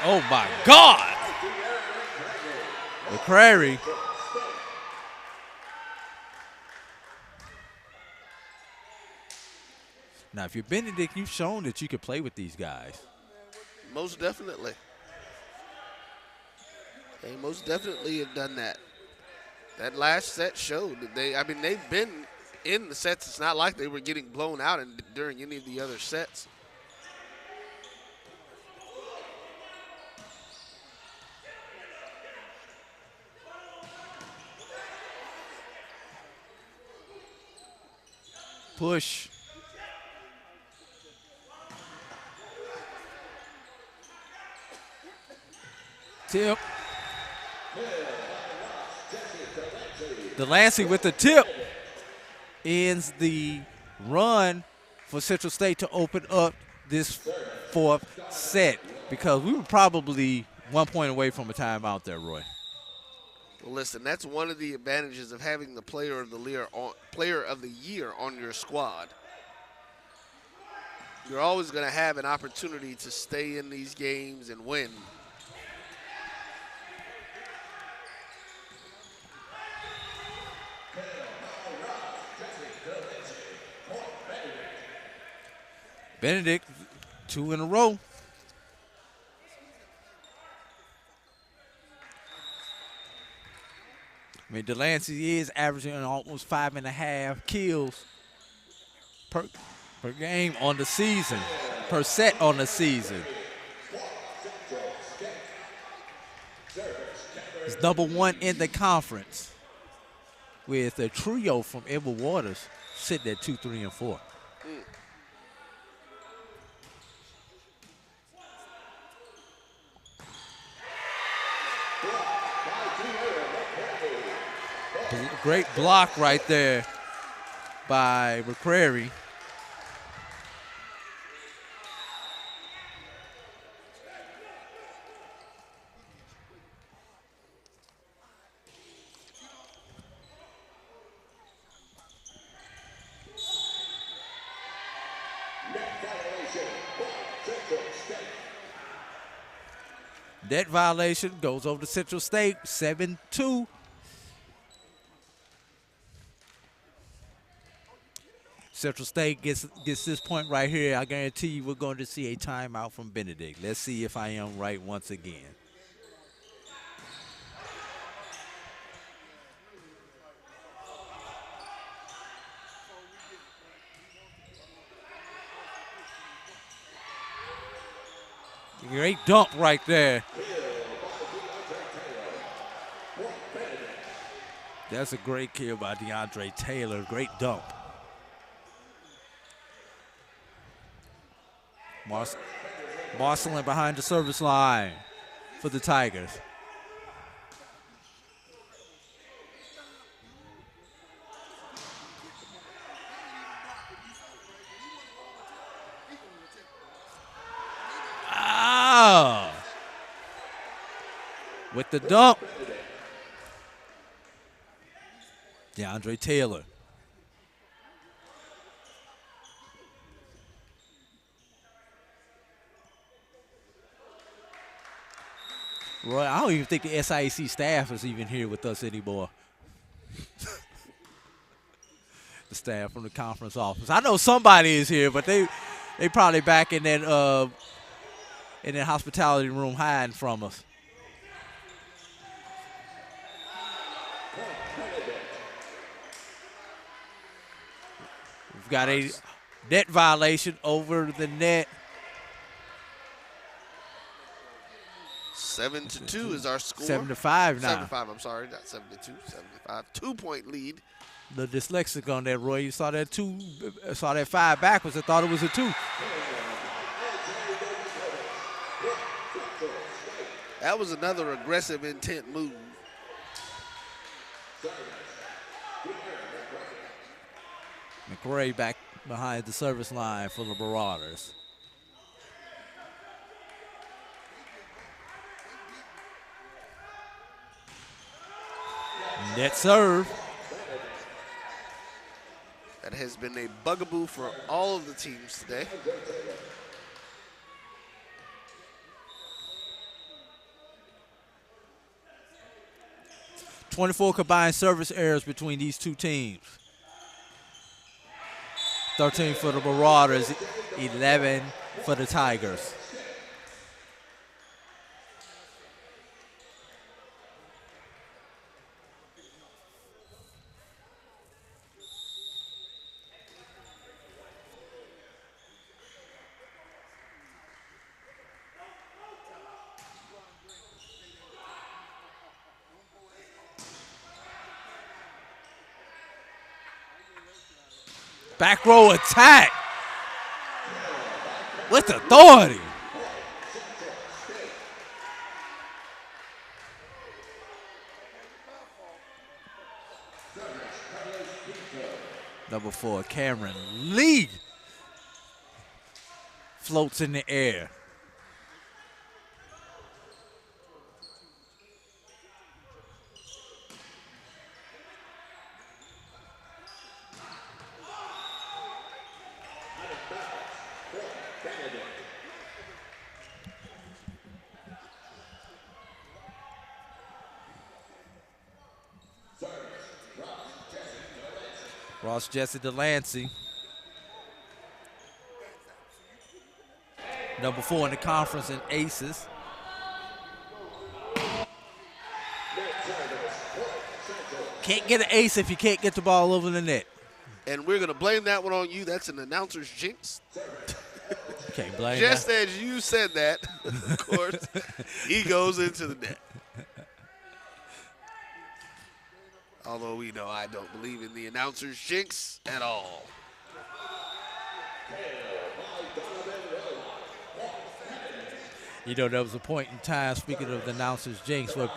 Oh, my God. McCrary. Now, if you're Benedict, you've shown that you can play with these guys. Most definitely. They most definitely have done that. That last set showed that they've been in the sets. It's not like they were getting blown out during any of the other sets. Push. Tip. Delancey with the tip ends the run for Central State to open up this fourth set, because we were probably 1 point away from a timeout there, Roy. Well, listen, that's one of the advantages of having the player of the year on your squad. You're always going to have an opportunity to stay in these games and win. Benedict, 2 in a row. I mean, Delancey is averaging almost 5.5 kills per game on the season, per set on the season. He's #1 in the conference, with a trio from Edward Waters sitting at 2, 3, and 4. Great block right there by McCrary. Net violation goes over to Central State, 7-2. Central State gets this point right here. I guarantee you we're going to see a timeout from Benedict. Let's see if I am right once again. Great dump right there. That's a great kill by DeAndre Taylor. Great dump. Marcelin behind the service line for the Tigers. With the dump, DeAndre Taylor. Roy, I don't even think the SIAC staff is even here with us anymore. The staff from the conference office. I know somebody is here, but they probably back in that hospitality room hiding from us. We've got a net violation over the net. 7-2 is our score. 7-5 now. 7-5, I'm sorry, not 7-2, 7-5. 2-point lead. The dyslexic on that, Roy. You saw that saw that 5 backwards and thought it was a 2. That was another aggressive intent move. McRae back behind the service line for the Marauders. Net serve. That has been a bugaboo for all of the teams today. .24 combined service errors between these two teams. 13 for the Marauders, 11 for the Tigers. Back row attack with authority. number 4, Cameron Lee, floats in the air. Ross Jesse Delancey, number 4 in the conference in aces. Can't get an ace if you can't get the ball over the net. And we're going to blame that one on you. That's an announcer's jinx. Can't blame Just that. as you said that, of course, he goes into the net. Although we know I don't believe in the announcer's jinx at all. You know, there was a point in time, speaking of the announcer's jinx, where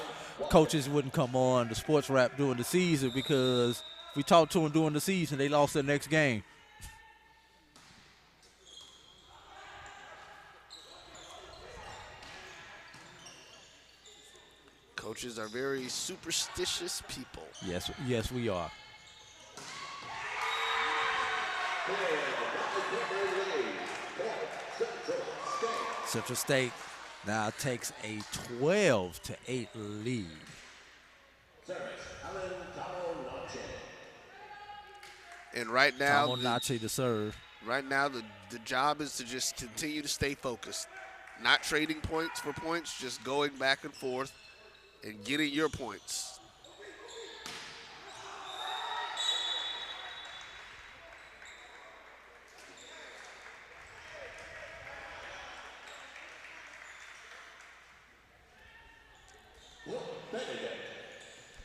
coaches wouldn't come on the sports wrap during the season because if we talked to them during the season, they lost their next game. Coaches are very superstitious people. Yes, yes, we are. Central State now takes a 12-8 lead. And right now, Nache to serve. Right now, the job is to just continue to stay focused, not trading points for points, just going back and forth and getting your points.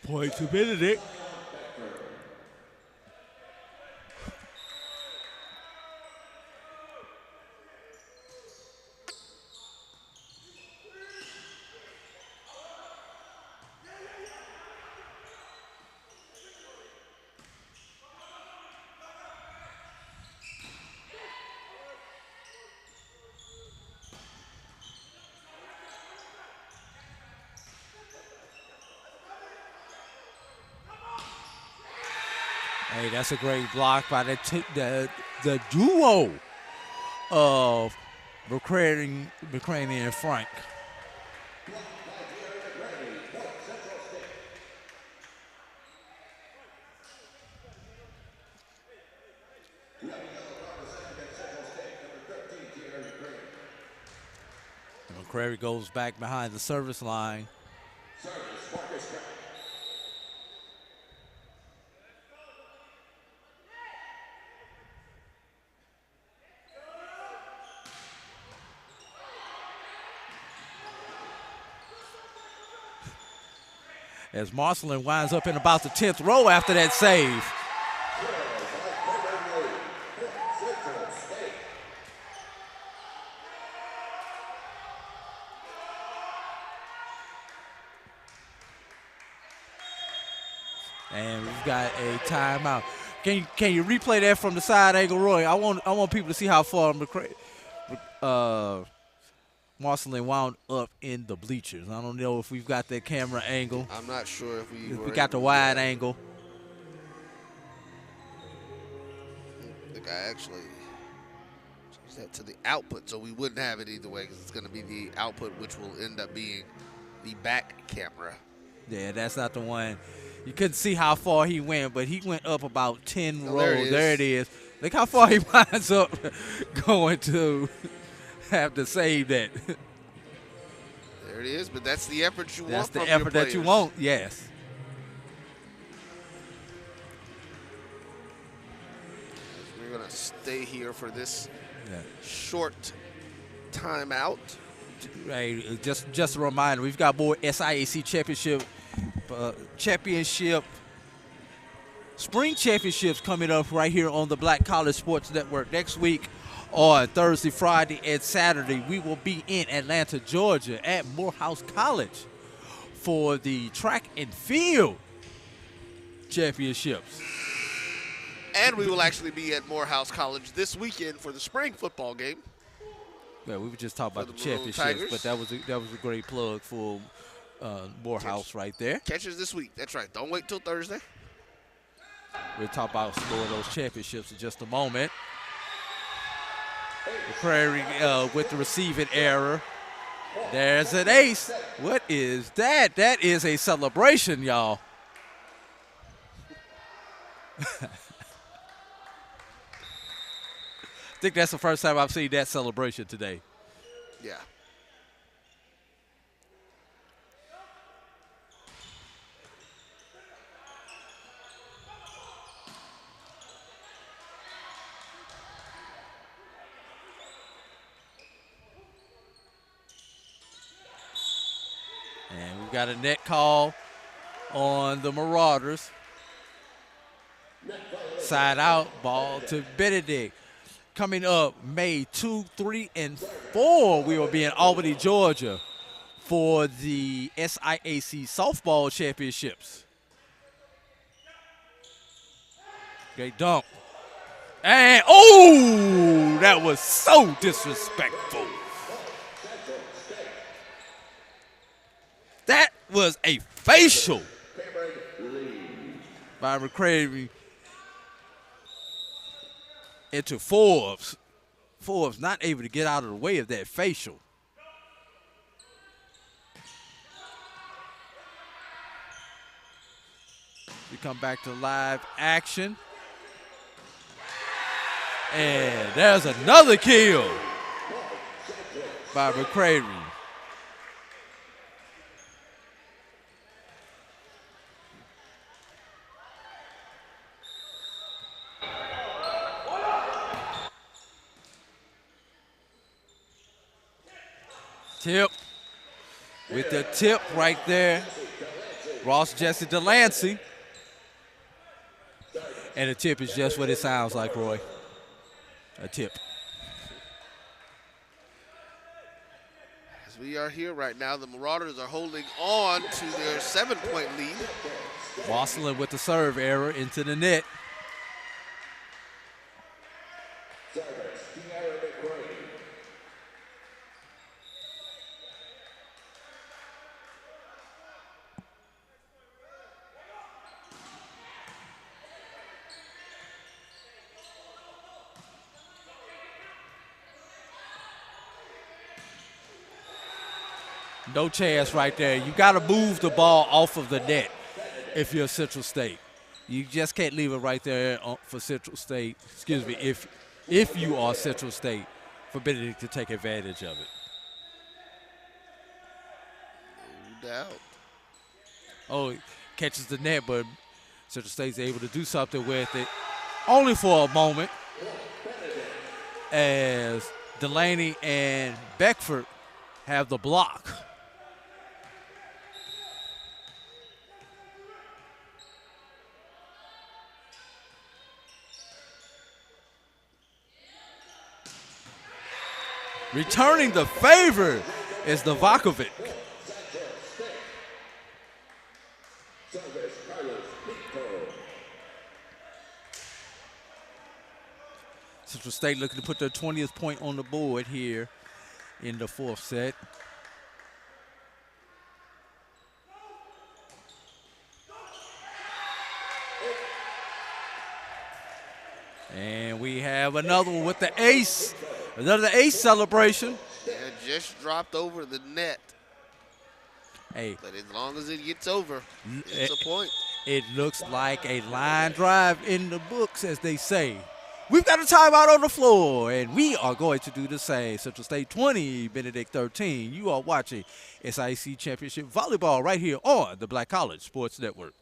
Point to Benedict. Hey, that's a great block by the duo of McCraney and Frank. And McCrary goes back behind the service line. As Marcelin winds up in about the 10th row after that save. And we've got a timeout. Can you replay that from the side angle, Roy? I want people to see how far Marcelin wound up in the bleachers. I don't know if we've got that camera angle. I'm not sure if we got the wide angle. I think I actually changed that to the output, so we wouldn't have it either way because it's going to be the output, which will end up being the back camera. Yeah, that's not the one. You couldn't see how far he went, but he went up about 10 rows. There it is. Look how far he winds up going to have to save that. There it is, but that's the effort you want. That's the from effort your that you players. want, yes. We're going to stay here for this short timeout. Hey, just a reminder, we've got more SIAC championship, spring championships coming up right here on the Black College Sports Network. Next week on Thursday, Friday, and Saturday, we will be in Atlanta, Georgia at Morehouse College for the track and field championships. And we will actually be at Morehouse College this weekend for the spring football game. Yeah, we were just talking about the championships, Tigers. but that was a great plug for Morehouse right there. Catches this week. That's right. Don't wait till Thursday. We'll talk about some more of those championships in just a moment. The Prairie with the receiving error. There's an ace. What is that? That is a celebration, y'all. I think that's the first time I've seen that celebration today. Yeah. And we've got a net call on the Marauders. Side out, ball to Benedict. Coming up May 2, 3, and 4, we will be in Albany, Georgia for the SIAC softball championships. Great dunk. And, oh, that was so disrespectful. That was a facial by McCravey into Forbes. Forbes not able to get out of the way of that facial. We come back to live action. And there's another kill by McCravey. Tip with the tip right there. Ross Jesse Delancey. And the tip is just what it sounds like, Roy. A tip. As we are here right now, the Marauders are holding on to their 7-point lead. Wasselin with the serve error into the net. No chance right there. You got to move the ball off of the net if you're Central State. You just can't leave it right there for Central State. Excuse me, if you are Central State, for Benedict to take advantage of it. No doubt. Oh, catches the net, but Central State's able to do something with it. Only for a moment. As Delaney and Beckford have the block. Returning the favor is Novakovic. Central State looking to put their 20th point on the board here in the fourth set. And we have another one with the ace. Another ace celebration. Yeah, just dropped over the net. Hey. But as long as it gets over, it's a point. It looks like a line drive in the books, as they say. We've got a timeout on the floor, and we are going to do the same. Central State 20, Benedict 13. You are watching SIAC Championship Volleyball right here on the Black College Sports Network.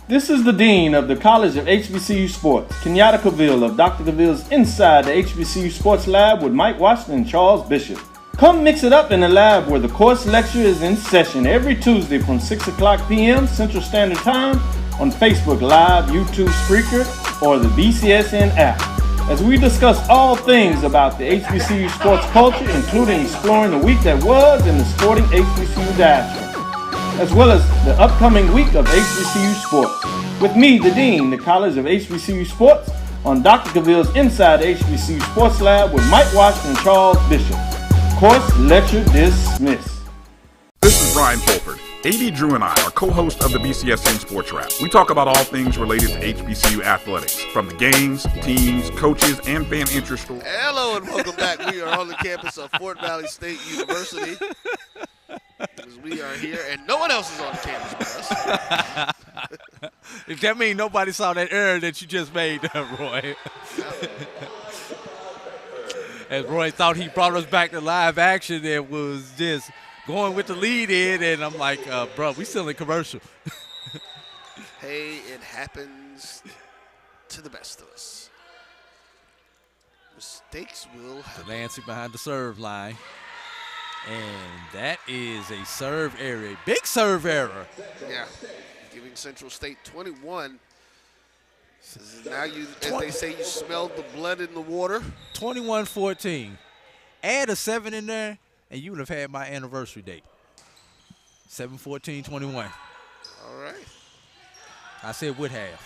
This is the Dean of the College of HBCU Sports, Kenyatta Cavill of Dr. Cavill's Inside the HBCU Sports Lab with Mike Washington and Charles Bishop. Come mix it up in the lab where the course lecture is in session every Tuesday from 6 o'clock p.m. Central Standard Time on Facebook Live, YouTube Spreaker, or the BCSN app. As we discuss all things about the HBCU sports culture, including exploring the week that was in the sporting HBCU diaspora, as well as the upcoming week of HBCU sports. With me, the Dean, the College of HBCU Sports, on Dr. Cavill's Inside the HBCU Sports Lab with Mike Washington and Charles Bishop. Course lecture dismissed. This is Brian Fulford. AD Drew and I are co-hosts of the BCSN Sports Wrap. We talk about all things related to HBCU athletics, from the games, teams, coaches, and fan interest stories. Hello and welcome back. We are on the campus of Fort Valley State University. Because we are here and no one else is on the campus with us. If that means nobody saw that error that you just made, Roy. As Roy thought he brought us back to live action, it was just going with the lead in, and I'm like, bro, we still in commercial. Hey, it happens to the best of us. Mistakes will happen. Lancing behind the serve line. And that is a serve error, big serve error. Yeah, giving Central State 21. Now you, as they say, you smelled the blood in the water. 21-14. Add a 7 in there, and you would have had my anniversary date. 7-14-21. All right. I said would have.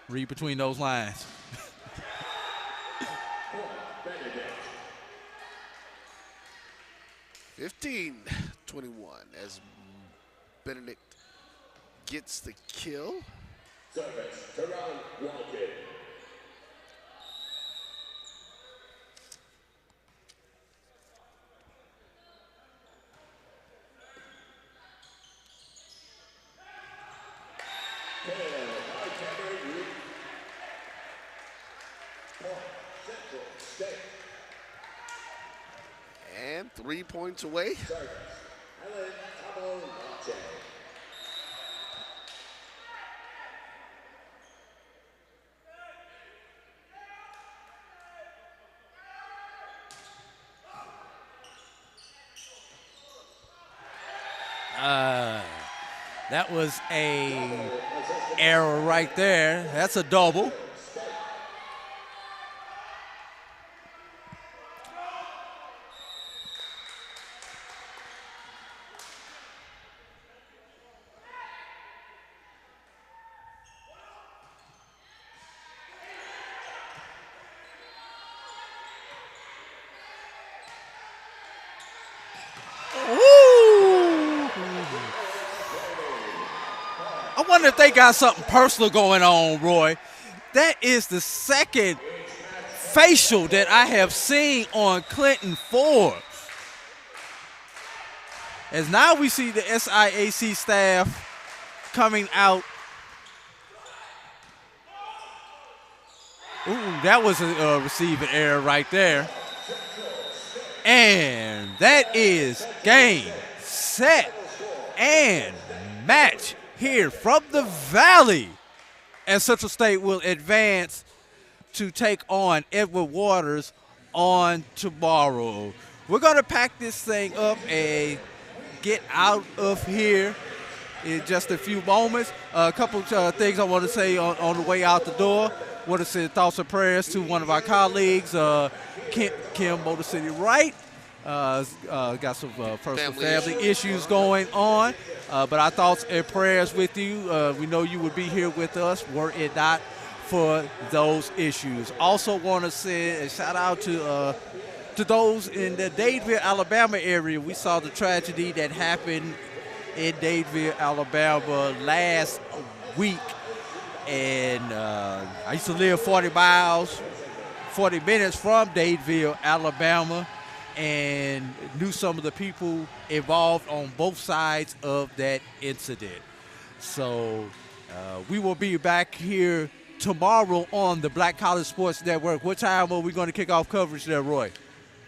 Read between those lines. 15-21 as Benedict gets the kill. Service, Teron Walken. And 3 points away. That was a error right there. That's a double. I wonder if they got something personal going on, Roy. That is the second facial that I have seen on Clinton Forbes. As now we see the SIAC staff coming out. Ooh, that was a receiving error right there. And that is game, set, and match here from the Valley. And Central State will advance to take on Edward Waters on tomorrow. We're going to pack this thing up and get out of here in just a few moments. A couple things I want to say on the way out the door. I want to say thoughts and prayers to one of our colleagues, Kim Motor City Wright. Got some personal family issues going on. But our thoughts and prayers with you. We know you would be here with us were it not for those issues. Also want to send a shout out to those in the Dadeville, Alabama area. We saw the tragedy that happened in Dadeville, Alabama last week. And I used to live 40 minutes from Dadeville, Alabama, and knew some of the people involved on both sides of that incident. So we will be back here tomorrow on the Black College Sports Network. What time are we going to kick off coverage there, Roy?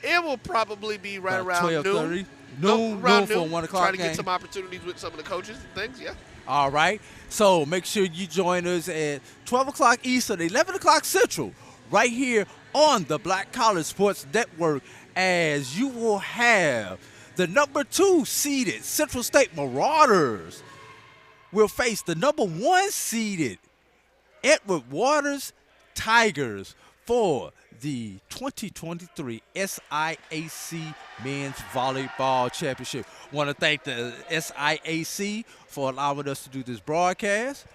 It will probably be right around 12:30. Noon for a 1 o'clock Trying to game. get some opportunities with some of the coaches and things, yeah. All right. So make sure you join us at 12 o'clock Eastern, 11 o'clock Central, right here on the Black College Sports Network, as you will have the number 2 seeded Central State Marauders will face the number 1 seeded Edward Waters Tigers for the 2023 SIAC Men's Volleyball Championship. Want to thank the SIAC for allowing us to do this broadcast.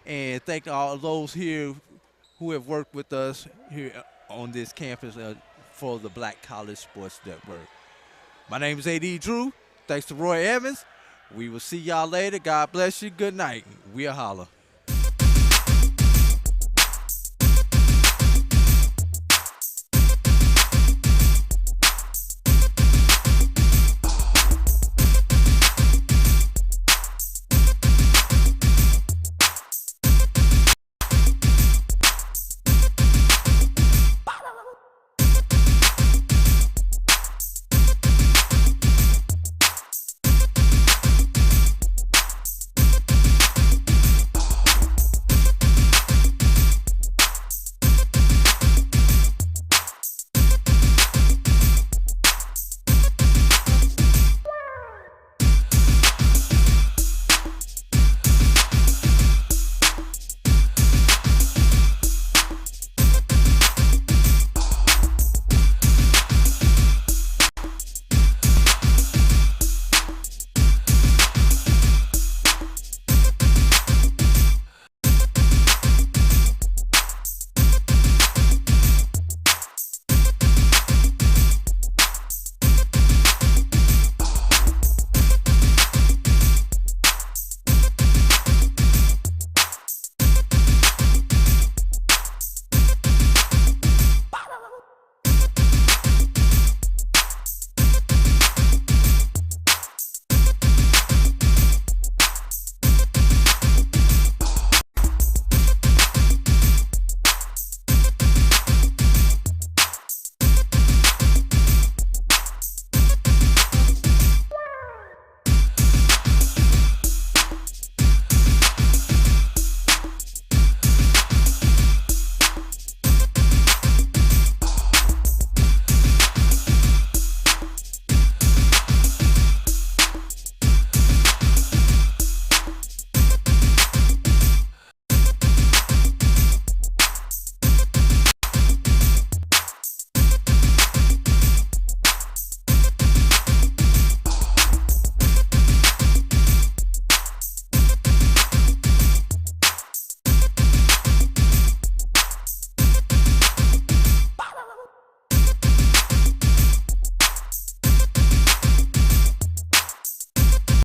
and thank all of those here who have worked with us here on this campus for the Black College Sports Network. My name is A.D. Drew. Thanks to Roy Evans. We will see y'all later. God bless you. Good night. We'll holler.